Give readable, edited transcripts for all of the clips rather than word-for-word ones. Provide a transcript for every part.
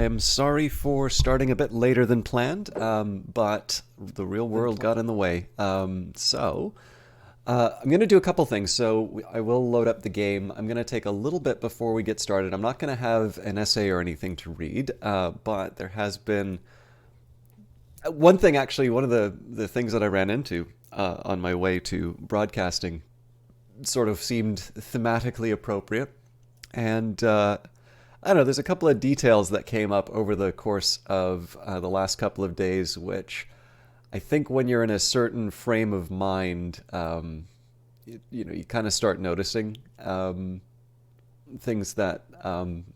I'm sorry for starting a bit later than planned, but the real world got in the way. I'm going to do a couple things. I will load up the game. I'm going to take a little bit before we get started. I'm not going to have an essay or anything to read, but there has been one thing, actually, one of the things that I ran into on my way to broadcasting sort of seemed thematically appropriate. And I don't know, there's a couple of details that came up over the course of the last couple of days, which I think when you're in a certain frame of mind, you kind of start noticing things that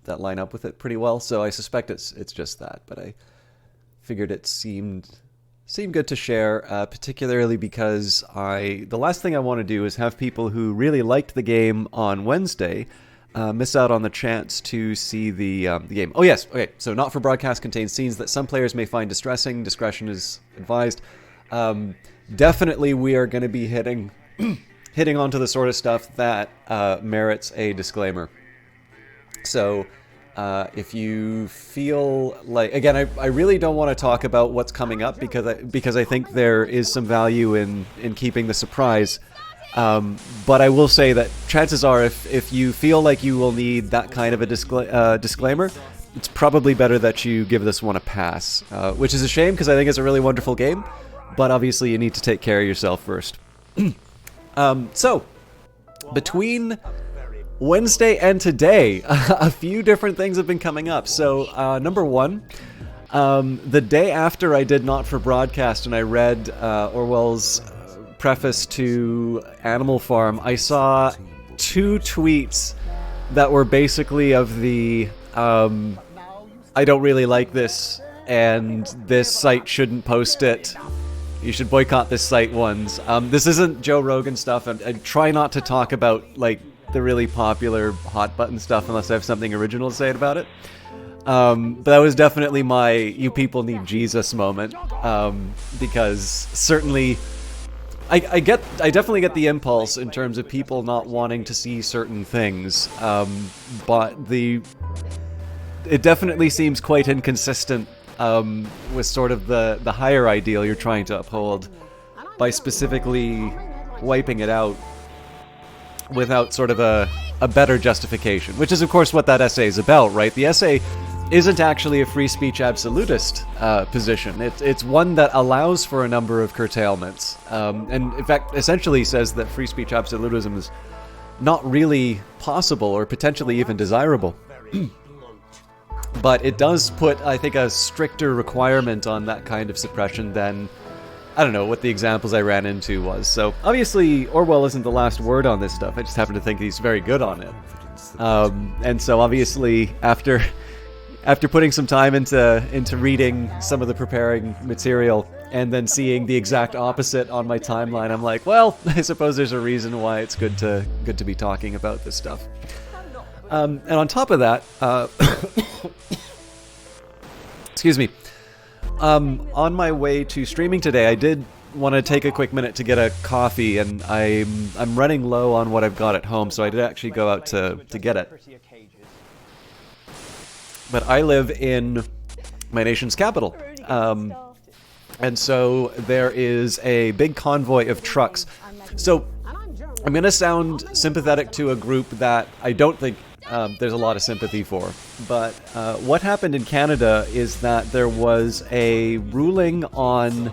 line up with it pretty well. So I suspect it's just that, but I figured it seemed good to share, particularly because the last thing I want to do is have people who really liked the game on Wednesday miss out on the chance to see the game. Oh yes, okay. So not for broadcast contains scenes that some players may find distressing. Discretion is advised. Definitely, we are going to be hitting onto the sort of stuff that merits a disclaimer. So. If you feel like, again, I really don't want to talk about what's coming up because I think there is some value in keeping the surprise. But I will say that chances are, if you feel like you will need that kind of a disclaimer, it's probably better that you give this one a pass, which is a shame because I think it's a really wonderful game. But obviously, you need to take care of yourself first. So, between Wednesday and today, a few different things have been coming up. So, number one, the day after I did Not for Broadcast and I read Orwell's preface to Animal Farm, I saw two tweets that were basically of the I don't really like this and this site shouldn't post it. You should boycott this site ones. This isn't Joe Rogan stuff. I try not to talk about like the really popular hot button stuff unless I have something original to say about it. But that was definitely my "you people need Jesus" moment, because certainly I definitely get the impulse in terms of people not wanting to see certain things, but it definitely seems quite inconsistent with sort of the higher ideal you're trying to uphold by specifically wiping it out without sort of a better justification, which is of course what that essay is about, right? The essay isn't actually a free speech absolutist position. It's one that allows for a number of curtailments, and in fact essentially says that free speech absolutism is not really possible or potentially even desirable. But it does put, I think, a stricter requirement on that kind of suppression than, I don't know, what the examples I ran into was. So, obviously, Orwell isn't the last word on this stuff. I just happen to think he's very good on it. And so, obviously, after putting some time into reading some of the preparing material and then seeing the exact opposite on my timeline, I'm like, well, I suppose there's a reason why it's good to be talking about this stuff. And on top of that, excuse me. On my way to streaming today, I did want to take a quick minute to get a coffee, and I'm running low on what I've got at home, so I did actually go out to get it. But I live in my nation's capital, and so there is a big convoy of trucks. So I'm going to sound sympathetic to a group that I don't think there's a lot of sympathy for. But what happened in Canada is that there was a ruling on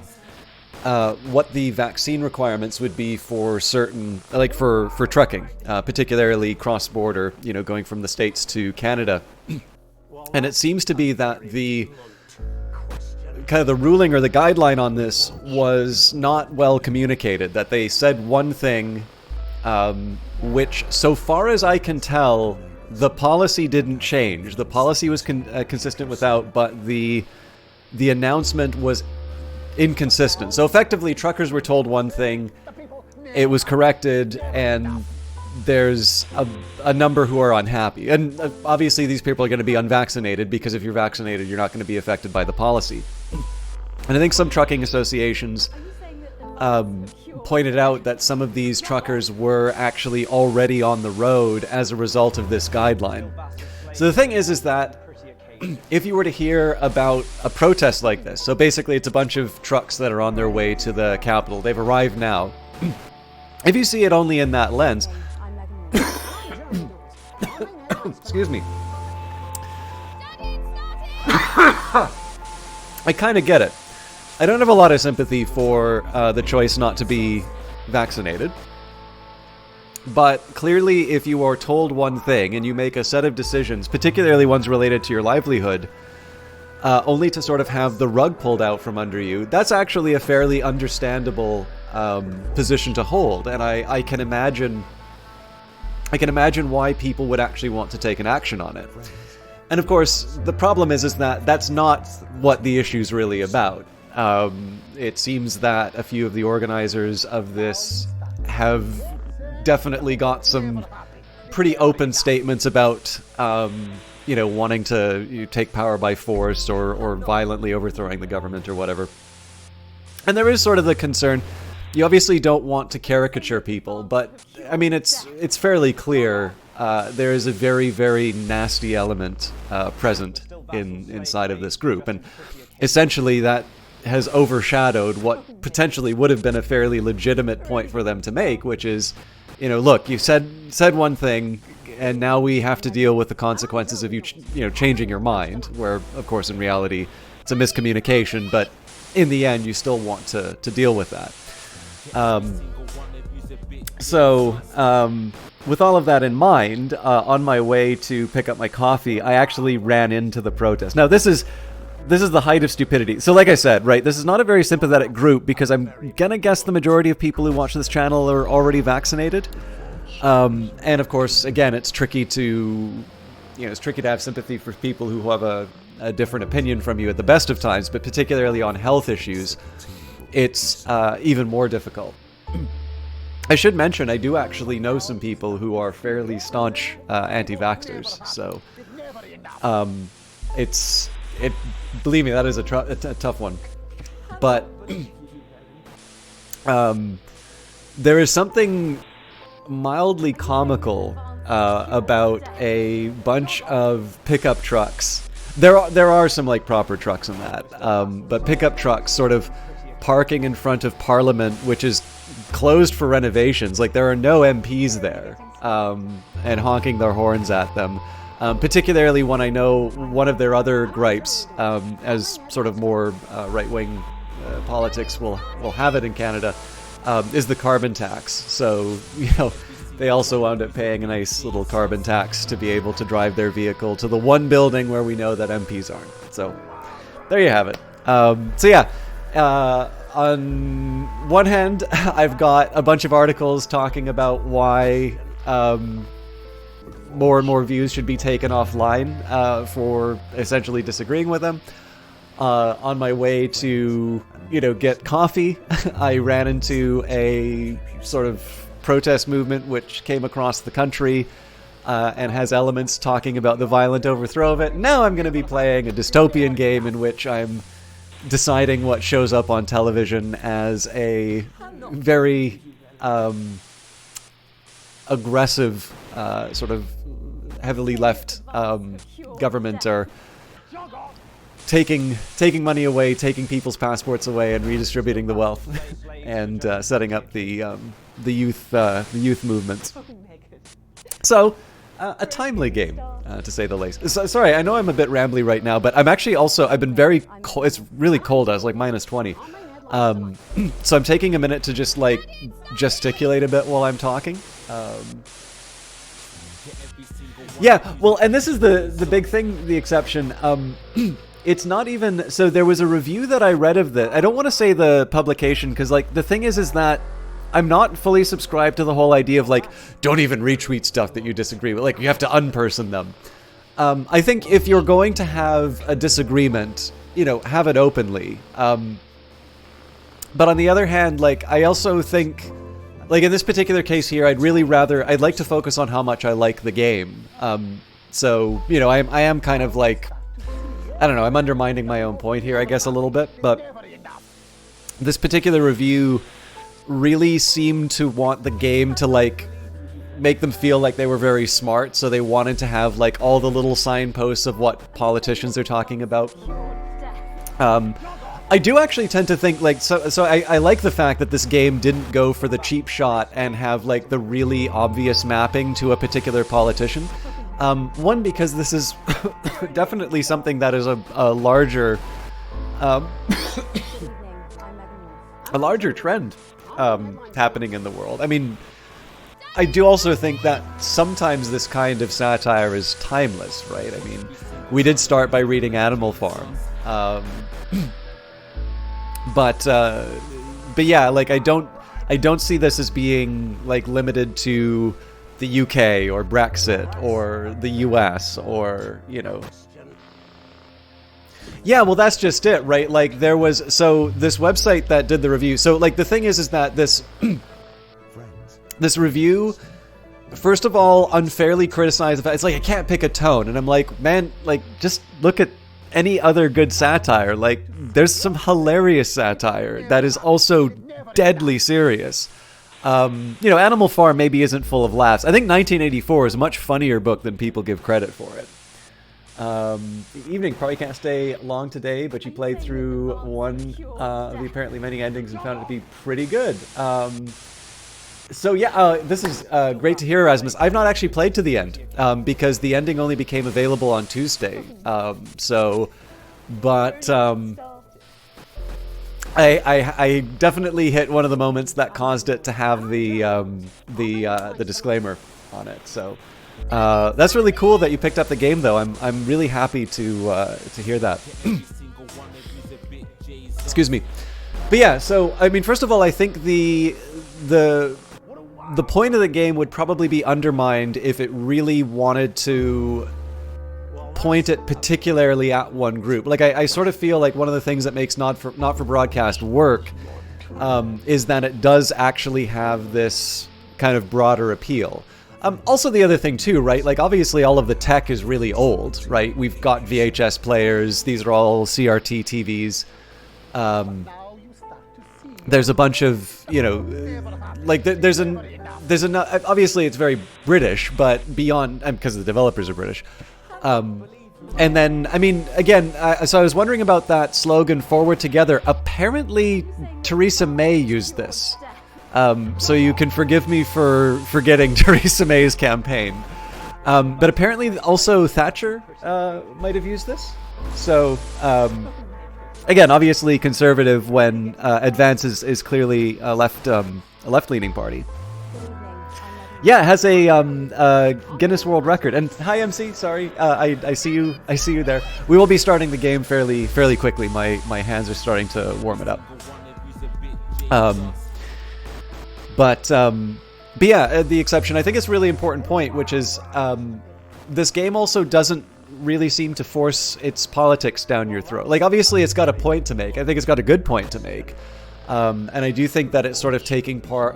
what the vaccine requirements would be for certain, like for trucking, particularly cross-border, going from the States to Canada. And it seems to be that the ruling or the guideline on this was not well communicated, that they said one thing, which, so far as I can tell, the policy didn't change. The policy was consistent without, but the announcement was inconsistent. So effectively, truckers were told one thing, it was corrected, and there's a number who are unhappy. And obviously these people are going to be unvaccinated, because if you're vaccinated, you're not going to be affected by the policy. And I think some trucking associations pointed out that some of these truckers were actually already on the road as a result of this guideline. So the thing is that if you were to hear about a protest like this, so basically it's a bunch of trucks that are on their way to the Capitol, they've arrived now. If you see it only in that lens, excuse me, I kind of get it. I don't have a lot of sympathy for the choice not to be vaccinated. But clearly, if you are told one thing and you make a set of decisions, particularly ones related to your livelihood, only to sort of have the rug pulled out from under you, that's actually a fairly understandable position to hold. And I can imagine why people would actually want to take an action on it. And of course, the problem is that that's not what the issue's really about. It seems that a few of the organizers of this have definitely got some pretty open statements about, wanting to take power by force or violently overthrowing the government or whatever. And there is sort of the concern, you obviously don't want to caricature people, but, I mean, it's fairly clear there is a very, very nasty element present inside of this group. And essentially that has overshadowed what potentially would have been a fairly legitimate point for them to make, which is, look, you said one thing, and now we have to deal with the consequences of you changing your mind, where, of course, in reality, it's a miscommunication, but in the end, you still want to deal with that. With all of that in mind, on my way to pick up my coffee, I actually ran into the protest. Now, this is the height of stupidity. So like I said, right, this is not a very sympathetic group because I'm gonna guess the majority of people who watch this channel are already vaccinated. And of course, again, it's tricky to have sympathy for people who have a different opinion from you at the best of times, but particularly on health issues, it's even more difficult. I should mention, I do actually know some people who are fairly staunch anti-vaxxers, so believe me, that is a tough one. But there is something mildly comical about a bunch of pickup trucks. There are some like proper trucks in that, but pickup trucks sort of parking in front of Parliament, which is closed for renovations. Like, there are no MPs there, and honking their horns at them. Particularly when I know one of their other gripes, as sort of more right-wing politics will have it in Canada, is the carbon tax. So, they also wound up paying a nice little carbon tax to be able to drive their vehicle to the one building where we know that MPs aren't. So, there you have it. On one hand, I've got a bunch of articles talking about why more and more views should be taken offline for essentially disagreeing with them. On my way to, get coffee, I ran into a sort of protest movement which came across the country and has elements talking about the violent overthrow of it. Now I'm going to be playing a dystopian game in which I'm deciding what shows up on television as a very aggressive, sort of heavily left government are taking money away, taking people's passports away, and redistributing the wealth, and setting up the youth movement. So, a timely game, to say the least. So, sorry, I know I'm a bit rambly right now, but I'm actually also, I've been very cold. It's really cold. I was like -20. So I'm taking a minute to just like gesticulate a bit while I'm talking. Yeah, well, and this is the big thing, the exception. It's not even, so there was a review that I read of I don't want to say the publication, because like the thing is that I'm not fully subscribed to the whole idea of like, don't even retweet stuff that you disagree with. Like, you have to unperson them. I think if you're going to have a disagreement, have it openly. But on the other hand, like, I also think, like in this particular case here, I'd like to focus on how much I like the game. So, I am kind of like, I don't know, I'm undermining my own point here, I guess, a little bit. But this particular review really seemed to want the game to like make them feel like they were very smart, so they wanted to have like all the little signposts of what politicians are talking about. I do actually tend to think like so I like the fact that this game didn't go for the cheap shot and have like the really obvious mapping to a particular politician. One, because this is definitely something that is a larger a larger trend happening in the world. I mean, I do also think that sometimes this kind of satire is timeless, right? I mean, we did start by reading Animal Farm. But yeah, like I don't see this as being like limited to the UK or Brexit or the US or, you know. Yeah, well, that's just it, right? Like there was, so this website that did the review. So like the thing is that this this review, first of all, unfairly criticized the fact, it's like I can't pick a tone, and I'm like, man, like just look at any other good satire. Like there's some hilarious satire that is also deadly serious. You know, Animal Farm maybe isn't full of laughs. I think 1984 is a much funnier book than people give credit for it. Evening, probably can't stay long today, but you played through one of the apparently many endings and found it to be pretty good. So yeah, this is great to hear, Erasmus. I've not actually played to the end because the ending only became available on Tuesday. I definitely hit one of the moments that caused it to have the disclaimer on it. So that's really cool that you picked up the game, though. I'm really happy to hear that. Excuse me. But yeah, so I mean, first of all, I think the point of the game would probably be undermined if it really wanted to point it particularly at one group. Like I sort of feel like one of the things that makes not for broadcast work is that it does actually have this kind of broader appeal. Also the other thing too, right? Like obviously all of the tech is really old, right? We've got VHS players. These are all CRT TVs. There's a bunch of, you know, like there's obviously it's very British, but beyond, because the developers are British. And then, I mean, again, so I was wondering about that slogan, Forward Together. Apparently, Theresa May used this. So you can forgive me for forgetting Theresa May's campaign. But apparently also Thatcher might have used this. So, again, obviously conservative when Advance is clearly a left-leaning party. Yeah, it has a Guinness World Record. And hi, MC. Sorry, I see you. I see you there. We will be starting the game fairly quickly. My hands are starting to warm it up. But yeah, the exception. I think it's a really important point, which is this game also doesn't really seem to force its politics down your throat. Like obviously, it's got a point to make. I think it's got a good point to make. And I do think that it's sort of taking part.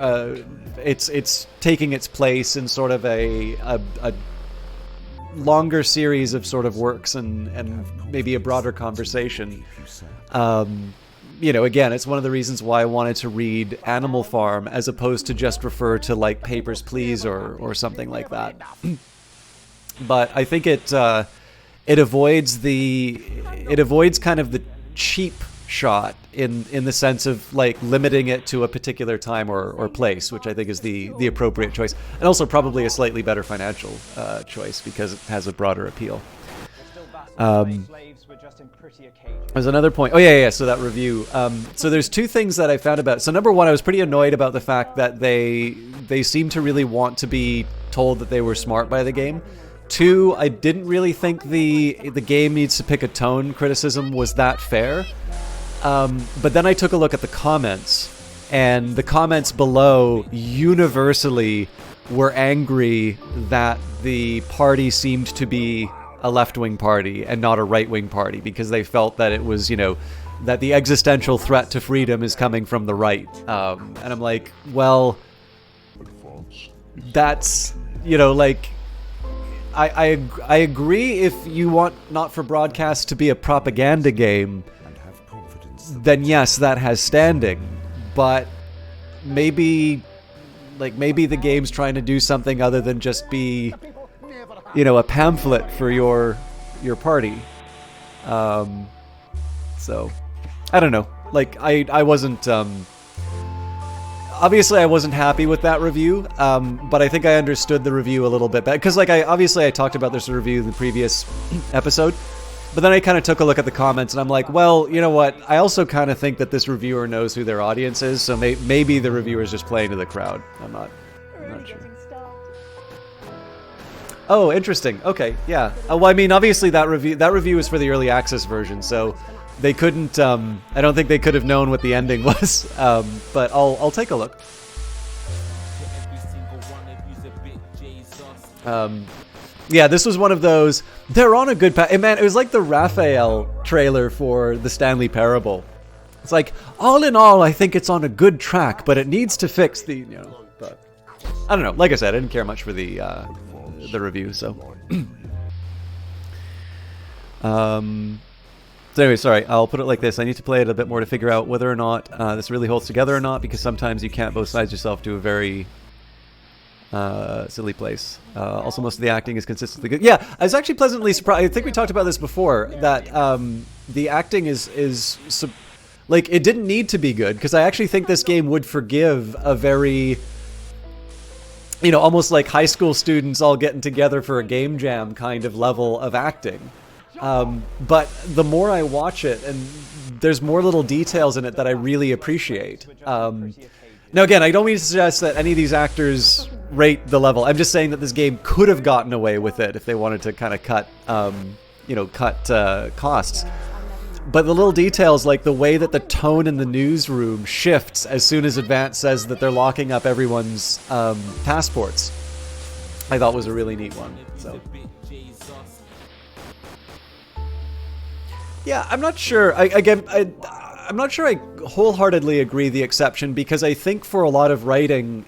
It's taking its place in sort of a longer series of sort of works and maybe a broader conversation. You know, again, it's one of the reasons why I wanted to read Animal Farm as opposed to just refer to like Papers, Please or something like that. But I think it avoids kind of the cheap shot in the sense of like limiting it to a particular time or place, which I think is the appropriate choice, and also probably a slightly better financial choice because it has a broader appeal. There's another point. Oh yeah. So that review. So there's two things that I found about. So number one, I was pretty annoyed about the fact that they seem to really want to be told that they were smart by the game. Two, I didn't really think the game needs to pick a tone criticism was that fair. But then I took a look at the comments, and the comments below universally were angry that the party seemed to be a left-wing party and not a right-wing party, because they felt that it was, you know, that the existential threat to freedom is coming from the right. And I'm like, well, that's, you know, like, I agree if you want Not for Broadcast to be a propaganda game, then yes, that has standing. But maybe like maybe the game's trying to do something other than just be, a pamphlet for your party. So I don't know. Like I wasn't obviously I wasn't happy with that review, but I think I understood the review a little bit better because, like, I talked about this review in the previous episode, but then I kind of took a look at the comments and I'm like, well, you know what? I also kind of think that this reviewer knows who their audience is, so maybe the reviewer's just playing to the crowd. I'm not sure. Oh, interesting. Okay, yeah. Well, I mean, obviously that review is for the early access version, so they couldn't. I don't think they could have known what the ending was. But I'll take a look. Yeah, this was one of those. They're on a good path. Man, it was like the Raphael trailer for the Stanley Parable. It's like, all in all, I think it's on a good track, but it needs to fix the. But I don't know. Like I said, I didn't care much for the review. So. So anyway, sorry, I'll put it like this. I need to play it a bit more to figure out whether or not this really holds together or not, because sometimes you can't both sides yourself to a very silly place. Also, most of the acting is consistently good. Yeah, I was actually pleasantly surprised. I think we talked about this before, that the acting is like, it didn't need to be good, because I actually think this game would forgive a very, almost like high school students all getting together for a game jam kind of level of acting. But the more I watch it, and there's more little details in it that I really appreciate. Now again, I don't mean to suggest that any of these actors rate the level. I'm just saying that this game could have gotten away with it if they wanted to kind of cut costs. But the little details, like the way that the tone in the newsroom shifts as soon as Advance says that they're locking up everyone's passports, I thought was a really neat one. So. Yeah, I'm not sure. I'm not sure I wholeheartedly agree the exception, because I think for a lot of writing,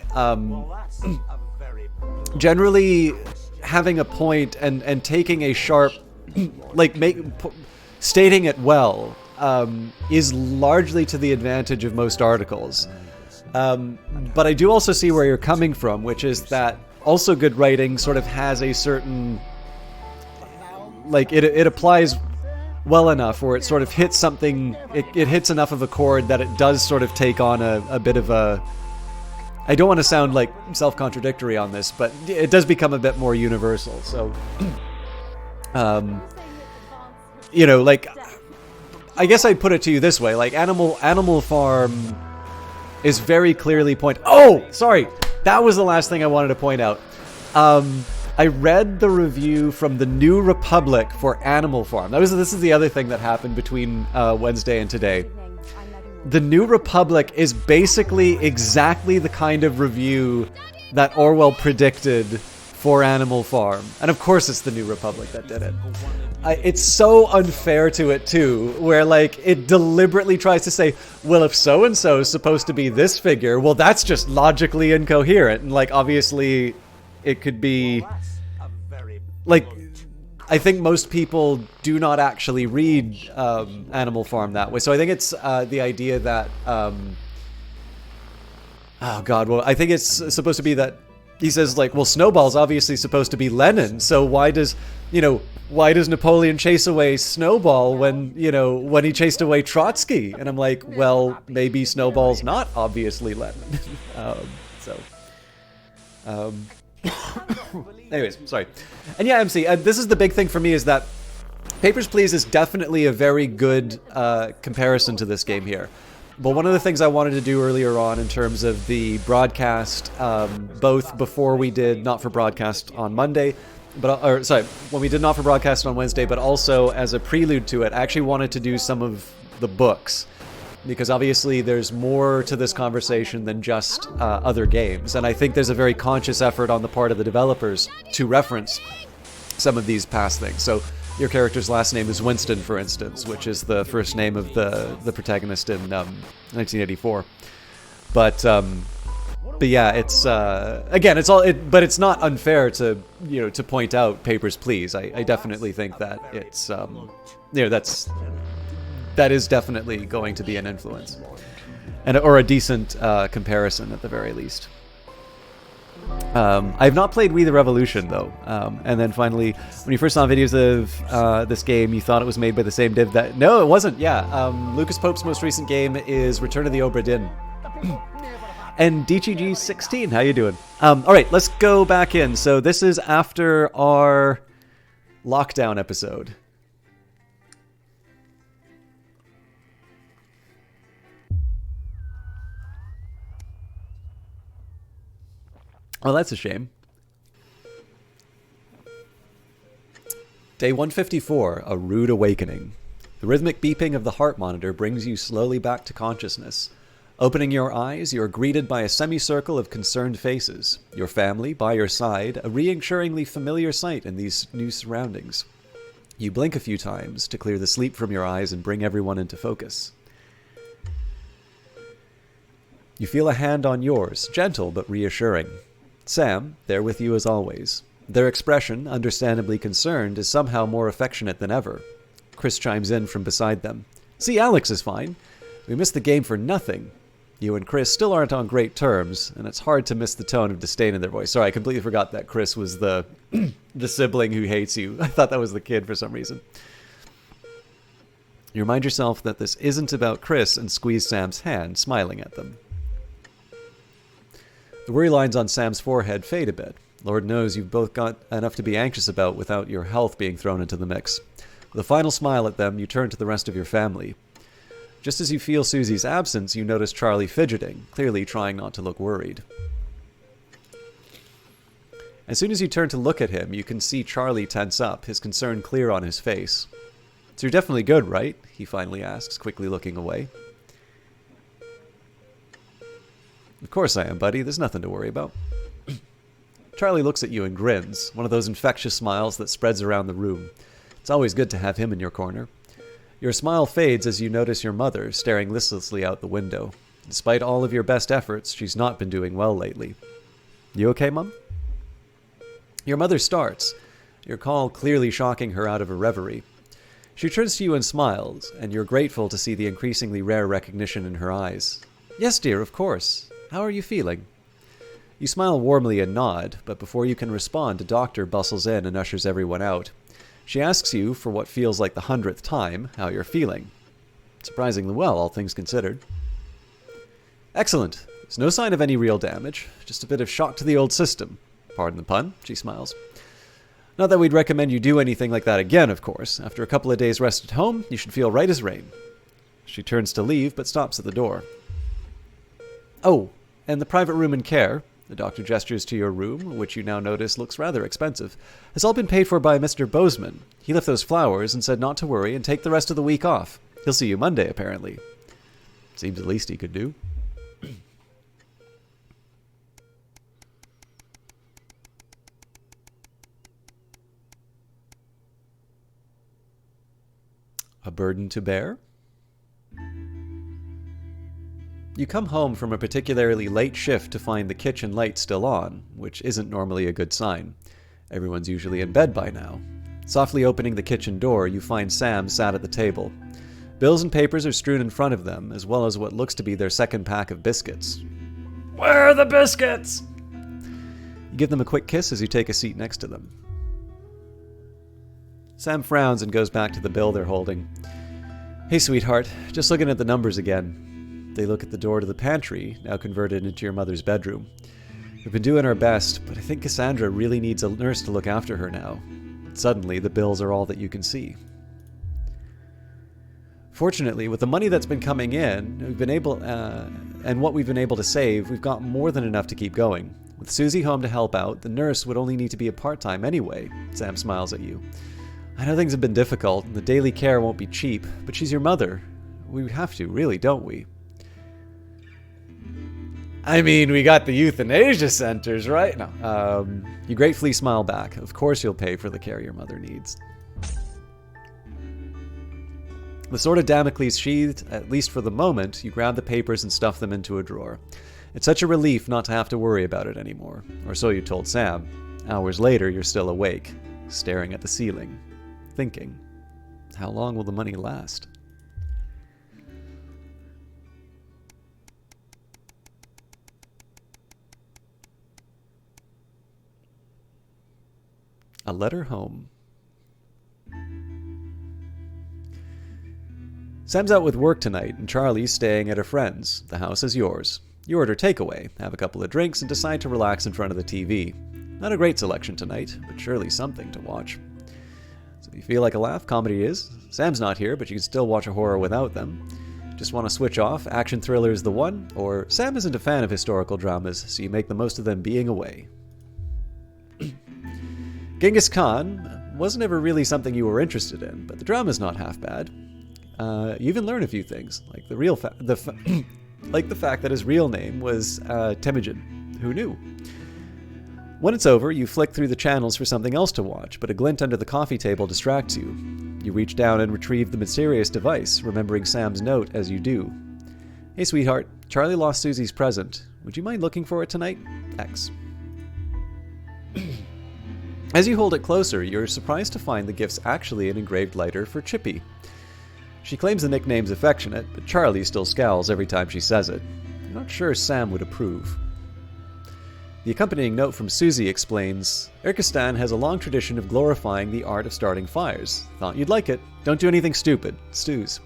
generally having a point and taking a sharp, stating it well, is largely to the advantage of most articles. But I do also see where you're coming from, which is that also good writing sort of has a certain, like, it applies well enough, or it sort of hits something, it hits enough of a chord that it does sort of take on a bit of a, I don't want to sound like self-contradictory on this, but it does become a bit more universal. So, like, I guess I'd put it to you this way, like Animal Farm is very clearly Oh, sorry, that was the last thing I wanted to point out. I read the review from the New Republic for Animal Farm. This is the other thing that happened between Wednesday and today. The New Republic is basically exactly the kind of review that Orwell predicted for Animal Farm. And of course it's the New Republic that did it. It's so unfair to it too, where like it deliberately tries to say, well, if so-and-so is supposed to be this figure, well, that's just logically incoherent. And like, obviously it could be, like, I think most people do not actually read Animal Farm that way. So I think it's the idea that, oh God, well, I think it's supposed to be that he says, like, well, Snowball's obviously supposed to be Lenin, so why does Napoleon chase away Snowball when he chased away Trotsky? And I'm like, well, maybe Snowball's not obviously Lenin. Anyways, sorry. And yeah, MC, this is the big thing for me, is that Papers, Please is definitely a very good comparison to this game here. But one of the things I wanted to do earlier on in terms of the broadcast, both before we did Not For Broadcast on Monday, when we did Not For Broadcast on Wednesday, but also as a prelude to it, I actually wanted to do some of the books. Because obviously there's more to this conversation than just other games. And I think there's a very conscious effort on the part of the developers to reference some of these past things. So your character's last name is Winston, for instance, which is the first name of the protagonist in 1984. But yeah, it's again, but it's not unfair to to point out Papers, Please. I definitely think that it's that is definitely going to be an influence, or a decent comparison at the very least. I have not played We the Revolution, though. And then finally, when you first saw videos of this game, you thought it was made by the same div that... No, it wasn't, yeah. Lucas Pope's most recent game is Return of the Obra Dinn. And DGG16, how you doing? All right, let's go back in. So this is after our lockdown episode. Well, that's a shame. Day 154, A Rude Awakening. The rhythmic beeping of the heart monitor brings you slowly back to consciousness. Opening your eyes, you are greeted by a semicircle of concerned faces. Your family, by your side, a reassuringly familiar sight in these new surroundings. You blink a few times to clear the sleep from your eyes and bring everyone into focus. You feel a hand on yours, gentle but reassuring. Sam, there with you as always. Their expression, understandably concerned, is somehow more affectionate than ever. Chris chimes in from beside them. See, Alex is fine. We missed the game for nothing. You and Chris still aren't on great terms, and it's hard to miss the tone of disdain in their voice. Sorry, I completely forgot that Chris was the the sibling who hates you. I thought that was the kid for some reason. You remind yourself that this isn't about Chris and squeeze Sam's hand, smiling at them. The worry lines on Sam's forehead fade a bit. Lord knows you've both got enough to be anxious about without your health being thrown into the mix. With a final smile at them, you turn to the rest of your family. Just as you feel Susie's absence, you notice Charlie fidgeting, clearly trying not to look worried. As soon as you turn to look at him, you can see Charlie tense up, his concern clear on his face. So you're definitely good, right? He finally asks, quickly looking away. Of course I am, buddy. There's nothing to worry about. Charlie looks at you and grins, one of those infectious smiles that spreads around the room. It's always good to have him in your corner. Your smile fades as you notice your mother staring listlessly out the window. Despite all of your best efforts, she's not been doing well lately. You okay, Mum? Your mother starts, your call clearly shocking her out of a reverie. She turns to you and smiles, and you're grateful to see the increasingly rare recognition in her eyes. Yes, dear, of course. How are you feeling? You smile warmly and nod, but before you can respond, a doctor bustles in and ushers everyone out. She asks you, for what feels like the 100th time, how you're feeling. Surprisingly well, all things considered. Excellent. There's no sign of any real damage, just a bit of shock to the old system. Pardon the pun, she smiles. Not that we'd recommend you do anything like that again, of course. After a couple of days rest at home, you should feel right as rain. She turns to leave, but stops at the door. Oh, and the private room in care, the doctor gestures to your room, which you now notice looks rather expensive, has all been paid for by Mr. Bozeman. He left those flowers and said not to worry and take the rest of the week off. He'll see you Monday, apparently. Seems the least he could do. A burden to bear? You come home from a particularly late shift to find the kitchen light still on, which isn't normally a good sign. Everyone's usually in bed by now. Softly opening the kitchen door, you find Sam sat at the table. Bills and papers are strewn in front of them, as well as what looks to be their second pack of biscuits. Where are the biscuits? You give them a quick kiss as you take a seat next to them. Sam frowns and goes back to the bill they're holding. Hey, sweetheart, just looking at the numbers again. They look at the door to the pantry, now converted into your mother's bedroom. We've been doing our best, but I think Cassandra really needs a nurse to look after her now. Suddenly, the bills are all that you can see. Fortunately, with the money that's been coming in, and what we've been able to save, we've got more than enough to keep going. With Susie home to help out, the nurse would only need to be a part-time anyway. Sam smiles at you. I know things have been difficult, and the daily care won't be cheap, but she's your mother. We have to, really, don't we? I mean, we got the euthanasia centers, right? No. You gratefully smile back. Of course you'll pay for the care your mother needs. The sword of Damocles sheathed, at least for the moment, you grab the papers and stuff them into a drawer. It's such a relief not to have to worry about it anymore. Or so you told Sam. Hours later, you're still awake, staring at the ceiling, thinking, how long will the money last? A letter home. Sam's out with work tonight, and Charlie's staying at her friend's. The house is yours. You order takeaway, have a couple of drinks, and decide to relax in front of the TV. Not a great selection tonight, but surely something to watch. So if you feel like a laugh, comedy is. Sam's not here, but you can still watch a horror without them. Just want to switch off, action thriller is the one, or Sam isn't a fan of historical dramas, so you make the most of them being away. Genghis Khan wasn't ever really something you were interested in, but the drama's not half bad. You even learn a few things, like like the fact that his real name was Temujin. Who knew? When it's over, you flick through the channels for something else to watch, but a glint under the coffee table distracts you. You reach down and retrieve the mysterious device, remembering Sam's note as you do. Hey sweetheart, Charlie lost Susie's present. Would you mind looking for it tonight? X. As you hold it closer, you're surprised to find the gift's actually an engraved lighter for Chippy. She claims the nickname's affectionate, but Charlie still scowls every time she says it. You're not sure Sam would approve. The accompanying note from Susie explains, Irkistan has a long tradition of glorifying the art of starting fires. Thought you'd like it. Don't do anything stupid. Stews.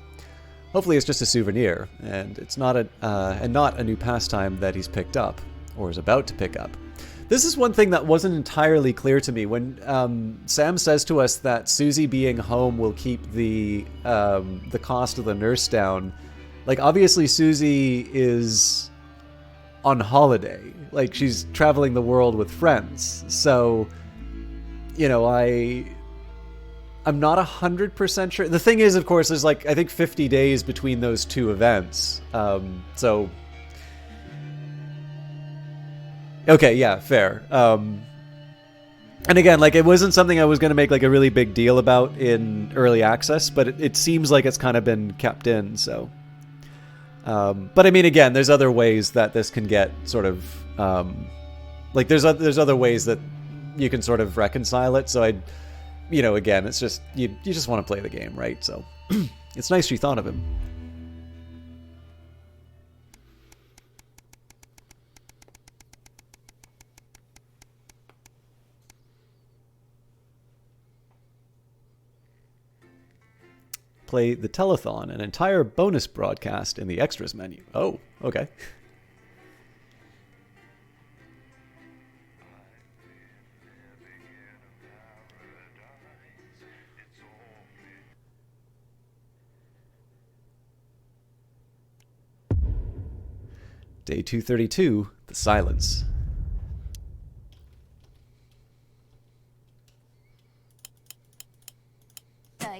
Hopefully it's just a souvenir, and it's not a new pastime that he's picked up, or is about to pick up. This is one thing that wasn't entirely clear to me. When Sam says to us that Susie being home will keep the cost of the nurse down, like, obviously Susie is on holiday. Like, she's traveling the world with friends. So, you know, I'm not 100% sure. The thing is, of course, there's like, I think 50 days between those two events. So... Okay, yeah, fair. And again, like, it wasn't something I was going to make like a really big deal about in early access, but it seems like it's kind of been kept in, so. But I mean, again, there's other ways that this can get sort of, like, there's other ways that you can sort of reconcile it, so you know, again, it's just, you just want to play the game, right? So, it's nice she thought of him. Play the telethon, an entire bonus broadcast in the extras menu. Oh, okay. Day 232, The Silence.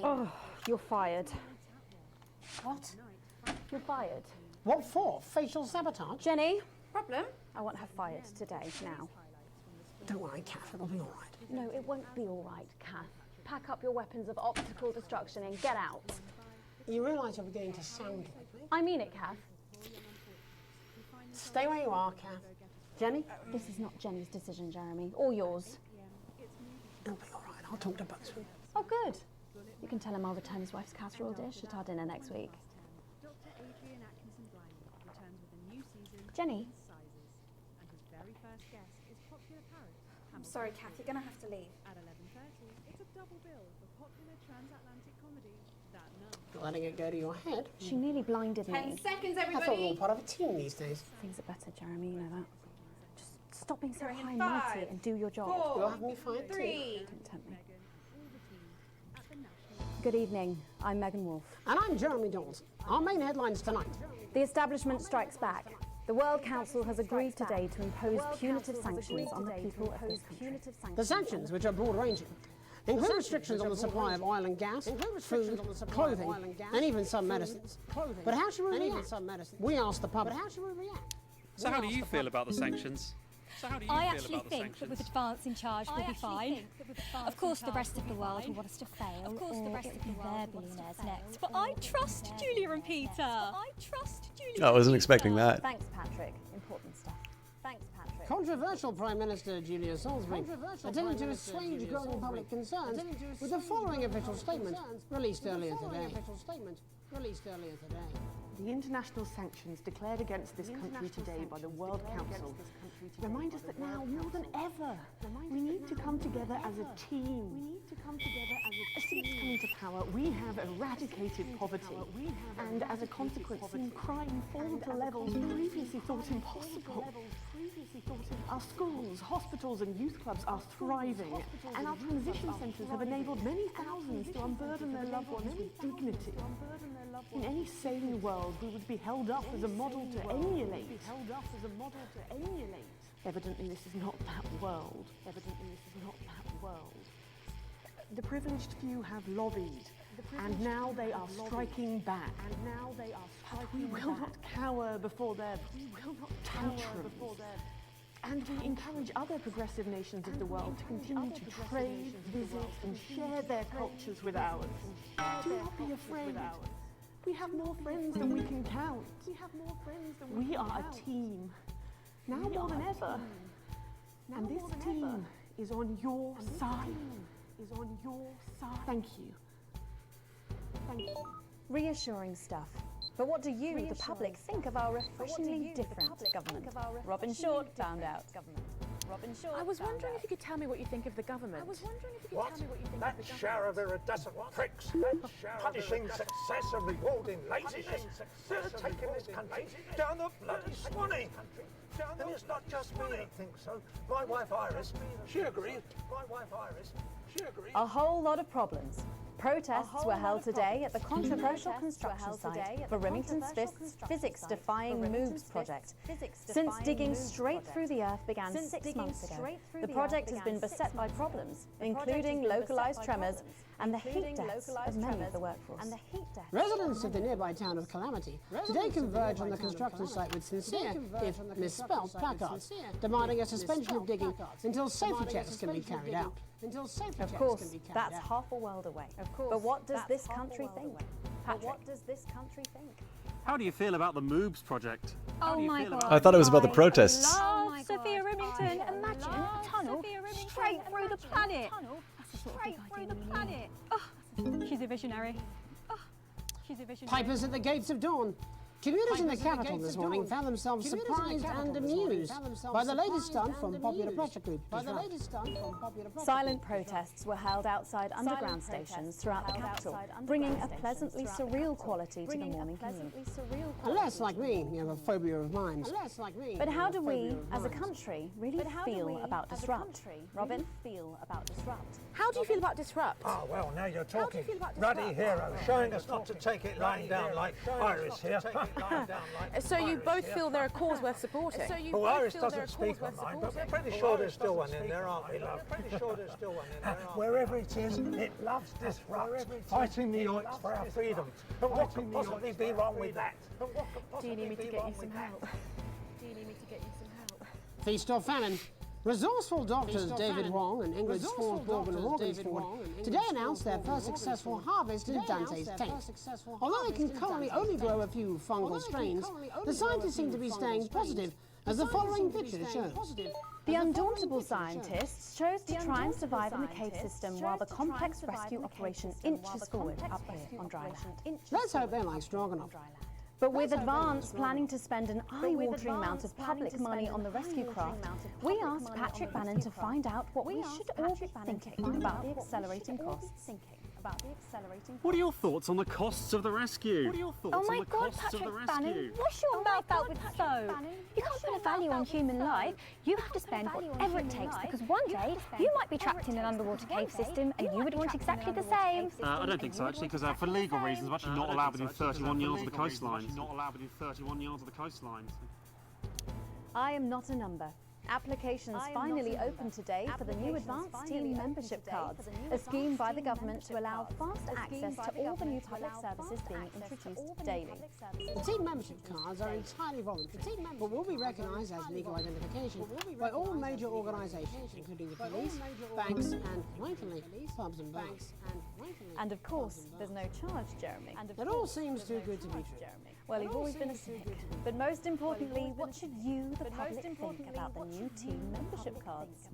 Oh, you're fired. What? You're fired. What for? Facial sabotage? Jenny? Problem? I want her fired today, now. Don't worry, Kath, it'll be all right. No, it won't be all right, Kath. Pack up your weapons of optical destruction and get out. You realise you're beginning to sound like me? I mean it, Kath. Stay where you are, Kath. Jenny? This is not Jenny's decision, Jeremy, or yours. It'll be all right. I'll talk to Buxton. Oh, good. You can tell him I'll return his wife's casserole dish at our dinner next week. Jenny? I'm sorry, Kath, you're going to have to leave. At 11:30, it's a double bill for popular transatlantic comedy That Nun. Letting it go to your head? She nearly blinded 10 me. seconds, I thought we were everybody. all part of a team these days. Things are better, Jeremy, you know that. Just stop being so You're in high and mighty 5, and do your job. 4, You'll have me fired too. 3. Don't tempt me. Good evening. I'm Megan Wolf. And I'm Jeremy Dawes. Our main headlines tonight. The establishment strikes back. The World Council has agreed today to impose punitive sanctions on the people of this country. The sanctions, which are broad-ranging, include restrictions on the supply of oil and gas, food, clothing, and even some medicines. But how should we react? We asked the public. How should we react? So how do you feel about the sanctions? I actually think that with advance in charge we'll be fine. Of course the rest of the world will want us to fail, or it will be their billionaires next. But I trust Julia and Peter. I wasn't expecting that. Thanks, Patrick. Important stuff. Thanks, Patrick. Controversial Prime Minister Julia Salisbury attempted to assuage growing public concerns with the following official statement released earlier today. released earlier today. The international sanctions declared against this country today by the World Council remind us that now more than ever we need to come together as a team. Since coming to power, we have eradicated poverty and as a consequence seen crime fall to levels previously thought impossible. Our schools, hospitals and youth clubs are thriving, and our transition centres have enabled many thousands to unburden their loved ones with dignity. In any sane world, we would be held up as a model to emulate. Evidently, this is not that world. The privileged few have lobbied, and now they are striking back. But we will not cower before their tantrums. And we encourage other progressive nations of the world to continue to trade, visit, and share their cultures with ours. Do not be afraid. We have more friends than we can count. We are a team, now more than ever. And this team is on your side. Thank you. Reassuring stuff. But what do you, the public, think of our refreshingly different government? Robin Short found out. I was wondering if you could tell me what you think of the government. That shower of iridescent pricks, punishing success and rewarding laziness. They're taking this country down the bloody Swanee. And it's not just me that thinks so. My wife Iris, she agrees. A whole lot of problems. Protests were held today at the controversial construction site for Remington Smith's physics-defying MOOBS project. Since digging straight through the earth began 6 months ago, the project has been beset by problems, including localized tremors and the heat deaths of many of the workforce. Residents of the nearby town of Calamity today converge on the construction site with sincere, if misspelled, placards, demanding a suspension of digging until safety checks can be carried out. Of course, that's half a world away. But what does this country think? Patrick, How do you feel about the MOOBS project? Oh my God. I thought it was about the protests. Love Sophia Remington. Imagine a tunnel straight through the planet. Straight through the planet. Oh, she's a visionary. Pipers at the gates of dawn. Commuters in the capital this morning found themselves surprised and amused by the latest stunt from popular pressure group. silent protests were held outside underground stations throughout the capital, bringing a pleasantly surreal quality to the morning commute. Unless, like me, you have a phobia of mines. But how do we, as a country, really feel about Disrupt? Robin? How do you feel about Disrupt? Oh, well, now you're talking. Ruddy hero, showing us not to take it lying down like Iris here. So you both feel they're a cause worth supporting? Well, Iris doesn't speak on mine, but we're pretty sure there's still one in there, aren't we, love? Wherever it is, it loves Disrupt, fighting the oiks for our freedom. And what could possibly be wrong with that? Do you need me to get you some help? Feast or famine. Resourceful doctors David Wong and Ingrid Swansborg and Morgansford today announced their first successful harvest in Dante's Tank. Although they can currently only grow a few fungal strains, the scientists seem to be staying positive, as the following picture shows. The undauntable scientists chose to try and survive in the cave system while the complex rescue operation inches forward up here on dry land. Let's hope they like stroganoff. But with Advance planning to spend an eye-watering amount of public money on the rescue craft, we asked Patrick Bannon to find out what we should all be thinking about the accelerating costs. What are your thoughts on the costs of the rescue? Oh my God, Patrick Bannon, wash your mouth out with soap. You can't put a value on human life. You have to spend whatever it takes, because one day you might be trapped in an underwater cave system and you would want exactly the same. I don't think so, actually, because for legal reasons, we're actually not allowed within 31 yards of the coastline. I am not a number. Applications finally opened today for the new Advanced Team membership cards, a scheme by the government to allow fast access to all the new public services being introduced daily. The team membership cards are entirely voluntary, but will be recognised as legal identification by all major organisations, including the police, banks, and, rightfully, pubs and bars. And of course, there's no charge, Jeremy. It all seems too good to be true. Well, you've always been a cynic. But most importantly, what should you, the public, think about the new team membership cards?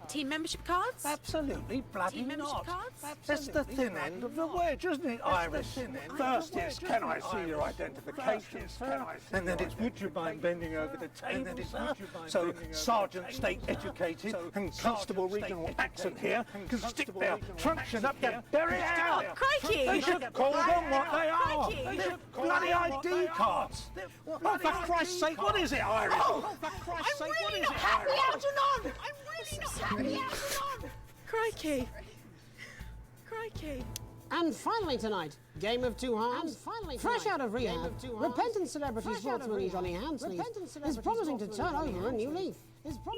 Team membership cards? Absolutely bloody Team membership not. cards? It's the thin end of the wedge, isn't it, Iris? First it's, can I see your identification, sir? And then it's, would you mind bending over the table, sir? So Sergeant State Educated and Constable Regional Accent here can stick their truncheon up their berry out. Crikey! They should call them what they are. Crikey! They're bloody ID cards. Oh, for Christ's sake, what is it, Iris? Oh, for Christ's sake, what is it, Iris? I'm really not happy, Algernon! Crikey. Crikey. And finally tonight, Game of Two Halves. Fresh out of rehab, repentant celebrity sportsman Johnny Hansley is promising to turn over a new leaf.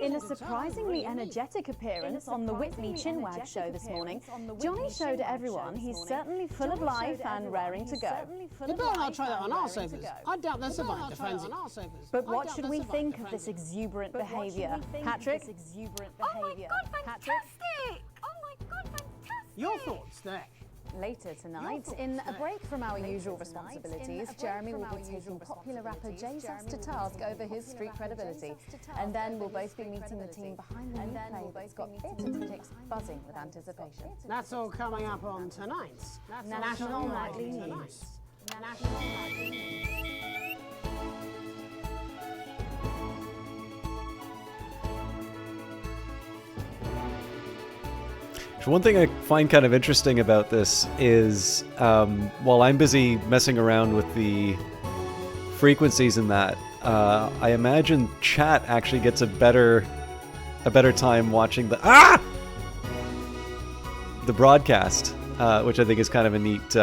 In a surprisingly energetic appearance on the Whitney Chinwag show this morning, Johnny showed everyone he's certainly full of life and raring to go. You better not try that on our sofas. I doubt they'll survive the frenzy. But what should we think of this exuberant behaviour? Patrick? Oh my God, fantastic! Oh my God, fantastic! Your thoughts there? Later tonight, in a break from our usual responsibilities, Jeremy will be taking popular rapper Jesus to task over his street credibility. And then we'll both be meeting the team behind the new play that's got theatre critics buzzing with anticipation. That's all coming up on tonight's National Nightly News. So one thing I find kind of interesting about this is while I'm busy messing around with the frequencies in that, I imagine chat actually gets a better time watching the broadcast, which I think is kind of a neat.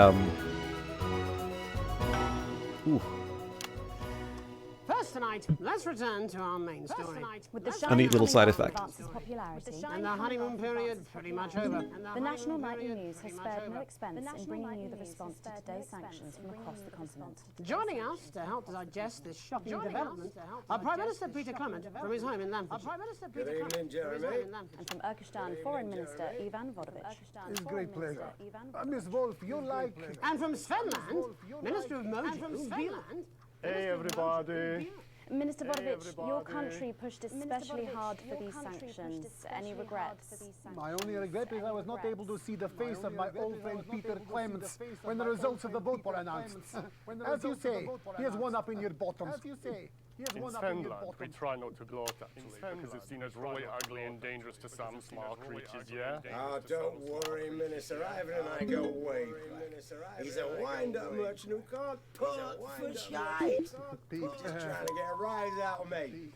First tonight, let's return to our main story. With the A neat little side effect. And the honeymoon period pretty much over. The National Nightly News has spared no expense in bringing you the response to today's sanctions from across the continent. Joining us to help digest this shocking development are Prime Minister Peter Clement from his home in Lanfordshire. Good evening, Jeremy. And from Urkistan Foreign Minister Ivan Vodovich. It's a great pleasure. Miss Wolf, you like... And from Svenland, Minister of Mojo, Bieland. Hey, everybody. Minister Vodovich, your country pushed especially hard for these sanctions. Any regrets? My only regret is I was not able to see the face of my old friend Peter Clements when the results of the vote were announced. As you say, he has one up in your bottoms. In Finland, we try not to gloat actually, because it's seen as really ugly and dangerous to some small creatures, yeah? Ah, don't worry, Minister. Ivan and I go way back. He's a wind-up merchant who can't put for shite. He's just trying to get a rise out of me.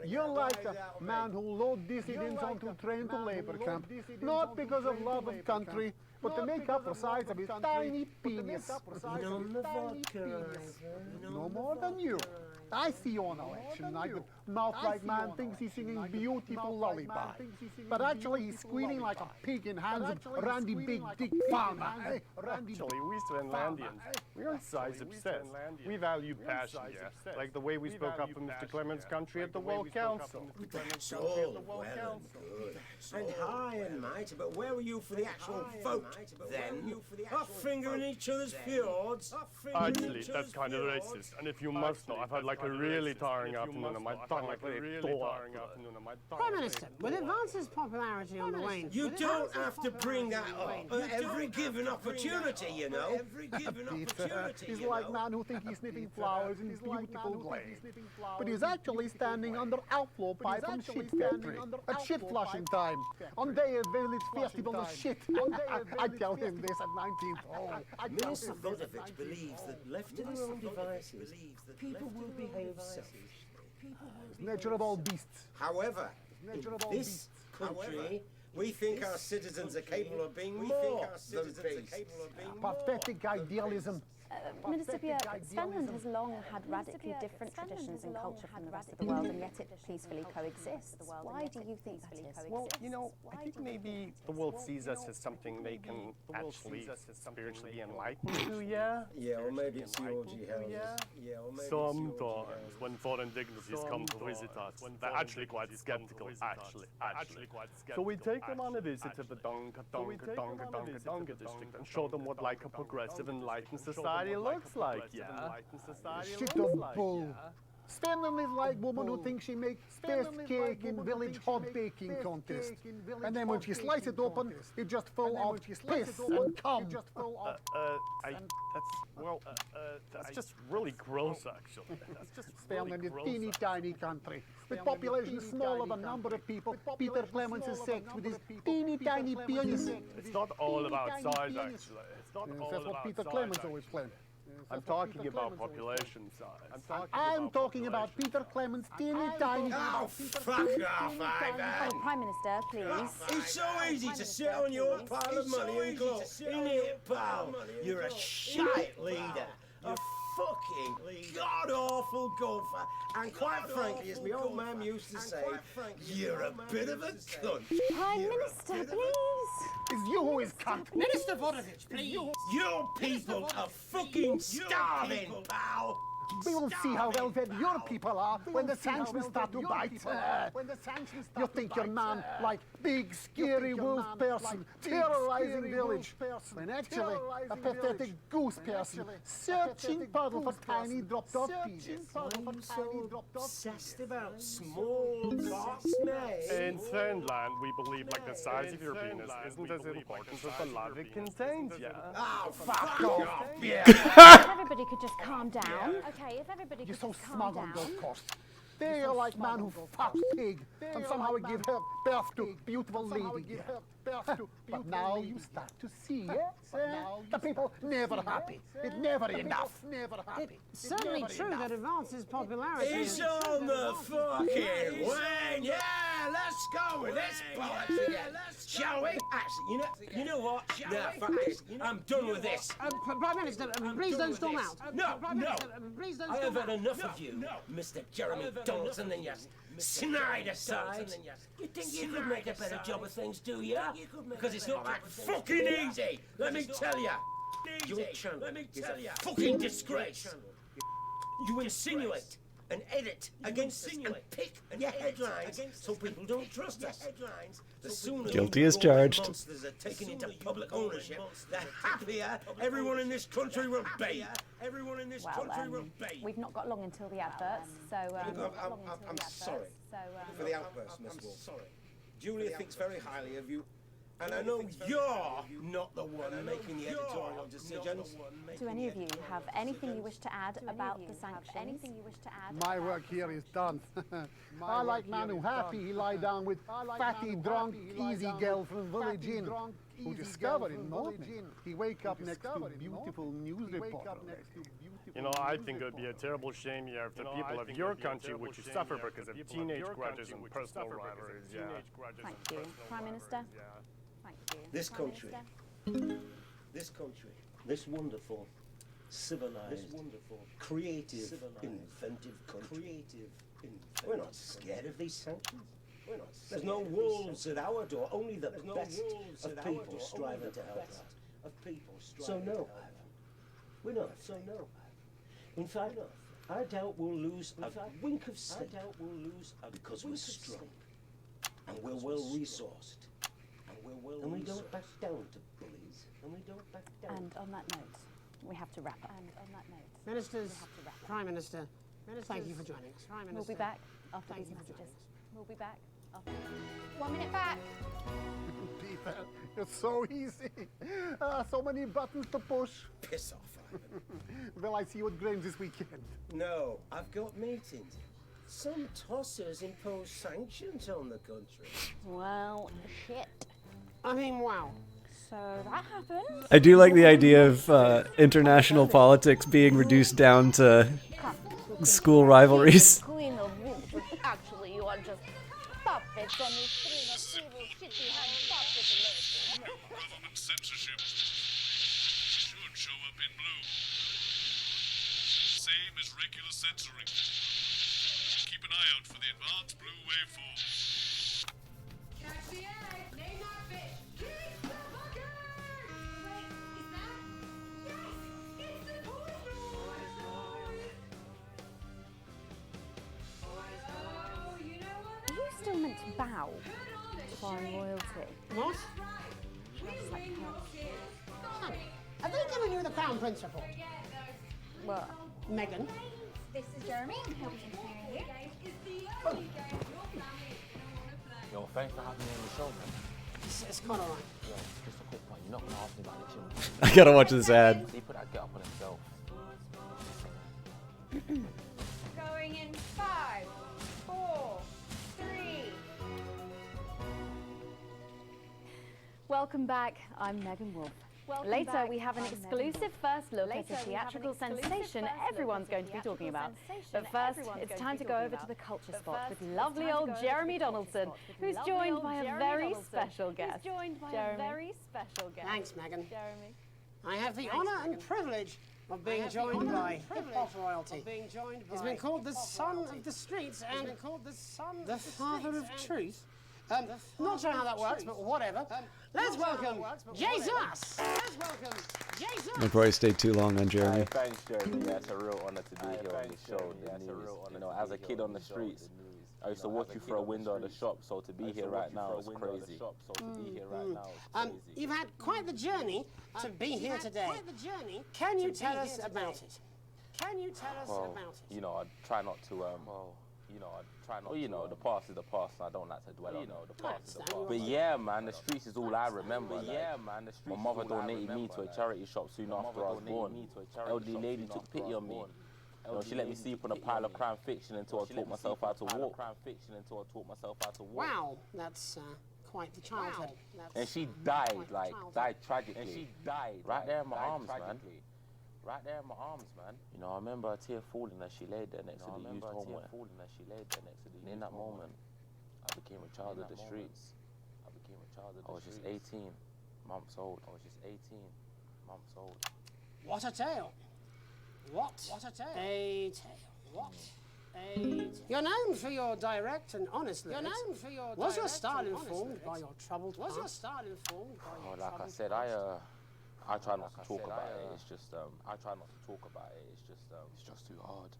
You're like a man who loads dissidents onto a train to labor camp, not because of love of country, but to make up for size of his tiny penis. None the vodka, No more than you. I see you on election night, the mouth-like man thinks he's singing beautiful lullaby. But actually he's squealing like a pig in hands of Randy Big Dick Palmer. Actually, we Svenlandians, we aren't size obsessed. We value passion, yeah? Like the way we spoke up for Mr. Clements' country at the World Council. That's all well and good. And high and mighty, but where were you for the actual vote then? Not fingering each other's fjords. Actually, that's kind of racist. And if you must know, I've had like a really tiring afternoon on my tongue, like a really tiring afternoon on my tongue. Prime Minister, with Advance's popularity on the wane... You don't have to bring that up at every given opportunity, you know. Every given opportunity, He's like man who thinks he's sniffing flowers in his beautiful glade. But he's actually standing under outflow pipe from shit factory at shit flushing time on day at Village Festival of Shit. I tell him this at 19th. Minister Vodovich believes that left to their own devices, people will behave selfishly. It's nature of all beasts. However, in this country, we think our citizens are capable of being more than beasts. Pathetic idealism. Minister Björk, Svenland has long had radically different traditions and culture from the rest of the world, and yet it peacefully coexists. Why do you think that is? Well, you know, I think maybe the world sees us as something they can actually spiritually be enlightened to, yeah? Yeah, or maybe it's the orgy houses. Yeah, or maybe Sometimes, when foreign dignitaries come to visit us, they're actually quite skeptical, actually. So we take them on a visit to the Donga district and show them what like a progressive, enlightened society looks like, yeah? Shit of bull. Spending is like woman who thinks she makes best cake in village hot baking contest. And then when she slices it open, it just full of piss and cum. That's just really gross, actually. That's just Spending in a teeny tiny country. With population smaller than number of people, Peter Clemens is sex with his teeny tiny penis. It's not all about size, actually. It's not all That's what about Peter size, Clemens actually. always claimed. I'm talking about population size. I'm talking about Peter Clemens' teeny tiny... Oh, fuck off, Ivan! Oh, Prime Minister, please. It's so easy to sit on your pile of money and go, innit, pal? You're a shite leader. A fucking god-awful golfer. And quite frankly, as my old man used to say, you're a bit of a cunt. Prime Minister, please. It's you who is cunt. Minister Vodovich, please. You people are fucking starving, pal. We will see how well fed your people are when the sanctions start to bite. You think you're man like big scary wolf person terrorizing village, when actually a pathetic goose person searching puddle for tiny dropped off pieces. I'm so obsessed about small parts, mate. In Finland, we believe like the size of your penis isn't as important as the love it contains, yeah? Oh, fuck off, yeah. If everybody could just calm down. Okay, if everybody You're could so just calm smug down. on golf course. They are like man who fucks pig and somehow give her birth to beautiful lady. But now you start to see, the people never happy. It's never enough. Never happy. It's certainly true that advances popularity. It's on the fucking wane. Yeah, let's go with this bollocks again. Shall we? Actually, you know what? Nah, fuck this. I'm done with this. Prime Minister, please don't storm out. No, no. Please don't I storm have had out. enough of you, Mr. Jeremy Donaldson and your Snyder sides. You think you could make a better job of things, do you? Because it's not that fucking easy. Let me tell you. Your channel is a fucking disgrace. You insinuate and edit against us and pick your headlines so people don't trust us. The sooner Guilty you as global charged. monsters are taken into public ownership, the happier everyone in this country will be. Everyone in this country will be. We've not got long until the adverts, so... Look, I'm sorry for the outburst, Miss Wolf. Sorry. Julia thinks very highly of you, and I know you're not the one making the editorial decisions. Do any of you have anything you wish to add about the sanctions? My work here is done. I like man who happy he lie down with fatty, drunk, easy girl from village inn, who discover in morning he wake up next to beautiful news reporter. You know, I think it would be a terrible shame here if the people of your country would suffer because of teenage grudges and personal rivalries, yeah. Thank you. Prime Minister? Thank you. This Prime country, Minister? this wonderful, civilized, creative, inventive country. We're not scared of these sanctions. There's no wolves at our door, only the best of people striving to help us. So no, we're not afraid. In fact, I doubt we'll lose a wink of sleep because we're strong and we're well resourced. And we don't back down to bullies. And on that note, we have to wrap up. Ministers, Prime Minister, thank you for joining us. Prime We'll Minister. be back after Thank these you for messages. joining We'll be back after... 1 minute back. Peter, it's so easy. So many buttons to push. Piss off, Ivan. Well, I see you at Grange this weekend. No, I've got meetings. Some tossers impose sanctions on the country. Well, shit. I mean, wow. So that happened. I do like the idea of international politics being reduced down to school rivalries. Queen of wolves, but actually you are just puppets on the string of evil shitty-hand puppet ladies. Government censorship should show up in blue. Same as regular censoring. Keep an eye out for the advanced blue waveform. Catch the egg, name that fish. Keep the bucket! Wait, is that? Yes! It's the toy Are you still meant to bow to foreign royalty? What? Have they given you the Crown Prince report? What? Meghan? This is Jeremy, and he'll be interviewing you. Yo, thanks for having me on the show, man. It's quite alright. Yo, just a quick one. You're not gonna ask me about this, I gotta watch this ad. He put that get up on himself. Going in 5, 4, 3. Welcome back. I'm Megan Wolf. Later, we have an exclusive first look at a theatrical sensation everyone's going to be talking about. But first, it's time to go over to the culture spot with lovely old Jeremy Donaldson, who's joined by a very special guest. Jeremy. Thanks, Megan. I have the honour and privilege of being joined by hip-hop royalty. He's been called the son of the streets and the father of truth. Not sure how that works, but whatever. Let's welcome Jesus! I probably stayed too long on Jeremy. Thanks, Jeremy. Yeah, it's a real honor to be here on this show. You know, as a kid on the streets, I used to watch you through a window of the shop, so to be here right now is crazy. You've had quite the journey to be here today. Can you tell us about it? You know, I try not to, you know, the past is the past, and I don't like to dwell on it. But yeah, man, the streets is all I remember. My mother donated me to a charity shop soon after I was born. Elderly lady took pity on me. You know, she let me sleep on a pile of crime fiction until I taught myself how to walk. Wow, that's quite the childhood. And she died, died tragically. Right there in my arms, man. You know, I remember a tear falling as she laid there next to the used homeware. And in that moment, I became a child of the streets. I was just 18 months old. What a tale. What a tale. You're known for your direct and honest lyrics. Was your style informed by your troubled past? Oh, like I said, I try not to talk about it. It's just, it's just too hard.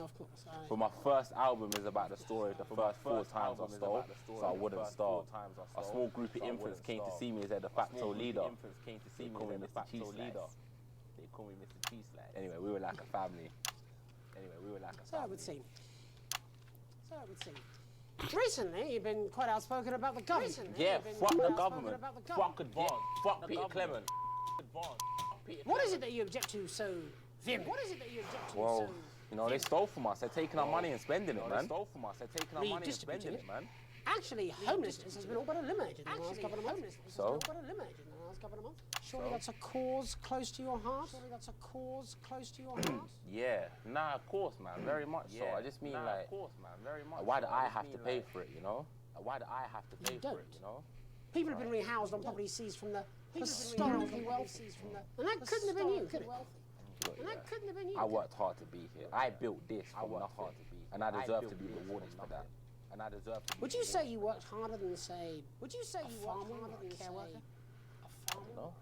Of course. But my first album is about the story of the first 4 times I stole, so I wouldn't starve. A small group of infants came to see me as their de facto leader. They call me Mr. Cheese Slice. Anyway, we were like a family. So it would seem. Recently, you've been quite outspoken about the government. Yeah, fuck the government. Fuck Advance. Fuck Peter Clement. What is it that you object to so vehemently? Well, you know, they stole from us. They're taking our money and spending it, man. Actually, homelessness has been all but eliminated in the last couple of months. So? Surely that's a cause close to your heart? Yeah, nah, of course, man, very much so. I just mean, why do I have to pay for it, you know? People have been rehoused on property seized from the historically wealthy. And that couldn't have been you, could it? I worked hard to be here. I built this from nothing, and I deserve to be rewarded for that. Would you say you worked harder than, say, a farmer or a care worker? No.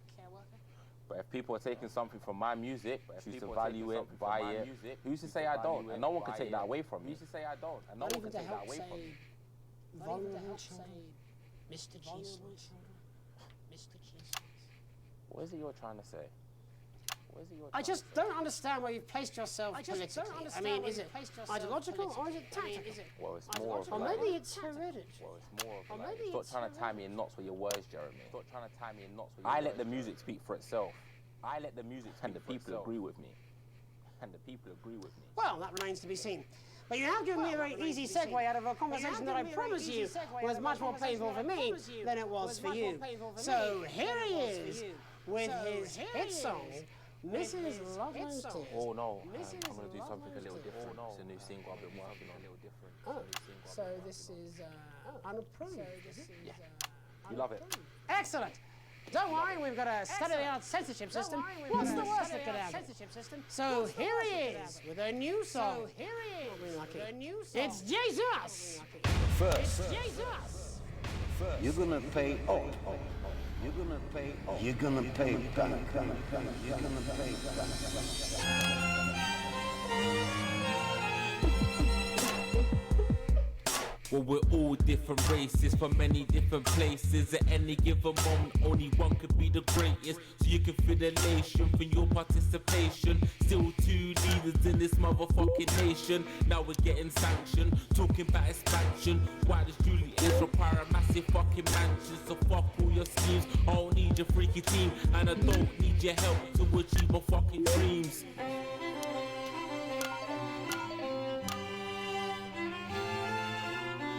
But if people are taking something from my music, choose to value it, buy it, who's to say I don't? And no one can take that away from me. Not even to help, say, vulnerable children, Mr. Cheese Slice. What is it you're trying to say? I just don't understand where you've placed yourself politically. I mean, is it ideological or is it tactical? Well, it's more of or maybe it's hereditary. Stop trying to tie me in knots with your words, Jeremy. I let the music speak for itself. And the people agree with me. Well, that remains to be seen. But you have given me a very easy segue out of a conversation that I promise you was much more painful for me than it was for you. So here he is with his hit song, Mrs. Loverty. Oh no, I'm going to do something a little different. It's a new single I've been working on. Oh, so this is unapproved. Yeah, you love it. Excellent. Don't worry, we've got a state-of-the-art censorship system. What's the worst that could happen? So here he is with a new song. It's Jesus. First, you're gonna pay. You're gonna pay. You're gonna pay back. You're gonna pay back. Well, we're all different races from many different places. At any given moment, only one could be the greatest. So you can feel the nation from your participation. Still two leaders in this motherfucking nation. Now we're getting sanctioned, talking about expansion. Why does Julius require a massive fucking mansion? So fuck all your schemes. I don't need your freaky team, and I don't need your help to achieve my fucking dreams.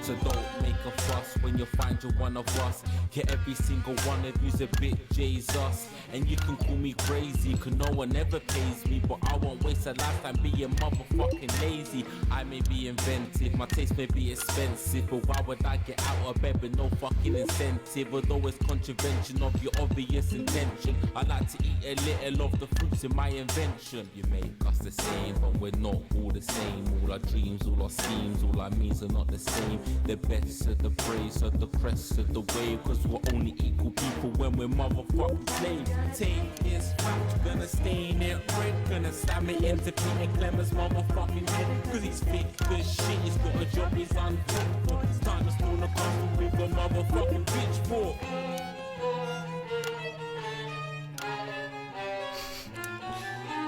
So don't make a fuss when you find you're one of us. Get every single one of you's a bit Jesus. And you can call me crazy, cause no one ever pays me. But I won't waste a lifetime being motherfucking lazy. I may be inventive, my taste may be expensive, but why would I get out of bed with no fucking incentive? Although it's contravention of your obvious intention, I like to eat a little of the fruits in my invention. You make us the same, but we're not all the same. All our dreams, all our schemes, all our means are not the same. The best of the praise of the crest of the wave, cause we're only equal people when we're motherfucking slaves. Take this fact, gonna stain it red, gonna slam it into Peter Clemens' motherfucking head, cause he's thick as shit, he's got a job he's unfit for. It's time to stone the castle with a motherfucking pitchfork.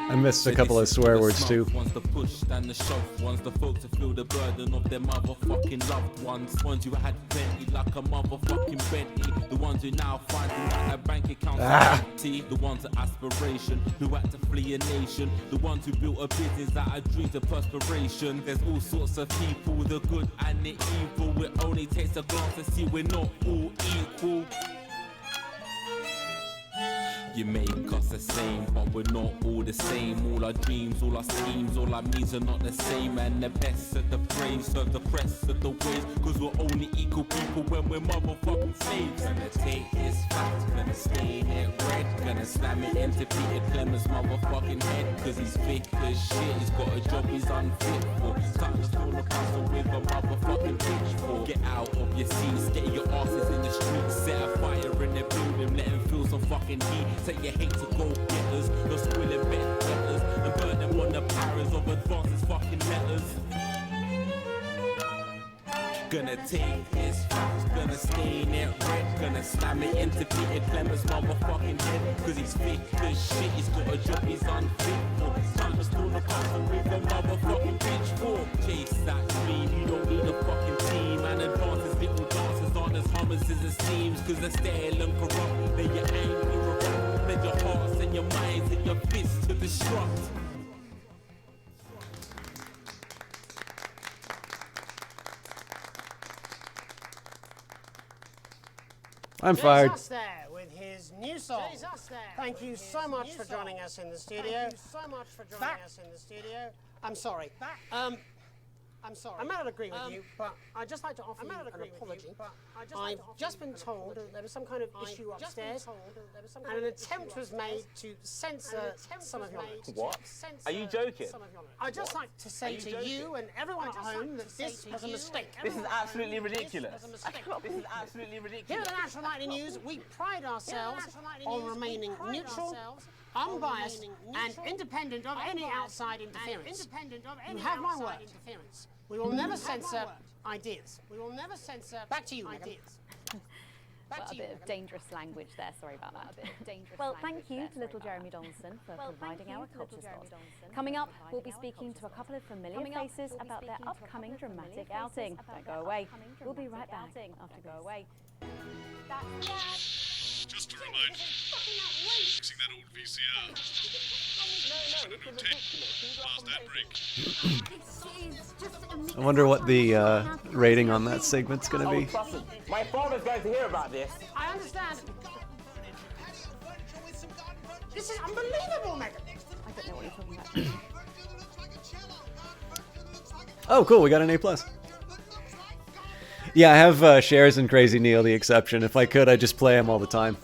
I missed a couple of swear words too. One's the push and the shove, one's the folks to feel the burden of their motherfucking loved ones. Ones who had plenty like a motherfucking Bentley. The ones who now finding out their bank accounts are empty. The ones of aspiration who had to flee a nation. The ones who built a business out of dreams of perspiration. There's all sorts of people, the good and the evil. It only takes a glance to see we're not all equal. You make us the same, but we're not all the same. All our dreams, all our schemes, all our means are not the same. And the best of the praise of the crest of the waves, cause we're only equal people when we're motherfucking slaves. Gonna take this fact, gonna stain it red, gonna slam it into Peter Clemens' motherfucking head, cause he's thick as shit, he's got a job he's unfit for. Time to stone the castle with a motherfucking pitchfork. Get out of your seats, get your asses in the streets, set a fire in the building, let them feel some fucking heat. Say you hate to go getters, you're spoiling bed getters, and burn them on the powers of advances fucking letters. Gonna take his facts, gonna stain it red, gonna slam it into Peter Clemens' motherfucking head, cause he's thick as shit, he's got a job he's unfit for. Time to stone the castle with a motherfucking pitchfork. Chase that dream, you don't need a fucking team, and advances little dances aren't as hummus as it seems, cause they're stale and corrupt, then you're angry or wrong, then your hearts and your minds and your fists to destruct. I'm fired. Jay Zuss there with his new song. Thank you so much for joining us in the studio. I'm sorry. I'm sorry. I may not agree with you, but I'd just like to offer you an apology. I've just been told that there was some kind of issue upstairs, and an attempt was made to censor some of your notes. What? Are you joking? I'd just like to say to you and everyone at home that this was a mistake. This is absolutely ridiculous. This is absolutely ridiculous. Here at the National Nightly News, we pride ourselves on remaining neutral, unbiased, and independent of any outside interference. You have my word. We will never censor ideas. Back to you, Megan. Well, a bit of dangerous language there, sorry about that. A bit of dangerous well, thank you to little Jeremy Donaldson for providing our culture spot. Coming up, we'll be speaking to a couple of familiar faces about their upcoming dramatic outing. Don't go away. We'll be right back after go away. Just a reminder, fixing that old VCR. And a new tape. Past that break. I wonder what the rating on that segment's gonna be. My father's going to hear about this. I understand. This is unbelievable, Megan. I don't know what you're talking about. Oh, cool, we got an A+. Yeah, I have Shares and Crazy Neil the exception. If I could, I'd just play him all the time.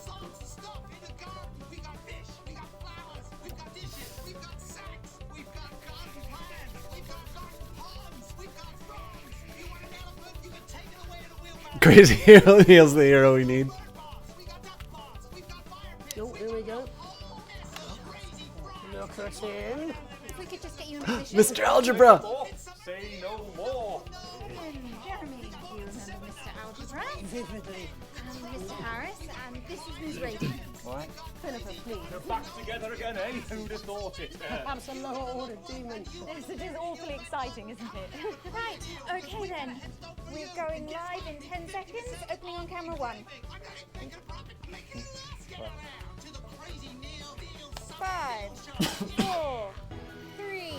Crazy Hero Neil's the hero we need. Oh, here we go. Look at Tim. If we could just get you in position. Mr. Algebra! Say no more. Jeremy, you remember Mr. Algebra? Vividly. And Mr. Harris, and this is Ms. Rady. What? Philippa, please. You're back together again, eh? Who'd have thought it? Perhaps a lower order demon. This is awfully exciting, isn't it? Right, okay then. We're going live in 10 seconds, opening on camera 1. 5, 4, 3.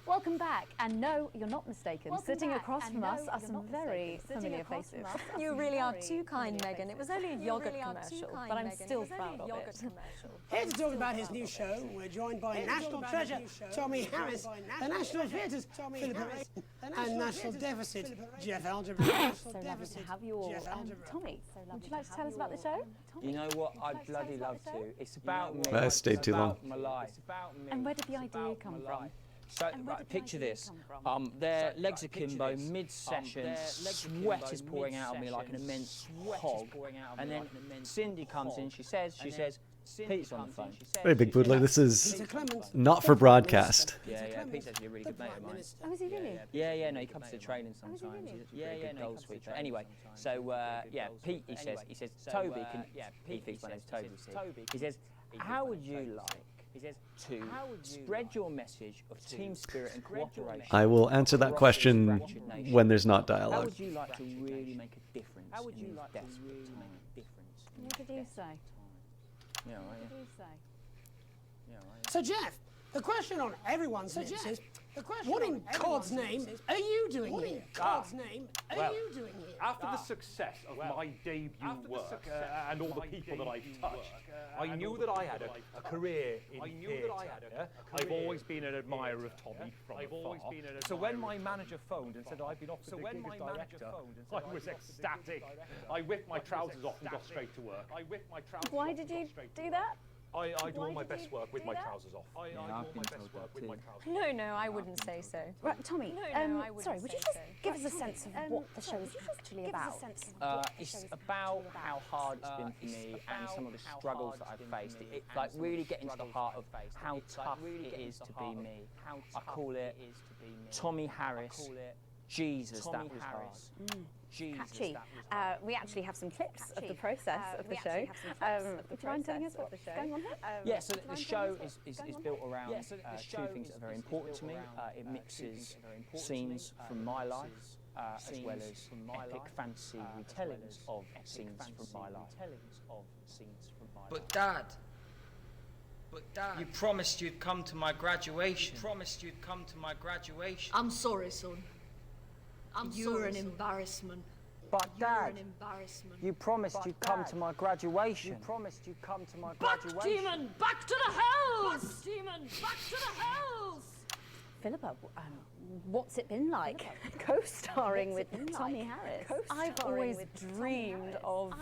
Welcome back, and no, you're not mistaken. Welcome Sitting back, across and from no, us are you're some not very mistaken. familiar Sitting across faces. from us are You some really are very too kind, familiar Megan. It was faces. only a You yogurt really are too commercial, kind, but I'm Megan. still It was proud only a of yogurt it. commercial. Here to talk about his new show, we're joined by National Treasure Tommy Harris, the National Theatre's Philippa Ray, and National Deficit Jeff Algebra. So lovely to have you all. Tommy, would you like to tell us about the show? You know what? I'd bloody love to. It's about me. I stayed too long. It's about my life. It's about me. And where did the idea come from? So, right, picture this. Their legs akimbo, mid-session, sweat is pouring out of me like an immense hog. And then Cindy comes in, she says, Pete's on the phone. Hey, Big Boodler, this is not for broadcast. Yeah, Pete's actually a really good mate of mine. Oh, is he really? Yeah, no, he comes to the training sometimes. Yeah, no, he comes to the training. Anyway, so, Pete, he says, Toby, he thinks my name's Toby, he says, how would you like to spread your message of team spirit and cooperation? I will answer that question when there's not How dialogue. would you like to really make a difference? How would you like to really make a difference? What did you say? Yeah, right. What did you say? So, Jeff, the question on everyone's lips is, what in God's name are you doing here? God's name are Well, you doing here? After the success of my debut work and all the people that I've touched, I knew that I had a career in theatre. I've always been an admirer of Tommy from afar. So when my manager phoned and said I'd been offered the gig as director, I was ecstatic. I whipped my trousers off and got straight to work. Why did you do that? I do all my best work with my trousers off. No, I wouldn't say so. Right, Tommy, sorry, would you just give us a sense of what the show is actually about? It's about how hard it's been for me and some of the struggles that I've faced. It's like really getting to the heart of how tough it is to be me. I call it Tommy Harris. Jesus, that was hard. Catchy. We actually have some clips of the process of the show. Would you mind telling us what's going on here? Yeah, so the show is built around two things that are very important to me. It mixes scenes from my life as well as epic fantasy retellings of scenes from my life. But Dad, you promised you'd come to my graduation. I'm sorry, son. You're an embarrassment. But Dad, You're an embarrassment. you promised you'd come to my graduation. Back, demon! Back to the hells! Back, demon! Back to the hells! Philippa, what's it been like co-starring with Tommy Harris? I've always dreamed of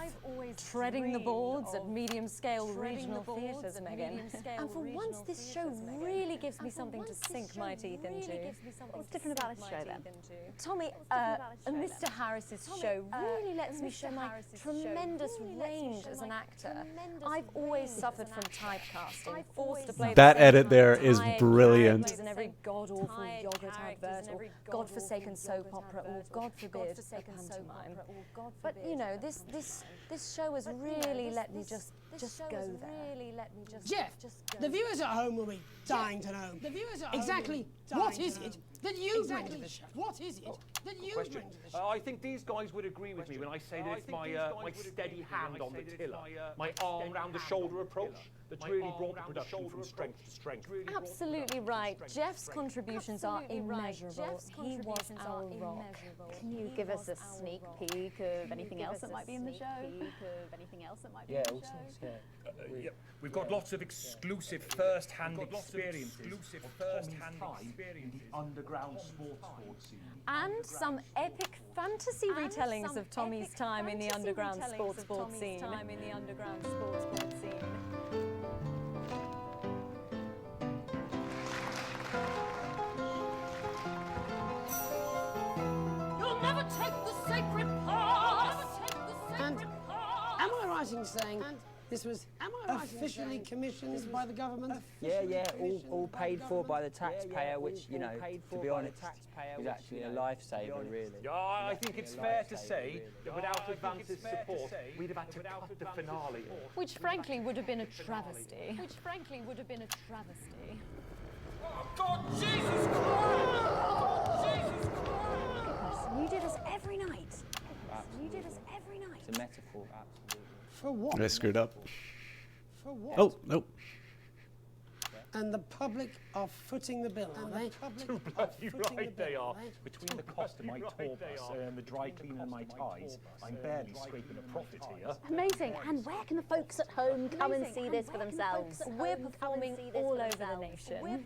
treading the boards at medium-scale regional theatres, Megan. And for once, this show really gives me something to sink my teeth into. What's different about this show then? Tommy, Mr. Harris's show really lets me show my tremendous range as an actor. I've always suffered from typecasting, forced to play That the same edit there is tired brilliant. characters in every god-awful yogurt advert, or god-forsaken soap opera, or God forbid, a pantomime. But you know, this show has really let me just go there. Jeff, the viewers at home will be dying to know exactly what is it that you bring to the show? What is it that you bring to the show? I think these guys would agree with me when I say that it's my steady hand on the tiller, my arm round the shoulder approach that's really brought the production from strength to strength. Absolutely right. Jeff's contributions are immeasurable. He was our rock. Can you give us a sneak peek of anything else that might be in the show? Yeah, all sorts, yeah. Yeah, we've got lots of exclusive first-hand experiences of Tommy's time in the underground sports board scene. And some epic fantasy retellings of Tommy's time in the underground sports board scene. You'll never take the sacred path! And am I right in saying this was officially commissioned by the government? Yeah, all paid for by the taxpayer, which, you know, to be honest, is actually a lifesaver, really. Yeah, I think it's fair to say that without Advance's support, we'd have had to cut the finale. Which frankly would have been a travesty. God, Jesus Christ! You do this every night. You do this every night. It's a metaphor, absolutely. For what? I screwed up. For what? Oh, nope. And the public are footing the bill, are they? Too bloody right they are. Between the cost of my tour bus and the dry cleaning of my ties, I'm barely scraping a profit here. Amazing. And where can the folks at home come and see this for themselves? We're performing all over the nation.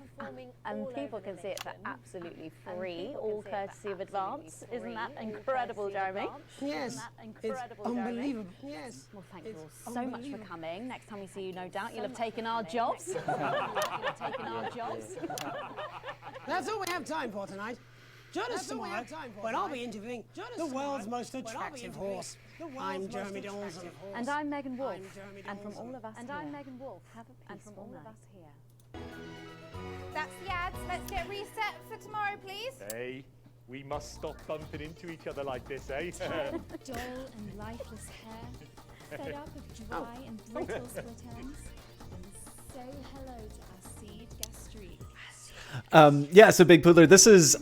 And people can see it for absolutely free, all courtesy of Advance. Isn't that incredible, Jeremy? Yes, it's unbelievable. Yes. Well, thank you all so much for coming. Next time we see you, no doubt, you'll have taken our jobs. That's all we have time for tonight. Join us tomorrow when I'll be interviewing the world's most attractive horse. I'm Jeremy Dawson. And I'm Megan Wolf. And from all of us here, have a peaceful night. That's the ads. Let's get reset for tomorrow, please. Hey, we must stop bumping into each other like this, eh? Dull and lifeless hair, fed up of dry and brittle split ends, and say hello to our seed gastrique. Yeah, so Big Poodler, this is,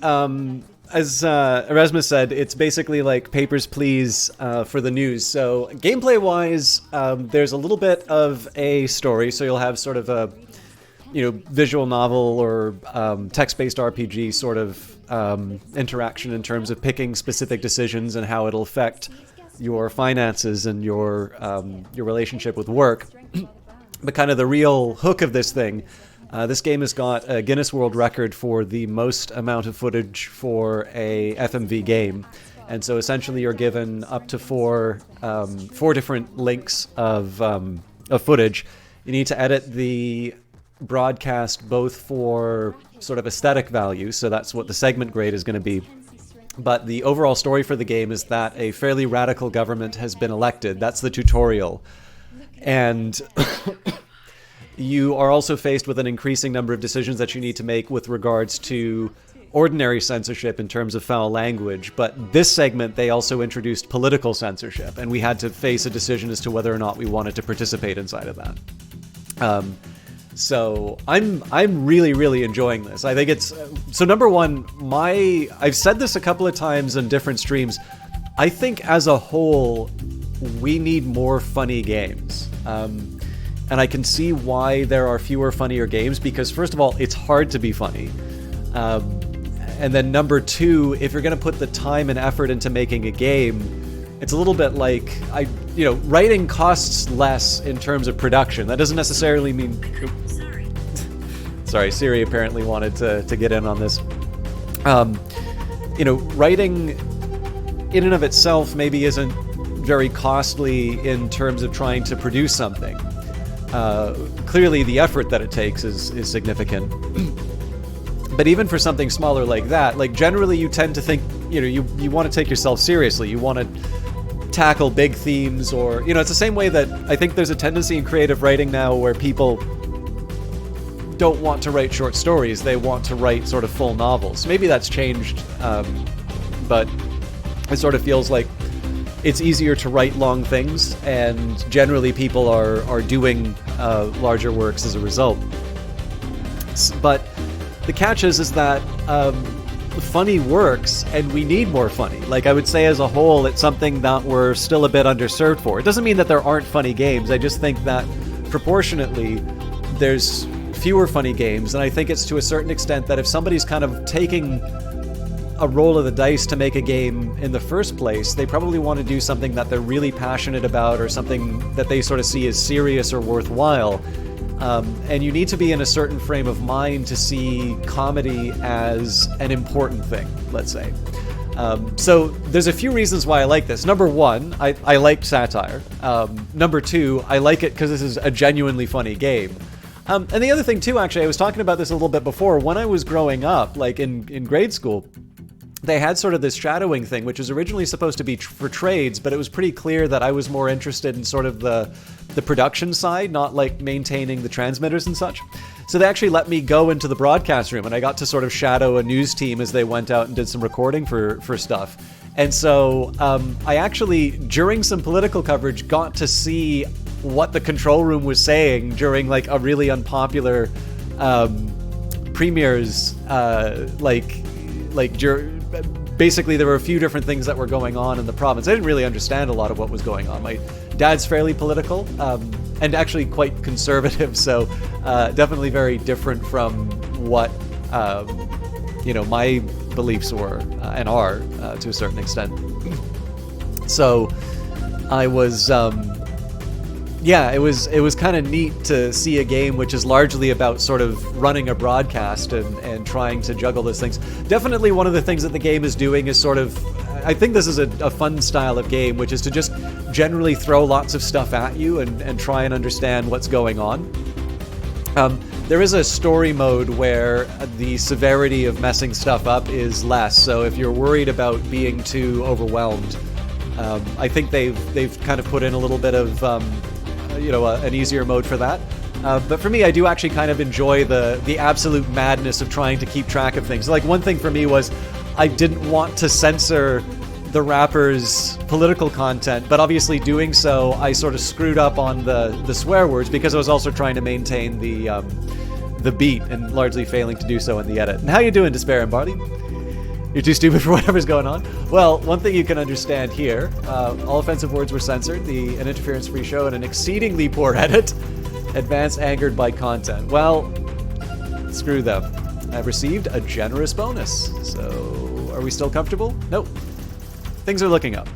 as Erasmus said, it's basically like Papers, Please for the news. So gameplay-wise, there's a little bit of a story, so you'll have sort of a, you know, visual novel or text-based RPG sort of interaction in terms of picking specific decisions and how it'll affect your finances and your relationship with work. But kind of the real hook of this thing, this game has got a Guinness World Record for the most amount of footage for a FMV game. And so essentially you're given up to four different links of footage. You need to edit the broadcast both for sort of aesthetic value, so that's what the segment grade is going to be. But the overall story for the game is that a fairly radical government has been elected. That's the tutorial. And you are also faced with an increasing number of decisions that you need to make with regards to ordinary censorship in terms of foul language. But this segment, they also introduced political censorship, and we had to face a decision as to whether or not we wanted to participate inside of that. So I'm really, really enjoying this. I think it's... So number one, I've said this a couple of times in different streams. I think as a whole, we need more funny games. And I can see why there are fewer funnier games, because first of all, it's hard to be funny. And then number two, if you're going to put the time and effort into making a game, it's a little bit like, writing costs less in terms of production. That doesn't necessarily mean... Sorry, Siri apparently wanted to get in on this. Writing in and of itself maybe isn't very costly in terms of trying to produce something. Clearly the effort that it takes is significant. But even for something smaller like that, like generally you tend to think, you want to take yourself seriously. You want to tackle big themes, or, it's the same way that I think there's a tendency in creative writing now where people don't want to write short stories. They want to write sort of full novels. Maybe that's changed, but it sort of feels like it's easier to write long things, and generally people are doing larger works as a result. But the catch is that funny works, and we need more funny. Like, I would say as a whole, it's something that we're still a bit underserved for. It doesn't mean that there aren't funny games. I just think that proportionately there's fewer funny games, and I think it's to a certain extent that if somebody's kind of taking a roll of the dice to make a game in the first place, they probably want to do something that they're really passionate about, or something that they sort of see as serious or worthwhile. And you need to be in a certain frame of mind to see comedy as an important thing, let's say. So there's a few reasons why I like this. Number one, I like satire. Number two, I like it because this is a genuinely funny game. And the other thing too, actually, I was talking about this a little bit before. When I was growing up, like in grade school, they had sort of this shadowing thing, which was originally supposed to be for trades, but it was pretty clear that I was more interested in sort of the production side, not like maintaining the transmitters and such. So they actually let me go into the broadcast room, and I got to sort of shadow a news team as they went out and did some recording for stuff. And so I actually, during some political coverage, got to see what the control room was saying during like a really unpopular premiers, basically there were a few different things that were going on in the province. I didn't really understand a lot of what was going on. My dad's fairly political and actually quite conservative, so definitely very different from what my beliefs were and are to a certain extent. So I was it was kind of neat to see a game which is largely about sort of running a broadcast and trying to juggle those things. Definitely one of the things that the game is doing is sort of, I think this is a fun style of game, which is to just generally throw lots of stuff at you and try and understand what's going on. There is a story mode where the severity of messing stuff up is less, so if you're worried about being too overwhelmed, I think they've kind of put in a little bit of an easier mode for that. But for me, I do actually kind of enjoy the absolute madness of trying to keep track of things. Like, one thing for me was I didn't want to censor the rappers' political content, but obviously doing so, I sort of screwed up on the swear words because I was also trying to maintain the beat and largely failing to do so in the edit. And how you doing, Despair and Barty? You're too stupid for whatever's going on. Well, one thing you can understand here, all offensive words were censored, an interference-free show, and an exceedingly poor edit. Advance angered by content. Well, screw them. I've received a generous bonus. So, are we still comfortable? Nope. Things are looking up.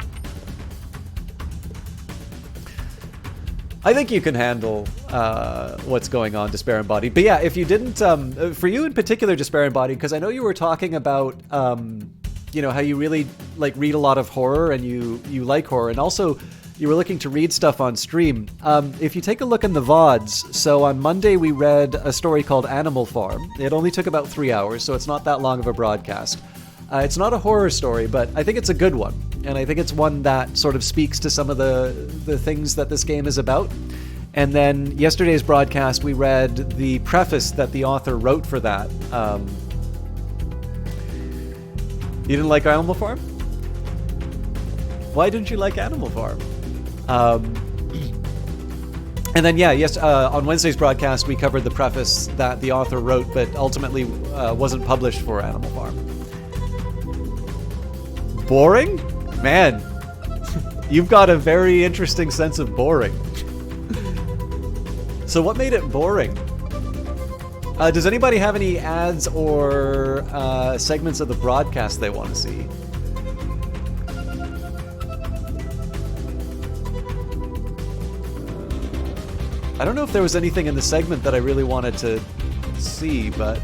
I think you can handle what's going on, Despair Embodied. But yeah, if you didn't, for you in particular, Despair Embodied, because I know you were talking about, how you really like read a lot of horror and you like horror, and also you were looking to read stuff on stream. If you take a look in the VODs, so on Monday we read a story called Animal Farm. It only took about 3 hours, so it's not that long of a broadcast. It's not a horror story, but I think it's a good one. And I think it's one that sort of speaks to some of the things that this game is about. And then yesterday's broadcast, we read the preface that the author wrote for that. You didn't like Animal Farm? Why didn't you like Animal Farm? And then, on Wednesday's broadcast, we covered the preface that the author wrote, but ultimately wasn't published for Animal Farm. Boring? Man, you've got a very interesting sense of boring. So what made it boring? Does anybody have any ads or segments of the broadcast they want to see? I don't know if there was anything in the segment that I really wanted to see, but...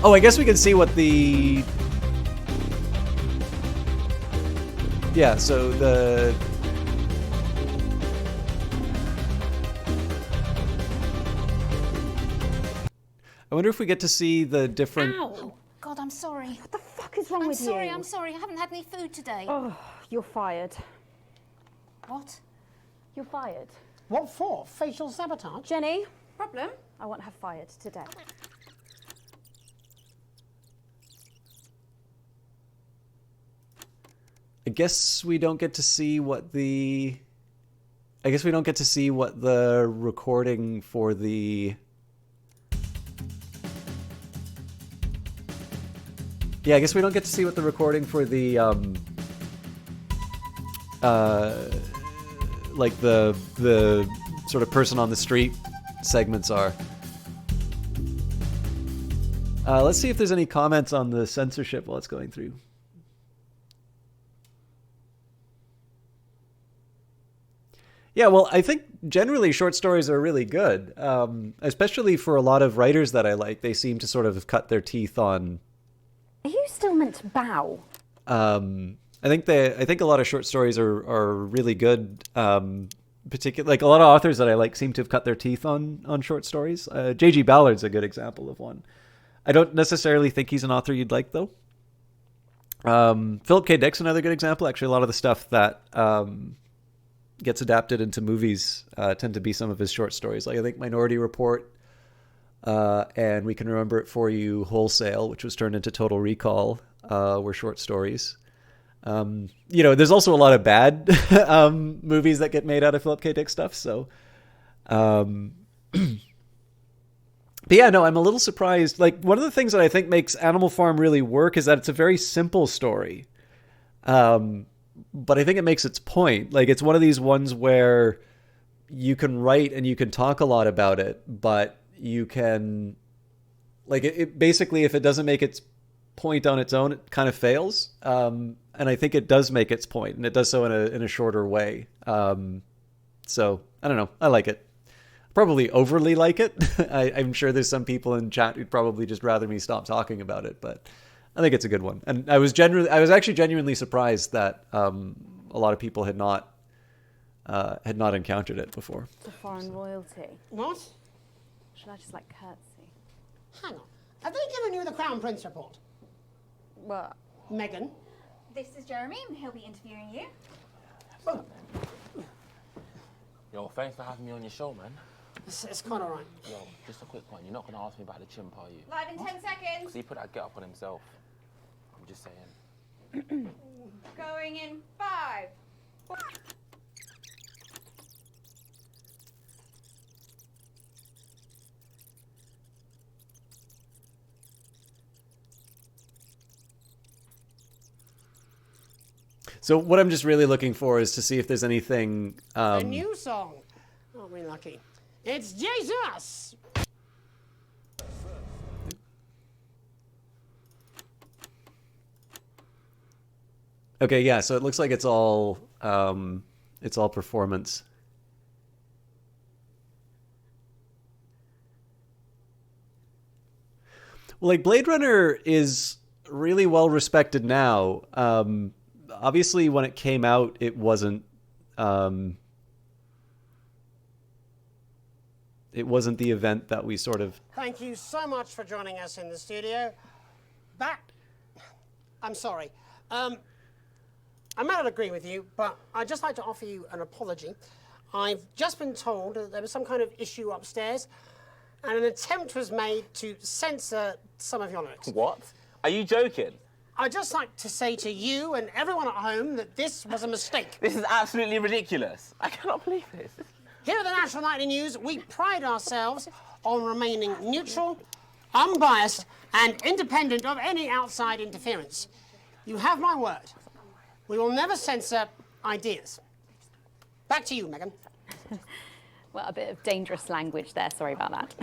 Oh, I guess we can see what the... Yeah, so the... I wonder if we get to see the different... Ow! God, I'm sorry. What the fuck is wrong with you? I'm sorry. I haven't had any food today. Oh, you're fired. What? You're fired. What for? Facial sabotage? Jenny? Problem? I want her fired today. I guess we don't get to see what the... I guess we don't get to see what the recording for the... Yeah, I guess we don't get to see what the recording for the, like the sort of person on the street segments are. Let's see if there's any comments on the censorship while it's going through. Yeah, well, I think generally short stories are really good, especially for a lot of writers that I like. They seem to sort of cut their teeth on... Are you still meant to bow? I think a lot of short stories are really good. Particular, like a lot of authors that I like seem to have cut their teeth on short stories. J.G. Ballard's a good example of one. I don't necessarily think he's an author you'd like, though. Philip K. Dick's another good example. Actually, a lot of the stuff that gets adapted into movies tend to be some of his short stories. Like I think Minority Report and We Can Remember It For You Wholesale, which was turned into Total Recall, were short stories. There's also a lot of bad movies that get made out of Philip K. Dick stuff. So, but yeah, no, I'm a little surprised. Like one of the things that I think makes Animal Farm really work is that it's a very simple story. But I think it makes its point. Like it's one of these ones where you can write and you can talk a lot about it, but you can like it basically, if it doesn't make its point on its own, it kind of fails. And I think it does make its point, and it does so in a shorter way. So I don't know. I like it. Probably overly like it. I'm sure there's some people in chat who'd probably just rather me stop talking about it, but I think it's a good one. And I was actually genuinely surprised that a lot of people had not encountered it before. The foreign royalty. What? Should I just like curtsy? Hang on. Have they given you the Crown Prince report? What? Meghan? This is Jeremy, and he'll be interviewing you. Yo, thanks for having me on your show, man. It's quite all right. Yo, just a quick one. You're not going to ask me about the chimp, are you? Live in 10 seconds. Because he put that get up on himself. I'm just saying. Going in 5, 4. So what I'm just really looking for is to see if there's anything... A new song. Oh, we're lucky. It's Jesus! Okay, yeah, so it looks like it's all performance. Well, like Blade Runner is really well respected now. Obviously, when it came out, it wasn't the event that we sort of... Thank you so much for joining us in the studio. I'm sorry. I may not agree with you, but I'd just like to offer you an apology. I've just been told that there was some kind of issue upstairs, and an attempt was made to censor some of your lyrics. What? Are you joking? I'd just like to say to you and everyone at home that this was a mistake. This is absolutely ridiculous. I cannot believe this. Here at the National Nightly News, we pride ourselves on remaining neutral, unbiased, and independent of any outside interference. You have my word. We will never censor ideas. Back to you, Meghan. Well, a bit of dangerous language there. Sorry about that.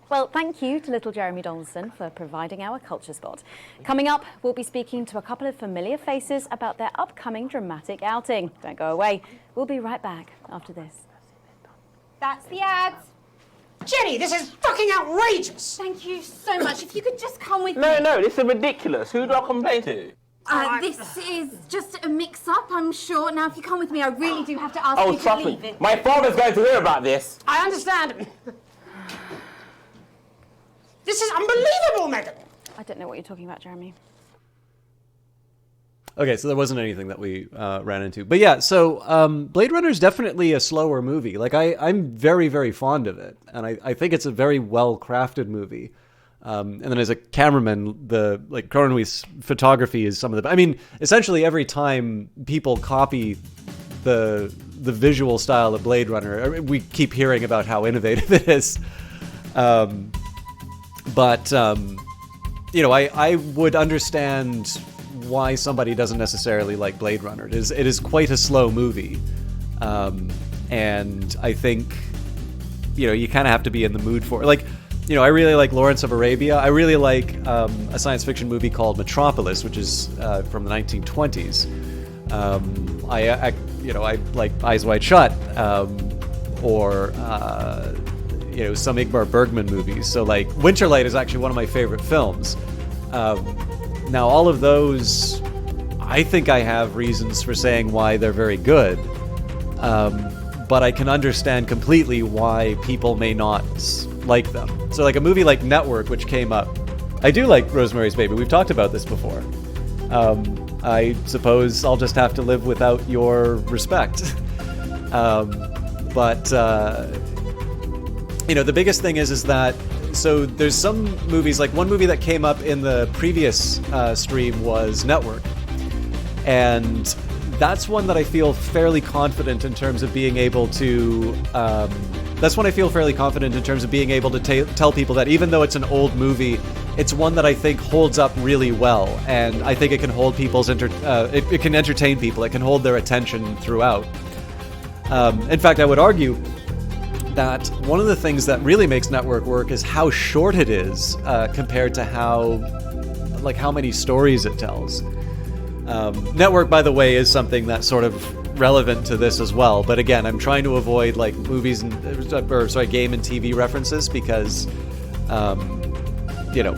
Well, thank you to little Jeremy Donaldson for providing our culture spot. Coming up, we'll be speaking to a couple of familiar faces about their upcoming dramatic outing. Don't go away. We'll be right back after this. That's the ads. Jenny, this is fucking outrageous! Thank you so much. If you could just come with me. No, this is ridiculous. Who do I complain to? This is just a mix-up, I'm sure. Now, if you come with me, I really do have to ask you to trust leave me. it. My father's going to hear about this. I understand. This is unbelievable, Meghan. I don't know what you're talking about, Jeremy. Okay, so there wasn't anything that we ran into. But yeah, so Blade Runner is definitely a slower movie. Like, I'm very, very fond of it. And I think it's a very well-crafted movie. And then as a cameraman, Cronenweth's photography is some of the... I mean, essentially every time people copy the visual style of Blade Runner, we keep hearing about how innovative it is. I would understand why somebody doesn't necessarily like Blade Runner. It is quite a slow movie. And I think, you kind of have to be in the mood for it. Like, I really like Lawrence of Arabia. I really like a science fiction movie called Metropolis, which is from the 1920s. I like Eyes Wide Shut, or some Ingmar Bergman movies. So like Winterlight is actually one of my favorite films. Now all of those, I think I have reasons for saying why they're very good. But I can understand completely why people may not like them. So like a movie like Network, which came up, I do like Rosemary's Baby. We've talked about this before. I suppose I'll just have to live without your respect. But you know, the biggest thing is that, so there's some movies, like one movie that came up in the previous stream was Network. And that's one that I feel fairly confident in terms of being able to, that's one I feel fairly confident in terms of being able to tell people that even though it's an old movie, it's one that I think holds up really well. And I think it can hold people's, it can entertain people, it can hold their attention throughout. In fact, I would argue that one of the things that really makes Network work is how short it is compared to how many stories it tells. Network, by the way, is something that's sort of relevant to this as well. But again, I'm trying to avoid like movies and game and TV references because, you know,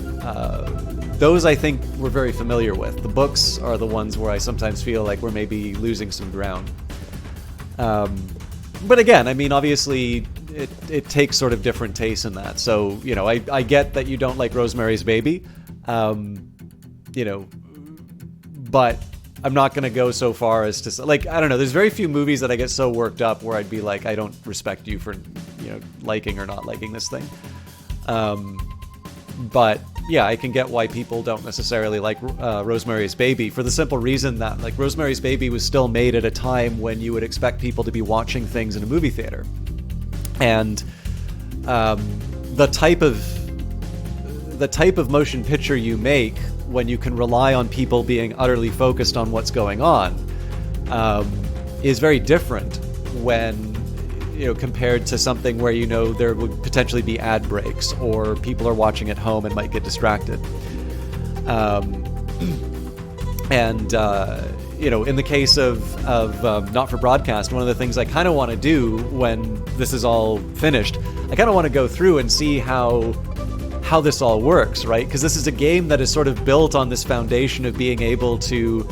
those I think we're very familiar with. The books are the ones where I sometimes feel like we're maybe losing some ground. But again, I mean, obviously, it takes sort of different tastes in that. So, you know, I get that you don't like Rosemary's Baby, you know, but I'm not going to go so far as to, like, I don't know, there's very few movies that I get so worked up where I'd be like, I don't respect you for, you know, liking or not liking this thing. But yeah, I can get why people don't necessarily like Rosemary's Baby for the simple reason that, like, Rosemary's Baby was still made at a time when you would expect people to be watching things in a movie theater. And the type of motion picture you make when you can rely on people being utterly focused on what's going on is very different when, you know, compared to something where, you know, there would potentially be ad breaks or people are watching at home and might get distracted. You know, in the case of Not for Broadcast, one of the things I kind of want to do when this is all finished, I kind of want to go through and see how this all works, right? Because this is a game that is sort of built on this foundation of being able to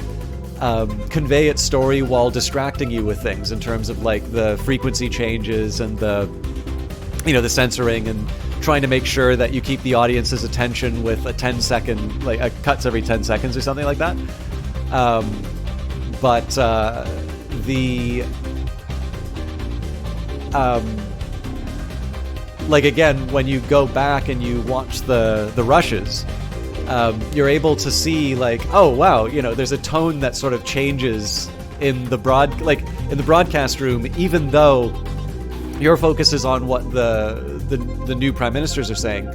convey its story while distracting you with things in terms of like the frequency changes and the, you know, the censoring and trying to make sure that you keep the audience's attention with a 10-second, like cuts every 10 seconds or something like that. Like, again, when you go back and you watch the rushes, you're able to see, like, oh wow, you know, there's a tone that sort of changes in the broadcast room, even though your focus is on what the new prime ministers are saying.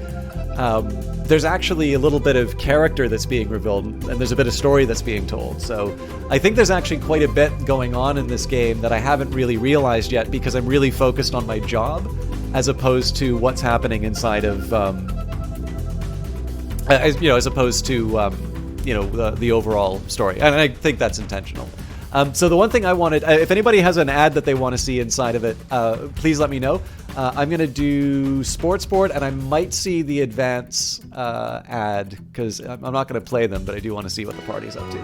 There's actually a little bit of character that's being revealed, and there's a bit of story that's being told. So I think there's actually quite a bit going on in this game that I haven't really realized yet because I'm really focused on my job as opposed to what's happening inside of, as opposed to, the overall story. And I think that's intentional. So the one thing I wanted, if anybody has an ad that they want to see inside of it, please let me know. I'm going to do Sports Board, and I might see the Advance ad, because I'm not going to play them, but I do want to see what the party's up to.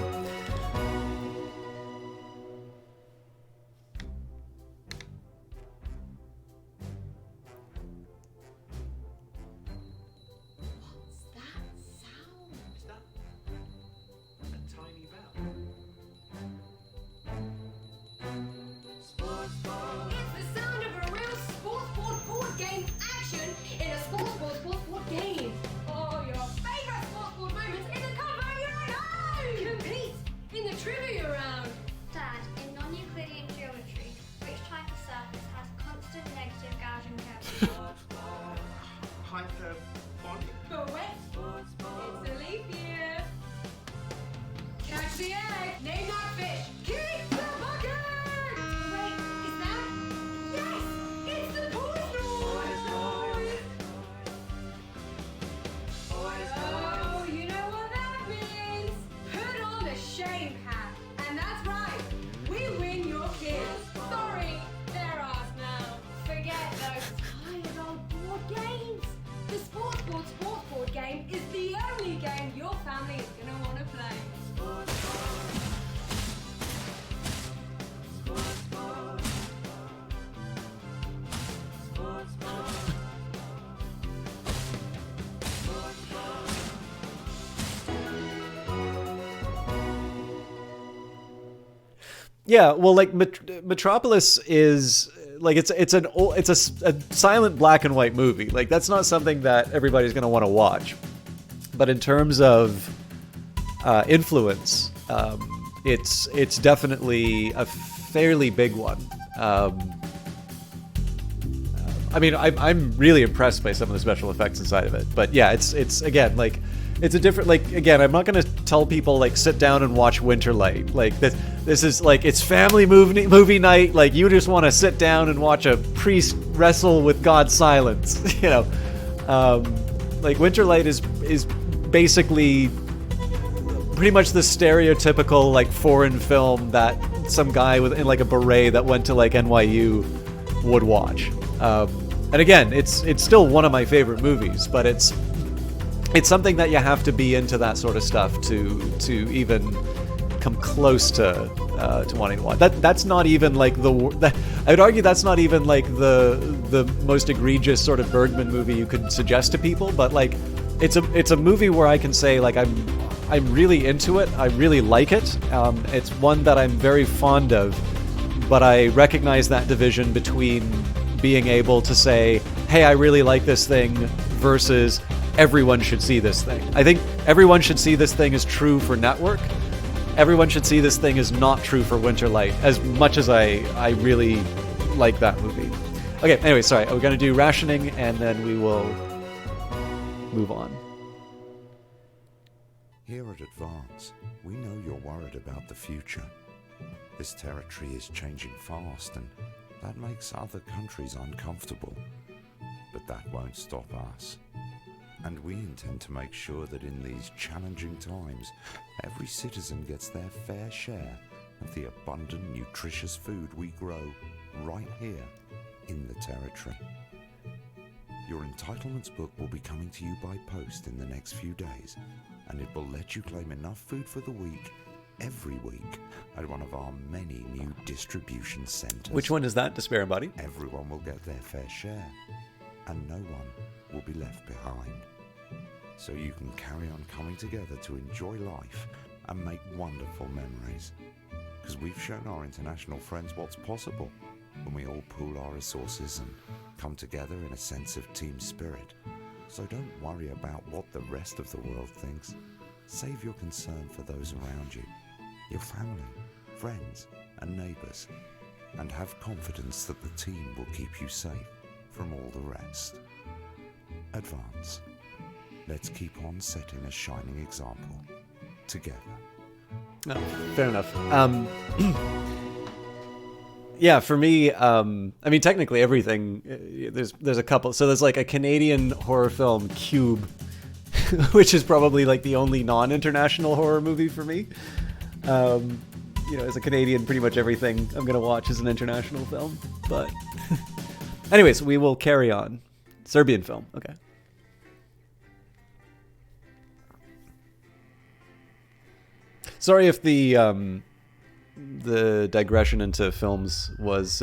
Yeah, well, like Metropolis is like it's a silent black and white movie. Like that's not something that everybody's going to want to watch. But in terms of influence, it's definitely a fairly big one. I mean, I'm really impressed by some of the special effects inside of it. But yeah, it's again like it's a different, like, again, I'm not going to tell people like sit down and watch Winterlight. Like this is like it's family movie night. Like you just want to sit down and watch a priest wrestle with God's silence. You know, like Winterlight is basically pretty much the stereotypical like foreign film that some guy in like a beret that went to like NYU would watch. And again, it's still one of my favorite movies, but it's something that you have to be into that sort of stuff to even come close to wanting to watch. That's not even like I would argue that's not even like the most egregious sort of Bergman movie you could suggest to people, but like it's a movie where I can say like I'm really into it. I really like it. It's one that I'm very fond of, but I recognize that division between being able to say, hey, I really like this thing versus everyone should see this thing. I think everyone should see this thing is true for Network. Everyone should see this thing is not true for Winterlight, as much as I really like that movie. Okay, anyway, sorry. We're going to do rationing, and then we will move on. Here at Advance, we know you're worried about the future. This territory is changing fast, and that makes other countries uncomfortable. But that won't stop us. And we intend to make sure that in these challenging times, every citizen gets their fair share of the abundant, nutritious food we grow right here in the territory. Your entitlements book will be coming to you by post in the next few days, and it will let you claim enough food for the week every week at one of our many new distribution centers. Which one is that, Despair and Body? Everyone will get their fair share, and no one will be left behind. So you can carry on coming together to enjoy life and make wonderful memories. Because we've shown our international friends what's possible when we all pool our resources and come together in a sense of team spirit. So don't worry about what the rest of the world thinks. Save your concern for those around you, your family, friends, and neighbours, and have confidence that the team will keep you safe from all the rest. Advance. Let's keep on setting a shining example together. No, fair enough. Yeah, for me, I mean, technically everything. There's a couple. So there's like a Canadian horror film, Cube, which is probably like the only non-international horror movie for me. You know, as a Canadian, pretty much everything I'm gonna watch is an international film. But, anyways, we will carry on. Serbian film, okay. Sorry if the digression into films was.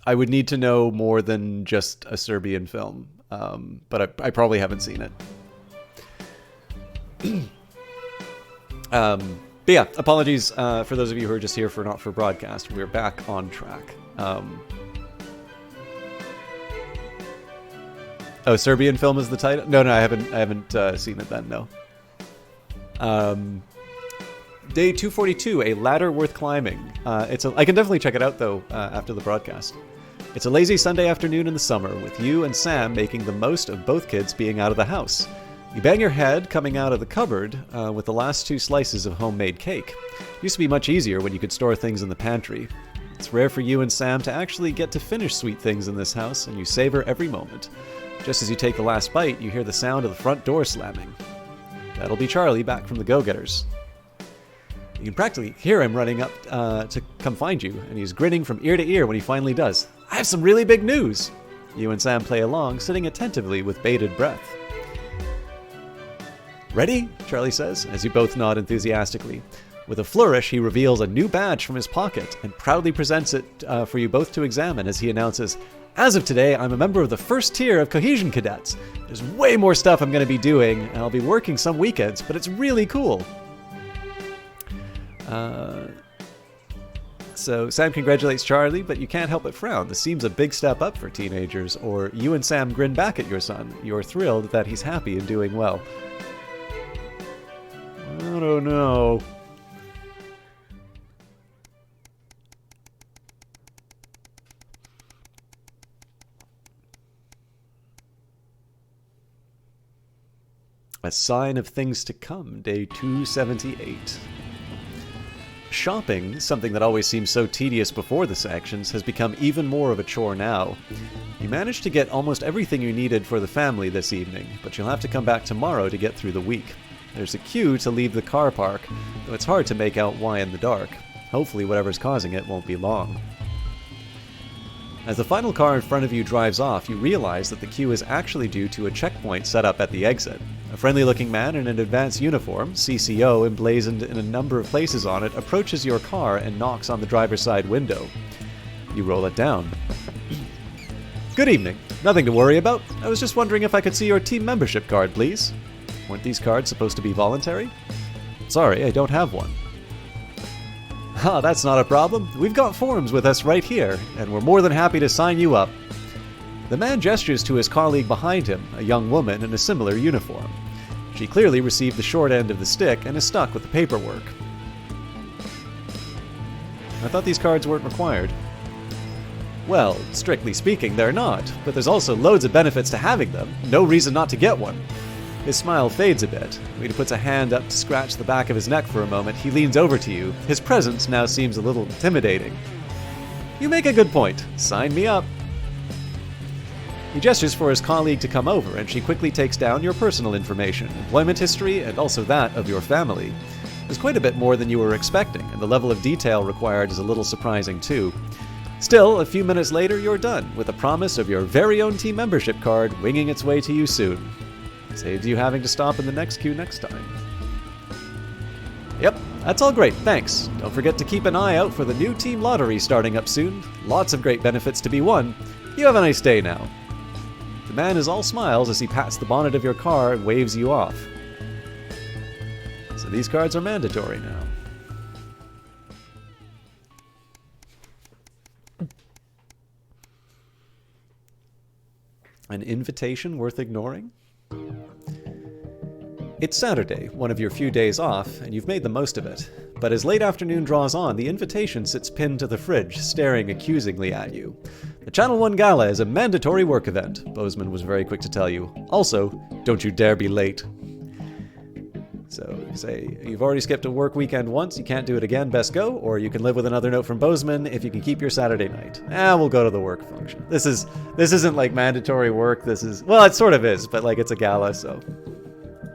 I would need to know more than just a Serbian film, but I probably haven't seen it. But yeah, apologies for those of you who are just here for Not For Broadcast. We're back on track. Oh, Serbian film is the title? No, I haven't seen it then. No. Day 242, A Ladder Worth Climbing. I can definitely check it out though after the broadcast. It's a lazy Sunday afternoon in the summer with you and Sam making the most of both kids being out of the house. You bang your head coming out of the cupboard with the last 2 slices of homemade cake. It used to be much easier when you could store things in the pantry. It's rare for you and Sam to actually get to finish sweet things in this house, and you savor every moment. Just as you take the last bite, you hear the sound of the front door slamming. That'll be Charlie back from the Go-Getters. You can practically hear him running up to come find you, and he's grinning from ear to ear when he finally does. I have some really big news! You and Sam play along, sitting attentively with bated breath. Ready? Charlie says, as you both nod enthusiastically. With a flourish, he reveals a new badge from his pocket and proudly presents it for you both to examine as he announces, as of today, I'm a member of the first tier of Cohesion Cadets. There's way more stuff I'm going to be doing, and I'll be working some weekends, but it's really cool. So Sam congratulates Charlie, but you can't help but frown. This seems a big step up for teenagers. Or you and Sam grin back at your son. You're thrilled that he's happy and doing well. I don't know. A sign of things to come, day 278. Shopping, something that always seems so tedious before the sections, has become even more of a chore now. You managed to get almost everything you needed for the family this evening, but you'll have to come back tomorrow to get through the week. There's a queue to leave the car park, though it's hard to make out why in the dark. Hopefully whatever's causing it won't be long. As the final car in front of you drives off, you realize that the queue is actually due to a checkpoint set up at the exit. A friendly-looking man in an advanced uniform, CCO emblazoned in a number of places on it, approaches your car and knocks on the driver's side window. You roll it down. Good evening. Nothing to worry about. I was just wondering if I could see your team membership card, please. Weren't these cards supposed to be voluntary? Sorry, I don't have one. Ah, that's not a problem. We've got forms with us right here, and we're more than happy to sign you up. The man gestures to his colleague behind him, a young woman in a similar uniform. She clearly received the short end of the stick and is stuck with the paperwork. I thought these cards weren't required. Well, strictly speaking, they're not, but there's also loads of benefits to having them. No reason not to get one. His smile fades a bit. When he puts a hand up to scratch the back of his neck for a moment, he leans over to you. His presence now seems a little intimidating. You make a good point. Sign me up. He gestures for his colleague to come over, and she quickly takes down your personal information, employment history, and also that of your family. There's quite a bit more than you were expecting, and the level of detail required is a little surprising too. Still, a few minutes later, you're done, with a promise of your very own team membership card winging its way to you soon. Saves you having to stop in the next queue next time. Yep, that's all great, thanks. Don't forget to keep an eye out for the new team lottery starting up soon. Lots of great benefits to be won. You have a nice day now. The man is all smiles as he pats the bonnet of your car and waves you off. So these cards are mandatory now. An invitation worth ignoring? It's Saturday, one of your few days off, and you've made the most of it. But as late afternoon draws on, the invitation sits pinned to the fridge, staring accusingly at you. The Channel 1 Gala is a mandatory work event, Bozeman was very quick to tell you. Also, don't you dare be late. So, you say, you've already skipped a work weekend once, you can't do it again, best go, or you can live with another note from Bozeman if you can keep your Saturday night. We'll go to the work function. This isn't like mandatory work, this is, well, it sort of is, but like it's a gala, so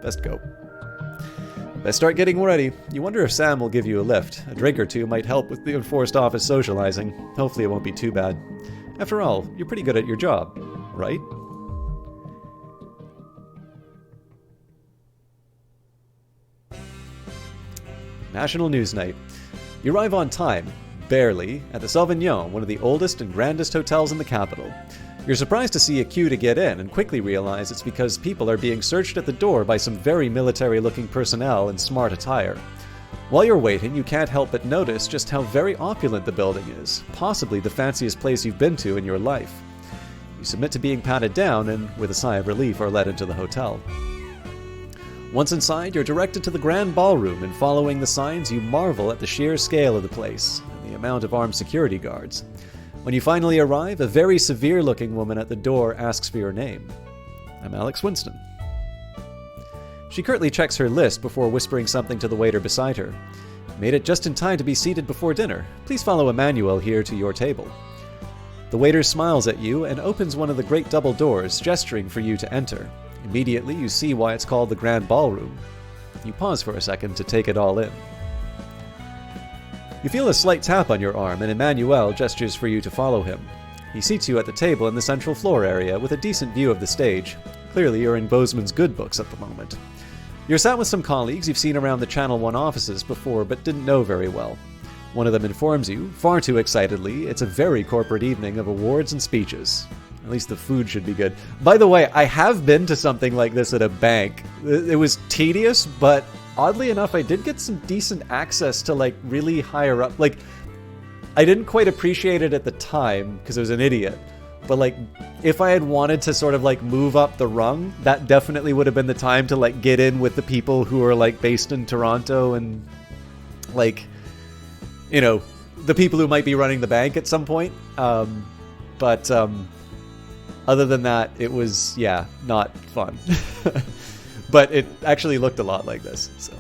best go. Best start getting ready. You wonder if Sam will give you a lift. A drink or two might help with the enforced office socializing. Hopefully it won't be too bad. After all, you're pretty good at your job, right? National News Night. You arrive on time, barely, at the Sauvignon, one of the oldest and grandest hotels in the capital. You're surprised to see a queue to get in and quickly realize it's because people are being searched at the door by some very military-looking personnel in smart attire. While you're waiting, you can't help but notice just how very opulent the building is, possibly the fanciest place you've been to in your life. You submit to being patted down and, with a sigh of relief, are led into the hotel. Once inside, you're directed to the grand ballroom, and following the signs, you marvel at the sheer scale of the place and the amount of armed security guards. When you finally arrive, a very severe-looking woman at the door asks for your name. I'm Alex Winston. She curtly checks her list before whispering something to the waiter beside her. Made it just in time to be seated before dinner. Please follow Emmanuel here to your table. The waiter smiles at you and opens one of the great double doors, gesturing for you to enter. Immediately, you see why it's called the Grand Ballroom. You pause for a second to take it all in. You feel a slight tap on your arm, and Emmanuel gestures for you to follow him. He seats you at the table in the central floor area with a decent view of the stage. Clearly, you're in Bozeman's good books at the moment. You're sat with some colleagues you've seen around the Channel 1 offices before but didn't know very well. One of them informs you, far too excitedly, it's a very corporate evening of awards and speeches. At least the food should be good. By the way, I have been to something like this at a bank. It was tedious, but oddly enough, I did get some decent access to like really higher up. Like, I didn't quite appreciate it at the time because I was an idiot. But like, if I had wanted to sort of like move up the rung, that definitely would have been the time to like get in with the people who are like based in Toronto and like, you know, the people who might be running the bank at some point. But other than that, it was, yeah, not fun. But it actually looked a lot like this, so.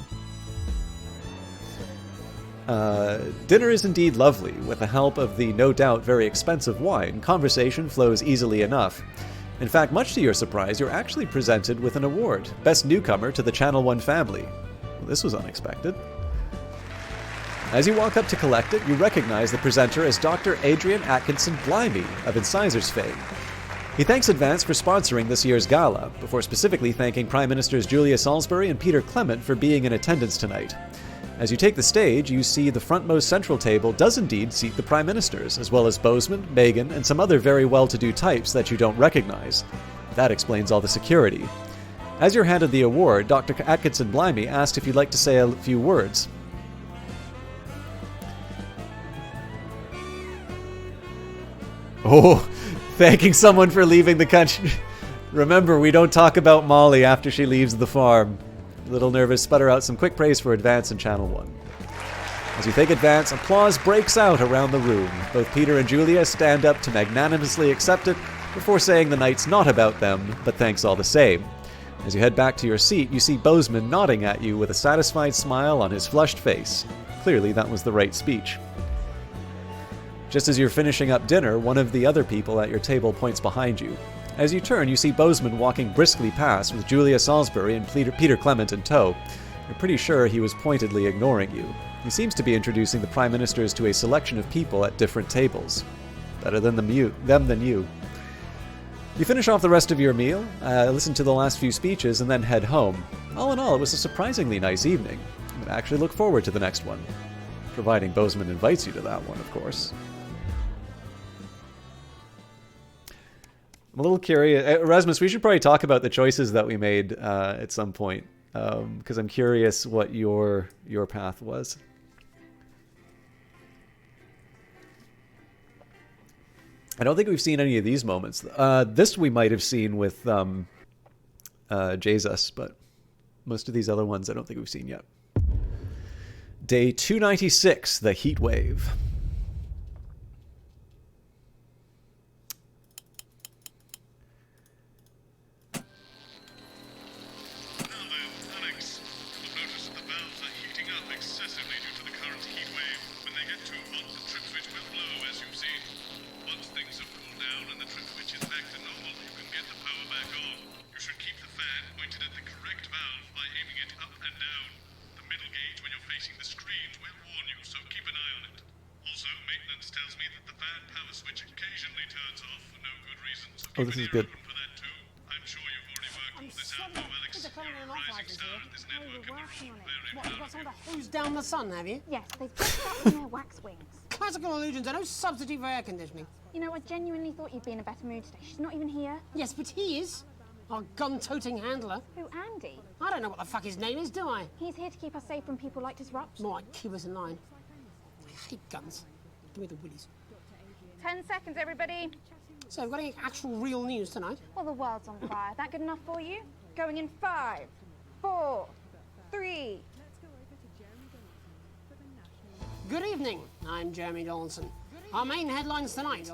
Dinner is indeed lovely. With the help of the no doubt very expensive wine, conversation flows easily enough. In fact, much to your surprise, you're actually presented with an award. Best Newcomer to the Channel 1 family. Well, this was unexpected. As you walk up to collect it, you recognize the presenter as Dr. Adrian Atkinson Blimey of Incisors fame. He thanks Advance for sponsoring this year's gala, before specifically thanking Prime Ministers Julia Salisbury and Peter Clement for being in attendance tonight. As you take the stage, you see the frontmost central table does indeed seat the Prime Ministers, as well as Bozeman, Meghan, and some other very well-to-do types that you don't recognize. That explains all the security. As you're handed the award, Dr. Atkinson Blimey asked if you'd like to say a few words. Oh, thanking someone for leaving the country. Remember, we don't talk about Molly after she leaves the farm. A little nervous, sputter out some quick praise for Advance and Channel 1. As you thank Advance, applause breaks out around the room. Both Peter and Julia stand up to magnanimously accept it before saying the night's not about them, but thanks all the same. As you head back to your seat, you see Bozeman nodding at you with a satisfied smile on his flushed face. Clearly, that was the right speech. Just as you're finishing up dinner, one of the other people at your table points behind you. As you turn, you see Bozeman walking briskly past with Julia Salisbury and Peter Clement in tow. You're pretty sure he was pointedly ignoring you. He seems to be introducing the Prime Ministers to a selection of people at different tables. Better than them than you. You finish off the rest of your meal, listen to the last few speeches, and then head home. All in all, it was a surprisingly nice evening. I'm going to actually look forward to the next one. Providing Bozeman invites you to that one, of course. I'm a little curious. Erasmus, we should probably talk about the choices that we made at some point, because I'm curious what your path was. I don't think we've seen any of these moments. This we might have seen with Jesus, but most of these other ones I don't think we've seen yet. Day 296, the heat wave. Oh, this is good. You've got someone to hose down the sun, have you? Yes, they've just got in their wax wings. Classical illusions are no substitute for air conditioning. You know, I genuinely thought you'd be in a better mood today. She's not even here. Yes, but he is. Our gun-toting handler. Who, Andy? I don't know what the fuck his name is, do I? He's here to keep us safe from people like Disrupt. More like keep us in line. I hate guns. Give me the willies. 10 seconds, everybody. So, we've got any actual real news tonight? Well, the world's on fire. That good enough for you? Going in 5, 4, 3. Good evening. I'm Jeremy Donaldson. Our main headlines tonight.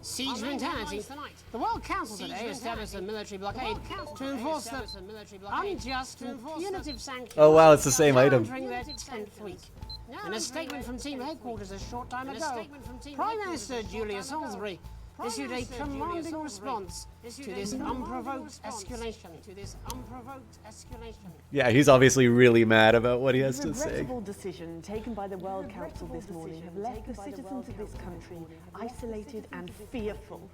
Siege mentality. The World Council today established a military blockade to enforce the unjust and punitive sanctions. Oh wow, it's the same item. Entering their 10th week. In a statement from team headquarters a short time ago, Prime Minister Julia Salisbury issued a commanding response to this unprovoked escalation. Yeah, he's obviously really mad about what he has to say. The regrettable decision taken by the World Council this morning have left the citizens of this country isolated and fearful.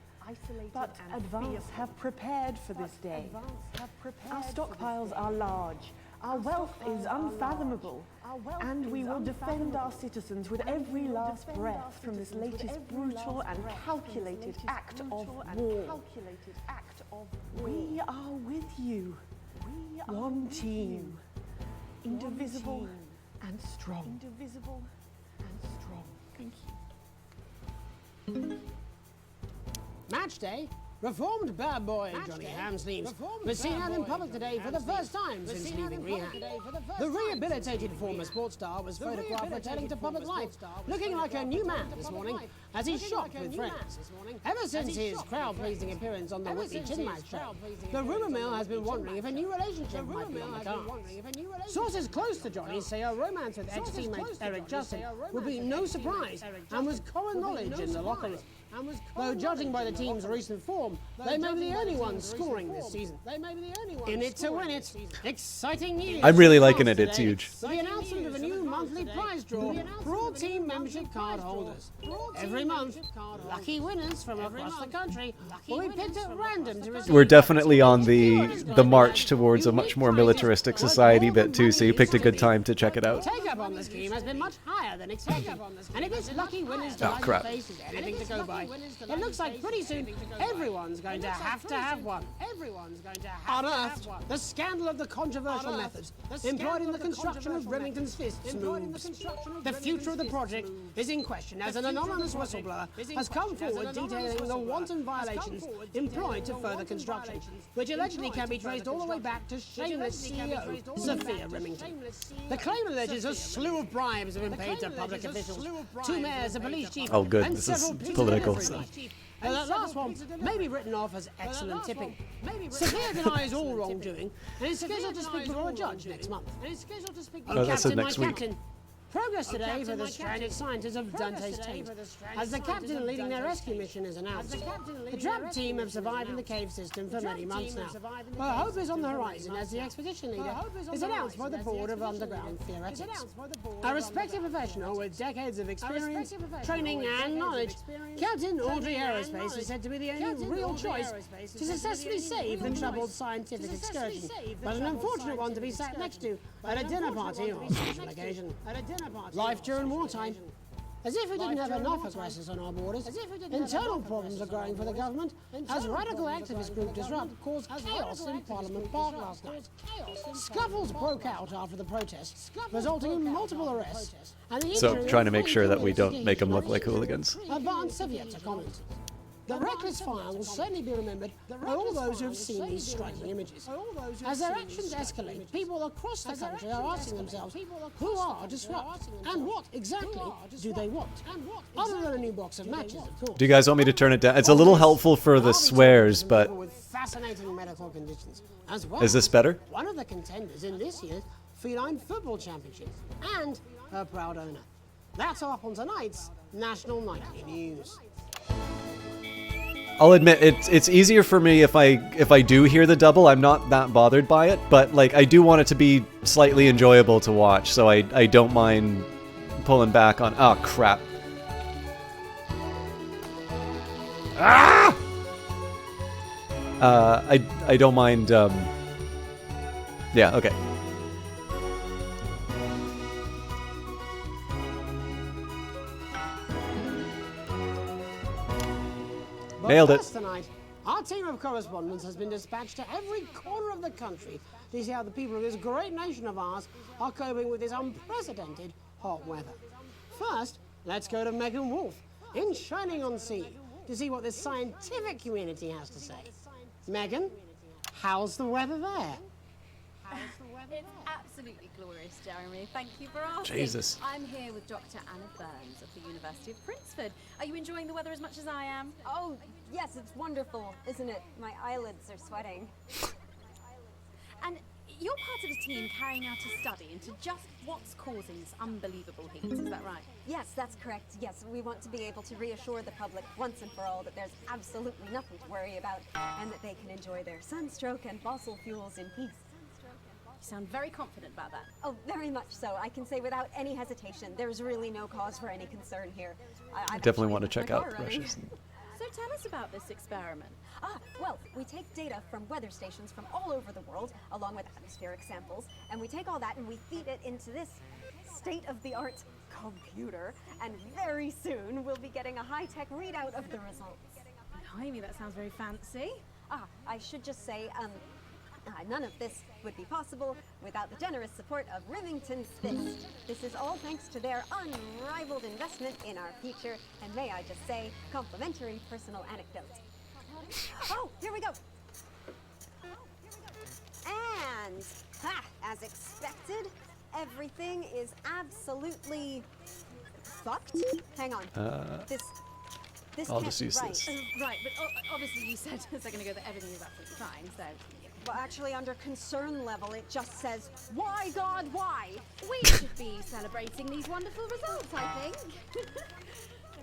But Advance have prepared for this day. Our stockpiles are large. Our wealth is unfathomable, and we will defend our citizens with every last breath from this latest brutal and calculated act of war. We are with you. One team. indivisible and strong. Indivisible and strong. Thank you. Match day. Reformed bad boy Johnny Hamsleeves was seen out in public today for the first time since leaving rehab. The rehabilitated former sports star was photographed returning to public life, looking like a new man this morning as he shopped with friends. Ever since his crowd-pleasing appearance on the Whitney Chittimack show, the rumour mill has been wondering if a new relationship might be on the cards. Sources close to Johnny say a romance with ex-teammate Eric Justin would be no surprise and was common knowledge in the locker room. Though judging by the team's recent form, they may be the only ones scoring this season. In it to win it, exciting news. I'm really liking it, it's huge. The announcement of a new monthly prize draw for all team membership card holders. Every month, lucky winners from across the country will be picked at random to receive. We're definitely on the march towards a much more militaristic society bit too, so you picked a good time to check it out. Take up on the scheme has been much higher than expected, and if this lucky winners to crap. face is anything to go by, it looks like pretty soon everyone's going to have one. Unearthed, the scandal of the controversial methods employed in the construction of Remington's Fists moves. The future of the project is in question as an anonymous whistleblower has come forward detailing the wanton violations employed to further construction, which allegedly can be traced all the way back to shameless CEO Sophia Remington. The claim alleges a slew of bribes have been paid to public officials, 2 mayors, a police chief, Oh, good. and This is several pieces political of stuff. that last one may be written off as excellent tipping. Sophia denies all wrongdoing and is scheduled to speak before a judge next month. Oh, that's Captain, next my week. captain. Progress today for the stranded scientists of Dante's Tape, as the captain leading their rescue mission is announced. The trapped team have survived in the cave system for many months now, but hope is on the horizon as the expedition leader is announced by the Board of Underground Theoretics. A respected professional with decades of experience, training and knowledge, Captain Audrey Aerospace is said to be the only real choice to successfully save the troubled scientific excursion, but an unfortunate one to be sat next to at a dinner party or social occasion. Life during wartime. As if we didn't have enough aggressors on our borders, internal problems are growing for the government as radical activist group Disrupt caused chaos in Parliament Park last night. Scuffles broke out after the protests, resulting in multiple arrests. And the So injury trying to of make sure that we 44 don't make them look like hooligans. Advance have yet to comment. The reckless fire will certainly be remembered by all those who have seen these striking images. As their actions escalate, people across the country are asking themselves, who are Disrupt? And what exactly do they want? Other than a new box of matches, of course. Do you guys want me to turn it down? It's a little helpful for the swears, but People with fascinating medical conditions, as well is this better? one of the contenders in this year's Feline Football Championship, and her proud owner. That's all up on tonight's National Nightly News. I'll admit it's easier for me if I do hear the double. I'm not that bothered by it, but like I do want it to be slightly enjoyable to watch, so I don't mind pulling back on. Oh crap! Ah! I don't mind. Yeah. Okay. Nailed it. First tonight, our team of correspondents has been dispatched to every corner of the country to see how the people of this great nation of ours are coping with this unprecedented hot weather. First, let's go to Megan Wolf in Shining-on-Sea to see what the scientific community has to say. Megan, how's the weather there? It's absolutely glorious, Jeremy. Thank you for asking. Jesus. I'm here with Dr. Anna Burns of the University of Princeford. Are you enjoying the weather as much as I am? Oh, yes, it's wonderful, isn't it? My eyelids are sweating. And you're part of a team carrying out a study into just what's causing this unbelievable heat, is that right? Yes, that's correct. Yes, we want to be able to reassure the public once and for all that there's absolutely nothing to worry about and that they can enjoy their sunstroke and fossil fuels in peace. You sound very confident about that. Oh, very much so. I can say without any hesitation, there's really no cause for any concern here. I definitely want to check out Russia's. So tell us about this experiment. Well, we take data from weather stations from all over the world, along with atmospheric samples, and we take all that and we feed it into this state-of-the-art computer, and very soon we'll be getting a high-tech readout of the results. Blimey, that sounds very fancy. I should just say, None of this would be possible without the generous support of Remington Fist. This is all thanks to their unrivaled investment in our future, and may I just say, complimentary personal anecdote. Oh, here we go. And, as expected, everything is absolutely fucked. Hang on. This I'll can't just be use right. this. Right, but obviously you said a second ago that everything is absolutely fine, so... Well, actually, under concern level, it just says, why, God, why? We should be celebrating these wonderful results, I think. There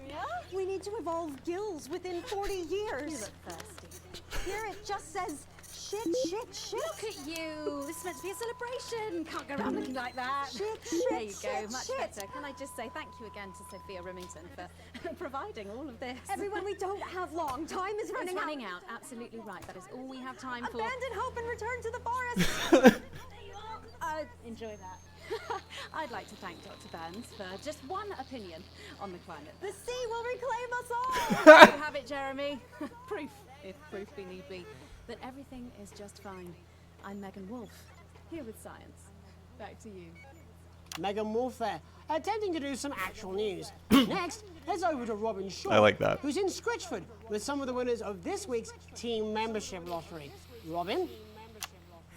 we are. We need to evolve gills within 40 years. You look thirsty. Here it just says, shit. Look at you. This is meant to be a celebration. Can't go around looking like that. Shit. There you go. Much better. Can I just say thank you again to Sophia Remington for providing all of this. Everyone, we don't have long. Time is running out. It's running out. Absolutely right. That is all we have time for. Abandon hope and return to the forest. Enjoy that. I'd like to thank Dr. Burns for just one opinion on the climate. The sea will reclaim us all. There you have it, Jeremy. Proof, if proof be need be, that everything is just fine. I'm Megan Wolf, here with science. Back to you. Megan Wolf there, attempting to do some actual news. Next, heads over to Robin Shaw. I like that. Who's in Scritchford with some of the winners of this week's team membership lottery. Robin?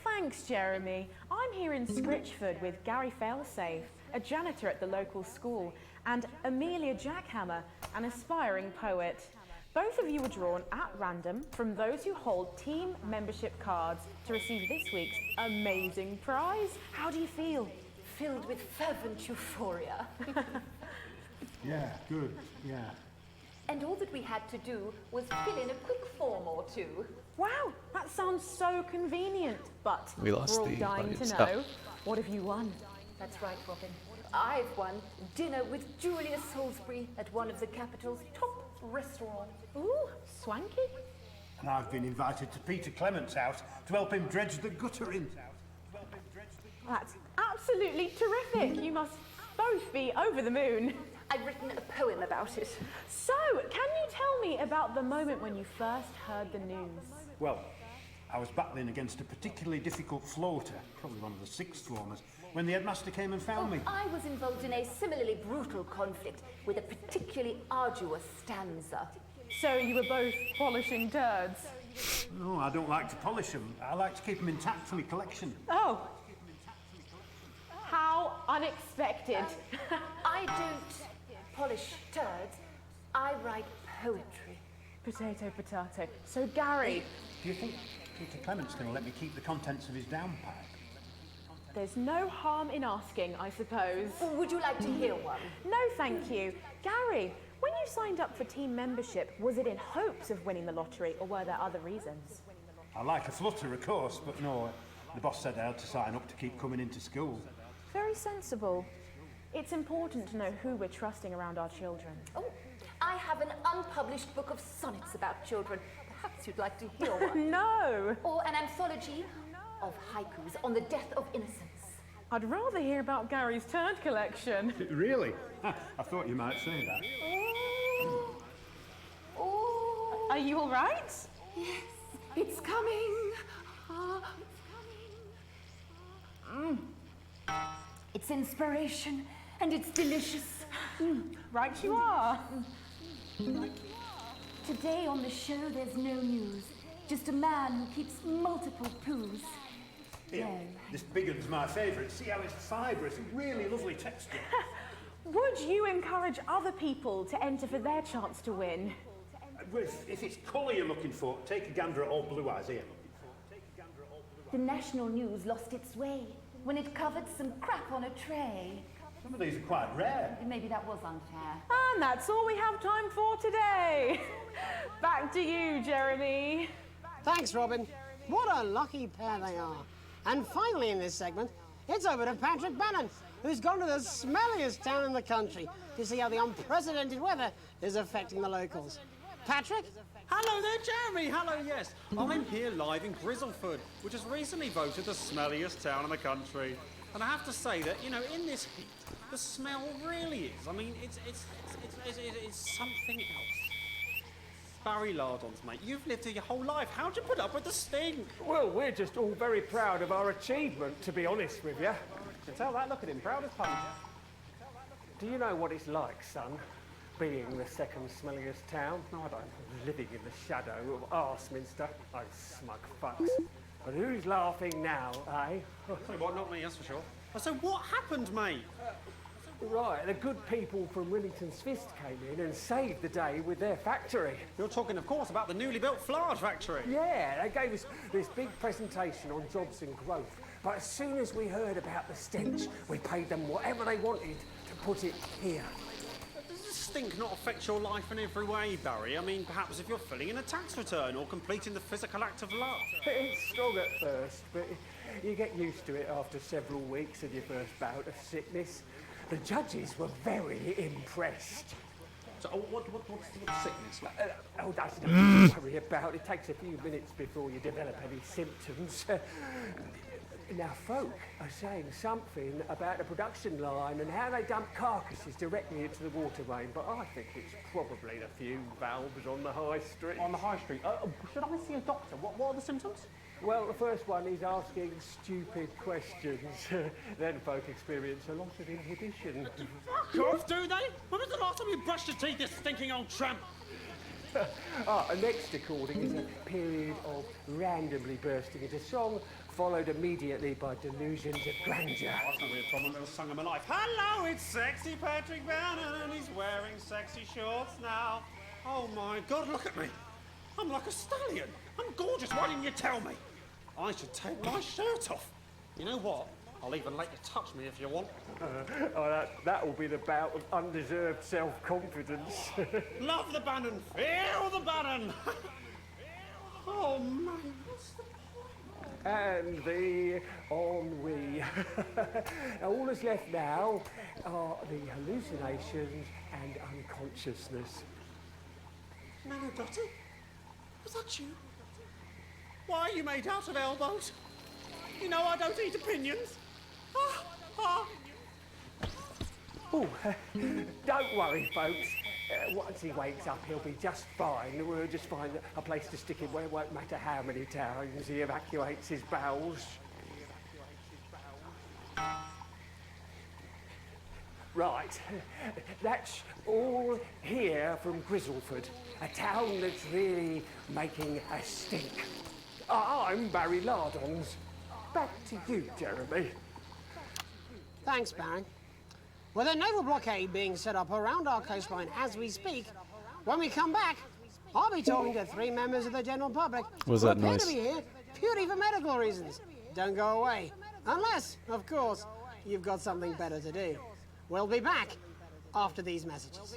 Thanks, Jeremy. I'm here in Scritchford with Gary Failsafe, a janitor at the local school, and Amelia Jackhammer, an aspiring poet. Both of you were drawn at random from those who hold team membership cards to receive this week's amazing prize. How do you feel? Filled with fervent euphoria. Yeah, good, yeah. And all that we had to do was fill in a quick form or two. Wow, that sounds so convenient. But We lost we're all the dying audience. to know, what have you won? That's right, Robin. I've won dinner with Julia Salisbury at one of the capital's top restaurants. Ooh, swanky. And I've been invited to Peter Clement's house to help him dredge the gutter in. That's absolutely terrific. You must both be over the moon. I've written a poem about it. So, can you tell me about the moment when you first heard the news? Well, I was battling against a particularly difficult floater, probably one of the sixth formers, when the headmaster came and found me. I was involved in a similarly brutal conflict with a particularly arduous stanza. So you were both polishing turds? No, I don't like to polish them. I like to keep them intact for my collection. Oh. How unexpected. I don't polish turds. I write poetry. Potato, potato. So, Gary... Do you think Peter Clement's going to let me keep the contents of his downpipe? There's no harm in asking, I suppose. Would you like to hear one? No, thank you. Gary, when you signed up for team membership, was it in hopes of winning the lottery, or were there other reasons? I like a flutter, of course, but no, the boss said I had to sign up to keep coming into school. Very sensible. It's important to know who we're trusting around our children. Oh, I have an unpublished book of sonnets about children. Perhaps you'd like to hear one. No! Or an anthology of haikus on the death of innocence. I'd rather hear about Gary's turd collection. Really? I thought you might say that. Oh. Are you all right? Yes, it's coming. It's inspiration, and it's delicious. Right you are. Today on the show, there's no news. Just a man who keeps multiple poos. Here, this big one's my favourite. See how it's fibrous, really lovely texture. Would you encourage other people to enter for their chance to win? If it's colour you're looking for, take a gander at old Blue Eyes here. The national news lost its way when it covered some crap on a tray. Some of these are quite rare. Maybe that was unfair. And that's all we have time for today. Back to you, Jeremy. Thanks, Robin. What a lucky pair they are. And finally in this segment, it's over to Patrick Bannon, who's gone to the smelliest town in the country to see how the unprecedented weather is affecting the locals. Patrick? Hello there, Jeremy. Hello, yes. I'm here live in Grizzleford, which has recently voted the smelliest town in the country. And I have to say that, you know, in this heat, the smell really is. I mean, it's something else. Barry Lardons, mate. You've lived here your whole life. How'd you put up with the stink? Well, we're just all very proud of our achievement, to be honest with you. You can tell that, look at him, proud as punch. Do you know what it's like, son, being the second smelliest town? No, I don't. Living in the shadow of Arseminster. Those smug fucks. But who's laughing now, eh? Sorry, what, not me, that's for sure. So what happened, mate? Right, the good people from Remington's Fist came in and saved the day with their factory. You're talking, of course, about the newly built Flard factory. Yeah, they gave us this big presentation on jobs and growth. But as soon as we heard about the stench, we paid them whatever they wanted to put it here. Does this stink not affect your life in every way, Barry? I mean, perhaps if you're filling in a tax return or completing the physical act of love. It's strong at first, but you get used to it after several weeks of your first bout of sickness. The judges were very impressed. So, what's the sickness like? That's nothing to worry about. It takes a few minutes before you develop any symptoms. Now, folk are saying something about the production line and how they dump carcasses directly into the water main, but I think it's probably the few valves on the high street. On the high street? Should I see a doctor? What are the symptoms? Well, the first one is asking stupid questions. Then folk experience a loss of inhibition. Fuck off, do they? When was the last time you brushed your teeth, this stinking old tramp? Next according is a period of randomly bursting into song, followed immediately by delusions of grandeur. That's not really a problem, little song of my life. Hello, it's sexy Patrick Bannon, and he's wearing sexy shorts now. Oh my God, look at me. I'm like a stallion. I'm gorgeous, why didn't you tell me? I should take my shirt off. You know what? I'll even let you touch me if you want. That will be the bout of undeserved self-confidence. Love the Bannon, feel the Bannon. Oh man, what's the And the ennui. All that's left now are the hallucinations and unconsciousness. Nana Dottie? Was that you? Why are you made out of elbows? You know I don't eat opinions. Oh, don't worry, folks. Once he wakes up, he'll be just fine. We'll just find a place to stick him where it won't matter how many times he evacuates his bowels. Right, that's all here from Grizzleford, a town that's really making a stink. I'm Barry Lardons. Back to you, Jeremy. Thanks, Barry. With a naval blockade being set up around our coastline as we speak, when we come back, I'll be talking to 3 members of the general public Was who that appear nice? to be here purely for medical reasons. Don't go away. Unless, of course, you've got something better to do. We'll be back after these messages.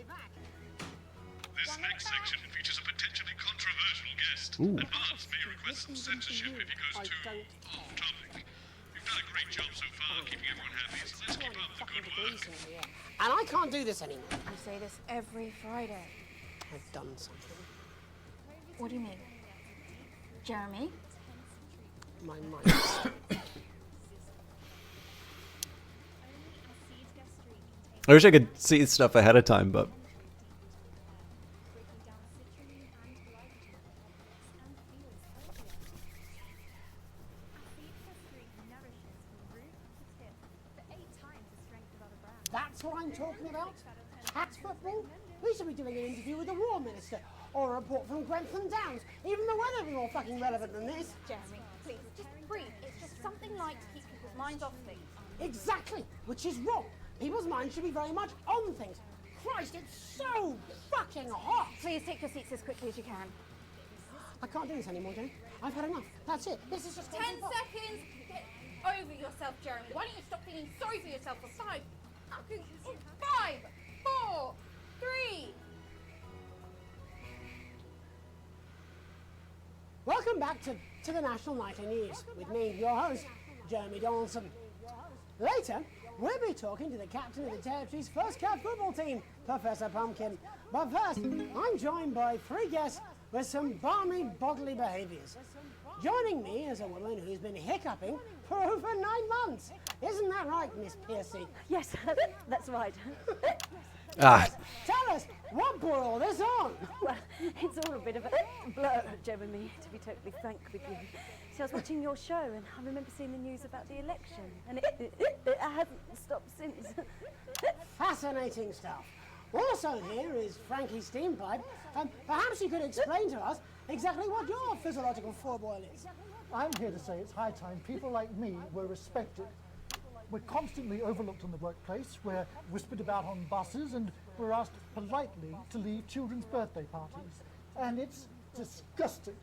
This next section features a potentially controversial guest. Ooh. Advance may request some censorship if he goes too off-topic. You've done a great job so far keeping everyone happy, so let's keep up the good work. And I can't do this anymore. You say this every Friday. I've done something. What do you mean? Jeremy? My mind. I wish I could see stuff ahead of time, but That's what I'm talking about? Cat football? We should be doing an interview with the War Minister, or a report from Grentham Downs. Even the weather is more fucking relevant than this. Jeremy, please, just breathe. It's just something light to keep people's minds off things. Exactly, which is wrong. People's minds should be very much on things. Christ, it's so fucking hot! Please take your seats as quickly as you can. I can't do this anymore, Jane. I've had enough. That's it. This is just 10 seconds! Get over yourself, Jeremy. Why don't you stop feeling sorry for yourself for 5, 4, 3. Welcome back to the National Nightly News with me, your host, Jeremy Donaldson. Later, we'll be talking to the captain of the Territory's first cat football team, Professor Pumpkin. But first, I'm joined by 3 guests with some balmy bodily behaviours. joining me is a woman who's been hiccuping for over 9 months. Isn't that right, Miss Piercy? Yes, that's right. Ah. Tell us, what brought all this on? Well, it's all a bit of a blur, Jeremy, to be totally frank with you. See, I was watching your show and I remember seeing the news about the election, and it hasn't stopped since. Fascinating stuff. Also here is Frankie Steampipe. Perhaps you could explain to us exactly what your physiological fourboil is. I'm here to say it's high time people like me were respected. We're constantly overlooked in the workplace, we're whispered about on buses, and we're asked politely to leave children's birthday parties. And it's disgusting.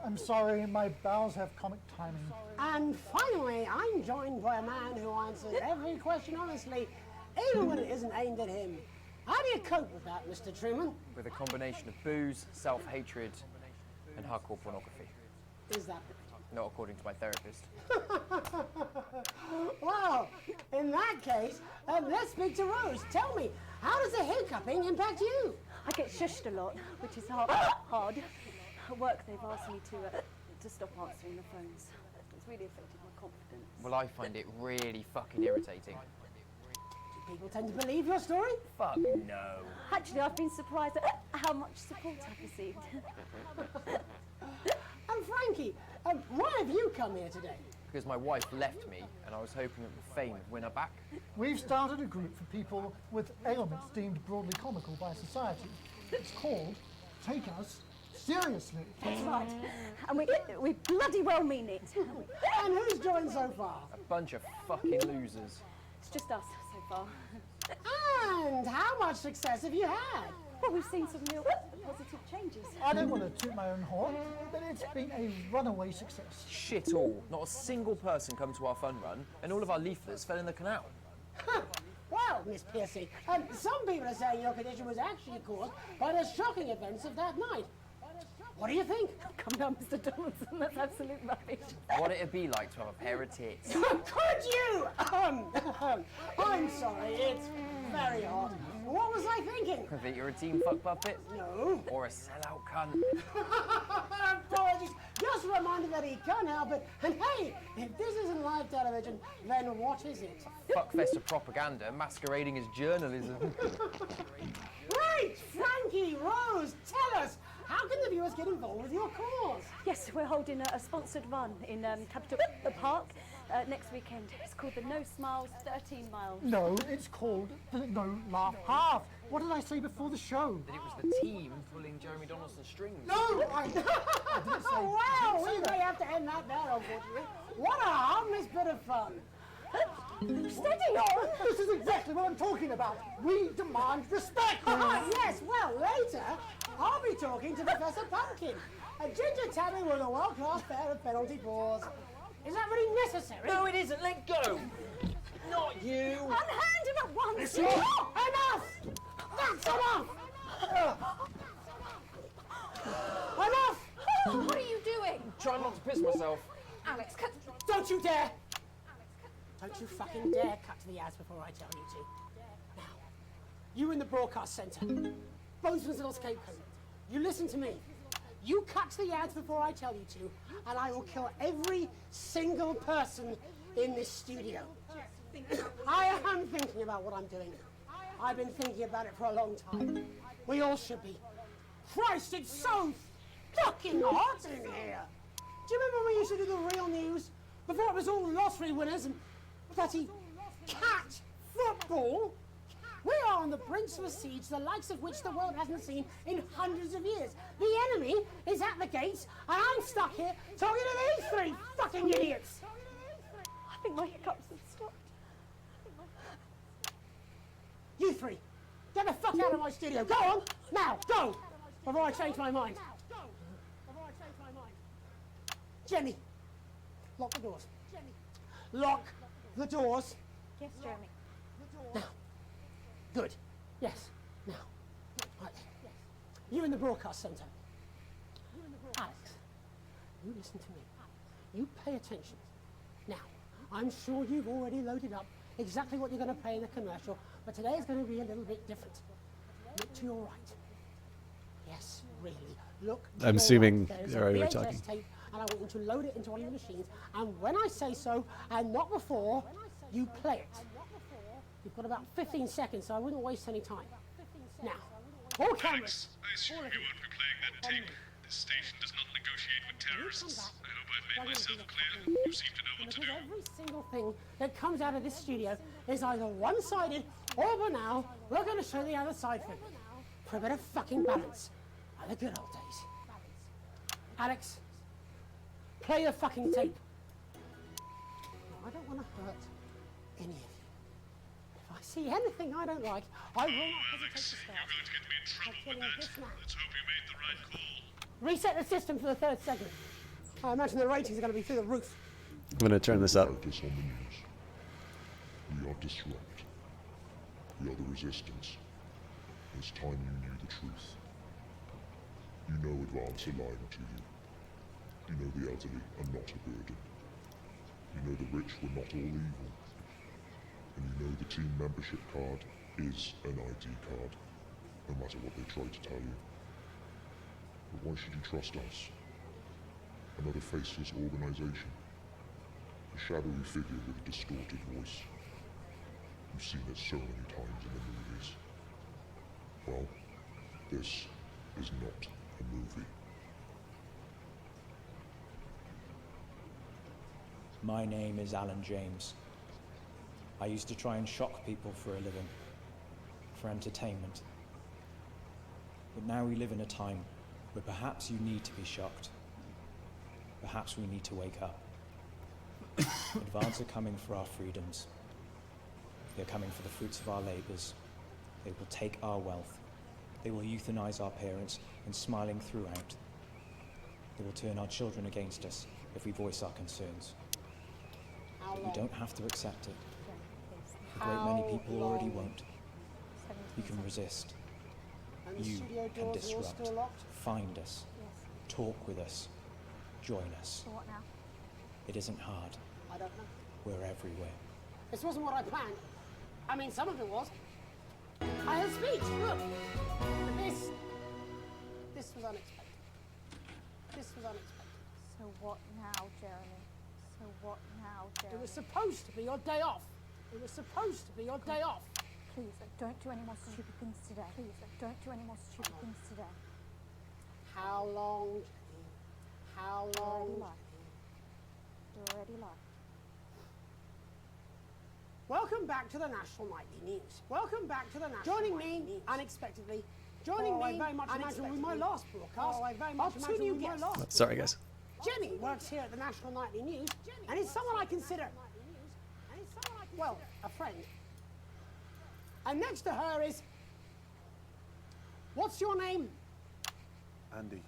I'm sorry, my bowels have comic timing. And finally, I'm joined by a man who answers every question honestly, even when it isn't aimed at him. How do you cope with that, Mr. Truman? With a combination of booze, self-hatred, and hardcore pornography. Is that... Not according to my therapist. Well, in that case, let's speak to Rose. Tell me, how does the hiccuping impact you? I get shushed a lot, which is hard. At work, they've asked me to stop answering the phones. It's really affected my confidence. Well, I find it really fucking irritating. Do people tend to believe your story? Fuck no. Actually, I've been surprised at how much support I've received. And Frankie, why have you come here today? Because my wife left me, and I was hoping that the fame would win her back. We've started a group for people with ailments deemed broadly comical by society. It's called Take Us Seriously. That's right. And we bloody well mean it. And who's joined so far? A bunch of fucking losers. It's just us so far. And how much success have you had? Well, we've seen some real positive changes. I don't want to toot my own horn, but it's been a runaway success. Shit all. Not a single person come to our fun run, and all of our leaflets fell in the canal. Well, Miss Piercy, some people are saying your condition was actually caused by the shocking events of that night. What do you think? Come down, Mr. Donaldson, that's absolute rubbish. What it'd be like to have a pair of tits. Could you? I'm sorry, it's very hot. What was I thinking? That you're a team fuck puppet? No. Or a sellout cunt? Apologies. Just a reminder that he can't help it. And hey, if this isn't live television, then what is it? Fuckfest of propaganda masquerading as journalism. Right, Frankie, Rose, tell us, how can the viewers get involved with your cause? Yes, we're holding a sponsored run in Capitol Park next weekend. It's called the No Smiles 13 Miles. No, it's called the No Laugh Half. What did I say before the show? That it was the team pulling Jeremy Donaldson's strings. No, I didn't say. Wow, we may have to end that there, unfortunately. What a harmless bit of fun. Steady on! This is exactly what I'm talking about. We demand respect. Yes, well, later, I'll be talking to Professor Pumpkin, a ginger tabby with a world-class pair of penalty paws. Is that really necessary? No, it isn't. Let go. Not you. Unhand him at once. Enough! That's enough! Enough! What are you doing? Trying not to piss myself. Alex, cut. Don't you dare! Don't you fucking dare cut to the ads before I tell you to. Now, you in the broadcast centre, Bozeman's little scapegoat, you listen to me. You cut to the ads before I tell you to, and I will kill every single person in this studio. I am thinking about what I'm doing. I've been thinking about it for a long time. We all should be. Christ, it's so fucking hot in here. Do you remember when we used to do the real news? Before it was all lottery winners and bloody cat football? We are on the brink of a siege the likes of which the world hasn't seen in hundreds of years. The enemy is at the gates, and I'm stuck here talking to these three fucking idiots. I think my hiccups have stopped. You three, get the fuck out of my studio. Go on, now, go, before I change my mind. Jenny, lock the doors. Lock the doors. Yes, Jeremy. Now. Good. Yes. Now. Right. You in the broadcast centre. Alex, you listen to me. You pay attention. Now, I'm sure you've already loaded up exactly what you're going to play in the commercial, but today is going to be a little bit different. Look to your right. Yes, really. Look to I'm your assuming right. There's they're a already VHS talking. tape, and I want you to load it into one of the machines, and when I say so, and not before, you play it. You've got about 15 seconds, so I wouldn't waste any time. Now, all cameras. I assume you won't be playing that tape. This station does not negotiate with terrorists. I hope I've made myself clear. You seem to know what to do. Every single thing that comes out of this studio is either one-sided or banal. We're going to show the other side for you. For a bit of fucking balance. Like the good old days. Alex, play the fucking tape. I don't want to hurt any of you. If I see anything I don't like, I will not hesitate to start. You're going to get me in trouble with that. Let's hope you made the right call. Reset the system for the third segment. I imagine the ratings are going to be through the roof. I'm going to turn this up. Focus on the news. We are disrupt. We are the resistance. It's time you knew the truth. You know advance are lying to you. You know the elderly are not a burden. You know the rich were not all evil. And you know the team membership card is an ID card, no matter what they try to tell you. But why should you trust us? Another faceless organization. A shadowy figure with a distorted voice. You've seen it so many times in the movies. Well, this is not a movie. My name is Alan James. I used to try and shock people for a living, for entertainment. But now we live in a time where perhaps you need to be shocked. Perhaps we need to wake up. Advance are coming for our freedoms. They're coming for the fruits of our labors. They will take our wealth. They will euthanize our parents and smiling throughout. They will turn our children against us if we voice our concerns. We don't have to accept it. A great many people already won't. You can resist. You can disrupt. Find us. Talk with us. Join us. So what now? It isn't hard. I don't know. We're everywhere. This wasn't what I planned. I mean, some of it was. I had a speech, look. But this was unexpected. This was unexpected. So what now, Jeremy? So what now, Jeremy? It was supposed to be your day off. It was supposed to be your day off. Please, don't do any more stupid things today. Please, don't do any more stupid things today. How long, Jenny? How long? You already lied. Welcome back to the National Nightly News. Welcome back to the National Joining me unexpectedly. Joining me very much unexpectedly with my last broadcast. I very much two new guests. Sorry, guys. Jenny works here at the National Nightly News and is someone I consider, well, a friend. And next to her is, what's your name? Andy.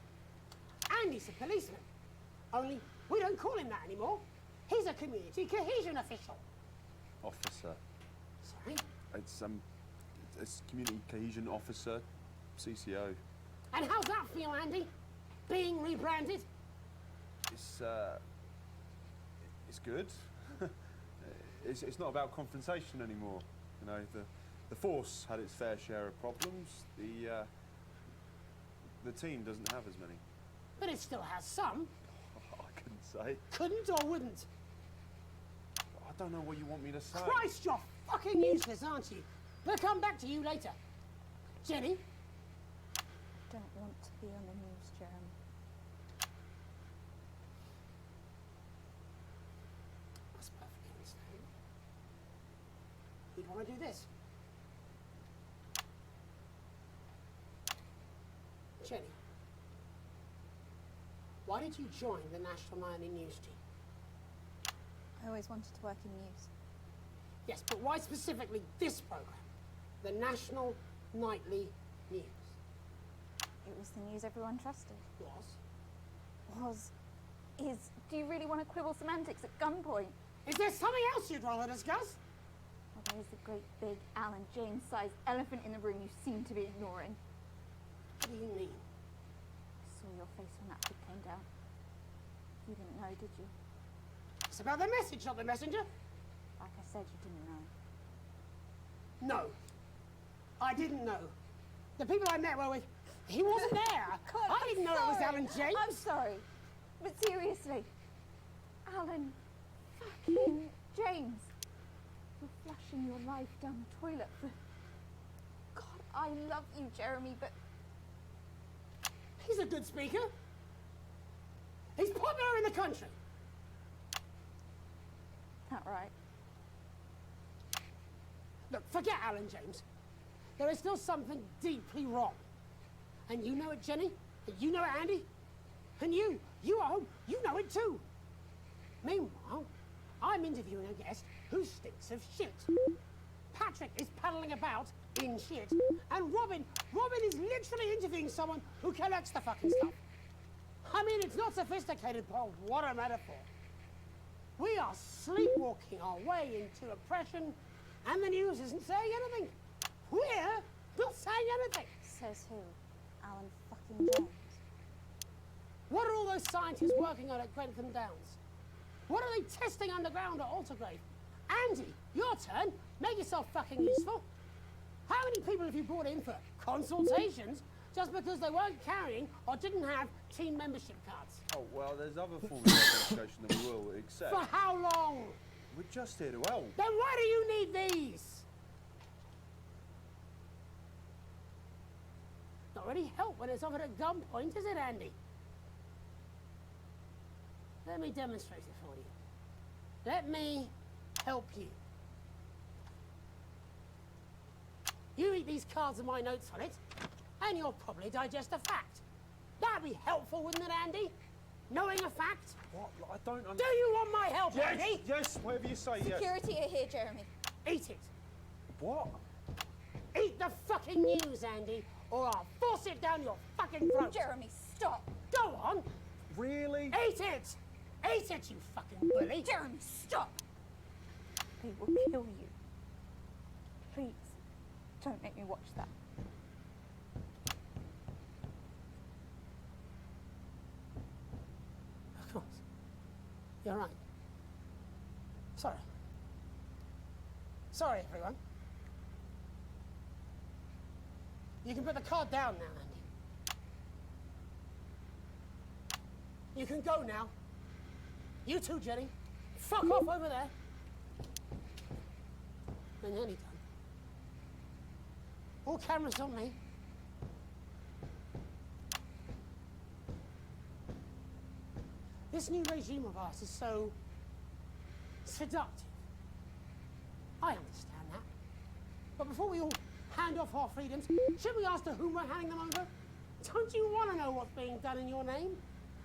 Andy's a policeman. Only we don't call him that anymore. He's a community cohesion official. Officer. Sorry? It's community cohesion officer, CCO. And how's that feel, Andy? Being rebranded? It's good. it's not about confrontation anymore. You know, the force had its fair share of problems. The team doesn't have as many. But it still has some. I couldn't say. Couldn't or wouldn't? I don't know what you want me to say. Christ, you're fucking useless, aren't you? We'll come back to you later. Jenny? Don't want to be on the news, Jeremy. That's perfectly understandable. You'd want to do this. Jenny, why did you join the National Nightly News team? I always wanted to work in news. Yes, but why specifically this program? The National Nightly News. It was the news everyone trusted. Is. Do you really want to quibble semantics at gunpoint? Is there something else you'd rather discuss? Well, there is the great big Alan James-sized elephant in the room you seem to be ignoring. What do you mean? I saw your face when that kid came down. You didn't know, did you? It's about the message, not the messenger. Like I said, you didn't know. No. I didn't know. The people I met were with... He wasn't there. God, I didn't know it was Alan James. I'm sorry. But seriously, Alan fucking James. You're flushing your life down the toilet for... God, I love you, Jeremy, but... He's a good speaker. He's popular in the country. That right? Look, forget Alan James. There is still something deeply wrong. And you know it, Jenny. And you know it, Andy. And you at home, you know it too. Meanwhile, I'm interviewing a guest who stinks of shit. Patrick is paddling about in shit. And Robin is literally interviewing someone who collects the fucking stuff. I mean, it's not sophisticated, but what a metaphor. We are sleepwalking our way into oppression, and the news isn't saying anything. We're not saying anything. Says who? Alan fucking James. What are all those scientists working on at Grentham Downs? What are they testing underground at Altergrave? Andy, your turn. Make yourself fucking useful. How many people have you brought in for consultations just because they weren't carrying or didn't have team membership cards? Oh, well, there's other forms of identification that we will accept. For how long? We're just here to help. Then why do you need these? Not really help when it's offered at gunpoint, is it, Andy? Let me demonstrate it for you. Let me help you. You read these cards and my notes on it, and you'll probably digest a fact. That'd be helpful, wouldn't it, Andy? Knowing a fact? What? I don't understand. Do you want my help, Yes, Andy? yes, whatever you say, yes. Security are here, Jeremy. Eat it. What? Eat the fucking news, Andy, or I'll force it down your fucking throat. Jeremy, stop. Go on. Really? Eat it. Eat it, you fucking bully. Jeremy, stop. They will kill you. Please, don't make me watch that. Of course. You're right. Sorry. Sorry, everyone. You can put the card down now, Andy. You can go now. You too, Jenny. Fuck off over there. We're nearly done. All cameras on me. This new regime of ours is so seductive. I understand that. But before we all hand off our freedoms, should we ask to whom we're handing them over? Don't you want to know what's being done in your name?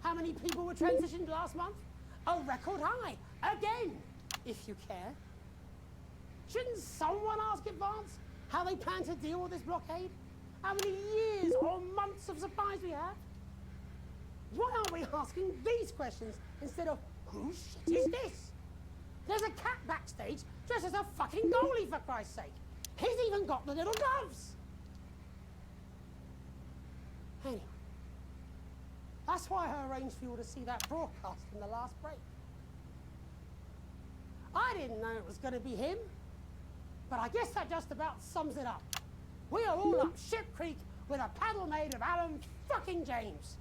How many people were transitioned last month? A record high. Again, if you care. Shouldn't someone ask Advance how they plan to deal with this blockade? How many years or months of supplies we have? Why aren't we asking these questions instead of, whose shit is this? There's a cat backstage dressed as a fucking goalie, for Christ's sake. He's even got the little gloves. Anyway, that's why I arranged for you all to see that broadcast from the last break. I didn't know it was going to be him, but I guess that just about sums it up. We are all up Ship Creek with a paddle made of Alan fucking James.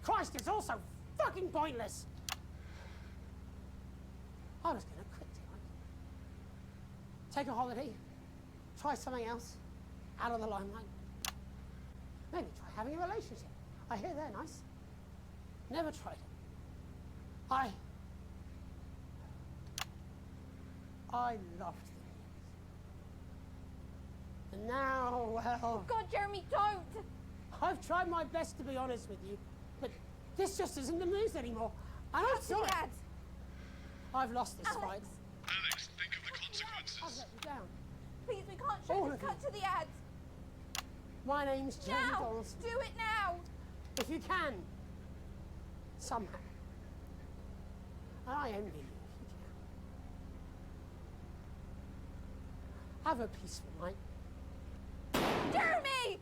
Christ, it's all so fucking pointless. I was going to quit tonight. Take a holiday. Try something else. Out of the limelight. Maybe try having a relationship. I hear they're nice. Never tried it. I loved them. And now, well... God, Jeremy, don't! I've tried my best to be honest with you, but this just isn't the news anymore. And I'm sorry. Dad. I've lost this Alex. fight. Alex, think of the consequences. I've let you down. Please, we can't show All this of you. cut to the ads. My name's Jeremy Now! Donaldson. Do it now! If you can, somehow. And I envy you if you can. Have a peaceful night. Jeremy!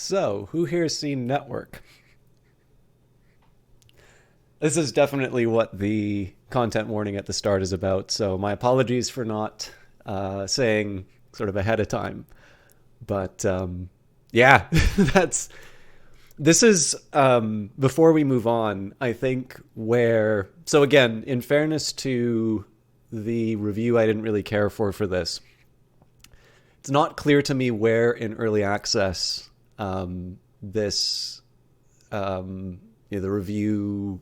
So, who here has seen Network? This is definitely what the content warning at the start is about, so my apologies for not saying sort of ahead of time. But yeah, this is, before we move on, I think where, so again, in fairness to the review I didn't really care for this, it's not clear to me where in early access this, the review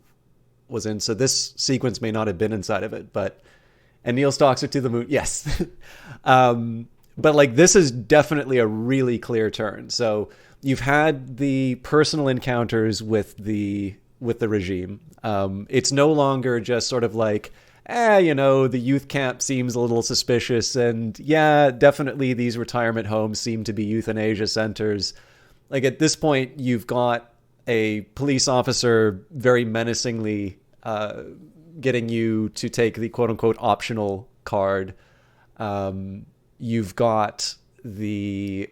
was in. So this sequence may not have been inside of it, but, and Neil stalks her to the moon. Yes. But like, this is definitely a really clear turn. So you've had the personal encounters with the regime. It's no longer just sort of like, the youth camp seems a little suspicious, and yeah, definitely these retirement homes seem to be euthanasia centers. Like, at this point, you've got a police officer very menacingly getting you to take the quote-unquote optional card. You've got the,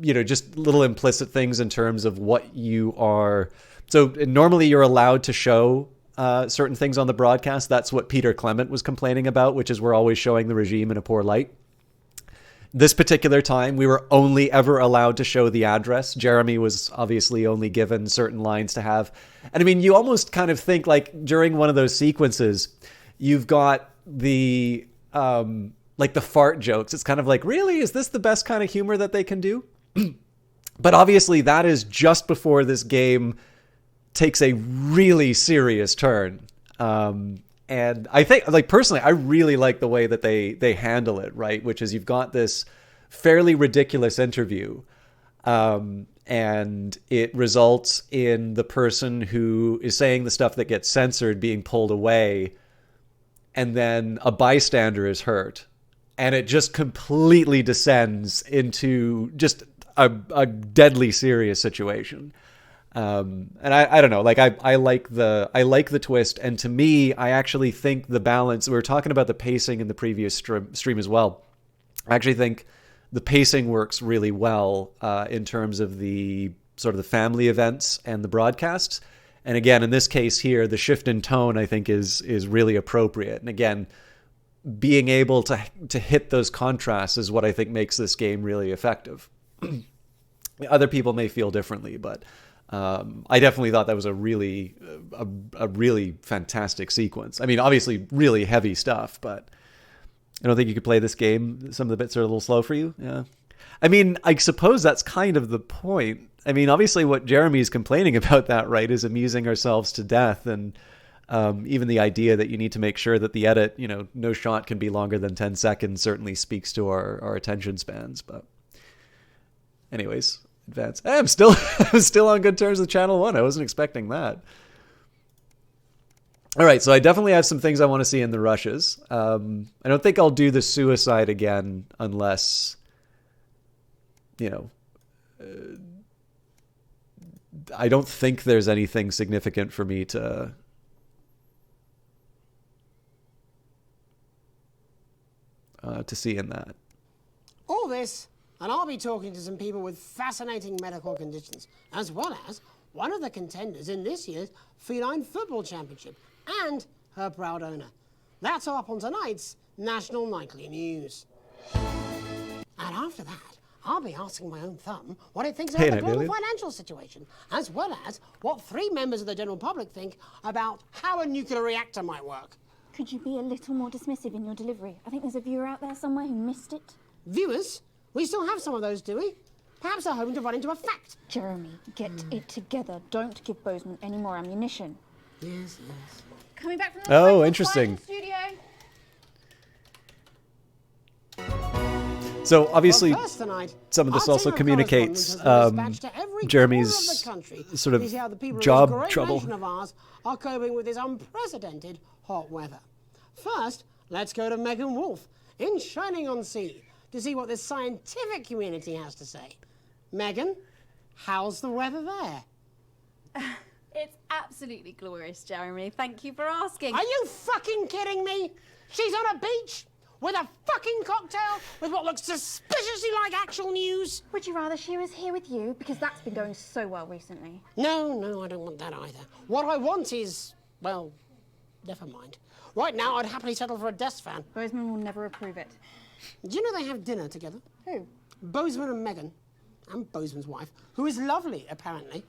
just little implicit things in terms of what you are. So normally you're allowed to show certain things on the broadcast. That's what Peter Clement was complaining about, which is we're always showing the regime in a poor light. This particular time, we were only ever allowed to show the address. Jeremy was obviously only given certain lines to have. And I mean, you almost kind of think like during one of those sequences, you've got the, like the fart jokes. It's kind of like, really? Is this the best kind of humor that they can do? But obviously that is just before this game takes a really serious turn. And I think, like, personally, I really like the way that they handle it, right? Which is you've got this fairly ridiculous interview, and it results in the person who is saying the stuff that gets censored being pulled away, and then a bystander is hurt. And it just completely descends into just a deadly serious situation. And I don't know, like I like the twist, and to me, I actually think the balance, we were talking about the pacing in the previous stream as well. I actually think the pacing works really well in terms of the sort of the family events and the broadcasts. And again, in this case here, the shift in tone, I think, is really appropriate. And again, being able to hit those contrasts is what I think makes this game really effective. Other people may feel differently, but I definitely thought that was a really fantastic sequence. I mean, obviously really heavy stuff, but I don't think you could play this game. Some of the bits are a little slow for you. Yeah. I mean, I suppose that's kind of the point. I mean, obviously what Jeremy's complaining about that, right, is amusing ourselves to death. And even the idea that you need to make sure that the edit, no shot can be longer than 10 seconds certainly speaks to our attention spans. But anyways, advance. I'm still on good terms with Channel 1. I wasn't expecting that. All right, so I definitely have some things I want to see in the rushes. I don't think I'll do the suicide again unless, I don't think there's anything significant for me to see in that. All this, and I'll be talking to some people with fascinating medical conditions, as well as one of the contenders in this year's Feline Football Championship and her proud owner. That's all up on tonight's National Nightly News. And after that, I'll be asking my own thumb what it thinks about the global financial situation, as well as what 3 members of the general public think about how a nuclear reactor might work. Could you be a little more dismissive in your delivery? I think there's a viewer out there somewhere who missed it. Viewers? We still have some of those, do we? Perhaps they're hoping to run into a fact. Jeremy, get it together. Don't give Bozeman any more ammunition. Yes, yes. Coming back from the interesting. Studio. So obviously, tonight, some of this also communicates Jeremy's sort of job trouble. Of ours are coping with this unprecedented hot weather. First, let's go to Megan Wolf in Shining-on-Sea to see what this scientific community has to say. Megan, how's the weather there? It's absolutely glorious, Jeremy. Thank you for asking. Are you fucking kidding me? She's on a beach With a fucking cocktail? With what looks suspiciously like actual news? Would you rather she was here with you? Because that's been going so well recently. No, I don't want that either. What I want is, well, never mind. Right now, I'd happily settle for a desk fan. Bozeman will never approve it. Do you know they have dinner together? Who? Bozeman and Megan. And Bozeman's wife, who is lovely, apparently.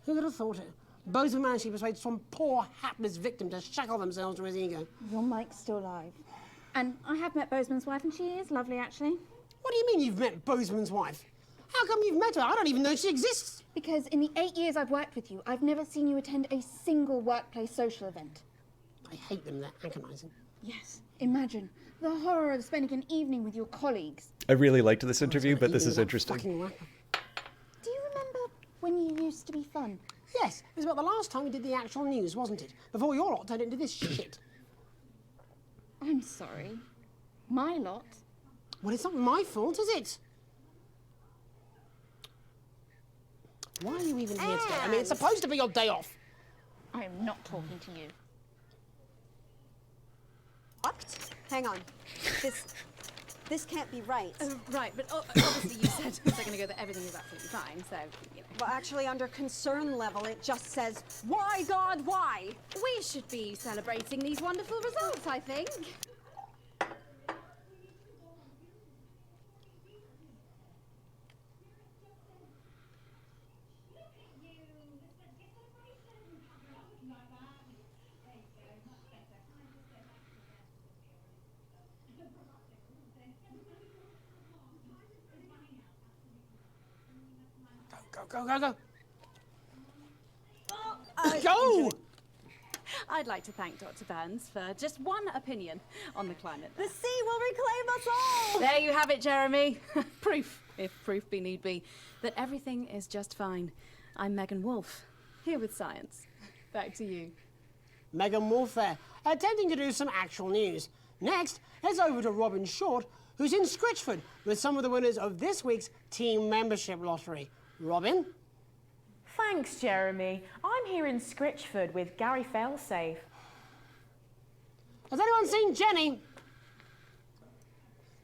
Who could have thought it? Bozeman managed to persuade some poor, hapless victim to shackle themselves to his ego. Your Mike's still alive. And I have met Bozeman's wife, and she is lovely, actually. What do you mean you've met Bozeman's wife? How come you've met her? I don't even know she exists. Because in the 8 years I've worked with you, I've never seen you attend a single workplace social event. I hate them, they're agonising. Yes. Imagine the horror of spending an evening with your colleagues. I really liked this interview, but this is Do interesting. you remember when you used to be fun? Yes, it was about the last time we did the actual news, wasn't it? Before your lot turned into this shit. I'm sorry. My lot? Well, it's not my fault, is it? Why are you even here today? I mean, it's supposed to be your day off. I am not talking to you. What? Hang on. This can't be right. Right, but obviously you said a second ago that everything is absolutely fine, so, you know. Well, actually, under concern level, it just says, why, God, why? We should be celebrating these wonderful results, I think. Go. Go! I'd like to thank Dr. Burns for just one opinion on the climate. The sea will reclaim us all! There you have it, Jeremy. Proof, if proof be need be, that everything is just fine. I'm Megan Wolf, here with science. Back to you. Megan Wolf there, attempting to do some actual news. Next, heads over to Robin Short, who's in Scritchford with some of the winners of this week's team membership lottery. Robin? Thanks, Jeremy. I'm here in Scritchford with Gary Failsafe. Has anyone seen Jenny?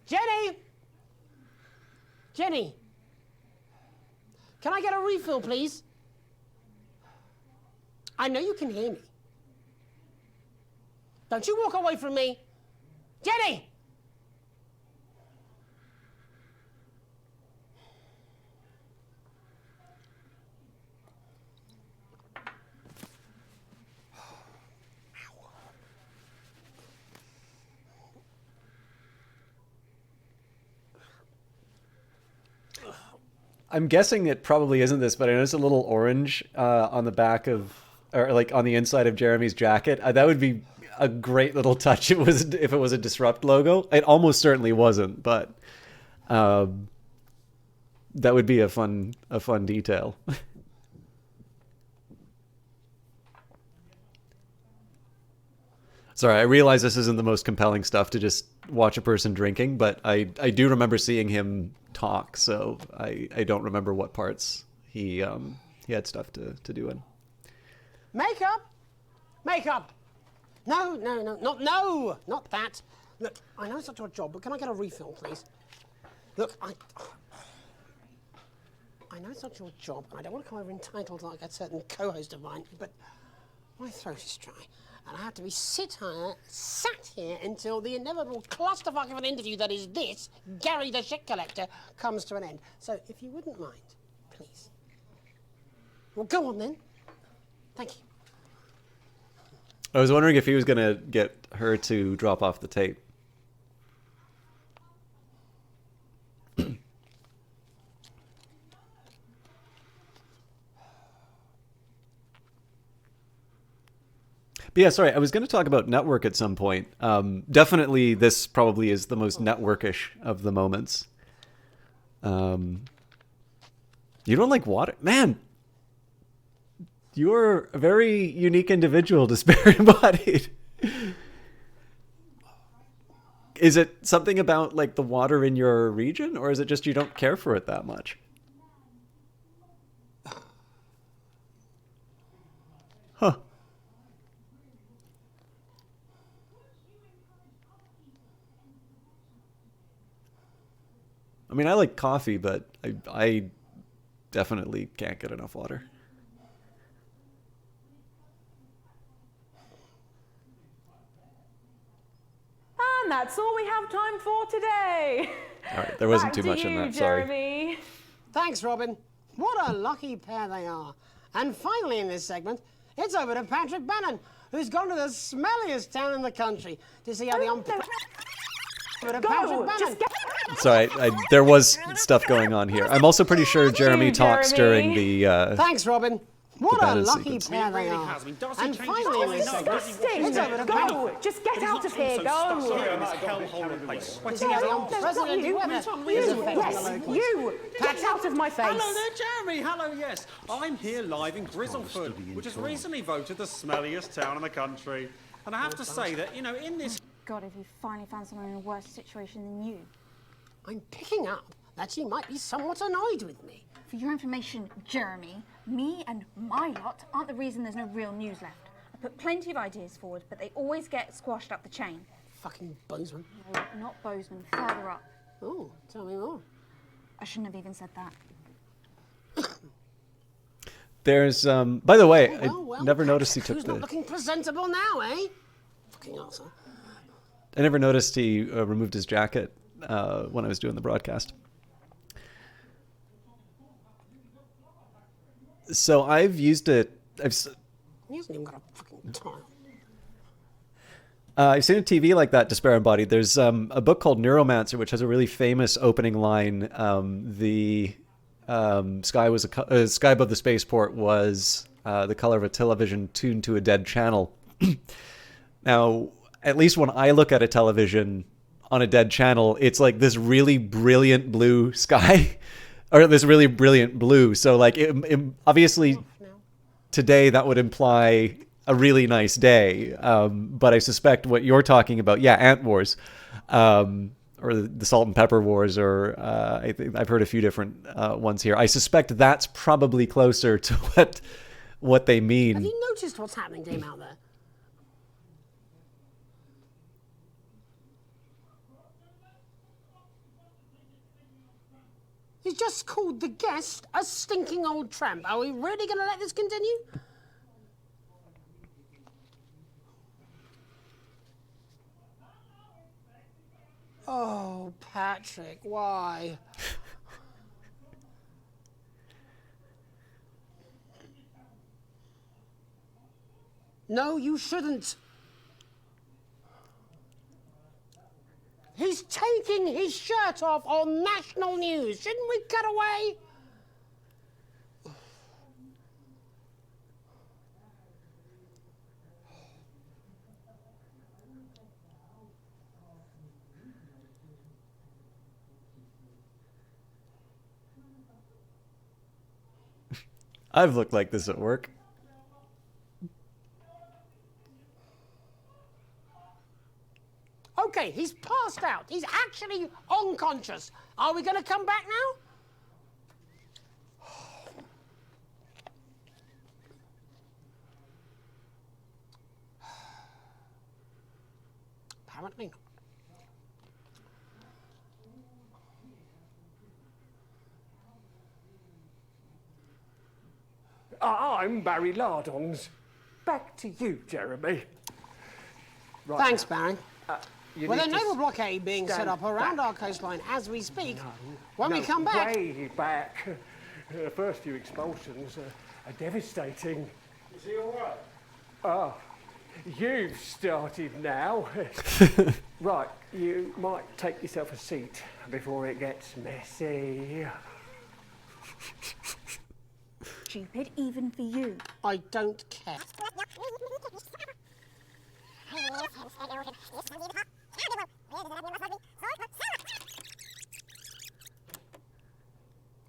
Jenny? Jenny? Can I get a refill, please? I know you can hear me. Don't you walk away from me. Jenny! I'm guessing it probably isn't this, but I noticed a little orange on the back of, or like on the inside of Jeremy's jacket. That would be a great little touch. If it was a Disrupt logo. It almost certainly wasn't, but that would be a fun detail. Sorry, I realize this isn't the most compelling stuff to just watch a person drinking, but I do remember seeing him talk, so I don't remember what parts he had stuff to do in. Makeup? No, not that. Look, I know it's not your job, but can I get a refill, please? Look, I know it's not your job, and I don't want to come over entitled like a certain co-host of mine, but my throat is dry, and I have to be sat here until the inevitable clusterfuck of an interview that is this, Gary the Shit Collector, comes to an end. So if you wouldn't mind, please. Well, go on then. Thank you. I was wondering if he was going to get her to drop off the tape. But yeah, sorry, I was going to talk about network at some point. Definitely this probably is the most networkish of the moments. You don't like water? Man, you're a very unique individual, Disparate-Bodied. Is it something about like the water in your region, or is it just you don't care for it that much? Huh. mean, I like coffee, but I definitely can't get enough water. And that's all we have time for today. All right, there wasn't Back too much to in you, that, sorry. Jeremy. Thanks, Robin. What a lucky pair they are. And finally in this segment, it's over to Patrick Bannon, who's gone to the smelliest town in the country to see how the Sorry, there was stuff going on here. I'm also pretty sure Jeremy talks during the... Thanks, Robin. What a Bannon lucky sequence. pair they are. And finally in this segment, it's over to Go! Just get out of here, go! to see how the unprecedented weather is affecting the locals. You! Get out of my face! Hello there, Jeremy. Hello, yes. I'm here live in Grizzleford, which has recently voted the smelliest town in the country. And I have to say that, you know, in this... God, if you finally found someone in a worse situation than you. I'm picking up that she might be somewhat annoyed with me. For your information, Jeremy, me and my lot aren't the reason there's no real news left. I put plenty of ideas forward, but they always get squashed up the chain. Fucking Bozeman. No, not Bozeman, further up. Oh, tell me more. I shouldn't have even said that. There's, by the way, Well, I never noticed he took who's not the... looking presentable now, eh? Fucking arsehole. I never noticed he removed his jacket when I was doing the broadcast. So I've used it. He hasn't even got a fucking tile. I've seen a TV like that, Despair Embodied. There's a book called Neuromancer, which has a really famous opening line. The sky was sky above the spaceport was the color of a television tuned to a dead channel. Now, at least when I look at a television on a dead channel, it's like this really brilliant blue sky. Or this really brilliant blue. So, like, obviously, today that would imply a really nice day. But I suspect what you're talking about, Ant Wars, or the Salt and Pepper Wars, or I think I've heard a few different ones here. I suspect that's probably closer to what they mean. Have you noticed what's happening to him out there? He's just called the guest a stinking old tramp. Are we really going to let this continue? Oh, Patrick, why? No, you shouldn't. He's taking his shirt off on national news. Shouldn't we cut away? I've looked like this at work. Okay, he's passed out. He's actually unconscious. Are we going to come back now? Apparently not. I'm Barry Lardons. Back to you, Jeremy. Right Thanks, now. Barry. You With need a to naval blockade being set stand up around back. our coastline as we speak, when No, we come back... way back. The first few expulsions are devastating. Is he all right? Ah, you've started now. Right, you might take yourself a seat before it gets messy. Stupid, even for you. I don't care.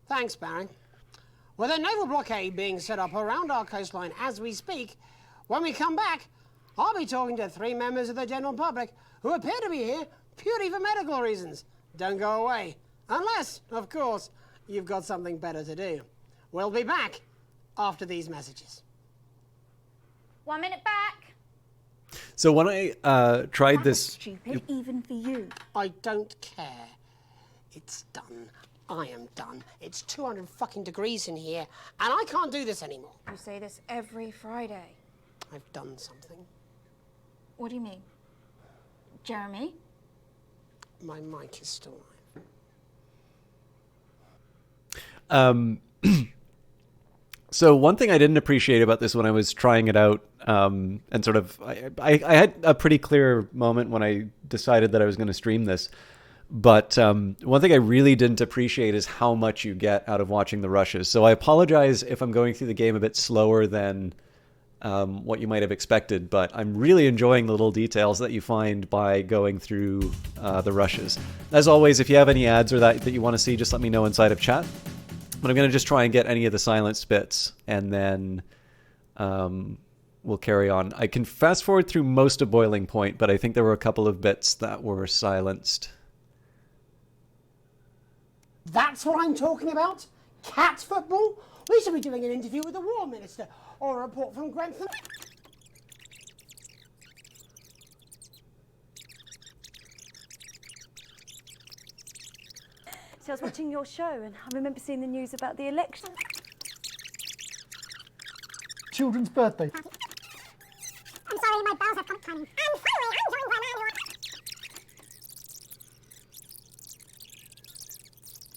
Thanks, Baron. With a naval blockade being set up around our coastline as we speak, when we come back, I'll be talking to 3 members of the general public who appear to be here purely for medical reasons. Don't go away. Unless, of course, you've got something better to do. We'll be back after these messages. 1 minute back. So when I tried this... Stupid, even for you. I don't care. It's done. I am done. It's 200 fucking degrees in here, and I can't do this anymore. You say this every Friday. I've done something. What do you mean? Jeremy? My mic is still So one thing I didn't appreciate about this when I was trying it out, and sort of, I had a pretty clear moment when I decided that I was going to stream this. But one thing I really didn't appreciate is how much you get out of watching the rushes. So I apologize if I'm going through the game a bit slower than what you might have expected, but I'm really enjoying the little details that you find by going through the rushes. As always, if you have any ads or that you want to see, just let me know inside of chat. But I'm going to just try and get any of the silenced bits, and then we'll carry on. I can fast forward through most of Boiling Point, but I think there were a couple of bits that were silenced. That's what I'm talking about? Cat football? We should be doing an interview with the War Minister, or a report from Grentham. So I was watching your show and I remember seeing the news about the election. Children's birthday. I'm sorry, my bowels have come time. And finally, I'm joined by my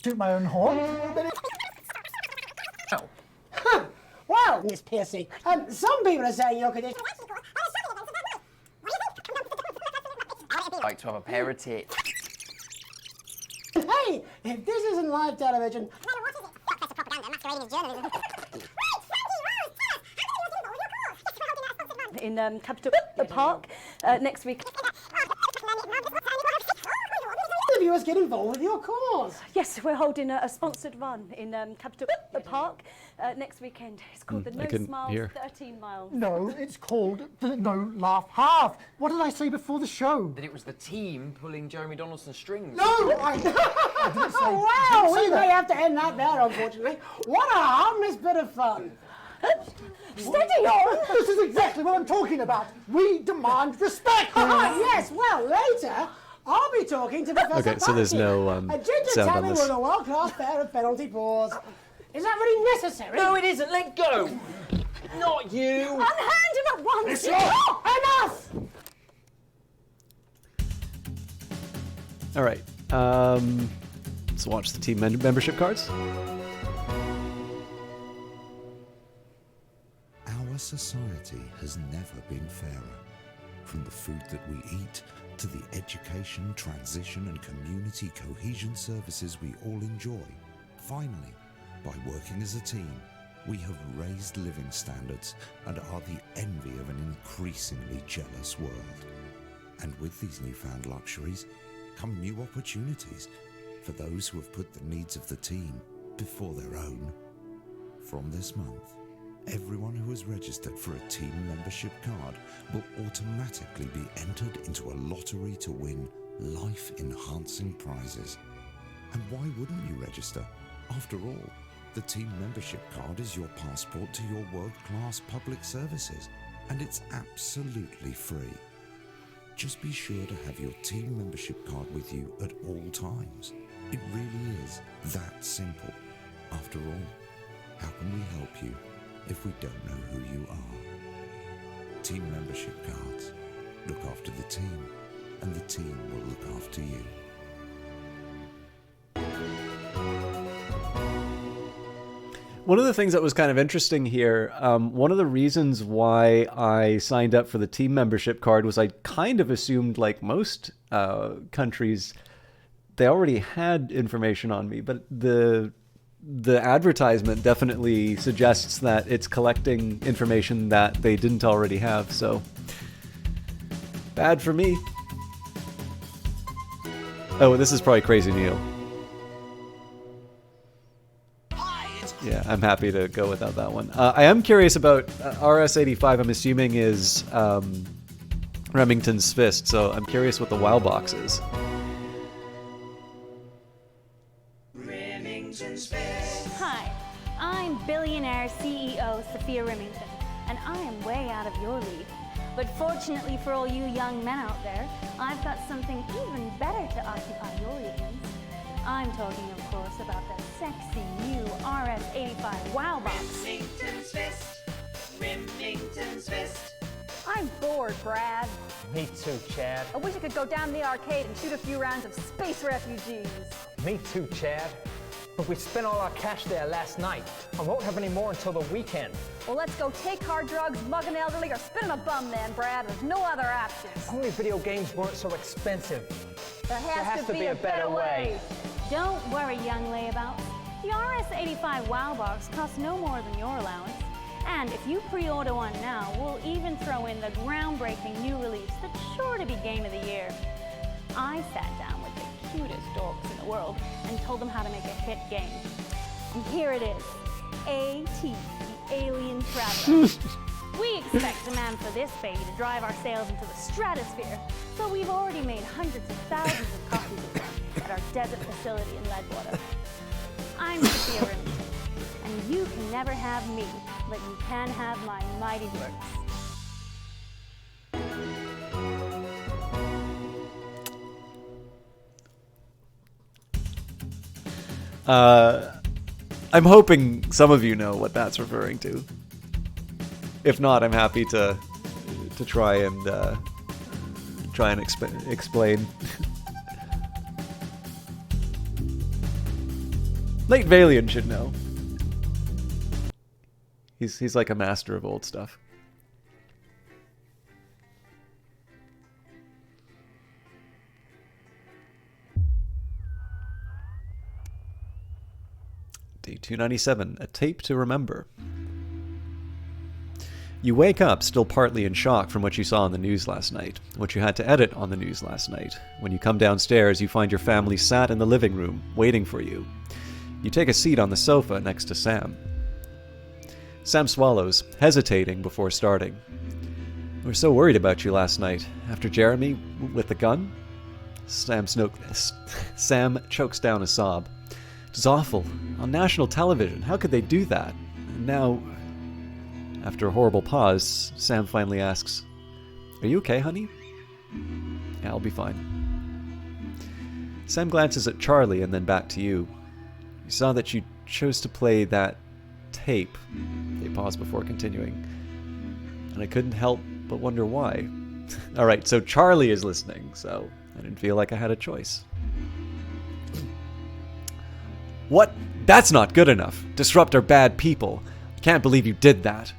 Toot my own horn. Huh. Well, Miss Piercy, some people are saying your condition... I'd like to have a pair of tits. Hey, if this isn't live television... In Capital Park next week. The viewers get involved with your cause. Yes, we're holding a sponsored run in Capital Park next weekend. It's called the No Smiles 13 Miles. No, it's called the No Laugh Half. What did I say before the show? That it was the team pulling Jeremy Donaldson's strings. No, I didn't say. Oh, wow, we may have to end that there, unfortunately. What a harmless bit of fun. Steady on! This is exactly what I'm talking about. We demand respect. Yes, well, later, I'll be talking to Professor Okay, so there's no a ginger sound on tabby this. with a world-class pair of penalty paws. Is that really necessary? No, it isn't. Let go. Not you. Unhand him at once. Enough! All right. Let's watch the team membership cards. Our society has never been fairer. From the food that we eat to the education, transition and community cohesion services we all enjoy. Finally, by working as a team, we have raised living standards and are the envy of an increasingly jealous world. And with these newfound luxuries come new opportunities for those who have put the needs of the team before their own. From this month, everyone who has registered for a team membership card will automatically be entered into a lottery to win life-enhancing prizes. And why wouldn't you register? After all, the team membership card is your passport to your world-class public services, and it's absolutely free. Just be sure to have your team membership card with you at all times. It really is that simple. After all, how can we help you if we don't know who you are? Team membership cards. Look after the team, and the team will look after you. One of the things that was kind of interesting here, one of the reasons why I signed up for the team membership card was I kind of assumed, like most countries, they already had information on me, but the advertisement definitely suggests that it's collecting information that they didn't already have, so bad for me. Oh, this is probably Crazy Neil. Yeah, I'm happy to go without that one. I am curious about RS-85, I'm assuming is Remington's Fist, so I'm curious what the WoW box is. Hi, I'm billionaire CEO Sophia Remington, and I am way out of your league. But fortunately for all you young men out there, I've got something even better to occupy your evenings. I I'm talking, of course, about the sexy new RS-85 Wow Box. Remington's Fist. Remington's Fist. I'm bored, Brad. Me too, Chad. I wish I could go down the arcade and shoot a few rounds of space refugees. Me too, Chad. But we spent all our cash there last night. I won't have any more until the weekend. Well, let's go take hard drugs, mug an elderly, or spit on a bum then, Brad. There's no other options. If only video games weren't so expensive. There has to be a better way. Don't worry, young layabouts. The RS-85 Wow Box costs no more than your allowance. And if you pre-order one now, we'll even throw in the groundbreaking new release that's sure to be Game of the Year. I sat down with the cutest dorks in the world and told them how to make a hit game. And here it is, A.T., the Alien Traveler. We expect demand for this baby to drive our sales into the stratosphere, so we've already made hundreds of thousands of copies of them at our desert facility in Leadwater. I'm Sophia Remington, and you can never have me, but you can have my mighty works. I'm hoping some of you know what that's referring to. If not, I'm happy to try and explain. Nate Valian should know. He's like a master of old stuff. Day 297, a tape to remember. You wake up still partly in shock from what you saw on the news last night, what you had to edit on the news last night. When you come downstairs, you find your family sat in the living room, waiting for you. You take a seat on the sofa next to Sam. Sam swallows, hesitating before starting. We were so worried about you last night. After Jeremy with the gun? Sam chokes down a sob. It was awful. On national television. How could they do that? And now, after a horrible pause, Sam finally asks, "Are you okay, honey?" "Yeah, I'll be fine." Sam glances at Charlie and then back to you. You saw that you chose to play that tape. They pause before continuing. And I couldn't help but wonder why. Alright, so Charlie is listening, so I didn't feel like I had a choice. What? That's not good enough. Disrupt are bad people. I can't believe you did that.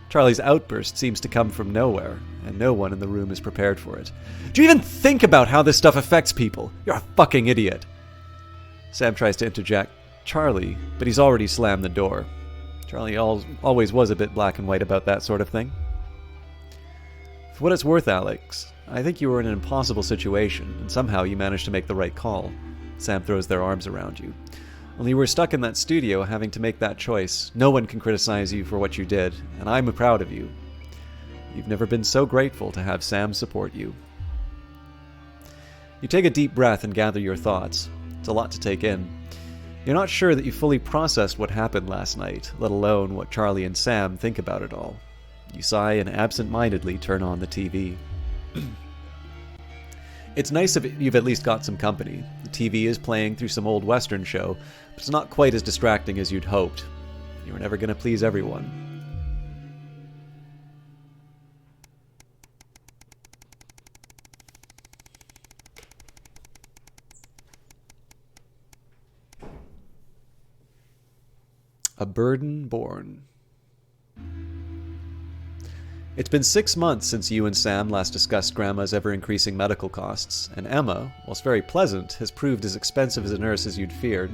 Charlie's outburst seems to come from nowhere, and no one in the room is prepared for it. Do you even think about how this stuff affects people? You're a fucking idiot. Sam tries to interject Charlie, but he's already slammed the door. Charlie always was a bit black and white about that sort of thing. For what it's worth, Alex, I think you were in an impossible situation, and somehow you managed to make the right call. Sam throws their arms around you. Only you were stuck in that studio having to make that choice. No one can criticize you for what you did, and I'm proud of you. You've never been so grateful to have Sam support you. You take a deep breath and gather your thoughts. It's a lot to take in. You're not sure that you fully processed what happened last night, let alone what Charlie and Sam think about it all. You sigh and absent-mindedly turn on the TV. It's nice if you've at least got some company. The TV is playing through some old Western show, but it's not quite as distracting as you'd hoped. You were never going to please everyone. A burden born. It's been 6 months since you and Sam last discussed Grandma's ever-increasing medical costs, and Emma, whilst very pleasant, has proved as expensive as a nurse as you'd feared.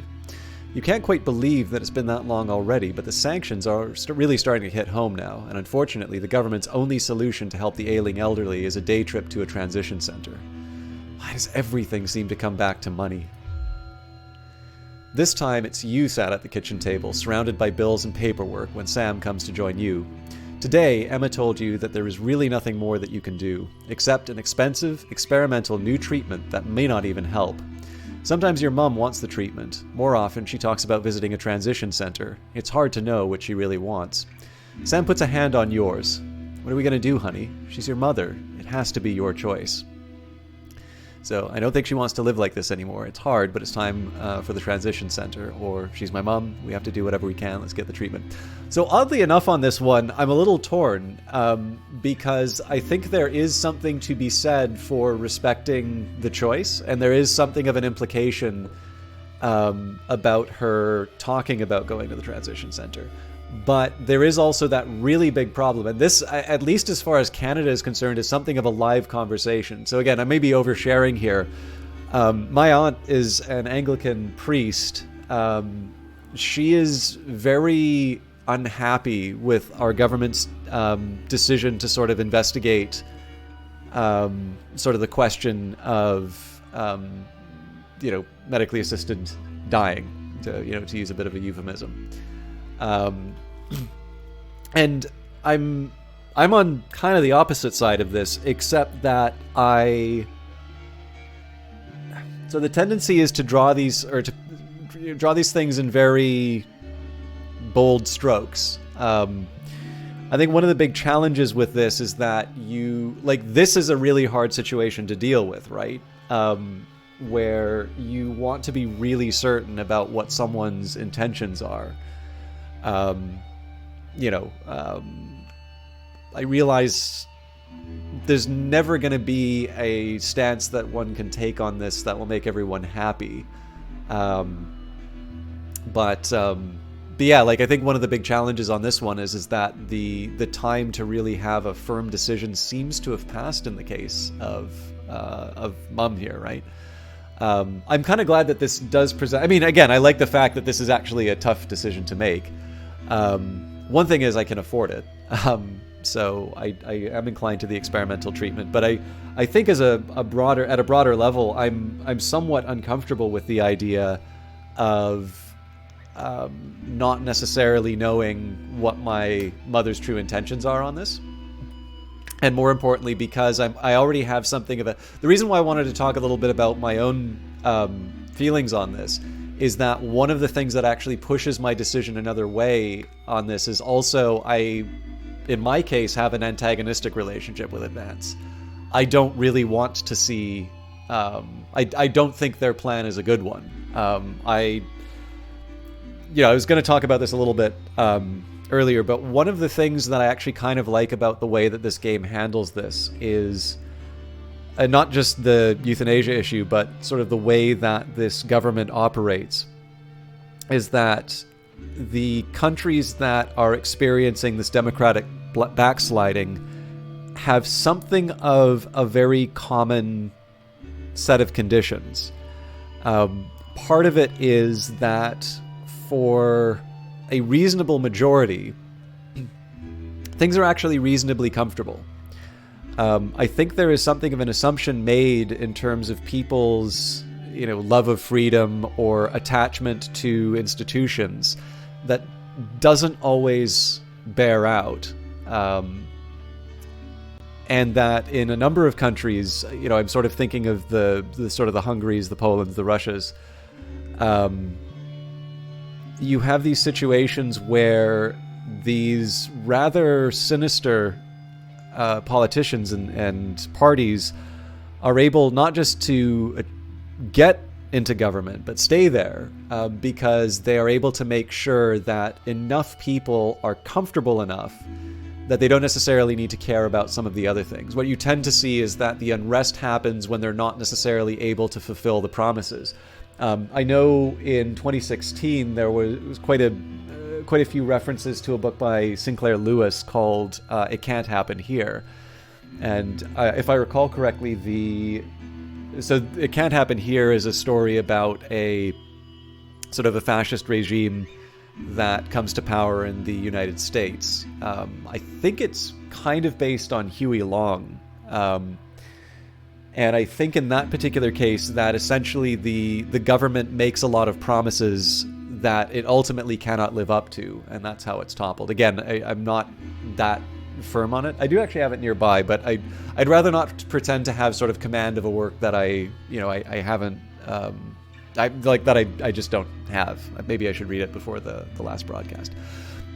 You can't quite believe that it's been that long already, but the sanctions are really starting to hit home now, and unfortunately the government's only solution to help the ailing elderly is a day trip to a transition center. Why does everything seem to come back to money? This time it's you sat at the kitchen table, surrounded by bills and paperwork when Sam comes to join you. Today, Emma told you that there is really nothing more that you can do, except an expensive, experimental new treatment that may not even help. Sometimes your mum wants the treatment. More often, she talks about visiting a transition center. It's hard to know what she really wants. Sam puts a hand on yours. What are we going to do, honey? She's your mother. It has to be your choice. So I don't think she wants to live like this anymore. It's hard, but it's time for the transition center. Or she's my mom. We have to do whatever we can. Let's get the treatment. So oddly enough on this one, I'm a little torn because I think there is something to be said for respecting the choice. And there is something of an implication about her talking about going to the transition center. But there is also that really big problem. And this, at least as far as Canada is concerned, is something of a live conversation. So again, I may be oversharing here. My aunt is an Anglican priest. She is very unhappy with our government's decision to sort of investigate sort of the question of, medically assisted dying, to use a bit of a euphemism. And I'm on kind of the opposite side of this, except that so the tendency is to draw these things in very bold strokes. I think one of the big challenges with this is that this is a really hard situation to deal with, right? Where you want to be really certain about what someone's intentions are. I realize there's never going to be a stance that one can take on this that will make everyone happy. But yeah, I think one of the big challenges on this one is that the time to really have a firm decision seems to have passed in the case of Mum here, right? I'm kind of glad that this does present. I mean, again, I like the fact that this is actually a tough decision to make. One thing is I can afford it, so I am inclined to the experimental treatment. But I think at a broader level, I'm somewhat uncomfortable with the idea of not necessarily knowing what my mother's true intentions are on this. And more importantly, because I already have something of the reason why I wanted to talk a little bit about my own feelings on this is that one of the things that actually pushes my decision another way on this is also in my case, have an antagonistic relationship with Advance. I don't really want to see, I don't think their plan is a good one. I was going to talk about this a little bit earlier, but one of the things that I actually kind of like about the way that this game handles this is not just the euthanasia issue, but sort of the way that this government operates, is that the countries that are experiencing this democratic backsliding have something of a very common set of conditions. Part of it is that for a reasonable majority, things are actually reasonably comfortable. I think there is something of an assumption made in terms of people's, love of freedom or attachment to institutions that doesn't always bear out. And that in a number of countries, I'm sort of thinking of the sort of the Hungarys, the Polands, the Russias. You have these situations where these rather sinister politicians and parties are able not just to get into government, but stay there because they are able to make sure that enough people are comfortable enough that they don't necessarily need to care about some of the other things. What you tend to see is that the unrest happens when they're not necessarily able to fulfill the promises. I know in 2016 there was quite a few references to a book by Sinclair Lewis called It Can't Happen Here. And if I recall correctly, so It Can't Happen Here is a story about a sort of a fascist regime that comes to power in the United States. I think it's kind of based on Huey Long. And I think in that particular case that essentially the government makes a lot of promises that it ultimately cannot live up to, and that's how it's toppled. Again, I'm not that firm on it. I do actually have it nearby, but I'd rather not pretend to have sort of command of a work that I haven't, I just don't have. Maybe I should read it before the last broadcast.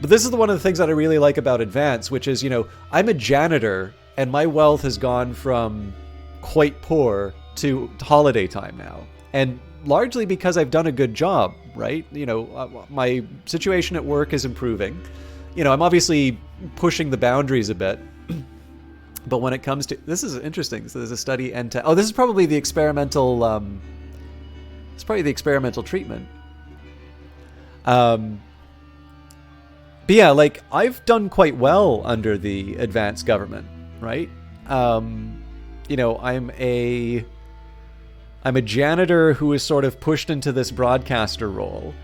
But this is one of the things that I really like about Advance, which is, I'm a janitor, and my wealth has gone from quite poor to holiday time now, and largely because I've done a good job, right? You know, my situation at work is improving. You know, I'm obviously pushing the boundaries a bit, but when it comes to, this is interesting. So there's a study, and this is probably the experimental. It's probably the experimental treatment. But yeah, like I've done quite well under the advanced government, right? You know, I'm a janitor who is sort of pushed into this broadcaster role.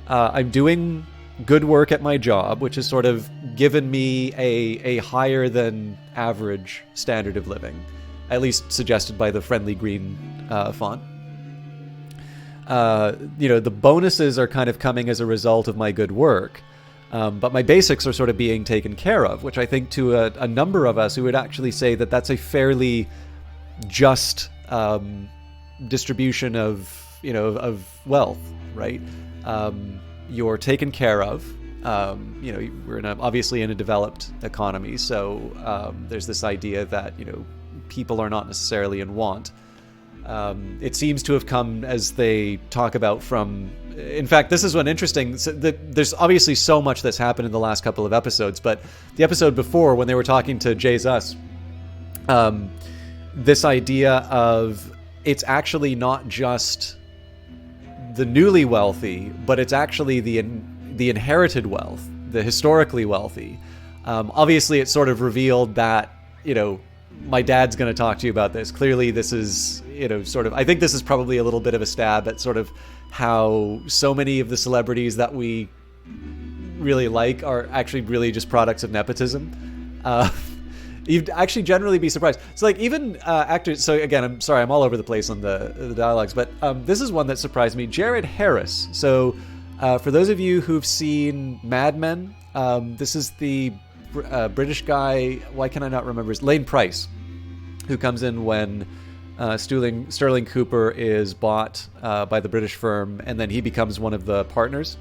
I'm doing good work at my job, which has sort of given me a higher than average standard of living, at least suggested by the friendly green font. You know, the bonuses are kind of coming as a result of my good work. But my basics are sort of being taken care of, which I think to a number of us who would actually say that that's a fairly just distribution of, you know, of wealth, right? You're taken care of. You know, we're obviously in a developed economy, so there's this idea that, you know, people are not necessarily in want. It seems to have come, as they talk about, from... In fact, this is one interesting... So there's obviously so much that's happened in the last couple of episodes, but the episode before, when they were talking to Jay's Us, this idea of it's actually not just the newly wealthy, but it's actually the inherited wealth, the historically wealthy. Obviously, it sort of revealed that, you know, my dad's going to talk to you about this. Clearly, this is, you know, sort of... I think this is probably a little bit of a stab at sort of how so many of the celebrities that we really like are actually really just products of nepotism. You'd actually generally be surprised. So, like, even actors... So, again, I'm sorry, I'm all over the place on the dialogues, but this is one that surprised me. Jared Harris. So, for those of you who've seen Mad Men, this is the British guy... Why can I not remember his... Lane Price, who comes in when Sterling Cooper is bought by the British firm, and then he becomes one of the partners.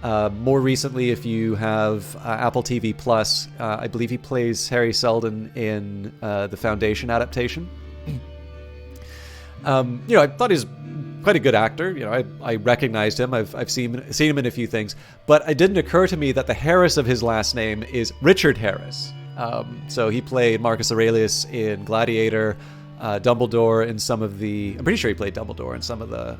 More recently, if you have Apple TV Plus, I believe he plays Harry Seldon in the Foundation adaptation. You know, I thought he was quite a good actor. You know, I recognized him. I've seen him in a few things, but it didn't occur to me that the Harris of his last name is Richard Harris. So he played Marcus Aurelius in Gladiator, Dumbledore in some of the... I'm pretty sure he played Dumbledore in some of the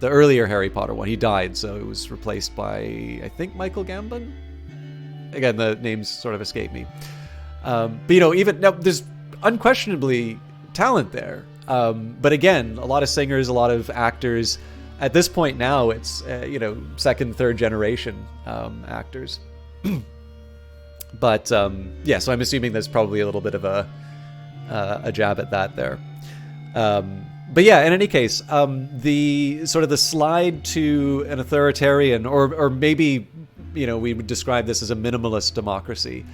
earlier Harry Potter one. He died, so it was replaced by, I think, Michael Gambon? Again, the names sort of escape me. But, you know, even... Now, there's unquestionably talent there. But again, a lot of singers, a lot of actors. At this point now, it's, you know, second, third generation actors. But, yeah, so I'm assuming there's probably a little bit of a jab at that there. But yeah, in any case, the sort of the slide to an authoritarian, or maybe, you know, we would describe this as a minimalist democracy.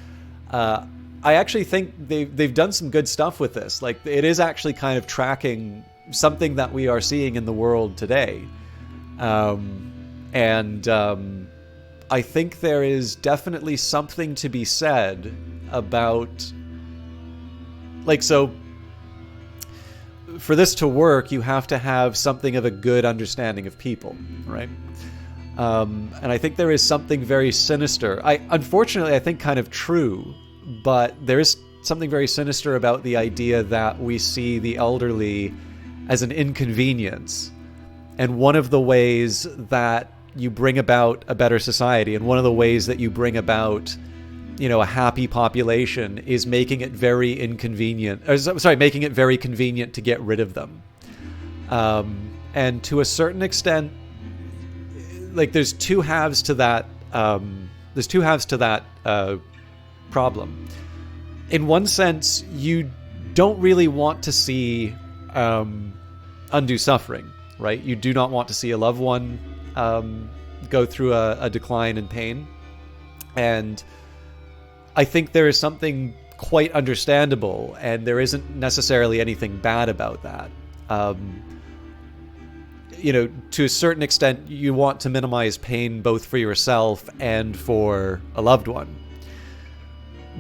I actually think they've done some good stuff with this. Like, it is actually kind of tracking something that we are seeing in the world today. And I think there is definitely something to be said about... Like, so, for this to work, you have to have something of a good understanding of people, right? And I think there is something very sinister. Unfortunately, I think kind of true, but there is something very sinister about the idea that we see the elderly as an inconvenience. And one of the ways that you bring about a better society, and one of the ways that you bring about... you know, a happy population is making it very inconvenient. Making it very convenient to get rid of them. And to a certain extent, like, there's two halves to that. Problem. In one sense, you don't really want to see undue suffering, right? You do not want to see a loved one go through a decline in pain, and I think there is something quite understandable, and there isn't necessarily anything bad about that. You know, to a certain extent, you want to minimize pain both for yourself and for a loved one.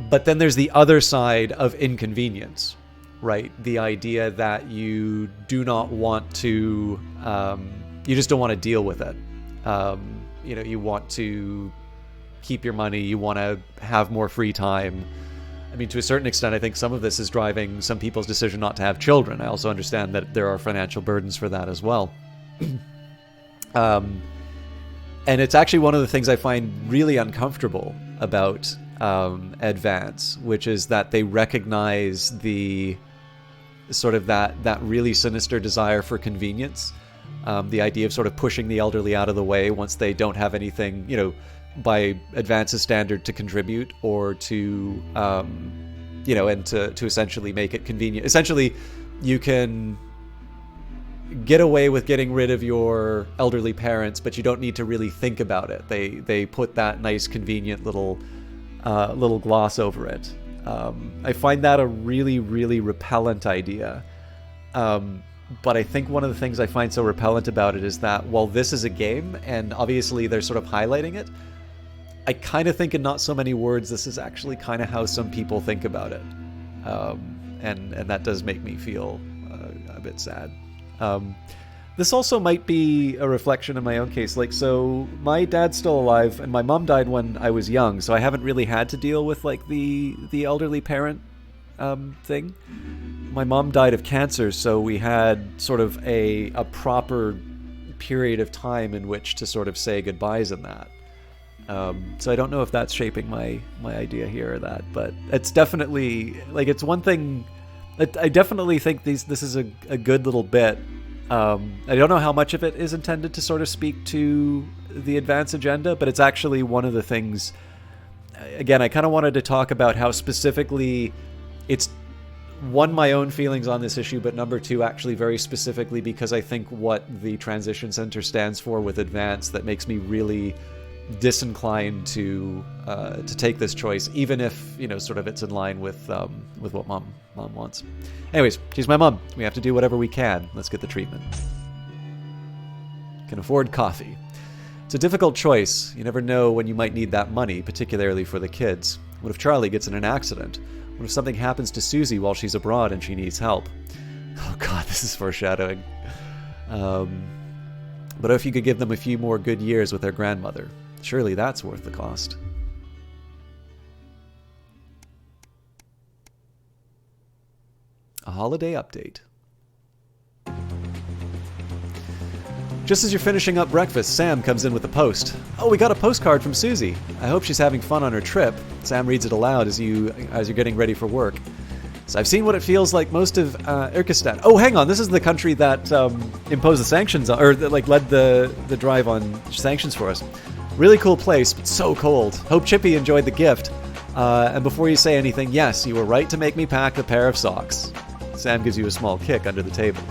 But then there's the other side of inconvenience, right? The idea that you do not want to, you just don't want to deal with it. You know, you want to keep your money, you want to have more free time. I mean, to a certain extent, I think some of this is driving some people's decision not to have children. I also understand that there are financial burdens for that as well. And it's actually one of the things I find really uncomfortable about Advance, which is that they recognize the sort of that really sinister desire for convenience. The idea of sort of pushing the elderly out of the way once they don't have anything, you know, by Advance's standard to contribute or to, you know, and to essentially make it convenient. Essentially, you can get away with getting rid of your elderly parents, but you don't need to really think about it. They put that nice, convenient little gloss over it. I find that a really, really repellent idea. But I think one of the things I find so repellent about it is that while this is a game, and obviously they're sort of highlighting it, I kind of think in not so many words, this is actually kind of how some people think about it. And that does make me feel a bit sad. This also might be a reflection in my own case. Like, so my dad's still alive and my mom died when I was young, so I haven't really had to deal with like the elderly parent thing. My mom died of cancer, so we had sort of a proper period of time in which to sort of say goodbyes in that. So I don't know if that's shaping my idea here or that, but it's definitely, like, it's one thing. I definitely think this is a good little bit. I don't know how much of it is intended to sort of speak to the Advance agenda, but it's actually one of the things. Again, I kind of wanted to talk about how specifically it's, one, my own feelings on this issue, but number two, actually very specifically because I think what the Transition Center stands for with Advance that makes me really disinclined to take this choice, even if, you know, sort of it's in line with what mom wants. Anyways, she's my mom. We have to do whatever we can. Let's get the treatment. Can afford coffee. It's a difficult choice. You never know when you might need that money, particularly for the kids. What if Charlie gets in an accident? What if something happens to Susie while she's abroad and she needs help? Oh God, this is foreshadowing. But if you could give them a few more good years with their grandmother, surely that's worth the cost. A holiday update. Just as you're finishing up breakfast, Sam comes in with a post. Oh, we got a postcard from Susie. I hope she's having fun on her trip. Sam reads it aloud as you're getting ready for work. So I've seen what it feels like most of Kyrgyzstan. Oh, hang on. This is the country that imposed the sanctions on, or that, like, led the drive on sanctions for us. Really cool place, but so cold. Hope Chippy enjoyed the gift. And before you say anything, yes, you were right to make me pack a pair of socks. Sam gives you a small kick under the table.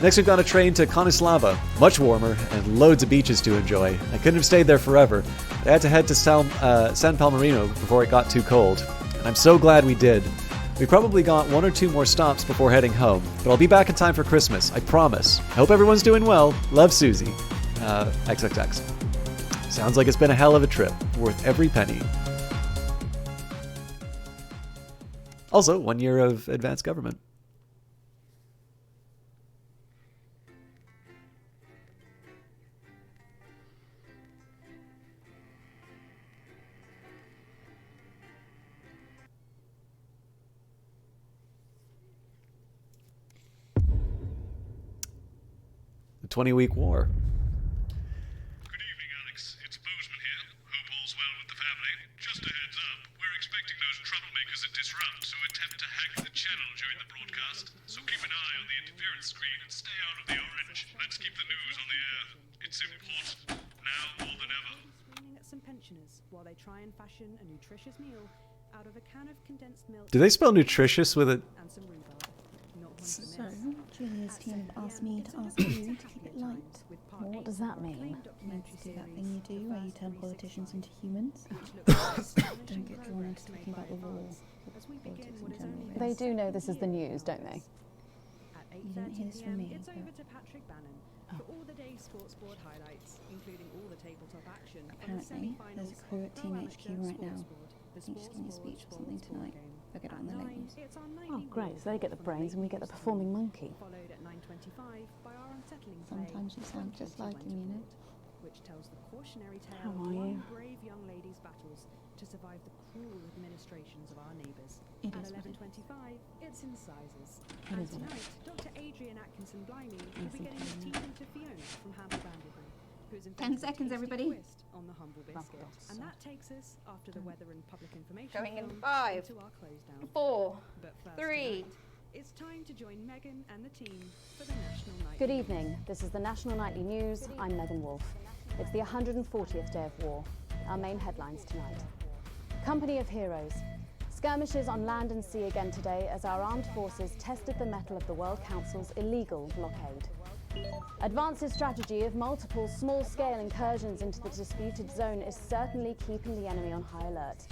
Next, we've got a train to Konislava. Much warmer and loads of beaches to enjoy. I couldn't have stayed there forever. I had to head to San Palmerino before it got too cold. And I'm so glad we did. We probably got 1 or 2 more stops before heading home, but I'll be back in time for Christmas, I promise. I hope everyone's doing well. Love, Susie. XXX. Sounds like it's been a hell of a trip, worth every penny. Also, 1 year of advanced government. The 20-week war. Good evening, Alex. It's Bozeman here. Hope all's well with the family. Just a heads up, we're expecting those troublemakers at Disrupt to attempt to hack the channel during the broadcast. So keep an eye on the interference screen and stay out of the orange. Let's keep the news on the air. It's important, now more than ever. Screaming at some pensioners while they try and fashion a nutritious meal out of a can of condensed milk. Do they spell nutritious with it? And some rhubarb. So, Julia's team have asked me to ask you to keep it light. What does that mean? Let's do that thing you do where you turn politicians into humans. Don't get drawn into talking about the war or politics in general. They do know this is the news, don't they? You didn't hear this from me, It's over to Patrick Bannon for all the day's sports board highlights, including all the tabletop action. Apparently, there's a crew at Team HQ right now. I think she's giving a speech or something tonight. They'll get it on the labels. It's our Oh, nightly great. So they get the brains and we get the performing monkey. followed at 9:25 by our unsettling play, Sometimes you sound just like him, you know. which tells the cautionary tale How of are one you? brave young lady's battles to survive the cruel administrations of our neighbours. It At is what it 11:25, it's Incisors. It And is what it tonight, Dr. Adrian Atkinson Blimey will be getting his teeth into Fiona from Hamble Bandlebury, who is 10 seconds, everybody. twist on the humble biscuit. And that takes us, after the weather and public information Going in film, 5, into our close down. 4, But first 3. tonight, it's time to join Megan and the team for the National Night. Good evening. This is the National Nightly News. I'm Megan Wolfe. It's the 140th day of war. Our main headlines tonight. Company of Heroes. Skirmishes on land and sea again today as our armed forces tested the mettle of the World Council's illegal blockade. Advance's strategy of multiple small-scale incursions into the disputed zone is certainly keeping the enemy on high alert.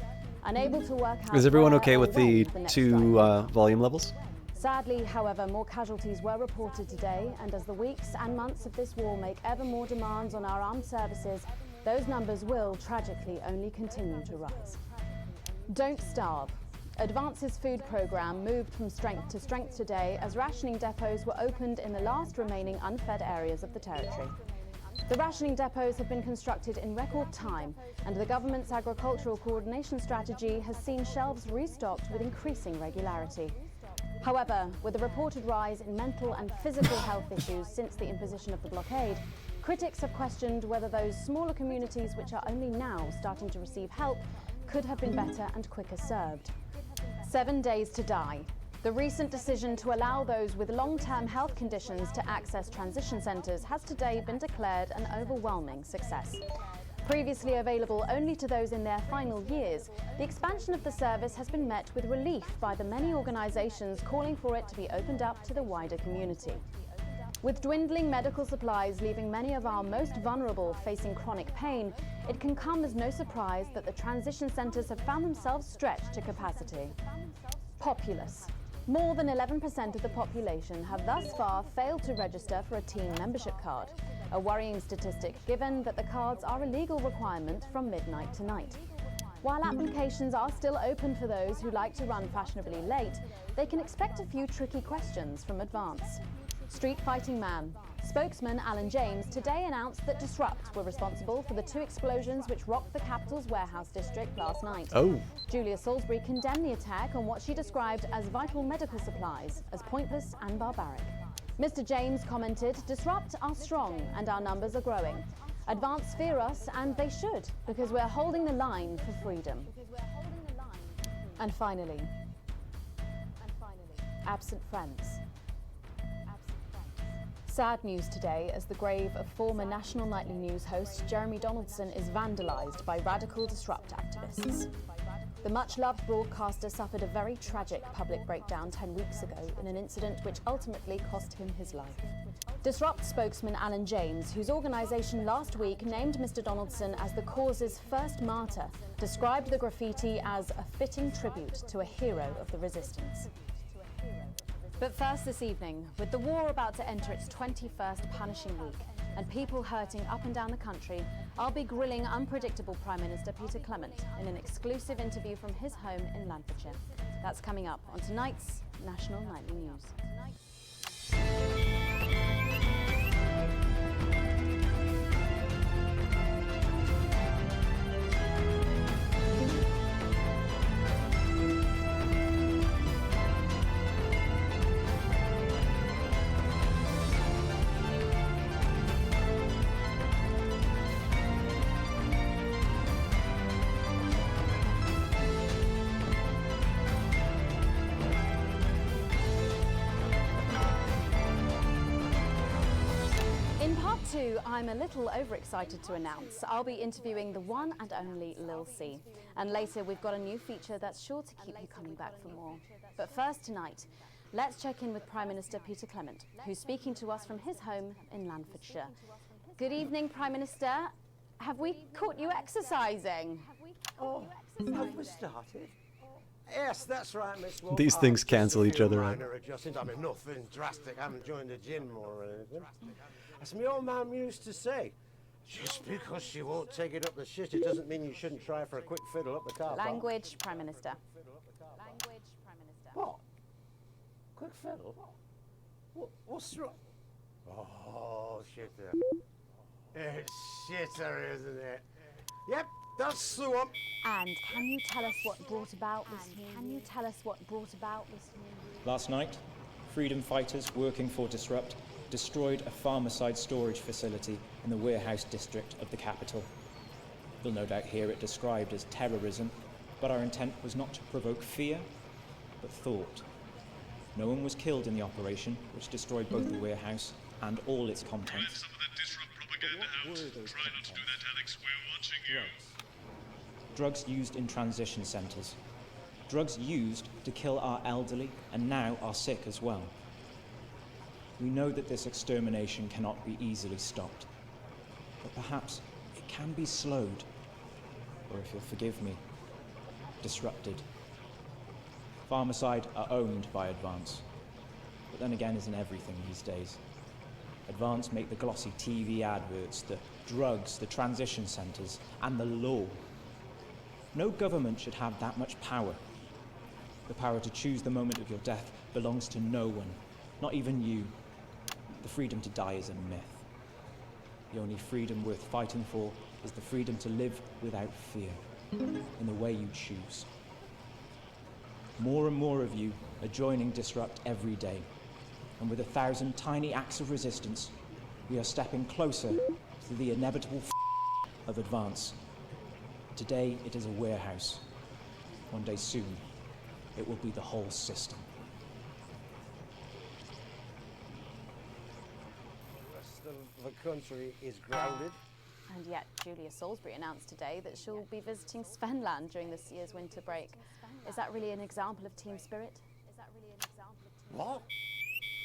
Unable to work out Is everyone where okay or with when the next two volume levels? Sadly, however, more casualties were reported today, and as the weeks and months of this war make ever more demands on our armed services, those numbers will, tragically, only continue to rise. Don't starve. Advance's food programme moved from strength to strength today as rationing depots were opened in the last remaining unfed areas of the territory. The rationing depots have been constructed in record time, and the government's agricultural coordination strategy has seen shelves restocked with increasing regularity. However, with a reported rise in mental and physical health issues since the imposition of the blockade, critics have questioned whether those smaller communities which are only now starting to receive help could have been better and quicker served. 7 days to die. The recent decision to allow those with long-term health conditions to access transition centres has today been declared an overwhelming success. Previously available only to those in their final years, the expansion of the service has been met with relief by the many organisations calling for it to be opened up to the wider community. With dwindling medical supplies leaving many of our most vulnerable facing chronic pain, it can come as no surprise that the transition centres have found themselves stretched to capacity. Populace. More than 11% of the population have thus far failed to register for a team membership card, a worrying statistic given that the cards are a legal requirement from midnight tonight. While applications are still open for those who like to run fashionably late, they can expect a few tricky questions from Advance. Street Fighting Man. Spokesman Alan James today announced that Disrupt were responsible for the 2 explosions which rocked the capital's warehouse district last night. Oh. Julia Salisbury condemned the attack on what she described as vital medical supplies as pointless and barbaric. Mr. James commented, "Disrupt are strong and our numbers are growing. Advance fear us, and they should, because we're holding the line for freedom." And finally, absent friends. Sad news today as the grave of former National Nightly News host Jeremy Donaldson is vandalised by radical Disrupt activists. The much-loved broadcaster suffered a very tragic public breakdown 10 weeks ago in an incident which ultimately cost him his life. Disrupt spokesman Alan James, whose organisation last week named Mr. Donaldson as the cause's first martyr, described the graffiti as a fitting tribute to a hero of the resistance. But first this evening, with the war about to enter its 21st punishing week and people hurting up and down the country, I'll be grilling unpredictable Prime Minister Peter Clement in an exclusive interview from his home in Lanfordshire. That's coming up on tonight's National Nightly News. I'm a little overexcited to announce I'll be interviewing the one and only Lil C. And later we've got a new feature that's sure to keep you coming back for more. But first tonight, let's check in with Prime Minister Peter Clement, who's speaking to us from his home in Lanfordshire. Good evening, Prime Minister. Have we caught you exercising? Oh, have we started? Yes, that's right, Miss Wolfe. These things cancel each other out. Minor adjustments. I mean, nothing drastic. I haven't joined a gym or anything. As my old mum used to say, just because she won't take it up the shit, it doesn't mean you shouldn't try for a quick fiddle up the car park. Language, Prime Minister. Language. What? Quick fiddle? What's wrong? Oh, shitter. It's shitter, isn't it? Yep, that's the one. And can you tell us what brought about this new Last night, freedom fighters working for Disrupt destroyed a farmer-side storage facility in the warehouse district of the capital. You'll no doubt hear it described as terrorism, but our intent was not to provoke fear, but thought. No one was killed in the operation, which destroyed both the warehouse and all its contents. Drugs used in transition centres. Drugs used to kill our elderly and now our sick as well. We know that this extermination cannot be easily stopped, but perhaps it can be slowed, or if you'll forgive me, disrupted. Farmerside are owned by Advance, but then again isn't everything these days. Advance make the glossy TV adverts, the drugs, the transition centres, and the law. No government should have that much power. The power to choose the moment of your death belongs to no one, not even you. The freedom to die is a myth. The only freedom worth fighting for is the freedom to live without fear, in the way you choose. More and more of you are joining Disrupt every day, and with 1,000 tiny acts of resistance, we are stepping closer to the inevitable of Advance. Today it is a warehouse. One day soon, it will be the whole system. The rest of the country is grounded. And yet, Julia Salisbury announced today that she'll be visiting Svenland during this year's winter break. Is that really an example of team spirit? What?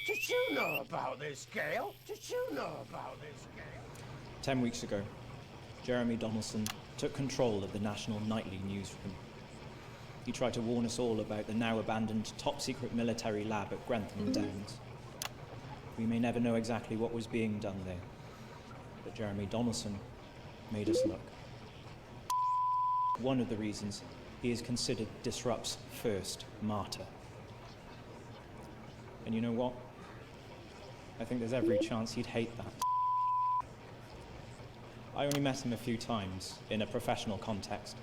Did you know about this, Gail? Did you know about this, Gail? 10 weeks ago, Jeremy Donaldson took control of the national nightly newsroom. He tried to warn us all about the now abandoned top-secret military lab at Grantham Downs. We may never know exactly what was being done there, but Jeremy Donaldson made us look. One of the reasons he is considered Disrupt's first martyr. And you know what? I think there's every chance he'd hate that. I only met him a few times in a professional context,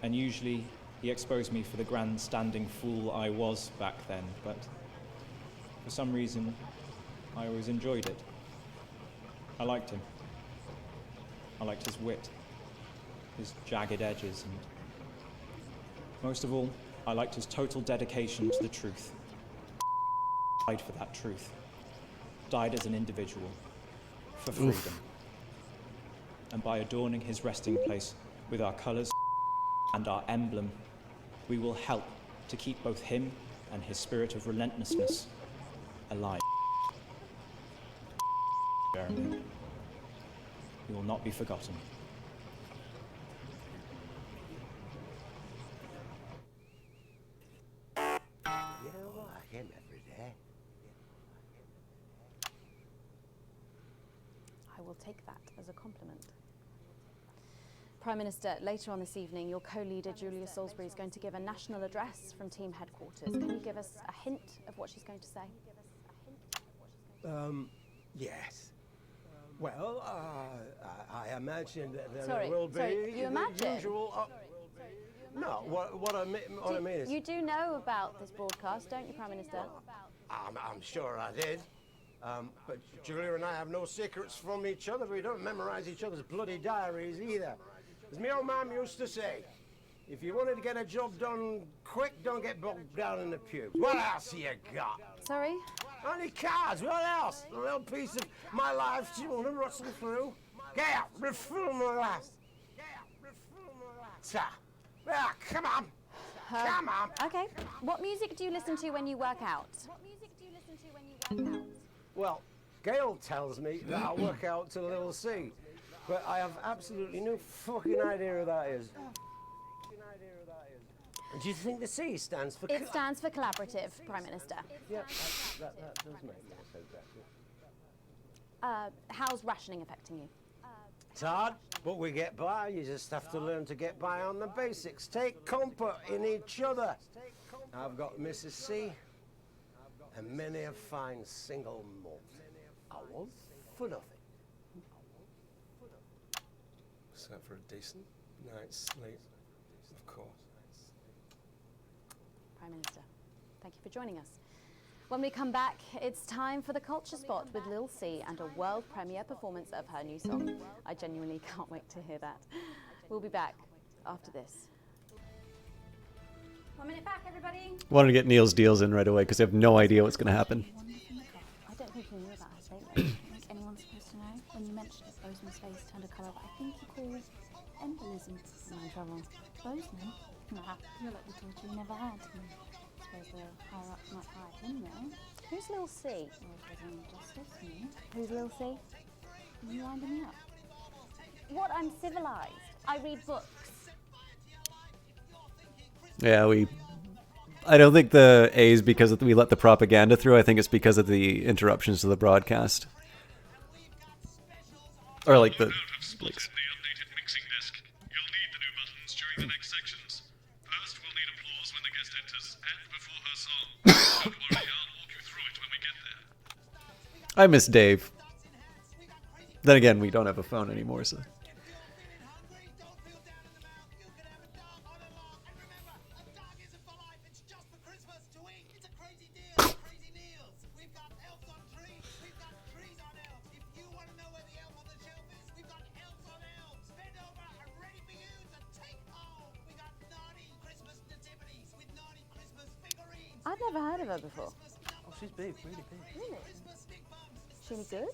and usually he exposed me for the grandstanding fool I was back then, but for some reason I always enjoyed it. I liked him. I liked his wit, his jagged edges, and most of all, I liked his total dedication to the truth. Died for that truth. Died as an individual, for freedom. And by adorning his resting place with our colours and our emblem, we will help to keep both him and his spirit of relentlessness alive. Jeremy, you will not be forgotten. You know, like him every day. I will take that as a compliment. Prime Minister, later on this evening, your co-leader Julia Salisbury is going to give a national address from team headquarters. Can you give us a hint of what she's going to say? Yes. Well, I imagine that there Sorry, will be you the imagine? usual. No, what I mean is. You do know about this broadcast, don't you, Prime Minister? I'm sure I did. But Julia and I have no secrets from each other. We don't memorize each other's bloody diaries either. As my old mum used to say, if you wanted to get a job done quick, don't get bogged down in the pubes. What else have you got? Sorry? Only cards, what else? A little piece of my life do you want to rustle through? Get out, refill my last. Ah, come on. Come on. Okay. What music do you listen to when you work out? Well, Gail tells me that I work out to Little C, but I have absolutely no fucking idea who that is. Do you think the C stands for? It stands for collaborative, Prime Minister. Yeah, that does make more sense, actually. How's rationing affecting you? It's hard, but we get by. You just have to learn to get by on the basics. Take comfort in each other. I've got Mrs. C and many a fine single malt. I want for nothing. Except for a decent night's sleep, of course. Prime Minister, thank you for joining us. When we come back, it's time for the Culture Spot with Lil C and a world premiere performance of her new song. I genuinely can't wait to hear that. We'll be back after this. 1 minute back, everybody. Wanted to get Neil's deals in right away because I have no idea what's going to happen. I don't think you knew about her statement. I don't think anyone's supposed to know. When you mentioned it, Bozeman's face turned a colour, but I think you called embolism. I'm in trouble. Bozeman? Nah, you're like we told you never had. I suppose the higher ups might hire him though. Who's Lil C? Well, President Justice, me. Who's Lil C? You winding me up? What? I'm civilised. I read books. Yeah, I don't think the A is because we let the propaganda through. I think it's because of the interruptions to the broadcast. Or like the... Like, I miss Dave. Then again, we don't have a phone anymore, so... I've never heard of her before. Oh, she's big, really big. Really? She any good?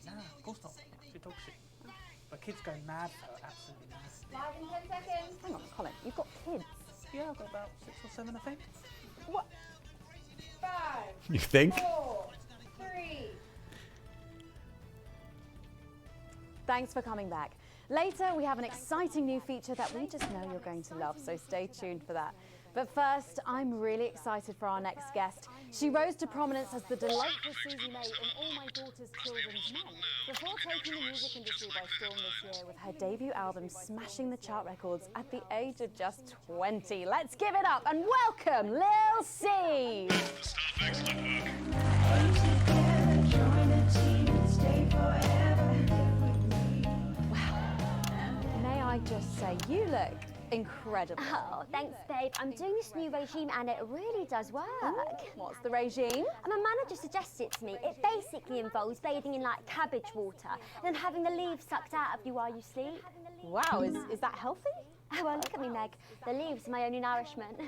Nah, of course not. She talks shit. But kids go mad for her, absolutely mad. Live in 10 seconds. Hang on, Colin, you've got kids. Yeah, I've got about 6 or 7, I think. What? 5. You think? 4. 3. Thanks for coming back. Later, we have an exciting new feature that we just know you're going to love, so stay tuned for that. But first, I'm really excited for our next guest. She rose to prominence as the delightful Susie May in All My Daughter's Children's Men, before taking the music industry by storm this year with her debut album smashing the chart records at the age of just 20. Let's give it up and welcome Lil C! May I just say, you look incredible. Oh, thanks, babe. I'm doing this new regime and it really does work. Ooh, what's the regime? My manager suggested it to me. It basically involves bathing in like cabbage water and then having the leaves sucked out of you while you sleep. Wow, is that healthy? Well, look at me, Meg. The leaves are my only nourishment.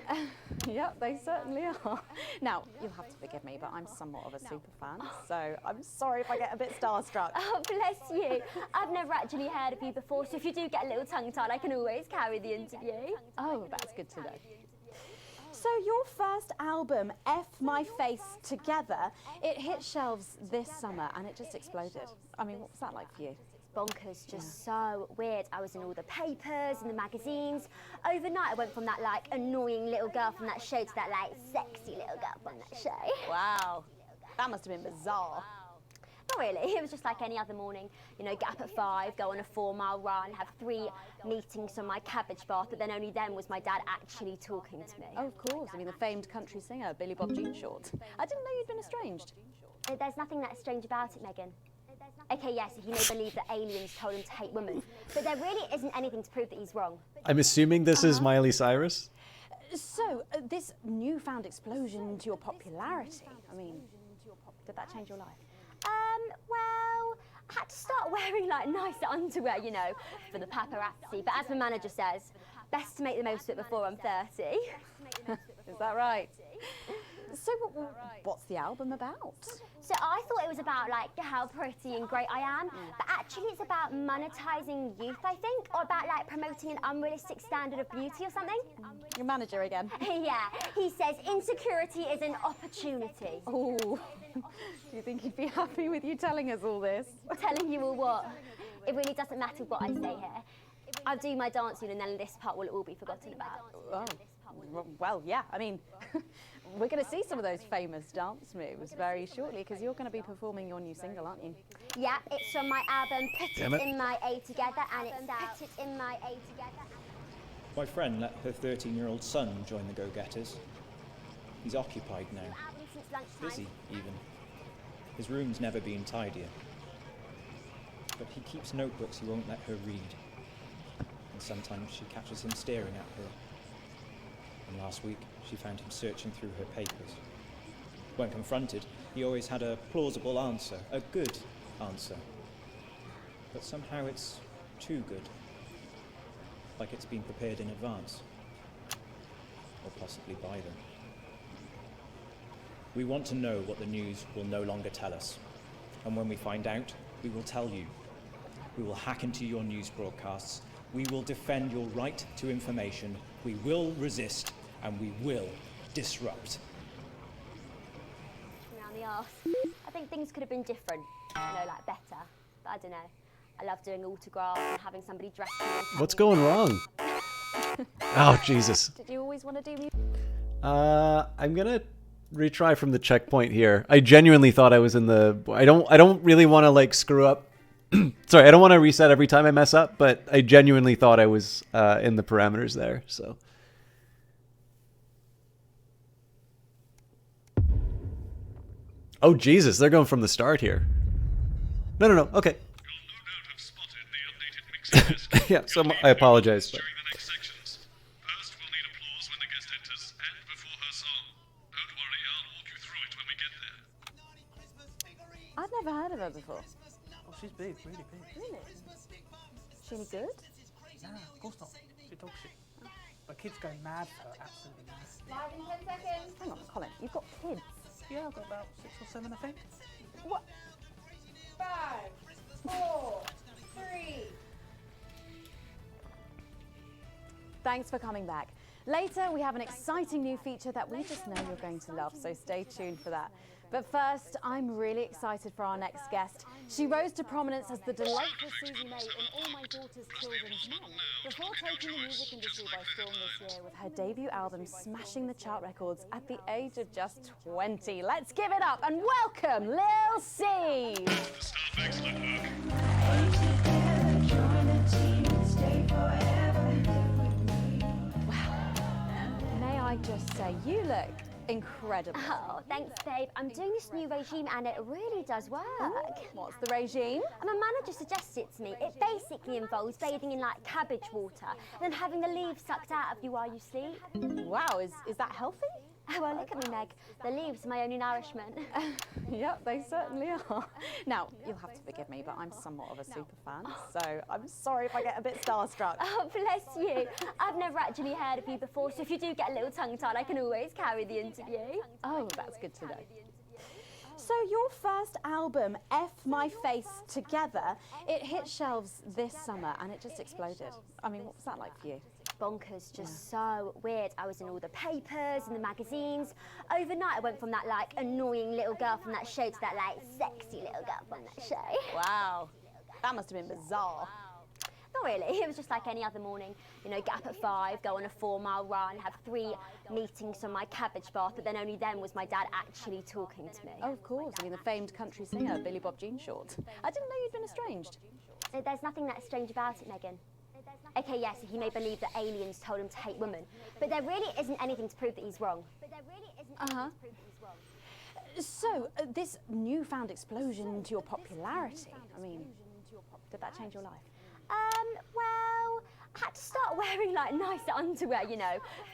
Yep, they certainly are. Now, you'll have to forgive me, but I'm somewhat of a super fan, so I'm sorry if I get a bit starstruck. Oh, bless you. I've never actually heard of you before, so if you do get a little tongue-tied, I can always carry the interview. Oh, that's good to know. So your first album, F My Face Together, it hit shelves this summer and it just exploded. I mean, what was that like for you? Bonkers, just so weird. I was in all the papers and the magazines. Overnight, I went from that like annoying little girl from that show to that like sexy little girl from that show. Wow, that must have been bizarre. Not really, it was just like any other morning. You know, get up at 5, go on a 4-mile run, have 3 meetings on my cabbage bath, but then only then was my dad actually talking to me. Oh, of course. I mean, the famed country singer, Billy Bob Jeanshort. I didn't know you'd been estranged. There's nothing that strange about it, Megan. Okay, yes, he may believe that aliens told him to hate women, but there really isn't anything to prove that he's wrong. I'm assuming this is Miley Cyrus? So, this newfound explosion into your popularity, I mean, did that change your life? Well, I had to start wearing like nicer underwear, you know, for the paparazzi, but as my manager says, best to make the most of it before I'm 30. Is that right? So what's the album about? So I thought it was about like how pretty and great I am, but actually it's about monetizing youth, I think, or about like promoting an unrealistic standard of beauty or something. Your manager again? Yeah, he says insecurity is an opportunity. Oh, do you think he'd be happy with you telling us all this? Telling you all what? It really doesn't matter what I say here. I'll do my dancing and then this part will all be forgotten about. Oh, well, yeah, I mean, we're going to see some of those famous dance moves very shortly because you're going to be performing your new single, aren't you? Yeah, it's from my album Put It In My A Together and it's out. Put It In My A Together. My friend let her 13-year-old son join the Go-Getters. He's occupied now. Busy, even. His room's never been tidier. But he keeps notebooks he won't let her read. And sometimes she catches him staring at her. And last week, she found him searching through her papers. When confronted, he always had a plausible answer, a good answer. But somehow it's too good. Like it's been prepared in advance. Or possibly by them. We want to know what the news will no longer tell us. And when we find out, we will tell you. We will hack into your news broadcasts. We will defend your right to information. We will resist, and we will disrupt. Around the arse. I think things could have been different, like better. But I don't know. I love doing autographs and having somebody dress me. What's going wrong? Oh, Jesus. Did you always want to do music? I'm gonna retry from the checkpoint here. I genuinely thought I was in the... I don't really want to, like, screw up. Sorry, I don't want to reset every time I mess up, but I genuinely thought I was in the parameters there, so... Oh, Jesus, they're going from the start here. No, okay. Yeah, so I apologize. But... I've never heard of her before. Oh, she's big, really big. Really? Is she any good? Nah, of course not. She talks shit. But kids go mad for her, absolutely mad. Live in 10 seconds. Hang on, Colin, you've got kids. Yeah, I've got about 6 or 7, I think. What? 5, 4, 3. Thanks for coming back. Later, we have an exciting new feature that we just know you're going to love, so stay tuned for that. But first, I'm really excited for our next guest. She rose to prominence as the delightful Susie May in All My Daughter's Children's Men, before taking the music industry by storm this year with her debut album smashing the chart records at the age of just 20. Let's give it up and welcome Lil C. May I just say, you look incredible. Oh, thanks, babe. I'm doing this new regime and it really does work. Ooh, what's the regime? My manager suggested it to me. It basically involves bathing in like cabbage water and then having the leaves sucked out of you while you sleep. Wow, is that healthy? Oh, well, look at me, Meg. The leaves are my only nourishment. Yep, they certainly are. Now, you'll have to forgive me, but I'm somewhat of a super fan, so I'm sorry if I get a bit starstruck. Oh, bless you. I've never actually heard of you before, so if you do get a little tongue-tied, I can always carry the interview. Oh, that's good to know. So your first album, F My Face Together, it hit shelves this summer and it just exploded. I mean, what was that like for you? Bonkers, just so weird. I was in all the papers and the magazines. Overnight, I went from that like annoying little girl from that show to that like sexy little girl from that show. Wow, that must have been bizarre. Not really, it was just like any other morning. Get up at 5, go on a 4-mile run, have 3 meetings from my cabbage bath, but then only then was my dad actually talking to me. Oh, of course. I mean, the famed country singer, Billy Bob Jean Short. I didn't know you'd been estranged. There's nothing that strange about it, Megan. Okay, yes, he may believe that aliens told him to hate women, but there really isn't anything to prove that he's wrong. So, this newfound explosion into your popularity, I mean, did that change your life? Well, I had to start wearing like nicer underwear,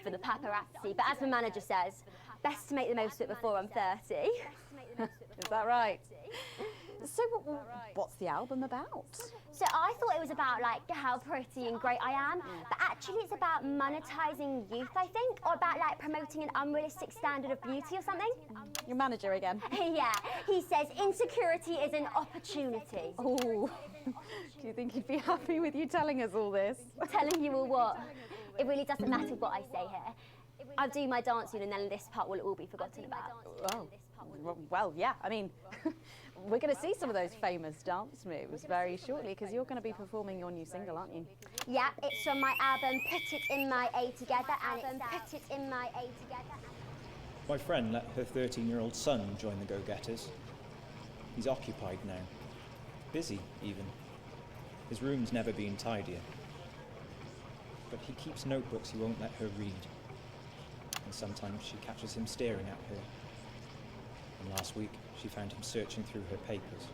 for the paparazzi. But as my manager says, best to make the most of it before I'm 30. Is that right? So what's the album about? So I thought it was about like how pretty and great I am, but actually it's about monetizing youth, I think, or about like promoting an unrealistic standard of beauty or something. Your manager again? Yeah, he says insecurity is an opportunity. Oh, do you think he'd be happy with you telling us all this? Telling you all what? It really doesn't matter what I say here. I'll do my dancing and then this part will all be forgotten about. Oh, well, yeah, I mean, we're going to see some of those famous dance moves very shortly because you're going to be performing your new single, aren't you? Yeah, it's from my album Put It In My A Together and it's Put It In My A Together. My friend let her 13-year-old son join the Go-Getters. He's occupied now. Busy, even. His room's never been tidier. But he keeps notebooks he won't let her read. and sometimes she catches him staring at her. And last week, she found him searching through her papers.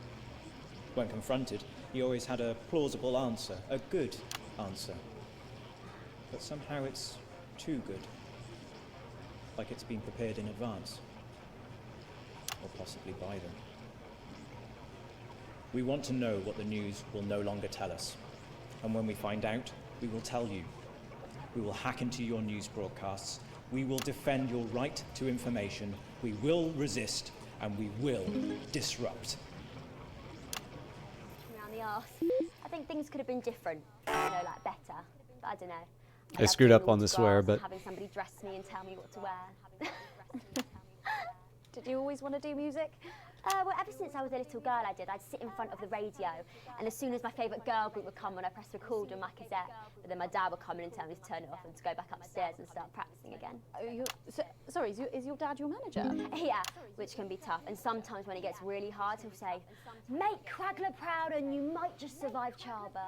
When confronted, he always had a plausible answer, a good answer. But somehow it's too good, like it's been prepared in advance, or possibly by them. We want to know what the news will no longer tell us, and when we find out, we will tell you. We will hack into your news broadcasts, we will defend your right to information, we will resist, and we will disrupt. Around the arse. I think things could have been different, like better, but I don't know. I screwed up on the swear, but having somebody dress me and tell me what to wear. Did you always want to do music? Well, ever since I was a little girl, I'd sit in front of the radio, and as soon as my favourite girl group would come on, I pressed record on my cassette, but then my dad would come in and tell me to turn it off and to go back upstairs and start practising again. Sorry, is your dad your manager? Yeah, which can be tough, and sometimes when it gets really hard, he'll say, "Make Quagler proud and you might just survive childbirth."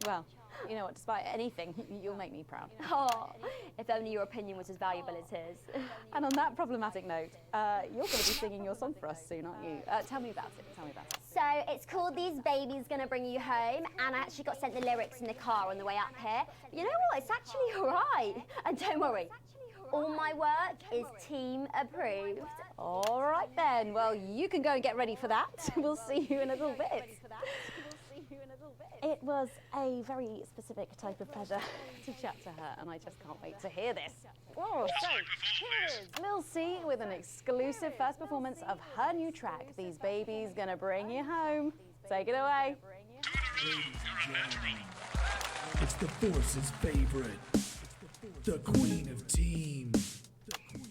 Well, you know what, despite anything, you'll make me proud. Oh, if only your opinion was as valuable as his. And on that problematic note, you're going to be singing your song for us soon, aren't you? Tell me about it, So it's called These Babies Gonna Bring You Home, and I actually got sent the lyrics in the car on the way up here. But you know what, it's actually all right. And don't worry, all my work is team approved. All right then, well, you can go and get ready for that. We'll see you in a little bit. It was a very specific type of pleasure to chat to her, and I just can't wait to hear this. Whoa, so here is Lil C with an exclusive first performance of her new track, These Babies Gonna Bring You Home. Take it away. It's the Force's favorite, the queen of teams,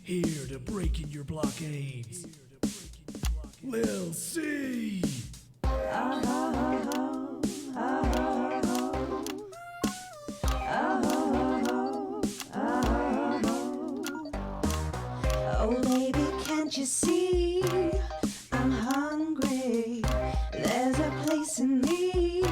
here to break in your blockades, Lil C. Oh baby, can't you see I'm hungry? There's a place in me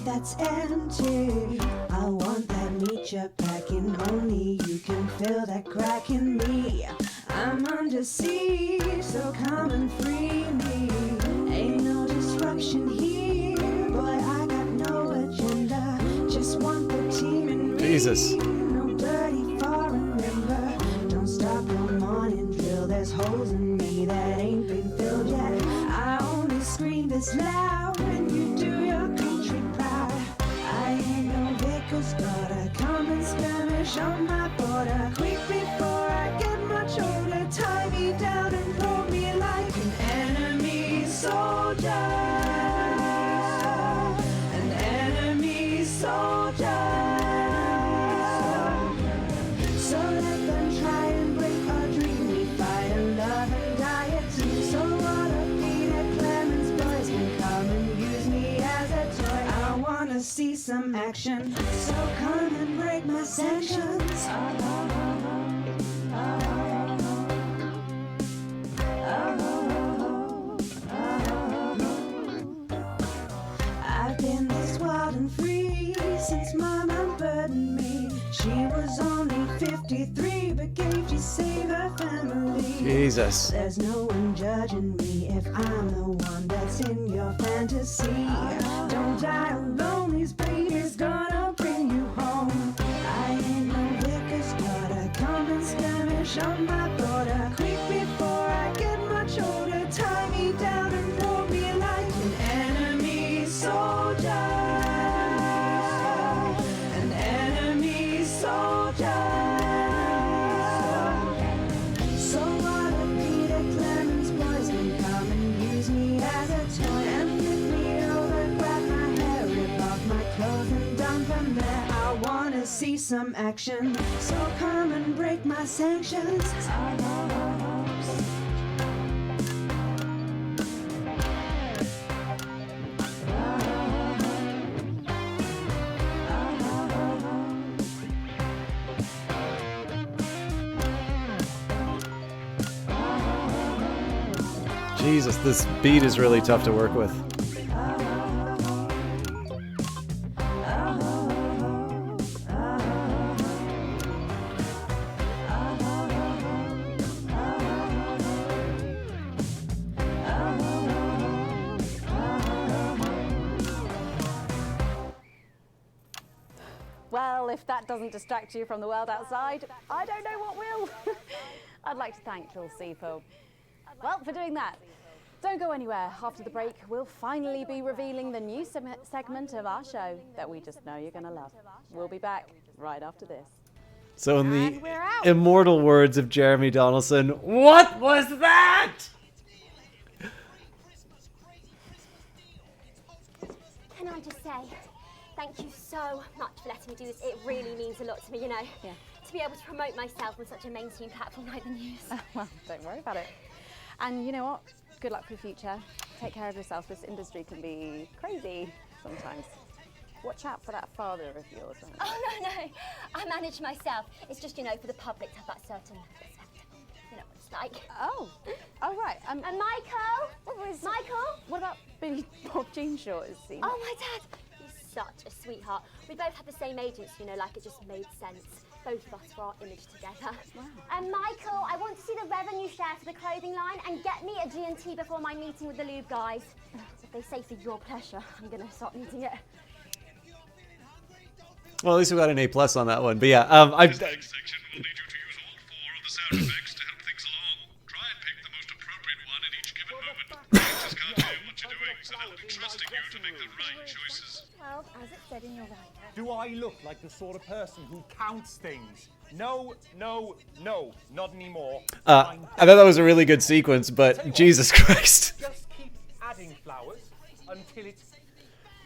that's empty. I want that meat you're packing, only you can fill that crack in me. I'm under siege, so come and free me. Ain't no disruption here, boy, I got no agenda. Just want the team and me. Jesus. No dirty foreign member. Don't stop no morning drill. There's holes in me that ain't been filled yet. I only scream this loud when you do your country proud. I ain't no Vickers, but I come and skirmish on my border. Quick before I get much older, tie me down and throw me like an enemy soldier. An enemy soldier. So let them try and break our dream. We fight and love and die at two. So what a Peter Clemens boys can come and use me as a toy. I wanna see some action, so come and break my sanctions. I've been this wild and free since Mama burdened me. She was only 53, but gave to save her family. Jesus. There's no one judging me if I'm the one that's in your fantasy. Don't die alone, these babies gonna bring you home. I ain't no Vickers, but I come and skirmish on my border. Quick before I get much older, tie me down and throw me like an enemy soldier. An enemy soldier. So what if Peter Clemens boys can come and use me as a toy and flip me over, grab my hair, rip off my clothes and dump them there. I wanna see some action, so come and break my sanctions. Jesus, this beat is really tough to work with. Well, if that doesn't distract you from the world outside, I don't know what will. I'd like to thank Phil C for doing that. Don't go anywhere. After the break, we'll finally be revealing the new segment of our show that we just know you're going to love. We'll be back right after this. So in the immortal words of Jeremy Donaldson, what was that? Can I just say, thank you so much for letting me do this. It really means a lot to me, you know. Yeah. To be able to promote myself on such a mainstream platform like the news. Well, don't worry about it. And you know what? Good luck for the future. Take care of yourself. This industry can be crazy sometimes. Watch out for that father of yours. Oh, no. I manage myself. It's just, you know, for the public to have that certain respect. You know what it's like. Oh, right. And Michael? Michael? What about Billy Bob Jean Short? Is he? Oh, my dad. He's such a sweetheart. We both had the same agents, you know, like it just made sense. Both of us for our image together. Wow. And Michael, I want to see the revenue share for the clothing line and get me a G&T before my meeting with the lube guys. If they say for your pleasure, I'm going to start needing it. Well, at least we got an A+ on that one. But yeah, This next section will need you to use all 4 of the sound effects to help things along. Try and pick the most appropriate one at each given moment. I just can't tell you what you're doing, so I'll be trusting you to make the right choices. Well, as it said in your writer. Do I look like the sort of person who counts things? No, not anymore. I thought that was a really good sequence, but Jesus Christ. Just keep adding flowers until it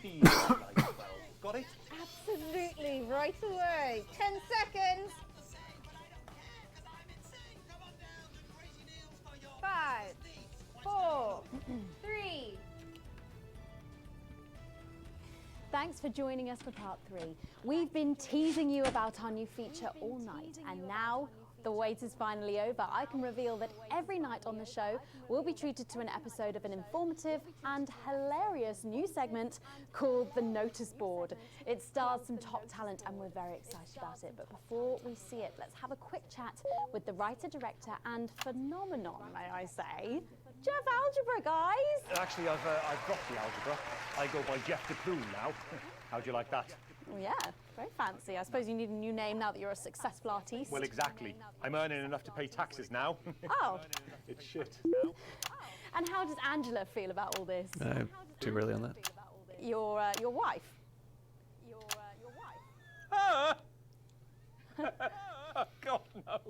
feels like 12. Got it? Absolutely, right away. 10 seconds. 5, 4, 3. Thanks for joining us for part 3. We've been teasing you about our new feature all night, and now the wait is finally over. I can reveal that every night on the show, we'll be treated to an episode of an informative and hilarious new segment called The Notice Board. It stars some top talent, and we're very excited about it. But before we see it, let's have a quick chat with the writer, director, and phenomenon, may I say, Jeff Algebra, guys. Actually, I've dropped the algebra. I go by Jeff DePlume now. How'd you like that? Yeah, very fancy. I suppose you need a new name now that you're a successful artiste. Well, exactly. I'm earning enough to pay taxes now. Oh. It's shit. And how does Angela feel about all this? Too early on that. Your wife. Ah! Oh, God, no.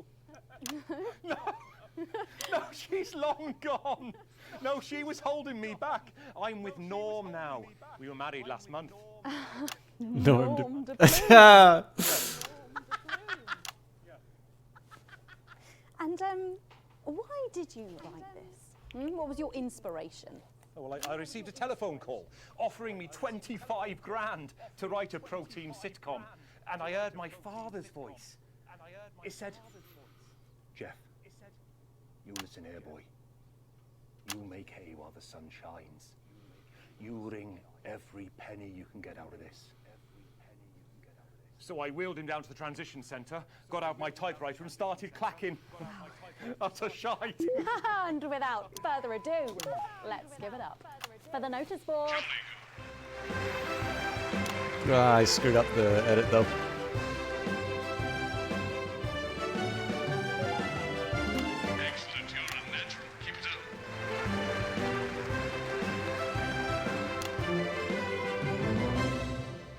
No, she's long gone. No, she was holding me back. I'm with Norm now. We were married last month. Norm And why did you write this? What was your inspiration? Oh, well, I received a telephone call offering me 25 grand to write a pro-team sitcom. And I heard my father's voice. It said, Jeff, you listen here, boy. You make hay while the sun shines. You wring every penny you can get out of this. So I wheeled him down to the transition centre, got out my typewriter and started clacking. Utter shite. And without further ado, let's give it up for the notice board. I screwed up the edit though. Excellent, you're unnatural. Keep it up.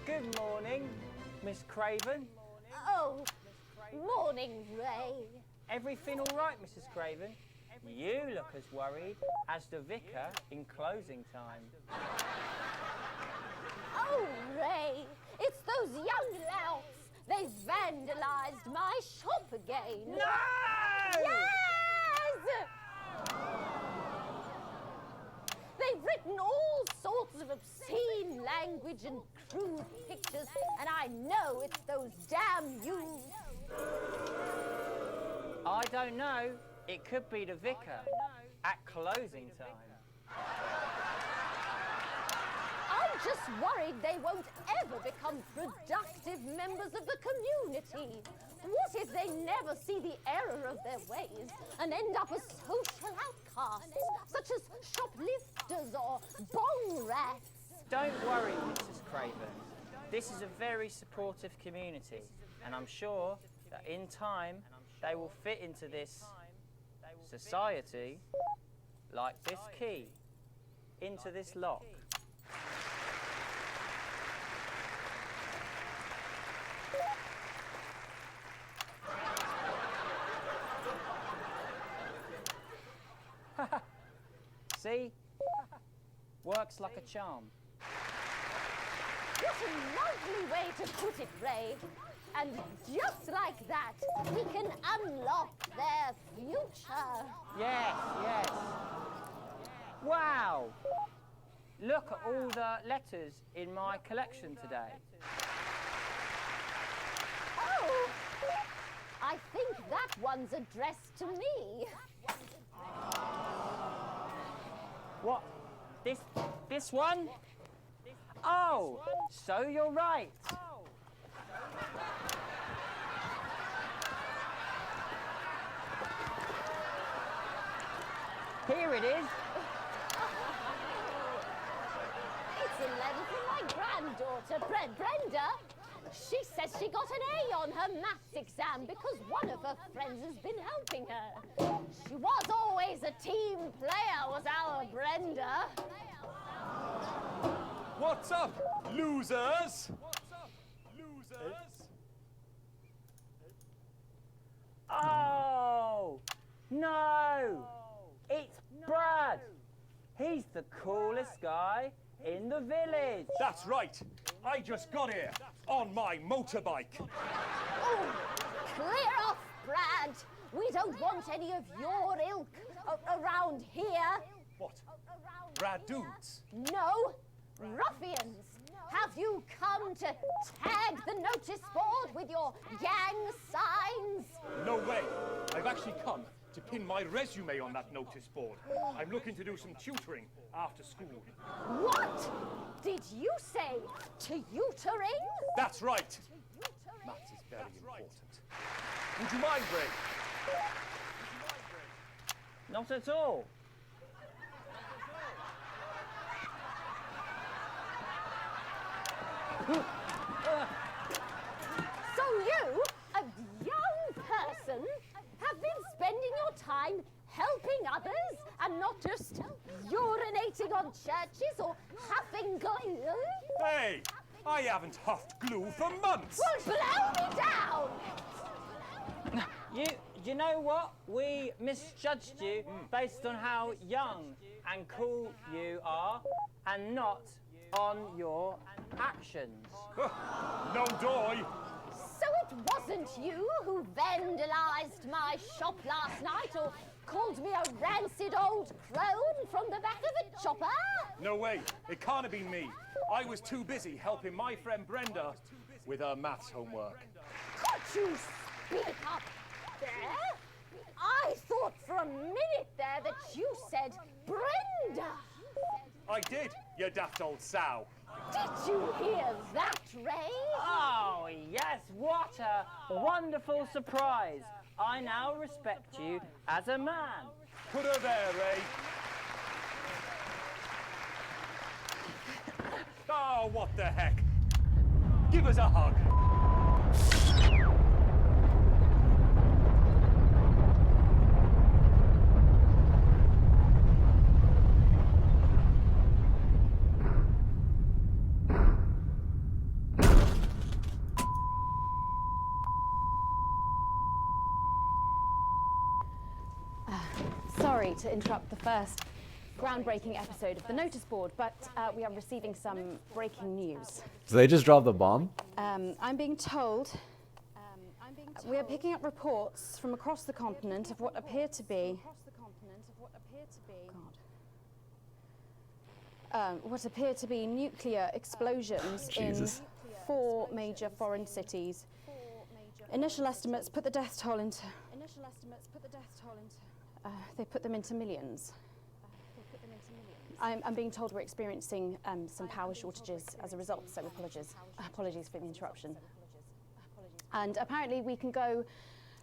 Good morning, Miss Craven. Oh, morning, Ray. Everything all right, Mrs. Craven? You look as worried as the vicar in closing time. Oh, Ray, it's those young louts. They've vandalised my shop again. No! Yes! They've written all sorts of obscene language and crude pictures, and I know it's those damn youths. I don't know. It could be the vicar at closing time. I'm just worried they won't ever become productive members of the community. What if they never see the error of their ways and end up as social outcasts, such as shoplifters or bong rats? Don't worry, Mrs. Craven. This is a very supportive community, and I'm sure that in time they will fit into this society like this key into this lock. See? Works like a charm. What a lovely way to put it, Ray. And just like that, we can unlock their future. Yes, yes. Wow! Look at all the letters in my collection today. Oh, I think that one's addressed to me. What? This one? Oh, so you're right. Here it is. It's a letter from my granddaughter, Brenda. She says she got an A on her maths exam because one of her friends has been helping her. She was always a team player, was our Brenda. What's up, losers? Oh, no. It's Brad. He's the coolest guy in the village. That's right. I just got here on my motorbike. Oh, clear off, Brad. We don't want any of your ilk around here. What? Brad dudes? No, ruffians. Have you come to tag the notice board with your gang signs? No way. I've actually come to pin my resume on that notice board. I'm looking to do some tutoring after school. What did you say? Tutoring? That's right. Maths is very important. Would you mind, Ray? Not at all. So you, a young person, have been spending your time helping others and not just urinating on churches or huffing glue? Hey, I haven't huffed glue for months. Well, blow me down! You know what? We misjudged you based on how young and cool you are and not on your actions. No doy. So it wasn't you who vandalized my shop last night or called me a rancid old crone from the back of a chopper? No way. It can't have been me. I was too busy helping my friend Brenda with her maths homework. Could you speak up there? I thought for a minute there that you said Brenda. I did, you daft old sow. Did you hear that, Ray? Oh, yes, what a wonderful surprise. I now respect you as a man. Put her there, Ray. Oh, what the heck? Give us a hug. Sorry to interrupt the first groundbreaking episode of the notice board, but we are receiving some breaking news. So they just dropped the bomb? I'm being told we are picking up reports from across the continent of what appear to be what appear to be nuclear explosions in 4 major foreign cities. Initial estimates put the death toll into they put them into millions. I'm being told we're experiencing some power shortages as a result, so apologies for the interruption. And apparently we can go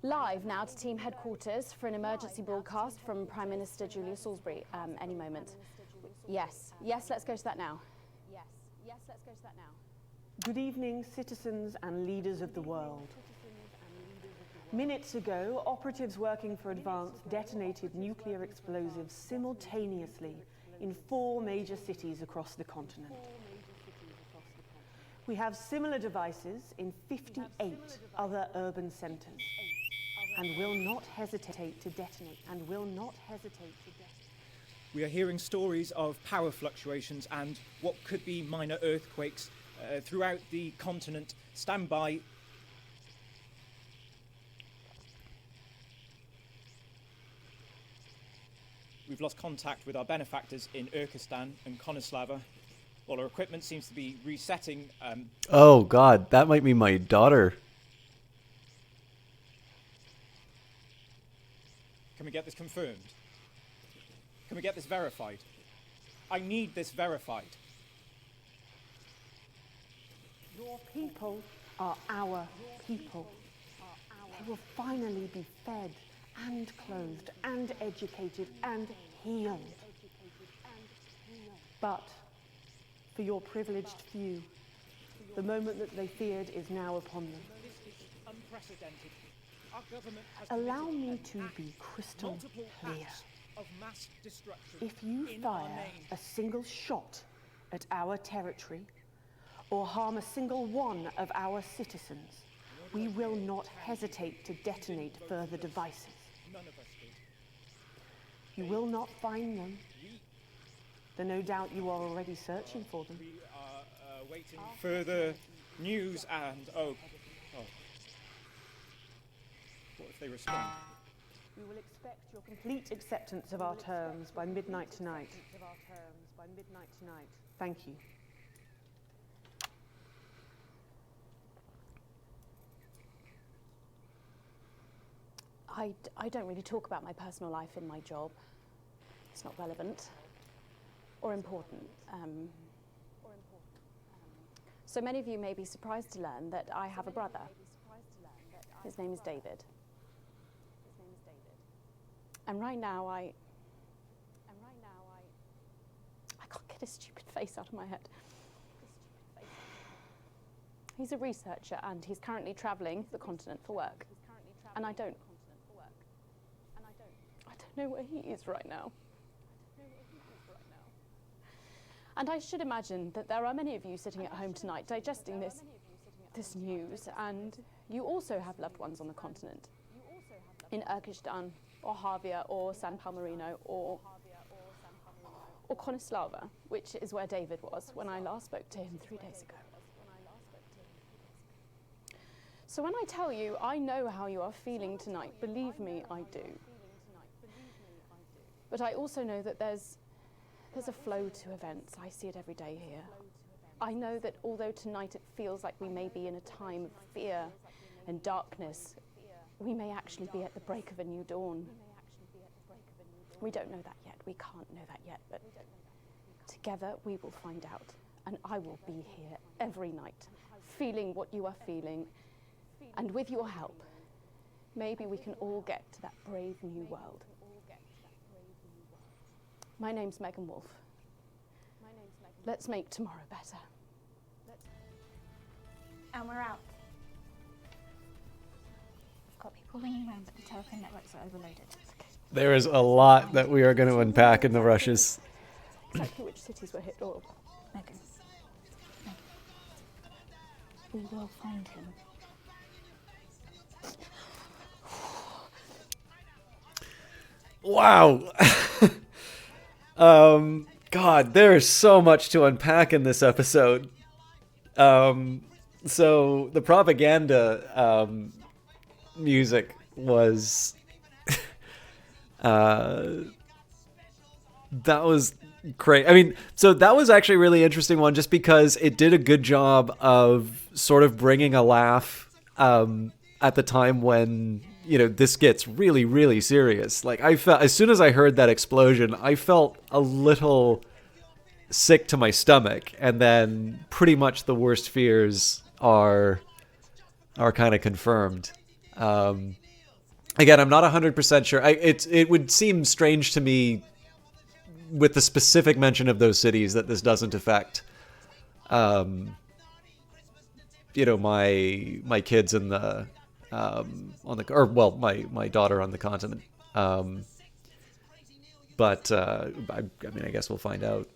live now to team headquarters for an emergency broadcast from Prime Minister Julia Salisbury any moment. Yes, let's go to that now. Good evening, citizens and leaders of the world. Minutes ago, operatives working for Advance detonated nuclear explosives simultaneously in 4 major cities across the continent. We have similar devices in 58 other urban centres and will not hesitate to detonate, We are hearing stories of power fluctuations and what could be minor earthquakes throughout the continent. Stand by. We've lost contact with our benefactors in Urkistan and Konoslava. All our equipment seems to be resetting. Oh God, that might be my daughter. Can we get this confirmed? Can we get this verified? I need this verified. Your people are our people. They will finally be fed and clothed and educated and healed. But for your privileged few, the moment that they feared is now upon them. Unprecedented. Our government has Allow me to be crystal multiple clear. acts of mass destruction. If you in our fire name. a single shot at our territory or harm a single one of our citizens, we will not hesitate to detonate further devices. None of us did. You will not find them, though no doubt you are already searching for them. We are waiting further news and oh. What if they respond? We will expect your complete acceptance of our terms by midnight tonight. Thank you. I don't really talk about my personal life in my job. It's not relevant or important. So many of you may be surprised to learn that I have a brother. His name is David. And right now I can't get his stupid face out of my head. He's a researcher and he's currently travelling the continent for work. And I don't know where he is right now. And I should imagine that there are many of you sitting at home tonight digesting this news, and you also have loved ones on the continent. In Urkistan, or Havia, or San Palmerino, or Konoslava, which is where David was when I last spoke to him 3 days ago. So when I tell you I know how you are feeling tonight, believe me, I do. But I also know that there's a flow to events. I see it every day here. I know that although tonight it feels like we may be in a time of fear and darkness, we may actually be at the break of a new dawn. We don't know that yet. We can't know that yet. But together we will find out. And I will be here every night, feeling what you are feeling. And with your help, maybe we can all get to that brave new world. My name's Megan Wolf. Let's make tomorrow better. And we're out. I've got people ringing around, but the telephone networks are overloaded. There is a lot that we are going to unpack in the rushes. Exactly which cities were hit, or Megan. We will find him. Wow. God, there is so much to unpack in this episode. So the propaganda music was that was great. I mean, so that was actually a really interesting one just because it did a good job of sort of bringing a laugh at the time when, you know, this gets really, really serious. Like, I felt, as soon as I heard that explosion, I felt a little sick to my stomach, and then pretty much the worst fears are kind of confirmed. Again, I'm not 100% sure. It would seem strange to me with the specific mention of those cities that this doesn't affect my kids in the my daughter on the continent. But I mean, I guess we'll find out.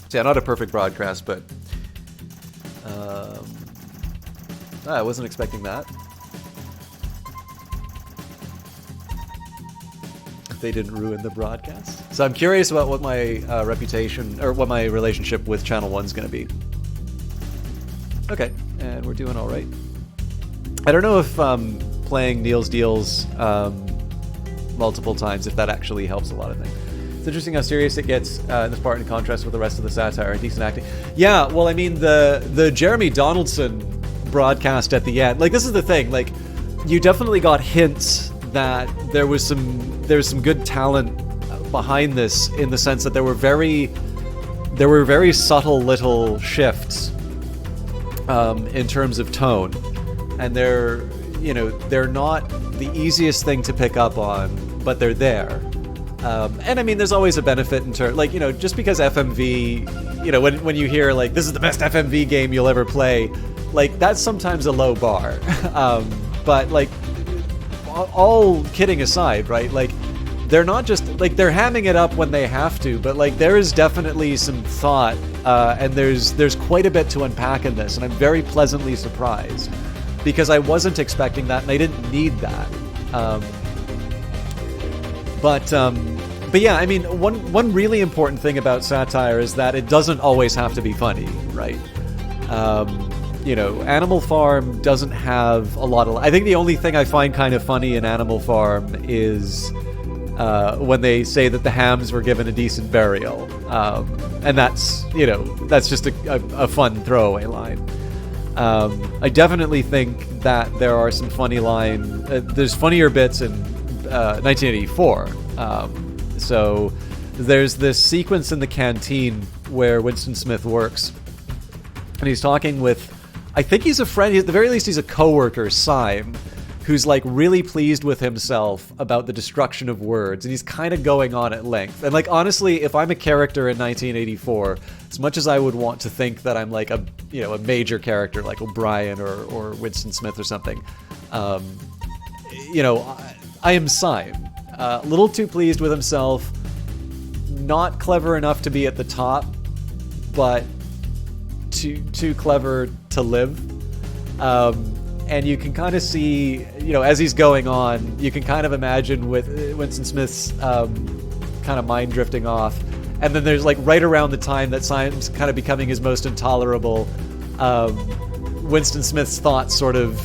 So yeah, not a perfect broadcast, but I wasn't expecting that. They didn't ruin the broadcast. So I'm curious about what my reputation, or what my relationship with Channel 1's going to be. Okay, and we're doing all right. I don't know if playing Neil's Deals multiple times, if that actually helps a lot of things. It's interesting how serious it gets in this part in contrast with the rest of the satire and decent acting. Yeah, well, I mean, the Jeremy Donaldson broadcast at the end, like, this is the thing, like, you definitely got hints that there was some good talent behind this, in the sense that there were very subtle little shifts in terms of tone, and they're not the easiest thing to pick up on, but they're there. And I mean, there's always a benefit in terms, like, just because FMV, when you hear, like, this is the best FMV game you'll ever play, like, that's sometimes a low bar. But, like, all kidding aside, right, like, they're not just, like, they're hamming it up when they have to, but, like, there is definitely some thought, and there's quite a bit to unpack in this, and I'm very pleasantly surprised, because I wasn't expecting that, and I didn't need that. But yeah, I mean, one really important thing about satire is that it doesn't always have to be funny, right? Animal Farm doesn't have a lot of... I think the only thing I find kind of funny in Animal Farm is when they say that the hams were given a decent burial. And that's just a fun throwaway line. I definitely think that there are some funny there's funnier bits in 1984. So there's this sequence in the canteen where Winston Smith works, and he's talking with, I think he's a friend, at the very least he's a coworker, Syme, who's, like, really pleased with himself about the destruction of words, and he's kind of going on at length. And, like, honestly, if I'm a character in 1984, as much as I would want to think that I'm, like, a major character like O'Brien or Winston Smith or something, I am Syme. A little too pleased with himself, not clever enough to be at the top, but too clever to live. And you can kind of see, as he's going on, you can kind of imagine with Winston Smith's kind of mind drifting off. And then there's, like, right around the time that Syme's kind of becoming his most intolerable, Winston Smith's thoughts sort of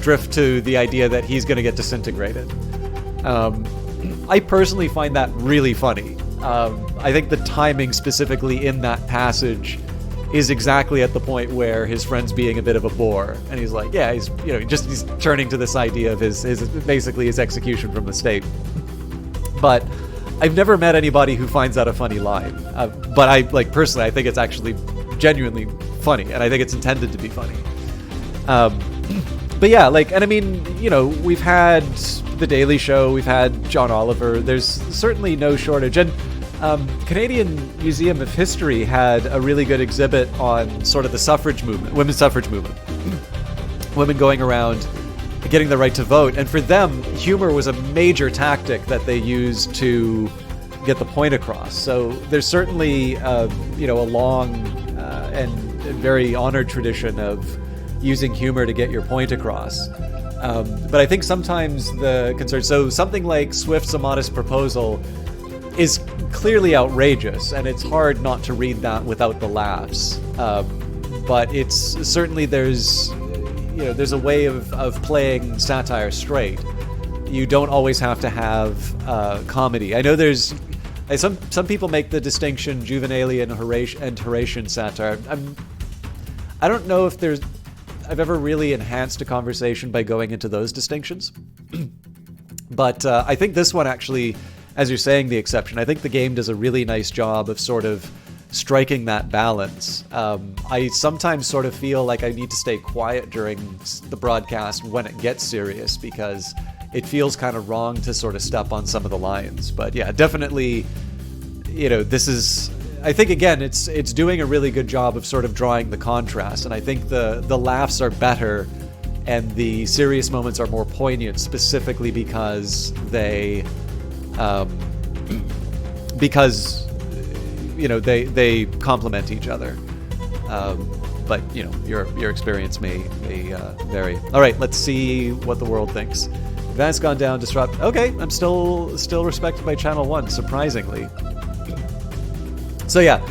drift to the idea that he's going to get disintegrated. I personally find that really funny. I think the timing specifically in that passage is exactly at the point where his friend's being a bit of a bore, and he's like, yeah, he's turning to this idea of his basically his execution from the state. But I've never met anybody who finds that a funny line. But I, like, personally, I think it's actually genuinely funny, and I think it's intended to be funny. But yeah, like, and I mean, we've had The Daily Show, we've had John Oliver, there's certainly no shortage. And Canadian Museum of History had a really good exhibit on sort of the suffrage movement, women's suffrage movement. Women going around getting the right to vote. And for them, humor was a major tactic that they used to get the point across. So there's certainly, a long and very honored tradition of using humor to get your point across. But I think sometimes the concern... So something like Swift's A Modest Proposal is clearly outrageous, and it's hard not to read that without the laughs. But it's certainly there's a way of playing satire straight. You don't always have to have comedy. I know there's some people make the distinction Juvenilean and Horatian satire. I don't know if I've ever really enhanced a conversation by going into those distinctions. But I think this one actually, as you're saying, the exception. I think the game does a really nice job of sort of striking that balance. I sometimes sort of feel like I need to stay quiet during the broadcast when it gets serious, because it feels kind of wrong to sort of step on some of the lines. But yeah, definitely, this is I think again, it's doing a really good job of sort of drawing the contrast, and I think the laughs are better, and the serious moments are more poignant, specifically because they, they complement each other. But your experience may vary. All right, let's see what the world thinks. Advance gone down, disrupt. Okay, I'm still respected by Channel 1, surprisingly. So yeah,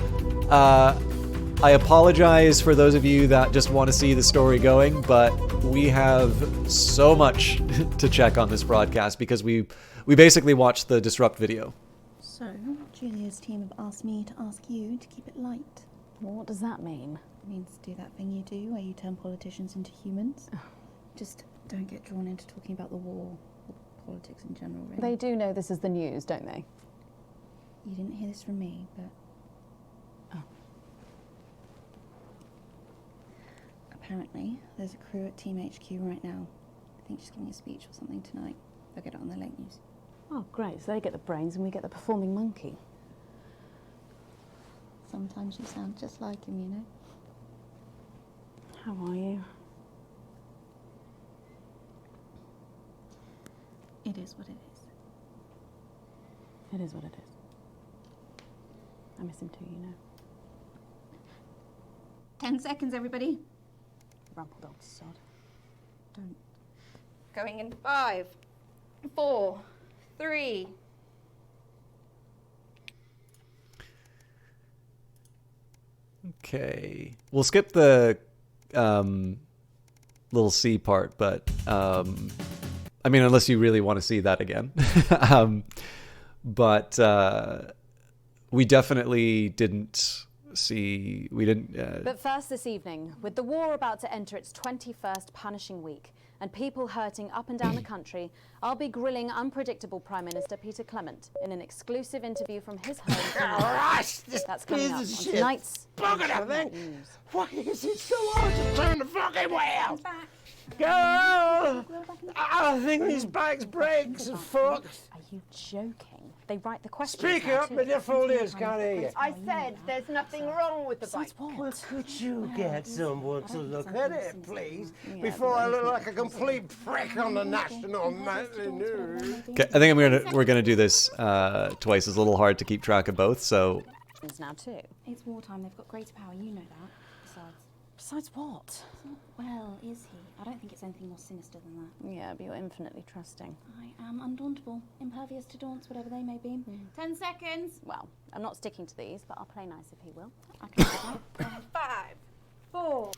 I apologize for those of you that just want to see the story going, but we have so much to check on this broadcast because we basically watched the Disrupt video. So, Julia's team have asked me to ask you to keep it light. What does that mean? It means do that thing you do where you turn politicians into humans. Just don't get drawn into talking about the war or politics in general, really. They do know this is the news, don't they? You didn't hear this from me, but... Apparently, there's a crew at Team HQ right now. I think she's giving a speech or something tonight. They'll get it on the late news. Oh, great. So they get the brains and we get the performing monkey. Sometimes you sound just like him, you know. How are you? It is what it is. It is what it is. I miss him too, you know. 10 seconds, everybody. Rumpled old sod. Don't. Going in 5, 4, 3. Okay, we'll skip the little C part, but I mean, unless you really want to see that again. But we definitely didn't see. We didn't. But first this evening, with the war about to enter its 21st punishing week and people hurting up and down the country, I'll be grilling unpredictable Prime Minister Peter Clement in an exclusive interview from his home. Christ, That's coming up on shit. tonight's Bugger up, then. News. Why is it so hard to turn the fucking wheel? Girl, I think these bike's brakes are fucked. Are you joking? They write the questions. Speak now, up, too. my dear fool is, can't hear you. I said there's nothing wrong with the bike. Well, could you get someone to look at it, please, before I look like a complete prick on the national nightly news? Okay, I think we're gonna do this twice. It's a little hard to keep track of both, so. Now too. It's wartime. They've got greater power. You know that. Besides what? It's not well, is he? I don't think it's anything more sinister than that. Yeah, but you're infinitely trusting. I am undauntable, impervious to daunts, whatever they may be. 10 seconds. Well, I'm not sticking to these, but I'll play nice if he will. I can do that. 5, 4.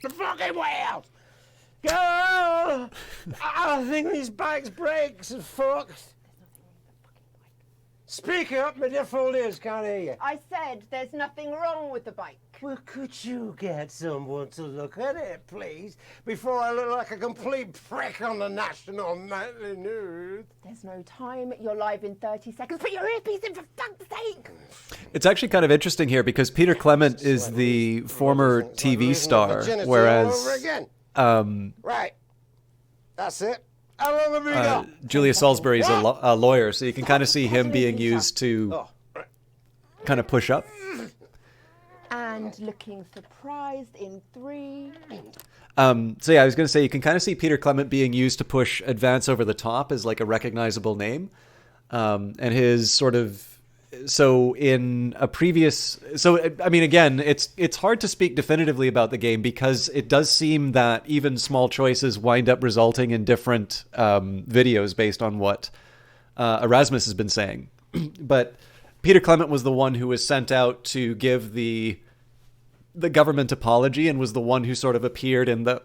The fucking wheels! Girl, I think these bike's brakes are fucked. Speak up, my dear fool is, can't hear you. I said there's nothing wrong with the bike. Well, could you get someone to look at it, please, before I look like a complete prick on the national nightly news? There's no time. You're live in 30 seconds. Put your earpiece in, for fuck's sake. It's actually kind of interesting here because Peter Clement is the former TV star, whereas right, that's it. How long have we got? Julia Salisbury's a lawyer, so you can kind of see him being used to kind of push up. And looking surprised in 3. So yeah, I was going to say you can kind of see Peter Clement being used to push Advance over the top as like a recognizable name, and his sort of. So in a previous, I mean, again, it's hard to speak definitively about the game because it does seem that even small choices wind up resulting in different videos based on what Erasmus has been saying. But Peter Clement was the one who was sent out to give the government apology and was the one who sort of appeared in the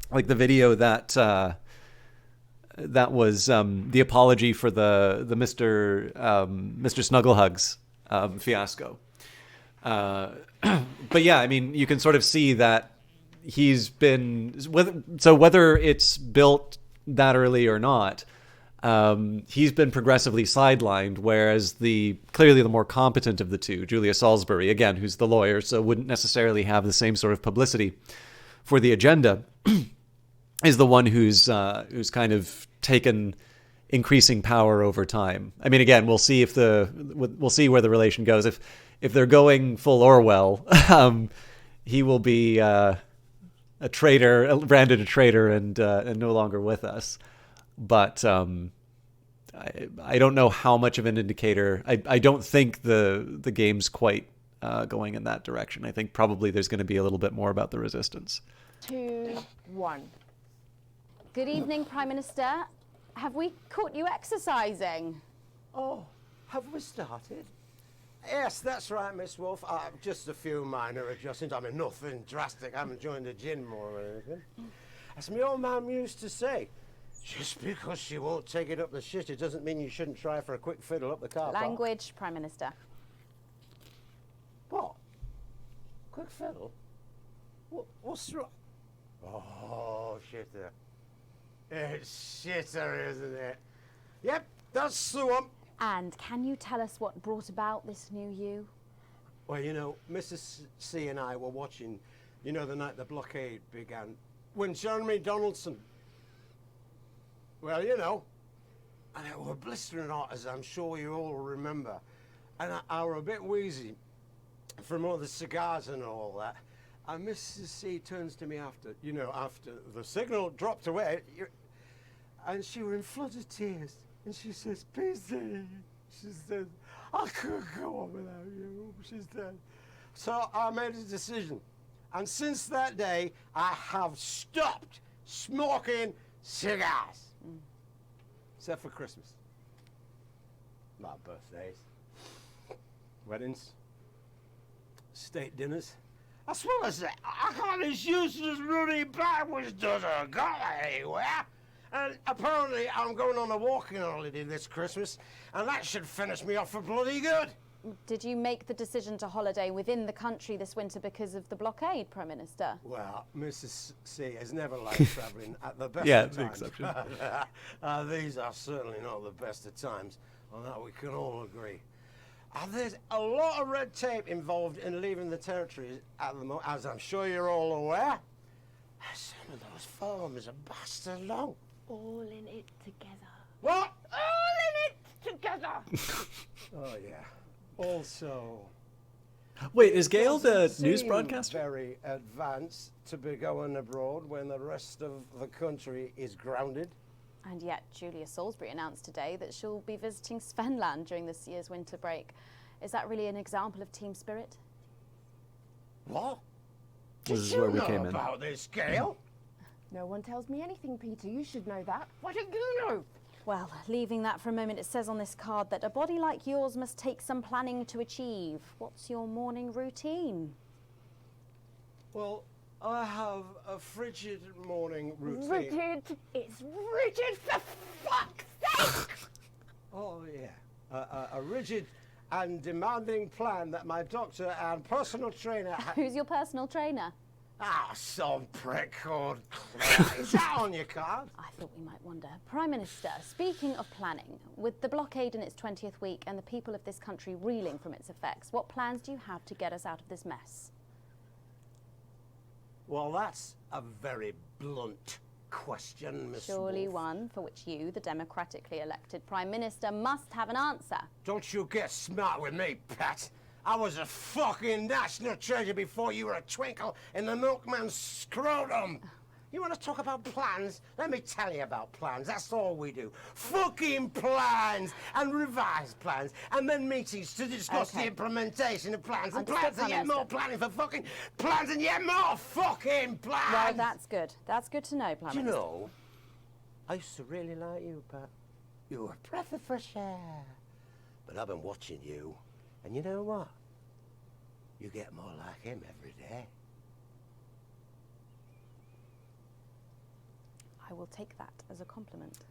video that was the apology for the Mr. Snugglehugs fiasco. But yeah, I mean, you can sort of see that he's been whether it's built that early or not, he's been progressively sidelined, whereas clearly the more competent of the two, Julia Salisbury, again, who's the lawyer, so wouldn't necessarily have the same sort of publicity for the agenda. is the one who's kind of taken increasing power over time. I mean, again, we'll see we'll see where the relation goes. If they're going full Orwell, he will be a traitor, branded a traitor, and no longer with us. But I don't know how much of an indicator. I don't think the game's quite going in that direction. I think probably there's going to be a little bit more about the resistance. 2, 1. Good evening, Prime Minister. Have we caught you exercising? Oh, have we started? Yes, that's right, Miss Wolf. Just a few minor adjustments. I mean, nothing drastic. I haven't joined the gym or anything. As my old man used to say, just because she won't take it up the shit, it doesn't mean you shouldn't try for a quick fiddle up the car park. Language, Prime Minister. What? Quick fiddle? What's wrong? Oh, shitter. It's shitter, isn't it? Yep, that's the one. And can you tell us what brought about this new you? Well, you know, Mrs. C and I were watching, you know, the night the blockade began, when Jeremy Donaldson, well, you know, and it were blistering hot, as I'm sure you all remember, and I were a bit wheezy from all the cigars and all that. And Mrs. C turns to me after the signal dropped away, and she were in floods of tears, and she says, "PC," she says, "I couldn't go on without you," she said. So I made a decision, and since that day, I have stopped smoking cigars. Except for Christmas. My birthdays. Weddings. State dinners. As well as that, I got this useless Rudy backwards doesn't go anywhere. And apparently I'm going on a walking holiday this Christmas, and that should finish me off for bloody good. Did you make the decision to holiday within the country this winter because of the blockade, Prime Minister? Well, Mrs. C has never liked travelling at the best of times. Yeah, the exception. These are certainly not the best of times. On that we can all agree. There's a lot of red tape involved in leaving the territories at the moment, as I'm sure you're all aware. Some of those forms are bastard long. All in it together. What? All in it together. Oh, yeah. Also, wait, is Gail the news seem broadcaster? Very advanced to be going abroad when the rest of the country is grounded. And yet, Julia Salisbury announced today that she'll be visiting Svenland during this year's winter break. Is that really an example of team spirit? What? This is where we came in. About this, Gail? No one tells me anything, Peter. You should know that. Why don't you know? Well, leaving that for a moment, it says on this card that a body like yours must take some planning to achieve. What's your morning routine? Well, I have a frigid morning routine. Rigid. It's rigid, for fuck's sake! Oh, yeah. A rigid and demanding plan that my doctor and personal trainer... Who's your personal trainer? Some prick called Claire. Is that on your card? I thought we might wonder. Prime Minister, speaking of planning, with the blockade in its 20th week and the people of this country reeling from its effects, what plans do you have to get us out of this mess? Well, that's a very blunt question, Miss Surely Wolf. one for which you, the democratically elected Prime Minister, must have an answer. Don't you get smart with me, Pat. I was a fucking national treasure before you were a twinkle in the milkman's scrotum. You want to talk about plans? Let me tell you about plans. That's all we do. Fucking plans and revised plans, and then meetings to discuss the implementation of plans and plans and yet more planning for fucking plans and yet more fucking plans. Well, that's good. That's good to know, Prime Minister. Do you know, I used to really like you, Pat. You were a breath of fresh air. But I've been watching you, and you know what? You get more like him every day. I will take that as a compliment.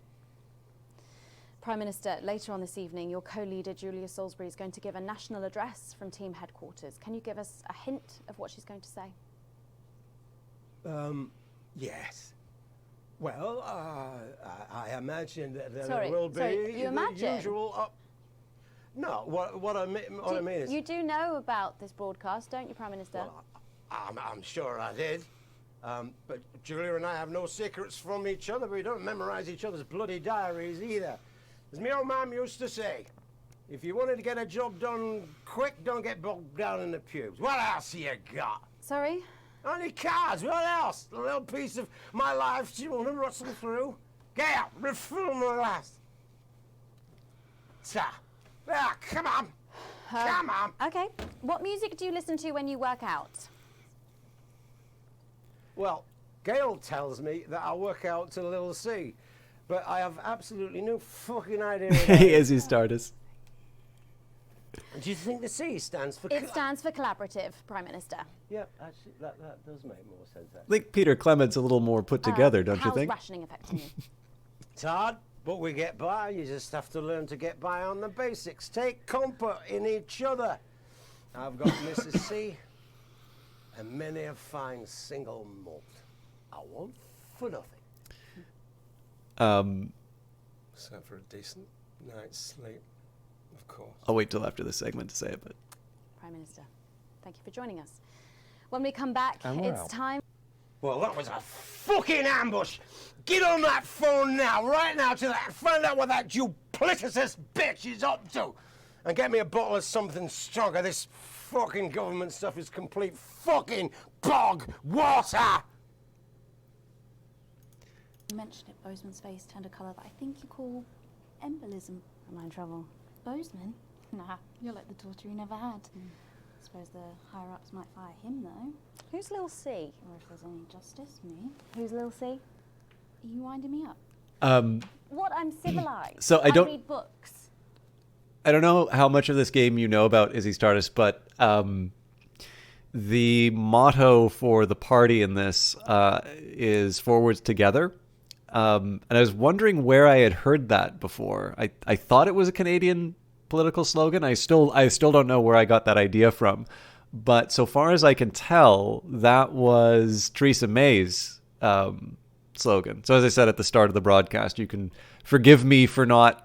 Prime Minister, later on this evening, your co-leader, Julia Salisbury, is going to give a national address from team headquarters. Can you give us a hint of what she's going to say? Yes. Well, I imagine that there Sorry, will be you the imagine? usual... No, what I mean is... You do know about this broadcast, don't you, Prime Minister? Well, I'm sure I did. But Julia and I have no secrets from each other. We don't memorize each other's bloody diaries either. As my old mum used to say, if you wanted to get a job done quick, don't get bogged down in the pubes. What else you got? Sorry? Only cards, what else? A little piece of my life do you want to rustle through? Get out, refill my last. Come on. Come on. Okay. What music do you listen to when you work out? Well, Gail tells me that I work out to Little C, but I have absolutely no fucking idea what that is. Izzy Stardust. Do you think the C stands for... It stands for collaborative, Prime Minister. Yeah, actually, that does make more sense. I think Peter Clement's a little more put together, don't you think? How's rationing affecting you? It's hard, but we get by. You just have to learn to get by on the basics. Take comfort in each other. I've got Mrs. C and many a fine single malt. I want for nothing. So for a decent night's sleep, of course. I'll wait till after this segment to say it, but... Prime Minister, thank you for joining us. When we come back, it's time... Well, that was a fucking ambush. Get on that phone now, right now, to that. Find out what that duplicitous bitch is up to. And get me a bottle of something stronger. This fucking government stuff is complete fucking bog water. You mentioned it, Bozeman's face turned a colour that I think you call embolism. Am I in trouble? Bozeman? Nah, you're like the daughter he never had. I suppose the higher-ups might fire him, though. Who's Lil C? Or if there's any justice, me. Who's Lil C? Are you winding me up? What? I'm civilized. So I don't read books. I don't know how much of this game you know about Izzy Stardust, but the motto for the party in this is "Forwards Together." And I was wondering where I had heard that before. I thought it was a Canadian political slogan. I still don't know where I got that idea from. But so far as I can tell, that was Theresa May's slogan. So as I said at the start of the broadcast, you can forgive me for not,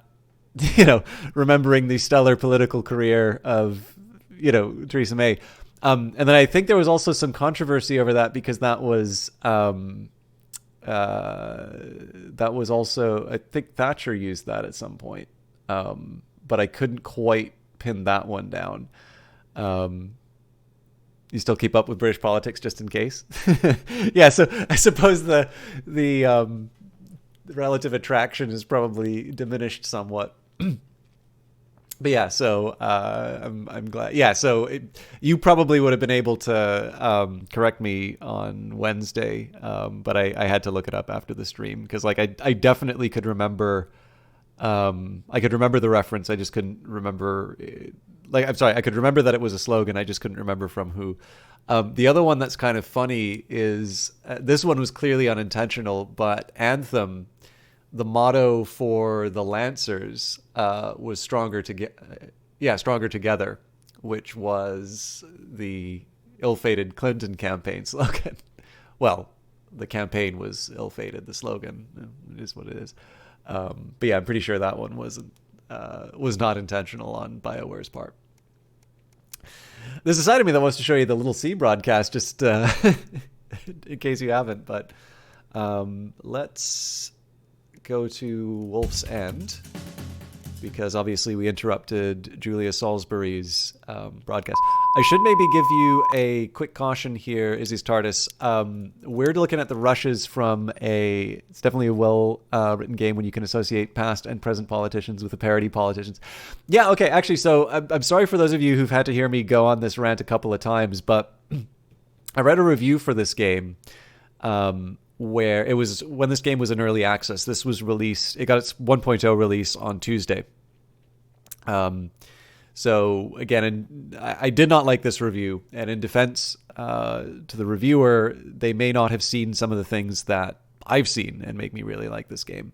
remembering the stellar political career of, Theresa May. And then I think there was also some controversy over that because that was also, I think Thatcher used that at some point. But I couldn't quite pin that one down. You still keep up with British politics just in case? Yeah, so I suppose the relative attraction is probably diminished somewhat. But yeah, so I'm glad. Yeah, so you probably would have been able to correct me on Wednesday, but I had to look it up after the stream because I definitely could remember. I could remember the reference. I just couldn't remember. I'm sorry. I could remember that it was a slogan. I just couldn't remember from who. The other one that's kind of funny is this one was clearly unintentional, but Anthem, the motto for the Lancers was stronger together, which was the ill-fated Clinton campaign slogan. Well, the campaign was ill-fated. The slogan is what it is. But yeah, I'm pretty sure that one was not intentional on BioWare's part. There's a side of me that wants to show you the Little C broadcast, just in case you haven't. But let's go to Wolf's End, because obviously we interrupted Julia Salisbury's broadcast. I should maybe give you a quick caution here, Izzy Stardust. We're looking at the rushes from it's definitely a well-written game when you can associate past and present politicians with the parody politicians. Yeah, okay, actually, so I'm sorry for those of you who've had to hear me go on this rant a couple of times, but I read a review for this game where it was when this game was in early access. This was released, it got its 1.0 release on Tuesday. So again, I did not like this review, and in defense to the reviewer, they may not have seen some of the things that I've seen and make me really like this game.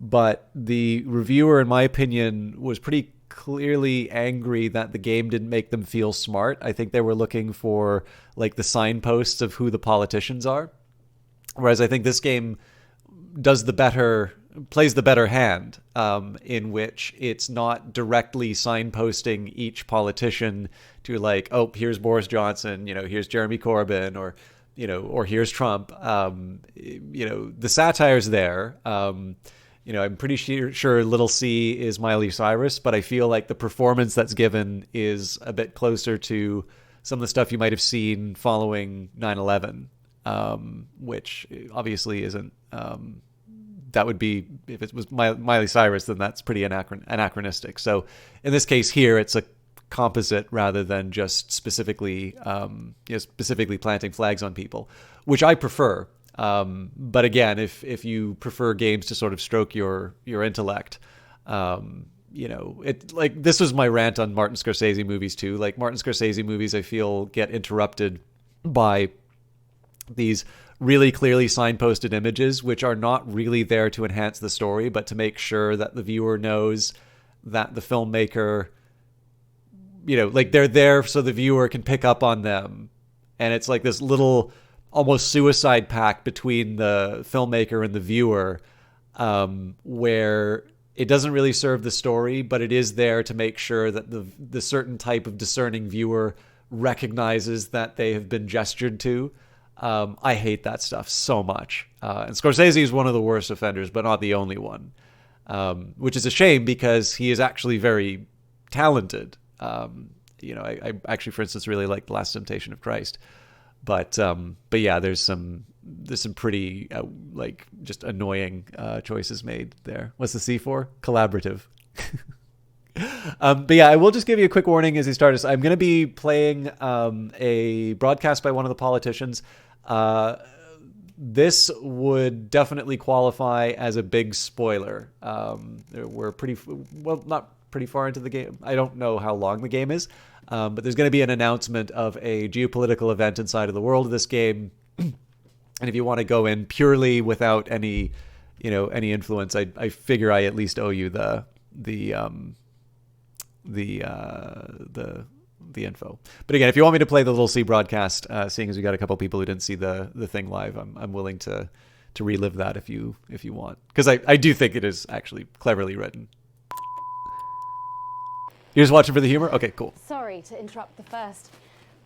But the reviewer, in my opinion, was pretty clearly angry that the game didn't make them feel smart. I think they were looking for the signposts of who the politicians are. Whereas I think this game plays the better hand, in which it's not directly signposting each politician to oh, here's Boris Johnson, here's Jeremy Corbyn, or you know, or here's Trump, you know, the satire's there. You know, I'm pretty sure Little C is Miley Cyrus, but I feel like the performance that's given is a bit closer to some of the stuff you might have seen following 9/11, which obviously isn't. That would be, if it was Miley Cyrus, then that's pretty anachronistic. So in this case here, it's a composite rather than just specifically planting flags on people, which I prefer. But again, if you prefer games to sort of stroke your intellect, you know, it, like, this was my rant on Martin Scorsese movies too. Like, Martin Scorsese movies, I feel, get interrupted by these really clearly signposted images, which are not really there to enhance the story, but to make sure that the viewer knows that the filmmaker, you know, like, they're there so the viewer can pick up on them. And it's like this little almost suicide pact between the filmmaker and the viewer, where it doesn't really serve the story, but it is there to make sure that the certain type of discerning viewer recognizes that they have been gestured to. I hate that stuff so much. And Scorsese is one of the worst offenders, but not the only one, which is a shame because he is actually very talented. You know, I actually, for instance, really like The Last Temptation of Christ. But yeah, there's some pretty like just annoying choices made there. What's the C for? Collaborative. But yeah, I will just give you a quick warning as we start. I'm going to be playing a broadcast by one of the politicians. This would definitely qualify as a big spoiler. We're not pretty far into the game. I don't know how long the game is. But there's going to be an announcement of a geopolitical event inside of the world of this game. And if you want to go in purely without any, you know, any influence, I figure I at least owe you the info. But again, if you want me to play the Little C broadcast, seeing as we got a couple people who didn't see the thing live, I'm willing to relive that if you want, because I do think it is actually cleverly written. You're just watching for the humor? Okay, cool. Sorry to interrupt the first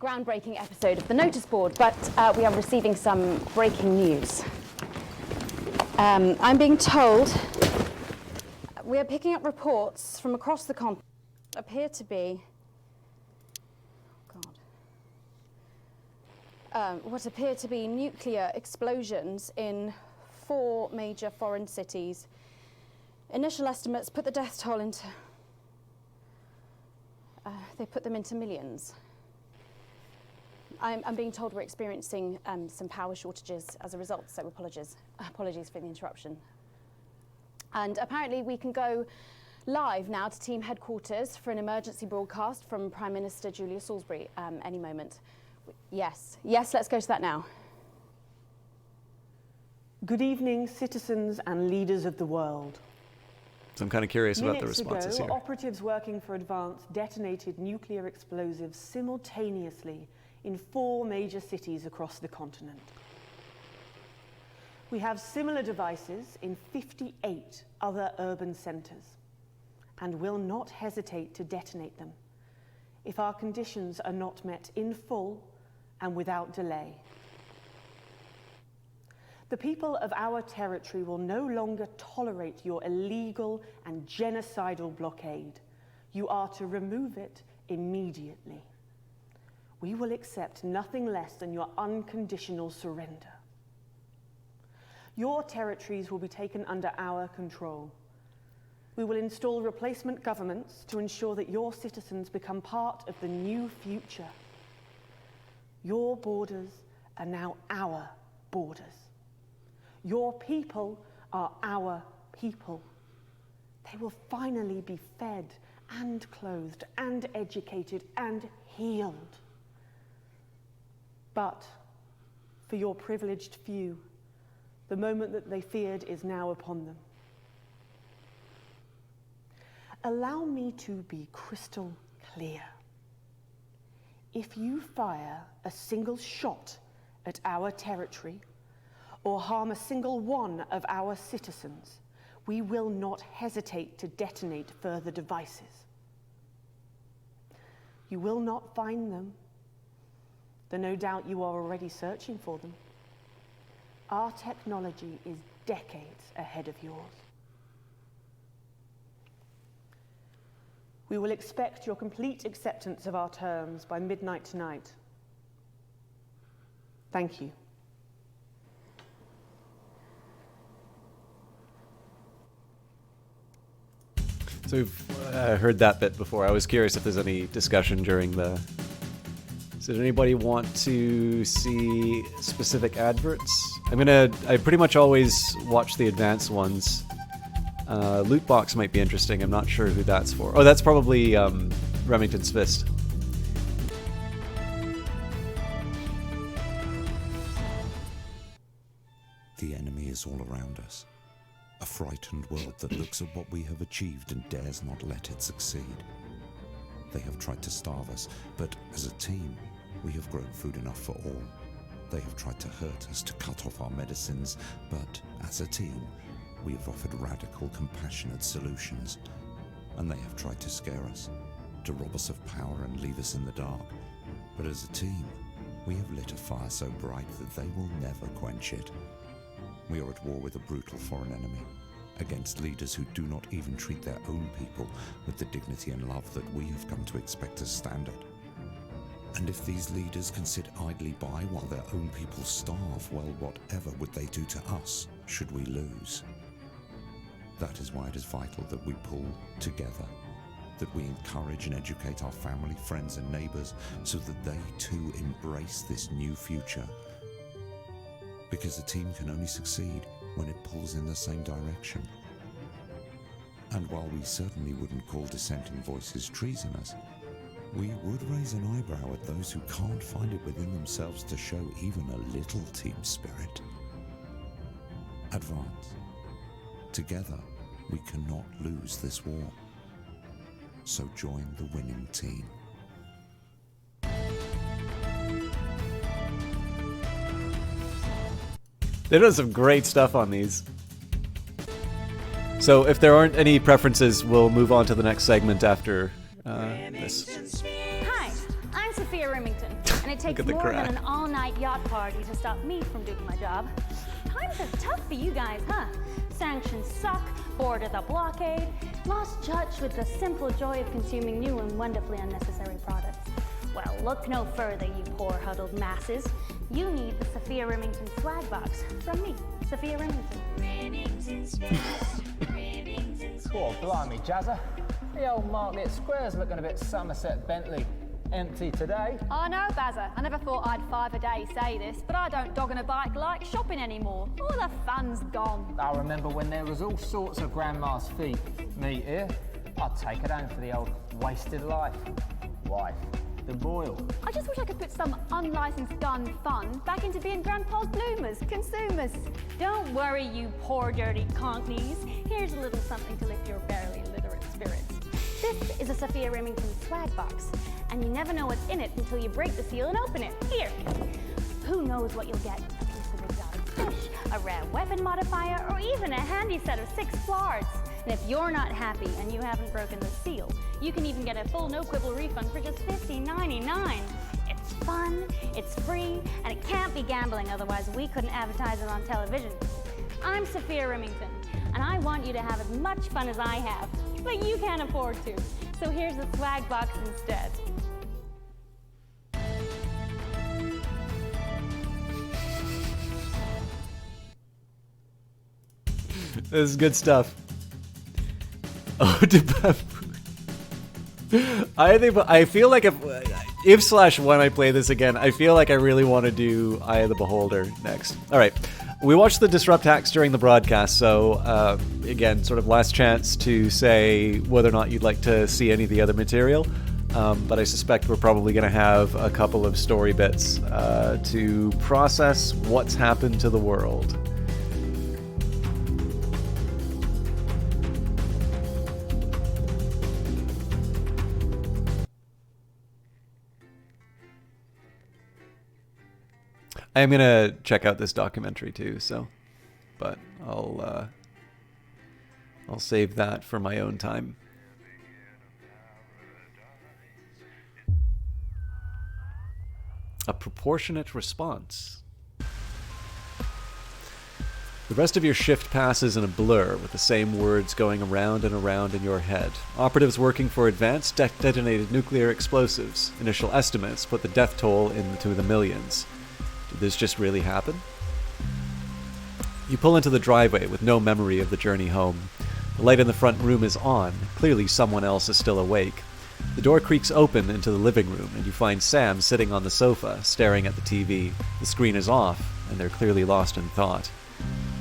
groundbreaking episode of the notice board, but we are receiving some breaking news. I'm being told we are picking up reports from across the continent appear to be what appear to be nuclear explosions in 4 major foreign cities. Initial estimates put the death toll into they put them into millions. I'm being told we're experiencing some power shortages as a result, so apologies for the interruption. And apparently we can go live now to team headquarters for an emergency broadcast from Prime Minister Julia Salisbury any moment. Yes, let's go to that now. Good evening, citizens and leaders of the world. So I'm kind of curious about the responses here. Here. Operatives working for Advance detonated nuclear explosives simultaneously in 4 major cities across the continent. We have similar devices in 58 other urban centres and will not hesitate to detonate them if our conditions are not met in full and without delay. The people of our territory will no longer tolerate your illegal and genocidal blockade. You are to remove it immediately. We will accept nothing less than your unconditional surrender. Your territories will be taken under our control. We will install replacement governments to ensure that your citizens become part of the new future. Your borders are now our borders. Your people are our people. They will finally be fed and clothed and educated and healed. But for your privileged few, the moment that they feared is now upon them. Allow me to be crystal clear. If you fire a single shot at our territory, or harm a single one of our citizens, we will not hesitate to detonate further devices. You will not find them though no doubt you are already searching for them. Our technology is decades ahead of yours. We will expect your complete acceptance of our terms by midnight tonight. Thank you. So we've heard that bit before. I was curious if there's any discussion during the... Does anybody want to see specific adverts? I pretty much always watch the advanced ones. Loot box might be interesting. I'm not sure who that's for. Oh, that's probably Remington's Fist. The enemy is all around us. A frightened world that looks at what we have achieved and dares not let it succeed. They have tried to starve us, but as a team, we have grown food enough for all. They have tried to hurt us, to cut off our medicines, but as a team, we have offered radical, compassionate solutions. And they have tried to scare us, to rob us of power and leave us in the dark. But as a team, we have lit a fire so bright that they will never quench it. We are at war with a brutal foreign enemy, against leaders who do not even treat their own people with the dignity and love that we have come to expect as standard. And if these leaders can sit idly by while their own people starve, well, whatever would they do to us should we lose? That is why it is vital that we pull together, that we encourage and educate our family, friends and neighbours so that they too embrace this new future. Because a team can only succeed when it pulls in the same direction. And while we certainly wouldn't call dissenting voices treasonous, we would raise an eyebrow at those who can't find it within themselves to show even a little team spirit. Advance. Together, we cannot lose this war. So join the winning team. They've done some great stuff on these. So if there aren't any preferences, we'll move on to the next segment after this. Hi, I'm Sophia Remington, and it takes more than an all-night yacht party to stop me from doing my job. Times are tough for you guys, huh? Sanctions suck, border the blockade, lost touch with the simple joy of consuming new and wonderfully unnecessary products. Well, look no further, you poor huddled masses. You need the Sophia Remington swag box from me, Sophia Remington. Remington's Fist. Oh, blimey, Jazza. The old Market Square's looking a bit Somerset Bentley. Empty today. I know, Bazza. I never thought I'd 5 a day say this, but I don't dog on a bike like shopping anymore. All the fun's gone. I remember when there was all sorts of grandma's feet. Me here, I'd take it home for the old wasted life. Wife. The boil. I just wish I could put some unlicensed gun fun back into being Grandpa's bloomers, consumers. Don't worry, you poor dirty conkneys. Here's a little something to lift your barely literate spirits. This is a Sophia Remington swag box, and you never know what's in it until you break the seal and open it. Here. Who knows what you'll get? A piece of exotic fish, a rare weapon modifier, or even a handy set of 6 flards. And if you're not happy and you haven't broken the seal, you can even get a full no-quibble refund for just $50.99. It's fun, it's free, and it can't be gambling, otherwise we couldn't advertise it on television. I'm Sophia Remington, and I want you to have as much fun as I have, but you can't afford to. So here's the swag box instead. This is good stuff. Oh, I feel like if/when I play this again, I feel like I really want to do Eye of the Beholder next. All right, we watched the Disrupt hacks during the broadcast, so again, sort of last chance to say whether or not you'd like to see any of the other material. But I suspect we're probably going to have a couple of story bits to process what's happened to the world. I am gonna check out this documentary too, but I'll save that for my own time. A proportionate response. The rest of your shift passes in a blur, with the same words going around and around in your head. Operatives working for advanced detonated nuclear explosives. Initial estimates put the death toll into the millions. Did this just really happen? You pull into the driveway with no memory of the journey home. The light in the front room is on. Clearly someone else is still awake. The door creaks open into the living room, and you find Sam sitting on the sofa, staring at the TV. The screen is off, and they're clearly lost in thought.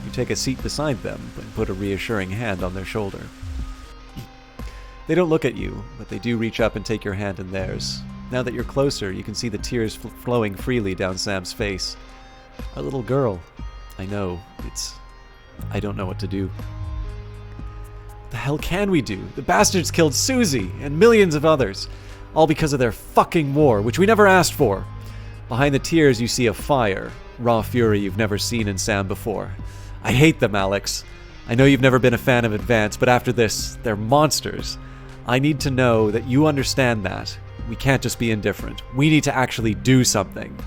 You take a seat beside them and put a reassuring hand on their shoulder. They don't look at you, but they do reach up and take your hand in theirs. Now that you're closer, you can see the tears flowing freely down Sam's face. Our little girl. I know, I don't know what to do. What the hell can we do? The bastards killed Susie and millions of others. All because of their fucking war, which we never asked for. Behind the tears, you see a fire. Raw fury you've never seen in Sam before. I hate them, Alex. I know you've never been a fan of Advance, but after this, they're monsters. I need to know that you understand that. We can't just be indifferent. We need to actually do something.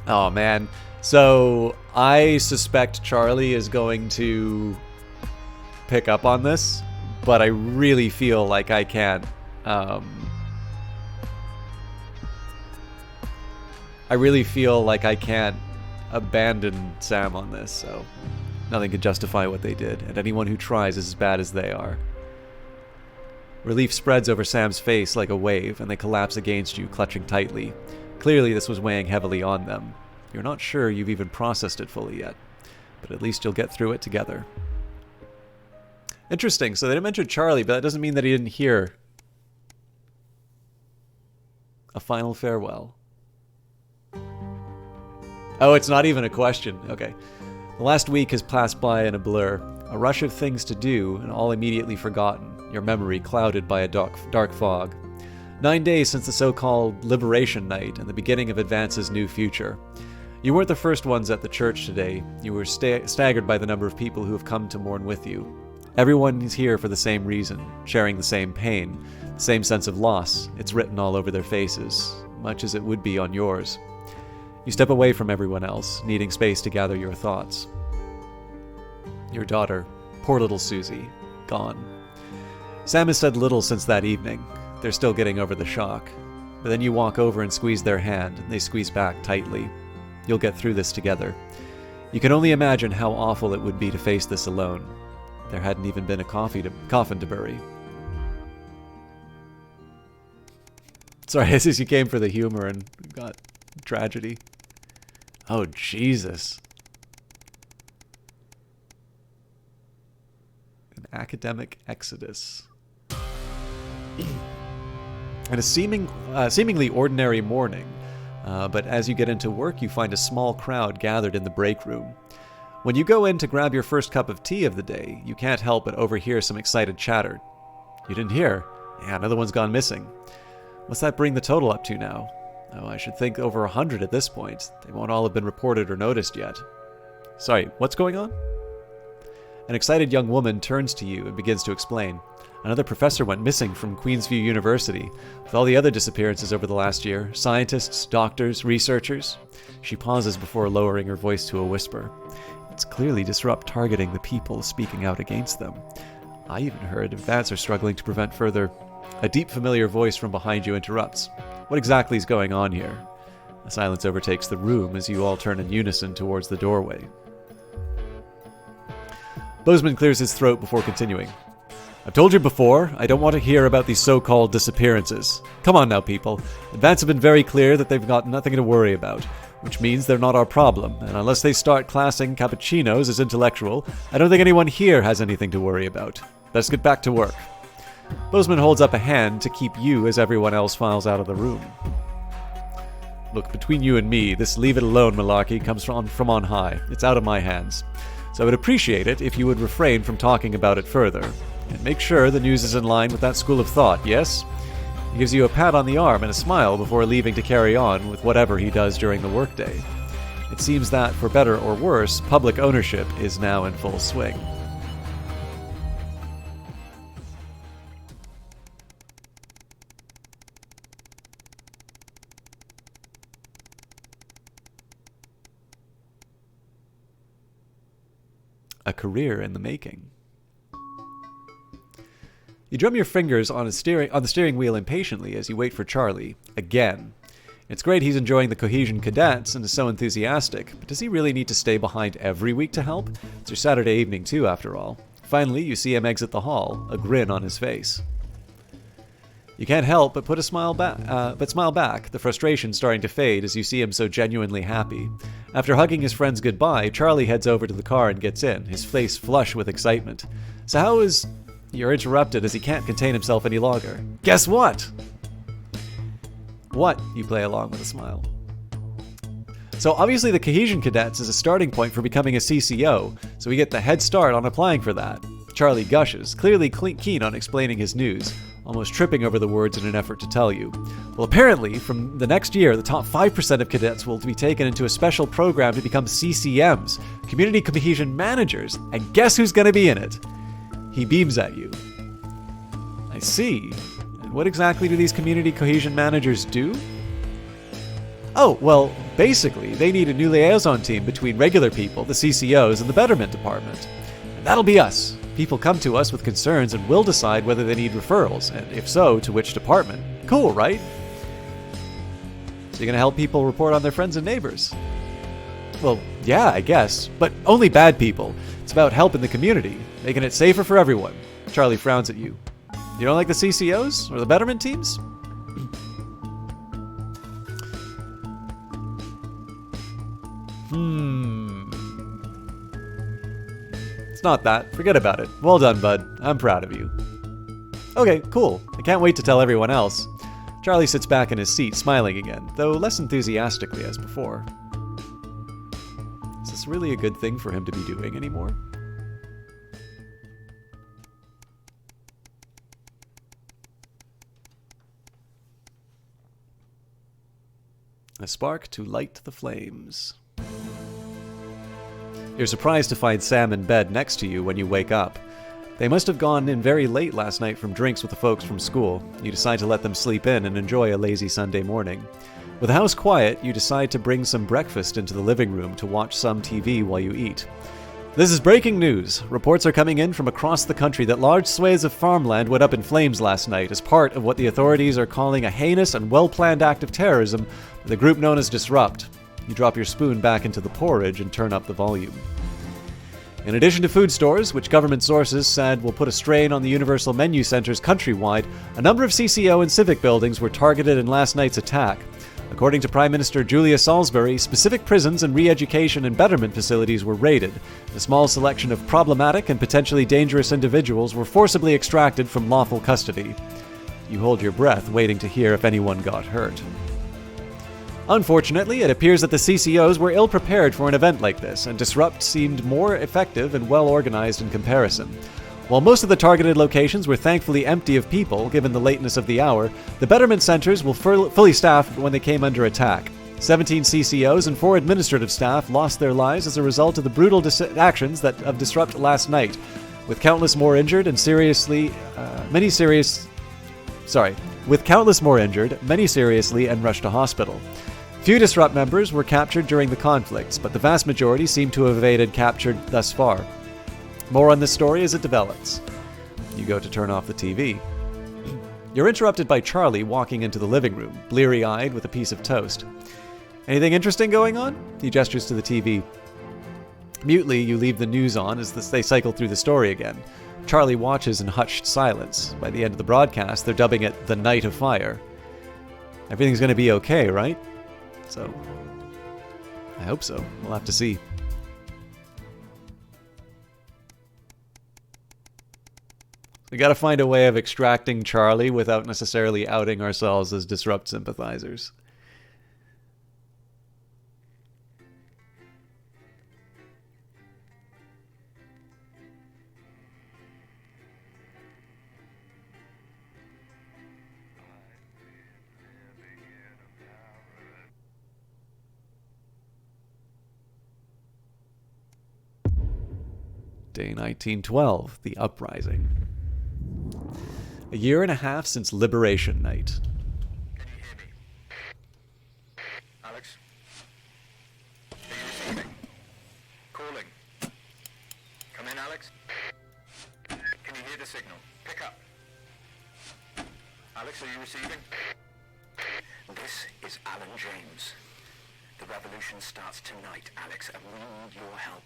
Oh, man. So, I suspect Charlie is going to pick up on this, but I really feel like I can't. I really feel like I can't abandon Sam on this, so nothing could justify what they did, and anyone who tries is as bad as they are. Relief spreads over Sam's face like a wave, and they collapse against you, clutching tightly. Clearly this was weighing heavily on them. You're not sure you've even processed it fully yet, but at least you'll get through it together. Interesting, so they didn't mention Charlie, but that doesn't mean that he didn't hear a final farewell. Oh, it's not even a question. Okay. The last week has passed by in a blur. A rush of things to do, and all immediately forgotten. Your memory clouded by a dark fog. 9 days since the so-called Liberation Night and the beginning of Advance's new future. You weren't the first ones at the church today. You were staggered by the number of people who have come to mourn with you. Everyone is here for the same reason, sharing the same pain, the same sense of loss. It's written all over their faces, much as it would be on yours. You step away from everyone else, needing space to gather your thoughts. Your daughter, poor little Susie, gone. Sam has said little since that evening. They're still getting over the shock. But then you walk over and squeeze their hand, and they squeeze back tightly. You'll get through this together. You can only imagine how awful it would be to face this alone. There hadn't even been a coffin to bury. Sorry, as you came for the humor and got tragedy. Oh, Jesus. An academic exodus. And a seemingly ordinary morning, but as you get into work, you find a small crowd gathered in the break room. When you go in to grab your first cup of tea of the day, you can't help but overhear some excited chatter. You didn't hear? Yeah, another one's gone missing. What's that bring the total up to now? Oh, I should think over 100 at this point. They won't all have been reported or noticed yet. Sorry, what's going on? An excited young woman turns to you and begins to explain. Another professor went missing from Queensview University, with all the other disappearances over the last year. Scientists, doctors, researchers. She pauses before lowering her voice to a whisper. It's clearly Disrupt targeting the people speaking out against them. I even heard Advance are struggling to prevent further... A deep, familiar voice from behind you interrupts. What exactly is going on here? A silence overtakes the room as you all turn in unison towards the doorway. Bozeman clears his throat before continuing. I've told you before, I don't want to hear about these so-called disappearances. Come on now, people. Advance have been very clear that they've got nothing to worry about, which means they're not our problem, and unless they start classing cappuccinos as intellectual, I don't think anyone here has anything to worry about. Let's get back to work. Bozeman holds up a hand to keep you as everyone else files out of the room. Look, between you and me, this leave it alone malarkey comes from on high. It's out of my hands. So I would appreciate it if you would refrain from talking about it further. And make sure the news is in line with that school of thought, yes? He gives you a pat on the arm and a smile before leaving to carry on with whatever he does during the workday. It seems that, for better or worse, public ownership is now in full swing. a career in the making. You drum your fingers on the steering wheel impatiently as you wait for Charlie, again. It's great he's enjoying the Cohesion Cadets and is so enthusiastic, but does he really need to stay behind every week to help? It's your Saturday evening too, after all. Finally, you see him exit the hall, a grin on his face. You can't help but smile back, the frustration starting to fade as you see him so genuinely happy. After hugging his friends goodbye, Charlie heads over to the car and gets in, his face flush with excitement. So how is... You're interrupted as he can't contain himself any longer. Guess what? What? You play along with a smile. So obviously the Cohesion Cadets is a starting point for becoming a CCO, so we get the head start on applying for that. Charlie gushes, clearly keen on explaining his news, almost tripping over the words in an effort to tell you. Well, apparently, from the next year, the top 5% of cadets will be taken into a special program to become CCMs, Community Cohesion Managers, and guess who's going to be in it? He beams at you. I see. And what exactly do these Community Cohesion Managers do? Oh, well, basically, they need a new liaison team between regular people, the CCOs, and the Betterment Department. And that'll be us. People come to us with concerns and we'll decide whether they need referrals, and if so, to which department. Cool, right? So you're gonna help people report on their friends and neighbors? Well, yeah, I guess, but only bad people. It's about helping the community, making it safer for everyone. Charlie frowns at you. You don't like the CCOs or the Betterment teams? It's not that. Forget about it. Well done, bud. I'm proud of you. Okay, cool. I can't wait to tell everyone else. Charlie sits back in his seat, smiling again, though less enthusiastically as before. Is this really a good thing for him to be doing anymore? A spark to light the flames. You're surprised to find Sam in bed next to you when you wake up. They must have gone in very late last night from drinks with the folks from school. You decide to let them sleep in and enjoy a lazy Sunday morning. With the house quiet, you decide to bring some breakfast into the living room to watch some TV while you eat. This is breaking news. Reports are coming in from across the country that large swathes of farmland went up in flames last night as part of what the authorities are calling a heinous and well-planned act of terrorism by the group known as Disrupt. You drop your spoon back into the porridge and turn up the volume. In addition to food stores, which government sources said will put a strain on the Universal Menu Centers countrywide, a number of CCO and civic buildings were targeted in last night's attack. According to Prime Minister Julia Salisbury, specific prisons and re-education and betterment facilities were raided. A small selection of problematic and potentially dangerous individuals were forcibly extracted from lawful custody. You hold your breath, waiting to hear if anyone got hurt. Unfortunately, it appears that the CCOs were ill-prepared for an event like this, and Disrupt seemed more effective and well-organized in comparison. While most of the targeted locations were thankfully empty of people, given the lateness of the hour, the Betterment Centers were fully staffed when they came under attack. 17 CCOs and 4 administrative staff lost their lives as a result of the brutal actions of Disrupt last night, with countless more injured and many seriously and rushed to hospital. Few Disrupt members were captured during the conflicts, but the vast majority seem to have evaded capture thus far. More on this story as it develops. You go to turn off the TV. You're interrupted by Charlie walking into the living room, bleary-eyed with a piece of toast. Anything interesting going on? He gestures to the TV. Mutely, you leave the news on as they cycle through the story again. Charlie watches in hushed silence. By the end of the broadcast, they're dubbing it the Night of Fire. Everything's going to be okay, right? So, I hope so. We'll have to see. We gotta find a way of extracting Charlie without necessarily outing ourselves as Disrupt sympathizers. Day 1912, the Uprising. A year and a half since Liberation Night. Can you hear me? Alex? Are you receiving? Calling. Come in, Alex. Can you hear the signal? Pick up. Alex, are you receiving? This is Alan James. The revolution starts tonight, Alex, and we need your help.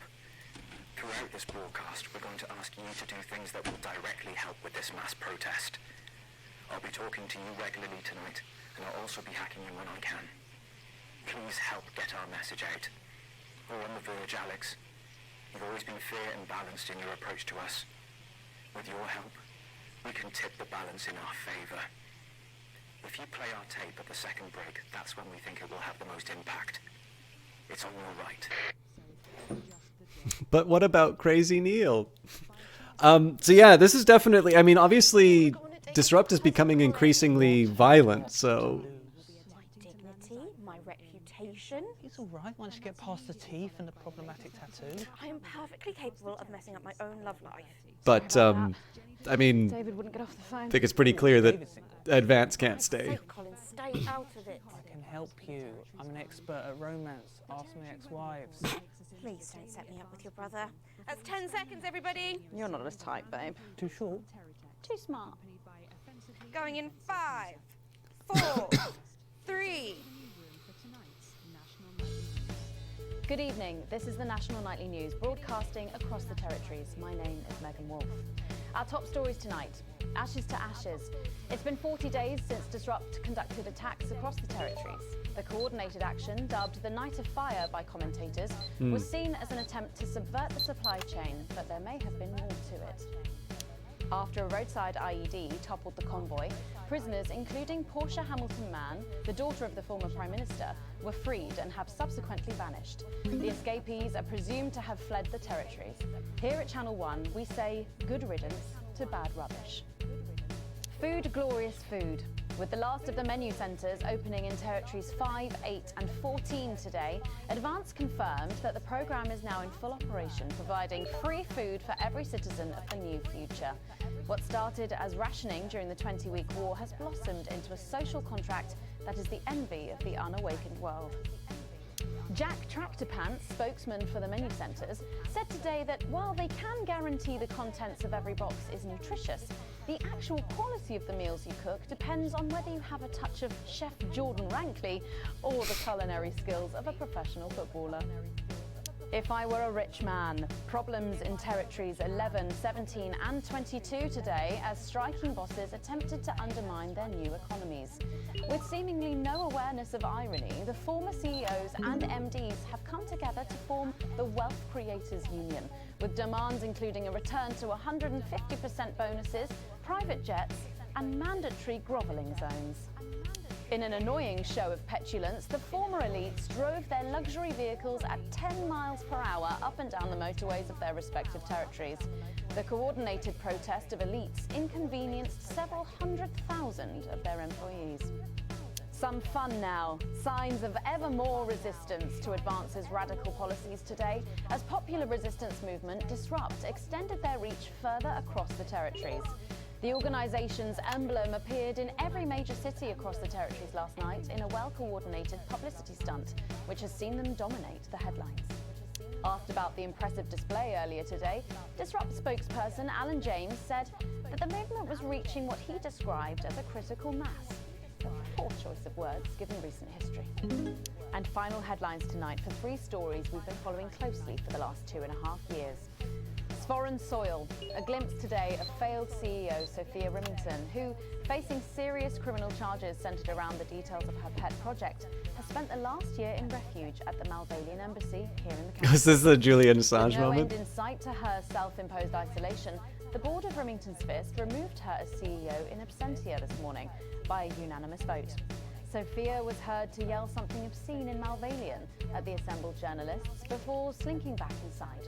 Throughout this broadcast, we're going to ask you to do things that will directly help with this mass protest. I'll be talking to you regularly tonight, and I'll also be hacking you when I can. Please help get our message out. We're on the verge, Alex. You've always been fair and balanced in your approach to us. With your help, we can tip the balance in our favor. If you play our tape at the second break, that's when we think it will have the most impact. It's on your right. But what about Crazy Neil? So yeah, this is definitely, I mean, obviously Disrupt is becoming increasingly violent, so... My dignity, my reputation. It's all right once you get past the teeth and the problematic tattoo. I am perfectly capable of messing up my own love life. But, I mean, David wouldn't get off the phone. I think it's pretty clear that Advance can't stay. Colin, stay out of it. I can help you. I'm an expert at romance. Ask my ex-wives. Please don't set me up with your brother. That's 10 seconds, everybody. You're not as tight, babe. Too short? Too smart. Going in 5, 4, 3. Good evening. This is the National Nightly News, broadcasting across the territories. My name is Megan Wolf. Our top stories tonight. Ashes to ashes. It's been 40 days since Disrupt conducted attacks across the territories. The coordinated action, dubbed the Night of Fire by commentators, was seen as an attempt to subvert the supply chain, but there may have been more to it. After a roadside IED toppled the convoy, prisoners including Portia Hamilton-Mann, the daughter of the former Prime Minister, were freed and have subsequently vanished. The escapees are presumed to have fled the territories. Here at Channel 1, we say good riddance to bad rubbish. Food, glorious food. With the last of the menu centres opening in territories 5, 8 and 14 today, Advance confirmed that the programme is now in full operation, providing free food for every citizen of the new future. What started as rationing during the 20-week war has blossomed into a social contract that is the envy of the unawakened world. Jack Tractorpants, spokesman for the menu centres, said today that while they can guarantee the contents of every box is nutritious, the actual quality of the meals you cook depends on whether you have a touch of Chef Jordan Rankley or the culinary skills of a professional footballer. If I were a rich man, problems in territories 11, 17 and 22 today as striking bosses attempted to undermine their new economies. With seemingly no awareness of irony, the former CEOs and MDs have come together to form the Wealth Creators Union, with demands including a return to 150% bonuses, private jets and mandatory grovelling zones. In an annoying show of petulance, the former elites drove their luxury vehicles at 10 miles per hour up and down the motorways of their respective territories. The coordinated protest of elites inconvenienced several 100,000 of their employees. Some fun now. Signs of ever more resistance to Advance's radical policies today, as popular resistance movement Disrupt extended their reach further across the territories. The organisation's emblem appeared in every major city across the territories last night in a well-coordinated publicity stunt, which has seen them dominate the headlines. Asked about the impressive display earlier today, Disrupt spokesperson Alan James said that the movement was reaching what he described as a critical mass. A poor choice of words given recent history. And final headlines tonight for 3 stories we've been following closely for the last 2.5 years. Foreign soil. A glimpse today of failed CEO Sophia Remington, who, facing serious criminal charges centred around the details of her pet project, has spent the last year in refuge at the Malvalian Embassy here in the country. Is this the Julian Assange With no moment? end in sight to her self-imposed isolation, the board of Remington's Fist removed her as CEO in absentia this morning by a unanimous vote. Sophia was heard to yell something obscene in Malvalian at the assembled journalists before slinking back inside.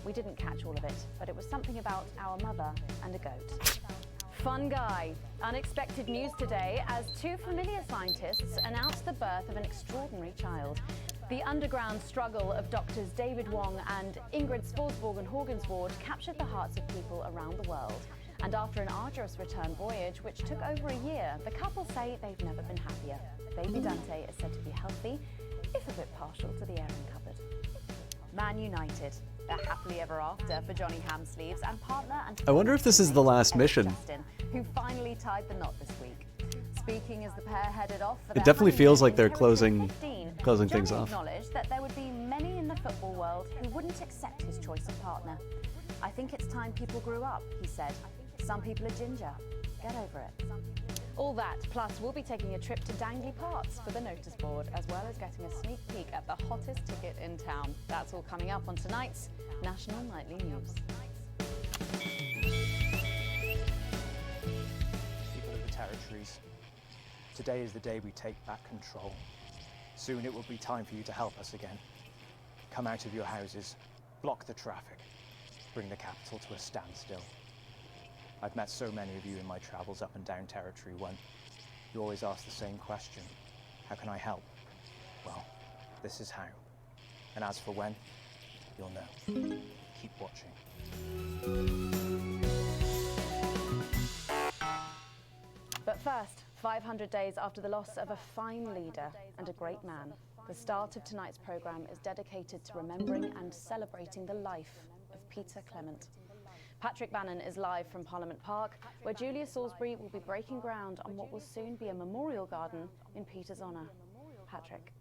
We didn't catch all of it, but it was something about our mother and a goat. Fun guy. Unexpected news today as 2 familiar scientists announced the birth of an extraordinary child. The underground struggle of doctors David Wong and Ingrid Svorsborg-Horgensvoord captured the hearts of people around the world. And after an arduous return voyage, which took over a year, the couple say they've never been happier. Baby Dante is said to be healthy, if a bit partial to the airing cupboard. Man United, a happily ever after for Johnny Hamsleeves and partner and I wonder if this is the last Eric mission. Justin, who finally tied the knot this week. Speaking as the pair headed off for It their definitely honeymoon feels like in they're Heritage closing 15, things Johnny off. acknowledged that there would be many in the football world who wouldn't accept his choice of partner. I think it's time people grew up, he said. Some people are ginger. Get over it. All that, plus we'll be taking a trip to Dangley Parks for the notice board, as well as getting a sneak peek at the hottest ticket in town. That's all coming up on tonight's National Nightly News. People of the territories, today is the day we take back control. Soon it will be time for you to help us again. Come out of your houses, block the traffic, bring the capital to a standstill. I've met so many of you in my travels up and down Territory 1. You always ask the same question. How can I help? Well, this is how. And as for when, you'll know. Keep watching. But first, 500 days after the loss of a fine leader and a great man, the start of tonight's programme is dedicated to remembering and celebrating the life of Peter Clement. Patrick Bannon is live from Parliament Park, where Julia Salisbury will be breaking ground on what will soon be a memorial garden in Peter's honour. Patrick.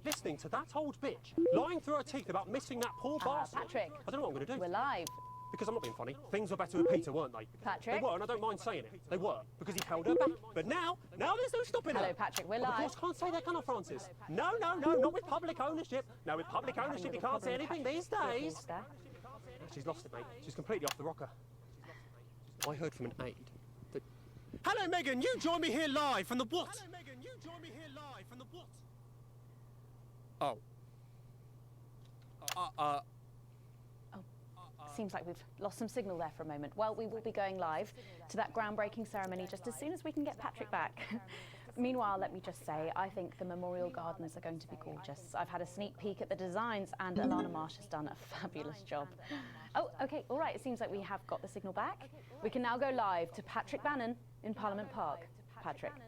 Listening to that old bitch lying through her teeth about missing that poor bastard. Patrick. I don't know what I'm going to do. We're live. Because I'm not being funny. Things were better with Peter, weren't they? Patrick. They were, and I don't mind saying it. They were, because he held her back. But now there's no stopping her. Hello, Patrick. We're Of live. course, can't say that, can I, Francis? No, not with public ownership. No, with public ownership, you can't say anything these days. She's lost it, mate. She's completely off the rocker. I heard from an aide that... Hello, Megan, you join me here live from the what? Hello, Megan, you join me here live from the what? Oh. Seems like we've lost some signal there for a moment. Well, we will be going live to that groundbreaking ceremony just as soon as we can get Patrick back. Meanwhile, let me just say, I think the memorial gardens are going to be gorgeous. I've had a sneak peek at the designs and Alana Marsh has done a fabulous job. Oh, okay, all right, it seems like we have got the signal back. We can now go live to Patrick Bannon in Parliament Park. Patrick.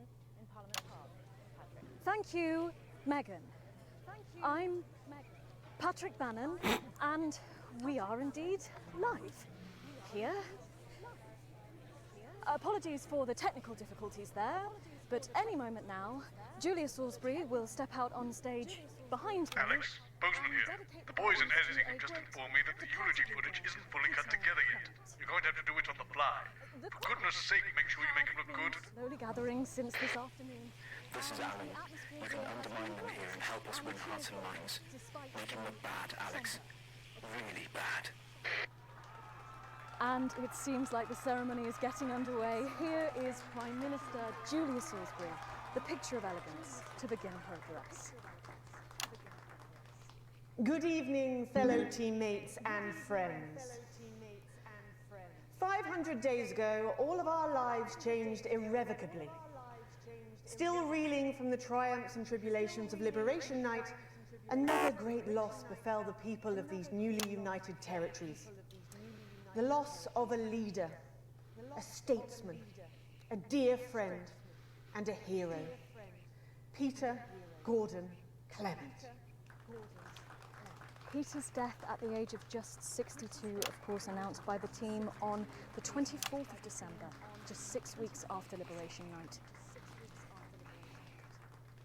Thank you, Megan. I'm Patrick Bannon, and we are indeed live here. Apologies for the technical difficulties there, but any moment now, Julia Salisbury will step out on stage behind me. Alex, Bozeman here. The boys in editing have just informed me that the eulogy footage isn't fully cut together yet. You're going to have to do it on the fly. For goodness sake, make sure you make it look good. Slowly gathering since this afternoon. This is Alan. You can undermine them here and help us win hearts and minds. Make him look bad, Alex. Really bad. And it seems like the ceremony is getting underway. Here is Prime Minister Julia Salisbury, the picture of elegance, to begin her address. Good evening, fellow teammates and friends. 500 days ago, all of our lives changed irrevocably. Still reeling from the triumphs and tribulations of Liberation Night, another great loss befell the people of these newly united territories. The loss of a leader, a statesman, a dear friend, and a hero. Peter Gordon Clement. Peter's death at the age of just 62, of course, announced by the team on the 24th of December, just 6 weeks after Liberation Night.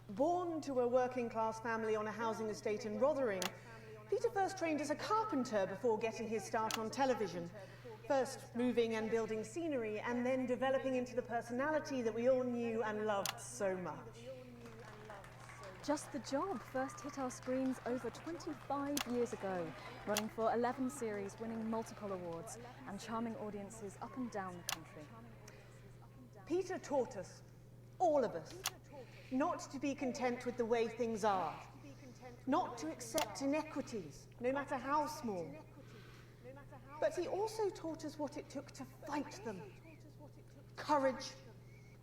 Born to a working-class family on a housing estate in Rotherham, Peter first trained as a carpenter before getting his start on television. First moving and building scenery, and then developing into the personality that we all knew and loved so much. Just the Job first hit our screens over 25 years ago, running for 11 series, winning multiple awards, and charming audiences up and down the country. Peter taught us, all of us, not to be content with the way things are, not to accept inequities, no matter how small. But he also taught us what it took to fight them. Courage,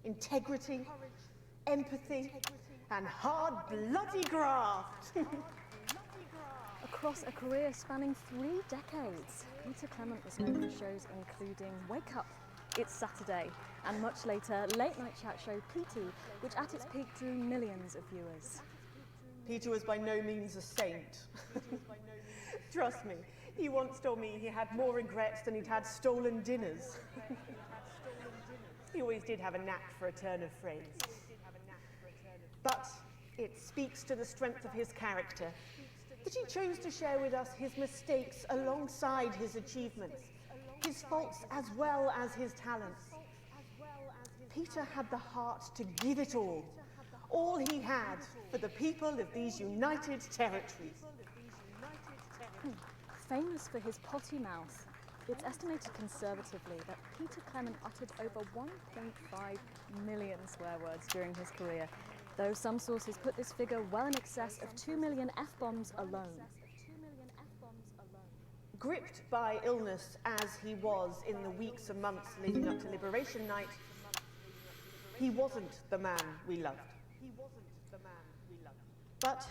integrity, empathy, and hard, bloody graft. Across a career spanning 3 decades, Peter Clement was known for shows including Wake Up, It's Saturday, and much later, late night chat show Petey, which at its peak drew millions of viewers. Peter was by no means a saint. Trust me, he once told me he had more regrets than he'd had stolen dinners. He always did have a knack for a turn of phrase. But it speaks to the strength of his character that he chose to share with us his mistakes alongside his achievements, his faults as well as his talents. Peter had the heart to give it all he had for the people of these united territories. Famous for his potty mouth, it's estimated conservatively that Peter Clement uttered over 1.5 million swear words during his career, though some sources put this figure well in excess of 2 million F-bombs alone. Gripped by illness as he was in the weeks and months leading up to Liberation Night, he wasn't the man we loved. But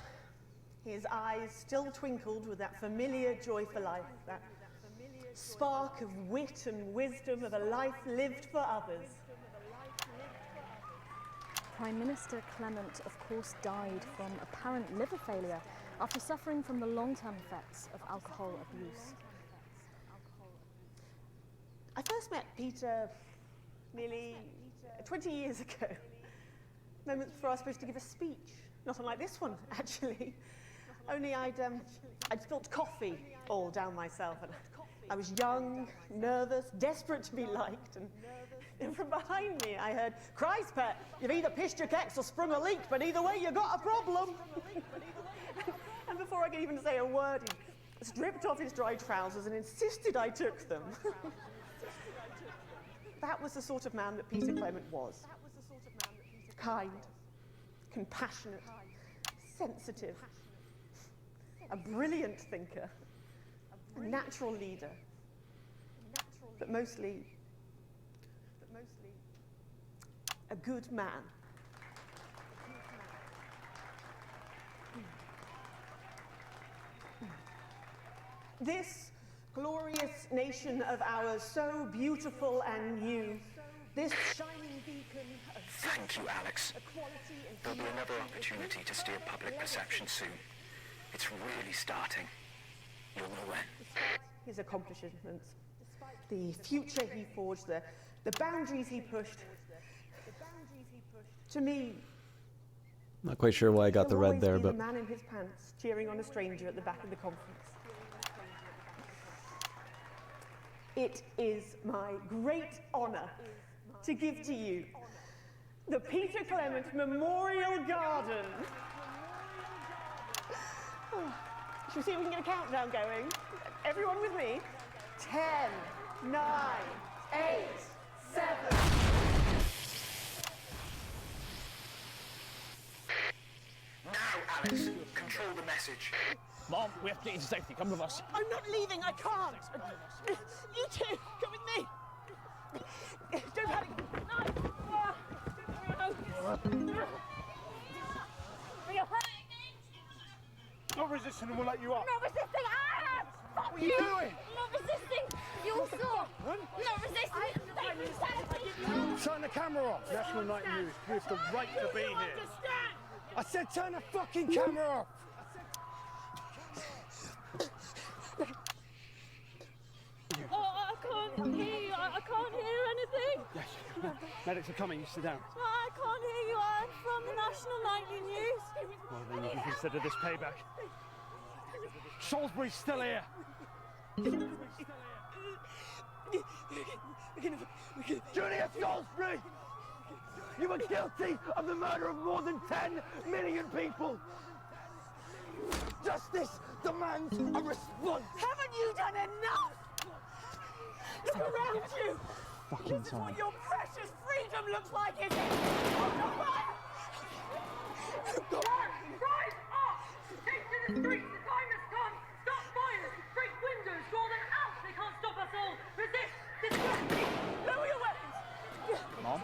his eyes still twinkled with that familiar joy for life, that spark of wit and wisdom of a life lived for others. Prime Minister Clement, of course, died from apparent liver failure after suffering from the long-term effects of alcohol abuse. I first met Peter nearly 20 years ago, moments before I was supposed to give a speech. Not unlike this one, actually. Only I'd spilt coffee all down myself, and I was young, nervous, desperate to be liked, and from behind me I heard, "Christ, pet, you've either pissed your kecks or sprung a leak, but either way you got a problem." And before I could even say a word, he stripped off his dry trousers and insisted I took them. That was the sort of man that Peter Clement was. Kind, compassionate, sensitive, a brilliant thinker, a natural leader, but mostly a good man. This glorious nation of ours, so beautiful and new, this shining beacon of Thank you, Alex. There'll be another opportunity to steer public perception soon. It's really starting. You'll know when. His accomplishments, the future he forged, the boundaries he pushed. To me, Not quite sure why I got the he'll red always there, be but the man in his pants cheering on a stranger at the back of the conference. It is my great honor to give to you the Peter Clement Memorial Garden. Should we see if we can get a countdown going? Everyone with me? 10, 9, 8, 7. Now, Alex, control the message. Mom, we have to get you to safety. Come with us. I'm not leaving, I can't. You two, come with me. Don't panic. Not resisting and we'll let you up. Not resisting! Ah! Fuck What are you doing? Not resisting! You all saw! Not resisting! Turn the camera off. National Night News. We have the right to be here. I said turn the fucking camera off. Oh, I can't hear you. I can't hear anything. Yes. Medics are coming. You sit down. I can't hear you. I'm from the National Nightly News. Well, then you can consider this payback. Salisbury's still here. Julius Salisbury! You were guilty of the murder of more than 10 million people! Justice demands a response! Haven't you done enough? Look around you! Fucking This is what your precious freedom looks like, is it? Rise up! Take to the streets, the time has come! Stop violence! Break windows! Draw them out! They can't stop us all! Resist! Distract! Lower your weapons! Mom?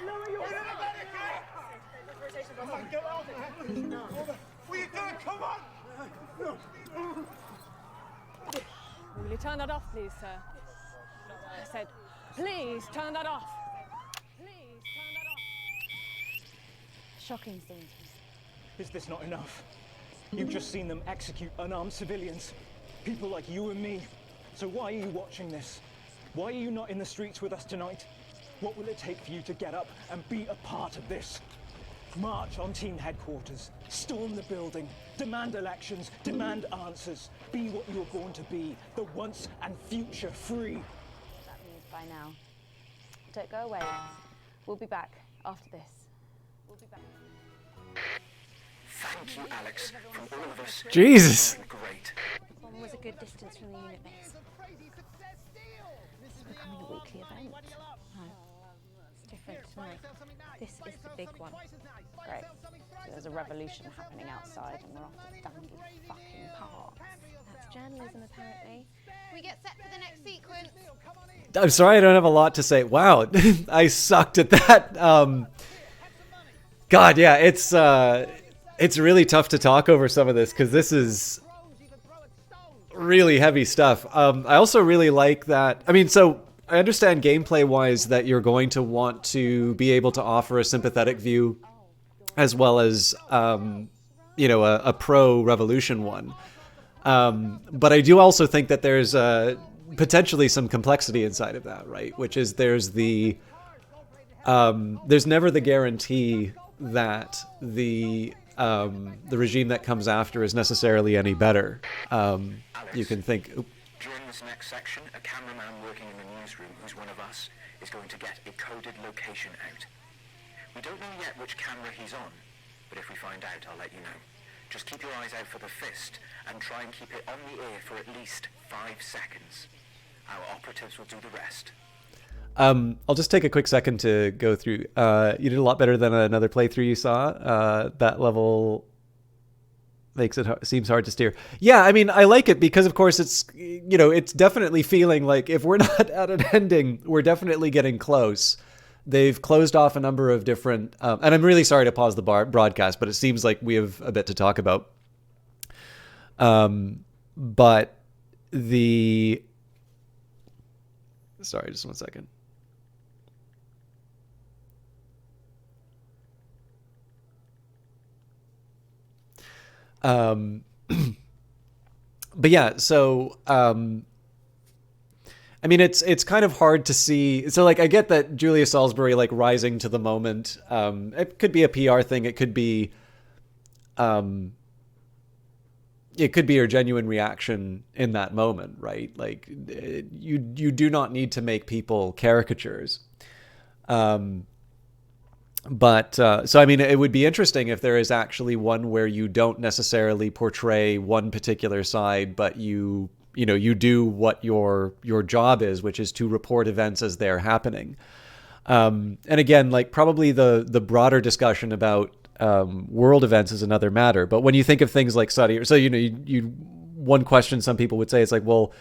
Lower your weapons! Come on, get out of here! What are you doing? Come on! Will you turn that off, please, sir? I said, please turn that off. Please turn that off. Shocking scene. Is this not enough? You've just seen them execute unarmed civilians, people like you and me. So why are you watching this? Why are you not in the streets with us tonight? What will it take for you to get up and be a part of this? March on team headquarters, storm the building, demand elections, demand answers. Be what you were born to be, the once and future free. That means by now. Don't go away. We'll be back after this. We'll be back. Thank you, Alex. From all of us. Jesus. Great. One was a good distance from the unit base. This is becoming a weekly event. No, it's different tonight. This is the big one. Great. So there's a revolution happening outside and we're off to Dundee fucking Park. That's journalism, apparently. We get set for the next sequence. I'm sorry I don't have a lot to say. Wow, I sucked at that. God, yeah, it's really tough to talk over some of this because this is really heavy stuff. I also really like that. I mean, so I understand gameplay-wise that you're going to want to be able to offer a sympathetic view as well as, you know, a pro-revolution one. But I do also think that there's potentially some complexity inside of that, right? Which is there's never the guarantee that the regime that comes after is necessarily any better. You can think. During this next section, a cameraman working in the newsroom who's one of us is going to get a coded location out. We don't know yet which camera he's on, but if we find out, I'll let you know. Just keep your eyes out for the fist and try and keep it on the air for at least 5 seconds. Our operatives will do the rest. I'll just take a quick second to go through. You did a lot better than another playthrough you saw. That level makes it seems hard to steer. Yeah, I mean, I like it because, of course, it's, you know, it's definitely feeling like if we're not at an ending, we're definitely getting close. They've closed off a number of different, and I'm really sorry to pause the broadcast, but it seems like we have a bit to talk about. But sorry, just one second. But yeah, so, I mean, it's kind of hard to see. So like, I get that Julia Salisbury, like rising to the moment, it could be a PR thing. It could be her genuine reaction in that moment, right? Like you do not need to make people caricatures. But so, I mean, it would be interesting if there is actually one where you don't necessarily portray one particular side, but you do what your job is, which is to report events as they're happening. And again, like probably the broader discussion about world events is another matter. But when you think of things like Saudi, so, one question some people would say is like, well,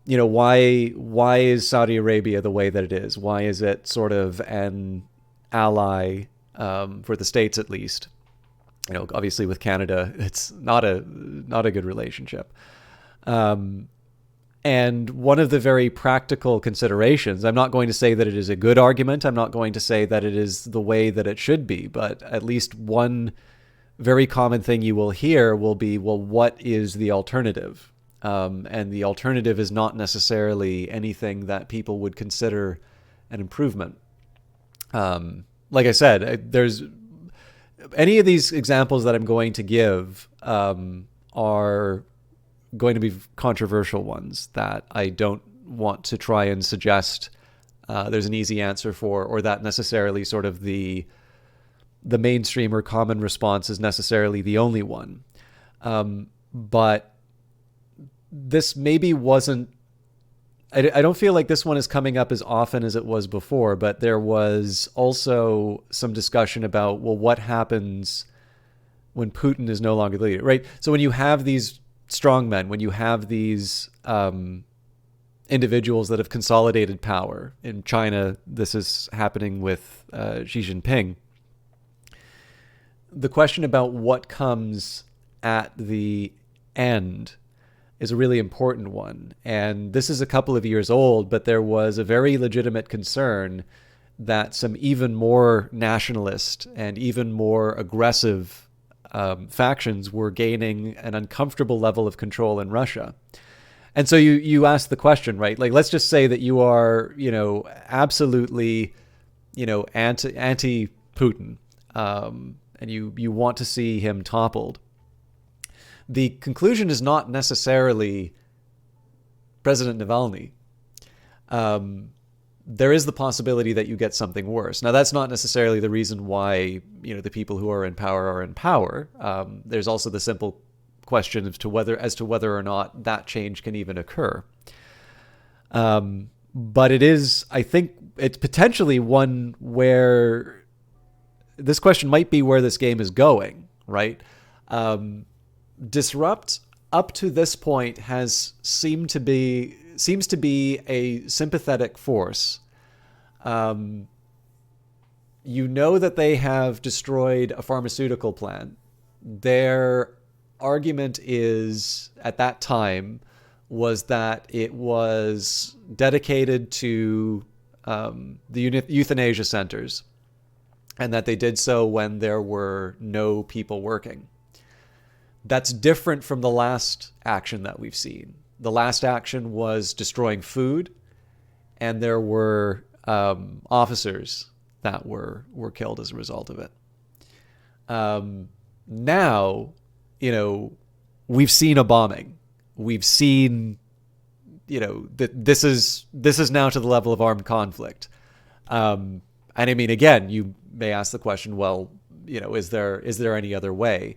why is Saudi Arabia the way that it is? Why is it sort of an ally for the States, at least? Obviously with Canada, it's not a good relationship. And one of the very practical considerations, I'm not going to say that it is a good argument. I'm not going to say that it is the way that it should be, but at least one very common thing you will hear will be, well, what is the alternative? And the alternative is not necessarily anything that people would consider an improvement. Like I said, there's any of these examples that I'm going to give are going to be controversial ones that I don't want to try and suggest there's an easy answer for, or that necessarily sort of the mainstream or common response is necessarily the only one. But this maybe wasn't, I don't feel like this one is coming up as often as it was before, but there was also some discussion about, well, what happens when Putin is no longer the leader, right? So when you have these strongmen, when you have these individuals that have consolidated power in China, this is happening with Xi Jinping. The question about what comes at the end is a really important one. And this is a couple of years old, but there was a very legitimate concern that some even more nationalist and even more aggressive factions were gaining an uncomfortable level of control in Russia. And so you ask the question, right? Like, let's just say that you are, absolutely, anti Putin, and you want to see him toppled. The conclusion is not necessarily President Navalny. There is the possibility that you get something worse. Now, that's not necessarily the reason why, the people who are in power are in power. There's also the simple question as to whether or not that change can even occur. But it is, I think, it's potentially one where this question might be where this game is going, right? Disrupt up to this point seems to be a sympathetic force. That they have destroyed a pharmaceutical plant. Their argument is, at that time, was that it was dedicated to the euthanasia centers, and that they did so when there were no people working. That's different from the last action that we've seen. The last action was destroying food, and there were officers that were killed as a result of it. Now, we've seen a bombing. We've seen, that this is now to the level of armed conflict. And I mean, again, you may ask the question, well, is there any other way?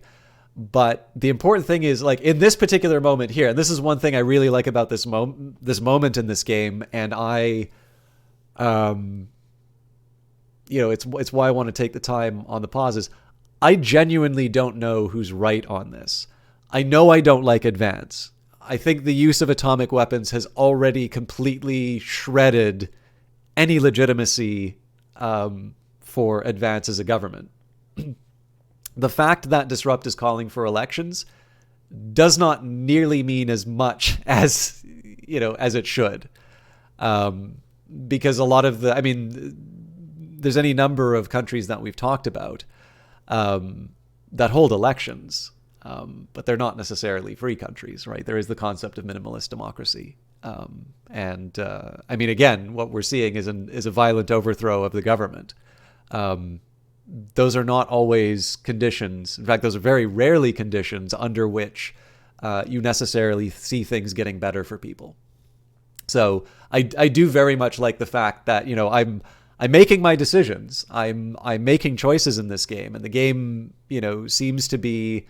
But the important thing is, like, in this particular moment here, and this is one thing I really like about this moment in this game, and it's why I want to take the time on the pauses. I genuinely don't know who's right on this. I know I don't like Advance. I think the use of atomic weapons has already completely shredded any legitimacy for Advance as a government. The fact that Disrupt is calling for elections does not nearly mean as much as it should. Because a lot of there's any number of countries that we've talked about that hold elections, but they're not necessarily free countries, right? There is the concept of minimalist democracy. Again, what we're seeing is a violent overthrow of the government. Those are not always conditions. In fact, those are very rarely conditions under which you necessarily see things getting better for people. So I do very much like the fact that, I'm making my decisions. I'm making choices in this game, and the game, seems to be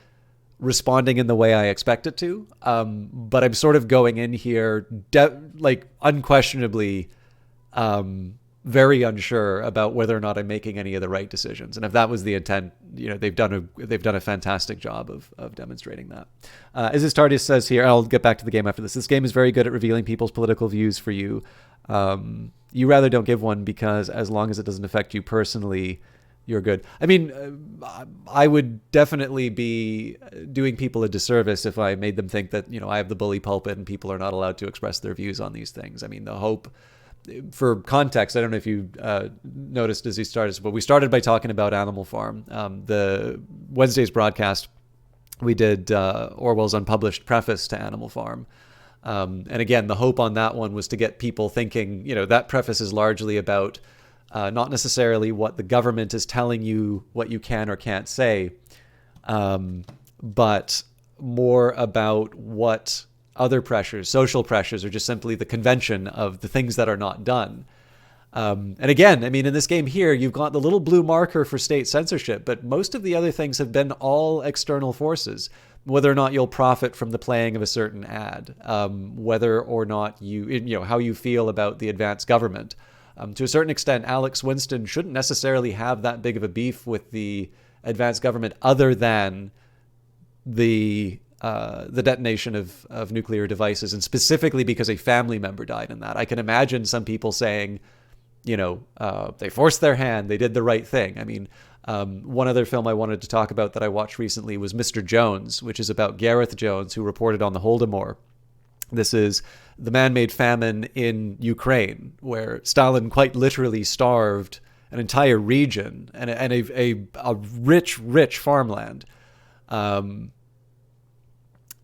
responding in the way I expect it to. But I'm sort of going in here, unquestionably, very unsure about whether or not I'm making any of the right decisions. And if that was the intent, they've done a fantastic job of demonstrating that. As Tardius says here, I'll get back to the game after this. This game is very good at revealing people's political views for you. You rather don't give one because as long as it doesn't affect you personally, you're good. I mean, I would definitely be doing people a disservice if I made them think that, I have the bully pulpit and people are not allowed to express their views on these things. I mean, the hope... For context, I don't know if you noticed as he started, but we started by talking about Animal Farm. The Wednesday's broadcast, we did Orwell's unpublished preface to Animal Farm. And again, the hope on that one was to get people thinking, that preface is largely about not necessarily what the government is telling you what you can or can't say, but more about what other pressures, social pressures, or just simply the convention of the things that are not done. And again, I mean, in this game here, you've got the little blue marker for state censorship, but most of the other things have been all external forces. Whether or not you'll profit from the playing of a certain ad, whether or not how you feel about the Advanced government. To a certain extent, Alex Winston shouldn't necessarily have that big of a beef with the Advanced government other than the detonation of nuclear devices, and specifically because a family member died in that. I can imagine some people saying, they forced their hand, they did the right thing. I mean, one other film I wanted to talk about that I watched recently was Mr. Jones, which is about Gareth Jones, who reported on the Holodomor. This is the man-made famine in Ukraine, where Stalin quite literally starved an entire region and a rich farmland.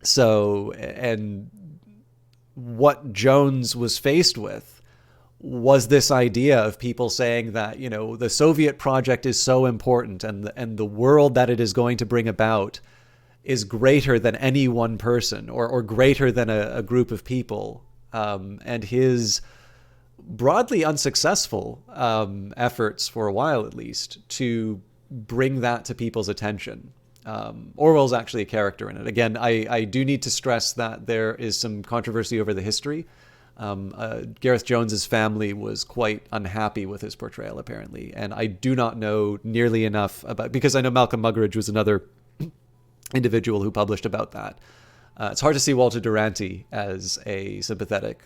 So, and what Jones was faced with was this idea of people saying that, you know, the Soviet project is so important, and the world that it is going to bring about is greater than any one person, or greater than a group of people. And his broadly unsuccessful efforts, for a while at least, to bring that to people's attention. Orwell's actually a character in it. Again, I do need to stress that there is some controversy over the history. Gareth Jones's family was quite unhappy with his portrayal, apparently, and I do not know nearly enough about, because I know Malcolm Muggeridge was another individual who published about that. It's hard to see Walter Duranty as a sympathetic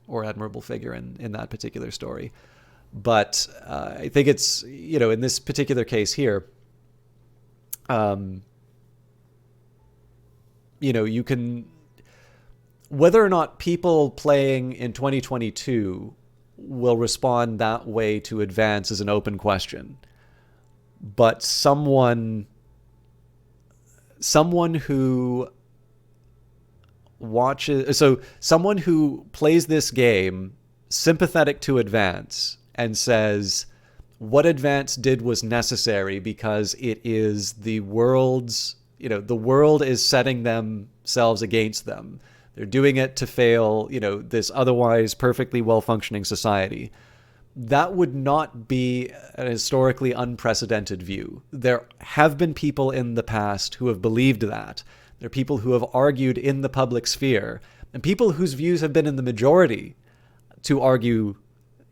or admirable figure in that particular story. But I think it's, you know, in this particular case here, you know, you can, whether or not people playing in 2022 will respond that way to Advance is an open question. But someone who watches, so someone who plays this game sympathetic to Advance and says what Advance did was necessary because it is the world's, you know, the world is setting themselves against them. They're doing it to fail, you know, this otherwise perfectly well-functioning society. That would not be an historically unprecedented view. There have been people in the past who have believed that. There are people who have argued in the public sphere, and people whose views have been in the majority to argue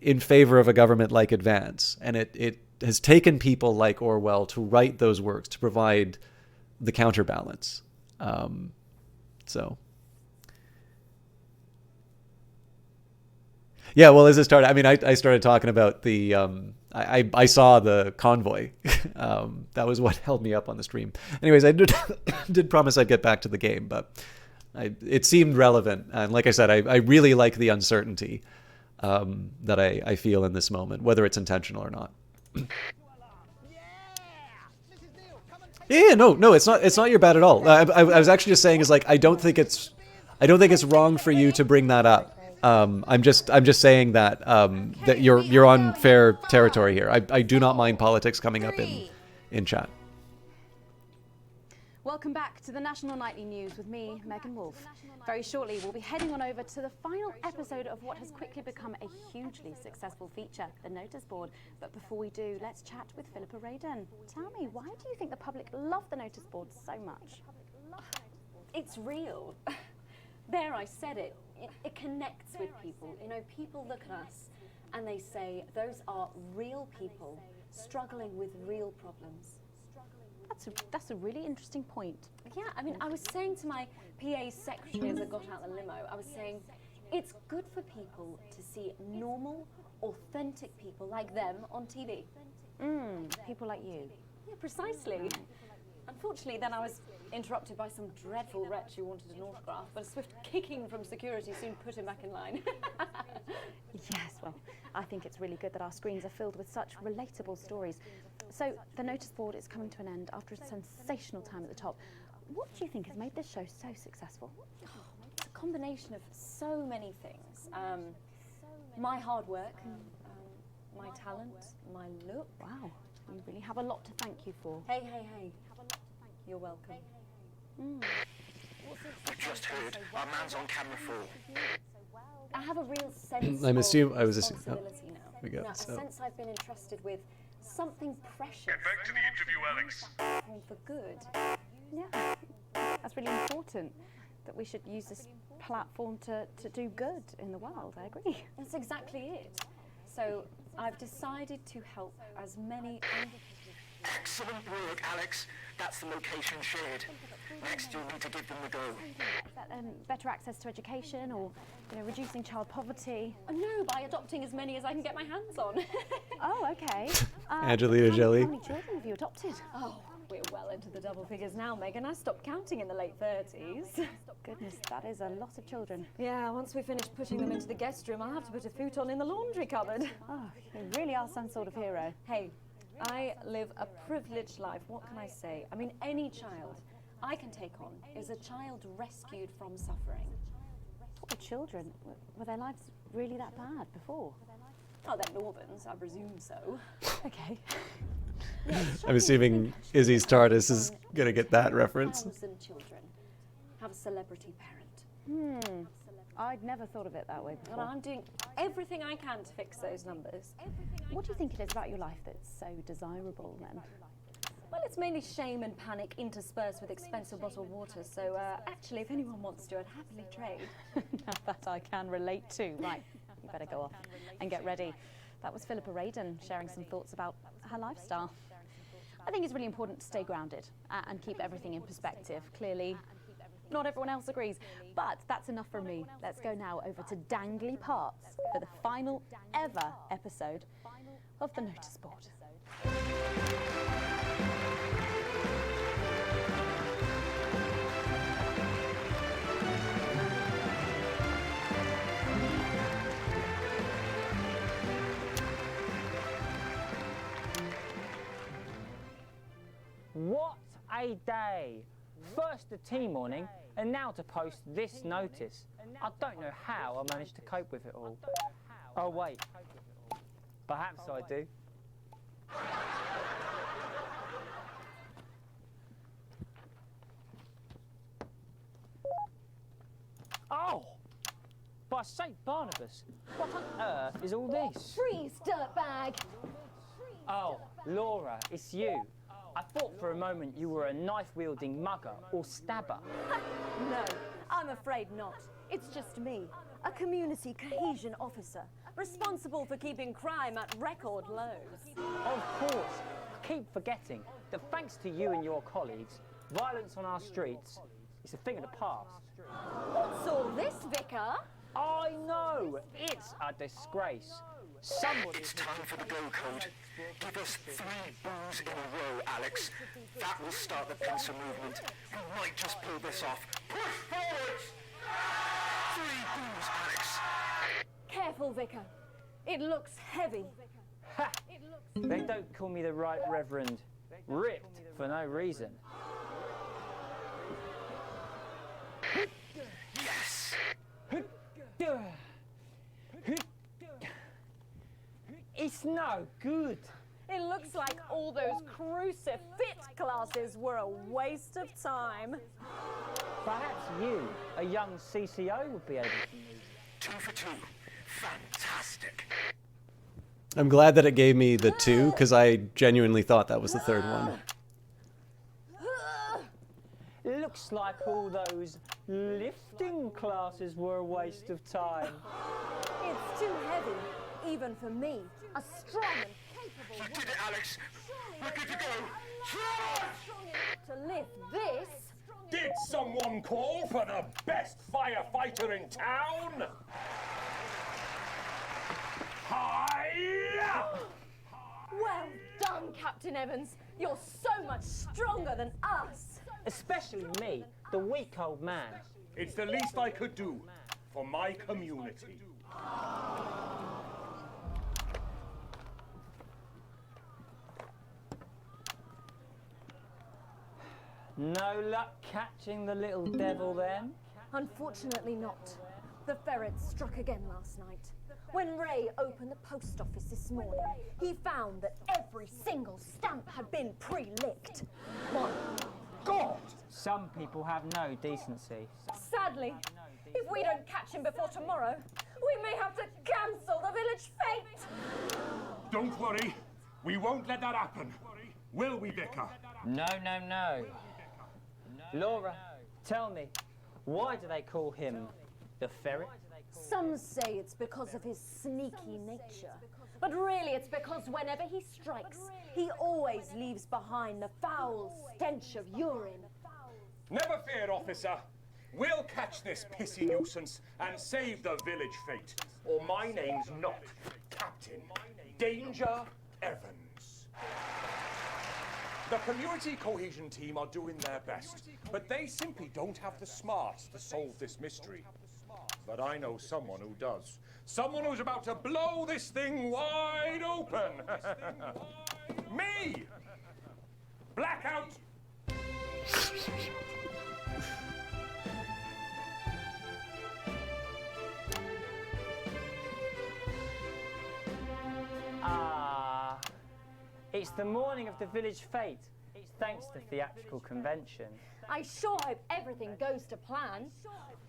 in favor of a government like Advance. And it has taken people like Orwell to write those works, to provide the counterbalance. So... yeah, well, as it started, I mean, I started talking about the, I saw the convoy. That was what held me up on the stream. Anyways, I did promise I'd get back to the game, but it seemed relevant. And like I said, I really like the uncertainty that I feel in this moment, whether it's intentional or not. Yeah, no, it's not your bad at all. I was actually just saying is like, I don't think it's wrong for you to bring that up. I'm just saying that that you're on fair territory here. I do not mind politics coming up in chat. Welcome back to the National Nightly News with me, Megan Wolf. Very shortly, we'll be heading on over to the final episode of what has quickly become a hugely successful feature, the Notice Board. But before we do, let's chat with Philippa Radin. Tell me, why do you think the public love the Notice Board so much? It's real. There, I said it. It connects with people. You know, people look at us and they say, those are real people struggling with real problems. That's a really interesting point. Yeah, I mean, I was saying to my PA secretary as I got out the limo, I was saying, it's good for people to see normal, authentic people like them on TV. People like you. Yeah, precisely. Unfortunately, then I was interrupted by some dreadful wretch who wanted an autograph, but a swift kicking from security soon put him back in line. Yes, well, I think it's really good that our screens are filled with such relatable stories. So, the Notice Board is coming to an end after a sensational time at the top. What do you think has made this show so successful? It's a combination of so many things. My hard work, my talent, my look. Wow, you really have a lot to thank you for. Hey. You're welcome. We've just heard our man's on camera for. I have a real sense I was responsibility now. We go. A sense I've been entrusted with something precious. Get back to the interview, Alex. For good. Yeah, that's really important, that we should use this platform to do good in the world. I agree. That's exactly it. So I've decided to help as many... Excellent work, Alex. That's the location shared. Next, you'll need to give them the go. Is that better access to education, or reducing child poverty? No, by adopting as many as I can get my hands on. Oh, okay. Angelina Jolie. How many children have you adopted? Oh, we're well into the double figures now, Megan. I stopped counting in the late 30s. Goodness, that is a lot of children. Yeah, once we finish putting them into the guest room, I'll have to put a futon in the laundry cupboard. Oh, you really are some sort of hero. Hey, I live a privileged life. What can I say? I mean, any child I can take on is a child rescued from suffering. The children, were their lives really that bad before? Oh, they're Northerns, I presume so. Okay. I'm assuming Izzy's TARDIS is gonna get that reference. 1,000 children have a celebrity parent. I'd never thought of it that way before. And I'm doing everything I can to fix those numbers. What do you think it is about your life that's so desirable then? Well, it's mainly shame and panic interspersed with expensive bottled water, so actually, if anyone wants to, I'd happily trade. Now that I can relate to. Right, you better go off and get ready. That was Philippa Radin sharing some thoughts about her lifestyle. I think it's really important to stay grounded and keep everything in perspective. Clearly, not everyone else agrees, but that's enough from me. Let's go now over to Dangly Parts for the final ever episode of the Notice Board. What a day! First the tea morning, and now to post this notice. I don't know how I managed to cope with it all. Oh wait, perhaps I do. Oh! By St. Barnabas, what on earth is all this? Freeze, dirtbag! Oh, Laura, it's you. I thought for a moment you were a knife-wielding mugger or stabber. No, I'm afraid not. It's just me, a community cohesion officer, responsible for keeping crime at record lows. Of course. I keep forgetting that thanks to you and your colleagues, violence on our streets is a thing of the past. What's all this, Vicar? I know! It's a disgrace. Somebody... It's time for the go code. Give us 3 boos in a row, Alex. That will start the pincer movement. We might just pull this off. Push forward! 3 boos, Alex. Careful, Vicar. It looks heavy. Ha! They don't call me the Right Reverend. Ripped for no reason. Yes! It's no good. It looks like all those crucifix classes were a waste of time. Perhaps you, a young CCO, would be able to move. 2 for 2. Fantastic. I'm glad that it gave me the 2, because I genuinely thought that was the third one. Looks like all those lifting classes were a waste of time. It's too heavy, even for me, a strong and capable You did it, Alex. We're good to go. to lift this. Did someone call for the best firefighter in town? Hiya! Well done, Captain Evans. You're so much stronger than us. Especially me, the weak old man. It's the least I could do for my community. No luck catching the little devil then? Unfortunately not. The ferret struck again last night. When Ray opened the post office this morning, he found that every single stamp had been pre-licked. My God! Some people have no decency. Sadly, if we don't catch him before tomorrow, we may have to cancel the village fete. Don't worry. We won't let that happen. Will we, Vicar? No, no, no. Laura, tell me, why do they call him the ferret? Some say it's because of his sneaky nature. But really it's because whenever he strikes, he always leaves behind the foul stench of urine. Never fear, officer. We'll catch this pissy nuisance and save the village fate. Or my name's not Captain Danger Evans. The community cohesion team are doing their best, but they simply don't have the smarts to solve this mystery. But I know someone who does. Someone who's about to blow this thing wide open. Me! Blackout! It's the morning of the village fete. It's thanks to theatrical convention. I sure hope everything goes to plan.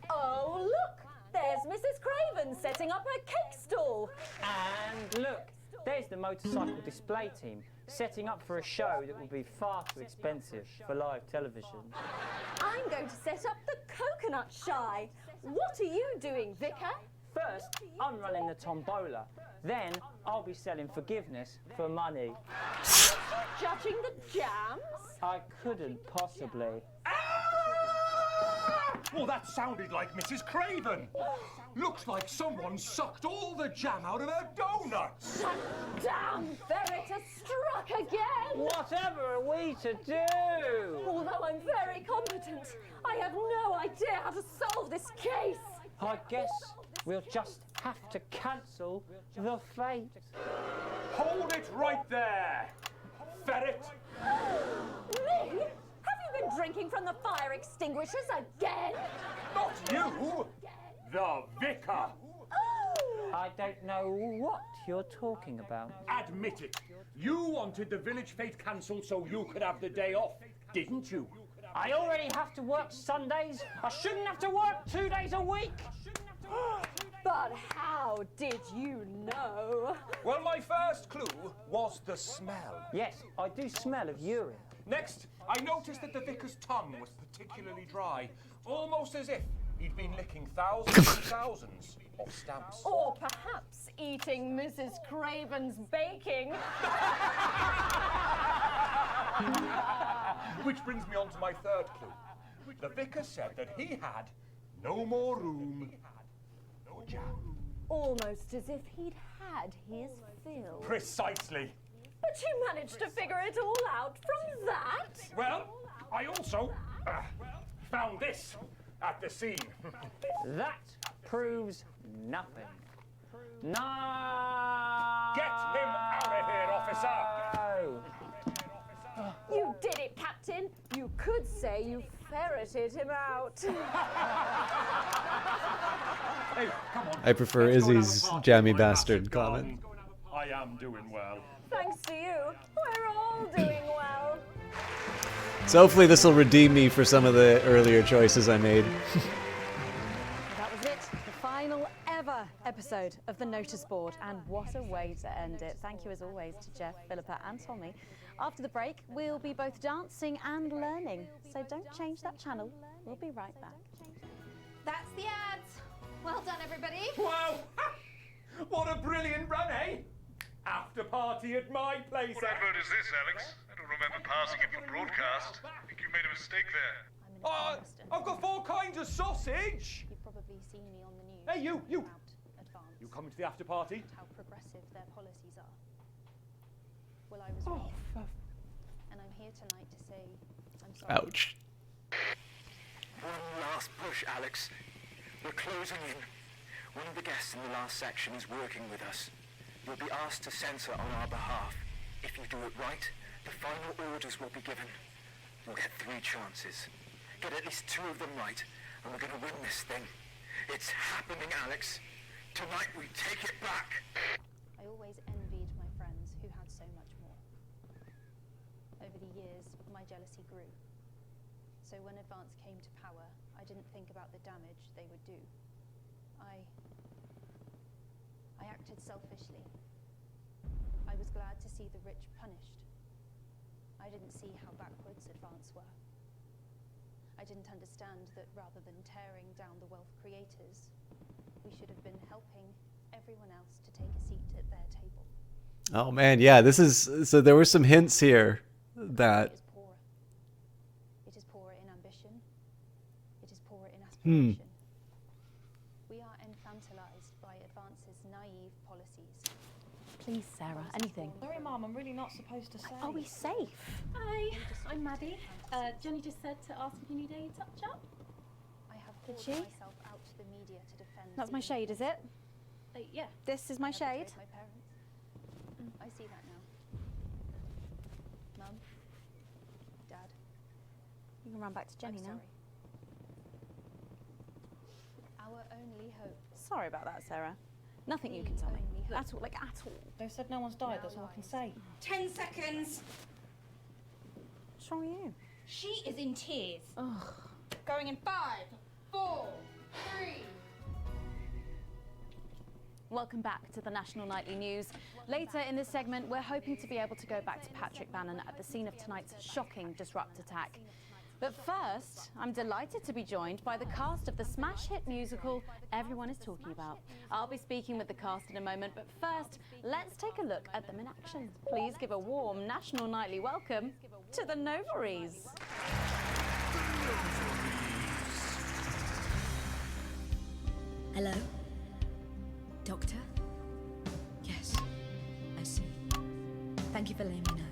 Oh, look! There's Mrs. Craven setting up her cake stall. And look, there's the motorcycle display team setting up for a show that will be far too expensive for live television. I'm going to set up the coconut shy. What are you doing, Vicar? First, I'm running the tombola. Then, I'll be selling forgiveness for money. Judging the jams? I couldn't possibly. Well, that sounded like Mrs. Craven. Looks like someone sucked all the jam out of her donuts. Damn ferret has struck again! Whatever are we to do? Although I'm very competent, I have no idea how to solve this case. I guess we'll just have to cancel the fate. Hold it right there, ferret. Me? Have you been drinking from the fire extinguishers again? Not you, the vicar. I don't know what you're talking about. Admit it. You wanted the village fete cancelled so you could have the day off, didn't you? I already have to work Sundays. I shouldn't have to work 2 days a week. But how did you know? Well, my first clue was the smell. Yes, I do smell of urine. Next, I noticed that the vicar's tongue was particularly dry, almost as if he'd been licking thousands and thousands of stamps. Or perhaps eating Mrs. Craven's baking. Which brings me on to my third clue. The vicar said that he had no more room for jam. Almost as if he'd had his fill. Precisely. But you managed to figure it all out from that? Well, I also found this at the scene. That proves nothing. No! Get him out of here, officer! You did it, Captain. You could say you ferreted him out. Hey, come on. I prefer Izzy's jammy bastard comment. I am doing well. Thanks to you, we're all doing well. So hopefully this will redeem me for some of the earlier choices I made. That was it, the final ever episode of the Notice Board, and what a way to end it. Thank you as always to Jeff, Philippa and Tommy. After the break, we'll be both dancing and learning, so don't change that channel. We'll be right back. That's the ads. Well done, everybody. Wow! What a brilliant run, eh? After party at my place. What advert is this, Alex? I don't remember passing it for broadcast. I think you made a mistake there. I've got 4 kinds of sausage. You've probably seen me on the news. Hey, you. About Advance. You coming to the after party? How progressive their policies are. Well, I was wrong. And I'm here tonight to say I'm sorry. Ouch. One last push, Alex. We're closing in. One of the guests in the last section is working with us. You'll be asked to censor on our behalf. If you do it right, the final orders will be given. We'll get 3 chances. Get at least 2 of them right, and we're going to win this thing. It's happening, Alex. Tonight we take it back. I always envied my friends who had so much more. Over the years, my jealousy grew. So when Advance came to power, I didn't think about the damage they would do. I acted selfishly. I was glad to see the rich punished. I didn't see how backwards Advance were. I didn't understand that rather than tearing down the wealth creators, we should have been helping everyone else to take a seat at their table. Oh man, yeah, this is, so there were some hints here that... It is poorer in ambition. It is poorer in aspiration. We are infantilized by Advance's naive policies. Please, Sarah, anything. Sorry, Mum, I'm really not supposed to say. Are we safe? Hi, I'm Maddie. Jenny just said to ask if you need a touch-up. I have Did poured she? myself out to the media to defend. That's my the shade, is it? Yeah. This is my I betrayed shade? my parents. I see that now. Mum? Dad? You can run back to Jenny now. Our only hope. Sorry about that, Sarah. Nothing you can tell me. At all, like at all. They said no one's died, that's all I can say. 10 seconds. What's wrong with you? She is in tears. Ugh. Going in 5, 4, 3. Welcome back to the National Nightly News. Later in this segment, we're hoping to be able to go back to Patrick Bannon at the scene of tonight's shocking Disrupt attack. But first, I'm delighted to be joined by the cast of the smash hit musical everyone is talking about. I'll be speaking with the cast in a moment, but first, let's take a look at them in action. Please give a warm National Nightly welcome to the Novaries. Hello? Doctor? Yes, I see. Thank you for letting me know.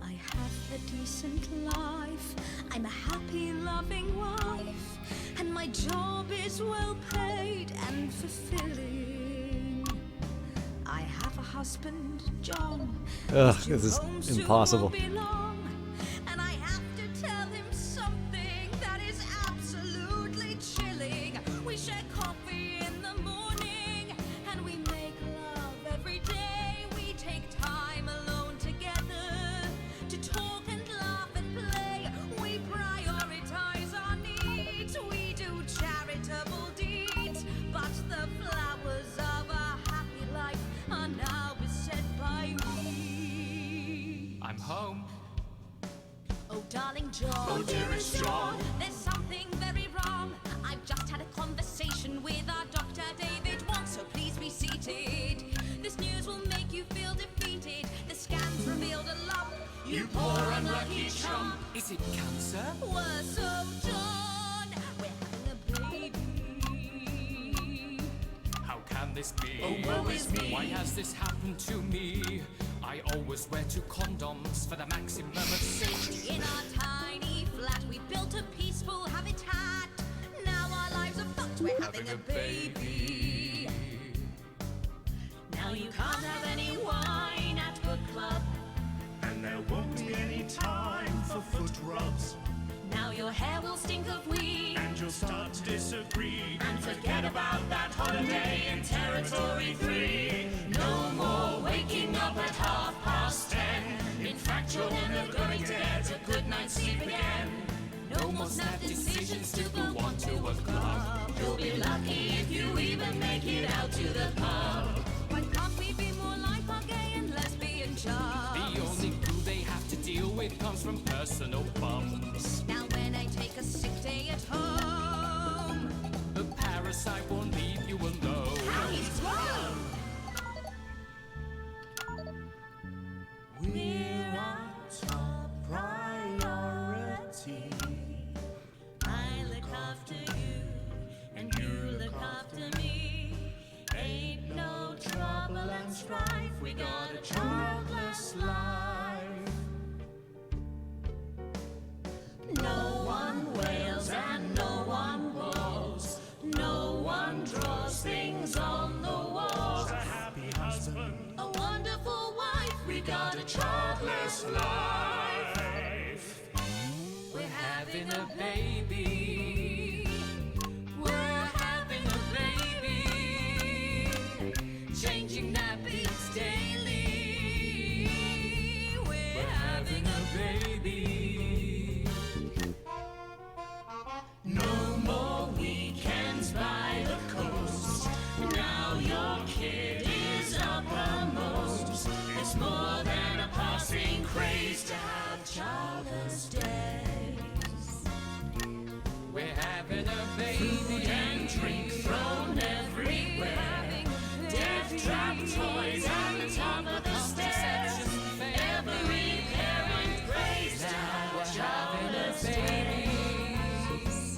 I have a decent life. I'm a happy, loving wife. And my job is well paid and fulfilling. I have a husband, John. Ugh, this is impossible. And I have to tell him something that is absolutely chilling. We share coffee in the morning and we make love every day. We take time alone together to talk and laugh and play. We prioritize our needs. We do charitable deeds. But the flowers of a happy life are now beset by weeds. I'm home. Oh, darling John. Oh, dearest John. There's something very wrong. I've just had a conversation with our doctor, David Wong, so please be seated. This news will make you feel defeated. The scans revealed a lump. You poor unlucky chump. Is it cancer? Worse, oh, John. We're having a baby. How can this be? Oh, woe is me. Why has this happened to me? I always wear 2 condoms for the maximum of safety. In our tiny flat, we built a peaceful habitat. Now our lives are fucked. We're having a baby. Now you can't have any wine at book club. And there won't be any time for foot rubs. Now your hair will stink of weed. And you'll start to disagree. And forget about that holiday in Territory 3. No more waking up at 10:30. In fact, you're never gonna get a good night's sleep again. No more snap decisions to go on to a club. You'll be lucky if you even make it out to the pub. Why can't we be more like our gay and lesbian chums? The only glue they have to deal with comes from personal bums. Now when I take a sick day at home, The parasite won't leave you alone. how he's grown. We're our top priority. I look after you, and you look after me. Ain't no trouble and strife. We got a childless life. No one wails and no one bawls. No one draws things on the walls. A happy husband. A wonderful wife. We got a childless life. We're having a baby. We're having a baby. Changing nappies daily. We're having a baby. No more weekends by the coast. Now your kid is uppermost. It's more than a passing craze to have childless days. We're having a baby. Food and drink thrown everywhere. Death trap toys at the top of the stairs. Every parent prays to have childless days.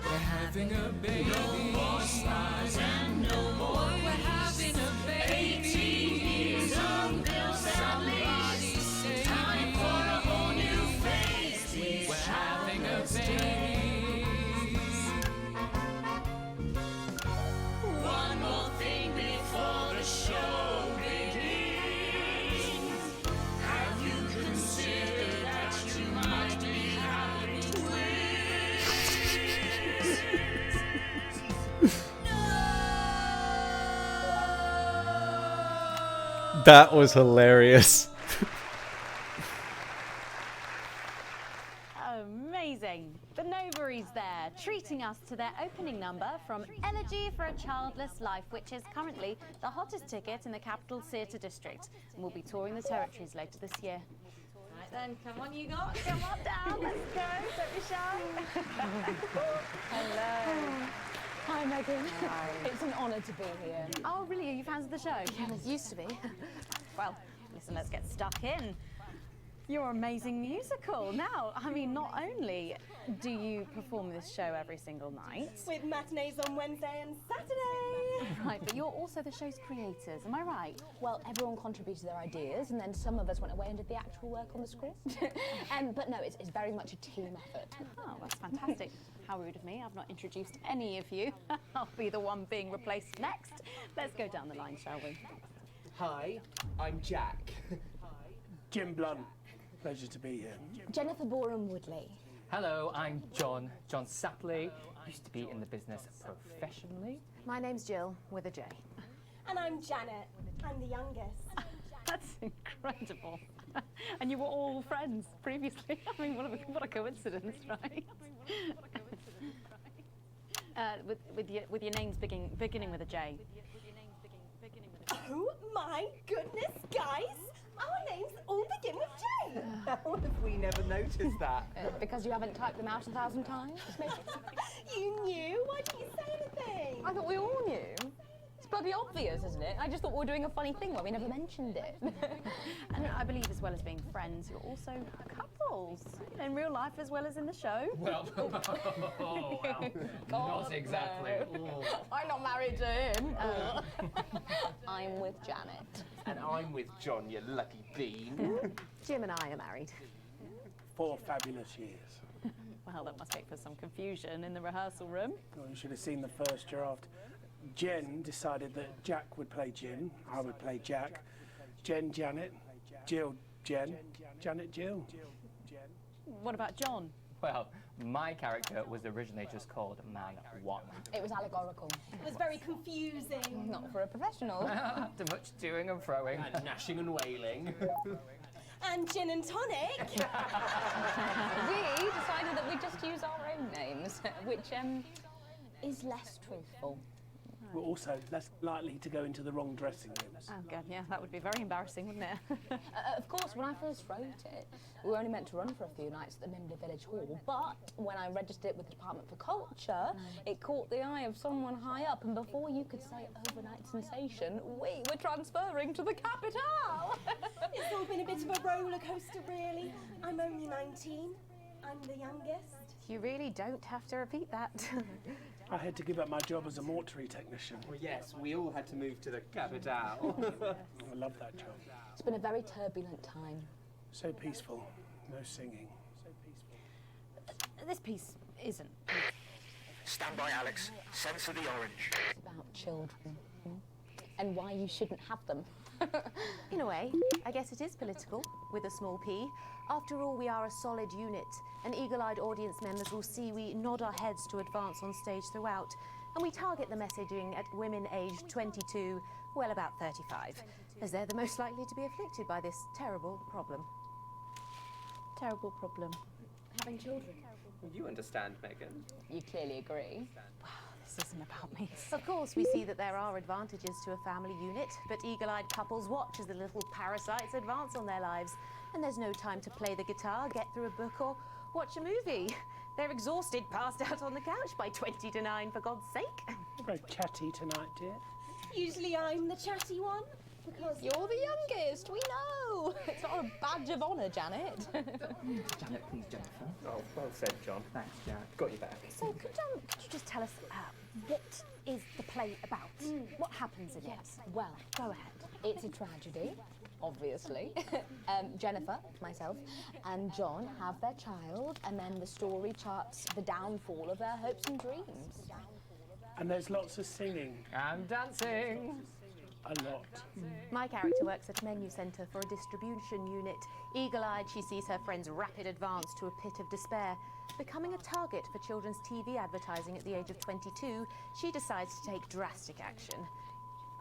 We're having a baby. No more spas and no more. We're having a baby. 18 years on bills and leaves. Time for a whole new phase. We're having a baby. That was hilarious. Amazing. The Novaries there, treating us to their opening number from Elegy for a Childless Life, which is currently the hottest ticket in the Capital Theatre District, and will be touring the territories later this year. Right then, come on you lot, come on down, let's go, don't be shy. Hello. Hi, Megan. Hi. It's an honour to be here. Oh, really? Are you fans of the show? Yeah, it used to be. Well, listen, let's get stuck in. Your amazing musical. Now, I mean, not only do you perform this show every single night, with matinees on Wednesday and Saturday. Right, but you're also the show's creators, am I right? Well, everyone contributed their ideas, and then some of us went away and did the actual work on the script. But no, it's very much a team effort. Oh, that's fantastic. How rude of me. I've not introduced any of you. I'll be the one being replaced next. Let's go down the line, shall we? Hi, I'm Jack. Jim Blunt. Pleasure to be here. Jennifer Boram Woodley. Hello, I'm John Sapley. Used to be in the business professionally. My name's Jill, with a J. And I'm Janet. I'm the youngest. That's incredible. And you were all friends previously. I mean, what a coincidence, right? With your names beginning with a J. Oh my goodness, guys! Our names all begin with J. How have we never noticed that? Because you haven't typed them out 1,000 times, maybe? You knew? Why didn't you say anything? I thought we all knew. It's bloody obvious, isn't it? I just thought we were doing a funny thing where we never mentioned it. And I believe, as well as being friends, you're also couples in real life as well as in the show. Well, not exactly. I'm not married to him. I'm with Janet. And I'm with John, you lucky bean. Jim and I are married. 4 fabulous years. Well, that must make for some confusion in the rehearsal room. Well, you should have seen the first draft. Jen decided that Jack would play Jim, I would play Jack. Jen, Janet, Jill, Jen, Janet, Jill. What about John? Well, my character was originally just called Man 1. It was allegorical. It was very confusing. Not for a professional. Too much doing and throwing. And gnashing and wailing. And gin and tonic. We decided that we'd just use our own names, which is less truthful. We're also less likely to go into the wrong dressing rooms. Oh, God, yeah, that would be very embarrassing, wouldn't it? Of course, when I first wrote it, we were only meant to run for a few nights at the Mimbley Village Hall, but when I registered it with the Department for Culture, it caught the eye of someone high up, and before you could say overnight sensation, we were transferring to the capital. It's all been a bit of a roller coaster, really. I'm only 19. I'm the youngest. You really don't have to repeat that. I had to give up my job as a mortuary technician. Well, yes, we all had to move to the capital. I love that job. It's been a very turbulent time. So peaceful, no singing. This piece isn't. Stand by, Alex. Censor the orange. It's about children and why you shouldn't have them. In a way, I guess it is political, with a small p. After all, we are a solid unit, and eagle-eyed audience members will see we nod our heads to advance on stage throughout, and we target the messaging at women aged 22, well, about 35, as they're the most likely to be afflicted by this terrible problem. Terrible problem. Having children. You understand, Megan. You clearly agree. This isn't about me. Of course, we see that there are advantages to a family unit, but eagle-eyed couples watch as the little parasites advance on their lives, and there's no time to play the guitar, get through a book, or watch a movie. They're exhausted, passed out on the couch by 20 to 9, for God's sake. You're very chatty tonight, dear. Usually I'm the chatty one. Because you're the youngest, we know. It's not a badge of honour, Janet. Janet, please, Jennifer. Oh, well said, John. Thanks, Janet. Got you back. So, could you just tell us what is the play about? What happens in it? Well, go ahead. It's a tragedy, obviously. Jennifer, myself, and John have their child, and then the story charts the downfall of their hopes and dreams. And there's lots of singing. And dancing. A lot. My character works at a menu centre for a distribution unit. Eagle-eyed, she sees her friend's rapid advance to a pit of despair. Becoming a target for children's TV advertising at the age of 22, she decides to take drastic action.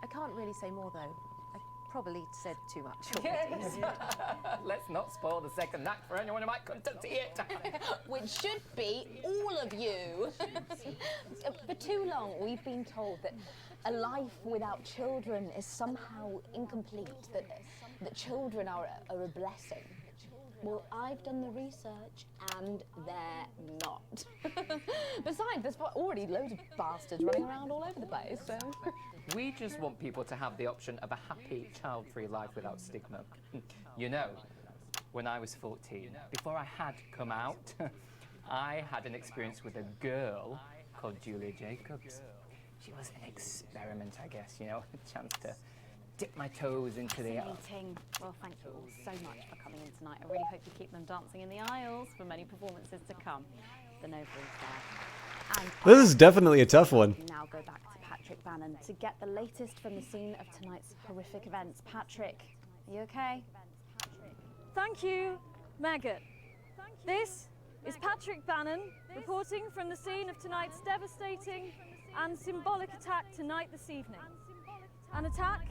I can't really say more, though. I probably said too much already. Let's not spoil the second act for anyone who might come to see it. Which should be all of you. For too long, we've been told that a life without children is somehow incomplete, that children are a blessing. Well, I've done the research, and they're not. Besides, there's already loads of bastards running around all over the place, so... We just want people to have the option of a happy, child-free life without stigma. You know, when I was 14, before I had come out, I had an experience with a girl called Julia Jacobs. She was an experiment, I guess, you know, a chance to dip my toes into the... Fascinating. Well, thank you all so much for coming in tonight. I really hope you keep them dancing in the aisles for many performances to come. The Noble is there. And This is definitely a tough one. we now go back to Patrick Bannon to get the latest from the scene of tonight's horrific events. Patrick, are you okay? Thank you, Megan. This is Patrick Bannon reporting from the scene of tonight's devastating and symbolic attack tonight this evening. An attack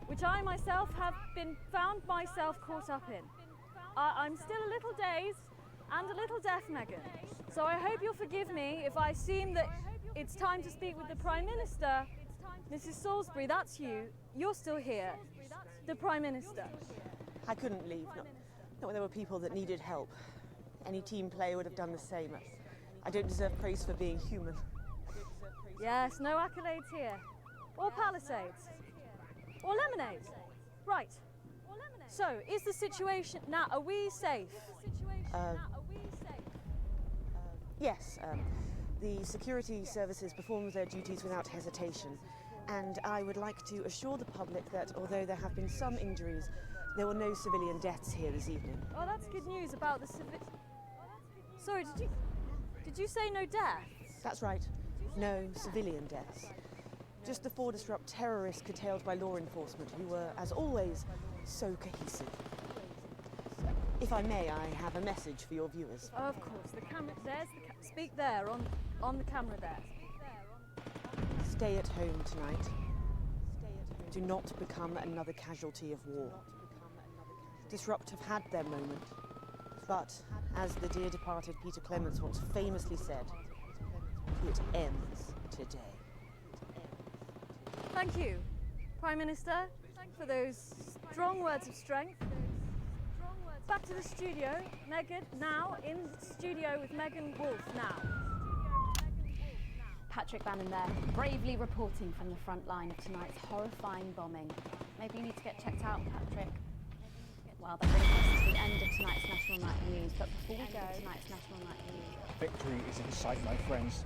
which I myself have found myself caught up in. I'm still a little dazed and a little deaf, Megan, so I hope you'll forgive me if I seem that it's time to speak with the Prime Minister. Mrs. Salisbury, that's you. You're still here. The Prime Minister. I couldn't leave, not when there were people that needed help. Any team player would have done the same. I don't deserve praise for being human. Yes, no accolades here. Or Palisades. Or lemonade. Right. So, is the situation now, are we safe? Yes, the security services performed their duties without hesitation, and I would like to assure the public that although there have been some injuries, there were no civilian deaths here this evening. Oh, that's good news about the Sorry, did you say no deaths? That's right, no civilian deaths. Just the 4 disrupt terrorists curtailed by law enforcement, who were, as always, so cohesive. If I may, I have a message for your viewers. Of course, the camera, speak there, on the camera there. Stay at home tonight. Do not become another casualty of war. Disrupt have had their moment, but as the dear departed Peter Clements once famously said, it ends today. Thank you, Prime Minister, for those strong words of strength. Back to the studio. Megan, now in studio with Megan Wolf now. Patrick Bannon there, bravely reporting from the front line of tonight's horrifying bombing. Maybe you need to get checked out, Patrick. Well, that brings us to the end of tonight's National Night News, but before we go, Victory is in sight, my friends.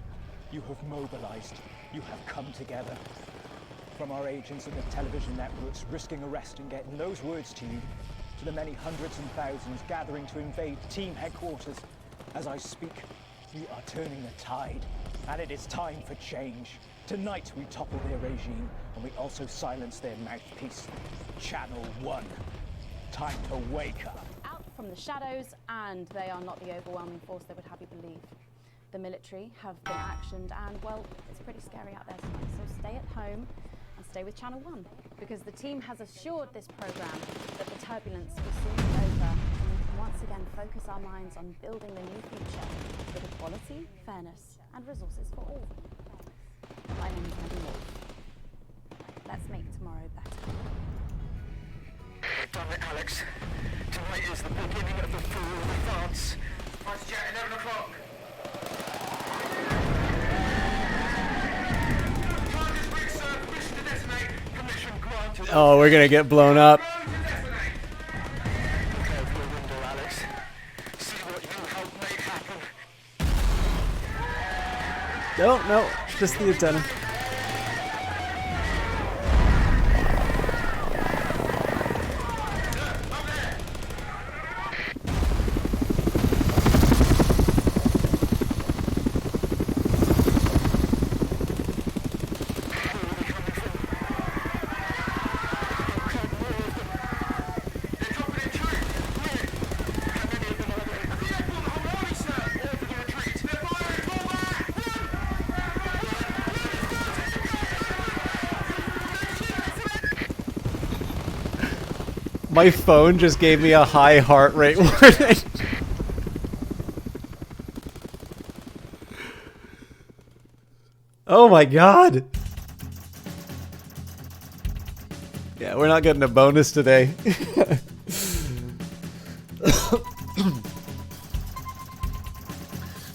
You have mobilized. You have come together. From our agents and the television networks risking arrest and getting those words to you, to the many hundreds and thousands gathering to invade team headquarters. As I speak, we are turning the tide, and it is time for change. Tonight we topple their regime, and we also silence their mouthpiece, Channel 1. Time to wake up. Out from the shadows, and they are not the overwhelming force they would have you believe. The military have been actioned, and well, it's pretty scary out there tonight, so stay at home and stay with Channel 1, because the team has assured this programme that the turbulence will soon be over, and we can once again focus our minds on building the new future with equality, fairness and resources for all. My name is Megan Wolf. Let's make tomorrow better. We've done it, Alex. Tonight is the beginning of the fall of France. Fighter jet, 11 o'clock. Oh, we're gonna get blown up. No, just the antenna. My phone just gave me a high heart rate warning. Oh my god! Yeah, we're not getting a bonus today.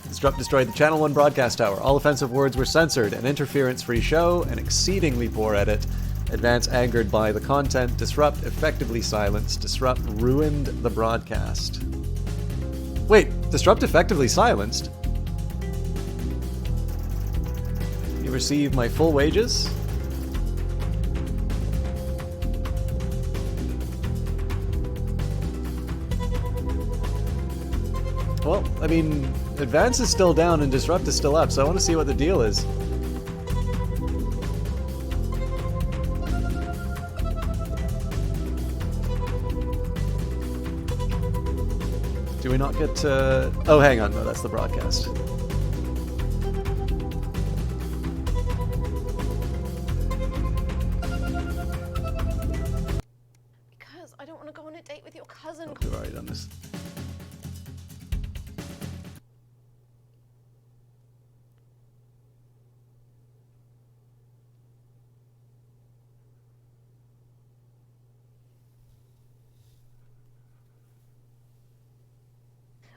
Disrupt destroyed the Channel 1 broadcast tower. All offensive words were censored. An interference-free show, an exceedingly poor edit. Advance angered by the content. Disrupt effectively silenced. Disrupt ruined the broadcast. Wait, Disrupt effectively silenced? You receive my full wages? Well, I mean, Advance is still down and Disrupt is still up, so I want to see what the deal is. Do we not get to... Oh, hang on, no, that's the broadcast. Because I don't want to go on a date with your cousin. We've already done this.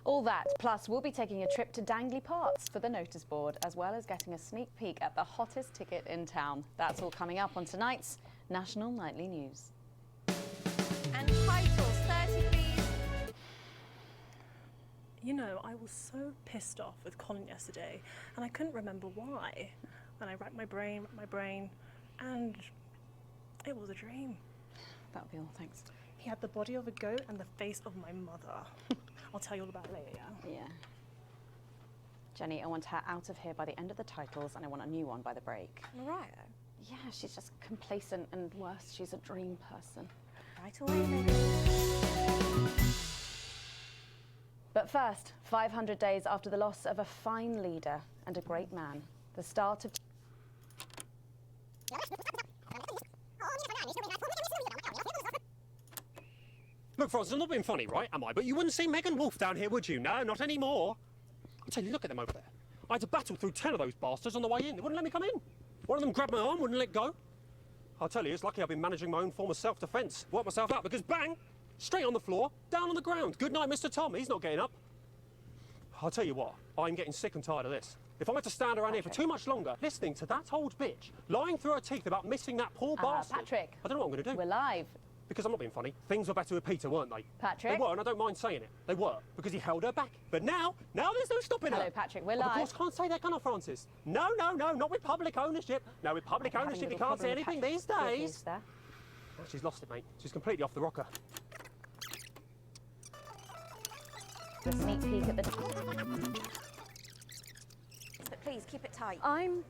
All that, plus we'll be taking a trip to Dangley Parks for the notice board, as well as getting a sneak peek at the hottest ticket in town. That's all coming up on tonight's National Nightly News. And titles, 30 please. You know, I was so pissed off with Colin yesterday, and I couldn't remember why. And I racked my brain, and it was a dream. That'll be all, thanks. He had the body of a goat and the face of my mother. I'll tell you all about it later, yeah? Yeah. Jenny, I want her out of here by the end of the titles, and I want a new one by the break. Mariah? Yeah, she's just complacent, and worse, she's a dream person. Right away, maybe. But first, 500 days after the loss of a fine leader and a great man, the start of... Look, Francis, I'm not being funny, right, am I? But you wouldn't see Megan Wolf down here, would you? No, not anymore. I'll tell you, look at them over there. I had to battle through 10 of those bastards on the way in. They wouldn't let me come in. One of them grabbed my arm, wouldn't let go. I'll tell you, it's lucky I've been managing my own form of self-defence. Worked myself out because bang! Straight on the floor, down on the ground. Good night, Mr. Tom. He's not getting up. I'll tell you what, I'm getting sick and tired of this. If I'm going to stand around here for too much longer, listening to that old bitch, lying through her teeth about missing that poor bastard... Patrick. I don't know what I'm going to do. We're live. Because I'm not being funny. Things were better with Peter, weren't they? Patrick? They were, and I don't mind saying it. They were, because he held her back. But now there's no stopping her. Hello, Patrick, we're Of live. course, can't say that, can I, Francis? No, not with public ownership. No, with public ownership, you can't say anything these days. There. Oh, she's lost it, mate. She's completely off the rocker. The sneak peek at the... But please, keep it tight. I'm...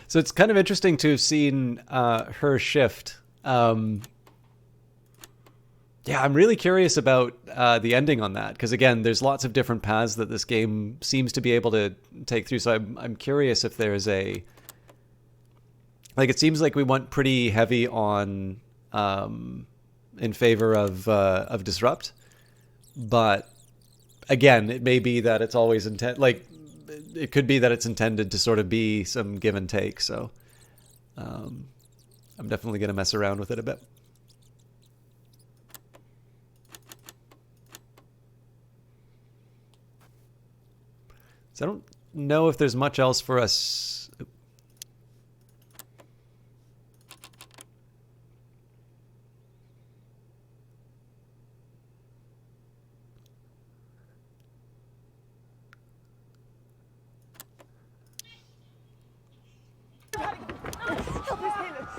So it's kind of interesting to have seen her shift. Yeah, I'm really curious about the ending on that, because again, there's lots of different paths that this game seems to be able to take through. So I'm curious if there's a... Like, it seems like we went pretty heavy on in favor of Disrupt, but again, it may be that it's always it could be that it's intended to sort of be some give and take. So I'm definitely going to mess around with it a bit. So I don't know if there's much else for us.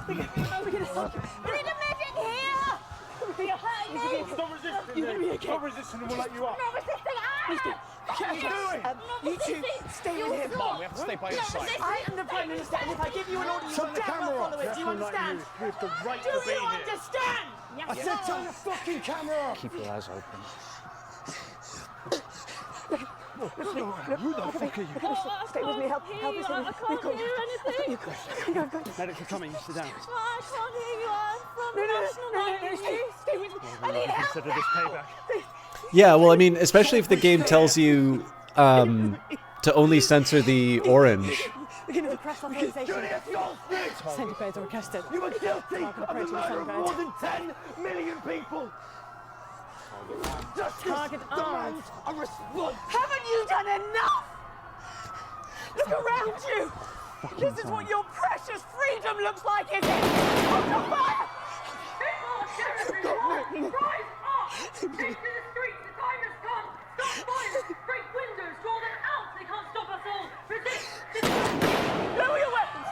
We need a medic here! You're hurting me! Stop resisting! You're gonna be okay. Stop resisting and we'll let you up. Not resisting! What are you doing? You two, stay in here. Mum, we have to stay by your side. I am the Prime Minister, and if I give you an order, you Shut the damn camera well off. follow it. Do you understand? We have the right Do to be you here. understand? I said turn the fucking camera off. Keep your eyes open. Who the fuck are you? Stay with me. Help me. I can't hear anything. Medics are coming. Sit down. I can't hear you. I'm from the National Nightly News. Stay with me. I need help. Consider this payback. Yeah, well, I mean, especially if the game tells you to only censor the orange. Beginning of press authorization. Centipedes are requested. You are guilty of the murder of more than 10 million people. Target armed. Demands a response. Haven't you done enough? Look around you. This is what your precious freedom looks like, is it? Open fire! Rise up! Take to the streets. The time has come. Stop violence. Break windows. Draw them out. They can't stop us all. Resist. Lower your weapons.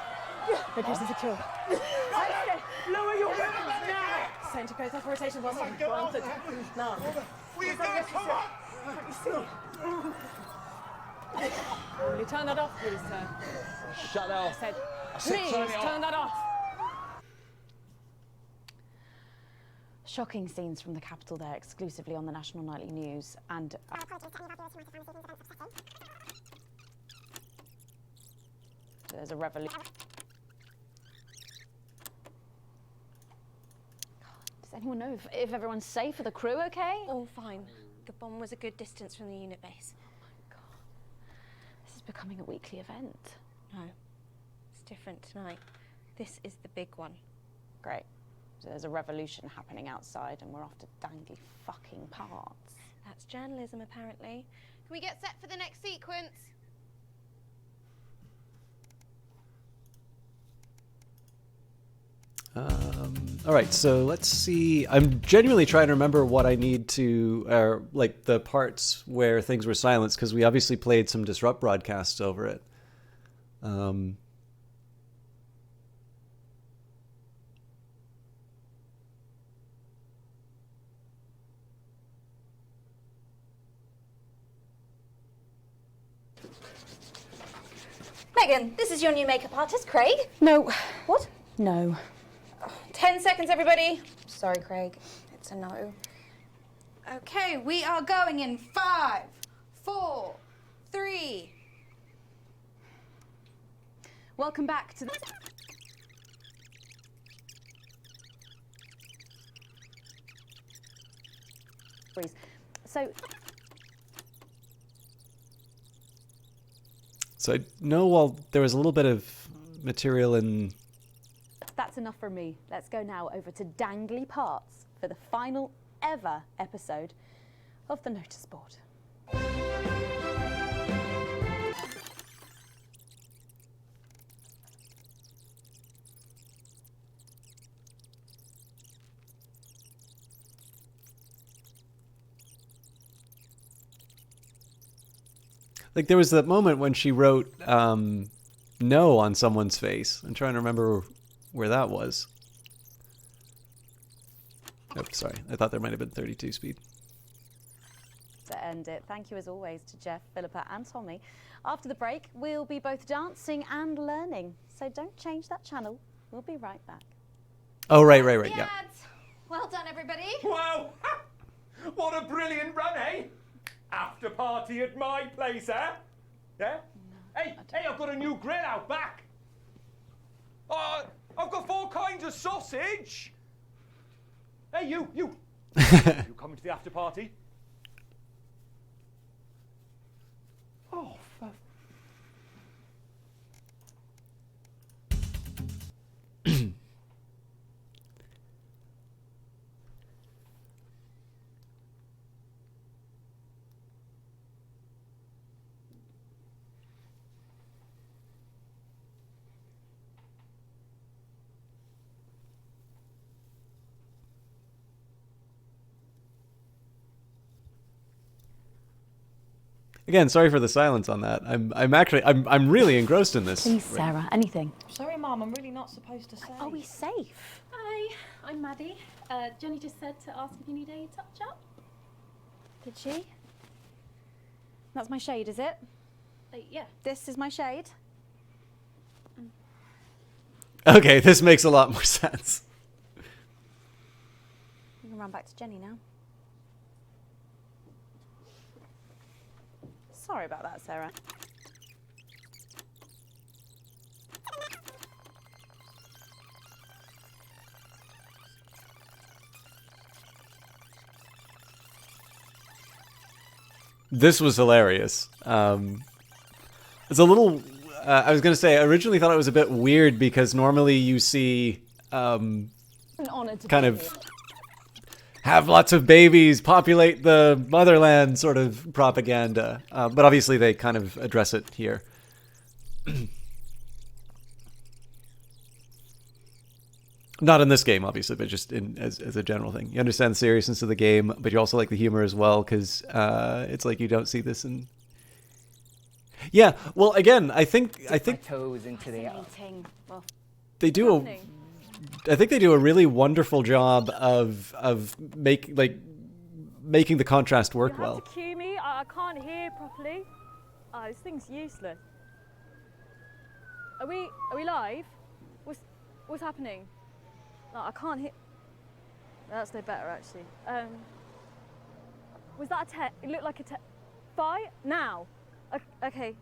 Location secure. Lower your weapons now. Centipedes authorization was granted. Now. Will you guys come on? Will you turn that off, please, sir? Shut that off. I said, I said please turn it off. turn that off. Shocking scenes from the capital there, exclusively on the National Nightly News. And there's a revolution. Does anyone know if everyone's safe? Are the crew okay? All fine. The bomb was a good distance from the unit base. This is becoming a weekly event. No, it's different tonight. This is the big one. Great. So there's a revolution happening outside and we're off to dangly fucking parts. That's journalism, apparently. Can we get set for the next sequence? All right, so let's see. I'm genuinely trying to remember what I need to, like the parts where things were silenced, because we obviously played some Disrupt broadcasts over it. Megan, this is your new makeup artist, Craig. No. What? No. 10 seconds, everybody. Sorry, Craig. It's a no. Okay, we are going in 5, 4, 3. Welcome back to the... So I know while there was a little bit of material in... That's enough for me. Let's go now over to Dangly Parts for the final ever episode of the notice board. Like there was that moment when she wrote no on someone's face. I'm trying to remember where that was. Oh, sorry. I thought there might have been 32 speed. To end it, thank you as always to Jeff, Philippa and Tommy. After the break, we'll be both dancing and learning. So don't change that channel. We'll be right back. Oh, right, yeah. Ads. Well done, everybody. Wow! What a brilliant run, eh? After party at my place, eh? Yeah? Hey, I've got a new grill out back. I've got 4 kinds of sausage. Hey, you. You coming to the after party? Oh, fuck. Again, sorry for the silence on that. I'm really engrossed in this. Please, Sarah, anything. Sorry, Mum, I'm really not supposed to say. Are we safe? Hi, I'm Maddie. Jenny just said to ask if you need a touch-up. Did she? That's my shade, is it? Yeah. This is my shade? Okay, this makes a lot more sense. You can run back to Jenny now. Sorry about that, Sarah. This was hilarious. It's a little... I was going to say, I originally thought it was a bit weird because normally you see kind of have lots of babies populate the motherland sort of propaganda. But obviously they kind of address it here. Not in this game, obviously, but just as a general thing. You understand the seriousness of the game, but you also like the humor as well, because it's like you don't see this in... Yeah, well, again, I think toes into the they do a... I think they do a really wonderful job of making the contrast work You have well. to cue me. I can't hear properly. Oh, this thing's useless. Are we live? What's happening? No, I can't hear. That's no better actually. Was that a It looked like a fight now. Okay.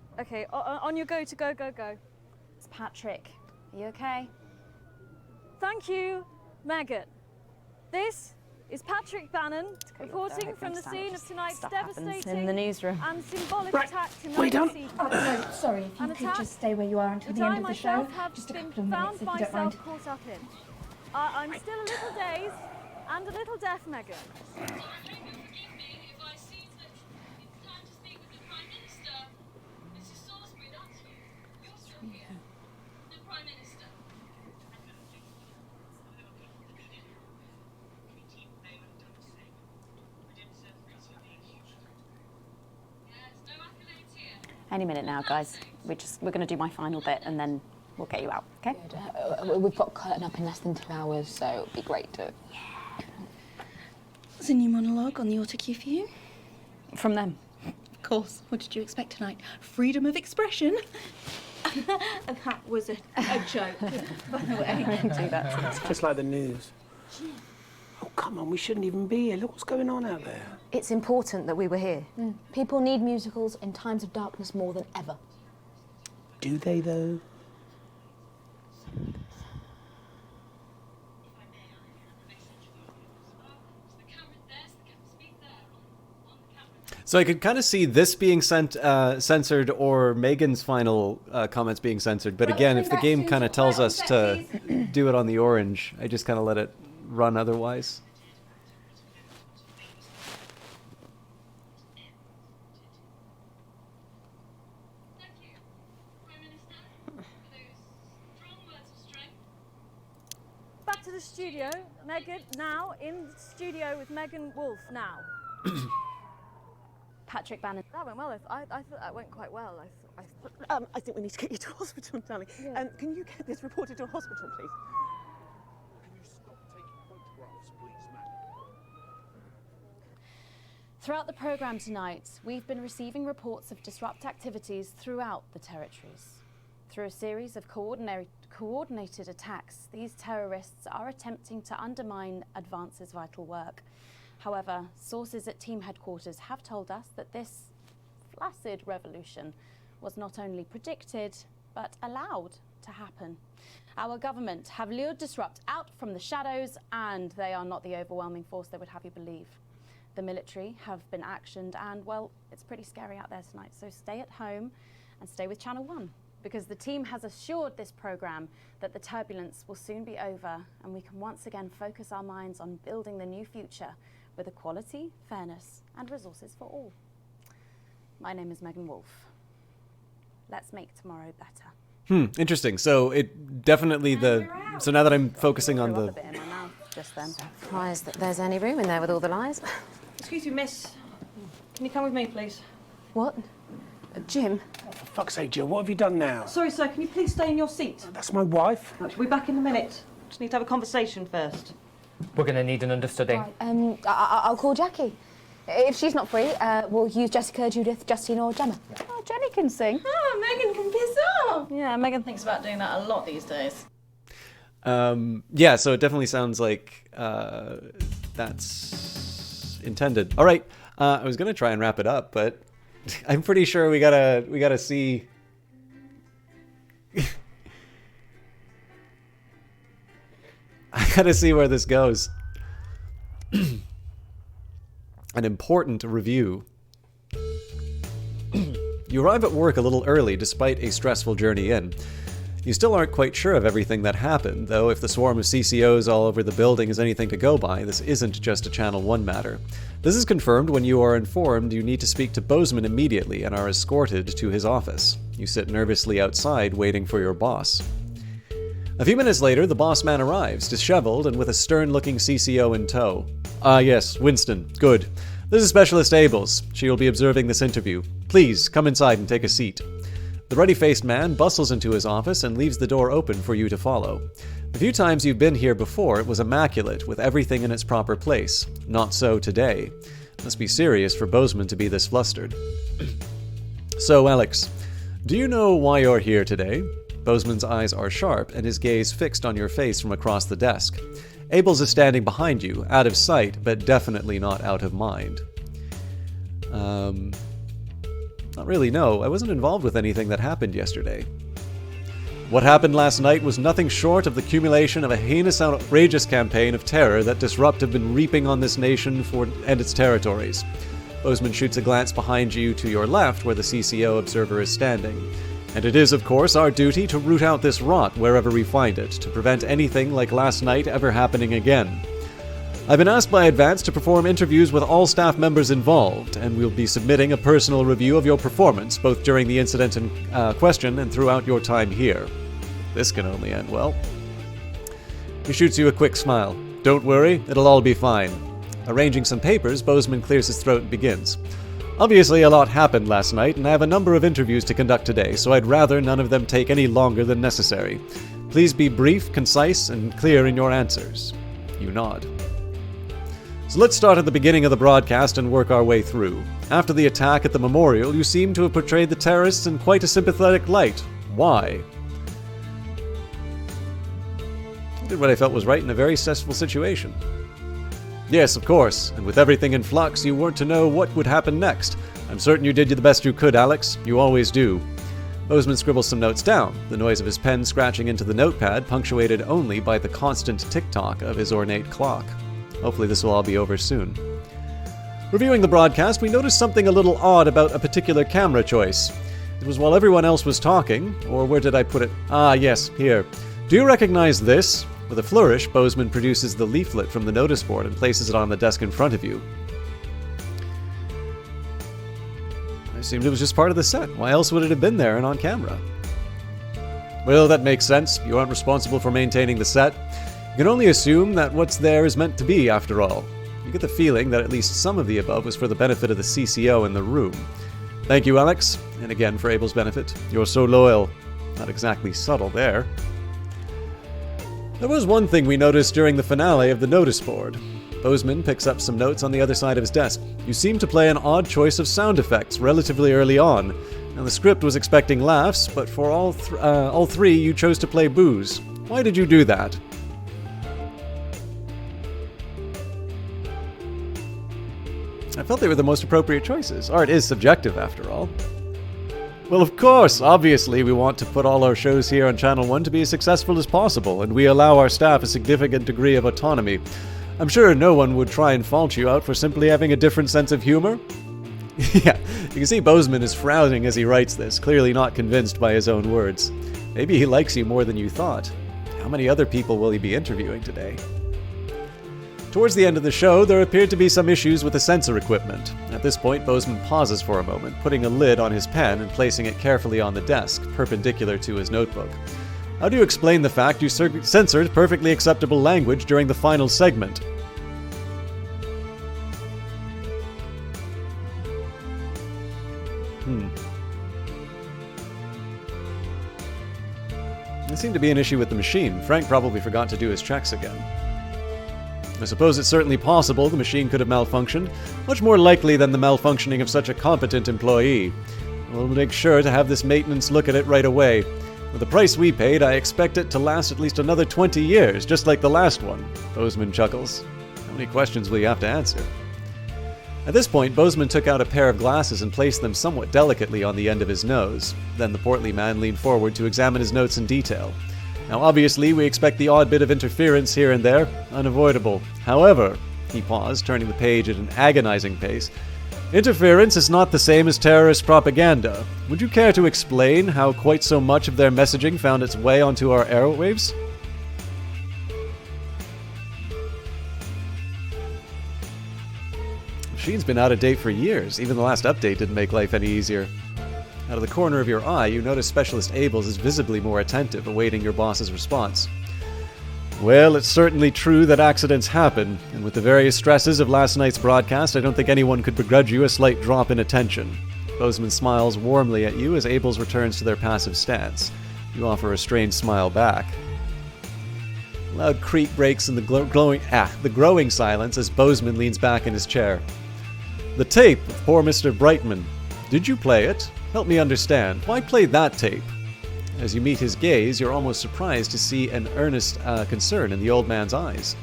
On your go to go. It's Patrick. Are you okay? Thank you, Megan. This is Patrick Bannon reporting from the scene of tonight's devastating in the newsroom. and symbolic Right. attack to Wait, don't- Nancy. Oh, no, sorry, if you An could attack just stay where you are until which the end I of the show. myself have Just a been couple of minutes, found if you don't mind. myself caught up in. I'm still a little dazed and a little deaf, Megan. Any minute now, guys. We're going to do my final bit and then we'll get you out, okay? We've got curtain up in less than 2 hours, so it'd be great to... There's a new monologue on the autocue for you. From them. Of course. What did you expect tonight? Freedom of expression. That was a joke, by the way. Do that. It's just like the news. Oh, come on, we shouldn't even be here. Look what's going on out there. It's important that we were here. People need musicals in times of darkness more than ever. Do they, though? So I could kind of see this being censored or Megan's final comments being censored. But again, if the game kind of tells us to do it on the orange, I just kind of let it run otherwise. Back to the studio. Megan, now in the studio with Megan Wolf now. Patrick Bannon. That went well. I thought that went quite well. I think we need to get you to hospital, darling. Yeah. Can you get this reported to hospital, please? Throughout the programme tonight, we've been receiving reports of disrupt activities throughout the territories. Through a series of coordinated attacks, these terrorists are attempting to undermine Advance's vital work. However, sources at team headquarters have told us that this flaccid revolution was not only predicted, but allowed to happen. Our government have lured Disrupt out from the shadows, and they are not the overwhelming force they would have you believe. The military have been actioned, and, well, it's pretty scary out there tonight, so stay at home and stay with Channel 1, because the team has assured this programme that the turbulence will soon be over, and we can once again focus our minds on building the new future with equality, fairness, and resources for all. My name is Megan Wolf. Let's make tomorrow better. Interesting. So it definitely so now that I'm focusing on the... Just then. Surprised that there's any room in there with all the lies. Excuse me, miss. Can you come with me, please? What? Jim? Oh, for fuck's sake, Jill, what have you done now? Sorry, sir, can you please stay in your seat? That's my wife. She'll be back in a minute. Just need to have a conversation first. We're going to need an understudy. I'll call Jackie. If she's not free, we'll use Jessica, Judith, Justine or Gemma. Oh, Jenny can sing. Oh, Megan can piss off. Yeah, Megan thinks about doing that a lot these days. Yeah, so it definitely sounds like that's intended. All right, I was going to try and wrap it up, but I'm pretty sure we gotta see. I gotta see where this goes. An important review. You arrive at work a little early despite a stressful journey in. You still aren't quite sure of everything that happened, though if the swarm of CCOs all over the building is anything to go by, this isn't just a Channel 1 matter. This is confirmed when you are informed you need to speak to Bozeman immediately and are escorted to his office. You sit nervously outside waiting for your boss. A few minutes later, the boss man arrives, disheveled and with a stern-looking CCO in tow. Yes, Winston. Good. This is Specialist Ables. She will be observing this interview. Please, come inside and take a seat. The ruddy-faced man bustles into his office and leaves the door open for you to follow. The few times you've been here before, it was immaculate, with everything in its proper place. Not so today. It must be serious for Bozeman to be this flustered. So, Alex, do you know why you're here today? Bozeman's eyes are sharp, and his gaze fixed on your face from across the desk. Ables is standing behind you, out of sight, but definitely not out of mind. Not really, no. I wasn't involved with anything that happened yesterday. What happened last night was nothing short of the accumulation of a heinous, outrageous campaign of terror that Disrupt have been reaping on this nation and its territories. Bozeman shoots a glance behind you to your left, where the CCO observer is standing. And it is, of course, our duty to root out this rot wherever we find it, to prevent anything like last night ever happening again. I've been asked by Advance to perform interviews with all staff members involved, and we'll be submitting a personal review of your performance, both during the incident in question and throughout your time here. This can only end well. He shoots you a quick smile. Don't worry, it'll all be fine. Arranging some papers, Bozeman clears his throat and begins. Obviously, a lot happened last night, and I have a number of interviews to conduct today, so I'd rather none of them take any longer than necessary. Please be brief, concise, and clear in your answers. You nod. So let's start at the beginning of the broadcast and work our way through. After the attack at the memorial, you seem to have portrayed the terrorists in quite a sympathetic light. Why? I did what I felt was right in a very stressful situation. Yes, of course, and with everything in flux, you weren't to know what would happen next. I'm certain you did the best you could, Alex. You always do. Bozeman scribbles some notes down, the noise of his pen scratching into the notepad punctuated only by the constant tick-tock of his ornate clock. Hopefully this will all be over soon. Reviewing the broadcast, we noticed something a little odd about a particular camera choice. It was while everyone else was talking, or where did I put it? Yes, here. Do you recognize this? With a flourish, Bozeman produces the leaflet from the notice board and places it on the desk in front of you. I assumed it was just part of the set. Why else would it have been there and on camera? Well, that makes sense. You aren't responsible for maintaining the set. You can only assume that what's there is meant to be, after all. You get the feeling that at least some of the above was for the benefit of the CCO in the room. Thank you, Alex. And again, for Abel's benefit. You're so loyal. Not exactly subtle there. There was one thing we noticed during the finale of the notice board. Bozeman picks up some notes on the other side of his desk. You seem to play an odd choice of sound effects relatively early on. Now, the script was expecting laughs, but for all three, you chose to play boos. Why did you do that? I felt they were the most appropriate choices. Art is subjective, after all. Well, of course, obviously we want to put all our shows here on Channel 1 to be as successful as possible, and we allow our staff a significant degree of autonomy. I'm sure no one would try and fault you out for simply having a different sense of humor. Yeah, you can see Bozeman is frowning as he writes this, clearly not convinced by his own words. Maybe he likes you more than you thought. How many other people will he be interviewing today? Towards the end of the show, there appeared to be some issues with the sensor equipment. At this point, Bozeman pauses for a moment, putting a lid on his pen and placing it carefully on the desk, perpendicular to his notebook. How do you explain the fact you censored perfectly acceptable language during the final segment? There seemed to be an issue with the machine. Frank probably forgot to do his checks again. I suppose it's certainly possible the machine could have malfunctioned, much more likely than the malfunctioning of such a competent employee. We'll make sure to have this maintenance look at it right away. With the price we paid, I expect it to last at least another 20 years, just like the last one. Bozeman chuckles. How many questions will you have to answer? At this point, Bozeman took out a pair of glasses and placed them somewhat delicately on the end of his nose. Then the portly man leaned forward to examine his notes in detail. Now obviously, we expect the odd bit of interference here and there, unavoidable. However, he paused, turning the page at an agonizing pace, interference is not the same as terrorist propaganda. Would you care to explain how quite so much of their messaging found its way onto our airwaves? Machine's been out of date for years. Even the last update didn't make life any easier. Out of the corner of your eye, you notice Specialist Abels is visibly more attentive, awaiting your boss's response. Well, it's certainly true that accidents happen, and with the various stresses of last night's broadcast, I don't think anyone could begrudge you a slight drop in attention. Bozeman smiles warmly at you as Abels returns to their passive stance. You offer a strained smile back. A loud creak breaks in the growing silence as Bozeman leans back in his chair. The tape of poor Mr. Brightman. Did you play it? Help me understand. Why play that tape? As you meet his gaze, you're almost surprised to see an earnest concern in the old man's eyes.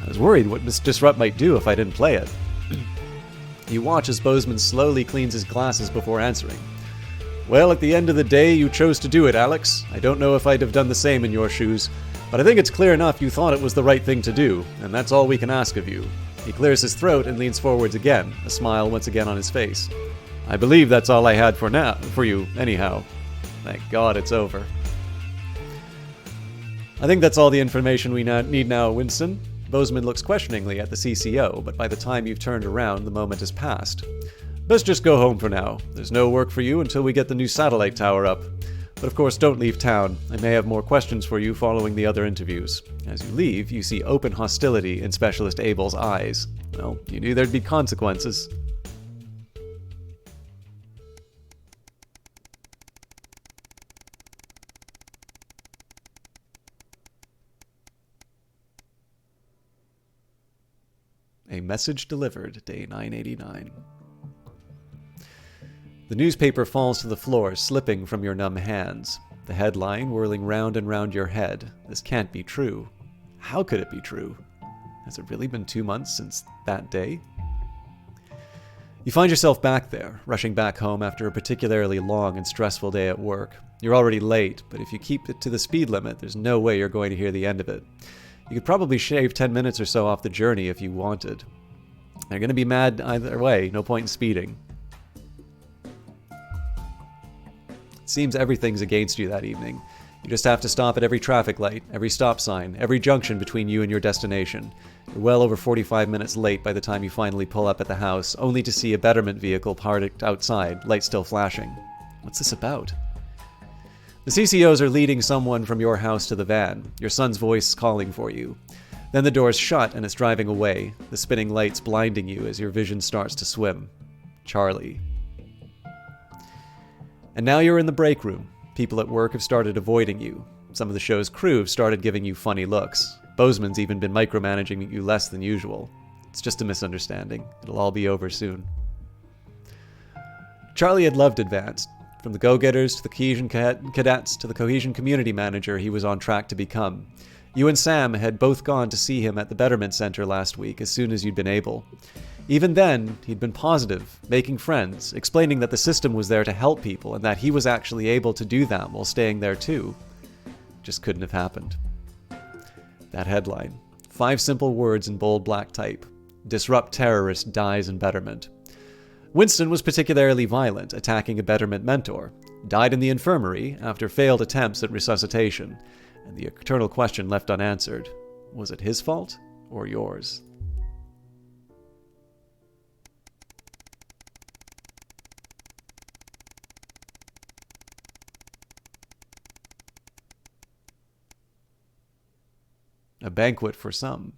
I was worried what Miss Disrupt might do if I didn't play it. You watch as Bozeman slowly cleans his glasses before answering. Well, at the end of the day, you chose to do it, Alex. I don't know if I'd have done the same in your shoes, but I think it's clear enough you thought it was the right thing to do, and that's all we can ask of you. He clears his throat and leans forwards again, a smile once again on his face. I believe that's all I had for you, anyhow. Thank God it's over. I think that's all the information we need now, Winston. Bozeman looks questioningly at the CCO, but by the time you've turned around, the moment has passed. Best just go home for now. There's no work for you until we get the new satellite tower up. But of course, don't leave town. I may have more questions for you following the other interviews. As you leave, you see open hostility in Specialist Abel's eyes. Well, you knew there'd be consequences. A message delivered, day 989. The newspaper falls to the floor, slipping from your numb hands. The headline whirling round and round your head. This can't be true. How could it be true? Has it really been 2 months since that day? You find yourself back there, rushing back home after a particularly long and stressful day at work. You're already late, but if you keep it to the speed limit, there's no way you're going to hear the end of it. You could probably shave 10 minutes or so off the journey if you wanted. They're going to be mad either way, no point in speeding. It seems everything's against you that evening. You just have to stop at every traffic light, every stop sign, every junction between you and your destination. You're well over 45 minutes late by the time you finally pull up at the house, only to see a Betterment vehicle parked outside, lights still flashing. What's this about? The CCOs are leading someone from your house to the van, your son's voice calling for you. Then the doors shut and it's driving away, the spinning lights blinding you as your vision starts to swim. Charlie. And now you're in the break room. People at work have started avoiding you. Some of the show's crew have started giving you funny looks. Bozeman's even been micromanaging you less than usual. It's just a misunderstanding. It'll all be over soon. Charlie had loved Advanced. From the go-getters to the Cohesion cadets to the Cohesion community manager he was on track to become. You and Sam had both gone to see him at the Betterment Center last week as soon as you'd been able. Even then, he'd been positive, making friends, explaining that the system was there to help people and that he was actually able to do that while staying there too. Just couldn't have happened. That headline. 5 simple words in bold black type. Disrupt terrorist dies in Betterment. Winston was particularly violent, attacking a Betterment mentor. Died in the infirmary after failed attempts at resuscitation. And the eternal question left unanswered. Was it his fault or yours? A banquet for some.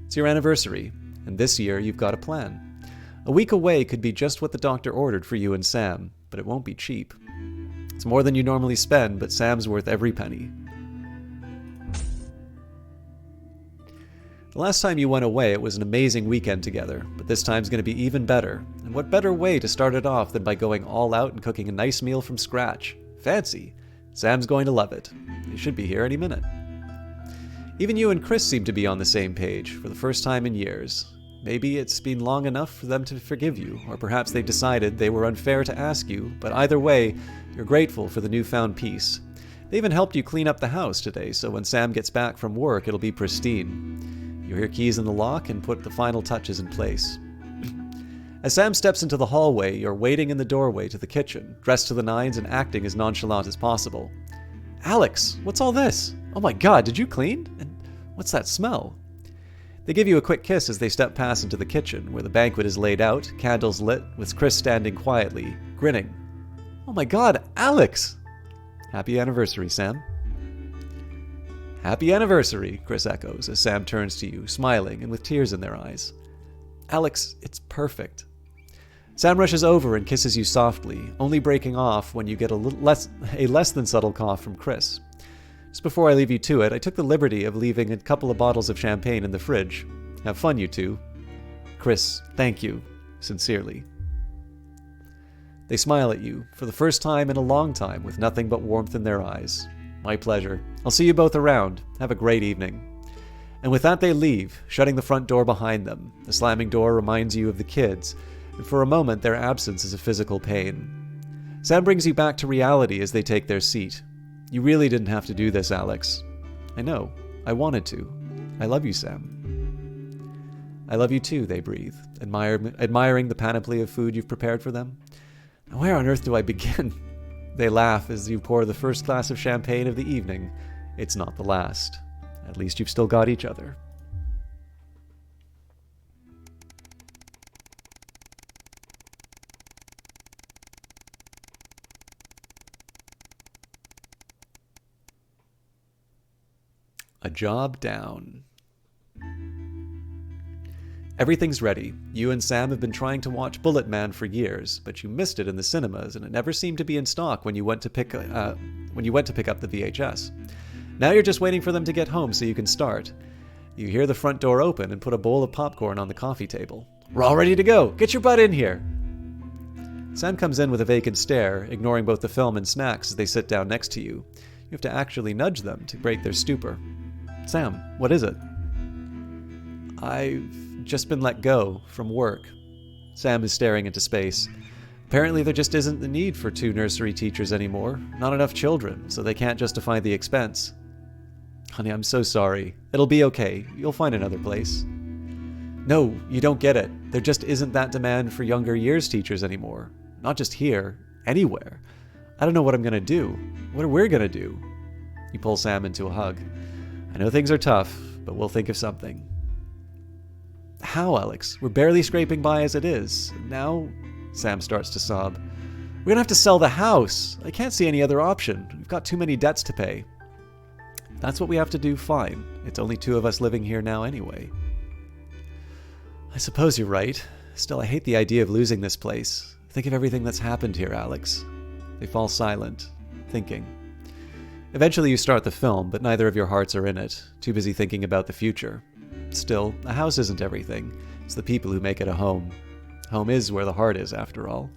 It's your anniversary, and this year you've got a plan. A week away could be just what the doctor ordered for you and Sam, but it won't be cheap. It's more than you normally spend, but Sam's worth every penny. The last time you went away, it was an amazing weekend together, but this time's going to be even better. And what better way to start it off than by going all out and cooking a nice meal from scratch? Fancy! Sam's going to love it. He should be here any minute. Even you and Chris seem to be on the same page for the first time in years. Maybe it's been long enough for them to forgive you, or perhaps they decided they were unfair to ask you, but either way, you're grateful for the newfound peace. They even helped you clean up the house today, so when Sam gets back from work, it'll be pristine. You hear keys in the lock and put the final touches in place. As Sam steps into the hallway, you're waiting in the doorway to the kitchen, dressed to the nines and acting as nonchalant as possible. Alex, what's all this? Oh my god, did you clean? And what's that smell? They give you a quick kiss as they step past into the kitchen, where the banquet is laid out, candles lit, with Chris standing quietly, grinning. Oh my god, Alex! Happy anniversary, Sam. Happy anniversary, Chris echoes as Sam turns to you, smiling and with tears in their eyes. Alex, it's perfect. Sam rushes over and kisses you softly, only breaking off when you get a less than subtle cough from Chris. Just before I leave you to it, I took the liberty of leaving a couple of bottles of champagne in the fridge. Have fun, you two. Chris, thank you. Sincerely. They smile at you, for the first time in a long time, with nothing but warmth in their eyes. My pleasure. I'll see you both around. Have a great evening. And with that they leave, shutting the front door behind them. The slamming door reminds you of the kids, and for a moment their absence is a physical pain. Sam brings you back to reality as they take their seat. You really didn't have to do this, Alex. I know. I wanted to. I love you, Sam. I love you too, they breathe, admiring the panoply of food you've prepared for them. Now, where on earth do I begin? They laugh as you pour the first glass of champagne of the evening. It's not the last. At least you've still got each other. A job down. Everything's ready. You and Sam have been trying to watch Bullet Man for years, but you missed it in the cinemas, and it never seemed to be in stock when you went to pick up the VHS. Now you're just waiting for them to get home so you can start. You hear the front door open and put a bowl of popcorn on the coffee table. We're all ready to go. Get your butt in here. Sam comes in with a vacant stare, ignoring both the film and snacks as they sit down next to you. You have to actually nudge them to break their stupor. Sam, what is it? I've just been let go from work. Sam is staring into space. Apparently there just isn't the need for 2 nursery teachers anymore. Not enough children, so they can't justify the expense. Honey, I'm so sorry. It'll be okay. You'll find another place. No, you don't get it. There just isn't that demand for younger years teachers anymore. Not just here, anywhere. I don't know what I'm gonna do. What are we gonna do? You pull Sam into a hug. I know things are tough, but we'll think of something. How, Alex? We're barely scraping by as it is. Now, Sam starts to sob. We're gonna have to sell the house. I can't see any other option. We've got too many debts to pay. If that's what we have to do, fine. It's only 2 of us living here now anyway. I suppose you're right. Still, I hate the idea of losing this place. Think of everything that's happened here, Alex. They fall silent, thinking. Eventually you start the film, but neither of your hearts are in it, too busy thinking about the future. Still, a house isn't everything. It's the people who make it a home. Home is where the heart is, after all.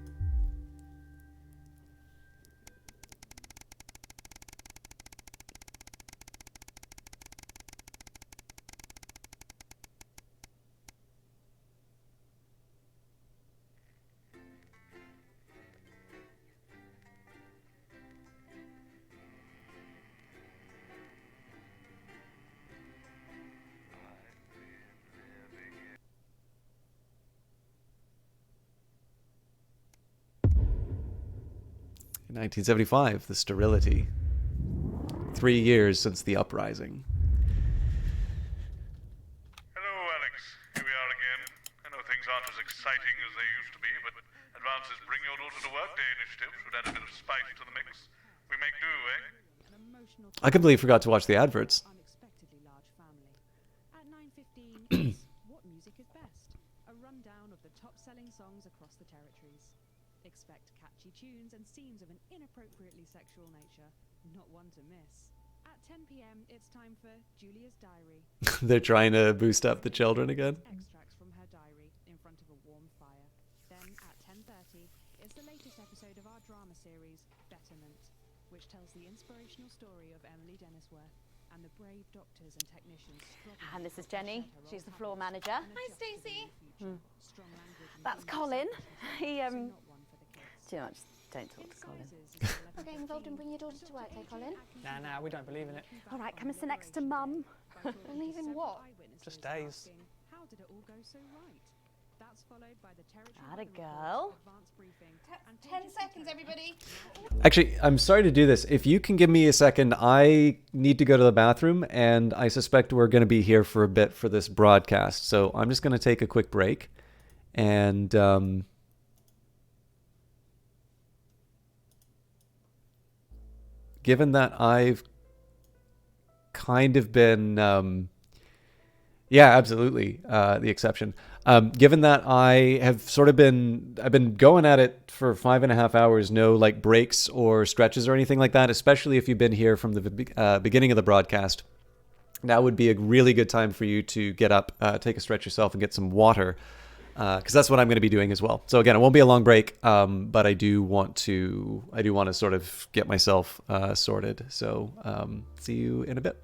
In 1975, the sterility. 3 years since the uprising. Hello, Alex. Here we are again. I know things aren't as exciting as they used to be, but Advance's Bring Your Daughter to Work Day initiative should add a bit of spice to the mix. We make do, eh? I completely forgot to watch the adverts. At 9:15, What Music is Best? A rundown of the top-selling songs across the territories. Expect catchy tunes and scenes of an inappropriately sexual nature, not one to miss. At 10 p.m, it's time for Julia's Diary. They're trying to boost up the children again. Extracts from her diary in front of a warm fire. Then at 10:30, it's the latest episode of our drama series, Betterment, which tells the inspirational story of Emily Dennisworth. and the brave doctors and technicians struggling. And this is Jenny. She's the floor manager. Hi, Stacey. That's Colin. He, too much. Don't talk to Colin. Not getting involved and bring your daughter to work, eh, Colin? Nah, we don't believe in it. All right, come and sit next to Mum. Believe in what? Just days. How did it all go so right? That's followed by the territory. Atta girl. 10 seconds, everybody. Actually, I'm sorry to do this. If you can give me a second, I need to go to the bathroom, and I suspect we're going to be here for a bit for this broadcast. So I'm just going to take a quick break. And given that I've kind of been... yeah, absolutely. The exception. Given that I have sort of I've been going at it for 5.5 hours, no like breaks or stretches or anything like that, especially if you've been here from the beginning of the broadcast, that would be a really good time for you to get up, take a stretch yourself and get some water, because that's what I'm going to be doing as well. So again, it won't be a long break, but I do want to sort of get myself sorted. So see you in a bit.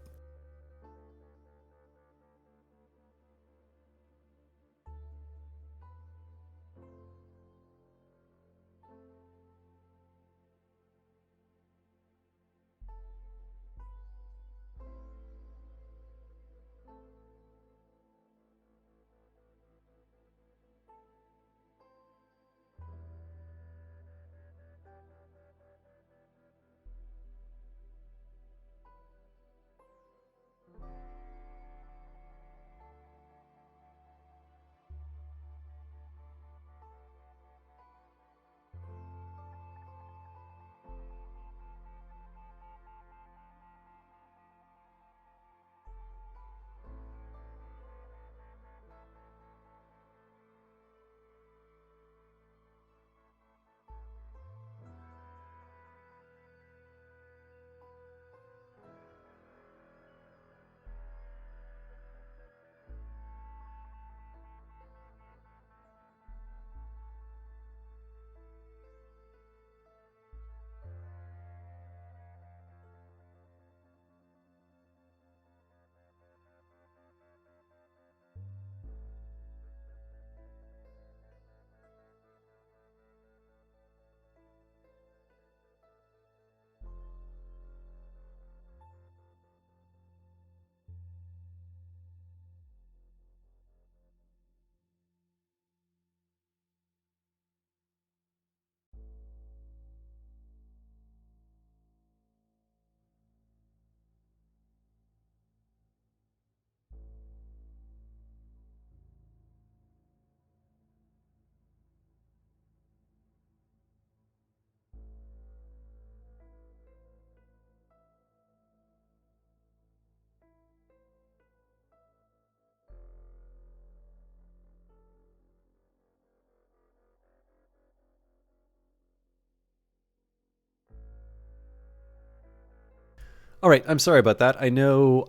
All right, I'm sorry about that. I know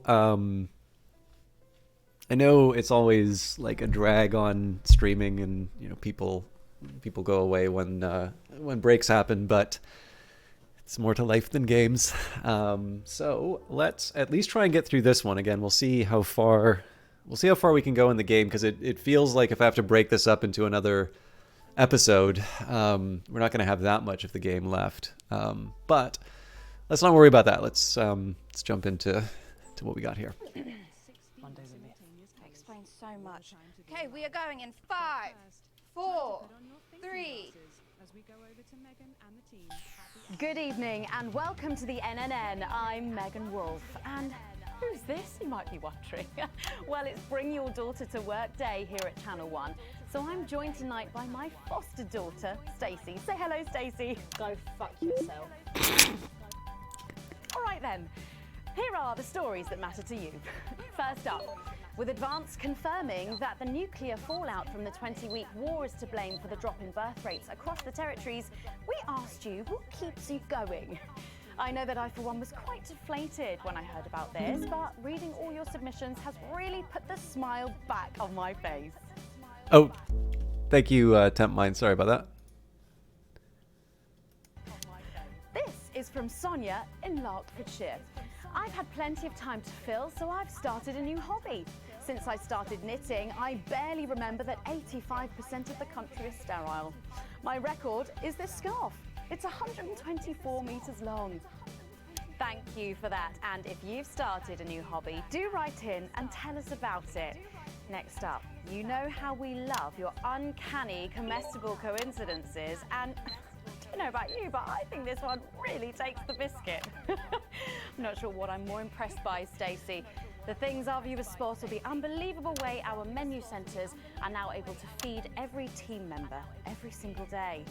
it's always like a drag on streaming, and people go away when breaks happen, but it's more to life than games. So let's at least try and get through this one again. We'll see how far we can go in the game, because it feels like if I have to break this up into another episode, we're not going to have that much of the game left. But let's not worry about that. Let's jump into what we got here. That explains so much. Okay, we are going in 5, 4, 3. Good evening and welcome to the NNN. I'm Megan Wolf. And who's this, you might be wondering? Well, it's Bring Your Daughter to Work Day here at Channel 1. So I'm joined tonight by my foster daughter, Stacey. Say hello, Stacey. Go fuck yourself. All right then, here are the stories that matter to you. First up, with Advance confirming that the nuclear fallout from the 20-week war is to blame for the drop in birth rates across the territories, we asked you what keeps you going. I know that I, for one, was quite deflated when I heard about this, but reading all your submissions has really put the smile back on my face. Oh, thank you, Temp Mind. Sorry about that. This is from Sonia in Larkfordshire. I've had plenty of time to fill, so I've started a new hobby. Since I started knitting, I barely remember that 85% of the country is sterile. My record is this scarf. It's 124 metres long. Thank you for that. And if you've started a new hobby, do write in and tell us about it. Next up, you know how we love your uncanny comestible coincidences, and I don't know about you, but I think this one really takes the biscuit. I'm not sure what I'm more impressed by, Stacey. The things our viewers spot, or the unbelievable way our menu centres are now able to feed every team member every single day.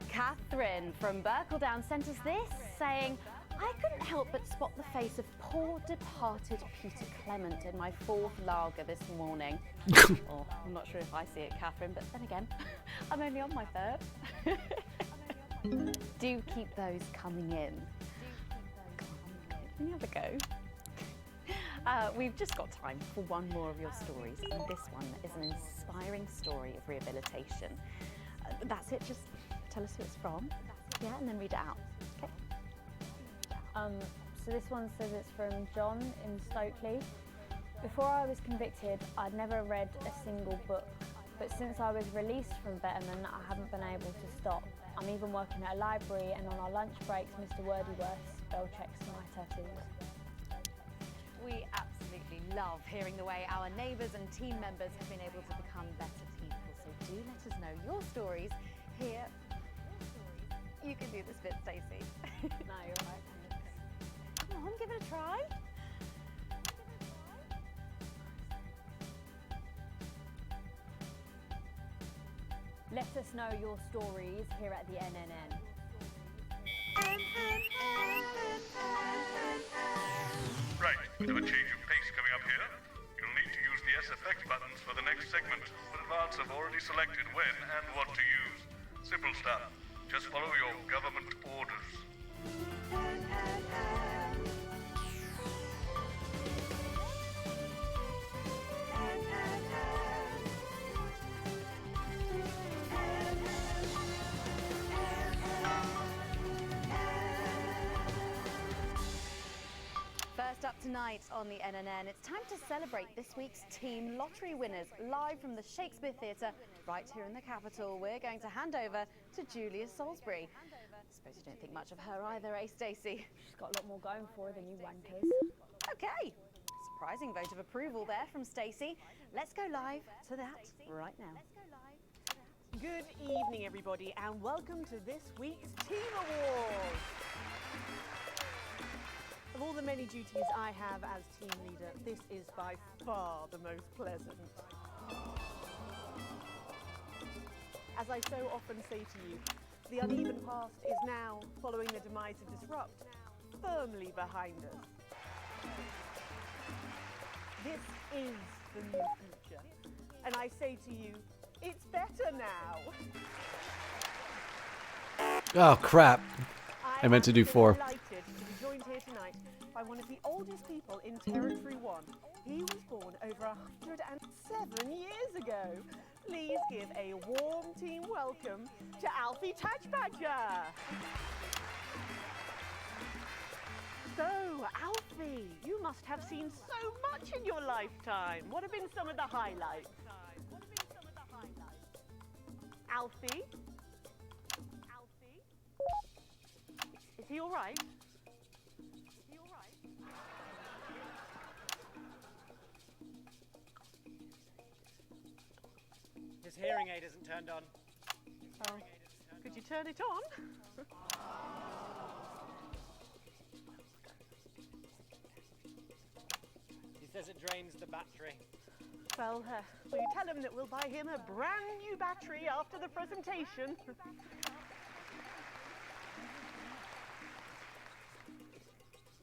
Catherine from Berkeldown sent us this, saying, I couldn't help but spot the face of poor departed Peter Clement in my fourth lager this morning. Or, I'm not sure if I see it, Catherine, but then again, I'm only on my third. Do keep those coming in. Can you have a go? We've just got time for one more of your stories, and this one is an inspiring story of rehabilitation. That's it, just tell us who it's from, yeah, and then read it out, okay? So this one says it's from John in Stokely. Before I was convicted, I'd never read a single book, but since I was released from Betterman, I haven't been able to stop. I'm even working at a library, and on our lunch breaks, Mr. Wordyworth spell checks my tattoos. We absolutely love hearing the way our neighbours and team members have been able to become better people. So do let us know your stories here. You can do this bit, Stacey. No, you're right, thanks. Come on, give it a try. Let us know your stories here at the NNN. Right, bit of a change of pace coming up here. You'll need to use the SFX buttons for the next segment, but Advance have already selected when and what to use. Simple stuff. Just follow your government orders. First up tonight on the NNN, it's time to celebrate this week's team lottery winners live from the Shakespeare Theatre right here in the capital. We're going to hand over to Julia Salisbury. Suppose you don't think much of her either, eh, Stacey? She's got a lot more going for her than you wankers. Okay, surprising vote of approval there from Stacey. Let's go live to that right now. Good evening, everybody, and welcome to this week's Team Awards. Of all the many duties I have as team leader, this is by far the most pleasant. As I so often say to you, the uneven past is now, following the demise of Disrupt, firmly behind us. This is the new future, and I say to you, it's better now. Oh, crap. I meant to do 4. I'm delighted to be joined here tonight by one of the oldest people in Territory 1. He was born over 107 years ago. Please give a warm team welcome to Alfie Tatchbadger. So, Alfie, you must have seen so much in your lifetime. What have been some of the highlights? Alfie? Is he all right? His hearing aid isn't turned on. Oh, could you turn it on? He says it drains the battery. Well, will you tell him that we'll buy him a brand new battery after the presentation?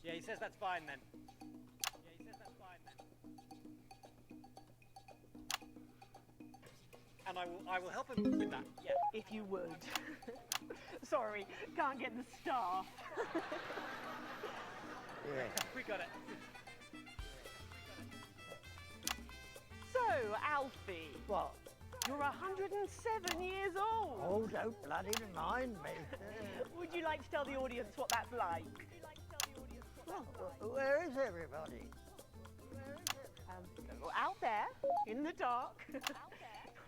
Yeah, he says that's fine then. And I will help him with that, yeah. If you would. Sorry, can't get the staff. Yeah. We got it. So, Alfie. What? You're 107 years old. Oh, don't bloody remind me. Would you like to tell the audience what that's like? Where is everybody? Out there, in the dark.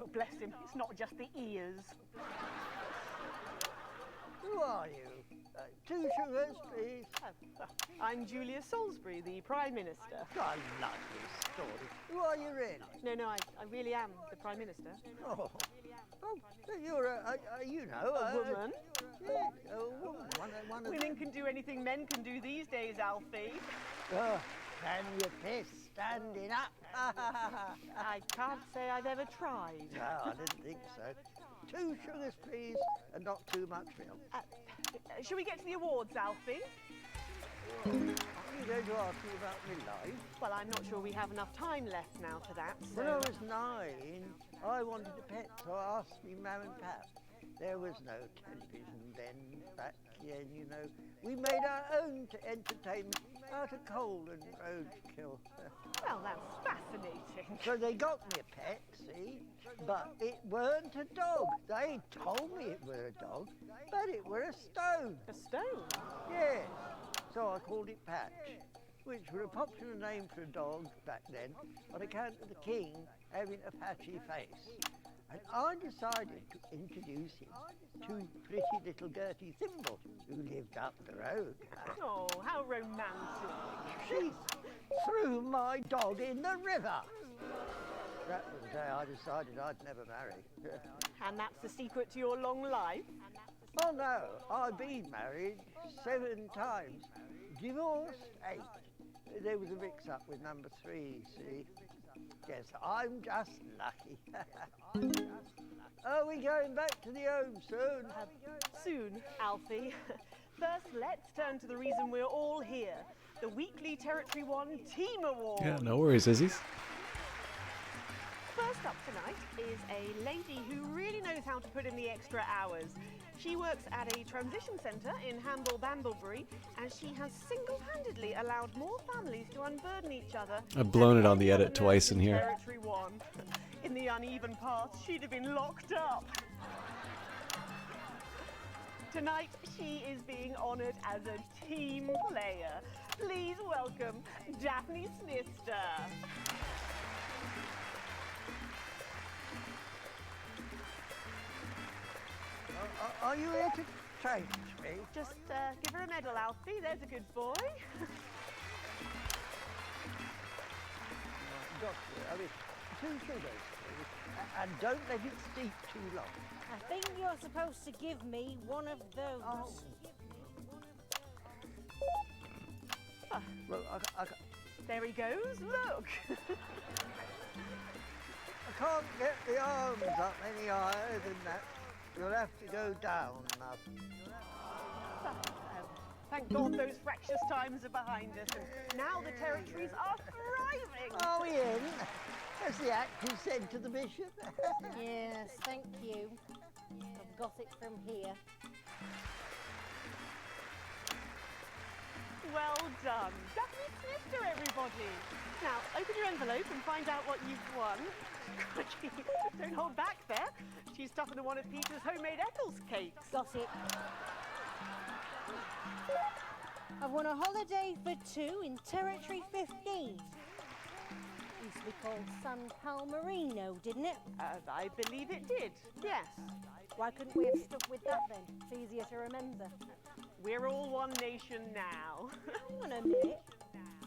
Oh, bless him, it's not just the ears. Who are you? 2 sugars, please. I'm Julia Salisbury, the Prime Minister. I love this story. Who are you really? No, I really am the Prime Minister. Oh, so you're a woman. Yeah, a woman. One of Women can do anything men can do these days, Alfie. Oh, can you piss standing up? I can't say I've ever tried. No, I didn't think so. 2 sugars, please, and not too much milk. Shall we get to the awards, Alfie? Are you going to ask me about my life? Well, I'm not sure we have enough time left now for that. So. When I was 9, I wanted a pet, so I asked me Mum and Pap. There was no television then, back then, you know. We made our own entertainment out of coal and roadkill. Well, that's fascinating. So they got me a pet, see? But it weren't a dog. They told me it were a dog, but it were a stone. A stone? Yes. So I called it Patch, which was a popular name for a dog back then on account of the king having a patchy face. And I decided to introduce him to pretty little Gertie Thimble, who lived up the road. Oh, how romantic. She threw my dog in the river. That was the day I decided I'd never marry. And that's the secret to your long life? Oh no, I've been married 7 times, divorced 8. There was a mix-up with number 3, see? Yes, I'm just lucky. Are we going back to the home soon? Soon, Alfie. First, let's turn to the reason we're all here. The weekly Territory 1 Team Award. Yeah, no worries, Izzy's. First up tonight is a lady who really knows how to put in the extra hours. She works at a transition centre in Hamble-Bamblebury, and she has single-handedly allowed more families to unburden each other. I've blown it on the edit twice in here. Territory 1. In the uneven path, she'd have been locked up. Tonight, she is being honoured as a team player. Please welcome Daphne Snister. Are you here to change me? Just give her a medal, Alfie. There's a good boy. Doctor, I mean, 2 sugars, please. And don't let it steep too long. I think you're supposed to give me one of those. Well, There he goes. Look. I can't get the arms up any higher than that. You'll have to go down, love. Thank God those fractious times are behind us, and now the territories are thriving. Are we in? As the actor said to the bishop. Yes, thank you. I've got it from here. Well done. Daphne Snister, everybody. Now, open your envelope and find out what you've won. Don't hold back there. She's tougher than one of Peter's homemade Eccles cakes. Got it. I've won a holiday for 2 in Territory 15. Used to be called San Palmerino, didn't it? I believe it did, yes. Why couldn't we have stuck with that then? It's easier to remember. We're all one nation now. Hang on a minute.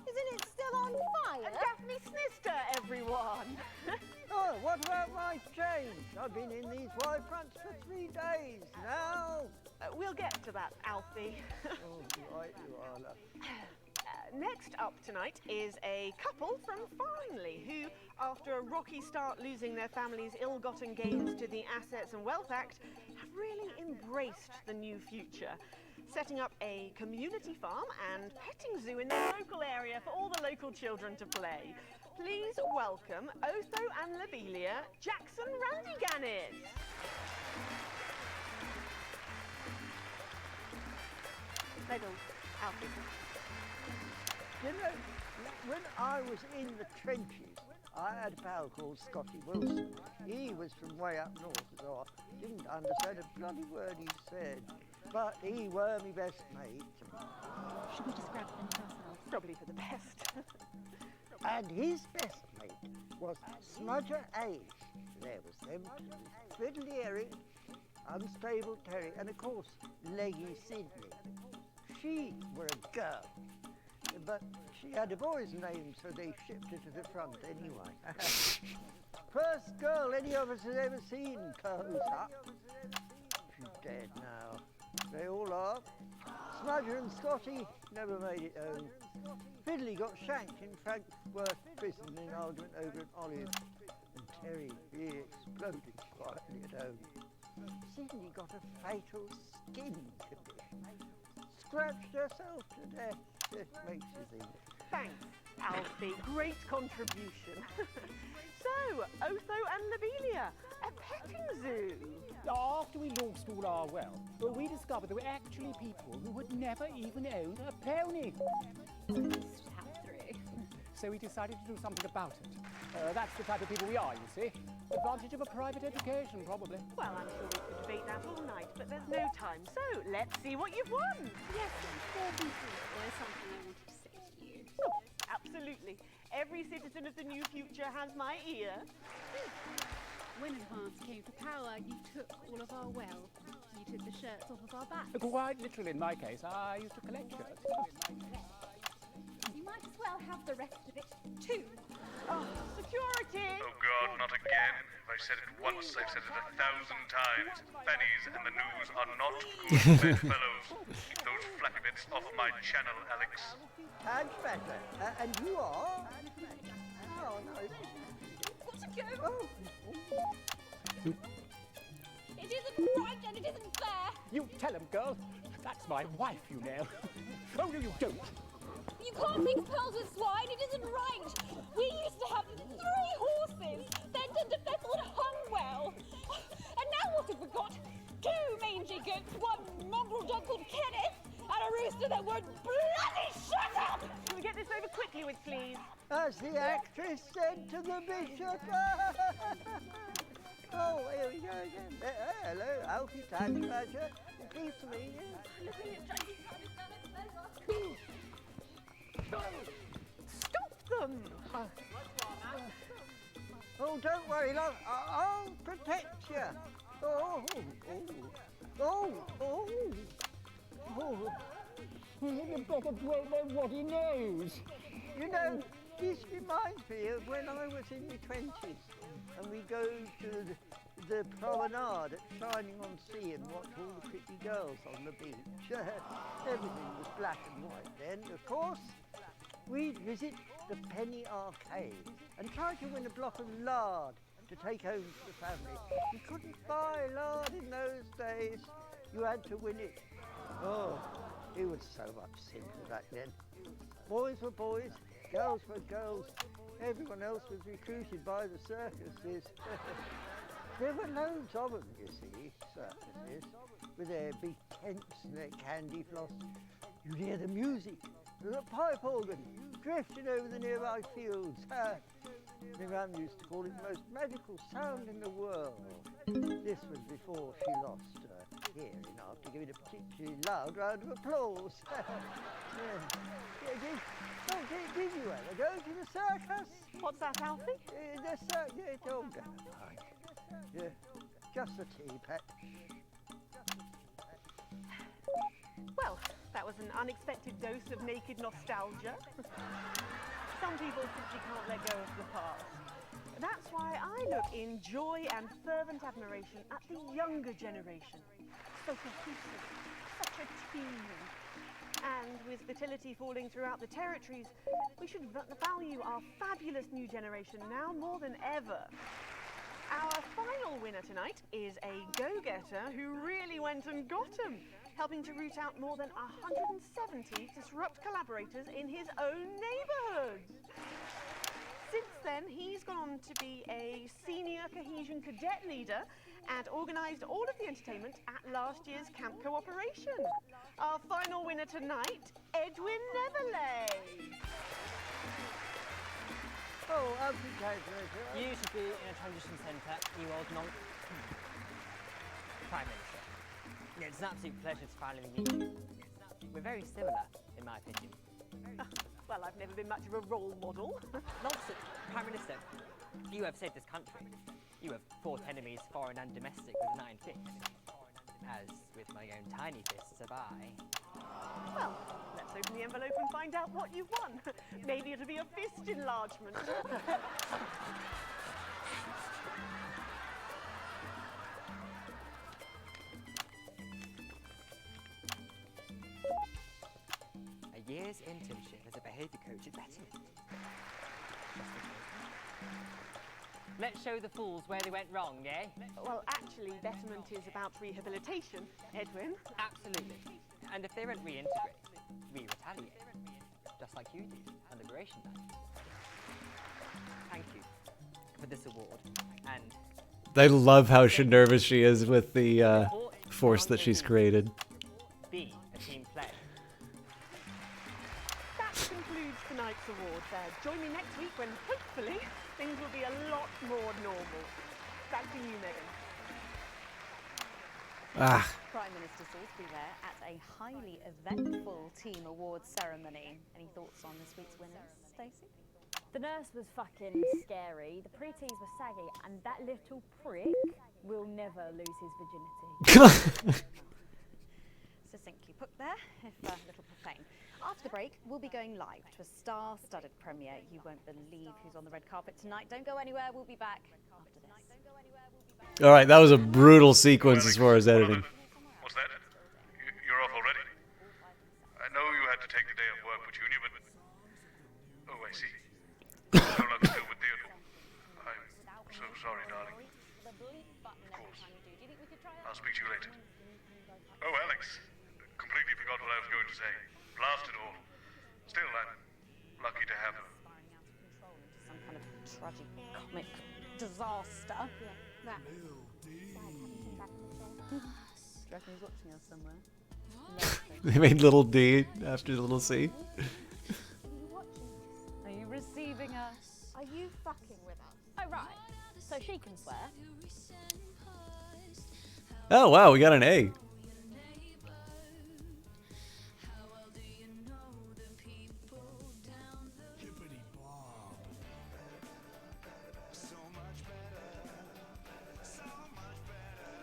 Isn't it still on fire? Daphne Snister, everyone. Oh, what about my change? I've been in these wide fronts for 3 days now. We'll get to that, Alfie. Oh, right you are, love. Next up tonight is a couple from Farnley who, after a rocky start losing their family's ill-gotten gains to the Assets and Wealth Act, have really embraced the new future, setting up a community farm and petting zoo in their local area for all the local children to play. Please welcome Otho and Lobelia Jackson Randiganis. Medal, Alfie. You know, when I was in the trenches, I had a pal called Scotty Wilson. He was from way up north, so I didn't understand a bloody word he said. But he were my best mate. Should we describe them ourselves? Probably for the best. And his best mate was Smudger Ace. There was them two, Fiddly Eric, Unstable Terry, and of course, Leggy Sydney. She were a girl, but she had a boy's name, so they shipped her to the front anyway. First girl any of us has ever seen, close up. She's dead now. They all are. Smudger and Scotty never made it home. Fiddly got shanked in Frankworth prison in an argument over an olive. And Terry, he exploded quietly at home. Sydney got a fatal skin condition. Scratched herself to death. It makes you think. Thanks, Alfie. Great contribution. So, Otho and Lobelia, a petting zoo. After we lost all our wealth, we discovered there were actually people who had never even owned a pony. So we decided to do something about it. That's the type of people we are, you see. Advantage of a private education, probably. Well, I'm sure we could debate that all night, but there's no time. So, let's see what you've won. Yes, before we do, there's something I wanted to say to you. Oh, absolutely. Every citizen of the new future has my ear. When Advance came to power, you took all of our wealth. You took the shirts off of our backs. Quite literally, in my case, I used to collect shirts. You might as well have the rest of it, too. Oh, security! Oh God, not again. If I've said it once, I've said it 1,000 times. Bennies and the news are not good bedfellows. Keep those flappy bits off my channel, Alex. And better. And you are? Oh, no. Got to go. Oh. It isn't right and it isn't fair. You tell him, girl. That's my wife, you know. Oh, no, you don't. You can't mix pearls with swine, it isn't right. We used to have 3 horses, then turned to Bethel and Hungwell. And now what have we got? 2 mangy goats, 1 mongrel dog called Kenneth, and a rooster that won't bloody shut up! Can we get this over quickly with, please? As the actress said to the bishop. Oh, here we go again. Hello, Alfie Tantbadger. Pleased to meet you. Stop them! Oh, don't worry, love. I'll protect you. Oh, You better break that what he knows. You know, this reminds me of when I was in my 20s and we go to the promenade at Shining on Sea and watch all the pretty girls on the beach. Everything was black and white then, of course. We'd visit the Penny Arcade and try to win a block of lard to take home to the family. You couldn't buy lard in those days. You had to win it. Oh, it was so much simpler back then. Boys were boys, girls were girls. Everyone else was recruited by the circuses. There were loads of them, you see, circuses, with their big tents and their candy floss. You'd hear the music, the pipe organ, drifting over the nearby fields. My mum used to call it the most magical sound in the world. This was before she lost her hearing after giving a particularly loud round of applause. Did you ever go to the circus? What's that, Alfie? The circus, oh, never mind. Yeah, just a tea patch. Well, that was an unexpected dose of naked nostalgia. Some people simply can't let go of the past. That's why I look in joy and fervent admiration at the younger generation. So cohesive, such a team. And with fertility falling throughout the territories, we should value our fabulous new generation now more than ever. Our final winner tonight is a go-getter who really went and got 'em, helping to root out more than 170 Disrupt collaborators in his own neighbourhood. Since then, he's gone on to be a senior cohesion cadet leader and organised all of the entertainment at last year's Camp Cooperation. Our final winner tonight, Edwin Neverley. Oh, congratulations. You should be in a transition centre, you old nonc. Prime Minister. It's an absolute pleasure to finally meet you. We're very similar, in my opinion. Well, I've never been much of a role model. Nonsense. Prime Minister, you have saved this country. You have fought enemies, foreign and domestic, with an iron fist. As with my own tiny fists have I. Well, let's open the envelope and find out what you've won. Maybe it'll be a fist enlargement. A year's internship as a behaviour coach at Betterment. Let's show the fools where they went wrong, eh? Well, actually, Betterment is about rehabilitation, Edwin. Absolutely. And if they don't reintegrate, we retaliate. Just like you did on Liberation Day. Thank you for this award. And I love how nervous she is with the force that she's created. be a team player. That concludes tonight's award fair. Join me next week when, hopefully, things will be a lot more normal. Back to you, Megan. Prime Minister Salisbury there at a highly eventful team awards ceremony. Any thoughts on this week's winners, Stacey? The nurse was fucking scary, the pretties were saggy, and that little prick will never lose his virginity. Succinctly put there, if a little profane. After the break, we'll be going live to a star-studded premiere. You won't believe who's on the red carpet tonight. Don't go anywhere, we'll be back after this. All right, that was a brutal sequence as far as editing. What's that? You're off already? I know you had to take the day off work, Petunia, but... Oh, I see. No luck still with Theodore. I'm so sorry, darling. Of course. I'll speak to you later. Oh, Alex. Completely forgot what I was going to say. Blasted all. Still, I'm lucky to have her. Some kind of tragic comic disaster. That. Do you reckon he's watching us somewhere? They made little D after little C. Are you receiving us? Are you fucking with us? Oh, right. So she can swear. Oh, wow, we got an A.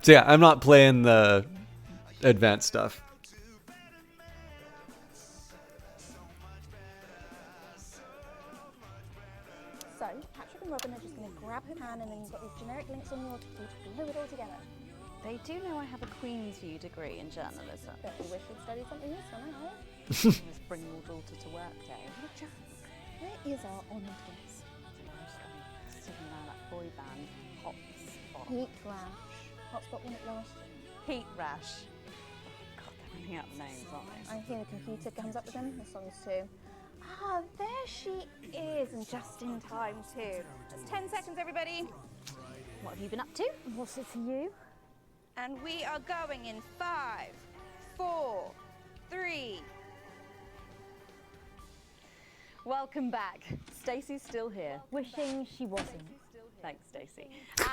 So yeah, I'm not playing the advanced stuff. So, Patrick and Robin are just going to grab her pan and then you've got these generic links on your to glue it all together. They do know I have a Queen's View degree in journalism. Bet you wish you'd studied something useful, now. Let's bring your daughter to work day. What a chance. Where is our honoured guest? Sitting around that boy band, Hotspot. Heat Rash. Hotspot won it last year. Heat Rash. Oh, God, they're running out of names, aren't they? I think the computer comes up with them. The songs too. Ah, there she is, and just in time too. That's 10 seconds, everybody. What have you been up to? What's it to you? And we are going in 5, 4, 3. Welcome back. Stacey's still here. Wishing she wasn't. Thanks, Stacey.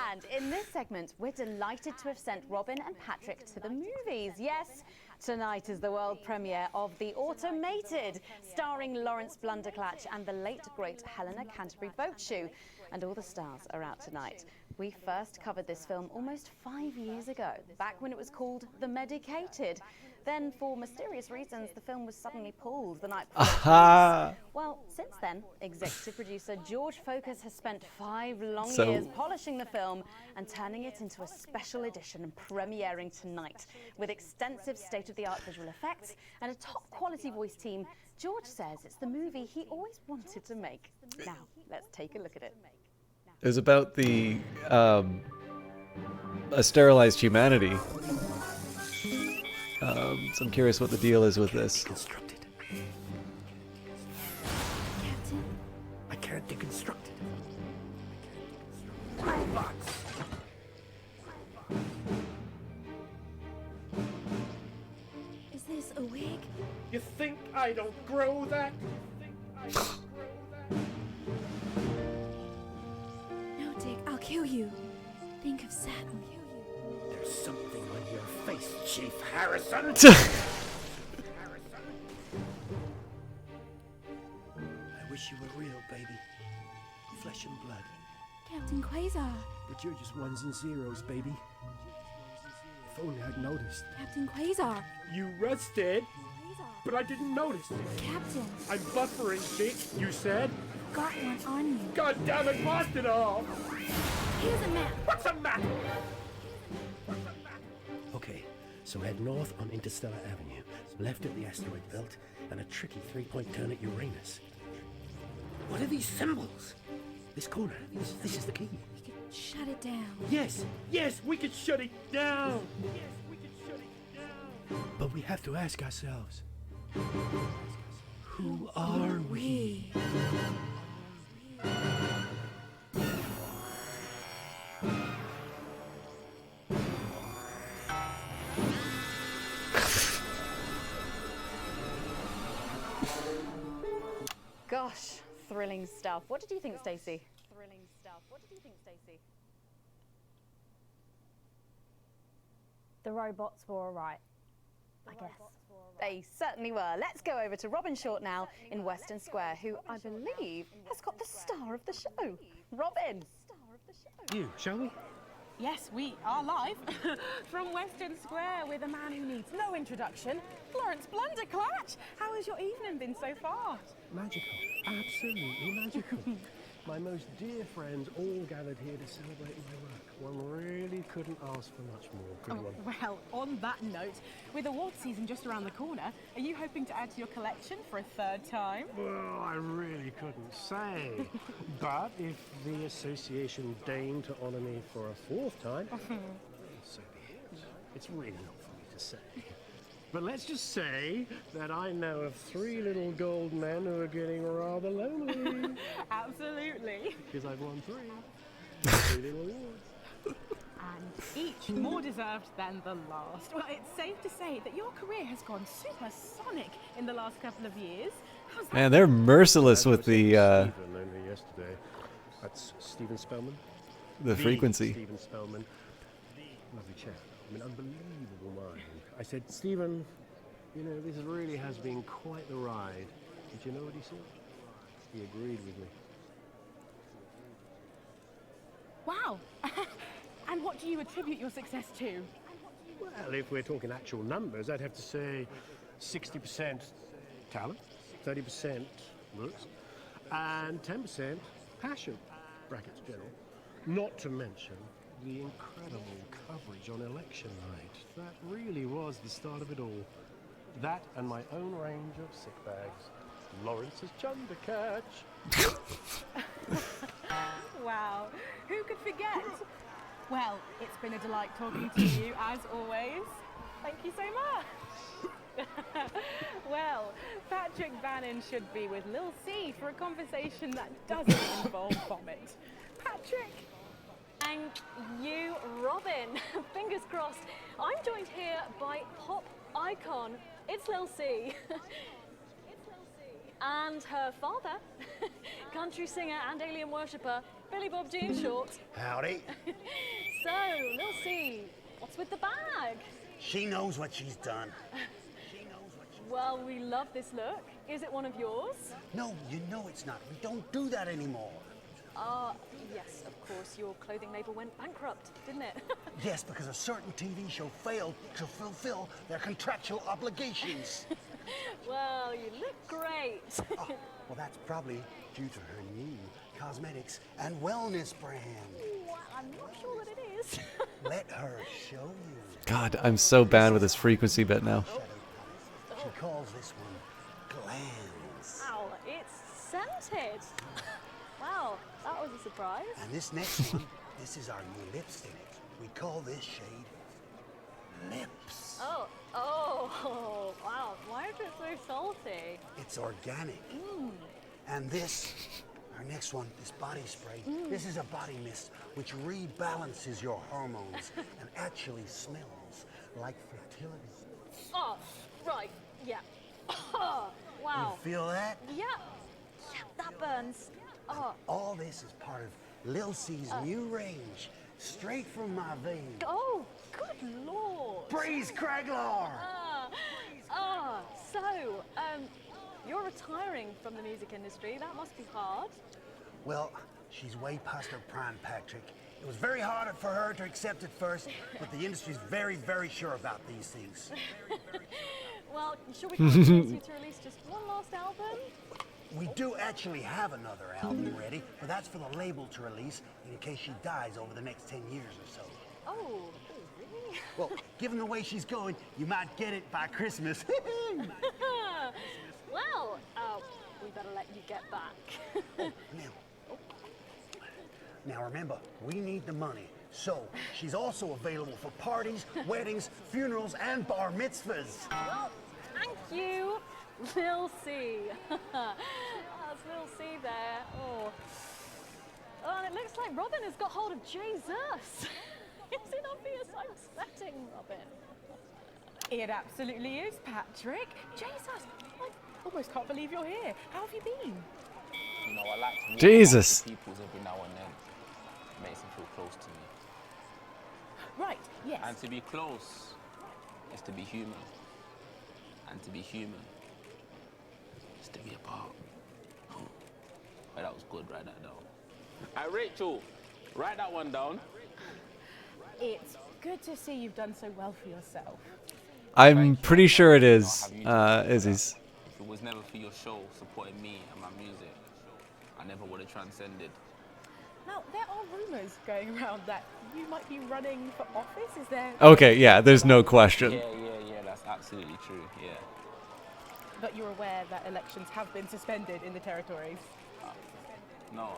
And in this segment, we're delighted to have sent Robin and Patrick to the movies. Yes, tonight is the world premiere of The Automated, starring Lawrence Blunderclatch and the late, great Helena Canterbury Boatshoe. And all the stars are out tonight. We first covered this film almost 5 years ago, back when it was called The Medicated. Then, for mysterious reasons, the film was suddenly pulled the night before. Well, since then, executive producer George Focus has spent 5 long years polishing the film and turning it into a special edition and premiering tonight. With extensive state-of-the-art visual effects and a top-quality voice team, George says it's the movie he always wanted to make. Now, let's take a look at it. It was about the a sterilized humanity. So I'm curious what the deal is with this. Constructed. I can't deconstruct it. Robots. Is this a wig? You think I don't grow that? Chief Harrison. I wish you were real, baby. Flesh and blood. Captain Quasar. But you're just ones and zeros, baby. If only I'd noticed. Captain Quasar. You rusted, but I didn't notice. Captain. I'm buffering, chick, you said. Got one on you. God damn it, blast it off! Here's a map. What's a map? Okay, so head north on Interstellar Avenue, left at the asteroid belt, and a tricky three-point turn at Uranus. What are these symbols? This corner, this is the key. Shut it down. Yes, we could shut it down. Yes, we could shut it down. But we have to ask ourselves, who are we? Gosh, thrilling stuff. What did you think, Stacey? Thrilling stuff. What did you think, Stacey? The robots were alright, I guess. They certainly were. Let's go over to Robin Short now in Western Square, who I believe has got the star of the show. Robin! You, shall we? Yes, we are live from Western Square with a man who needs no introduction, Florence Blunderclatch. How has your evening been so far? Magical. Absolutely magical. My most dear friends all gathered here to celebrate my work. One really couldn't ask for much more, could one? Well, on that note, with award season just around the corner, are you hoping to add to your collection for a third time? Well, I really couldn't say. But if the association deigned to honour me for a fourth time, so be it. It's really not for me to say. But let's just say that I know of 3 little gold men who are getting rather lonely. Absolutely. Because I've won 3 little awards. And each more deserved than the last. Well, it's safe to say that your career has gone supersonic in the last couple of years. How's that? Man, they're merciless with the Stephen only yesterday. That's Stephen Spellman. The frequency. Stephen Spellman. Lovely chap. I mean, unbelievable mind. I said, Stephen, you know, this really has been quite the ride. Did you know what he said? He agreed with me. Wow. And what do you attribute your success to? Well, if we're talking actual numbers, I'd have to say 60% talent, 30% looks, and 10% passion, brackets general. Not to mention the incredible coverage on election night. That really was the start of it all. That and my own range of sick bags. Lawrence's Chundercatch. Wow, who could forget? Well, it's been a delight talking to you, as always. Thank you so much. Well, Patrick Bannon should be with Lil C for a conversation that doesn't involve vomit. Patrick! Thank you, Robin. Fingers crossed. I'm joined here by pop icon, it's Lil C. And her father, country singer and alien worshipper, Billy Bob Jean Short. Howdy. So, Lil C, what's with the bag? She knows what she's done. Well, we love this look. Is it one of yours? No, you know it's not. We don't do that anymore. Yes, of course. Your clothing label went bankrupt, didn't it? Yes, because a certain TV show failed to fulfill their contractual obligations. Well, you look great. Oh, well, that's probably due to her new cosmetics and wellness brand. Well, I'm not sure that it is. Let her show you. God, I'm so bad with this frequency bit now. She calls this one Glands. Wow, it's scented. Wow, that was a surprise. And this next one, this is our new lipstick. We call this shade Lips. Oh, wow. Why is it so salty? It's organic. And this, our next one, is body spray. This is a body mist which rebalances your hormones and actually smells like fertility. Oh, right, yeah. Wow. You feel that? Yeah, that burns. Oh. All this is part of Lil C's new range, straight from my veins. Oh, Good lord. Breeze Craiglor! So, you're retiring from the music industry. That must be hard. Well, she's way past her prime, Patrick. It was very hard for her to accept at first, but the industry's very, very sure about these things. Well, should we convince you to release just one last album? We do actually have another album ready, but that's for the label to release in case she dies over the next 10 years or so. Oh, really? Well, given the way she's going, you might get it by Christmas. Well, we better let you get back. Now remember, we need the money. So, she's also available for parties, weddings, funerals, and bar mitzvahs. Thank you, Lil C. That's Lil C there. Oh, and it looks like Robin has got hold of Jesus. Is it obvious I'm sweating, Robin? It absolutely is, Patrick. Jesus, I almost can't believe you're here. How have you been? You know, I like to meet Jesus. peoples every now and then. Makes them feel close to me. Right, yes. And to be close is to be human. And to be human is to be apart. Oh, that was good, write that down. Rachel, write that one down. It's good to see you've done so well for yourself. I'm pretty sure it is, Izzy's. If it was never for your show supporting me and my music, I never would have transcended. Now, there are rumours going around that you might be running for office. Is there? Okay, yeah, there's no question. Yeah, that's absolutely true, yeah. But you're aware that elections have been suspended in the territories? No,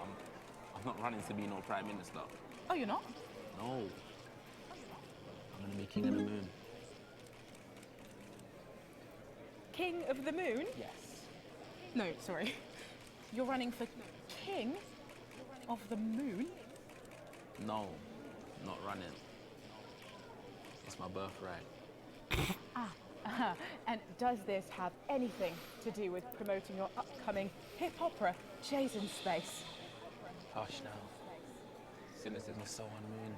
I'm not running to be no Prime Minister. Oh, you're not? No. I'm gonna be King of the Moon. King of the Moon? Yes. No, sorry. You're running for King of the Moon? No, not running. It's my birthright. And does this have anything to do with promoting your upcoming hip opera, Jason Space? Hush now. Cynicism is so unmoon.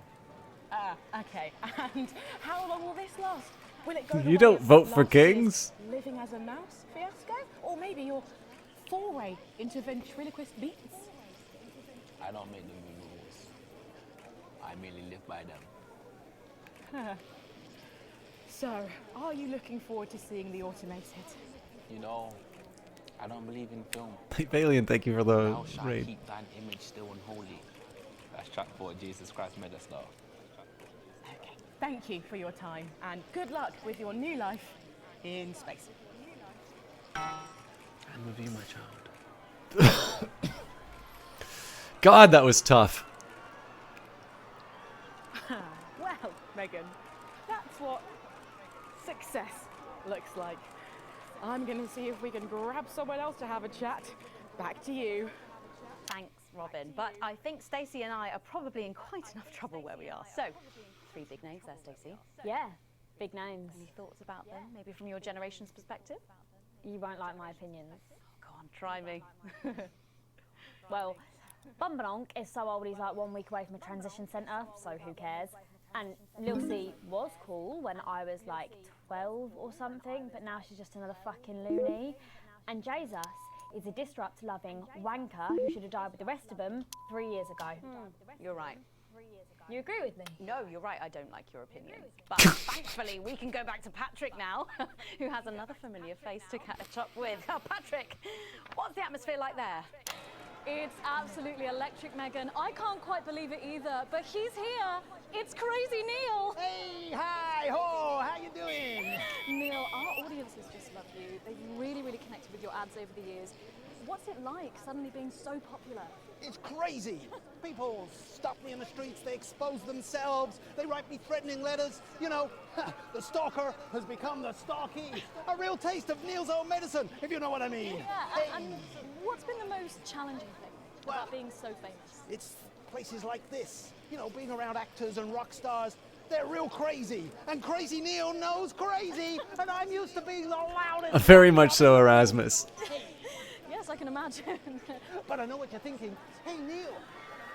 Okay. And how long will this last? Will it go You don't vote for last year's kings? Living as a Mouse fiasco? Or maybe your foray into ventriloquist beats? I don't make the moon rules. I merely live by them. So, are you looking forward to seeing The Automated? You know, I don't believe in film. Alien, thank you for the How shall I raid. keep thine image still unholy? That's track 4, Jesus Christ Megastar. Thank you for your time, and good luck with your new life in space. And with you, my child. God, that was tough. Well, Megan, that's what success looks like. I'm going to see if we can grab someone else to have a chat. Back to you. Thanks, Robin. But I think Stacey and I are probably in quite enough trouble where we are. So, 3 big names there, Stacey. Yeah, big names. Any thoughts about them? Maybe from your generation's perspective? You won't like my opinions. Go on, try me. Well, Bumbanonk is so old he's like 1 week away from a transition centre, so who cares? And Lil C was cool when I was like 12 or something, but now she's just another fucking loony. And Jesus is a disrupt-loving wanker who should have died with the rest of them 3 years ago. You're right. You agree with me? No, you're right, I don't like your opinion. But thankfully, we can go back to Patrick now, who has another familiar face to catch up with. Oh, Patrick, what's the atmosphere like there? It's absolutely electric, Megan. I can't quite believe it either, but he's here. It's Crazy Neil. Hey, hi, ho, how you doing? Neil, our audiences just love you. They've really, really connected with your ads over the years. What's it like suddenly being so popular? It's crazy. People stop me in the streets, they expose themselves, they write me threatening letters. You know, the stalker has become the stalky. A real taste of Neil's own medicine, if you know what I mean. Yeah, and what's been the most challenging thing about being so famous? It's places like this, you know, being around actors and rock stars. They're real crazy, and Crazy Neil knows crazy, and I'm used to being the loudest. Very much so, Erasmus. Yes, I can imagine. But I know what you're thinking. Hey, Neil,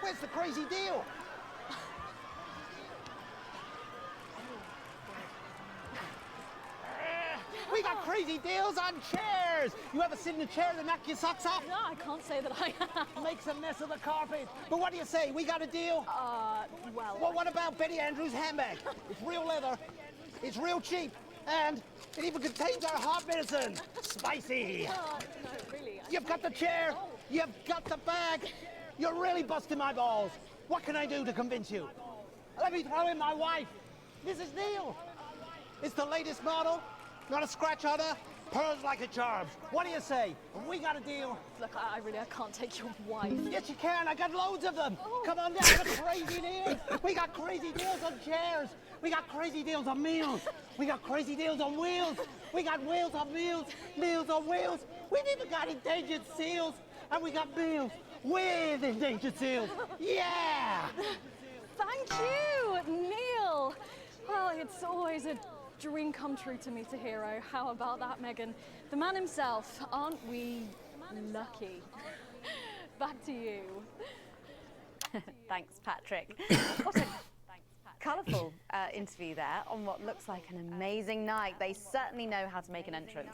where's the crazy deal? We got crazy deals on chairs. You ever sit in a chair that knock your socks off? No, I can't say that I have. Makes a mess of the carpet. But what do you say? We got a deal? Well, what about Betty Andrews' handbag? It's real leather. It's real cheap. And it even contains our heart medicine. Spicy. no, really. You've got the chair. You've got the bag. You're really busting my balls. What can I do to convince you? Let me throw in my wife, Mrs. Neal. It's the latest model. Not a scratch on her. Pearls like a charm. What do you say? We got a deal. Look, I can't take your wife. Yes, you can. I got loads of them. Come on down to crazy deals. We got crazy deals on chairs. We got crazy deals on meals. We got crazy deals on wheels. We got wheels on meals. Meals on wheels. We've even got endangered seals. And we got meals with endangered seals. Yeah! Thank you, Neil. Well, it's always a dream come true to meet a hero. How about that, Megan? The man himself. Aren't we lucky? Back to you. Thanks, Patrick. What a colourful interview there on what looks like an amazing night. They certainly know how to make an entrance.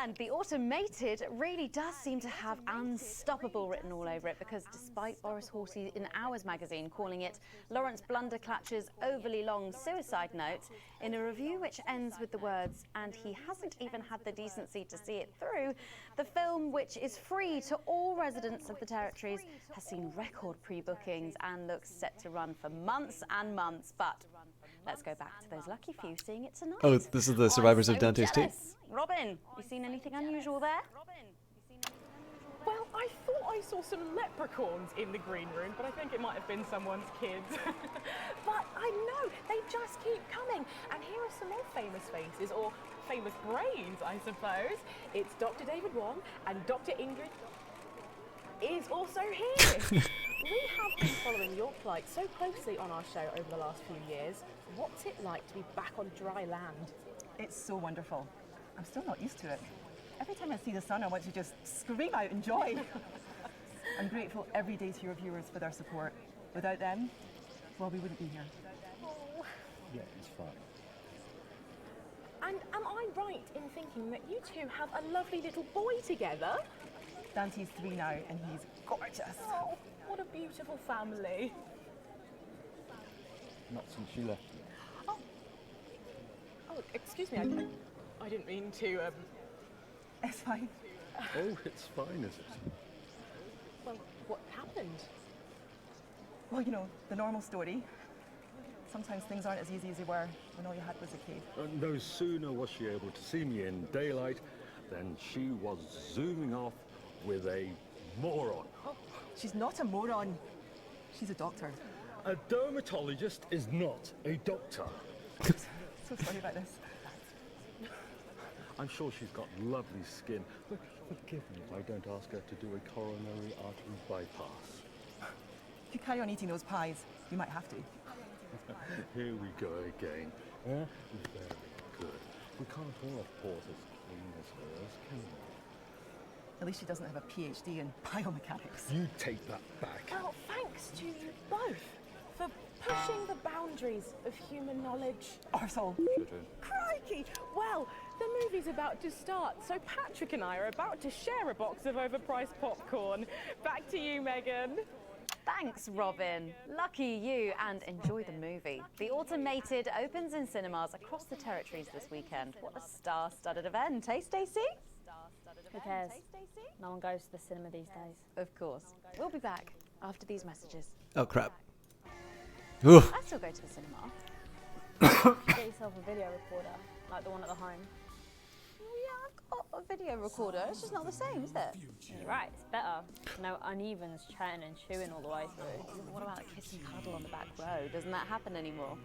And the automated really does seem to have unstoppable written all over it, because despite Boris Hawley in Hours magazine calling it Lawrence Blunderclatch's overly long suicide note, in a review which ends with the words, and he hasn't even had the decency to see it through, the film, which is free to all residents of the territories, has seen record pre-bookings and looks set to run for months and months. But let's go back to those lucky few seeing it tonight. Oh, this is the survivors of Dante's Tea. Robin, you seen anything unusual there? Well, I thought I saw some leprechauns in the green room, but I think it might have been someone's kids. But I know, they just keep coming. And here are some more famous faces, or famous brains, I suppose. It's Dr. David Wong, and Dr. Ingrid is also here. We have been following your plight so closely on our show over the last few years. What's it like to be back on dry land? It's so wonderful. I'm still not used to it. Every time I see the sun, I want to just scream out in joy. I'm grateful every day to your viewers for their support. Without them, well, we wouldn't be here. Yeah, it's fine. And am I right in thinking that you two have a lovely little boy together? Dante's 3 now, and he's gorgeous. Oh, what a beautiful family. Not since you left. Oh, excuse me, I didn't mean to, It's fine. Oh, it's fine, is it? Well, what happened? Well, you know, the normal story. Sometimes things aren't as easy as they were when all you had was a cave. No sooner was she able to see me in daylight than she was zooming off with a moron. Oh, she's not a moron. She's a doctor. A dermatologist is not a doctor. So sorry about this. I'm sure she's got lovely skin, but forgive me if I don't ask her to do a coronary artery bypass. If you carry on eating those pies, you might have to. Here we go again. Very good. We can't all afford as clean as hers, can we? At least she doesn't have a PhD in biomechanics. You take that back. Well, thanks to you both for pushing the boundaries of human knowledge. Arsehole. Crikey! Well, the movie's about to start, so Patrick and I are about to share a box of overpriced popcorn. Back to you, Megan. Thanks, Robin. Lucky you, and enjoy the movie. The Automated opens in cinemas across the territories this weekend. What a star-studded event, eh, Stacey? Who cares? No one goes to the cinema these days. Of course. We'll be back after these messages. Oh, crap. Ooh. I still go to the cinema. Get yourself a video recorder, like the one at the home. Yeah, I've got a video recorder. It's just not the same, is it? You're right, it's better. No unevens chatting and chewing all the way through. What about a kiss and cuddle on the back row? Doesn't that happen anymore?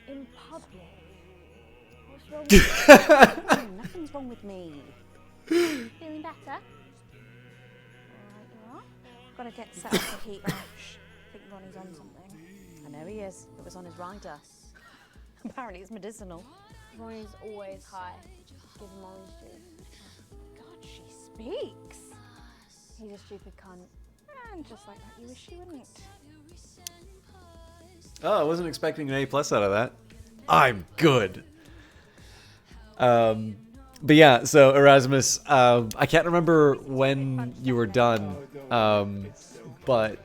In public? What's wrong with you? Nothing's wrong with me. Feeling better? Alright, you are? Gotta get set up for heat rash. I think Ronnie's on something. I know he is. It was on his rider. Apparently it's medicinal. Ronnie's always high. Give him orange juice. God, she speaks. He's a stupid cunt. And just like that, you wish she wouldn't. Oh, I wasn't expecting an A+ out of that. I'm good. But yeah, so Erasmus, I can't remember when you were done, but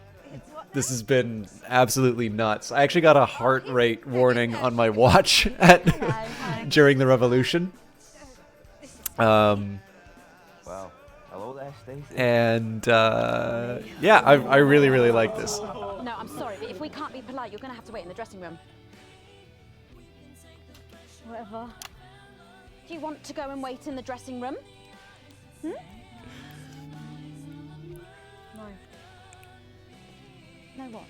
this has been absolutely nuts. I actually got a heart rate warning on my watch during the revolution. Wow. Hello there, Stacey. And yeah, I really, really like this. No, I'm sorry, but if we can't be polite, you're going to have to wait in the dressing room. Whatever. Do you want to go and wait in the dressing room? Hmm? No. No what?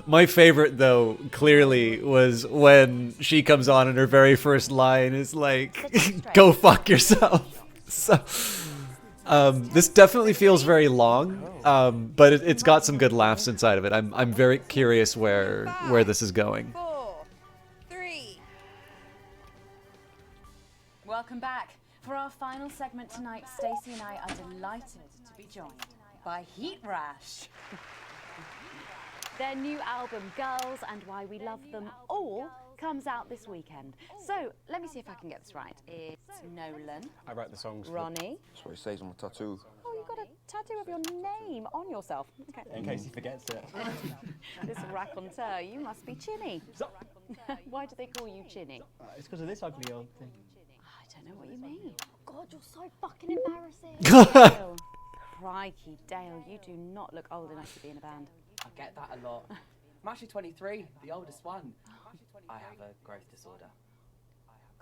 My favorite, though, clearly, was when she comes on and her very first line is like, go fuck yourself. So, this definitely feels very long, but it's got some good laughs inside of it. I'm very curious where this is going. 4, 3. Welcome back. For our final segment tonight, Stacey and I are delighted to be joined by Heat Rash. Their new album, Girls and Why We Love Them All, comes out this weekend. So, let me see if I can get this right. It's Nolan. I write the songs. Ronnie. That's what it says on my tattoo. Oh, you've got a tattoo of your name on yourself. Okay. In case he forgets it. This raconteur, you must be Chinny. Why do they call you Chinny? It's because of this ugly old thing. I don't know what you mean. God, you're so fucking embarrassing. Dale. Crikey, Dale, you do not look old enough to be in a band. I get that a lot. I'm actually 23, the oldest one. I have a growth disorder.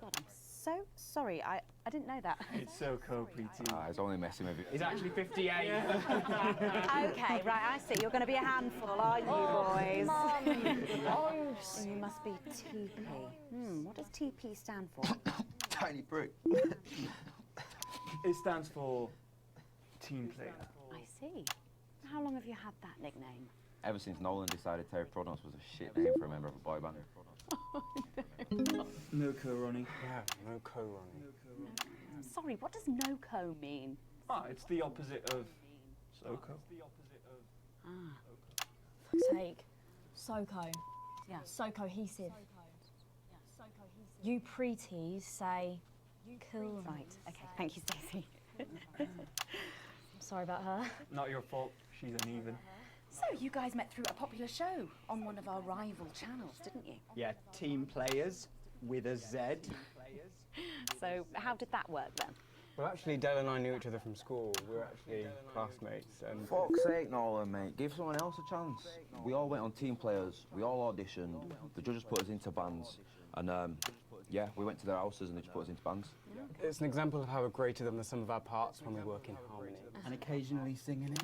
God, I'm so sorry. I didn't know that. It's so co-PT. He's only messing with you. He's actually 58. Okay, right, I see. You're going to be a handful, aren't you, boys? Mum. You must be TP. What does TP stand for? Tiny prick. It stands for team player. I see. How long have you had that nickname? Ever since Nolan decided Terry Pronos was a shit name for a member of a boy band. No co-Ronnie. Yeah, no co-Ronnie. Sorry, what does no-co mean? Ah, it's the opposite of SoCo. Fuck's sake. SoCo. Yeah. So cohesive. You preties say cool. Right, okay. Thank you, Stacey. I'm sorry about her. Not your fault. She's uneven. So, you guys met through a popular show on one of our rival channels, didn't you? Yeah, team players with a Z. So, how did that work then? Well, actually, Dale and I knew each other from school. We were actually classmates. And Fuck's sake, Nolan, mate. Give someone else a chance. We all went on team players. We all auditioned. The judges put us into bands. And, yeah, we went to their houses and they just put us into bands. it's an example of how we're greater than the sum of our parts when we work in harmony. And occasionally singing it.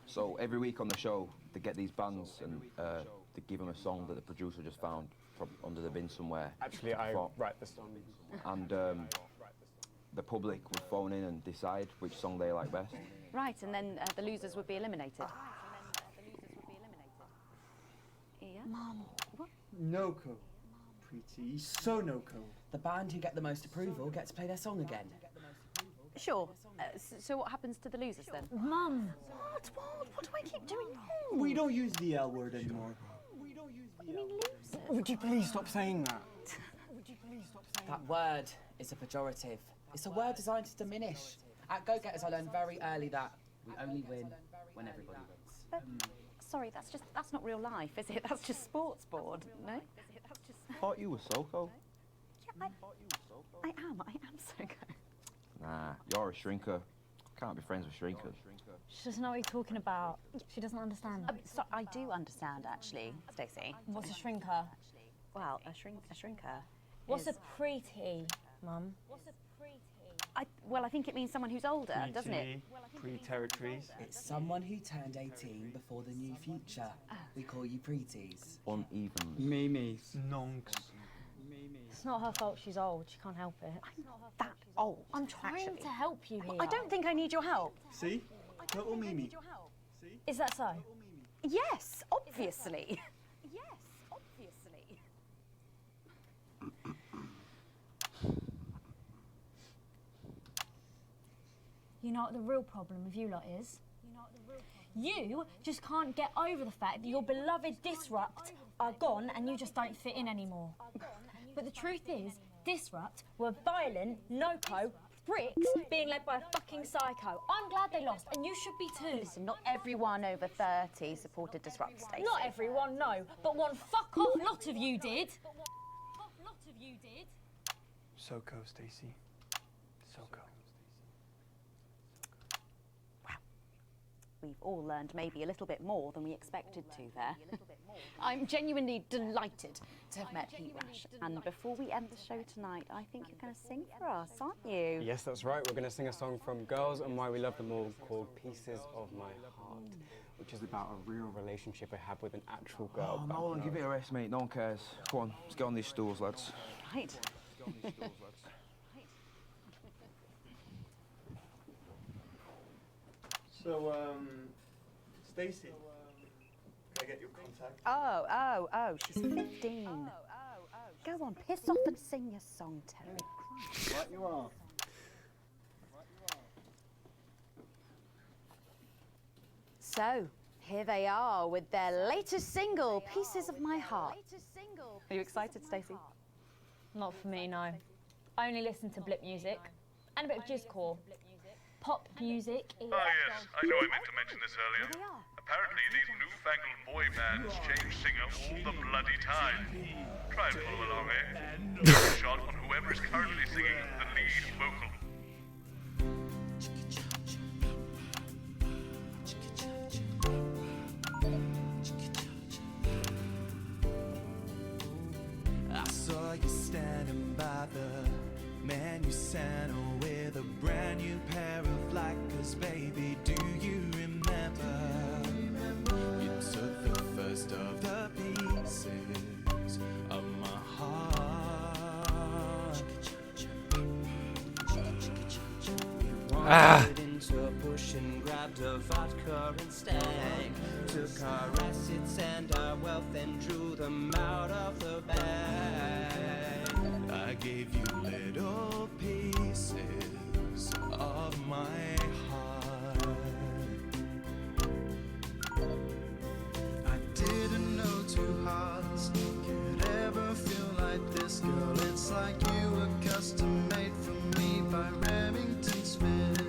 So every week on the show, they get these bands and they give them a song that the producer just found from under the bin somewhere. Actually, I write the song. And the public would phone in and decide which song they like best. Right, and then the losers would be eliminated. Yeah? Mum. What? No-co. Pretty. So no-co. The band who get the most approval get to play their song again. Sure. So what happens to the losers then? Mum. What do I keep doing wrong? We don't use the L word anymore. You mean losers? Would you please stop saying that? That word is a pejorative. It's a word designed to diminish. At Go-Getters, I learned very early that we only win when everybody wins. But, sorry, that's not real life, is it? That's just sports board, no? Thought you were SoCo. Yeah, I am SoCo. Nah, you're a shrinker. Can't be friends with shrinkers. She doesn't know what you're talking about. She doesn't understand. So I do understand, actually, Stacey. What's a shrinker? Well, a shrinker. What's a preety, Mum? What's a preety? I think it means someone who's older, doesn't it? Pre-territories. It's someone who turned 18 before the new future. We call you preties. Uneven. Mimis. Nonks. It's not her fault she's old. She can't help it. I'm that old. I'm trying to help you here. I don't think I need your help. See? Total Mimi. Is that so? Yes, obviously. Yes, obviously. You know what the real problem with you lot is? You just can't get over the fact that your beloved Disrupt are gone and you just don't fit in anymore. But the truth is, Disrupt were violent, no-co, pricks being led by a fucking psycho. I'm glad they lost, and you should be too. Listen, not everyone over 30 supported Disrupt, Stacey. Not everyone, no, but one fuck-off lot of you did. So-co, Stacey. So-co. We've all learned maybe a little bit more than we expected to there. I'm genuinely delighted to have met Pete Rash. And before we end the show tonight, I think you're going to sing for us, aren't you? Yes, that's right. We're going to sing a song from Girls and Why We Love Them All called Pieces of My Heart, which is about a real relationship I have with an actual girl. Oh, Nolan, give it a rest, mate. No one cares. Come on, let's get on these stools, lads. Right. So, Stacey, can I get your contact? Oh, she's 15. Go on, piss off and sing your song, Terry. Right you are. So, here they are with their latest single, Pieces of My Heart. Are you excited, Stacey? Not for me, no. I only listen to blip music and a bit of jizzcore. Pop music is... Ah, yes, I know I meant to mention this earlier. Apparently, these newfangled boy bands change singer all the bloody time. Try and follow along, eh? Take a shot on whoever is currently singing the lead vocal. I saw you standing by the man you sent with a brand new pair of Lakers, baby. Do you remember? You took the first of the pieces of my heart. Wandered into a bush and grabbed a vodka and stang. Took our assets and our wealth and drew them out of the bag. I gave you little pieces of my heart. I didn't know two hearts could ever feel like this, girl. It's like you were custom made for me by Remington Smith.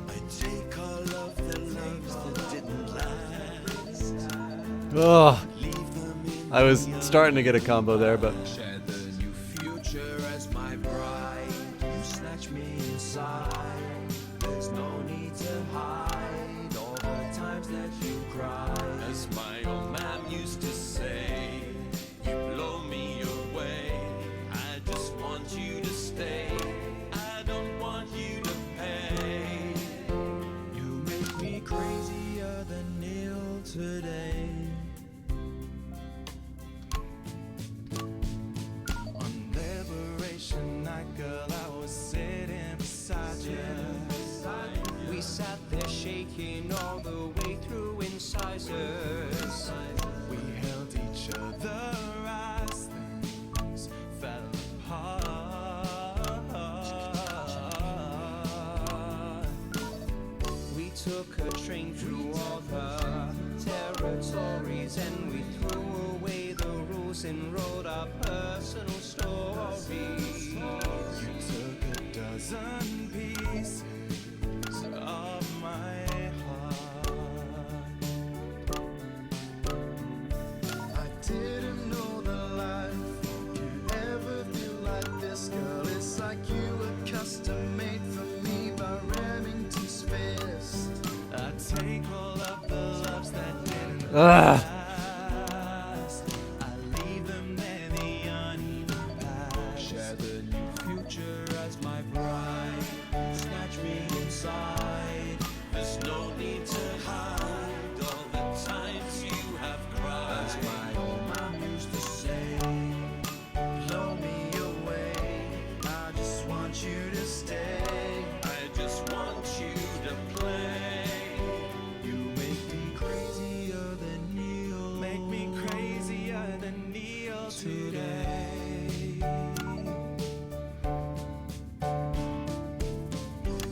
I take all of the loves that didn't last. Ugh. I was starting to get a combo there, but Share the new future as my bride. You snatch me inside. There's no need to hide all the times that you cried. As my old man used to say, you blow me away. I just want you to stay. I don't want you to pay. You make me crazier than Neil today. On Liberation Night, girl, I was sitting beside you. We sat there shaking all the way through incisors. We held each other as things fell apart. We took a train through all the territories and we threw away the rules and wrote our personal stories. You took a dozen pieces of my heart. I didn't know that life could ever feel like this, girl. It's like you were custom made for me by Remington's fist. I take all of the loves that didn't last. I leave them there, the uneven past. Share the new future as my bride. Snatch me inside. There's no need to hide all the times you have cried. As my old mom used to say, blow me away. I just want you to stay. I just want you to play. You make me crazier than Neil. Make me crazier than Neil today.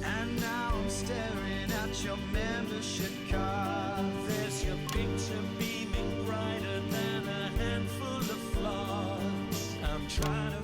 And now I'm staring at your membership card. There's your picture beaming brighter than a handful of flaws. I'm trying to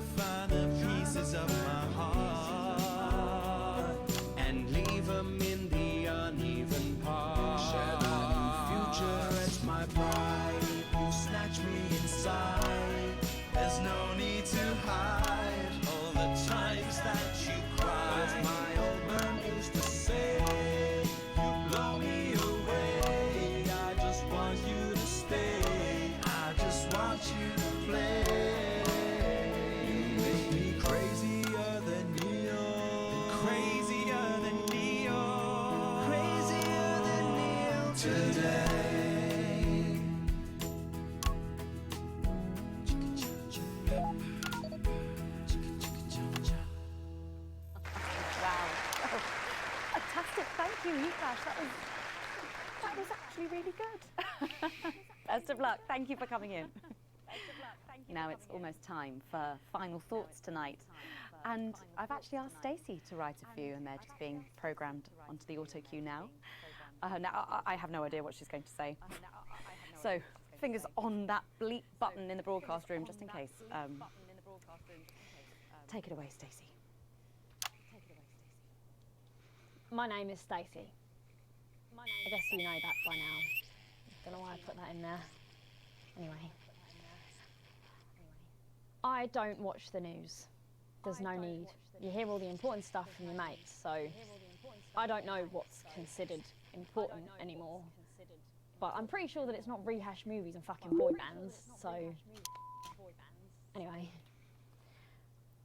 today. Wow. Fantastic. Thank you, Yukash. That was actually really good. Best of luck. Thank you for coming in. Now it's almost time for final thoughts tonight. And I've actually asked Stacey to write a few, and they're just being programmed onto the auto cue now. Now I have no idea what she's going to say. So fingers on that bleep button in the broadcast room, just in case. Take it away, Stacey. My name is Stacey. I guess you know that by now. Don't know why I put that in there. Anyway. I don't watch the news. There's no need. You hear all the important stuff from your mates, so I don't know what's considered important anymore. But I'm pretty sure that it's not rehashed movies and fucking boy bands, so... Anyway.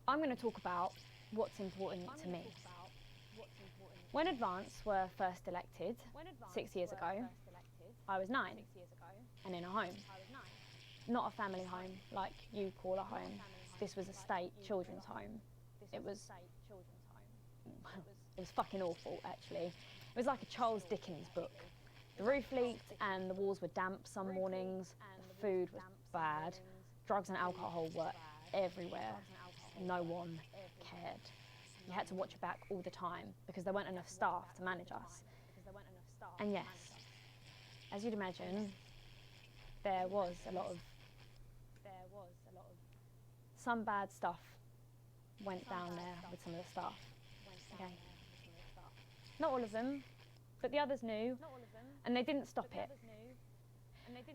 I'm going to talk about what's important to me. When Advance were first elected 6 years ago, I was 9 and in a home. Not a family home like you call a home. This was a state children's home. It was fucking awful, actually. It was like a Charles Dickens book. The roof leaked and the walls were damp some mornings. The food was bad. Drugs and alcohol were everywhere. No one cared. You had to watch your back all the time because there weren't enough staff to manage us. And yes, as you'd imagine, there was a lot of some bad stuff went down there with some of the staff. Okay. Not all of them, but the others knew, and they didn't stop it.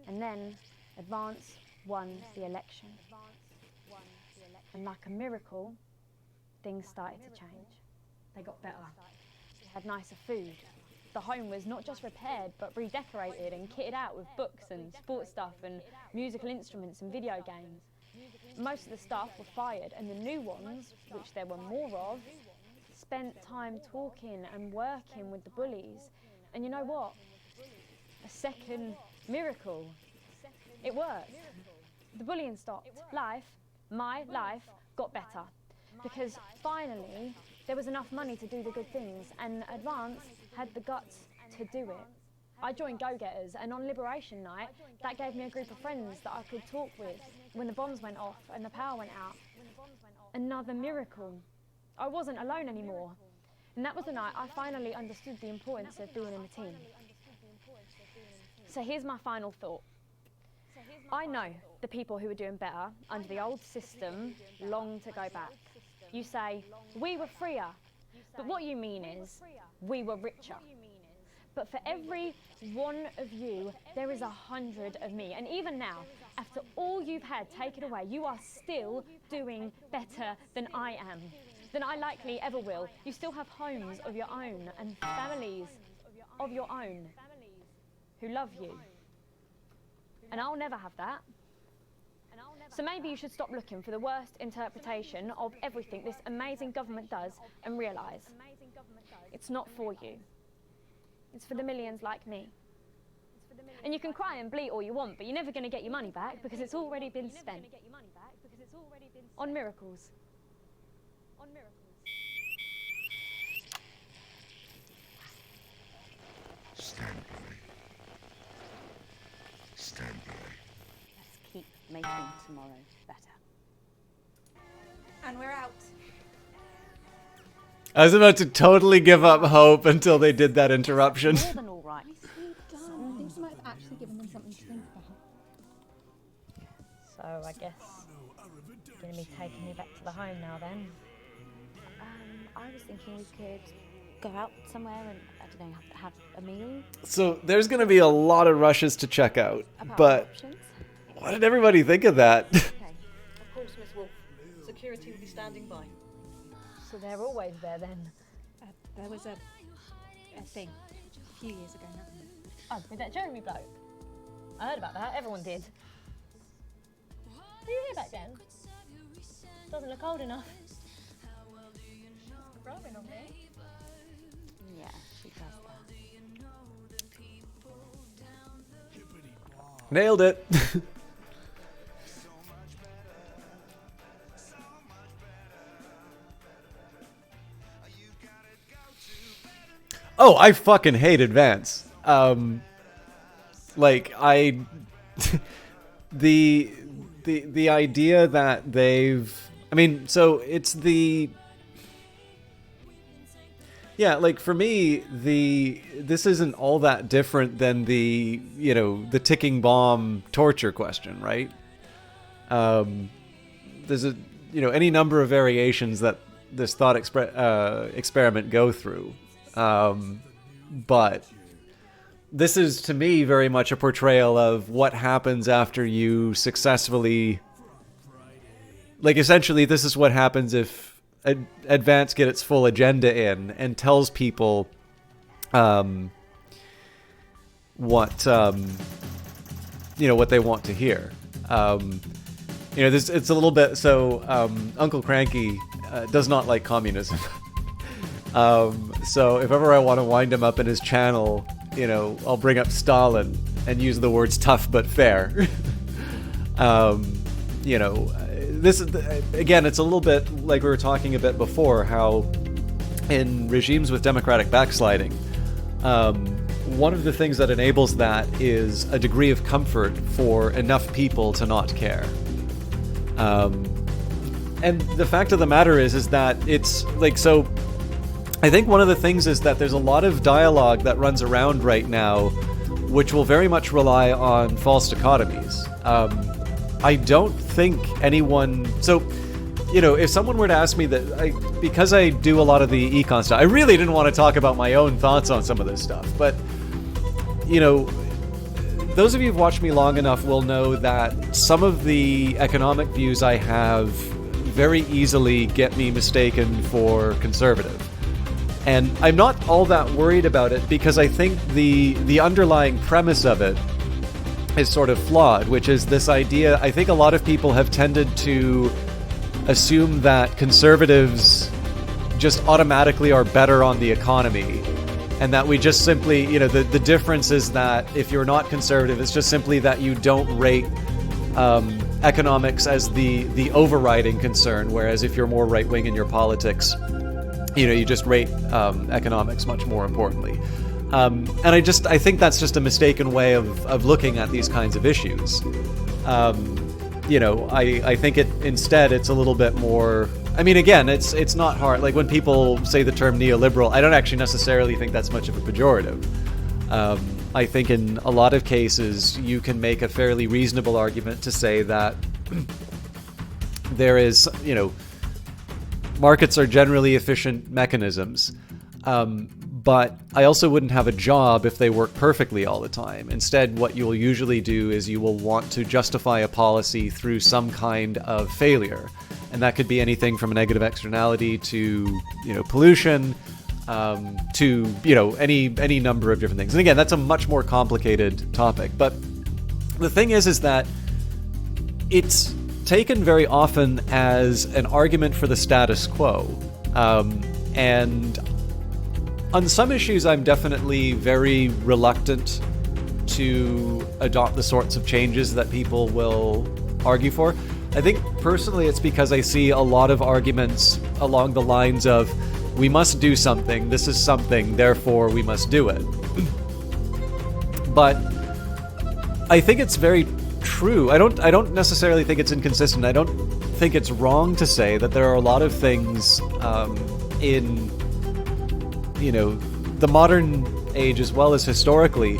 And then Advance won the election. And like a miracle, things started to change. They got better. Had nicer food. The home was not just repaired, but redecorated and kitted out with books and sports stuff and musical instruments and video games. Most of the staff were fired, and the new ones, which there were more of, spent time talking and working with the bullies. And you know what? A second miracle. It worked. The bullying stopped. My life, got better. Because finally, there was enough money to do the good things, and Advance had the guts to do it. I joined Go Getters, and on Liberation Night, that gave me a group of friends that I could talk with when the bombs went off and the power went out. Another miracle. I wasn't alone anymore. And that was the night I finally understood the importance of being in a team. So here's my final thought. I know the people who were doing better under the old system long to go back. You say, we were freer, but what you mean is, we were richer. But for every one of you, there is 100 of me. And even now, after all you've had taken away, you are still doing better than I am, than I likely ever will. You still have homes of your own and families of your own who love you. And I'll never have that. So maybe you should stop looking for the worst interpretation of everything this amazing government does and realise it's not for you. It's for the millions like me. And you can cry and bleat all you want, but you're never going to get your money back because it's already been spent on miracles. Stand by. Stand by. Let's keep making tomorrow better. And we're out. I was about to totally give up hope until they did that interruption. More than all right. I think you might have actually given them something to think about. So I guess going to be taking me back to the home now then. I was thinking we could go out somewhere and, I don't know, have a meal. So there's going to be a lot of rushes to check out, About but options? what did everybody think of that? Of course, Miss Wolf. Security will be standing by. So they're always there then? There was a thing a few years ago now. Oh, with that Jeremy bloke? I heard about that, everyone did. Were you here back then? Doesn't look old enough. Yeah, she does that. Nailed it. Oh, I fucking hate Advance. Like I, the idea that they've, I mean, so it's the, yeah, like for me, this isn't all that different than the, you know, the ticking bomb torture question, right? There's a, you know, any number of variations that this thought experiment go through. But this is, to me, very much a portrayal of what happens after you successfully... Like, essentially, this is what happens if Advance get its full agenda in and tells people what, you know, what they want to hear. You know, it's a little bit... So, Uncle Cranky does not like communism. So if ever I want to wind him up in his channel, you know, I'll bring up Stalin and use the words tough but fair. You know, this is, again, it's a little bit like we were talking a bit before, how in regimes with democratic backsliding, one of the things that enables that is a degree of comfort for enough people to not care. And the fact of the matter is that it's like, so I think one of the things is that there's a lot of dialogue that runs around right now which will very much rely on false dichotomies. I don't think anyone... So, you know, if someone were to ask me that... because I do a lot of the econ stuff, I really didn't want to talk about my own thoughts on some of this stuff, but, you know, those of you who've watched me long enough will know that some of the economic views I have very easily get me mistaken for conservative. And I'm not all that worried about it because I think the underlying premise of it is sort of flawed, which is this idea. I think a lot of people have tended to assume that conservatives just automatically are better on the economy, and that we just simply, you know, the difference is that if you're not conservative, it's just simply that you don't rate economics as the overriding concern, whereas if you're more right-wing in your politics, you know, you just rate economics much more importantly. And I think that's just a mistaken way of looking at these kinds of issues. You know, I think instead it's a little bit more... I mean, again, it's not hard. Like, when people say the term neoliberal, I don't actually necessarily think that's much of a pejorative. I think in a lot of cases you can make a fairly reasonable argument to say that there is, you know, markets are generally efficient mechanisms, but I also wouldn't have a job if they work perfectly all the time. Instead, what you'll usually do is you will want to justify a policy through some kind of failure. And that could be anything from a negative externality to, you know, pollution, to, you know, any number of different things. And again, that's a much more complicated topic. But the thing is that it's taken very often as an argument for the status quo. And on some issues, I'm definitely very reluctant to adopt the sorts of changes that people will argue for. I think personally it's because I see a lot of arguments along the lines of, we must do something, this is something, therefore we must do it. But I think it's very true. I don't necessarily think it's inconsistent. I don't think it's wrong to say that there are a lot of things in, you know, the modern age as well as historically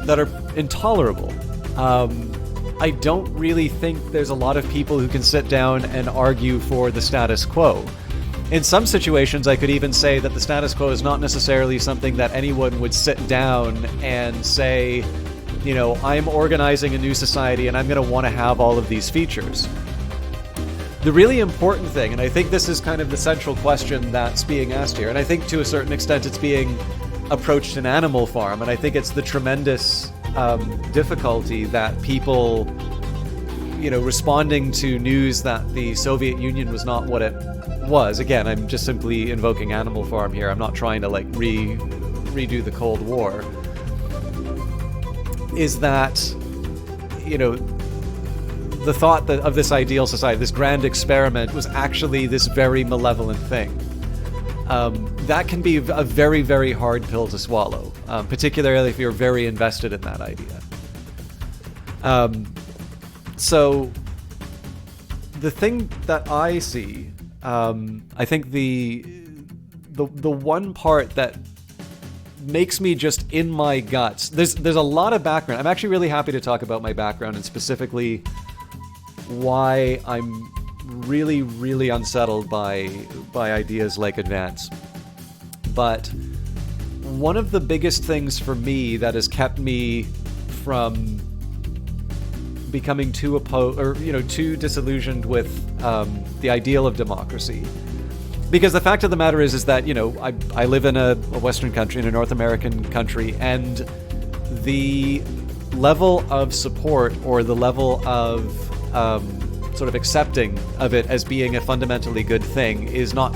that are intolerable. I don't really think there's a lot of people who can sit down and argue for the status quo. In some situations, I could even say that the status quo is not necessarily something that anyone would sit down and say, you know, I'm organizing a new society and I'm going to want to have all of these features. The really important thing, and I think this is kind of the central question that's being asked here, and I think to a certain extent it's being approached in Animal Farm, and I think it's the tremendous difficulty that people, you know, responding to news that the Soviet Union was not what it was. Again, I'm just simply invoking Animal Farm here. I'm not trying to like redo the Cold War. Is that the thought of this ideal society, this grand experiment, was actually this very malevolent thing. That can be a very, very hard pill to swallow, particularly if you're very invested in that idea. So the thing that I see, I think the one part that makes me just in my guts, there's a lot of background. I'm actually really happy to talk about my background and specifically why I'm really, really unsettled by ideas like Advance. But one of the biggest things for me that has kept me from becoming too disillusioned with the ideal of democracy, because the fact of the matter is that I live in a Western country, in a North American country, and the level of support or the level of sort of accepting of it as being a fundamentally good thing is not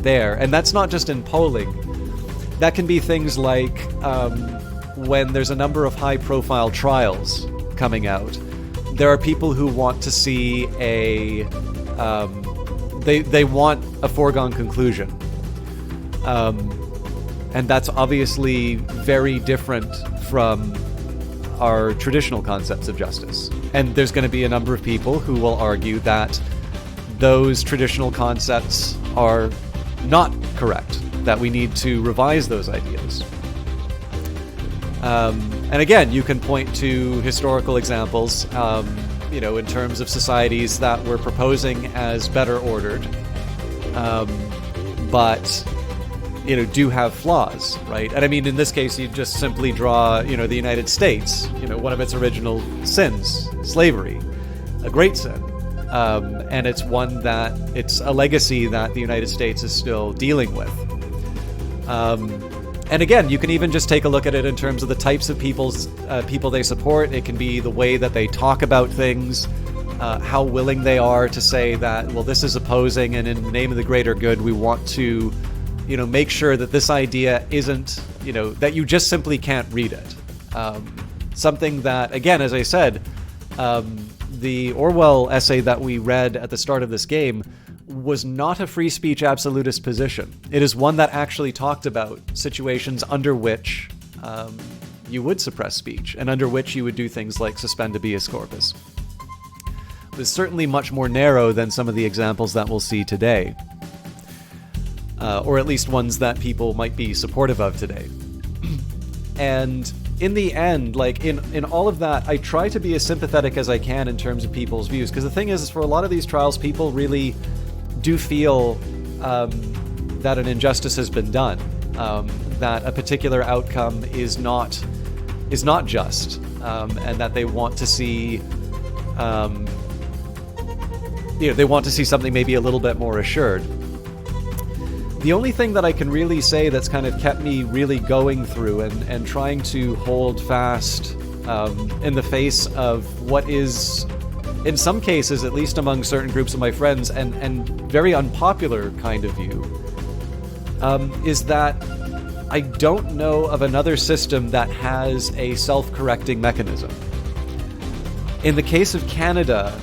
there. And that's not just in polling. That can be things like when there's a number of high-profile trials coming out, there are people who want to see they want a foregone conclusion. And that's obviously very different from our traditional concepts of justice. And there's going to be a number of people who will argue that those traditional concepts are not correct, that we need to revise those ideas. And again, you can point to historical examples, in terms of societies that we're proposing as better ordered, but do have flaws, right? And I mean, in this case, you just simply draw, the United States, one of its original sins, slavery, a great sin. And it's one that, it's a legacy that the United States is still dealing with. And again, you can even just take a look at it in terms of the types of people they support. It can be the way that they talk about things, how willing they are to say that, well, this is opposing, and in the name of the greater good, we want to make sure that this idea isn't, that you just simply can't read it. Something that, again, as I said, the Orwell essay that we read at the start of this game was not a free speech absolutist position. It is one that actually talked about situations under which you would suppress speech and under which you would do things like suspend habeas corpus. It was certainly much more narrow than some of the examples that we'll see today. Or at least ones that people might be supportive of today. And in the end, like in all of that, I try to be as sympathetic as I can in terms of people's views. Because the thing is, for a lot of these trials, people really do feel that an injustice has been done, that a particular outcome is not just, and that they want to see, they want to see something maybe a little bit more assured. The only thing that I can really say that's kind of kept me really going through and trying to hold fast in the face of what is, in some cases, at least among certain groups of my friends, and very unpopular kind of view, is that I don't know of another system that has a self-correcting mechanism. In the case of Canada,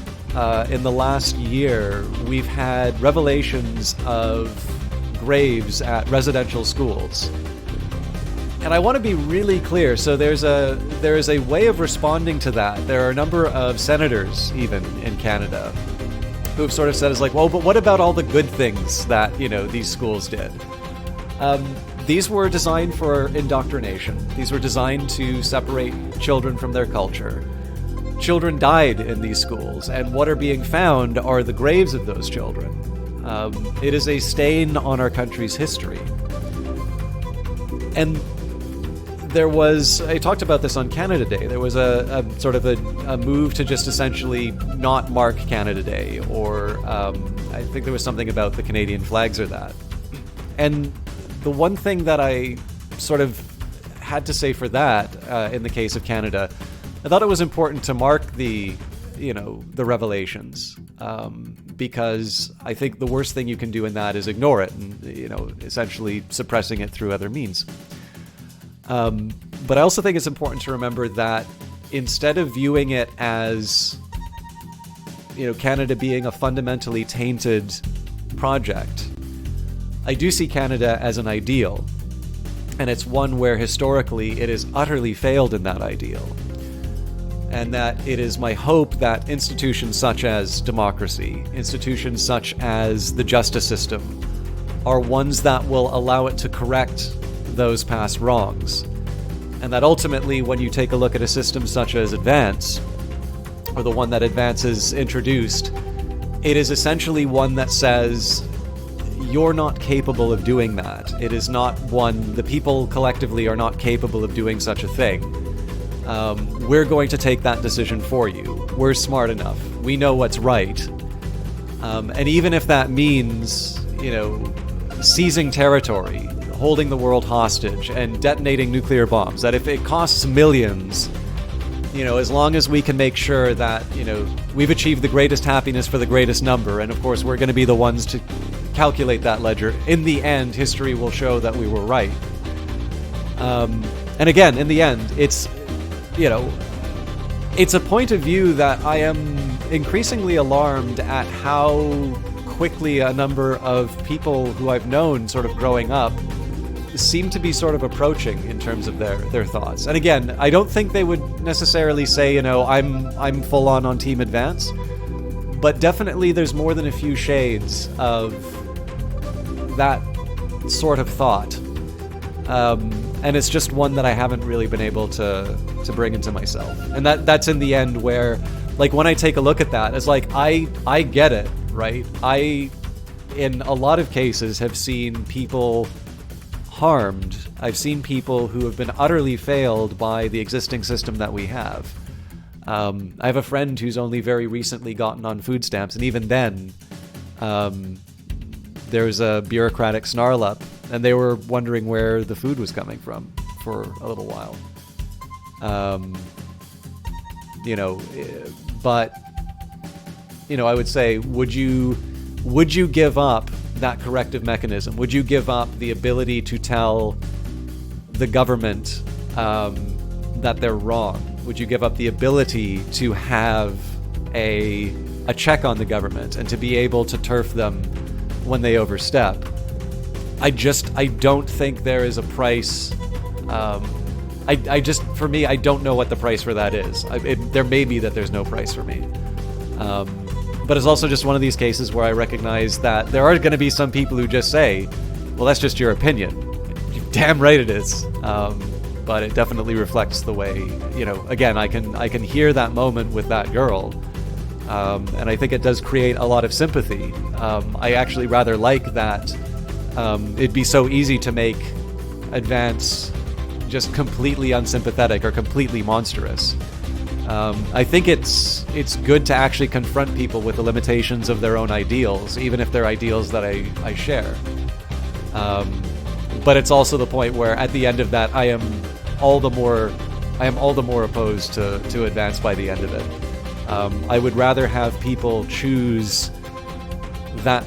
in the last year, we've had revelations of graves at residential schools. And I want to be really clear. So there is a way of responding to that. There are a number of senators, even in Canada, who have sort of said, well, but what about all the good things that, these schools did? These were designed for indoctrination. These were designed to separate children from their culture. Children died in these schools, and what are being found are the graves of those children. It is a stain on our country's history. And I talked about this on Canada Day. There was a sort of a move to just essentially not mark Canada Day, or I think there was something about the Canadian flags or that. And the one thing that I sort of had to say for that, in the case of Canada, I thought it was important to mark the revelations, because I think the worst thing you can do in that is ignore it and, essentially suppressing it through other means. But I also think it's important to remember that instead of viewing it as, Canada being a fundamentally tainted project, I do see Canada as an ideal. And it's one where historically it has utterly failed in that ideal. And that it is my hope that institutions such as democracy, institutions such as the justice system, are ones that will allow it to correct those past wrongs. And that ultimately, when you take a look at a system such as Advance, or the one that Advance has introduced, it is essentially one that says, you're not capable of doing that. It is not one, the people collectively are not capable of doing such a thing. We're going to take that decision for you. We're smart enough. We know what's right. And even if that means, seizing territory, holding the world hostage, and detonating nuclear bombs, that if it costs millions, as long as we can make sure that, we've achieved the greatest happiness for the greatest number, and of course we're going to be the ones to calculate that ledger, in the end, history will show that we were right. And again, in the end, it's a point of view that I am increasingly alarmed at how quickly a number of people who I've known sort of growing up seem to be sort of approaching in terms of their thoughts. And again, I don't think they would necessarily say, I'm full on Team Advance, but definitely there's more than a few shades of that sort of thought. And it's just one that I haven't really been able to bring into myself. And that's in the end where, like, when I take a look at that, it's like, I get it, right? I, in a lot of cases, have seen people harmed. I've seen people who have been utterly failed by the existing system that we have. I have a friend who's only very recently gotten on food stamps, and even then, there's a bureaucratic snarl up, and they were wondering where the food was coming from for a little while. But I would say, would you give up that corrective mechanism? Would you give up the ability to tell the government that they're wrong? Would you give up the ability to have a check on the government and to be able to turf them when they overstep? I don't think there is a price. For me, I don't know what the price for that is. There may be that there's no price for me. But it's also just one of these cases where I recognize that there are going to be some people who just say, well, that's just your opinion. You're damn right it is. But it definitely reflects the way, again, I can hear that moment with that girl. And I think it does create a lot of sympathy. I actually rather like that it'd be so easy to make Advance just completely unsympathetic or completely monstrous. I think it's good to actually confront people with the limitations of their own ideals, even if they're ideals that I share. But it's also the point where at the end of that, I am all the more opposed to Advance by the end of it. I would rather have people choose that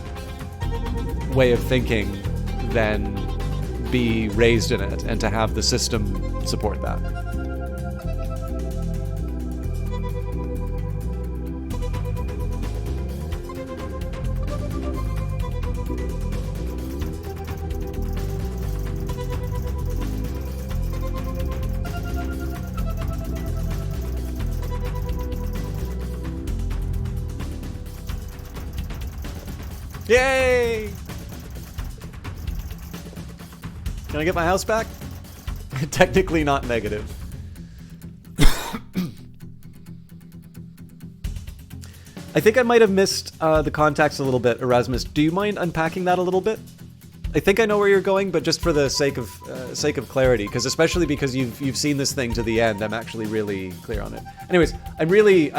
way of thinking than be raised in it, and to have the system support that. Yay! Can I get my house back? Technically not negative. I think I might have missed the context a little bit, Erasmus. Do you mind unpacking that a little bit? I think I know where you're going, but just for the sake of clarity, because especially because you've seen this thing to the end, I'm actually really clear on it. Anyways, I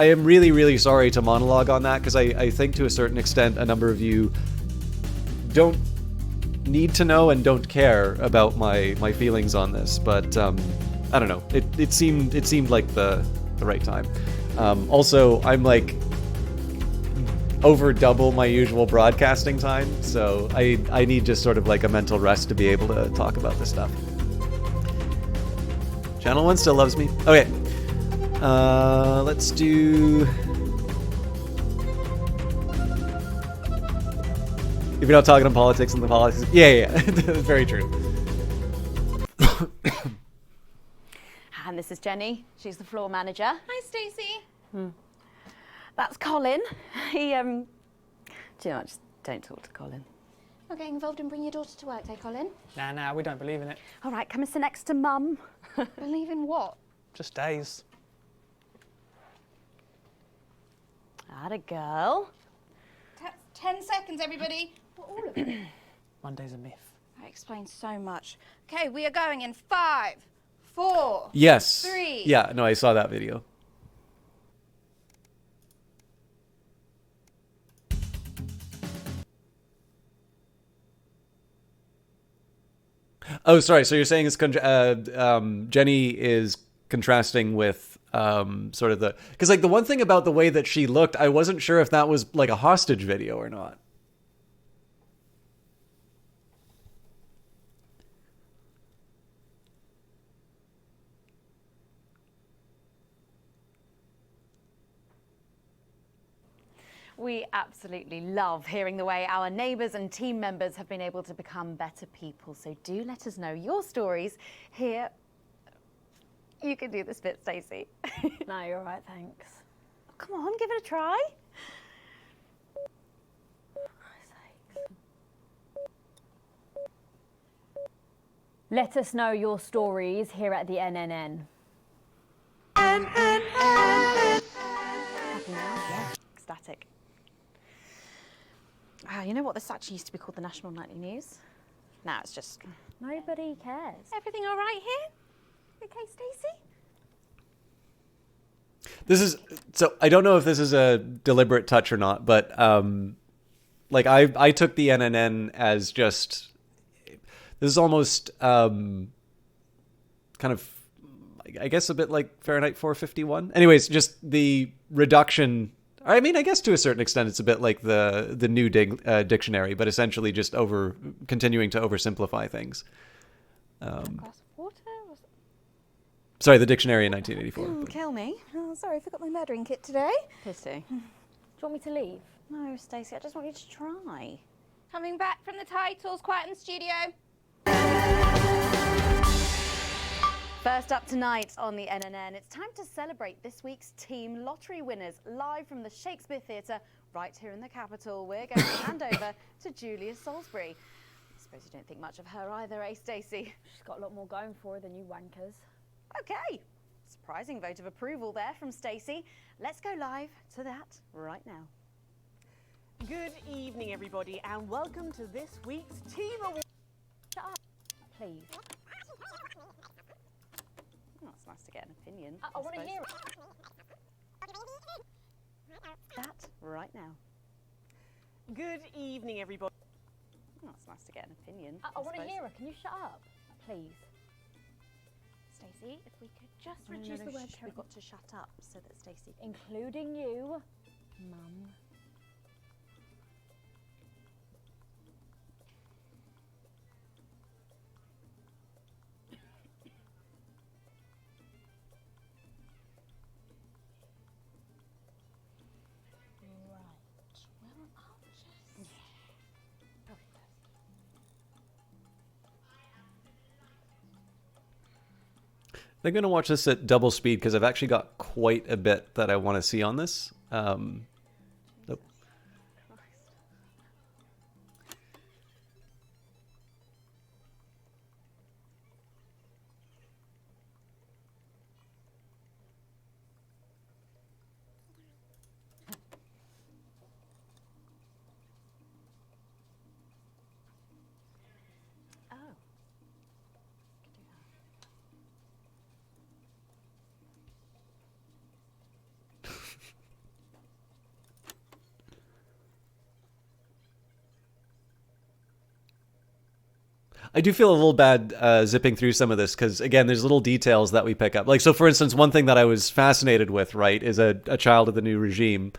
am really sorry to monologue on that, because I think to a certain extent a number of you don't need to know and don't care about my feelings on this, but I don't know. It seemed like the right time. Also, I'm like over double my usual broadcasting time, so I need just sort of like a mental rest to be able to talk about this stuff. Channel 1 still loves me. Okay. Let's do... If you're not talking on politics and the politics... Yeah. Very true. And this is Jenny. She's the floor manager. Hi, Stacey. That's Colin. He, do you know what? Just don't talk to Colin. Not getting involved and bring your daughter to work, Colin? Nah, we don't believe in it. All right, come and sit next to Mum. Believe in what? Just days. Atta girl. 10 seconds, everybody. What, all of it? Monday's a myth. That explains so much. Okay, we are going in 5, 4, Yes. 3. Yeah, no, I saw that video. Oh, sorry. So you're saying it's Jenny is contrasting with sort of the... Because like the one thing about the way that she looked, I wasn't sure if that was like a hostage video or not. We absolutely love hearing the way our neighbours and team members have been able to become better people. So do let us know your stories here. You can do this bit, Stacey. No, you're all right, thanks. Come on, give it a try. Let us know your stories here at the NNN. Ecstatic. You know what? This actually used to be called the National Nightly News. Now it's just... Nobody cares. Everything all right here? Okay, Stacey? This is... So I don't know if this is a deliberate touch or not, but like I took the NNN as just... This is almost kind of, I guess, a bit like Fahrenheit 451. Anyways, just the reduction... I mean, I guess to a certain extent, it's a bit like the new dictionary, but essentially just continuing to oversimplify things. Glass of water? Sorry, the dictionary in 1984. Kill me. Oh, sorry, I forgot my murdering kit today. Pity. Do you want me to leave? No, Stacey, I just want you to try. Coming back from the titles, quiet in the studio. First up tonight on the NNN, it's time to celebrate this week's team lottery winners live from the Shakespeare Theatre right here in the capital. We're going to hand over to Julia Salisbury. I suppose you don't think much of her either, eh, Stacey? She's got a lot more going for her than you wankers. Okay, surprising vote of approval there from Stacey. Let's go live to that right now. Good evening, everybody, and welcome to this week's Team Award. Shut up, please. Oh, it's nice to get an opinion. I want to hear it. That right now. Good evening, everybody. Oh, it's nice to get an opinion. I want to hear her. Can you shut up, please? Stacey, if we could just reduce the word we've got to shut up so that Stacey... Including you, Mum. I'm going to watch this at double speed because I've actually got quite a bit that I want to see on this. Nope. I do feel a little bad zipping through some of this because, again, there's little details that we pick up. Like, so for instance, one thing that I was fascinated with, right, is a child of the new regime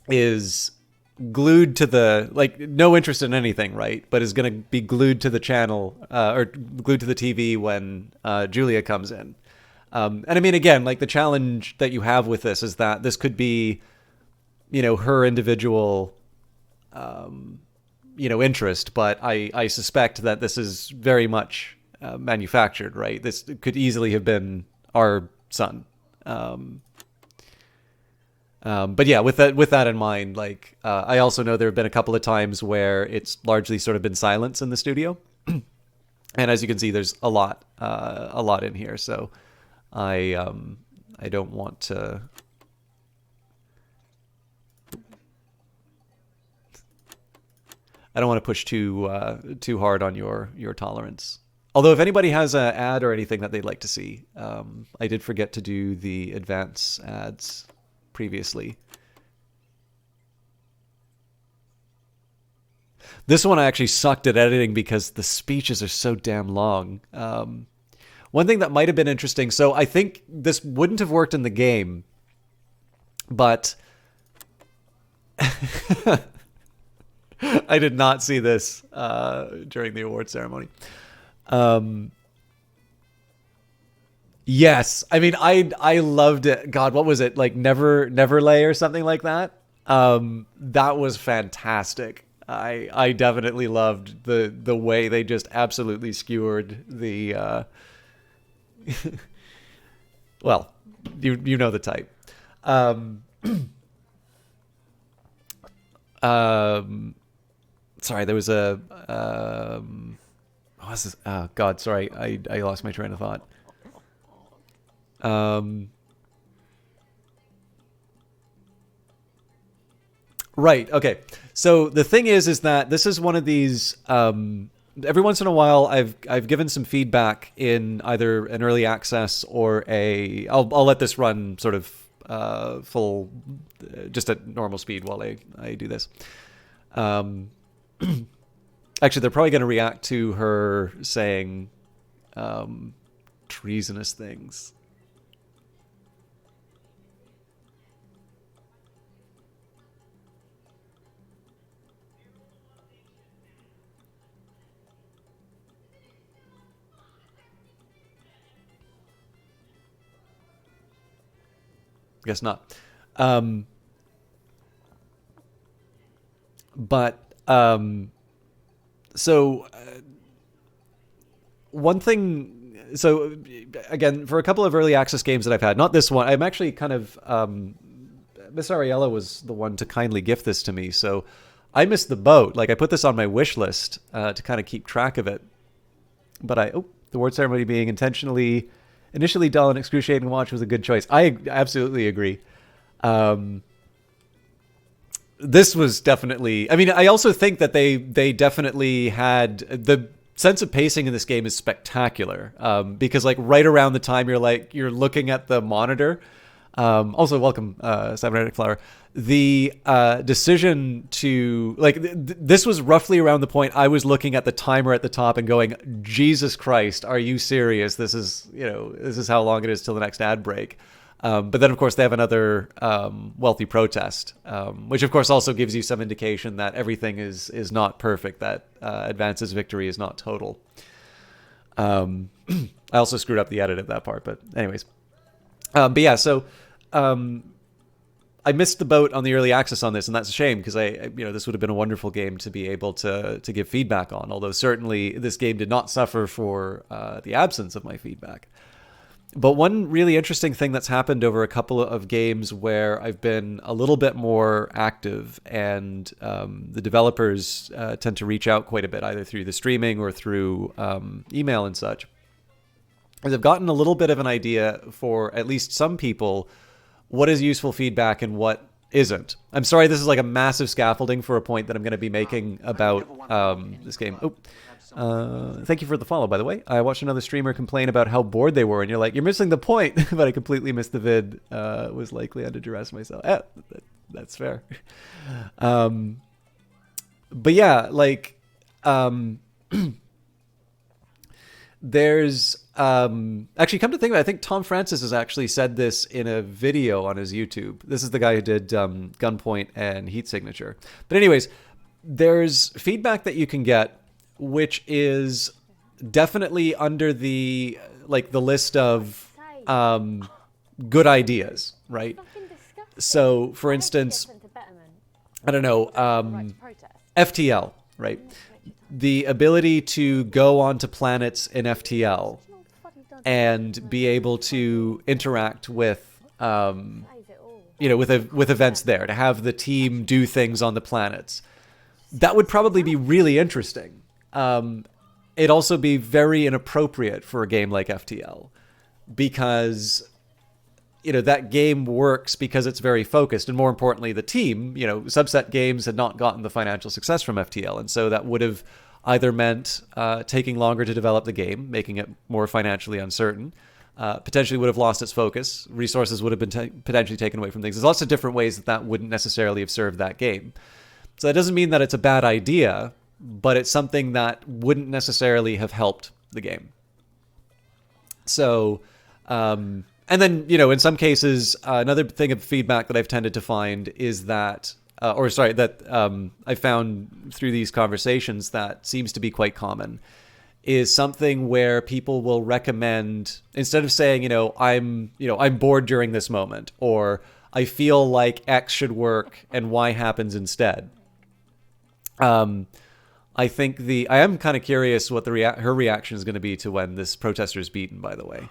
is glued to the, like, no interest in anything, right, but is going to be glued to the channel or glued to the TV when Julia comes in. And I mean, again, like the challenge that you have with this is that this could be, her individual, interest, but I suspect that this is very much manufactured, right? This could easily have been our son. But yeah, with that in mind, like I also know there have been a couple of times where it's largely sort of been silence in the studio, and as you can see, there's a lot in here. So I don't want to. I don't want to push too hard on your tolerance. Although if anybody has an ad or anything that they'd like to see, I did forget to do the advance ads previously. This one I actually sucked at editing because the speeches are so damn long. One thing that might have been interesting, so I think this wouldn't have worked in the game, but I did not see this during the award ceremony. Yes, I mean I loved it. God, what was it, like Neverlay or something like that? That was fantastic. I definitely loved the way they just absolutely skewered the well, you know the type. Sorry, there was a what was this? Oh God, sorry, I lost my train of thought. Right. Okay. So the thing is that this is one of these. Every once in a while, I've given some feedback in either an early access or a. I'll let this run sort of full, just at normal speed while I do this. Actually, they're probably going to react to her saying treasonous things. Guess not. So one thing, so again, for a couple of early access games that I've had, not this one, I'm actually kind of, Miss Ariella was the one to kindly gift this to me, so I missed the boat. Like, I put this on my wish list to kind of keep track of it. But the award ceremony being initially dull and excruciating to watch was a good choice. I absolutely agree. This was definitely, I mean, I also think that they definitely had, the sense of pacing in this game is spectacular. Because like right around the time you're looking at the monitor, also welcome, Cybernetic Flower, the decision to, like, this was roughly around the point I was looking at the timer at the top and going, Jesus Christ, are you serious? This is how long it is till the next ad break. But then, of course, they have another wealthy protest, which, of course, also gives you some indication that everything is not perfect, that Advance's victory is not total. I also screwed up the edit of that part, but anyways. But yeah, so I missed the boat on the early access on this, and that's a shame because this would have been a wonderful game to be able to give feedback on. Although certainly this game did not suffer for the absence of my feedback. But one really interesting thing that's happened over a couple of games where I've been a little bit more active, and the developers tend to reach out quite a bit, either through the streaming or through email and such, is I've gotten a little bit of an idea for at least some people what is useful feedback and what isn't. I'm sorry, this is like a massive scaffolding for a point that I'm going to be making about this game. Thank you for the follow, by the way. I watched another streamer complain about how bored they were, and you're like, you're missing the point. But I completely missed the vid. Was likely under duress myself. That's fair. But yeah, like, there's actually, come to think of it, I think Tom Francis has actually said this in a video on his YouTube. This is the guy who did Gunpoint and Heat Signature. But anyways, there's feedback that you can get, which is definitely under the list of good ideas, right? So, for instance, I don't know, FTL, right? The ability to go onto planets in FTL and be able to interact with, with events there, to have the team do things on the planets. That would probably be really interesting. It'd also be very inappropriate for a game like FTL because, that game works because it's very focused. And more importantly, the team, Subset Games had not gotten the financial success from FTL. And so that would have either meant taking longer to develop the game, making it more financially uncertain, potentially would have lost its focus, resources would have been potentially taken away from things. There's lots of different ways that wouldn't necessarily have served that game. So that doesn't mean that it's a bad idea, but it's something that wouldn't necessarily have helped the game. So, and then, in some cases, another thing of feedback that I've tended to find is that, I found through these conversations that seems to be quite common, is something where people will recommend, instead of saying, I'm bored during this moment, or I feel like X should work and Y happens instead. I think I am kind of curious what her reaction is going to be to when this protester is beaten, by the way.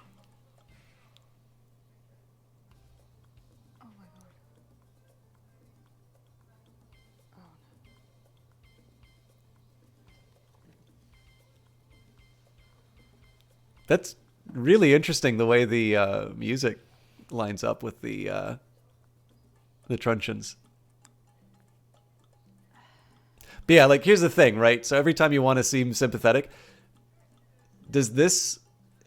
That's really interesting, the way the music lines up with the truncheons. But yeah, here's the thing, right? So every time you want to seem sympathetic, does this,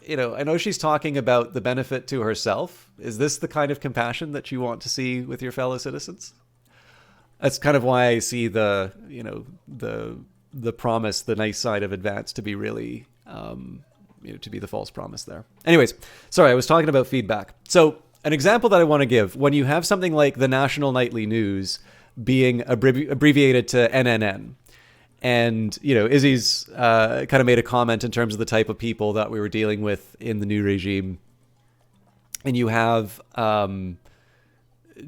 I know she's talking about the benefit to herself. Is this the kind of compassion that you want to see with your fellow citizens? That's kind of why I see the promise, the nice side of Advance to be really, to be the false promise there. Anyways, sorry, I was talking about feedback. So an example that I want to give, when you have something like the National Nightly News being abbreviated to NNN, and, Izzy's kind of made a comment in terms of the type of people that we were dealing with in the new regime. And you have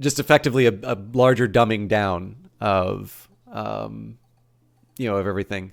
just effectively a larger dumbing down of, of everything.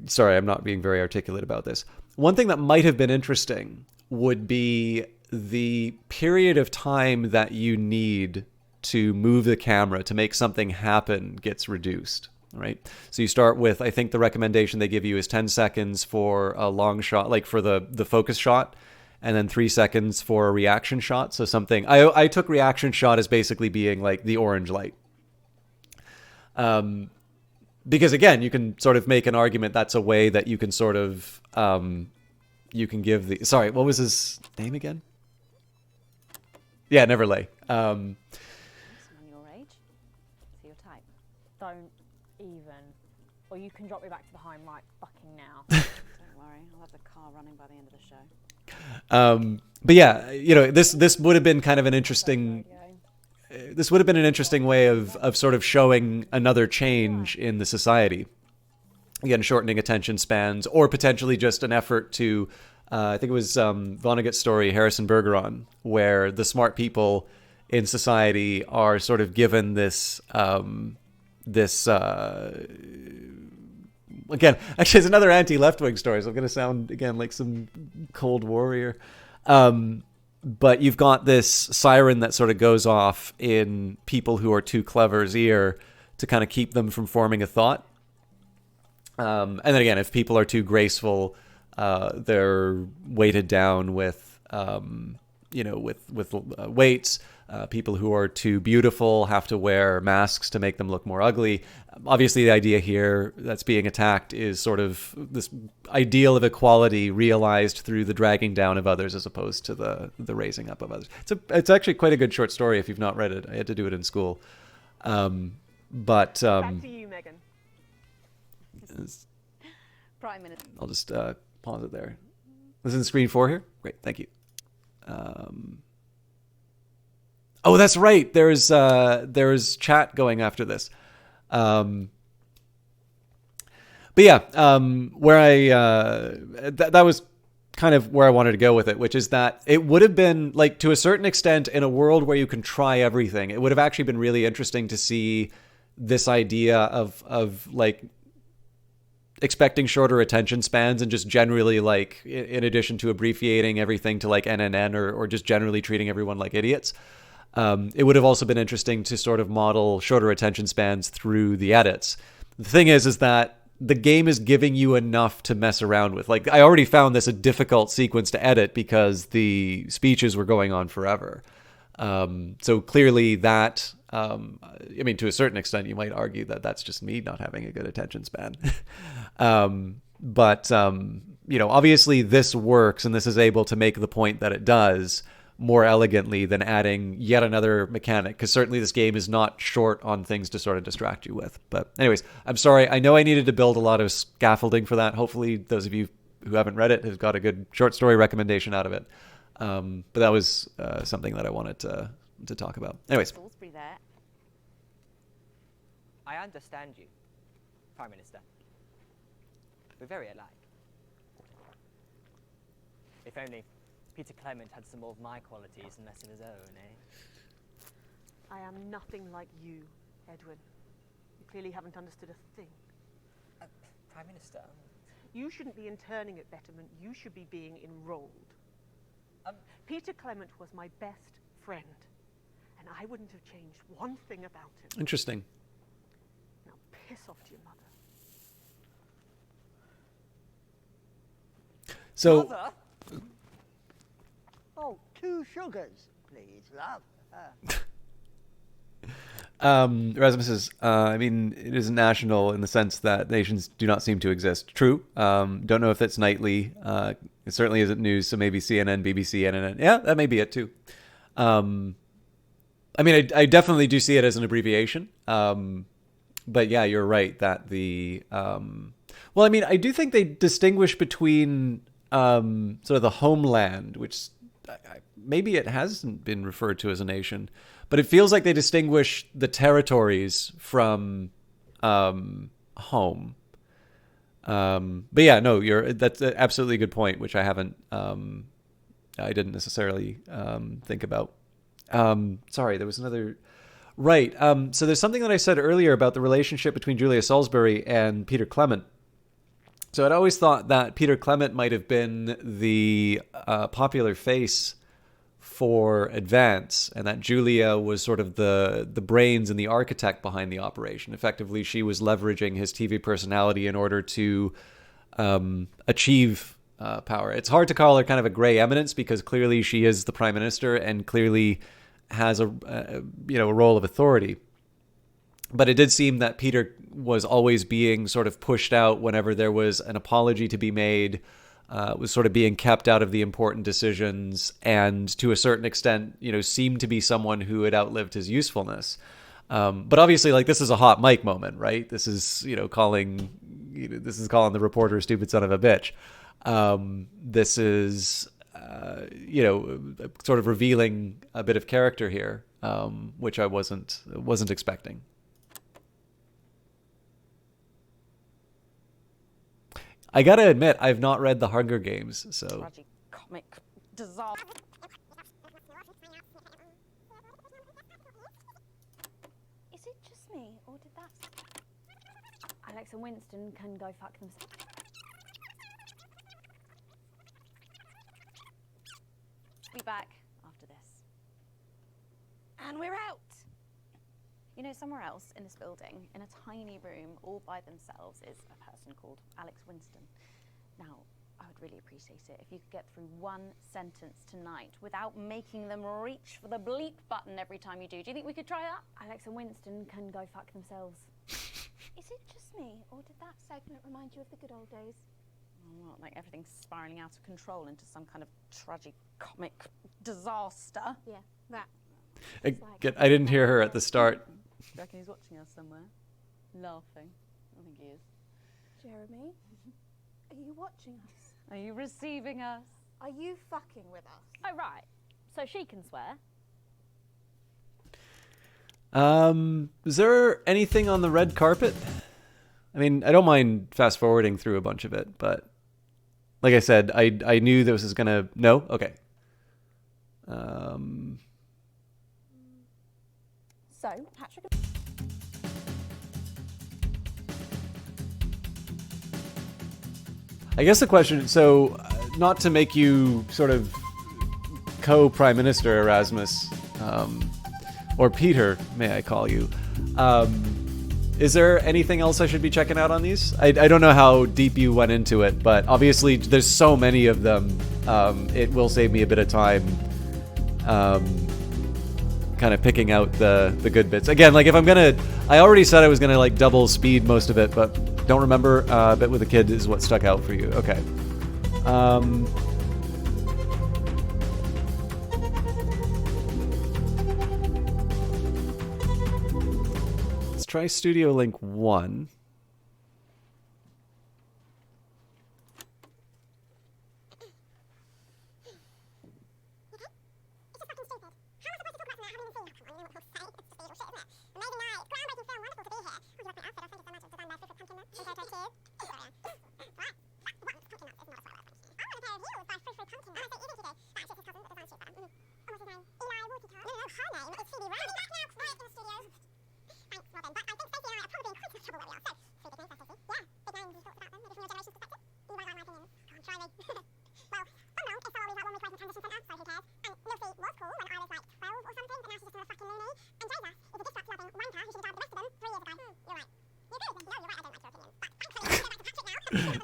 Sorry, I'm not being very articulate about this. One thing that might have been interesting would be the period of time that you need to move the camera to make something happen gets reduced, right? So you start with, I think the recommendation they give you is 10 seconds for a long shot, like for the focus shot, and then 3 seconds for a reaction shot. So something, I took reaction shot as basically being like the orange light. Because again, you can sort of make an argument that's a way that you can sort of, you can give the, sorry, what was his name again? Yeah, Neverlay. Someone your age, so your type. Don't even, or you can drop me back to the home right fucking now. Don't worry, I'll have the car running by the end of the show. But yeah, this would have been kind of an interesting. This would have been an interesting way of sort of showing another change in the society. Again, shortening attention spans, or potentially just an effort to, I think it was Vonnegut's story, Harrison Bergeron, where the smart people in society are sort of given this, again, actually it's another anti-left-wing story, so I'm going to sound, again, like some Cold Warrior. But you've got this siren that sort of goes off in people who are too clever's ear to kind of keep them from forming a thought. And then again, if people are too graceful, they're weighted down with, weights. People who are too beautiful have to wear masks to make them look more ugly. Obviously, the idea here that's being attacked is sort of this ideal of equality realized through the dragging down of others as opposed to the raising up of others. It's actually quite a good short story if you've not read it. I had to do it in school. Back to you, Megan. Prime Minister. I'll just pause it there. This is screen 4 here? Great, thank you. Oh, that's right. There's chat going after this. But yeah, where that was kind of where I wanted to go with it, which is that it would have been, like, to a certain extent, in a world where you can try everything, it would have actually been really interesting to see this idea of like expecting shorter attention spans and just generally, like, in addition to abbreviating everything to like NNN or just generally treating everyone like idiots. It would have also been interesting to sort of model shorter attention spans through the edits. The thing is that the game is giving you enough to mess around with. Like, I already found this a difficult sequence to edit because the speeches were going on forever. So clearly that, I mean, to a certain extent, you might argue that that's just me not having a good attention span. But you know, obviously this works, and this is able to make the point that it does more elegantly than adding yet another mechanic, because certainly this game is not short on things to sort of distract you with. But anyways, I'm sorry. I know I needed to build a lot of scaffolding for that. Hopefully those of you who haven't read it have got a good short story recommendation out of it. But that was something that I wanted to talk about. Anyways. I understand you, Prime Minister. We're very alike. If only Peter Clement had some more of my qualities and less of his own, eh? I am nothing like you, Edwin. You clearly haven't understood a thing. Prime Minister? You shouldn't be interning at Betterment. You should be being enrolled. Peter Clement was my best friend, and I wouldn't have changed one thing about him. Interesting. Now piss off to your mother. So. Mother? Oh, 2 sugars, please, love. Erasmus says, I mean, it is national in the sense that nations do not seem to exist. True. Don't know if that's nightly. It certainly isn't news, so maybe CNN, BBC, NNN. Yeah, that may be it too. I mean, I definitely do see it as an abbreviation. But yeah, you're right that the... well, I mean, I do think they distinguish between sort of the homeland, which maybe it hasn't been referred to as a nation, but it feels like they distinguish the territories from home. But yeah, no, that's an absolutely good point, which I haven't, I didn't necessarily think about. Sorry, there was another... Right. So there's something that I said earlier about the relationship between Julia Salisbury and Peter Clement. So I'd always thought that Peter Clement might have been the popular face for Advance, and that Julia was sort of the brains and the architect behind the operation. Effectively, she was leveraging his TV personality in order to achieve power. It's hard to call her kind of a gray eminence, because clearly she is the prime minister and clearly has a role of authority. But it did seem that Peter was always being sort of pushed out whenever there was an apology to be made, was sort of being kept out of the important decisions, and to a certain extent, seemed to be someone who had outlived his usefulness. But obviously, like, this is a hot mic moment, right? This is, calling the reporter a stupid son of a bitch. This is, sort of revealing a bit of character here, which I wasn't expecting. I gotta admit, I've not read The Hunger Games, so... Tragicomic disaster. Is it just me, or did that... Alex and Winston can go fuck themselves. Be back after this. And we're out! Somewhere else in this building, in a tiny room, all by themselves, is a person called Alex Winston. Now, I would really appreciate it if you could get through one sentence tonight without making them reach for the bleep button every time you do. Do you think we could try that? Alex and Winston can go fuck themselves. Is it just me, or did that segment remind you of the good old days? Well, like everything's spiraling out of control into some kind of tragicomic disaster. Yeah, that. I didn't hear her at the start. Do you reckon he's watching us somewhere? Laughing. I think he is. Jeremy, are you watching us? Are you receiving us? Are you fucking with us? Oh, right. So she can swear. Is there anything on the red carpet? I mean, I don't mind fast forwarding through a bunch of it, but like I said, I knew this was gonna... No? Okay. So, Patrick... I guess the question, so not to make you sort of co-Prime Minister Erasmus, or Peter, may I call you, is there anything else I should be checking out on these? I don't know how deep you went into it, but obviously there's so many of them, it will save me a bit of time kind of picking out the good bits. Again, like if I'm gonna, I already said I was gonna like double speed most of it, but don't remember, Bit with a Kid is what stuck out for you. Okay. Let's try Studio Link 1.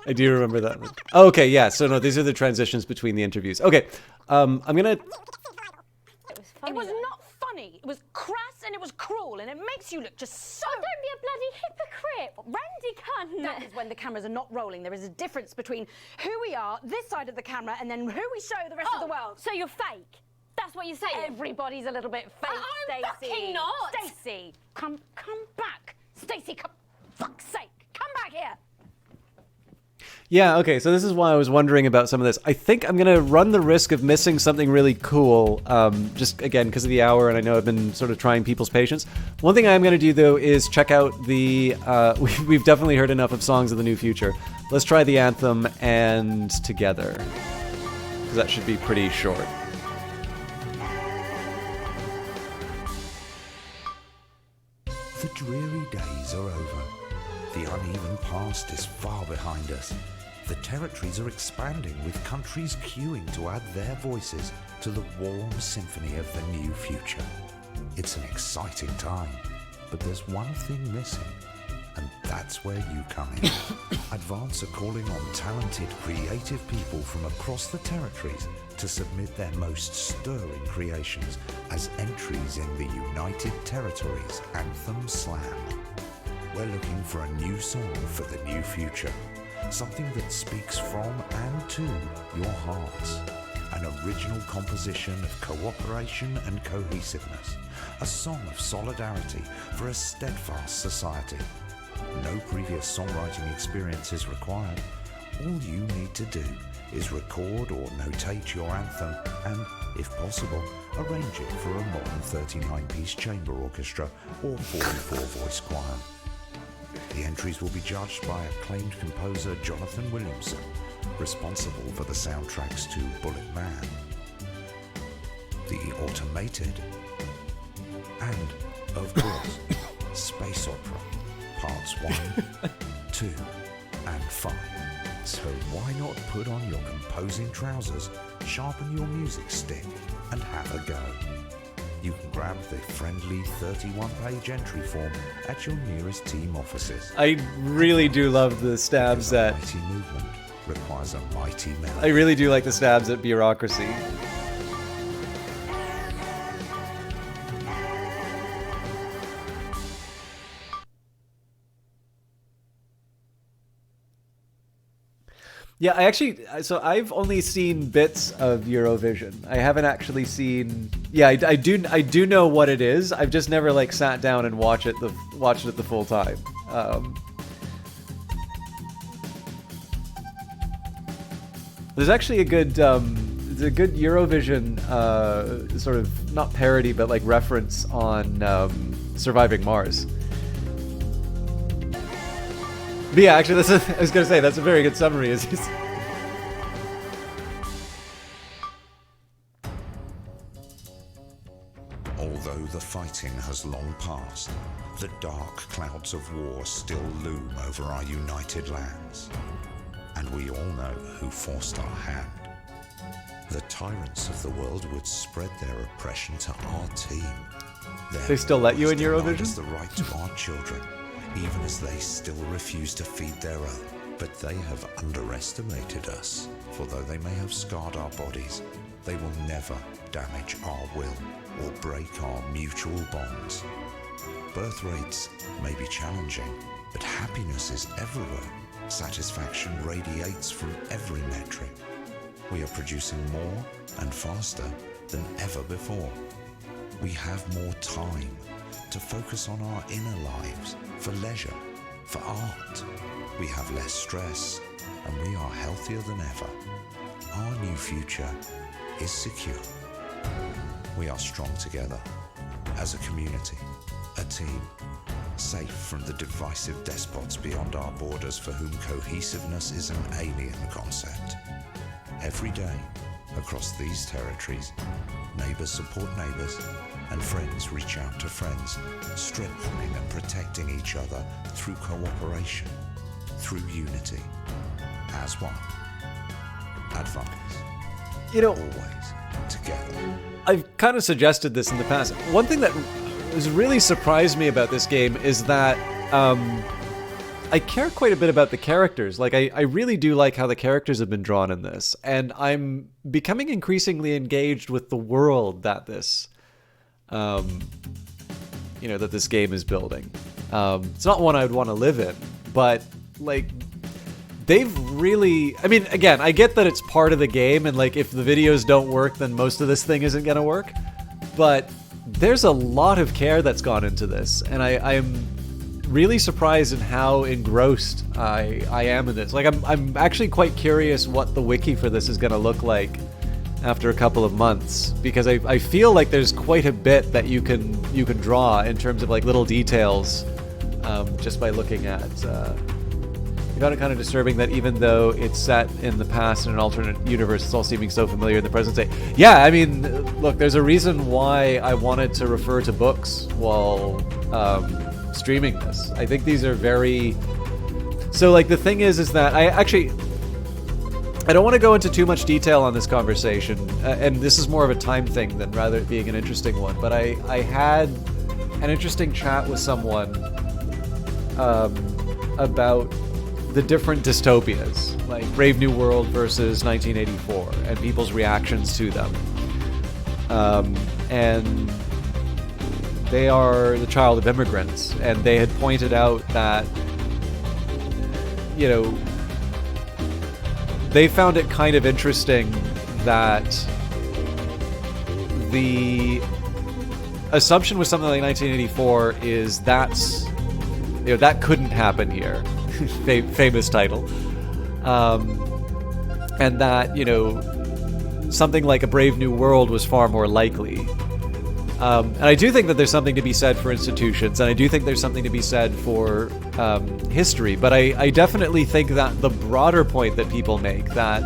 I do remember that one. Oh, okay, yeah. So no, these are the transitions between the interviews. Okay, I'm gonna. It was not funny. It was crass and it was cruel, and it makes you look just so. Oh, don't be a bloody hypocrite, Randy Cunn. That is when the cameras are not rolling. There is a difference between who we are, this side of the camera, and then who we show the rest of the world. So you're fake. That's what you're saying. Everybody's a little bit fake, I'm Stacey. fucking not. Stacey, come back. Stacey, come. Fuck's sake, come back here. Yeah, okay, so this is why I was wondering about some of this. I think I'm going to run the risk of missing something really cool, just, again, because of the hour, and I know I've been sort of trying people's patience. One thing I'm going to do, though, is check out the... we've definitely heard enough of Songs of the New Future. Let's try the anthem and Together, because that should be pretty short. The dreary days are over. The uneven past is far behind us. The territories are expanding, with countries queuing to add their voices to the warm symphony of the new future. It's an exciting time, but there's one thing missing, and that's where you come in. Advance are calling on talented, creative people from across the territories to submit their most stirring creations as entries in the United Territories Anthem Slam. We're looking for a new song for the new future. Something that speaks from and to your hearts. An original composition of cooperation and cohesiveness. A song of solidarity for a steadfast society. No previous songwriting experience is required. All you need to do is record or notate your anthem and, if possible, arrange it for a modern 39-piece chamber orchestra or 44-voice choir. The entries will be judged by acclaimed composer Jonathan Williamson, responsible for the soundtracks to Bullet Man, The Automated, and, of course, Space Opera, Parts 1, 2, and 5. So why not put on your composing trousers, sharpen your music stick, and have a go? You can grab the friendly 31-page entry form at your nearest team offices. I really do love the stabs at... Mighty movement requires a mighty melody. I really do like the stabs at bureaucracy. Yeah, I actually, so I've only seen bits of Eurovision. I haven't actually seen. Yeah, I do know what it is. I've just never like sat down and watched it the full time. There's actually a good Eurovision sort of not parody but like reference on Surviving Mars. But yeah, actually, I was going to say, that's a very good summary. fighting has long passed, the dark clouds of war still loom over our united lands. And we all know who forced our hand. The tyrants of the world would spread their oppression to our team. They still let you in Eurovision? Eurovision? The right to our children, even as they still refuse to feed their own. But they have underestimated us, for though they may have scarred our bodies, they will never damage our will or break our mutual bonds. Birth rates may be challenging, but happiness is everywhere. Satisfaction radiates from every metric. We are producing more and faster than ever before. We have more time to focus on our inner lives, for leisure, for art. We have less stress, and we are healthier than ever. Our new future is secure. We are strong together, as a community, a team, safe from the divisive despots beyond our borders for whom cohesiveness is an alien concept. Every day, across these territories, neighbours support neighbours, and friends reach out to friends, strengthening and protecting each other through cooperation, through unity, as one. Advance. You know, always together. I've kind of suggested this in the past. One thing that has really surprised me about this game is that I care quite a bit about the characters. Like, I really do like how the characters have been drawn in this, and I'm becoming increasingly engaged with the world that this, that this game is building. It's not one I would want to live in, but like, they've really, I mean, again, I get that it's part of the game, and like, if the videos don't work, then most of this thing isn't gonna work, but there's a lot of care that's gone into this, and I am really surprised in how engrossed I am in this. Like, I'm actually quite curious what the wiki for this is gonna look like after a couple of months, because I feel like there's quite a bit that you can draw in terms of like little details, just by looking at. I found it kind of disturbing that even though it's set in the past in an alternate universe, it's all seeming so familiar in the present day. Yeah, I mean, look, there's a reason why I wanted to refer to books while streaming this. I think these are very... So, like, the thing is that I don't want to go into too much detail on this conversation, and this is more of a time thing than rather it being an interesting one, but I had an interesting chat with someone about the different dystopias, like Brave New World versus 1984, and people's reactions to them. And they are the child of immigrants, and they had pointed out that, they found it kind of interesting that the assumption with something like 1984 is that couldn't happen here. Famous title. And that, something like A Brave New World was far more likely. And I do think that there's something to be said for institutions, and I do think there's something to be said for history, but I definitely think that the broader point that people make, that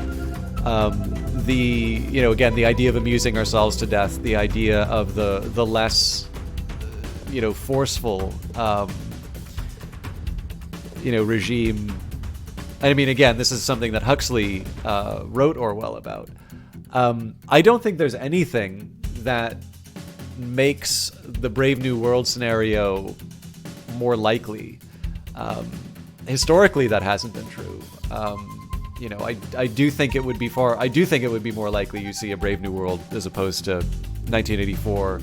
again, the idea of amusing ourselves to death, the idea of the less, forceful, regime. I mean, again, this is something that Huxley wrote Orwell about. I don't think there's anything that makes the Brave New World scenario more likely. Historically, that hasn't been true. I do think it would be more likely you see a Brave New World as opposed to 1984,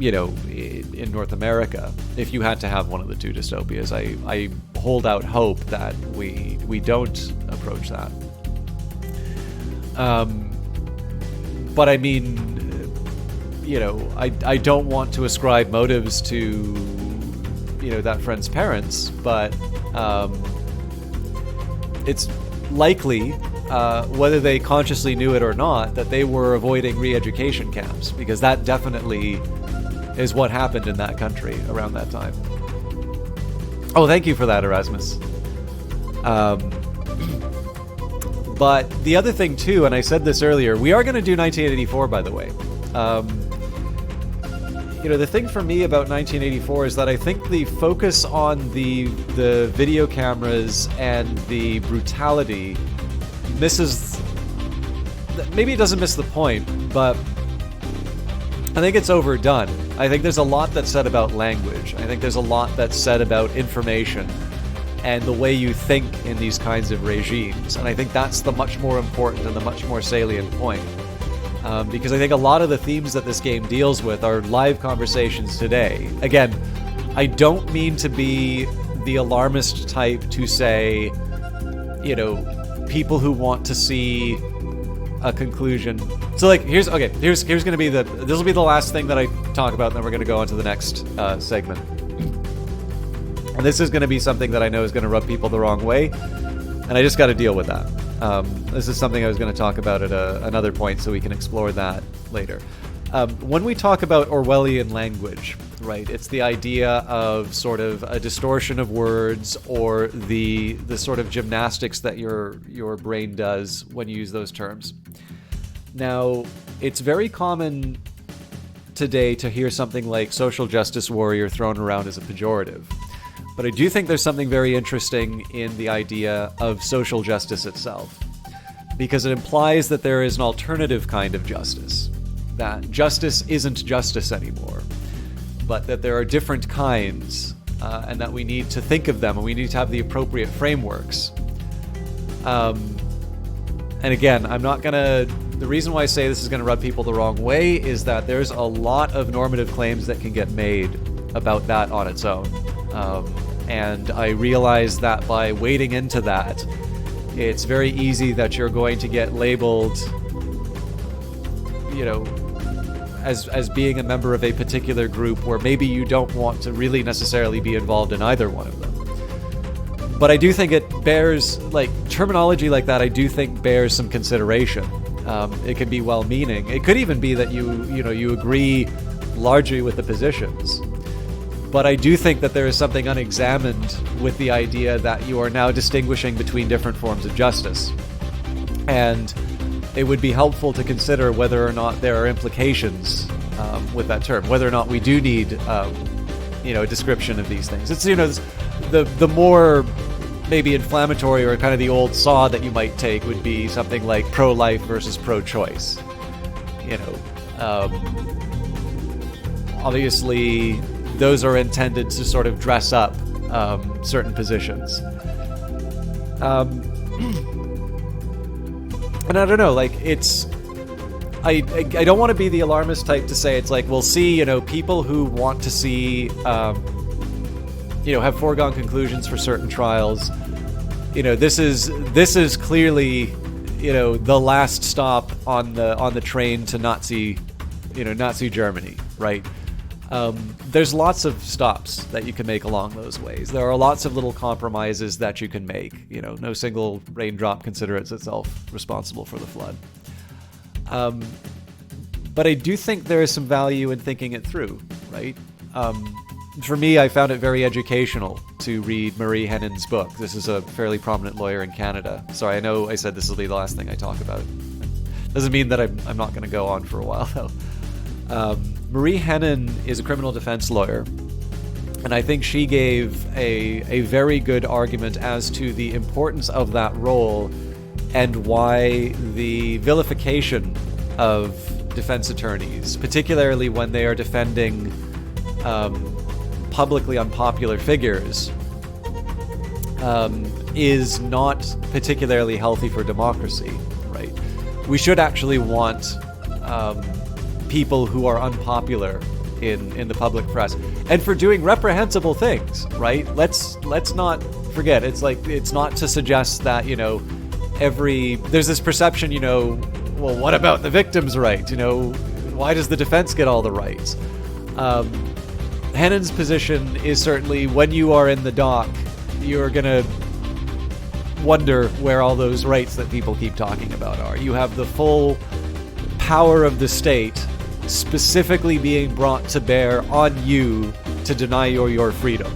in North America, if you had to have one of the two dystopias. I hold out hope that we don't approach that. But I mean, I don't want to ascribe motives to, that friend's parents, but it's likely, whether they consciously knew it or not, that they were avoiding re-education camps, because that definitely is what happened in that country around that time. Oh, thank you for that, Erasmus. But the other thing too, and I said this earlier, we are going to do 1984, by the way. the thing for me about 1984 is that I think the focus on the video cameras and the brutality misses. Maybe it doesn't miss the point, but I think it's overdone. I think there's a lot that's said about language. I think there's a lot that's said about information and the way you think in these kinds of regimes. And I think that's the much more important and the much more salient point. Because I think a lot of the themes that this game deals with are live conversations today. Again, I don't mean to be the alarmist type to say, people who want to see a conclusion. So like, here's gonna be this will be the last thing that I talk about, and then we're gonna go on to the next segment. And this is gonna be something that I know is gonna rub people the wrong way, and I just gotta deal with that. This is something I was going to talk about at another point, so we can explore that later. When we talk about Orwellian language, right, it's the idea of sort of a distortion of words, or the sort of gymnastics that your brain does when you use those terms. Now, it's very common today to hear something like social justice warrior thrown around as a pejorative. But I do think there's something very interesting in the idea of social justice itself, because it implies that there is an alternative kind of justice, that justice isn't justice anymore, but that there are different kinds, and that we need to think of them, and we need to have the appropriate frameworks. And again, the reason why I say this is going to rub people the wrong way is that there's a lot of normative claims that can get made about that on its own. And I realize that by wading into that, it's very easy that you're going to get labeled, as being a member of a particular group where maybe you don't want to really necessarily be involved in either one of them. But I do think it bears, terminology like that, I do think bears some consideration. It can be well-meaning. It could even be that you agree largely with the positions. But I do think that there is something unexamined with the idea that you are now distinguishing between different forms of justice. And it would be helpful to consider whether or not there are implications with that term, whether or not we do need a description of these things. It's, the more maybe inflammatory or kind of the old saw that you might take would be something like pro-life versus pro-choice. Obviously, those are intended to sort of dress up certain positions. And I don't know, I don't want to be the alarmist type to say it's like, we'll see, people who want to see, have foregone conclusions for certain trials. This is clearly, the last stop on the train to Nazi Germany, right? There's lots of stops that you can make along those ways. There are lots of little compromises that you can make. No single raindrop considers itself responsible for the flood. But I do think there is some value in thinking it through, right? For me, I found it very educational to read Marie Henon's book. This is a fairly prominent lawyer in Canada. Sorry, I know I said this will be the last thing I talk about. Doesn't mean that I'm not going to go on for a while, though. Marie Henon is a criminal defense lawyer, and I think she gave a very good argument as to the importance of that role and why the vilification of defense attorneys, particularly when they are defending publicly unpopular figures, is not particularly healthy for democracy, right? We should actually want people who are unpopular in the public press and for doing reprehensible things, right? Let's not forget, it's not to suggest that there's this perception, well, what about the victim's right? Why does the defense get all the rights? Henon's position is certainly, when you are in the dock, you're gonna wonder where all those rights that people keep talking about are. You have the full power of the state specifically being brought to bear on you to deny your freedom.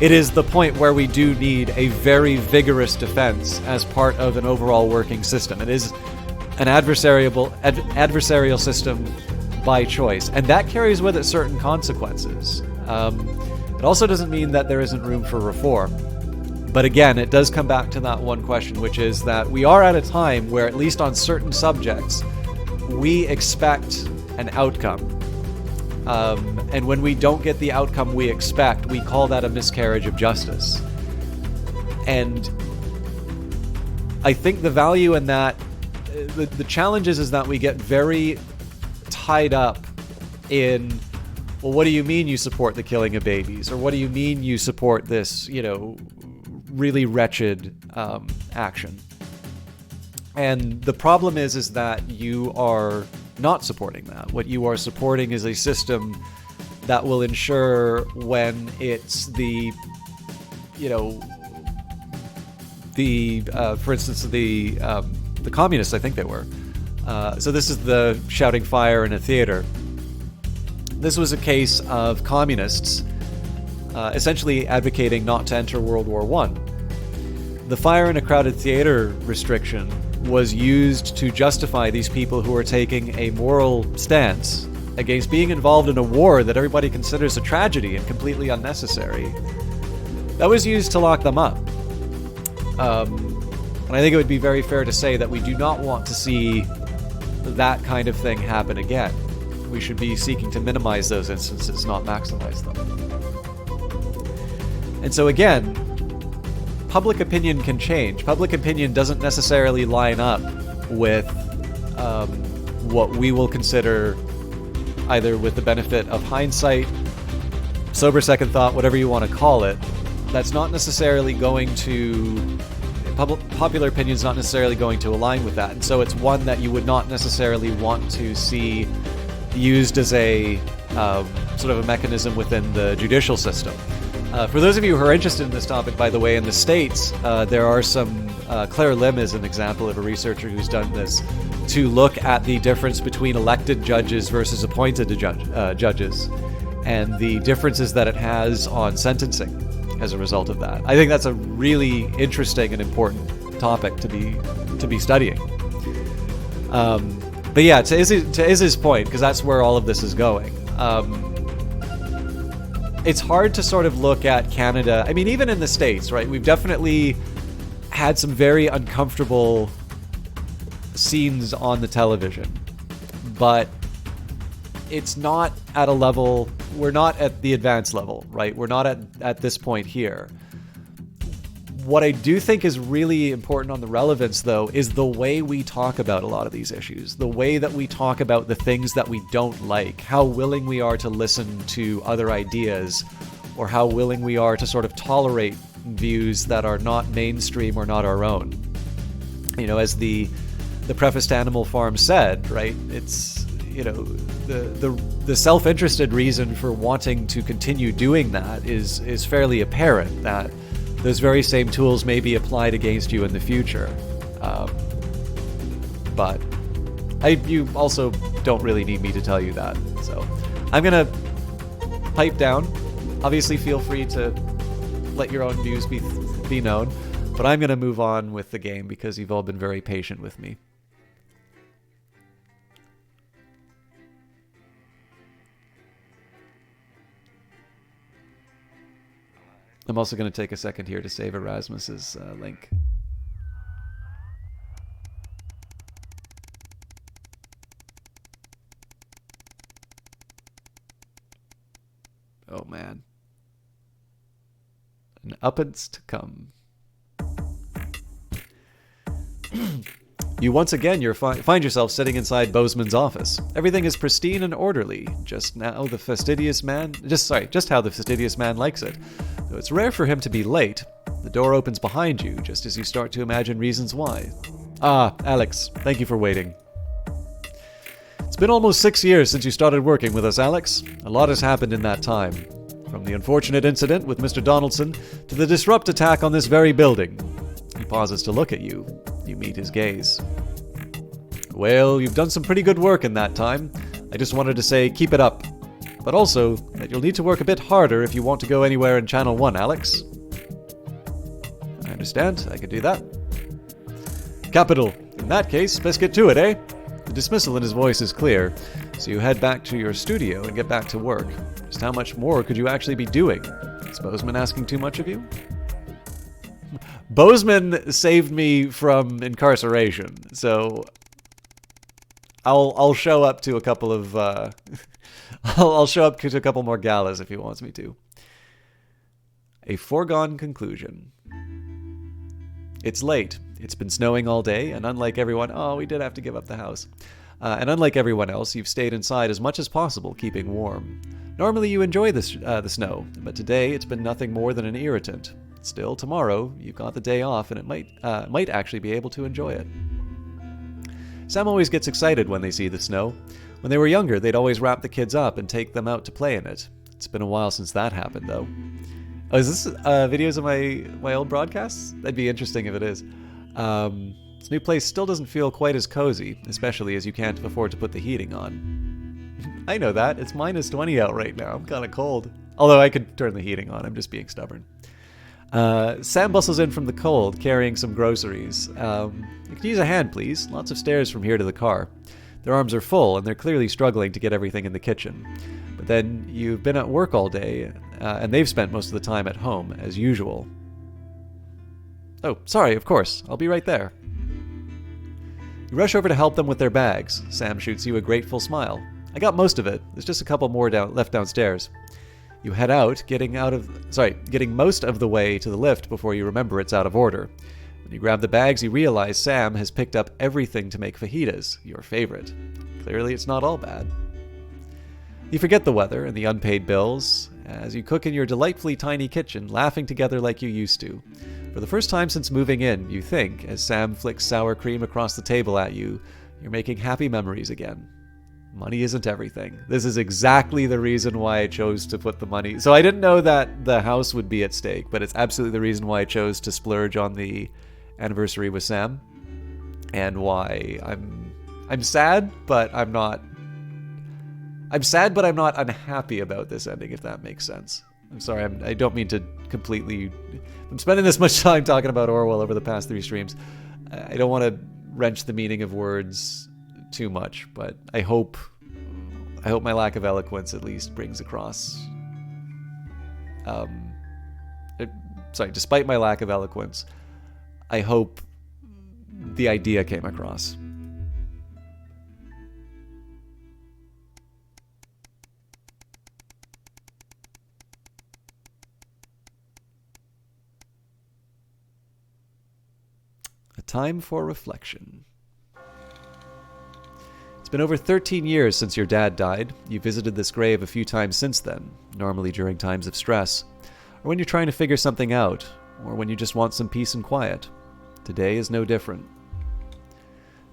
It is the point where we do need a very vigorous defense as part of an overall working system. It is an adversarial system by choice, and that carries with it certain consequences. It also doesn't mean that there isn't room for reform. But again, it does come back to that one question, which is that we are at a time where, at least on certain subjects, we expect an outcome. And when we don't get the outcome we expect, we call that a miscarriage of justice. And I think the value in that, the challenge is that we get very tied up in, well, what do you mean you support the killing of babies? Or what do you mean you support this, really wretched action? And the problem is that you are not supporting that. What you are supporting is a system that will ensure when it's for instance, the communists, I think they were. So this is the shouting fire in a theater. This was a case of communists essentially advocating not to enter World War I. The fire in a crowded theater restriction was used to justify these people who are taking a moral stance against being involved in a war that everybody considers a tragedy and completely unnecessary. That was used to lock them up. And I think it would be very fair to say that we do not want to see that kind of thing happen again. We should be seeking to minimize those instances, not maximize them. And so again, public opinion can change. Public opinion doesn't necessarily line up with what we will consider, either with the benefit of hindsight, sober second thought, whatever you want to call it. That's not necessarily going to... Popular opinion is not necessarily going to align with that. And so it's one that you would not necessarily want to see used as a sort of a mechanism within the judicial system. For those of you who are interested in this topic, by the way, in the States, there are some... Claire Lim is an example of a researcher who's done this, to look at the difference between elected judges versus appointed judges, and the differences that it has on sentencing as a result of that. I think that's a really interesting and important topic to be studying. But yeah, to Izzy's point, because that's where all of this is going, it's hard to sort of look at Canada. I mean, even in the States, right? We've definitely had some very uncomfortable scenes on the television, but it's not at a level... We're not at the advanced level, right? We're not at this point here. What I do think is really important on the relevance, though, is the way we talk about a lot of these issues, the way that we talk about the things that we don't like, how willing we are to listen to other ideas, or how willing we are to sort of tolerate views that are not mainstream or not our own. You know, as the preface to Animal Farm said, right? It's, you know, the self-interested reason for wanting to continue doing that is fairly apparent, that those very same tools may be applied against you in the future. But you also don't really need me to tell you that. So I'm gonna pipe down. Obviously, feel free to let your own views be known, but I'm gonna move on with the game because you've all been very patient with me. I'm also going to take a second here to save Erasmus's link. Oh man. An uppance to come. You once again find yourself sitting inside Bozeman's office. Everything is pristine and orderly. Just how the fastidious man likes it. Though it's rare for him to be late. The door opens behind you, just as you start to imagine reasons why. Ah, Alex, thank you for waiting. It's been almost 6 years since you started working with us, Alex. A lot has happened in that time. From the unfortunate incident with Mr. Donaldson to the disrupt attack on this very building. He pauses to look at you. You meet his gaze. Well, you've done some pretty good work in that time. I just wanted to say keep it up. But also, that you'll need to work a bit harder if you want to go anywhere in Channel 1, Alex. I understand. I can do that. Capital. In that case, let's get to it, eh? The dismissal in his voice is clear, so you head back to your studio and get back to work. Just how much more could you actually be doing? Is Bozeman asking too much of you? Bozeman saved me from incarceration, so I'll show up to a couple of I'll show up to a couple more galas if he wants me to. A foregone conclusion. It's late. It's been snowing all day, and unlike everyone, oh, we did have to give up the house. And unlike everyone else, you've stayed inside as much as possible, keeping warm. Normally you enjoy the snow, but today it's been nothing more than an irritant. Still, tomorrow you've got the day off, and it might actually be able to enjoy it. Sam always gets excited when they see the snow. When they were younger, they'd always wrap the kids up and take them out to play in it. It's been a while since that happened, though. Oh, is this videos of my old broadcasts? That'd be interesting if it is. This new place still doesn't feel quite as cozy, especially as you can't afford to put the heating on. I know that. It's minus 20 out right now. I'm kind of cold. Although I could turn the heating on. I'm just being stubborn. Sam bustles in from the cold, carrying some groceries. You could use a hand, please. Lots of stairs from here to the car. Their arms are full, and they're clearly struggling to get everything in the kitchen. But then you've been at work all day, and they've spent most of the time at home, as usual. Oh, sorry, of course. I'll be right there. You rush over to help them with their bags. Sam shoots you a grateful smile. I got most of it. There's just a couple more left downstairs. You head out, getting most of the way to the lift before you remember it's out of order. When you grab the bags, you realize Sam has picked up everything to make fajitas, your favorite. Clearly, it's not all bad. You forget the weather and the unpaid bills as you cook in your delightfully tiny kitchen, laughing together like you used to. For the first time since moving in, you think, as Sam flicks sour cream across the table at you, you're making happy memories again. Money isn't everything. This is exactly the reason why I chose to put the money. So I didn't know that the house would be at stake, but it's absolutely the reason why I chose to splurge on the anniversary with Sam, and why I'm sad, but I'm not. I'm sad, but I'm not unhappy about this ending, if that makes sense. I'm sorry, I don't mean to completely... I'm spending this much time talking about Orwell over the past 3 streams. I don't want to wrench the meaning of words too much, but I hope my lack of eloquence at least brings across... despite my lack of eloquence, I hope the idea came across. A time for reflection. It's been over 13 years since your dad died. You visited this grave a few times since then, normally during times of stress, or when you're trying to figure something out, or when you just want some peace and quiet. Today is no different.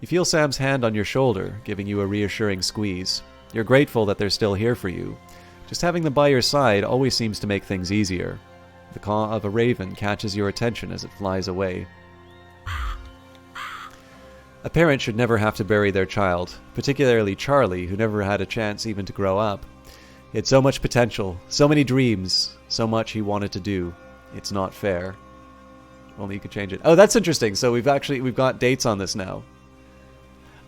You feel Sam's hand on your shoulder, giving you a reassuring squeeze. You're grateful that they're still here for you. Just having them by your side always seems to make things easier. The caw of a raven catches your attention as it flies away. A parent should never have to bury their child, particularly Charlie, who never had a chance even to grow up. He had so much potential, so many dreams, so much he wanted to do. It's not fair. Only you could change it. Oh, that's interesting. So we've got dates on this now.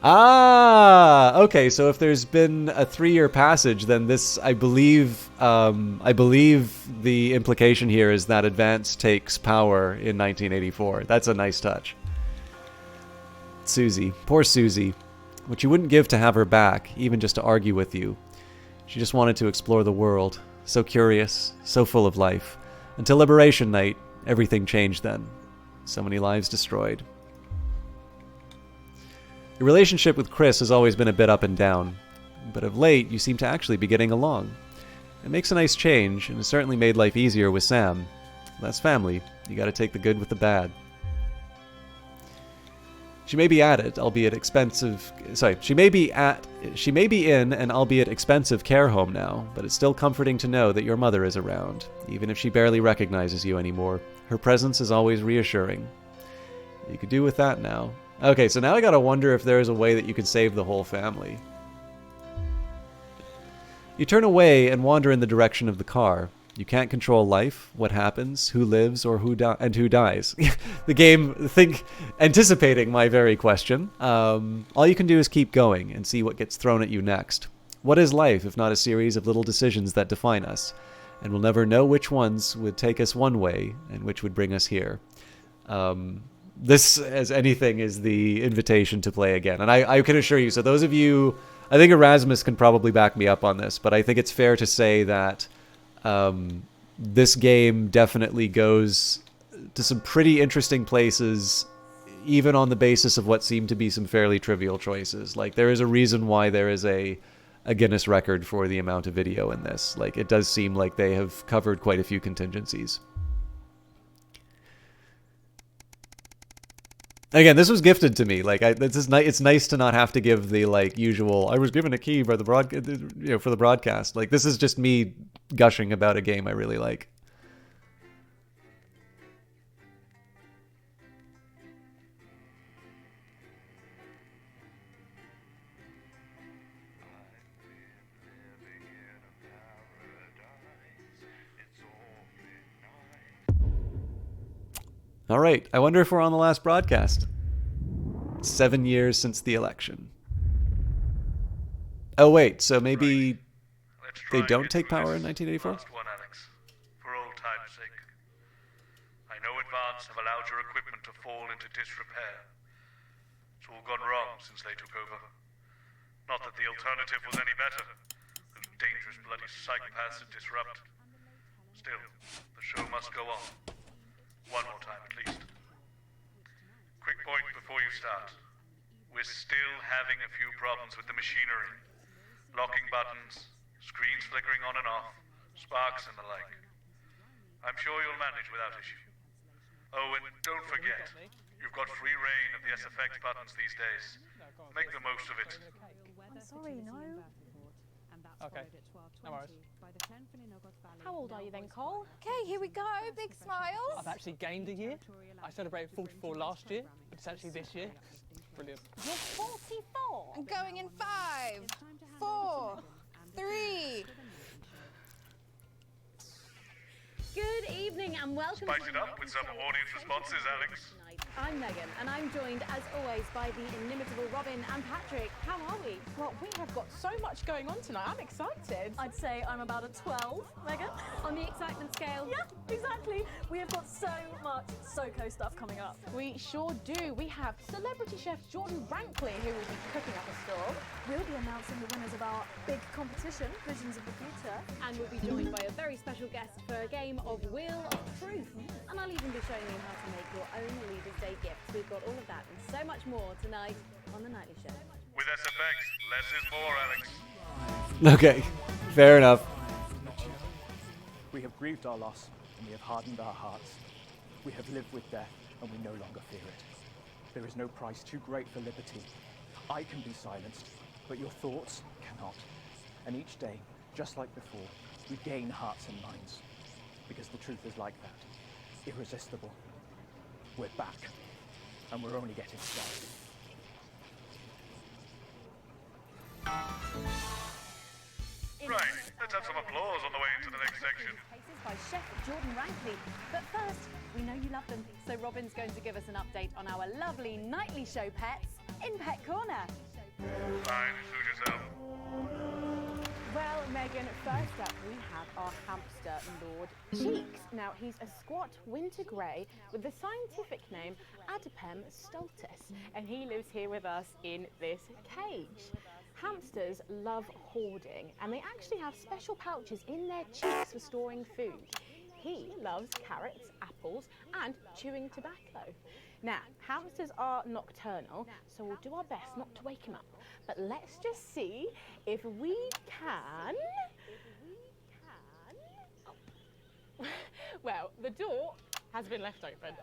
Ah, okay. So if there's been a 3-year passage, then this, I believe the implication here is that Advance takes power in 1984. That's a nice touch. Susie, poor Susie. What you wouldn't give to have her back, even just to argue with you. She just wanted to explore the world. So curious, so full of life. Until Liberation Night, everything changed then. So many lives destroyed. Your relationship with Chris has always been a bit up and down, but of late you seem to actually be getting along. It makes a nice change, and has certainly made life easier with Sam. That's family. You gotta take the good with the bad. She may be at it, albeit expensive... Sorry, she may be in an albeit expensive care home now, but it's still comforting to know that your mother is around, even if she barely recognizes you anymore. Her presence is always reassuring. You could do with that now. Okay, so now I gotta wonder if there is a way that you can save the whole family. You turn away and wander in the direction of the car. You can't control life, what happens, who lives, or who dies. The game, anticipating my very question. All you can do is keep going and see what gets thrown at you next. What is life if not a series of little decisions that define us? And we'll never know which ones would take us one way and which would bring us here. This, as anything, is the invitation to play again. And I can assure you, so those of you, I think Erasmus can probably back me up on this, but I think it's fair to say that this game definitely goes to some pretty interesting places, even on the basis of what seem to be some fairly trivial choices. Like, there is a reason why there is a Guinness record for the amount of video in this. Like, it does seem like they have covered quite a few contingencies. Again, this was gifted to me. Like, it's nice to not have to give the like usual. I was given a key by the for the broadcast. Like, this is just me gushing about a game I really like. All right, I wonder if we're on the last broadcast. 7 years since the election. Oh wait, so maybe they don't take power in 1984? Last one, Alex. For old time's sake. I know Advance have allowed your equipment to fall into disrepair. It's all gone wrong since they took over. Not that the alternative was any better. Those dangerous bloody psychopaths at Disrupt. Still, the show must go on. One more time at least. Quick point before you start. We're still having a few problems with the machinery. Locking buttons, screens flickering on and off, sparks and the like. I'm sure you'll manage without issue. Oh, and don't forget, you've got free reign of the SFX buttons these days. Make the most of it. I'm sorry, no. Okay, no worries. How old are you then, Cole? Okay, here we go. Big smiles. I've actually gained a year. I celebrated 44 last year, but it's actually this year. Brilliant. You're 44. I'm going in 5, 4, 3. Good evening and welcome Spice it up with some audience responses, Alex. I'm Megan, and I'm joined, as always, by the inimitable Robin and Patrick. How are we? Well, we have got so much going on tonight. I'm excited. I'd say I'm about a 12, Megan, on the excitement scale. Yeah, exactly. We have got so much SoCo stuff coming up. We sure do. We have celebrity chef Jordan Rankley, who will be cooking up a storm. We'll be announcing the winners of our big competition, Visions of the Future, and we'll be joined by a very special guest for a game of Wheel of Truth. And I'll even be showing you how to make your own Leaders' Day gifts. We've got all of that and so much more tonight on The Nightly Show. With SFX, less is more, Alex. Okay, fair enough. We have grieved our loss, and we have hardened our hearts. We have lived with death, and we no longer fear it. There is no price too great for liberty. I can be silenced, but your thoughts cannot. And each day, just like before, we gain hearts and minds. Because the truth is like that. Irresistible. We're back. And we're only getting started. Right, let's have some applause on the way into the next section. By Chef Jordan Rankley. But first, we know you love them, so Robin's going to give us an update on our lovely Nightly Show pets in Pet Corner. Fine, suit yourself. Well, Megan, first up we have our hamster, Lord Cheeks. Now, he's a squat winter grey with the scientific name Adipem stultus, and he lives here with us in this cage. Hamsters love hoarding, and they actually have special pouches in their cheeks for storing food. He loves carrots, apples, and chewing tobacco. Now, hamsters are nocturnal, so we'll do our best not to wake him up. But let's just see if we can... Well, the door has been left open.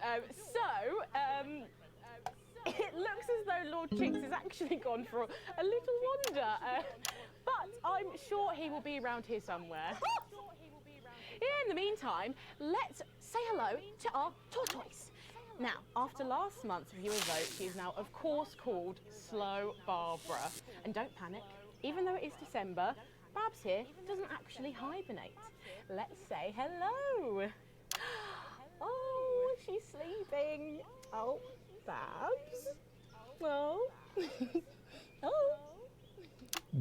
It looks as though Lord Cheeks has actually gone for a little wander. But I'm sure he will be around here somewhere. In the meantime, let's say hello to our tortoise. Now, after last month's viewer vote, she is now, of course, called Slow Barbara. And don't panic, even though it is December, Babs here doesn't actually hibernate. Let's say hello. Oh, she's sleeping. Oh, Babs. Well, oh.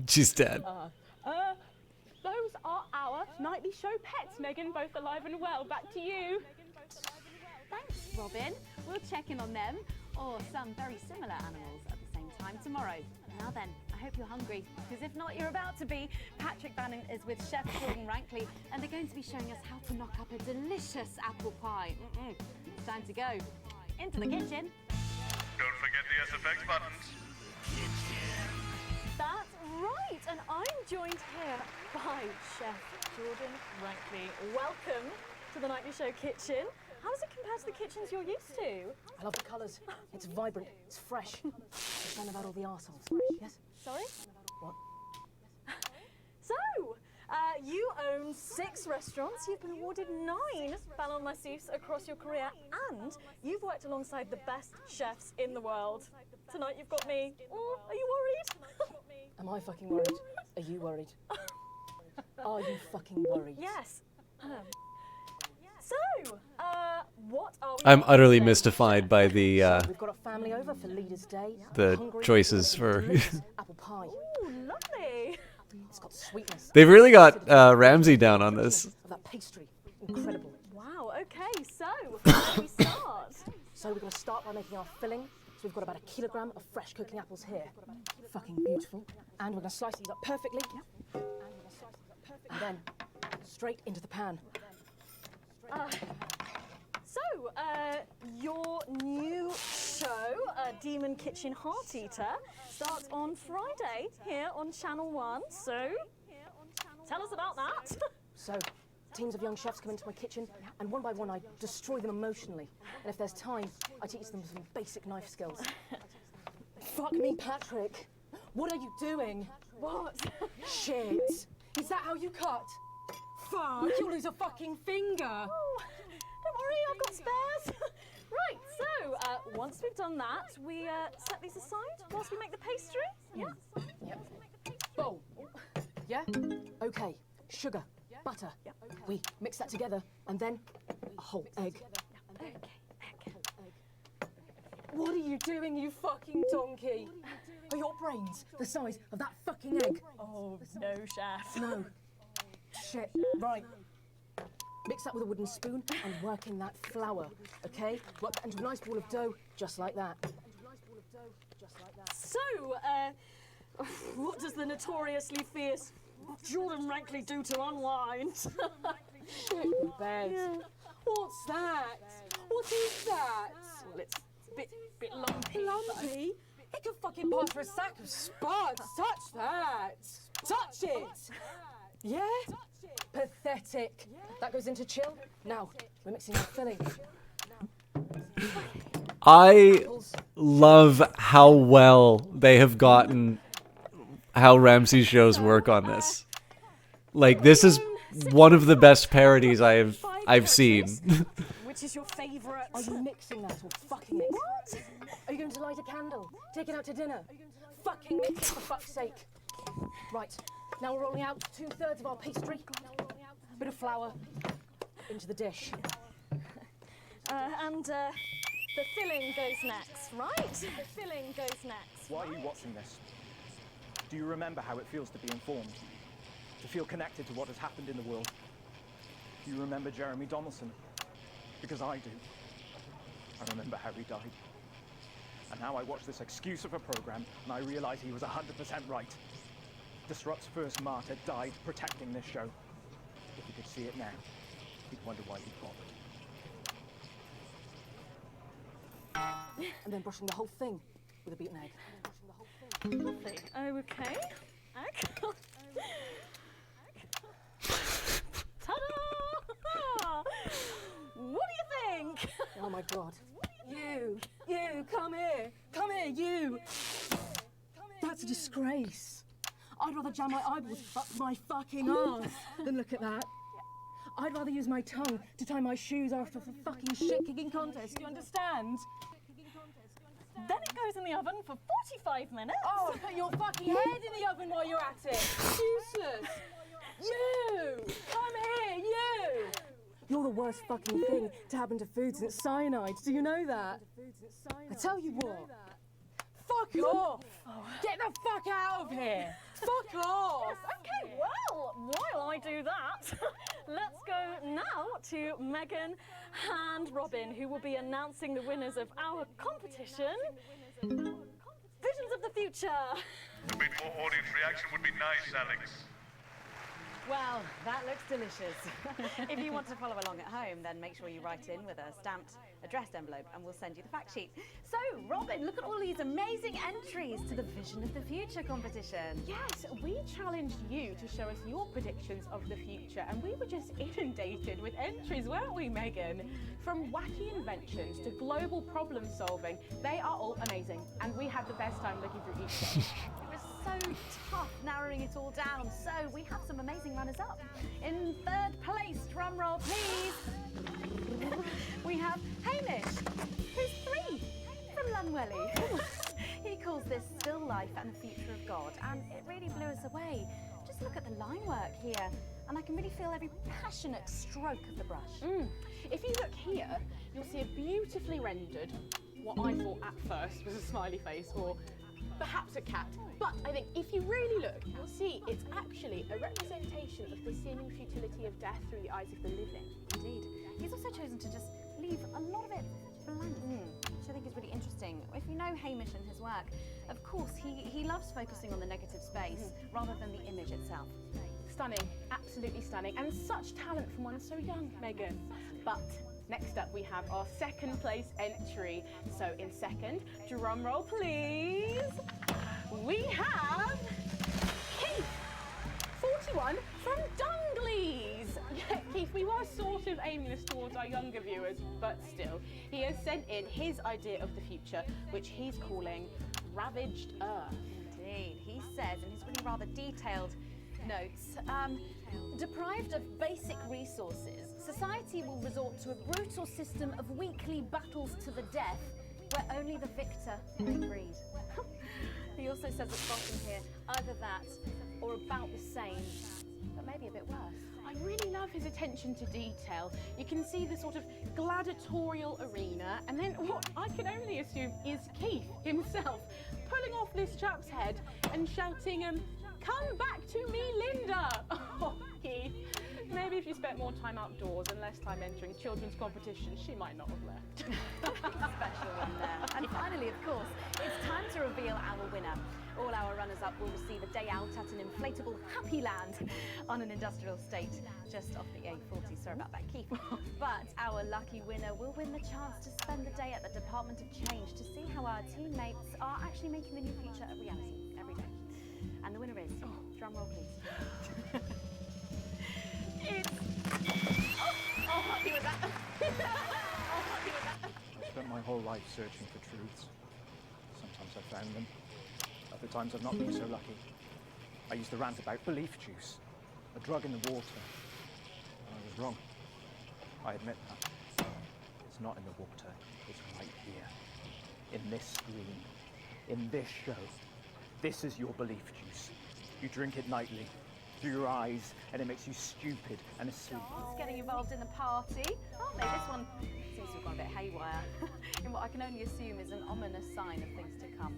She's dead. Those are our nightly show pets, Megan, both alive and well. Back to you. Thanks, Robin. We'll check in on them, or some very similar animals, at the same time tomorrow. Now then, I hope you're hungry, because if not, you're about to be. Patrick Bannon is with Chef Jordan Rankley, and they're going to be showing us how to knock up a delicious apple pie. It's time to go into the kitchen. Don't forget the SFX buttons. That's right, and I'm joined here by Chef Jordan Rankley. Welcome to the Nightly Show kitchen. How does it compare to the kitchens you're used to? I love the colours. It's vibrant. It's fresh. It's fun about all the arseholes. Yes? Sorry? What? So, you own 6 restaurants. You've been awarded 9 Ballon Masseuse across your career, and you've worked alongside the best chefs in the world. Tonight you've got me. Oh, are you worried? Am I fucking worried? Are you worried? Are you fucking worried? Yes. So, what are we I'm on utterly today? mystified by the We've got a family over for Leaders' Day. the Hungry, choices for. delicious apple pie. Ooh, lovely. It's got sweetness. They've really got Ramsey down on this. Of that pastry. Incredible. Wow, okay, so how do we start? So we're going to start by making our filling. So we've got about 1 kilogram of fresh cooking apples here. Fucking beautiful. And we're going to slice these up perfectly. And then straight into the pan. Your new show, Demon Kitchen Heart Eater, starts on Friday here on Channel 1. So, tell us about that. So, teams of young chefs come into my kitchen, and one by one I destroy them emotionally. And if there's time, I teach them some basic knife skills. Fuck me, Patrick. What are you doing? What? Shit. Is that how you cut? Fuck, you'll lose a fucking finger. Oh, don't worry, I've got spares. Right, so once we've done that, we set these aside whilst we make the pastry. Yeah? Yep. Bowl. Yeah? Okay. Sugar. Butter. We mix that together, and then a whole egg. Okay. What are you doing, you fucking donkey? Are your brains the size of that fucking egg? Oh, no, chef. No. Shit. Right. Mix that with a wooden spoon and work in that flour, okay? Work that into a nice ball of dough, just like that. So, what does the notoriously fierce Jordan Rankley do to unwind? Shit in bed. Yeah. What's that? What is that? Well, it's a bit lumpy. Lumpy? It could fucking pass for a sack of spuds. Touch that. Touch it. Yeah? Pathetic. That goes into chill. Now, we're mixing our filling. I love how well they have gotten how Ramsey shows work on this. Like, this is one of the best parodies I've seen. Which is your favourite? Are you mixing that or fucking it? What? Are you going to light a candle? Take it out to dinner? Fucking mix it, for fuck's sake. Right, now we're rolling out 2/3 of our pastry. Bit of flour into the dish. And the filling goes next, right? The filling goes next. Why are you watching this? Do you remember how it feels to be informed? To feel connected to what has happened in the world? Do you remember Jeremy Donaldson? Because I do. I remember how he died. And now I watch this excuse of a program and I realize he was 100% right. Disrupt's first martyr died protecting this show. If you could see it now, you'd wonder why he bothered. And then brushing the whole thing with a beaten egg. Lovely. Okay. Ta-da! What do you think? Oh my god. You, come here, you. That's a disgrace. I'd rather jam my eyeballs up my fucking arse than look at that. I'd rather use my tongue to tie my shoes after a fucking shit-kicking contest, you understand? Then it goes in the oven for 45 minutes. Oh, put your fucking head in the oven while you're at it. Useless. You! Come here, you! You're the worst fucking thing to happen to food since cyanide. Do you know that? I tell you what. Fuck off! Get the fuck out of here! Fuck off! Okay, well, while I do that, let's go now to Megan and Robin, who will be announcing the winners of our competition. Visions of the Future. A bit more audience reaction would be nice, Alex. Well, that looks delicious. If you want to follow along at home, then make sure you write in with a stamped addressed envelope and we'll send you the fact sheet. So, Robin, look at all these amazing entries to the Vision of the Future competition. Yes, we challenged you to show us your predictions of the future, and we were just inundated with entries, weren't we, Megan? From wacky inventions to global problem solving, they are all amazing, and we had the best time looking through each one. It was so tough narrowing it all down, so we have some amazing runners up. In third place, drum roll please, we have Hamish, who's 3 from Lunwelly. He calls this still life and the future of God, and it really blew us away. Just look at the line work here, and I can really feel every passionate stroke of the brush. If you look here, you'll see a beautifully rendered, what I thought at first was a smiley face or perhaps a cat. But I think if you really look, you'll see it's actually a representation of the seeming futility of death through the eyes of the living. Indeed. He's also chosen to just leave a lot of it blank, which I think is really interesting. If you know Hamish and his work, of course, he loves focusing on the negative space rather than the image itself. Stunning, absolutely stunning, and such talent from one so young, Megan. But next up we have our second place entry. So in second, drum roll please, we have Keith, 41 from Dungleys. Yeah, Keith, we were sort of aiming this towards our younger viewers, but still, he has sent in his idea of the future, which he's calling Ravaged Earth. Indeed, he says in his really rather detailed notes, deprived of basic resources, society will resort to a brutal system of weekly battles to the death, where only the victor may breed. He also says at the bottom here, either that or about the same, but maybe a bit worse. I really love his attention to detail. You can see the sort of gladiatorial arena, and then what I can only assume is Keith himself pulling off this chap's head and shouting, "Come back to me, Linda!" Oh, Keith. Maybe if you spent more time outdoors and less time entering children's competitions, she might not have left. Special one there. And finally, of course, it's time to reveal our winner. All our runners-up will receive a day out at an inflatable Happy Land on an industrial estate just off the A40. Sorry about that, Keith. But our lucky winner will win the chance to spend the day at the Department of Change to see how our teammates are actually making the new future a reality every day. And the winner is, drum roll please. I'll help you with that. I'll help you with that. I've spent my whole life searching for truths. Sometimes I've found them. Other times I've not been so lucky. I used to rant about belief juice, a drug in the water. And I was wrong. I admit that. It's not in the water, it's right here. In this screen. In this show. This is your belief juice. You drink it nightly. Through your eyes, and it makes you stupid and asleep. It's getting involved in the party, aren't they? This one seems to have gone a bit haywire in what I can only assume is an ominous sign of things to come.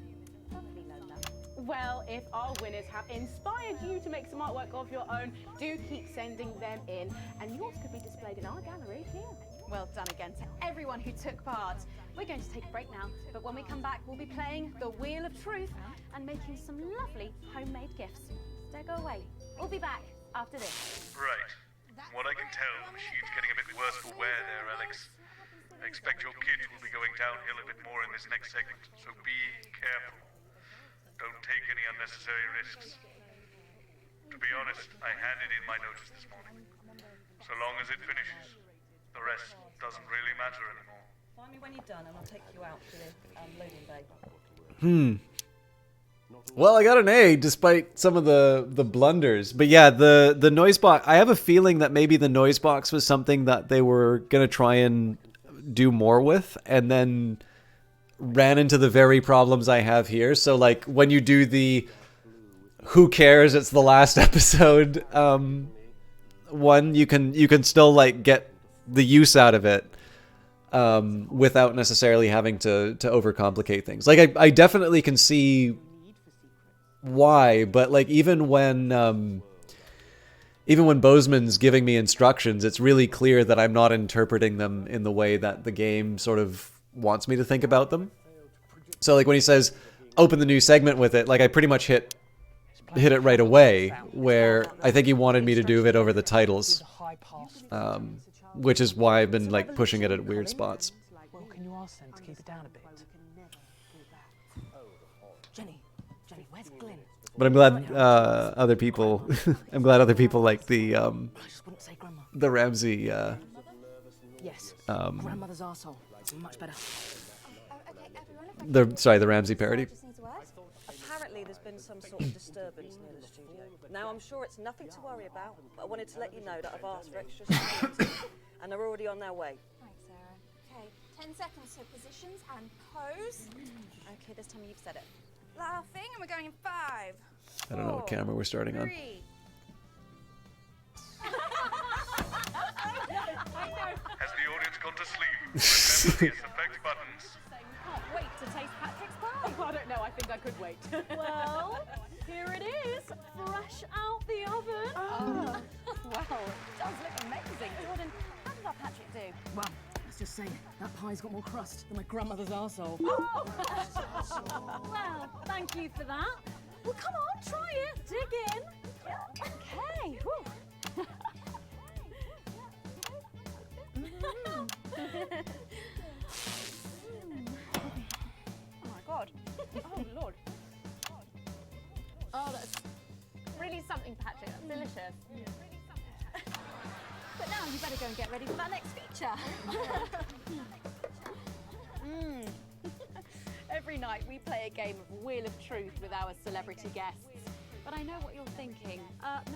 Probably Lola. Well, if our winners have inspired you to make some artwork of your own, do keep sending them in, and yours could be displayed in our gallery here. Well done again to everyone who took part. We're going to take a break now, but when we come back, we'll be playing the Wheel of Truth and making some lovely homemade gifts. Don't go away. We'll be back after this. Right. What I can tell, the machine's getting a bit worse for wear there, Alex. I expect your kids will be going downhill a bit more in this next segment, so be careful. Don't take any unnecessary risks. To be honest, I handed in my notice this morning. So long as it finishes, the rest doesn't really matter anymore. Find me when you're done and I'll take you out to the loading bay. Well, I got an A despite some of the blunders. But yeah, the noise box, I have a feeling that maybe the noise box was something that they were going to try and do more with and then ran into the very problems I have here. So like when you do the who cares, it's the last episode one, you can still like get the use out of it without necessarily having to overcomplicate things. Like I definitely can see why, but like even when Bozeman's giving me instructions, it's really clear that I'm not interpreting them in the way that the game sort of wants me to think about them. So like when he says open the new segment with it, like I pretty much hit it right away, where I think he wanted me to do it over the titles, which is why I've been like pushing it at weird spots. Well, can you ask them to keep it down a bit? Jenny, where's Glenn? But I'm glad other people like the Ramsey Yes. Grandmother's arsehole. It's much better. the Ramsey parody. Apparently there's been some sort of disturbance near the studio. Now I'm sure it's nothing to worry about, but I wanted to let you know that I've asked for extra security and they're already on their way. Thanks, Sarah. Okay, 10 seconds for positions and pose. Okay, this time you've said it. Laughing, and we're going in 5. I don't know what camera we're starting on. 3. Has the audience gone to sleep? Remember the effect buttons. Can't wait to taste Patrick's pie. Oh, I don't know, I think I could wait. Well, here it is, fresh out the oven. Wow, it does look amazing. Jordan, how did our Patrick do? Well, let's just say that pie's got more crust than my grandmother's arsehole. Well, thank you for that. Well, come on, try it. Dig in. Okay. Whew. Oh my God. Oh Lord. Oh, that's really something, Patrick. That's delicious. But now you better go and get ready for that next feature. Every night we play a game of Wheel of Truth with our celebrity guests. But I know what you're thinking.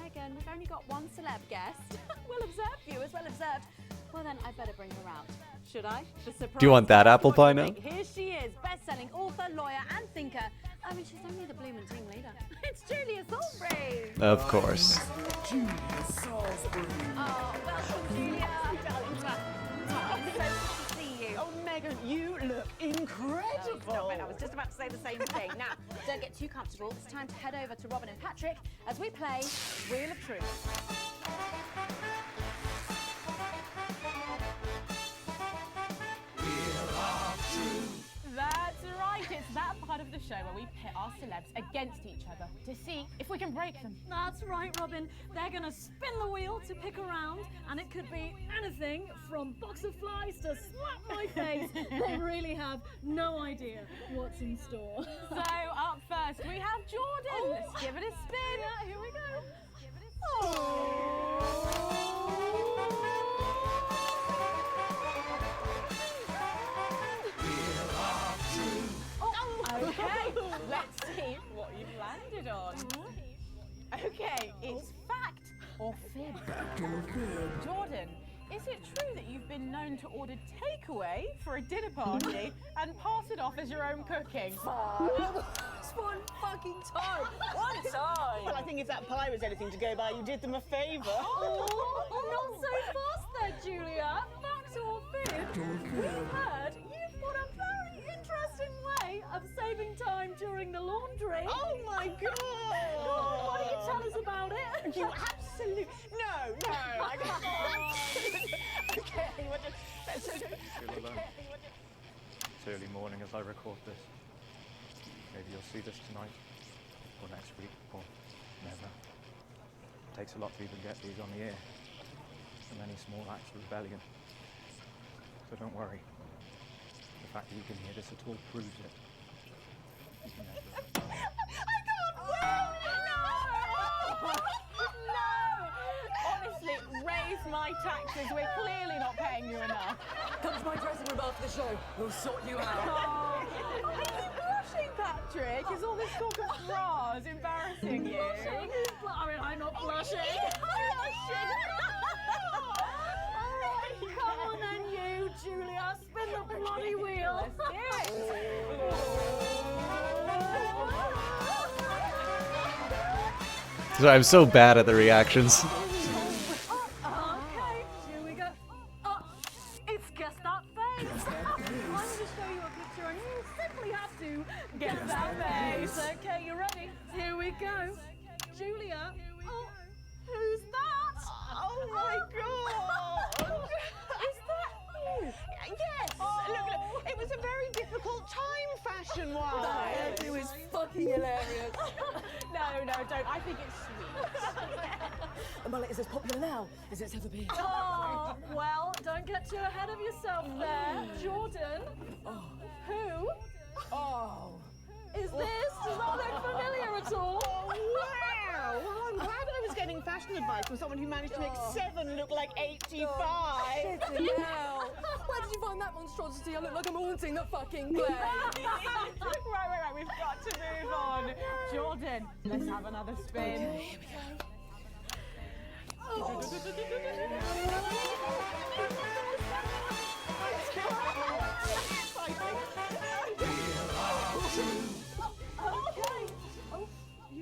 Megan, we've only got one celeb guest. Well observed, viewers, well observed. Well then, I better bring her out. Should I? The surprise. Do you want that apple pie now? Here she is, best-selling author, lawyer, and thinker. I mean, she's only the Bloomin' team leader. It's Julia Salisbury. Of course. Julia Salisbury. Oh, welcome, Julia. Darling, so good to see you. Oh, Megan, you look incredible. Stop it. I was just about to say the same thing. Now, don't get too comfortable. It's time to head over to Robin and Patrick as we play Wheel of Truth. That's right, it's that part of the show where we pit our celebs against each other to see if we can break them. That's right, Robin. They're going to spin the wheel to pick around, and it could be anything from box of flies to slap my face. They really have no idea what's in store. So, up first, we have Jordan. Let's give it a spin. Yeah, here we go. Okay, let's see what you've landed on. Okay, it's fact or fib? Jordan, is it true that you've been known to order takeaway for a dinner party and pass it off as your own cooking? Just one fucking time. One time. Well, I think if that pie was anything to go by, you did them a favour. Oh, not so fast there, Julia. Fact or fib? We've heard you've got a very interesting way of saving time during the laundry. Oh my God! Go on, why don't you tell us about it? You absolutely no, I can't. Okay, that's okay. Still alone. It's early morning as I record this. Maybe you'll see this tonight, or next week, or never. It takes a lot to even get these on the air. So many small acts of rebellion. So don't worry. The fact that you can hear this at all proves it. I can't wait! No! Honestly, raise my taxes. We're clearly not paying you enough. Come to my dressing room after the show. We'll sort you out. Are you blushing, Patrick? Is all this talk of bras embarrassing you? I'm not blushing. Alright, Come on then, you, Julia. Spin the bloody wheel. Let's do it. So I'm so bad at the reactions. Okay, here we go. It's guess that face. I'm going to show you a picture and you simply have to guess that face. Okay, you ready? Here we go. Julia. Oh, who's that? Oh my god! Is that you? Yes! Look, it was a very difficult time fashion-wise. That hairdo is fucking hilarious. No, don't. I think it's sweet. A mullet is as popular now as it's ever been. Oh, well, don't get too ahead of yourself there. Jordan, who is this? Does that look familiar at all? Wow! Well, I'm glad I was getting fashion advice from someone who managed to make 7 look like 85. Shit, hell. Where did you find that monstrosity? I look like I'm haunting the fucking place. Right, we've got to move on. Jordan, let's have another spin. Okay, here we go.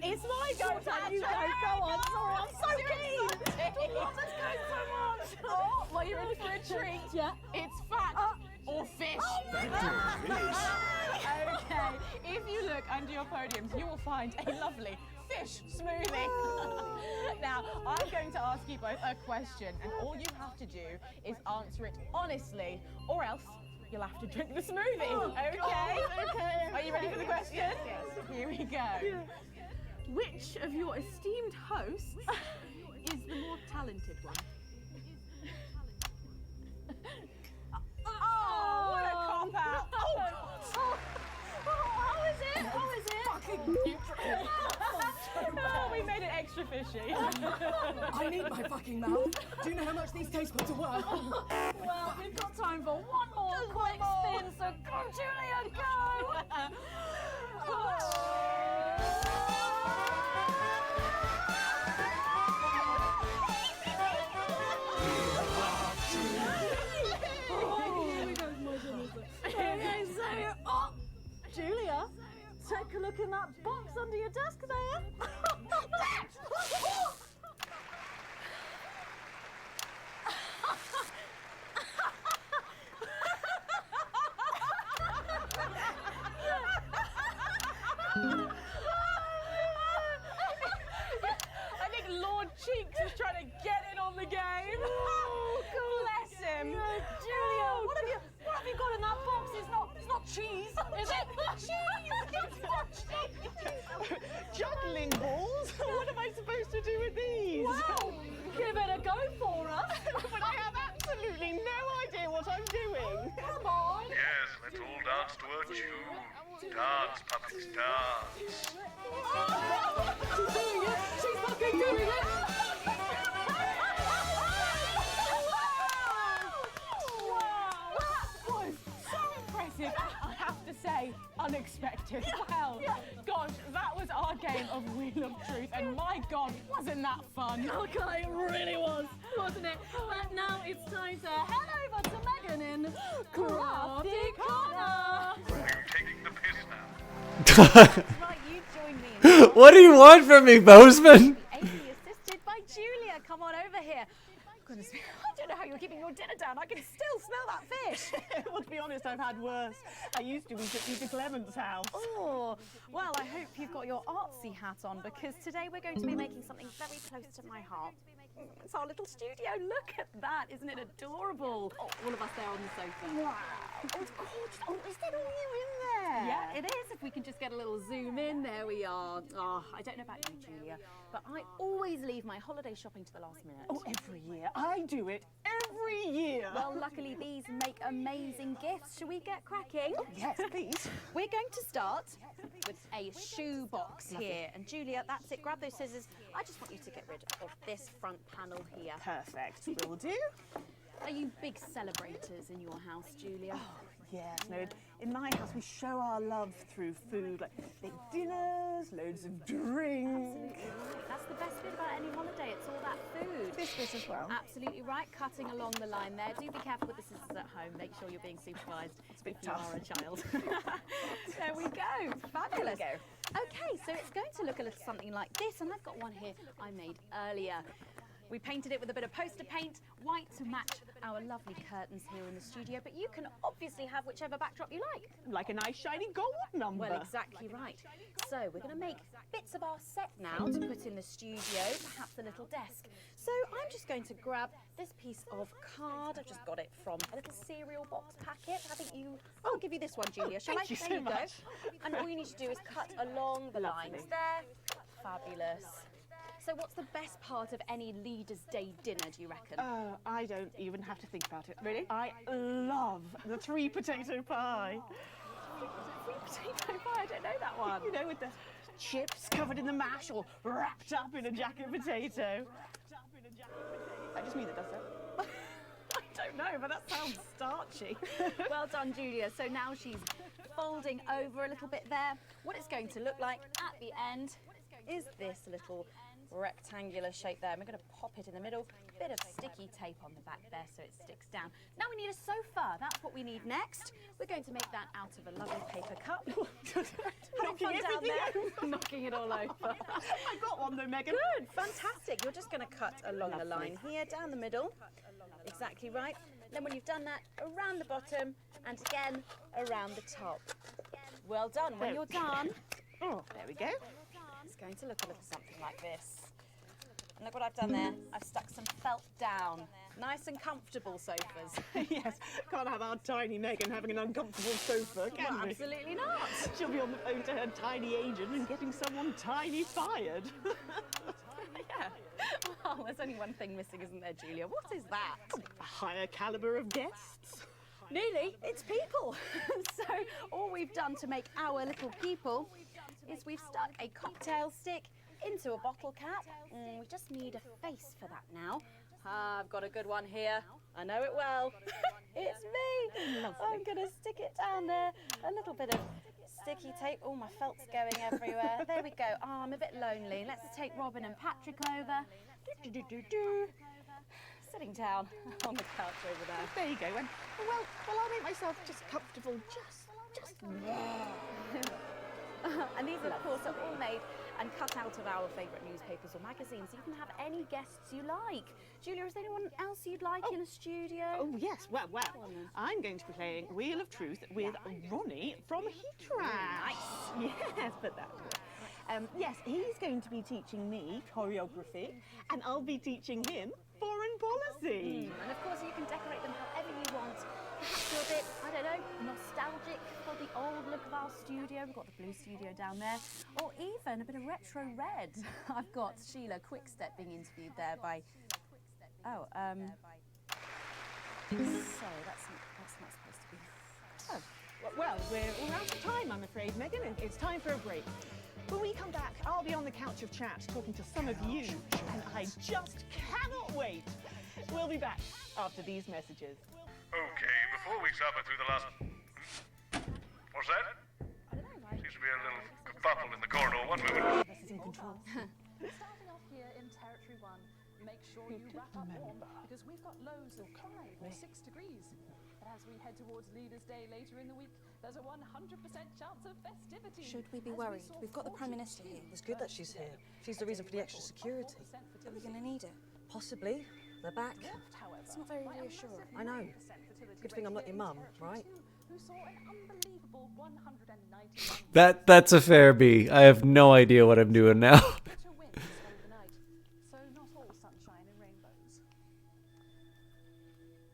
It's my go time. You go on. Sorry, I'm so keen. Let's go so much. Oh, well, you're ready for a treat? Yeah. It's fact or fish. Okay, if you look under your podiums, you will find a lovely fish smoothie. Now, I'm going to ask you both a question, and all you have to do is answer it honestly, or else you'll have to drink the smoothie. Okay? Okay. Are you ready for the question? Yes. Here we go. Yeah. Which of your esteemed hosts is the more talented one? Oh, what a cop-out. How is it? Fucking neutral. Oh, we made it extra fishy. I need my fucking mouth. Do you know how much these taste buds are worth? Well, we've got time for one more quick spin, so go, Julia, go! Okay, so, Julia, take a look in that box under your desk there. I think Lord Cheeks is trying to get in on the game. Bless him. Julia, what have you got in that box? It's not cheese, is it? Cheese! It's not cheese! Juggling balls? What am I supposed to do with these? Wow! Give it a go for us! But I have absolutely no idea what I'm doing. Come on! Yes, let's all dance to a tune. Dance, puppets, dance. She's doing it! She's fucking doing it! Wow, that was so impressive. I have to say, unexpected. Well, gosh, that was our game of Wheel of Truth, and my God, wasn't that fun? Okay, it really was, wasn't it? But now it's time to head over to Megan in Crafty Corner. You're taking the piss now. Right, you join me. What do you want from me, Bozeman? Ably assisted by Julia. Come on over here. Goodness me, I don't know how you're keeping your dinner down. I can still smell that fish. Well, to be honest, I've had worse. I used to eat at Peter Clement's house. Oh, well, I hope you've got your artsy hat on, because today we're going to be making something very close to my heart. It's our little studio. Look at that. Isn't it adorable? Oh, all of us there on the sofa. Wow. Oh, it's gorgeous. Oh, is that all you in there? Yeah, it is. If we can just get a little zoom in, there we are. Oh, I don't know about you, Julia, but I always leave my holiday shopping to the last minute. Oh, every year. I do it every year. Well, luckily these make amazing gifts. Shall we get cracking? Oh, yes, please. We're going to start with a shoe box here. And Julia, that's it. Grab those scissors. I just want you to get rid of this front panel here. Perfect. Will do. Are you big celebrators in your house, Julia? Oh, yes. No, in my house we show our love through food, like big dinners, loads of drink. That's the best bit about any holiday. It's all that food. Biscuits as well. Absolutely right. Cutting along the line there. Do be careful with the scissors at home. Make sure you're being supervised if you are a child. There we go. Fabulous. There we Okay, so it's going to look a little something like this, and I've got one here I made earlier. We painted it with a bit of poster paint, white to match our lovely curtains here in the studio, but you can obviously have whichever backdrop you like. Like a nice shiny gold number. Well, exactly right. So we're going to make bits of our set now to put in the studio, perhaps a little desk. So I'm just going to grab this piece of card. I've just got it from a little cereal box packet. I think I'll give you this one, Julia. Shall I? Thank you There so you go. much. And all you need to do is cut along the lines there. Fabulous. So what's the best part of any Leaders' Day dinner, do you reckon? I don't even have to think about it. Really? I love the 3 potato pie. 3 potato pie, I don't know that one. You know, with the chips covered in the mash or wrapped up in a jacket potato. That just me that does that. I don't know, but that sounds starchy. Well done, Julia. So now she's folding over a little bit there. What it's going to look like at the end is this little rectangular shape there. And we're going to pop it in the middle, bit of sticky tape on the back there so it sticks down. Now we need a sofa. That's what we need next. We're going to make that out of a lovely paper cup. Have fun down there. Knocking it all over. I got one though, Megan. Good, fantastic. You're just going to cut along the line here, down the middle. Exactly right. Then when you've done that, around the bottom and again around the top. Well done. When you're done, oh, there we go. It's going to look a little something like this. And look what I've done there. I've stuck some felt down. Nice and comfortable sofas. Yes, can't have our tiny Megan having an uncomfortable sofa, can we? Absolutely not. She'll be on the phone to her tiny agent and getting someone tiny fired. Yeah. Well, there's only one thing missing, isn't there, Julia? What is that? A higher caliber of guests. Nearly. It's people. So all we've done to make our little people is we've stuck a cocktail stick into a bottle cap. We just need a face for that now. I've got a good one here. I know it well. It's me. Lovely. I'm going to stick it down there. A little bit of sticky tape. Oh, my felt's going everywhere. There we go. Oh, I'm a bit lonely. Let's take Robin and Patrick over. Sitting down on the couch over there. There you go. And, well, I'll make myself just comfortable. Just And these, of course, are all made and cut out of our favourite newspapers or magazines. You can have any guests you like. Julia, is there anyone else you'd like in the studio? Oh, yes. Well, I'm going to be playing Wheel of Truth with Ronnie from Heatran. Nice. Yes, put that away. Yes, he's going to be teaching me choreography, and I'll be teaching him foreign policy. And of course, you can decorate them however you want. Perhaps you're a bit, I don't know, nostalgic for the old look of our studio. We've got the blue studio down there. Or even a bit of retro red. I've got Sheila Quickstep being interviewed there by... Oh, sorry, that's not supposed to be... Oh, well, we're out of time, I'm afraid, Megan. It's time for a break. When we come back, I'll be on the couch of chat talking to some of you, and I just cannot wait. We'll be back after these messages. Okay, before we suffer through the last... What's that? Seems to be a little kerfuffle in the corridor. One moment. This is in control. Starting off here in Territory 1, make sure you wrap up warm because we've got lows of 5 or 6 degrees. But as we head towards Leaders' Day later in the week, there's a 100% chance of festivity. Should we be worried? We've got the Prime Minister here. It's good that she's here. She's the reason for the extra security. Are we going to need it? Possibly. They're back. It's not very reassuring. I know. Good thing I'm not your mum, right? That's a fair B. I have no idea what I'm doing now. So not all sunshine and rainbows.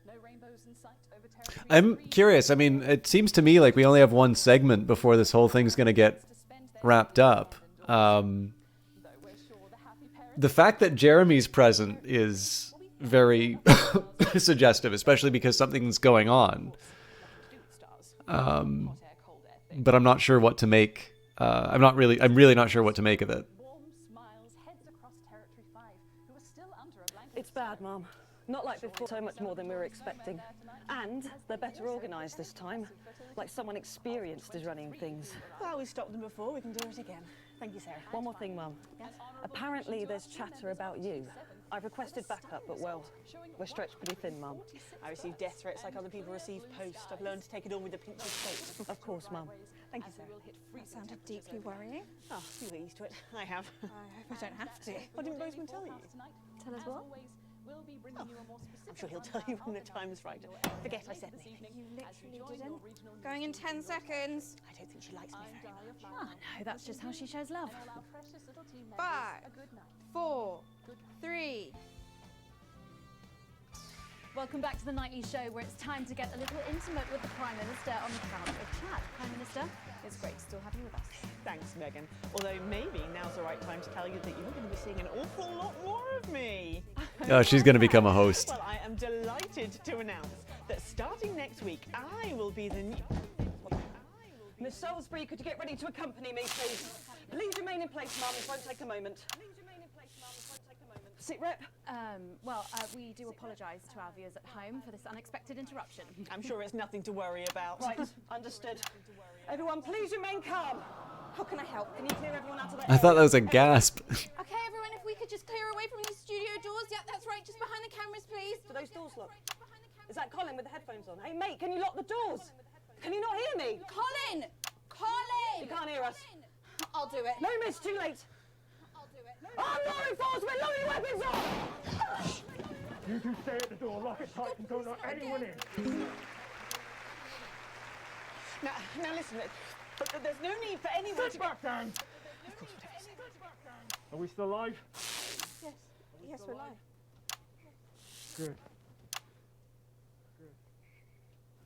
No rainbows in sight over Territory. I'm curious. I mean, it seems to me like we only have one segment before this whole thing's going to get wrapped up. The fact that Jeremy's present is very suggestive, especially because something's going on. But I'm not sure what to make. I'm really not sure what to make of it. Warm smiles heads across Territory 5, who are still under a blanket. It's bad, Mum. Not like before, so much more than we were expecting. And they're better organised this time. Like someone experienced is running things. Well, we stopped them before, we can do it again. Thank you, Sarah. One more thing, Mum. Apparently there's chatter about you. I've requested backup, but well, we're stretched pretty thin, Mum. I receive death threats like other people receive post. I've learned to take it all with a pinch of salt. Of course, Mum. Thank you, Sarah. That sounded deeply worrying. Oh, you get used to it. I have. I hope I don't have to. What didn't Bozeman tell you? Tell us what? Oh, I'm sure he'll tell you when the time's right. Forget I said anything. You literally didn't. Going in 10 seconds. I don't think she likes me very much. Oh no, that's just how she shows love. 5, 4, 3. Welcome back to the Nightly Show, where it's time to get a little intimate with the Prime Minister on the couch of chat. Prime Minister, it's great to still have you with us. Thanks, Megan. Although maybe now's the right time to tell you that you're going to be seeing an awful lot more of me. Oh, she's going to become a host. Well, I am delighted to announce that starting next week, I will be the new... Miss Salisbury, could you get ready to accompany me, please? Please remain in place, Mum. It won't take a moment. Sit rep. We do apologise to our viewers at home for this unexpected interruption. I'm sure it's nothing to worry about. Right, understood. Everyone, please remain calm. How can I help? Can you clear everyone out of that I thought that was a gasp. Okay, everyone, if we could just clear away from these studio doors. Yep, that's right, just behind the cameras, please. Do those doors lock? Is that Colin with the headphones on? Hey, mate, can you lock the doors? Can you not hear me? Colin! Colin! You can't hear us. I'll do it. No, miss, too late. I'll do it. I'm law enforcement! Load your weapons on! You two stay at the door, lock it tight, and don't let anyone in. Now listen, there's no need for anyone to... Sit back down! Of course, whatever you say. Are we still live? Yes. Yes, we're live. Good.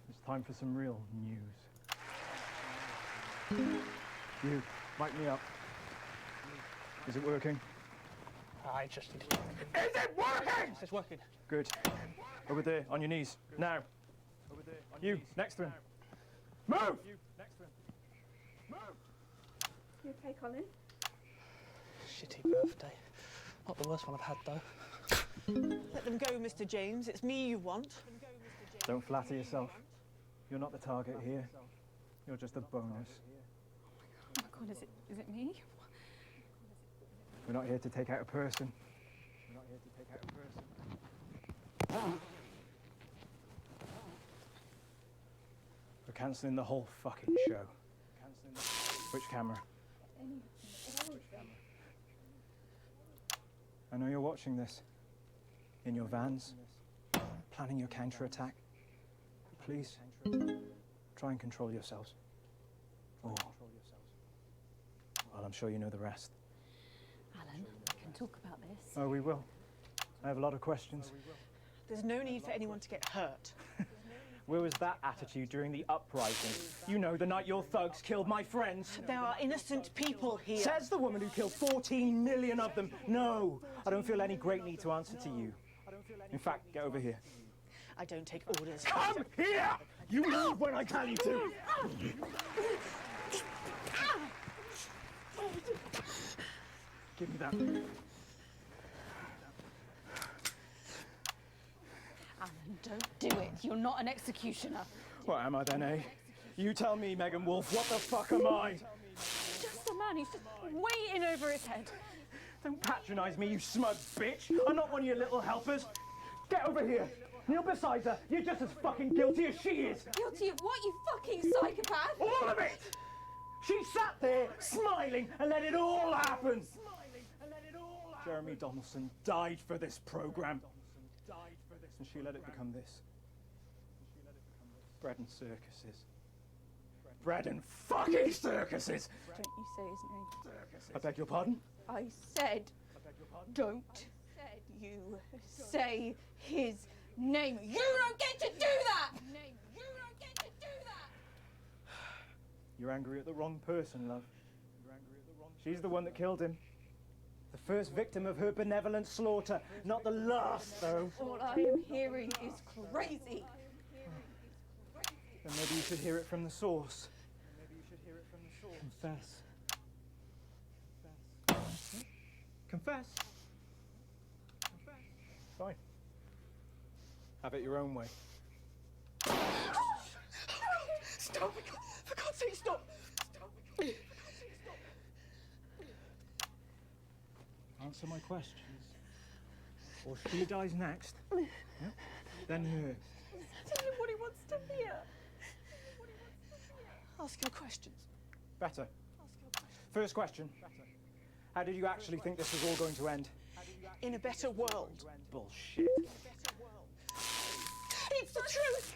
It's time for some real news. You, mic me up. Is it working? I just need to check. Is it working? Yes, it's working. Good. Over there, on your knees. Now. Over there, on your knees. Next to him. Move! You, next to him. Move! You okay, Colin? Shitty birthday. Not the worst one I've had, though. Let them go, Mr. James. It's me you want. Don't flatter yourself. You're not the target here. You're just a bonus. Oh my God, is it me? We're not here to take out a person. We're not here to take out a person. We're cancelling the whole fucking show. Which camera? I know you're watching this. In your vans, planning your counter-attack. Please, try and control yourselves. Well, I'm sure you know the rest. Alan, we can talk about this. Oh, we will. I have a lot of questions. There's no need for anyone to get hurt. Where was that attitude during the uprising? You know, the night your thugs killed my friends. There are innocent people here. Says the woman who killed 14 million of them. No, I don't feel any great need to answer to you. In fact, get over here. I don't take orders. Come here! You move when I tell you to! Give me that. Alan, don't do it. You're not an executioner. What am I then, eh? You tell me, Megan Wolf, what the fuck am I? Just a man who's just way in over his head. Don't patronise me, you smug bitch! I'm not one of your little helpers! Get over here! Kneel beside her! You're just as fucking guilty as she is! Guilty of what, you fucking psychopath? All of it! She sat there, smiling, and let it all happen! Jeremy Donaldson died for this programme. And she let it become this. Bread and circuses. Bread and fucking circuses! Don't you say his name. I beg your pardon? I said, don't you say his name. You don't get to do that! You don't get to do that! You're angry at the wrong person, love. She's the one that killed him. The first victim of her benevolent slaughter, not the last, though. All I am hearing is crazy. Then maybe you should hear it from the source. Confess. Confess. Fine. Have it your own way. Stop! For God's sake, stop! Answer my questions. Or she dies next. Yeah? Then who? Tell him what he wants to hear. Ask your questions. Better. First question. How did you actually think this was all going to end? In a better world. Bullshit. It's the truth!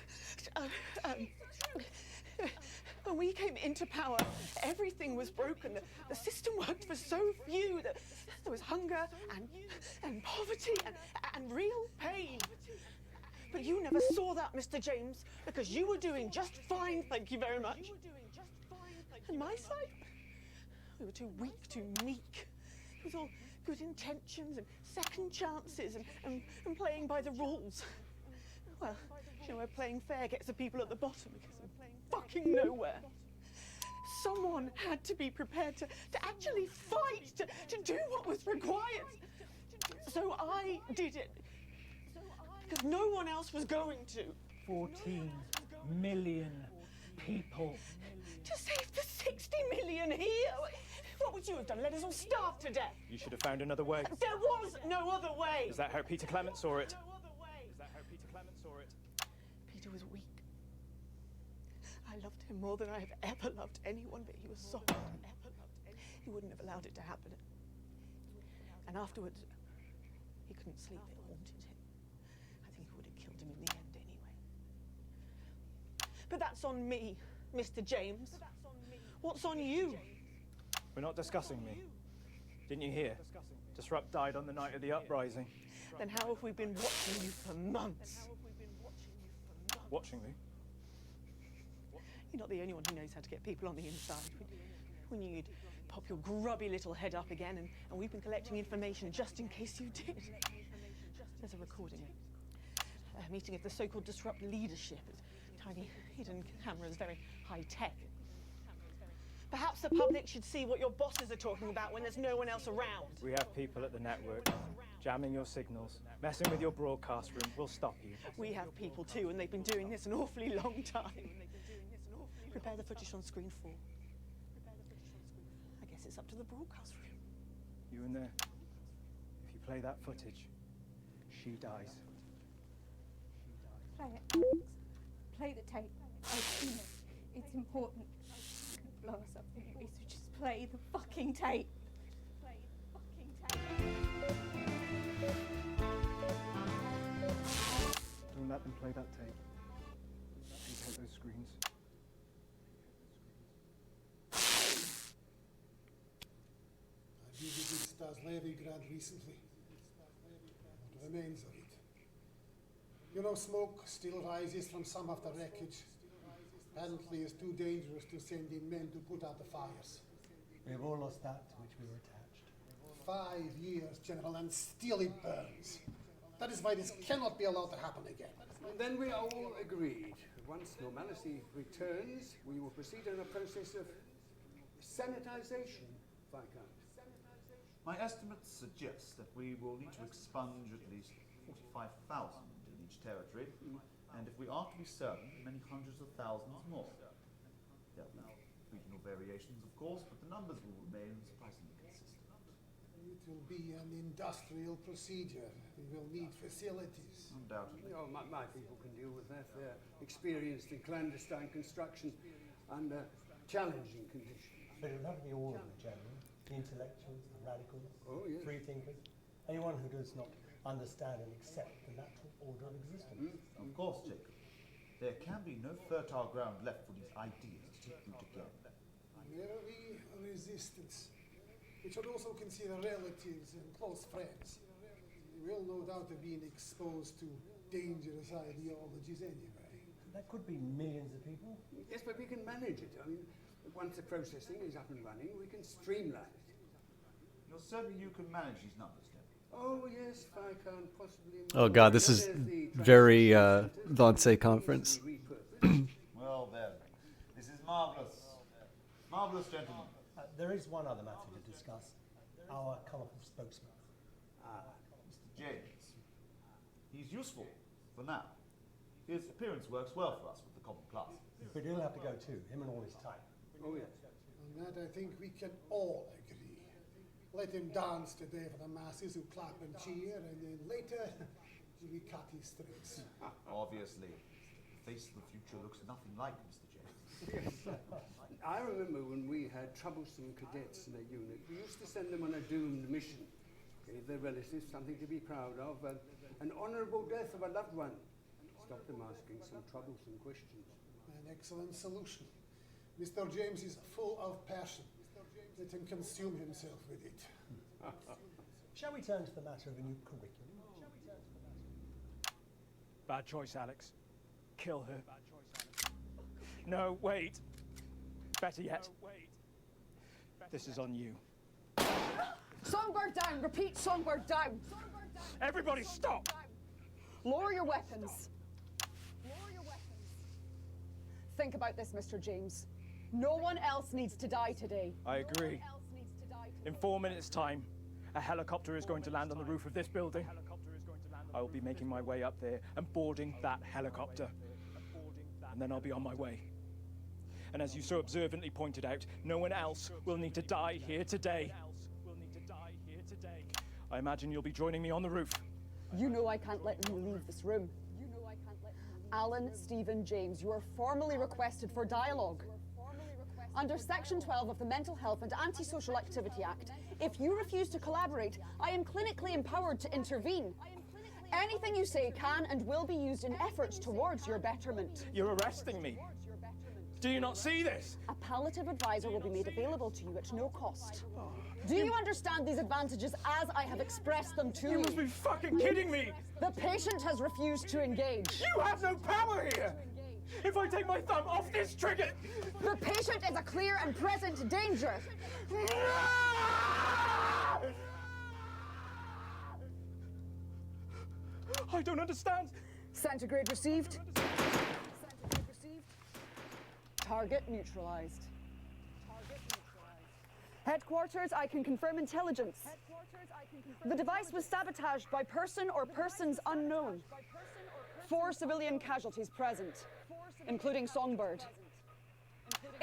When we came into power, everything was broken. The system worked for so few. There was hunger and poverty and real pain. But you never saw that, Mr. James, because you were doing just fine, thank you very much. And my side? We were too weak, too meek. It was all good intentions and second chances and playing by the rules. Well, you know where playing fair gets the people at the bottom because of fucking nowhere. Someone had to be prepared to actually fight, to do what was required. So I did it. Because no one else was going to. 14 million people. To save the 60 million here? What would you have done? Let us all starve to death? You should have found another way. There was no other way. Is that how Peter Clement saw it? Peter was weak. I loved him more than I have ever loved anyone, but he was soft. He wouldn't have allowed it to happen. And afterwards, he couldn't sleep. It haunted him. I think he would have killed him in the end anyway. But that's on me, Mr. James. What's on you? We're not discussing me. Didn't you hear? Disrupt died on the night of the uprising. Then how have we been watching you for months? Watching me? You're not the only one who knows how to get people on the inside. We knew you'd pop your grubby little head up again, and we've been collecting information just in case you did. There's a recording. A meeting of the so-called Disrupt leadership. Tiny hidden cameras, very high-tech. Perhaps the public should see what your bosses are talking about when there's no one else around. We have people at the network jamming your signals, messing with your broadcast room. We'll stop you. We have people too, and they've been doing this an awfully long time. Prepare the footage on screen 4. I guess it's up to the broadcast room. You in there. If you play that footage, she dies. Play it, Alex. Play the tape. I've seen it. It's important. You can blow us up anyway, so just play the fucking tape. Play the fucking tape. Don't let them play that tape. You take those screens. I visited Stas Leningrad recently. What remains of it? You know, smoke still rises from some of the wreckage. Apparently it's too dangerous to send in men to put out the fires. We have all lost that to which we were attached. 5 years, General, and still it burns. That is why this cannot be allowed to happen again. And then we all agreed. Once normality returns, we will proceed in a process of sanitization, Viscount. My estimates suggest that we will need to expunge at least 45,000 in each territory, and if we are to be certain, many hundreds of thousands more. There will be regional variations, of course, but the numbers will remain surprisingly consistent. It will be an industrial procedure. We will need facilities. Undoubtedly. Oh, my people can deal with that. They're experienced in clandestine construction under challenging conditions. But it will have to be all of the general, the intellectuals, the radicals, yes. free thinkers, anyone who does not understand and accept the natural order of existence. Of course, Jacob. There can be no fertile ground left for these ideas to take root again. There will be a resistance. We should also consider relatives and close friends. They will no doubt have been exposed to dangerous ideologies anyway. That could be millions of people. Yes, but we can manage it. I mean, once the processing is up and running, we can streamline it. You're certain you can manage these numbers, then? Oh, yes, Viscount, possibly. Oh god, this is very Vance conference. Well then, this is marvelous. Marvelous, gentlemen. There is one other matter to discuss. Our colourful spokesman. Mr. James. He's useful for now. His appearance works well for us with the common class. But he'll have to go too, him and all his type. Oh, yes. On that, I think we can all agree. Let him dance today for the masses who clap and cheer, and then later we cut his throats. Obviously, the face of the future looks nothing like Mr. James. Yes. I remember when we had troublesome cadets in a unit, we used to send them on a doomed mission. Gave their relatives something to be proud of, an honourable death of a loved one. Stop them asking some troublesome questions. An excellent solution. Mr. James is full of passion. Let him consume himself with it. Shall we turn to the matter of a new curriculum? Bad choice, Alex. Kill her. No, wait. Better yet. This is on you. Songbird down! Repeat, Songbird down! Everybody stop! Lower your weapons. Lower your weapons. Think about this, Mr. James. No one else needs to die today. I agree. In 4 minutes' time, a helicopter is going to land on the roof of this building. I will be making my way up there and boarding that helicopter. And then I'll be on my way. And as you so observantly pointed out, no one else will need to die here today. I imagine you'll be joining me on the roof. You know I can't let you leave this room. Alan Stephen James, you are formally requested for dialogue. Under Section 12 of the Mental Health and Antisocial Activity Act, if you refuse to collaborate, I am clinically empowered to intervene. Anything you say can and will be used in efforts towards your betterment. You're arresting me. Do you not see this? A palliative advisor will be made available to you at no cost. Do you understand these advantages as I have expressed them to you? You must be fucking kidding me! The patient has refused to engage. You have no power here! If I take my thumb off this trigger... The patient is a clear and present danger. I don't understand. Centigrade received. Target neutralized. Headquarters, I can confirm intelligence. The device was sabotaged by person or persons unknown. 4 civilian casualties present, including Songbird.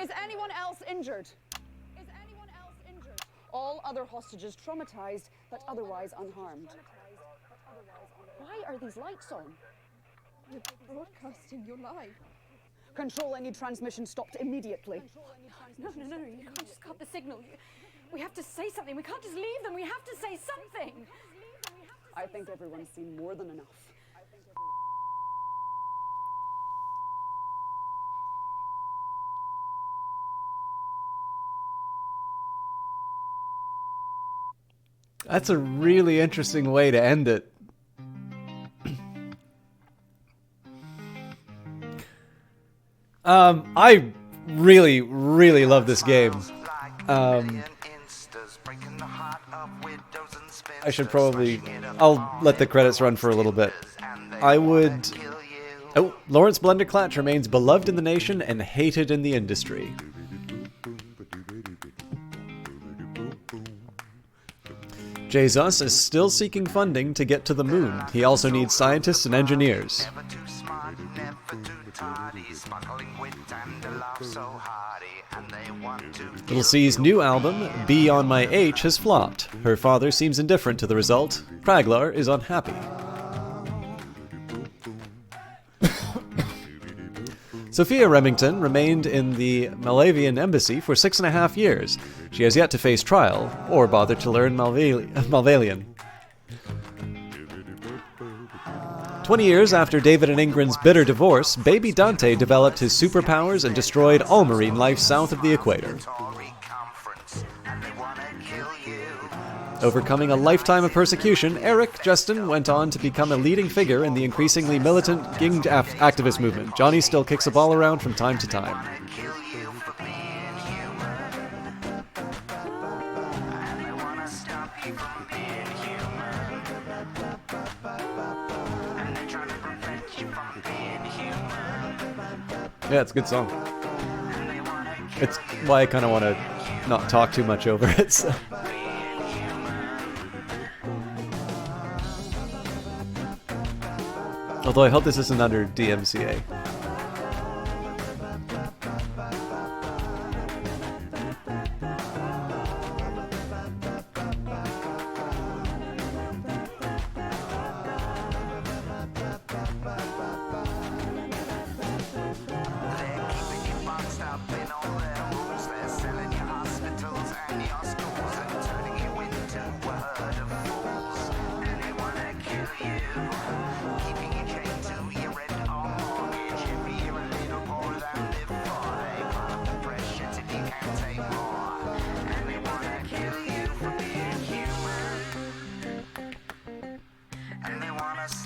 Is anyone else injured? All other hostages traumatized, but otherwise unharmed. Why are these lights on? You're broadcasting your live. Control, any transmission stopped immediately. No, you can't just cut the signal. We have to say something. We can't just leave them. We have to say something. I think everyone's seen more than enough. That's a really interesting way to end it. I really, really love this game. I should probably... I'll let the credits run for a little bit. I would... Oh, Lawrence Blenderclatch remains beloved in the nation and hated in the industry. Jesus is still seeking funding to get to the moon. He also needs scientists and engineers. Little C's new album, Be On My H, has flopped. Her father seems indifferent to the result. Praglar is unhappy. Sophia Remington remained in the Malavian embassy for 6.5 years. She has yet to face trial, or bother to learn Malvalian. 20 years after David and Ingrid's bitter divorce, baby Dante developed his superpowers and destroyed all marine life south of the equator. Overcoming a lifetime of persecution, Eric Justin went on to become a leading figure in the increasingly militant gang activist movement. Johnny still kicks a ball around from time to time. Yeah, it's a good song. It's why I kind of want to not talk too much over it. So. Although I hope this isn't under DMCA.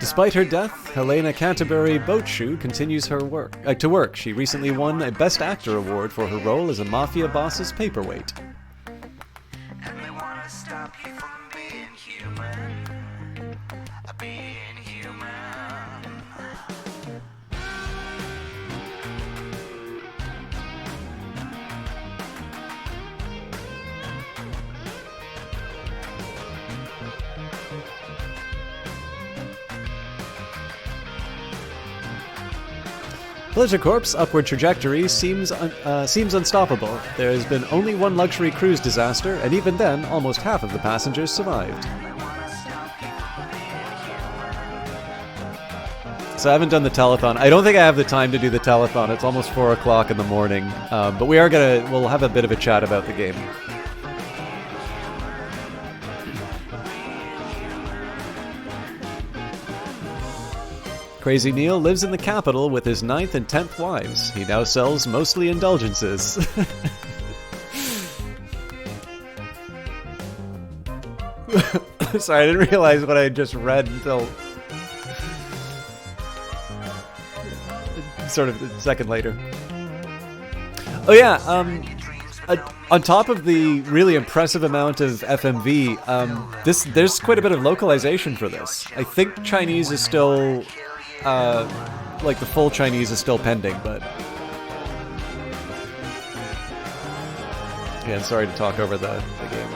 Despite her death, Helena Canterbury Boatshoe continues her work. She recently won a Best Actor award for her role as a mafia boss's paperweight. Politicorp's upward trajectory seems unstoppable. There has been only one luxury cruise disaster, and even then, almost half of the passengers survived. So I haven't done the telethon. I don't think I have the time to do the telethon. It's almost 4 o'clock in the morning. But we'll have a bit of a chat about the game. Crazy Neil lives in the capital with his 9th and 10th wives. He now sells mostly indulgences. Sorry, I didn't realize what I just read until sort of a second later. Oh yeah, on top of the really impressive amount of FMV, there's quite a bit of localization for this. I think Chinese is still... like the full Chinese is still pending, but yeah, sorry to talk over the game.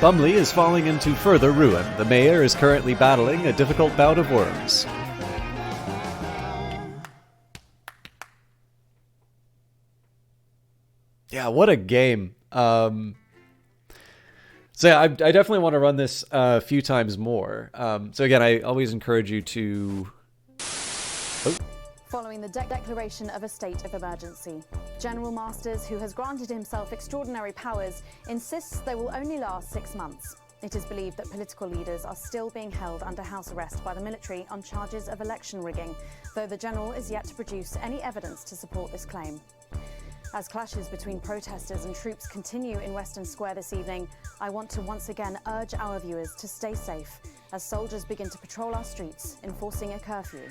Bumley is falling into further ruin. The mayor is currently battling a difficult bout of worms. Yeah, what a game. So yeah, I definitely want to run this a few times more. So again, I always encourage you to... Oh. Following the declaration of a state of emergency, General Masters, who has granted himself extraordinary powers, insists they will only last 6 months. It is believed that political leaders are still being held under house arrest by the military on charges of election rigging, though the general is yet to produce any evidence to support this claim. As clashes between protesters and troops continue in Western Square this evening, I want to once again urge our viewers to stay safe as soldiers begin to patrol our streets, enforcing a curfew.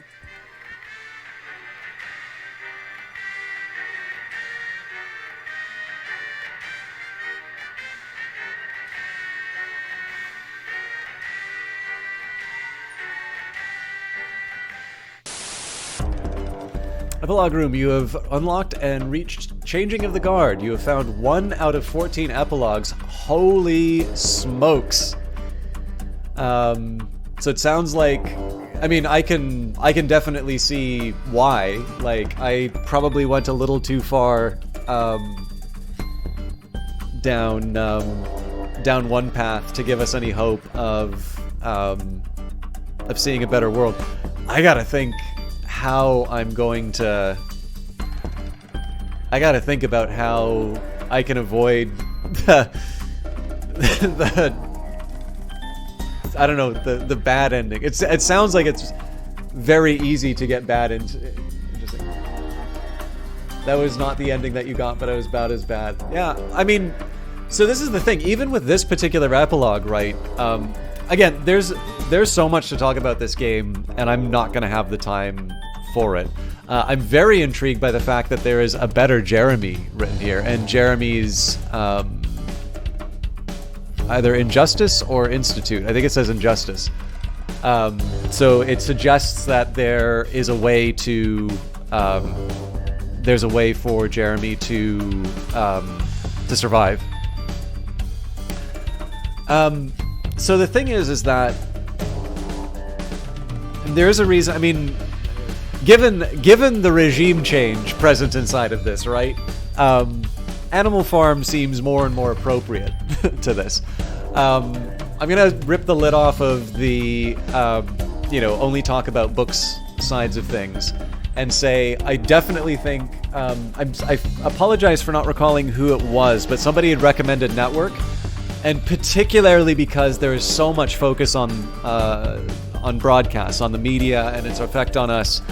Epilogue Room, you have unlocked and reached Changing of the Guard. You have found 1 out of 14 epilogues. Holy smokes. So it sounds like, I mean, I can definitely see why. Like, I probably went a little too far down one path to give us any hope of seeing a better world. I gotta think how I'm going to... I gotta think about how I can avoid the I don't know, the bad ending. It sounds like it's very easy to get bad into. Interesting. That was not the ending that you got, but it was about as bad. Yeah, I mean, so this is the thing. Even with this particular epilogue, right? Again, there's so much to talk about this game, and I'm not going to have the time for it. I'm very intrigued by the fact that there is a better Jeremy written here, and Jeremy's either Injustice or Institute. I think it says Injustice. So it suggests that there is a way to there's a way for Jeremy to survive. So the thing is that there is a reason. I mean, given the regime change present inside of this, right? Animal Farm seems more and more appropriate to this. I'm gonna rip the lid off of the only talk about books sides of things, and say I definitely think I apologize for not recalling who it was, but somebody had recommended Network. And particularly because there is so much focus on broadcasts, on the media and its effect on us,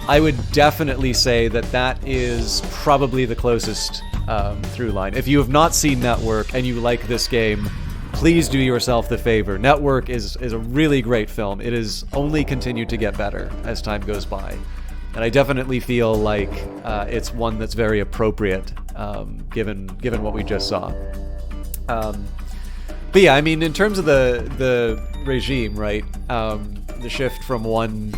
I would definitely say that is probably the closest through line. If you have not seen Network and you like this game, please do yourself the favor. Network is a really great film. It has only continued to get better as time goes by. And I definitely feel like it's one that's very appropriate given what we just saw. But yeah, I mean, in terms of the regime, right? The shift from one,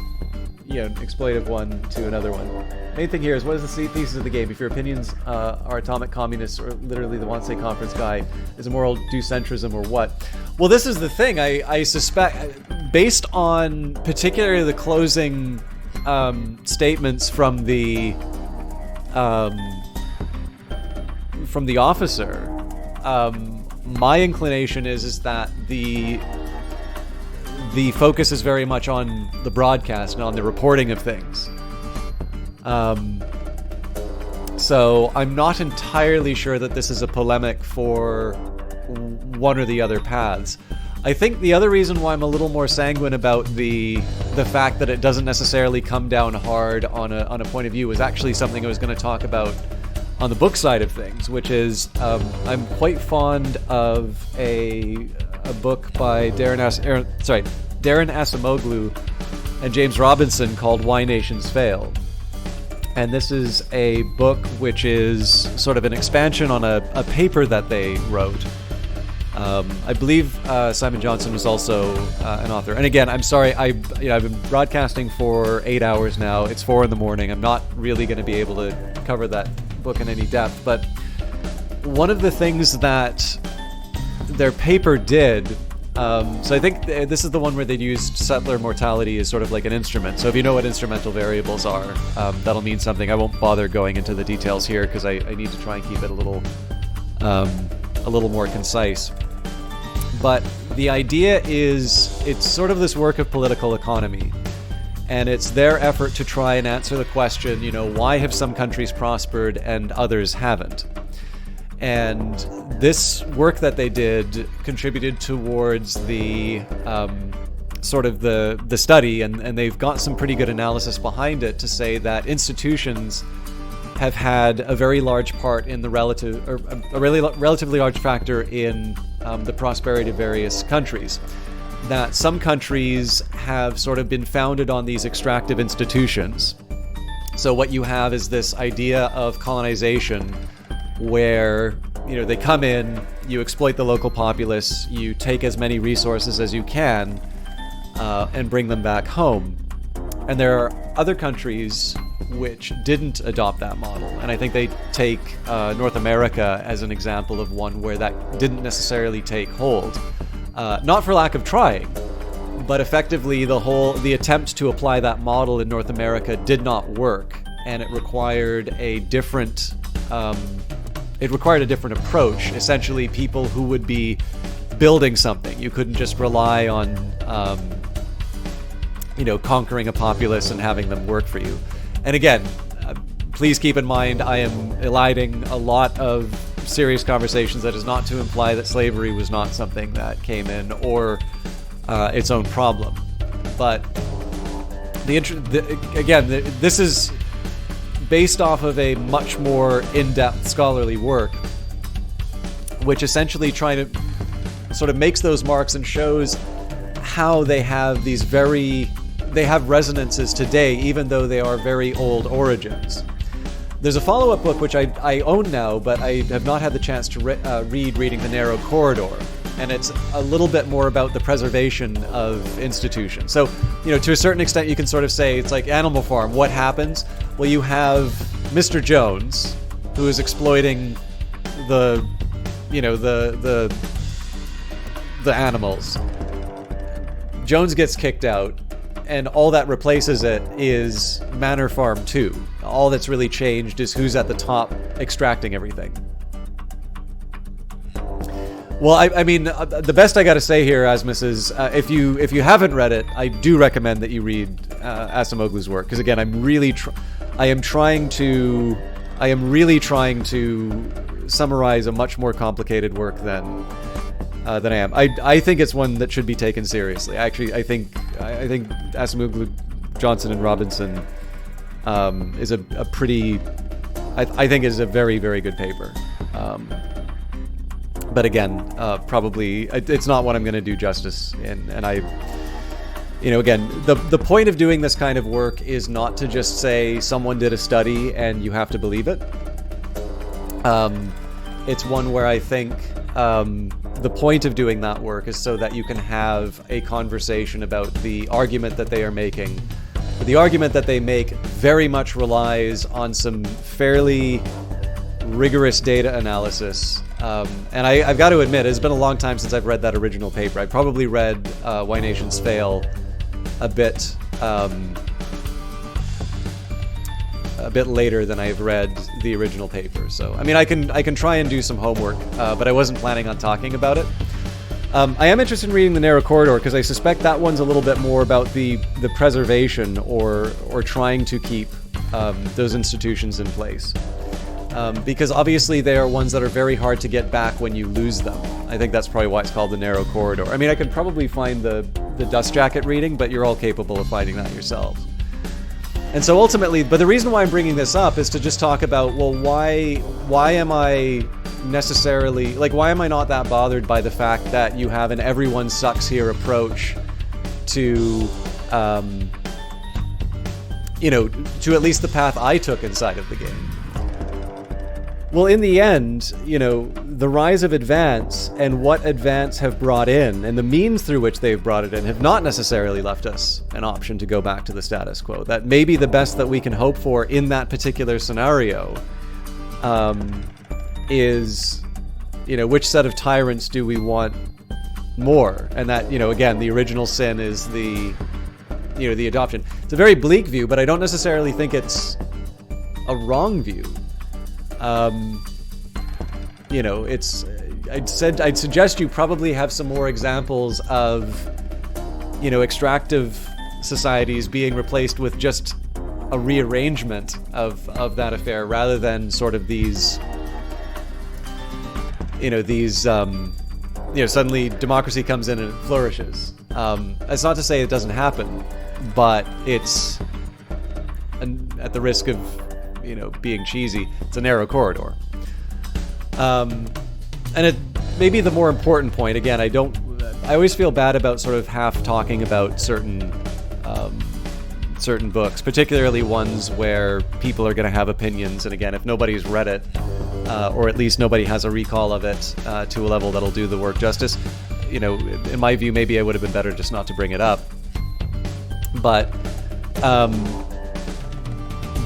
exploitive one to another one. Main thing here is, what is the thesis of the game? If your opinions are atomic communists or literally the Wannsee Conference guy is a moral do-centrism or what? Well, this is the thing. I suspect, based on particularly the closing statements from the officer. My inclination is that the focus is very much on the broadcast and on the reporting of things. So I'm not entirely sure that this is a polemic for one or the other paths. I think the other reason why I'm a little more sanguine about the fact that it doesn't necessarily come down hard on a point of view is actually something I was going to talk about on the book side of things, which is I'm quite fond of a book by Darren Acemoglu and James Robinson called Why Nations Fail. And this is a book which is sort of an expansion on a paper that they wrote. I believe Simon Johnson was also an author. And again, I'm sorry, I've been broadcasting for 8 hours now. It's 4 a.m. I'm not really going to be able to cover that book in any depth. But one of the things that their paper did, so I think this is the one where they used settler mortality as sort of like an instrument. So if you know what instrumental variables are, that'll mean something. I won't bother going into the details here because I need to try and keep it a little more concise. But the idea is, it's sort of this work of political economy, and it's their effort to try and answer the question, why have some countries prospered and others haven't? And this work that they did contributed towards the sort of the study, and they've got some pretty good analysis behind it to say that institutions have had a very large part in the relatively large factor in the prosperity of various countries. That some countries have sort of been founded on these extractive institutions. So what you have is this idea of colonization where, they come in, you exploit the local populace, you take as many resources as you can, and bring them back home. And there are other countries which didn't adopt that model. And I think they take North America as an example of one where that didn't necessarily take hold. Not for lack of trying, but effectively the attempt to apply that model in North America did not work, and it required a different approach. Essentially, people who would be building something. You couldn't just rely on conquering a populace and having them work for you. And again, please keep in mind, I am eliding a lot of serious conversations. That is not to imply that slavery was not something that came in or its own problem. But this is based off of a much more in-depth scholarly work, which essentially trying to sort of makes those marks and shows how they have resonances today, even though they are very old origins. There's a follow-up book which I own now, but I have not had the chance to reading The Narrow Corridor, and it's a little bit more about the preservation of institutions. So, to a certain extent, you can sort of say it's like Animal Farm. What happens? Well, you have Mr. Jones, who is exploiting the animals. Jones gets kicked out, and all that replaces it is Manor Farm 2. All that's really changed is who's at the top extracting everything. Well, I mean, the best I got to say here, Asmus, is if you haven't read it, I do recommend that you read Acemoglu's work, because again, I am really trying to summarize a much more complicated work than I am. I think it's one that should be taken seriously. Actually, I think Acemoglu, Johnson, and Robinson is a pretty, I think is a very, very good paper. But again, probably it's not what I'm going to do justice in. And I, again, the point of doing this kind of work is not to just say someone did a study and you have to believe it. It's one where I think the point of doing that work is so that you can have a conversation about the argument that they are making. The argument that they make very much relies on some fairly rigorous data analysis. And I've got to admit, it's been a long time since I've read that original paper. I probably read Why Nations Fail a bit later than I've read the original paper. So, I mean, I can try and do some homework, but I wasn't planning on talking about it. I am interested in reading The Narrow Corridor because I suspect that one's a little bit more about the preservation or trying to keep those institutions in place. Because obviously they are ones that are very hard to get back when you lose them. I think that's probably why it's called The Narrow Corridor. I mean, I could probably find the Dust Jacket reading, but you're all capable of finding that yourselves. And so ultimately, but the reason why I'm bringing this up is to just talk about, well, why am I necessarily, why am I not that bothered by the fact that you have an everyone sucks here approach to, to at least the path I took inside of the game? Well, in the end, the rise of Advance and what Advance have brought in and the means through which they've brought it in have not necessarily left us an option to go back to the status quo. That may be the best that we can hope for in that particular scenario is, which set of tyrants do we want more? And that, again, the original sin is the adoption. It's a very bleak view, but I don't necessarily think it's a wrong view. I'd suggest you probably have some more examples of, extractive societies being replaced with just a rearrangement of that affair rather than sort of these, suddenly democracy comes in and it flourishes. That's not to say it doesn't happen, but it's, at the risk of being cheesy, it's a narrow corridor. And it maybe the more important point, again, I always feel bad about sort of half talking about certain books, particularly ones where people are going to have opinions, and again, if nobody's read it, or at least nobody has a recall of it to a level that'll do the work justice, in my view, maybe I would have been better just not to bring it up. But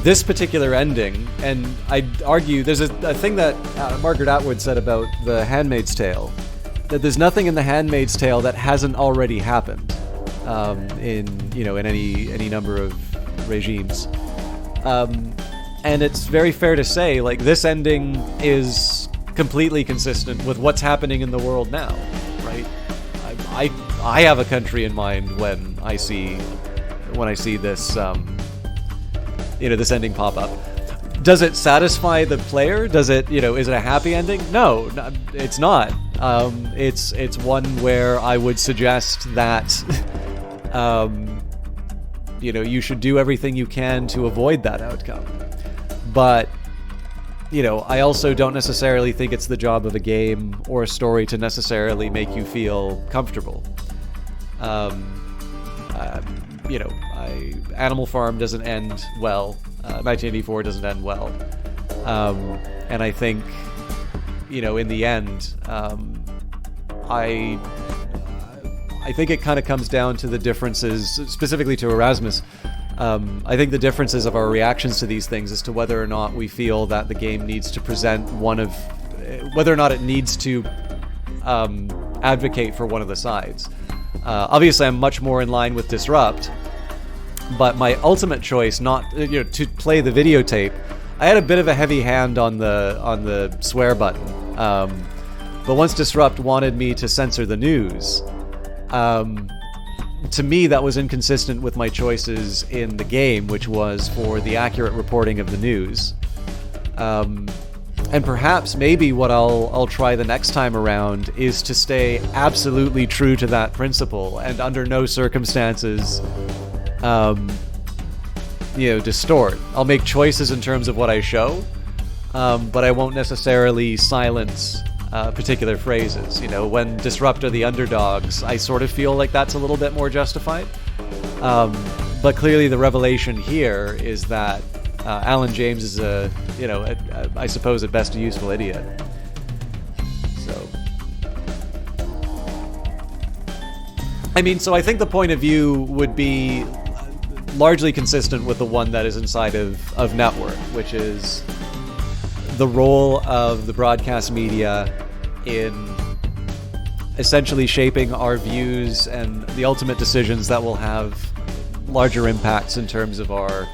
this particular ending, and I'd argue there's a thing that Margaret Atwood said about The Handmaid's Tale, that there's nothing in The Handmaid's Tale that hasn't already happened in any number of regimes. And it's very fair to say, this ending is completely consistent with what's happening in the world now, right? I have a country in mind when I see this. This ending pop up. Does it satisfy the player? Does it, is it a happy ending? No, it's not. It's one where I would suggest that, you should do everything you can to avoid that outcome. but you know, I also don't necessarily think it's the job of a game or a story to necessarily make you feel comfortable. You know, Animal Farm doesn't end well. 1984 doesn't end well. And I think, you know, in the end, I think it kind of comes down to the differences, specifically to Erasmus. I think the differences of our reactions to these things as to whether or not we feel that the game needs to present whether or not it needs to advocate for one of the sides. Obviously, I'm much more in line with Disrupt, but my ultimate choice, not to play the videotape, I had a bit of a heavy hand on the swear button. But once Disrupt wanted me to censor the news, to me that was inconsistent with my choices in the game, which was for the accurate reporting of the news. And perhaps maybe what I'll try the next time around is to stay absolutely true to that principle and under no circumstances distort. I'll make choices in terms of what I show, but I won't necessarily silence particular phrases. You know, when Disrupt are the underdogs, I sort of feel like that's a little bit more justified. But clearly the revelation here is that Alan James is I suppose at best a useful idiot. So, so I think the point of view would be largely consistent with the one that is inside of Network, which is the role of the broadcast media in essentially shaping our views and the ultimate decisions that will have larger impacts in terms of our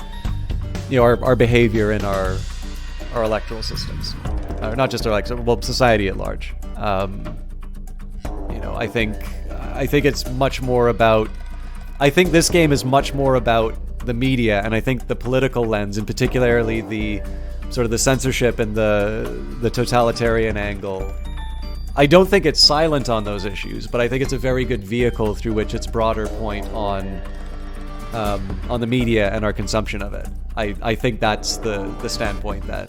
behavior in our electoral systems, not just our society at large. I think it's much more about. I think this game is much more about the media, and I think the political lens, and particularly the sort of the censorship and the totalitarian angle. I don't think it's silent on those issues, but I think it's a very good vehicle through which its broader point on the media and our consumption of it. I think that's the standpoint that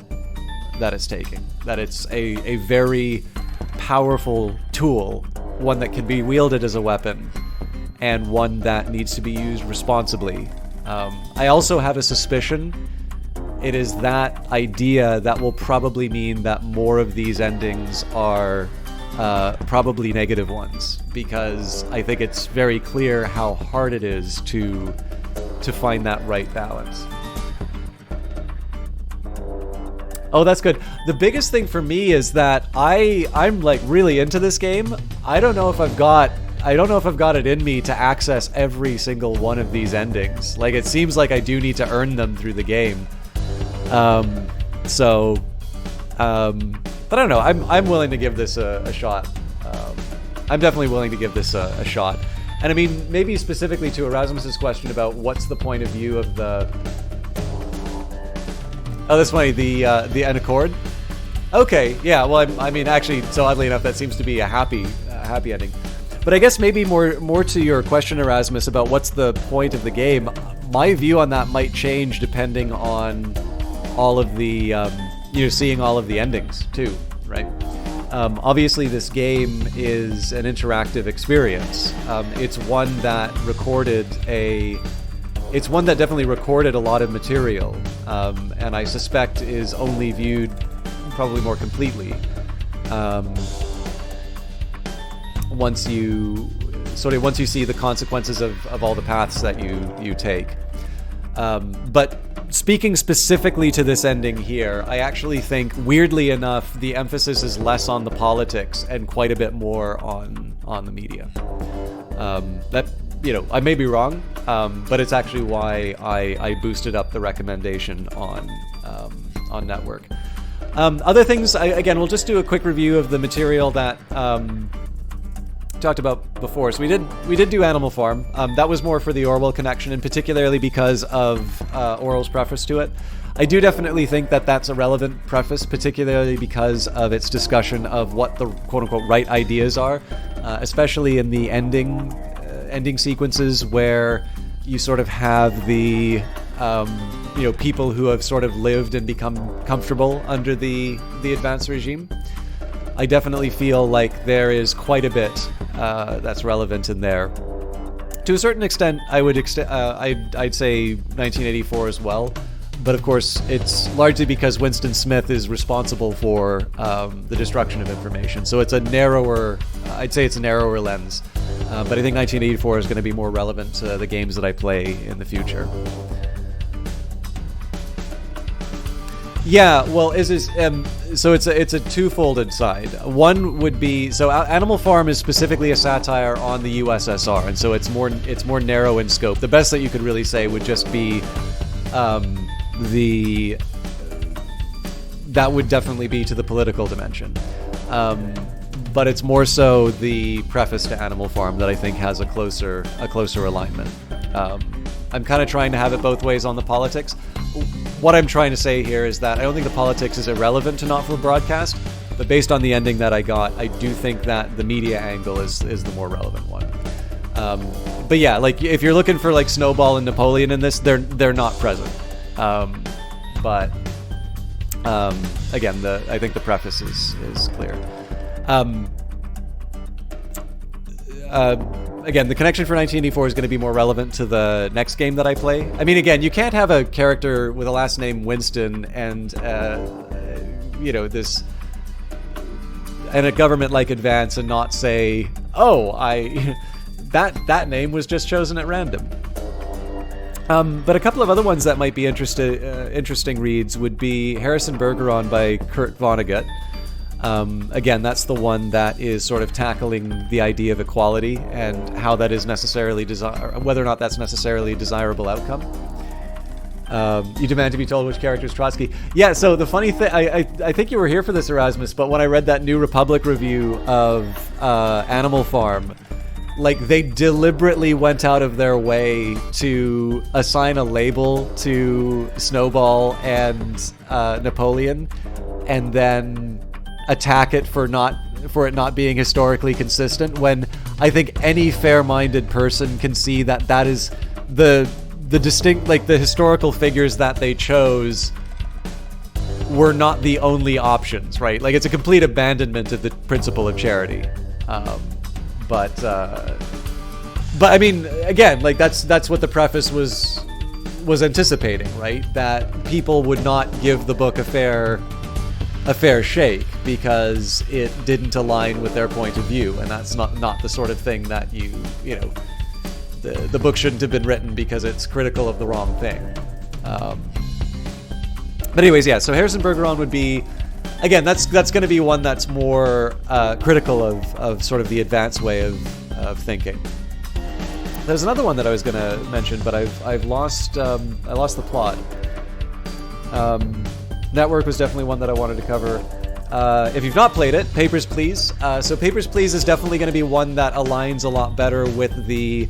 it's taking. That it's a very powerful tool, one that can be wielded as a weapon, and one that needs to be used responsibly. I also have a suspicion it is that idea that will probably mean that more of these endings are probably negative ones, because I think it's very clear how hard it is to find that right balance. Oh, that's good. The biggest thing for me is that I'm like really into this game. I don't know if I've got it in me to access every single one of these endings. Like, it seems like I do need to earn them through the game. But I don't know. I'm willing to give this a shot. I'm definitely willing to give this a shot. And I mean, maybe specifically to Erasmus's question about what's the point of view of the. Oh, that's funny. The Accord. Okay, yeah. Well, I mean, actually, so oddly enough, that seems to be a happy ending. But I guess maybe more to your question, Erasmus, about what's the point of the game. My view on that might change depending on all of the, seeing all of the endings too, right? Obviously, this game is an interactive experience. It's one that definitely recorded a lot of material, and I suspect is only viewed probably more completely once you see the consequences of all the paths that you take. But speaking specifically to this ending here, I actually think, weirdly enough, the emphasis is less on the politics and quite a bit more on the media. I may be wrong, but it's actually why I boosted up the recommendation on Network. Other things, we'll just do a quick review of the material that talked about before. So we did do Animal Farm. That was more for the Orwell connection, and particularly because of Orwell's preface to it. I do definitely think that that's a relevant preface, particularly because of its discussion of what the quote-unquote right ideas are, especially in the ending sequences where you sort of have the people who have sort of lived and become comfortable under the advanced regime. I definitely feel like there is quite a bit that's relevant in there. To a certain extent, I'd say 1984 as well. But of course, it's largely because Winston Smith is responsible for the destruction of information. So it's a narrower lens. But I think 1984 is going to be more relevant to the games that I play in the future. Yeah, well, so it's a twofolded side. One would be, so Animal Farm is specifically a satire on the USSR, and so it's more narrow in scope. The best that you could really say would just be that would definitely be to the political dimension. But it's more so the preface to Animal Farm that I think has a closer alignment. I'm kind of trying to have it both ways on the politics. What I'm trying to say here is that I don't think the politics is irrelevant to Not-for-Broadcast, but based on the ending that I got, I do think that the media angle is the more relevant one. But yeah, like if you're looking for like Snowball and Napoleon in this, they're not present. Again, I think the preface is clear. Again, the connection for 1984 is going to be more relevant to the next game that I play. I mean, again, you can't have a character with a last name Winston and this and a government-like advance and not say, oh, that name was just chosen at random. But a couple of other ones that might be interesting reads would be Harrison Bergeron by Kurt Vonnegut. Again, that's the one that is sort of tackling the idea of equality and how that is necessarily whether or not that's necessarily a desirable outcome. You demand to be told which character is Trotsky. Yeah, so the funny thing, I think you were here for this, Erasmus, but when I read that New Republic review of Animal Farm, like they deliberately went out of their way to assign a label to Snowball and Napoleon, and then attack it for it not being historically consistent, when I think any fair-minded person can see that is the distinct, like the historical figures that they chose were not the only options, right? Like it's a complete abandonment of the principle of charity. But I mean, again, like that's what the preface was anticipating, right? That people would not give the book a fair shake because it didn't align with their point of view, and that's not the sort of thing that the book shouldn't have been written because it's critical of the wrong thing. But anyways, yeah, so Harrison Bergeron would be, again, that's going to be one that's more critical of sort of the advanced way of thinking. There's another one that I was going to mention, but I've lost the plot. Network was definitely one that I wanted to cover. If you've not played it, Papers, Please. So Papers, Please is definitely going to be one that aligns a lot better with the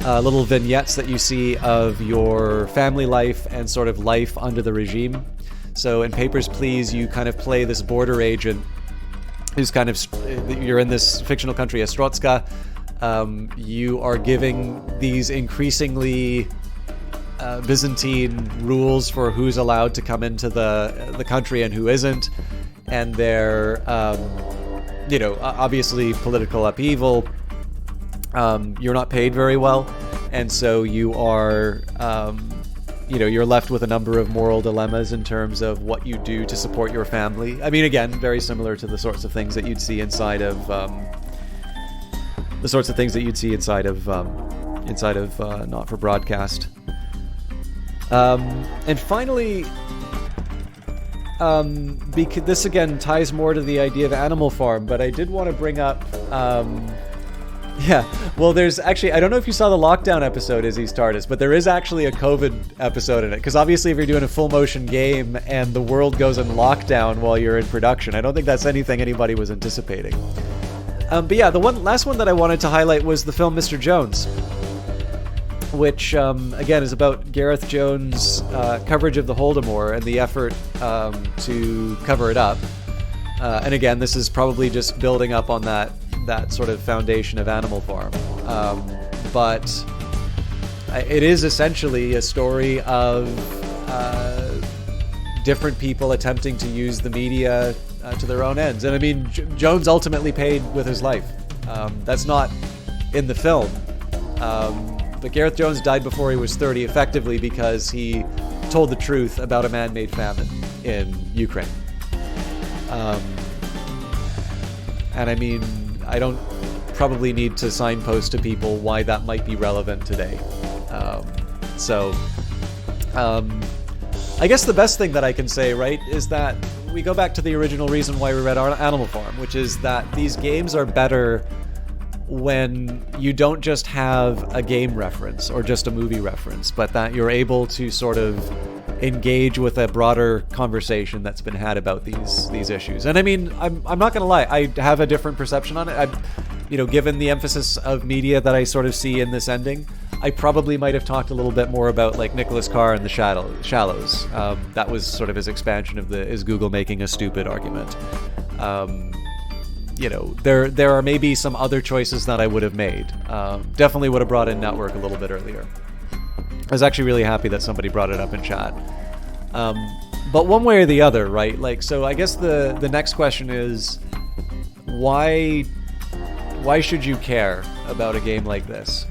little vignettes that you see of your family life and sort of life under the regime. So in Papers, Please, you kind of play this border agent who's kind of, you're in this fictional country, Ostrotska. You are giving these increasingly Byzantine rules for who's allowed to come into the country and who isn't, and they're obviously political upheaval. You're not paid very well, and so you are you're left with a number of moral dilemmas in terms of what you do to support your family. I mean, again, very similar to the sorts of things that you'd see inside of Not for Broadcast. And finally, because this again ties more to the idea of Animal Farm, but I did want to bring up, there's actually, I don't know if you saw the lockdown episode, Izzy's TARDIS, but there is actually a COVID episode in it, because obviously if you're doing a full motion game and the world goes in lockdown while you're in production, I don't think that's anything anybody was anticipating. But yeah, the last one that I wanted to highlight was the film Mr. Jones, which, again, is about Gareth Jones' coverage of the Holodomor and the effort to cover it up. And again, this is probably just building up on that sort of foundation of Animal Farm. But it is essentially a story of different people attempting to use the media to their own ends. And I mean, Jones ultimately paid with his life. That's not in the film. But Gareth Jones died before he was 30, effectively because he told the truth about a man-made famine in Ukraine. And I mean, I don't probably need to signpost to people why that might be relevant today. I guess the best thing that I can say, right, is that we go back to the original reason why we read Animal Farm, which is that these games are better when you don't just have a game reference or just a movie reference, but that you're able to sort of engage with a broader conversation that's been had about these issues. And I mean, I'm not gonna lie, I have a different perception on it. Given the emphasis of media that I sort of see in this ending, I probably might have talked a little bit more about like Nicholas Carr and the Shallows. That was sort of his expansion of the "is Google making a stupid" argument. There are maybe some other choices that I would have made. Definitely would have brought in Network a little bit earlier. I was actually really happy that somebody brought it up in chat. But one way or the other, right? Like, so I guess the next question is, why should you care about a game like this?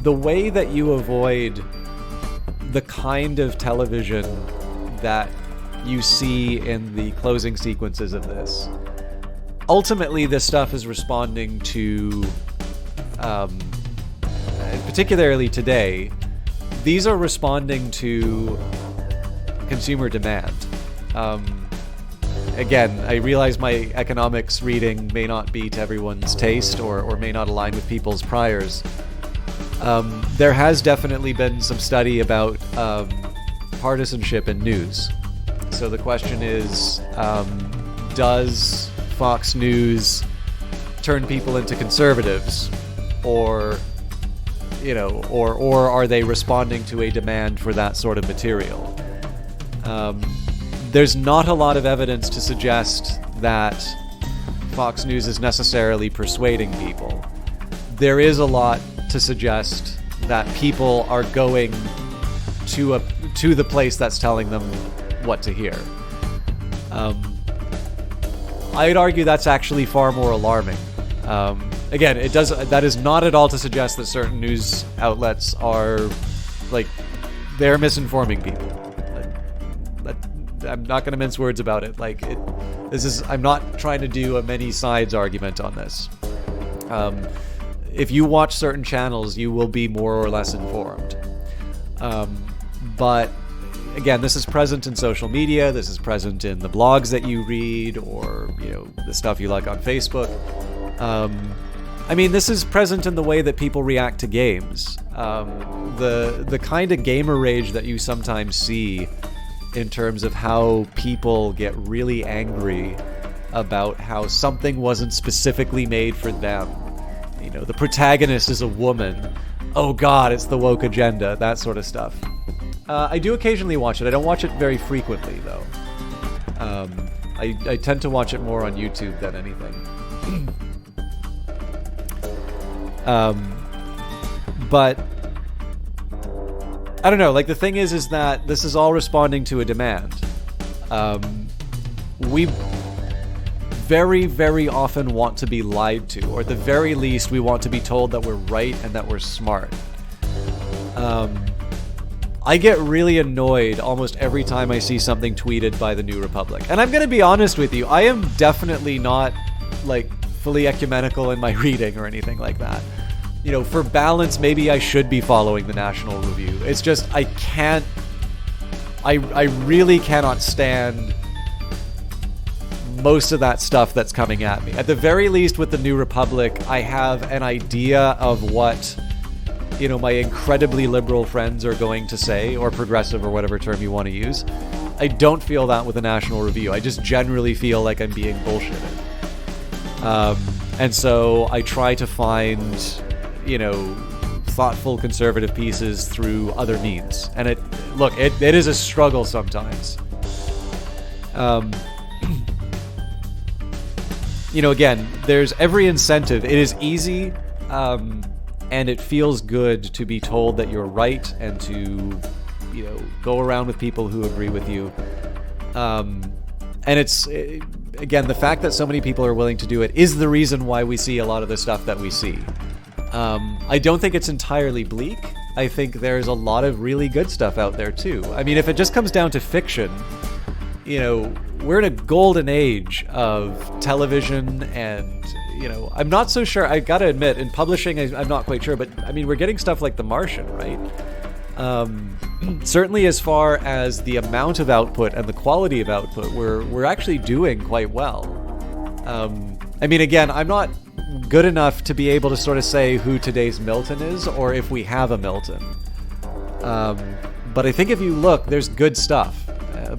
The way that you avoid the kind of television that you see in the closing sequences of this. Ultimately, this stuff is responding to, particularly today, these are responding to consumer demand. Again, I realize my economics reading may not be to everyone's taste or may not align with people's priors. There has definitely been some study about partisanship in news. So the question is, does Fox News turn people into conservatives, or are they responding to a demand for that sort of material? There's not a lot of evidence to suggest that Fox News is necessarily persuading people. There is a lot to suggest that people are going to the place that's telling them what to hear. I'd argue that's actually far more alarming. Again, that is not at all to suggest that certain news outlets are they're misinforming people. I'm not going to mince words about it. I'm not trying to do a many sides argument on this. If you watch certain channels, you will be more or less informed. But again, this is present in social media. This is present in the blogs that you read, or the stuff you like on Facebook. This is present in the way that people react to games. The kind of gamer rage that you sometimes see in terms of how people get really angry about how something wasn't specifically made for them. The protagonist is a woman. Oh God, it's the woke agenda, that sort of stuff. I do occasionally watch it. I don't watch it very frequently, though. I tend to watch it more on YouTube than anything. But I don't know. The thing is that this is all responding to a demand. We very, very often want to be lied to, or at the very least, we want to be told that we're right and that we're smart. I get really annoyed almost every time I see something tweeted by the New Republic. And I'm going to be honest with you, I am definitely not, fully ecumenical in my reading or anything like that. For balance, maybe I should be following the National Review. It's just, I really cannot stand most of that stuff that's coming at me. At the very least, with the New Republic, I have an idea of what, my incredibly liberal friends are going to say, or progressive, or whatever term you want to use. I don't feel that with the National Review. I just generally feel like I'm being bullshitted. And so I try to find, thoughtful conservative pieces through other means. And it is a struggle sometimes. Again, there's every incentive. It is easy and it feels good to be told that you're right and to, you know, go around with people who agree with you. And it's, again, the fact that so many people are willing to do it is the reason why we see a lot of the stuff that we see. I don't think it's entirely bleak. I think there's a lot of really good stuff out there too. I mean, if it just comes down to fiction, you know, we're in a golden age of television and, you know, I'm not so sure. I gotta admit, in publishing, I'm not quite sure, but I mean, we're getting stuff like The Martian, right? Certainly as far as the amount of output and the quality of output, we're actually doing quite well. I mean, again, I'm not good enough to be able to sort of say who today's Milton is or if we have a Milton. But I think if you look, there's good stuff,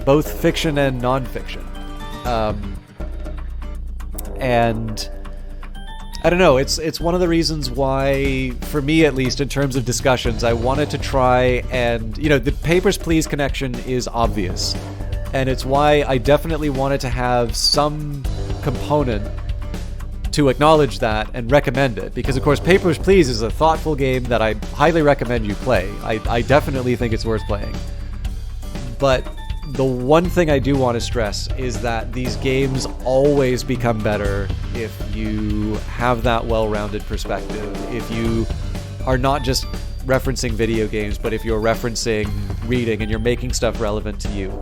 both fiction and non-fiction. And I don't know, it's one of the reasons why, for me at least, in terms of discussions, I wanted to try and, you know, the Papers, Please connection is obvious. And it's why I definitely wanted to have some component to acknowledge that and recommend it. Because, of course, Papers, Please is a thoughtful game that I highly recommend you play. I definitely think it's worth playing. But the one thing I do want to stress is that these games always become better if you have that well-rounded perspective. If you are not just referencing video games, but if you're referencing reading and you're making stuff relevant to you.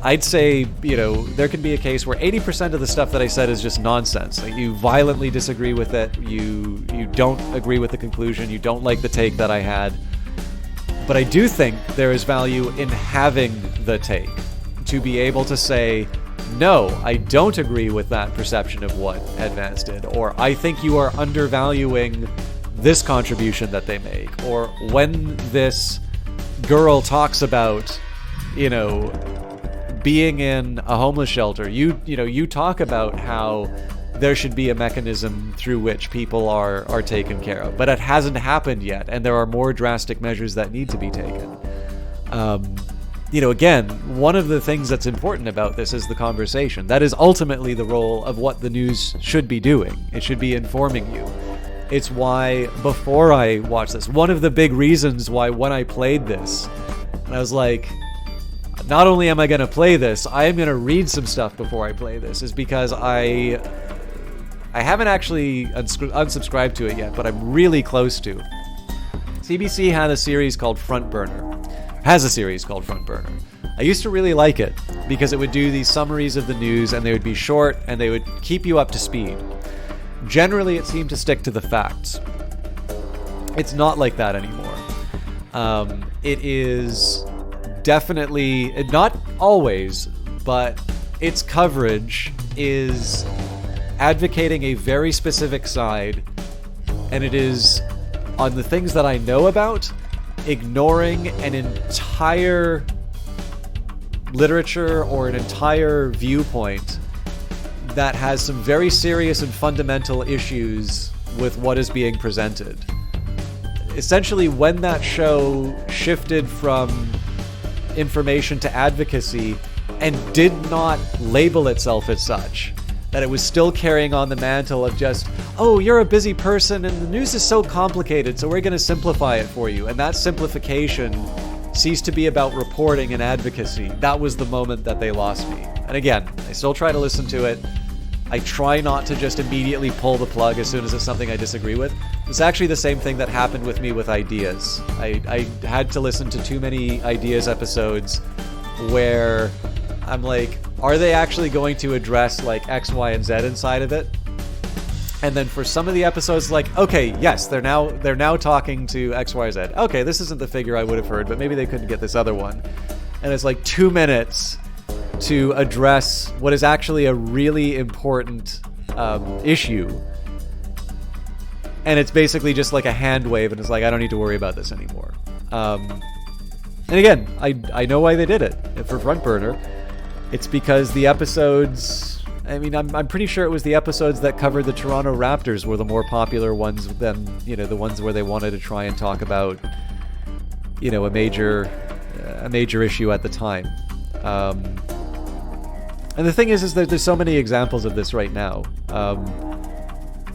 I'd say, you know, there can be a case where 80% of the stuff that I said is just nonsense. Like, you violently disagree with it, you don't agree with the conclusion, you don't like the take that I had. But I do think there is value in having the take, to be able to say, no, I don't agree with that perception of what Advance did, or I think you are undervaluing this contribution that they make, or when this girl talks about, you know, being in a homeless shelter, you talk about how there should be a mechanism through which people are taken care of, but it hasn't happened yet, and there are more drastic measures that need to be taken. You know, again, one of the things that's important about this is the conversation. That is ultimately the role of what the news should be doing. It should be informing you. It's why, before I watched this, one of the big reasons why when I played this, and I was like, not only am I going to play this, I am going to read some stuff before I play this, is because I haven't actually unsubscribed to it yet, but I'm really close to. CBC had a series called Front Burner. Has a series called Front Burner. I used to really like it because it would do these summaries of the news, and they would be short and they would keep you up to speed. Generally, it seemed to stick to the facts. It's not like that anymore. It is definitely, not always, but its coverage is advocating a very specific side, and it is, on the things that I know about, ignoring an entire literature or an entire viewpoint that has some very serious and fundamental issues with what is being presented. Essentially, when that show shifted from information to advocacy and did not label itself as such, that it was still carrying on the mantle of just, oh, you're a busy person and the news is so complicated, so we're going to simplify it for you. And that simplification ceased to be about reporting and advocacy. That was the moment that they lost me. And again, I still try to listen to it. I try not to just immediately pull the plug as soon as it's something I disagree with. It's actually the same thing that happened with me with Ideas. I had to listen to too many Ideas episodes where I'm like, are they actually going to address like X, Y, and Z inside of it? And then for some of the episodes, like, okay, yes, they're now talking to X, Y, Z. Okay, this isn't the figure I would have heard, but maybe they couldn't get this other one. And it's like 2 minutes to address what is actually a really important issue. And it's basically just like a hand wave, and it's like, I don't need to worry about this anymore. And again, I know why they did it for Front Burner. It's because the episodes, I mean, I'm pretty sure it was the episodes that covered the Toronto Raptors were the more popular ones than, you know, the ones where they wanted to try and talk about, you know, a major issue at the time. And the thing is that there's so many examples of this right now.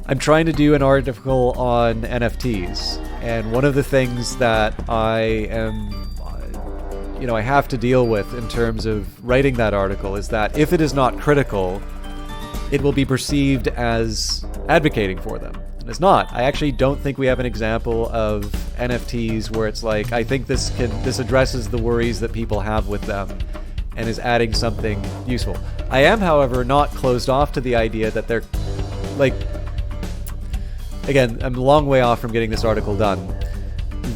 I'm trying to do an article on NFTs, and one of the things that I am, I have to deal with in terms of writing that article is that if it is not critical, it will be perceived as advocating for them. And it's not. I actually don't think we have an example of NFTs where it's like, I think this addresses the worries that people have with them and is adding something useful. I am, however, not closed off to the idea that they're, like, again, I'm a long way off from getting this article done.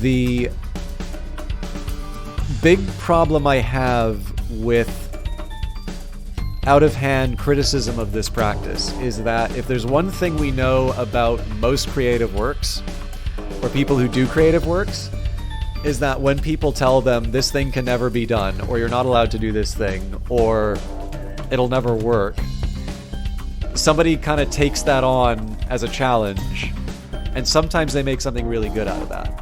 The big problem I have with out-of-hand criticism of this practice is that if there's one thing we know about most creative works, or people who do creative works, is that when people tell them this thing can never be done, or you're not allowed to do this thing, or it'll never work, somebody kind of takes that on as a challenge, and sometimes they make something really good out of that.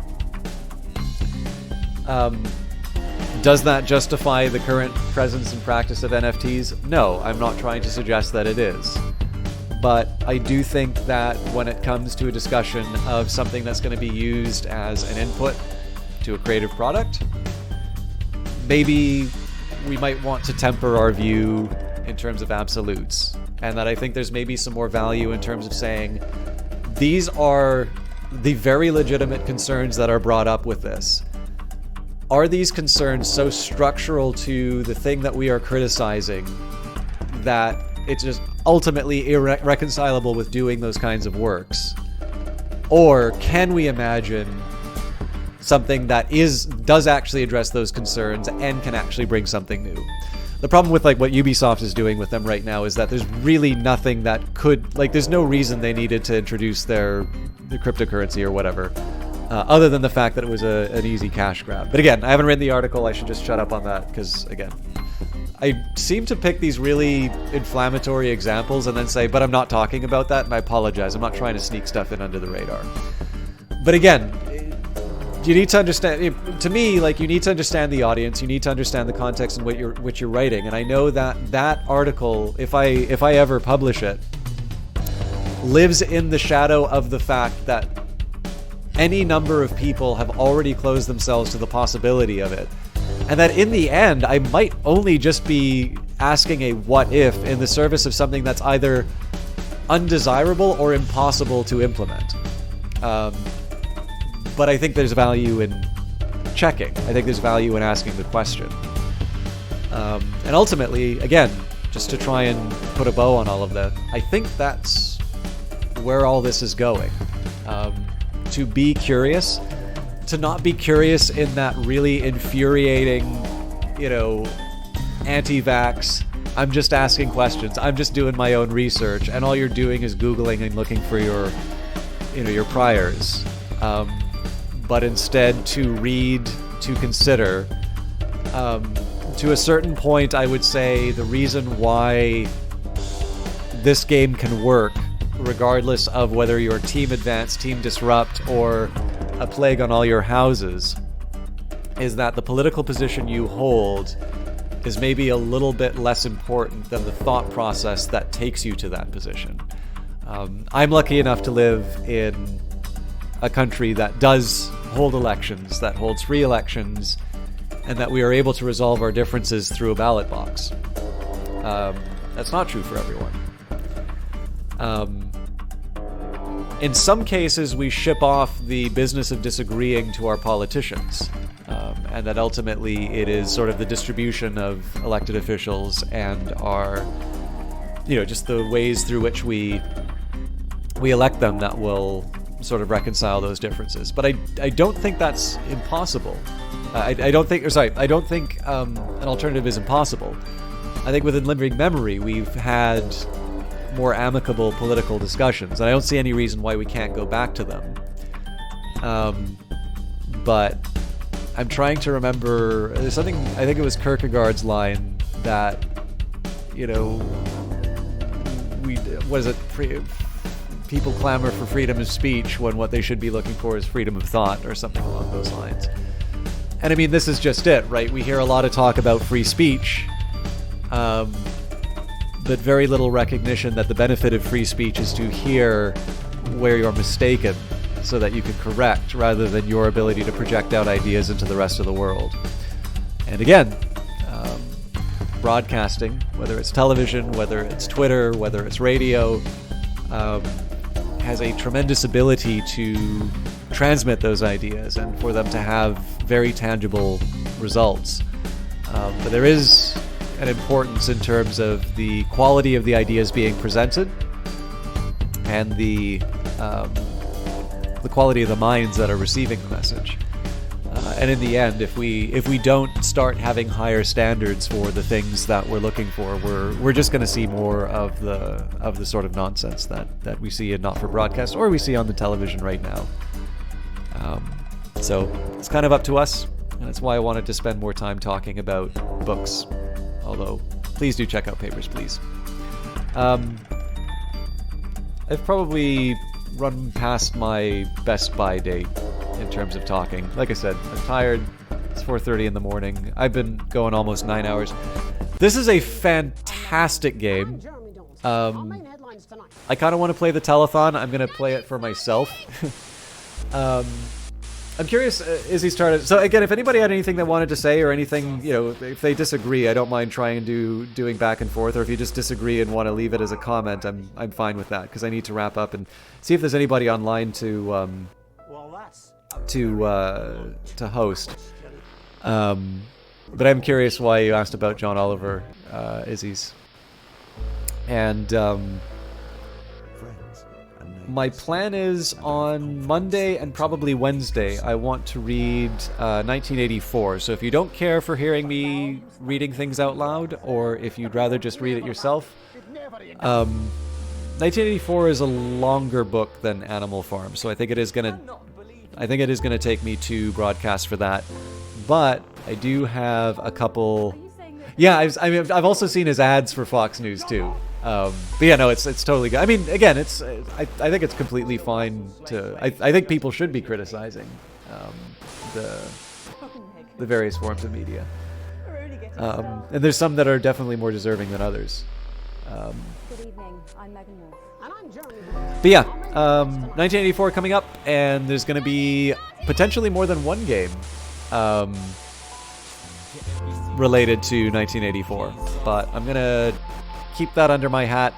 Does that justify the current presence and practice of NFTs? No, I'm not trying to suggest that it is. But I do think that when it comes to a discussion of something that's going to be used as an input to a creative product, maybe we might want to temper our view in terms of absolutes. And that I think there's maybe some more value in terms of saying, these are the very legitimate concerns that are brought up with this. Are these concerns so structural to the thing that we are criticizing that it's just ultimately irreconcilable with doing those kinds of works? Or can we imagine something that does actually address those concerns and can actually bring something new? The problem with like what Ubisoft is doing with them right now is that there's really nothing that could, like, there's no reason they needed to introduce their cryptocurrency or whatever, other than the fact that it was an easy cash grab. But again, I haven't read the article. I should just shut up on that because, again, I seem to pick these really inflammatory examples and then say, but I'm not talking about that, and I apologize. I'm not trying to sneak stuff in under the radar. But again, you need to understand, to me, like, you need to understand the audience, you need to understand the context in which you're writing, and I know that that article, if I ever publish it, lives in the shadow of the fact that any number of people have already closed themselves to the possibility of it, and that in the end, I might only just be asking a what if in the service of something that's either undesirable or impossible to implement. But I think there's value in checking. I think there's value in asking the question. And ultimately, again, just to try and put a bow on all of that, I think that's where all this is going. To be curious, to not be curious in that really infuriating, anti-vax, I'm just asking questions, I'm just doing my own research, and all you're doing is Googling and looking for your priors. But instead to read, to consider. To a certain point, I would say the reason why this game can work, regardless of whether you're Team Advance, Team Disrupt, or a plague on all your houses, is that the political position you hold is maybe a little bit less important than the thought process that takes you to that position. I'm lucky enough to live in a country that does hold elections, that holds free elections, and that we are able to resolve our differences through a ballot box. That's not true for everyone. In some cases, we ship off the business of disagreeing to our politicians, and that ultimately it is sort of the distribution of elected officials and our, just the ways through which we elect them that will sort of reconcile those differences. But I don't think that's impossible. I don't think an alternative is impossible. I think within living memory, we've had more amicable political discussions, and I don't see any reason why we can't go back to them. But I'm trying to remember, there's something, I think it was Kierkegaard's line that, people clamor for freedom of speech when what they should be looking for is freedom of thought, or something along those lines. And I mean, this is just it, right? We hear a lot of talk about free speech, but very little recognition that the benefit of free speech is to hear where you're mistaken so that you can correct, rather than your ability to project out ideas into the rest of the world. And again, broadcasting, whether it's television, whether it's Twitter, whether it's radio, has a tremendous ability to transmit those ideas and for them to have very tangible results. But there is an importance in terms of the quality of the ideas being presented and the quality of the minds that are receiving the message. And in the end, if we don't start having higher standards for the things that we're looking for, we're just going to see more of the sort of nonsense that we see in not for broadcast or we see on the television right now. So it's kind of up to us, and that's why I wanted to spend more time talking about books. Although, please do check out Papers, Please. I've probably run past my Best Buy date in terms of talking. Like I said, I'm tired. It's 4:30 in the morning. I've been going almost 9 hours. This is a fantastic game. I kind of want to play the telethon. I'm going to play it for myself. I'm curious, Izzy started. So again, if anybody had anything they wanted to say or anything, if they disagree, I don't mind trying and doing back and forth. Or if you just disagree and want to leave it as a comment, I'm fine with that, because I need to wrap up and see if there's anybody online to host. But I'm curious why you asked about John Oliver, Izzy's. And my plan is on Monday and probably Wednesday, I want to read 1984. So if you don't care for hearing me reading things out loud, or if you'd rather just read it yourself, 1984 is a longer book than Animal Farm, so I think it is gonna take me 2 broadcasts for that. But I do have a couple. Yeah, I've also seen his ads for Fox News too. But yeah, no, it's totally good. I mean, again, I think it's completely fine to. I think people should be criticizing the various forms of media, and there's some that are definitely more deserving than others. Good evening, I'm Megan Wolf. And I'm Jeremy. But yeah, 1984 coming up, and there's going to be potentially more than one game related to 1984. But I'm going to keep that under my hat.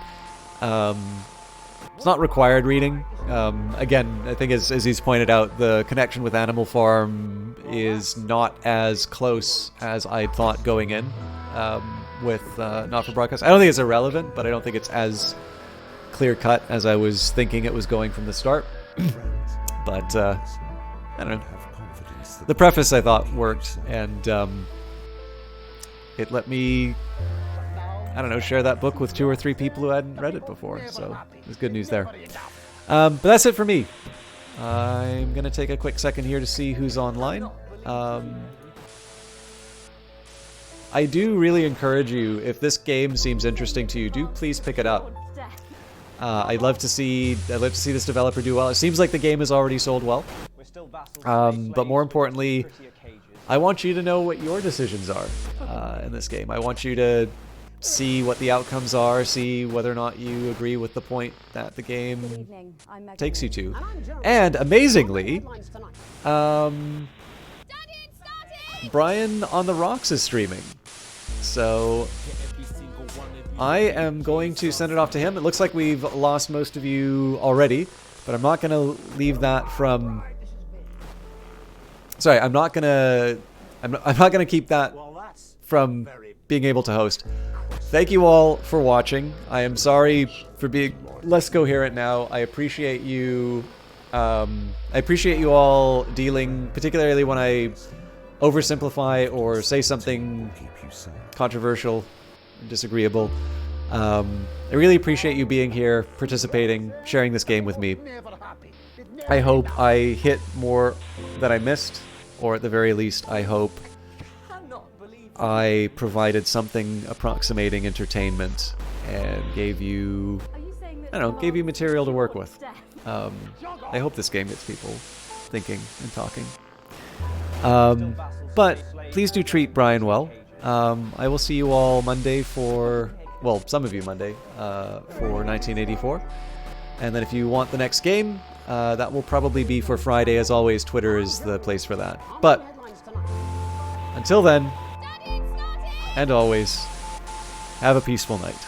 It's not required reading. Again, I think as he's pointed out, the connection with Animal Farm is not as close as I thought going in with Not For Broadcast. I don't think it's irrelevant, but I don't think it's as clear cut as I was thinking it was going from the start. But I don't know. The preface I thought worked, and it let me, I don't know, share that book with 2 or 3 people who hadn't read it before. So there's good news there. But that's it for me. I'm going to take a quick second here to see who's online. I do really encourage you, if this game seems interesting to you, do please pick it up. I'd love to see this developer do well. It seems like the game is already sold well. But more importantly, I want you to know what your decisions are in this game. I want you to see what the outcomes are, see whether or not you agree with the point that the game takes you to. And amazingly, Brian on the Rocks is streaming. So I am going to send it off to him. It looks like we've lost most of you already, but I'm not going to leave that from... Sorry, I'm not going to keep that from being able to host. Thank you all for watching. I am sorry for being less coherent now. I appreciate you. I appreciate you all dealing, particularly when I oversimplify or say something controversial, disagreeable. I really appreciate you being here, participating, sharing this game with me. I hope I hit more that I missed, or at the very least, I hope I provided something approximating entertainment and gave you, I don't know, gave you material to work with. I hope this game gets people thinking and talking. But please do treat Brian well. I will see you all Monday for, well, some of you Monday, for 1984. And then if you want the next game, that will probably be for Friday. As always, Twitter is the place for that. But until then, and always, have a peaceful night.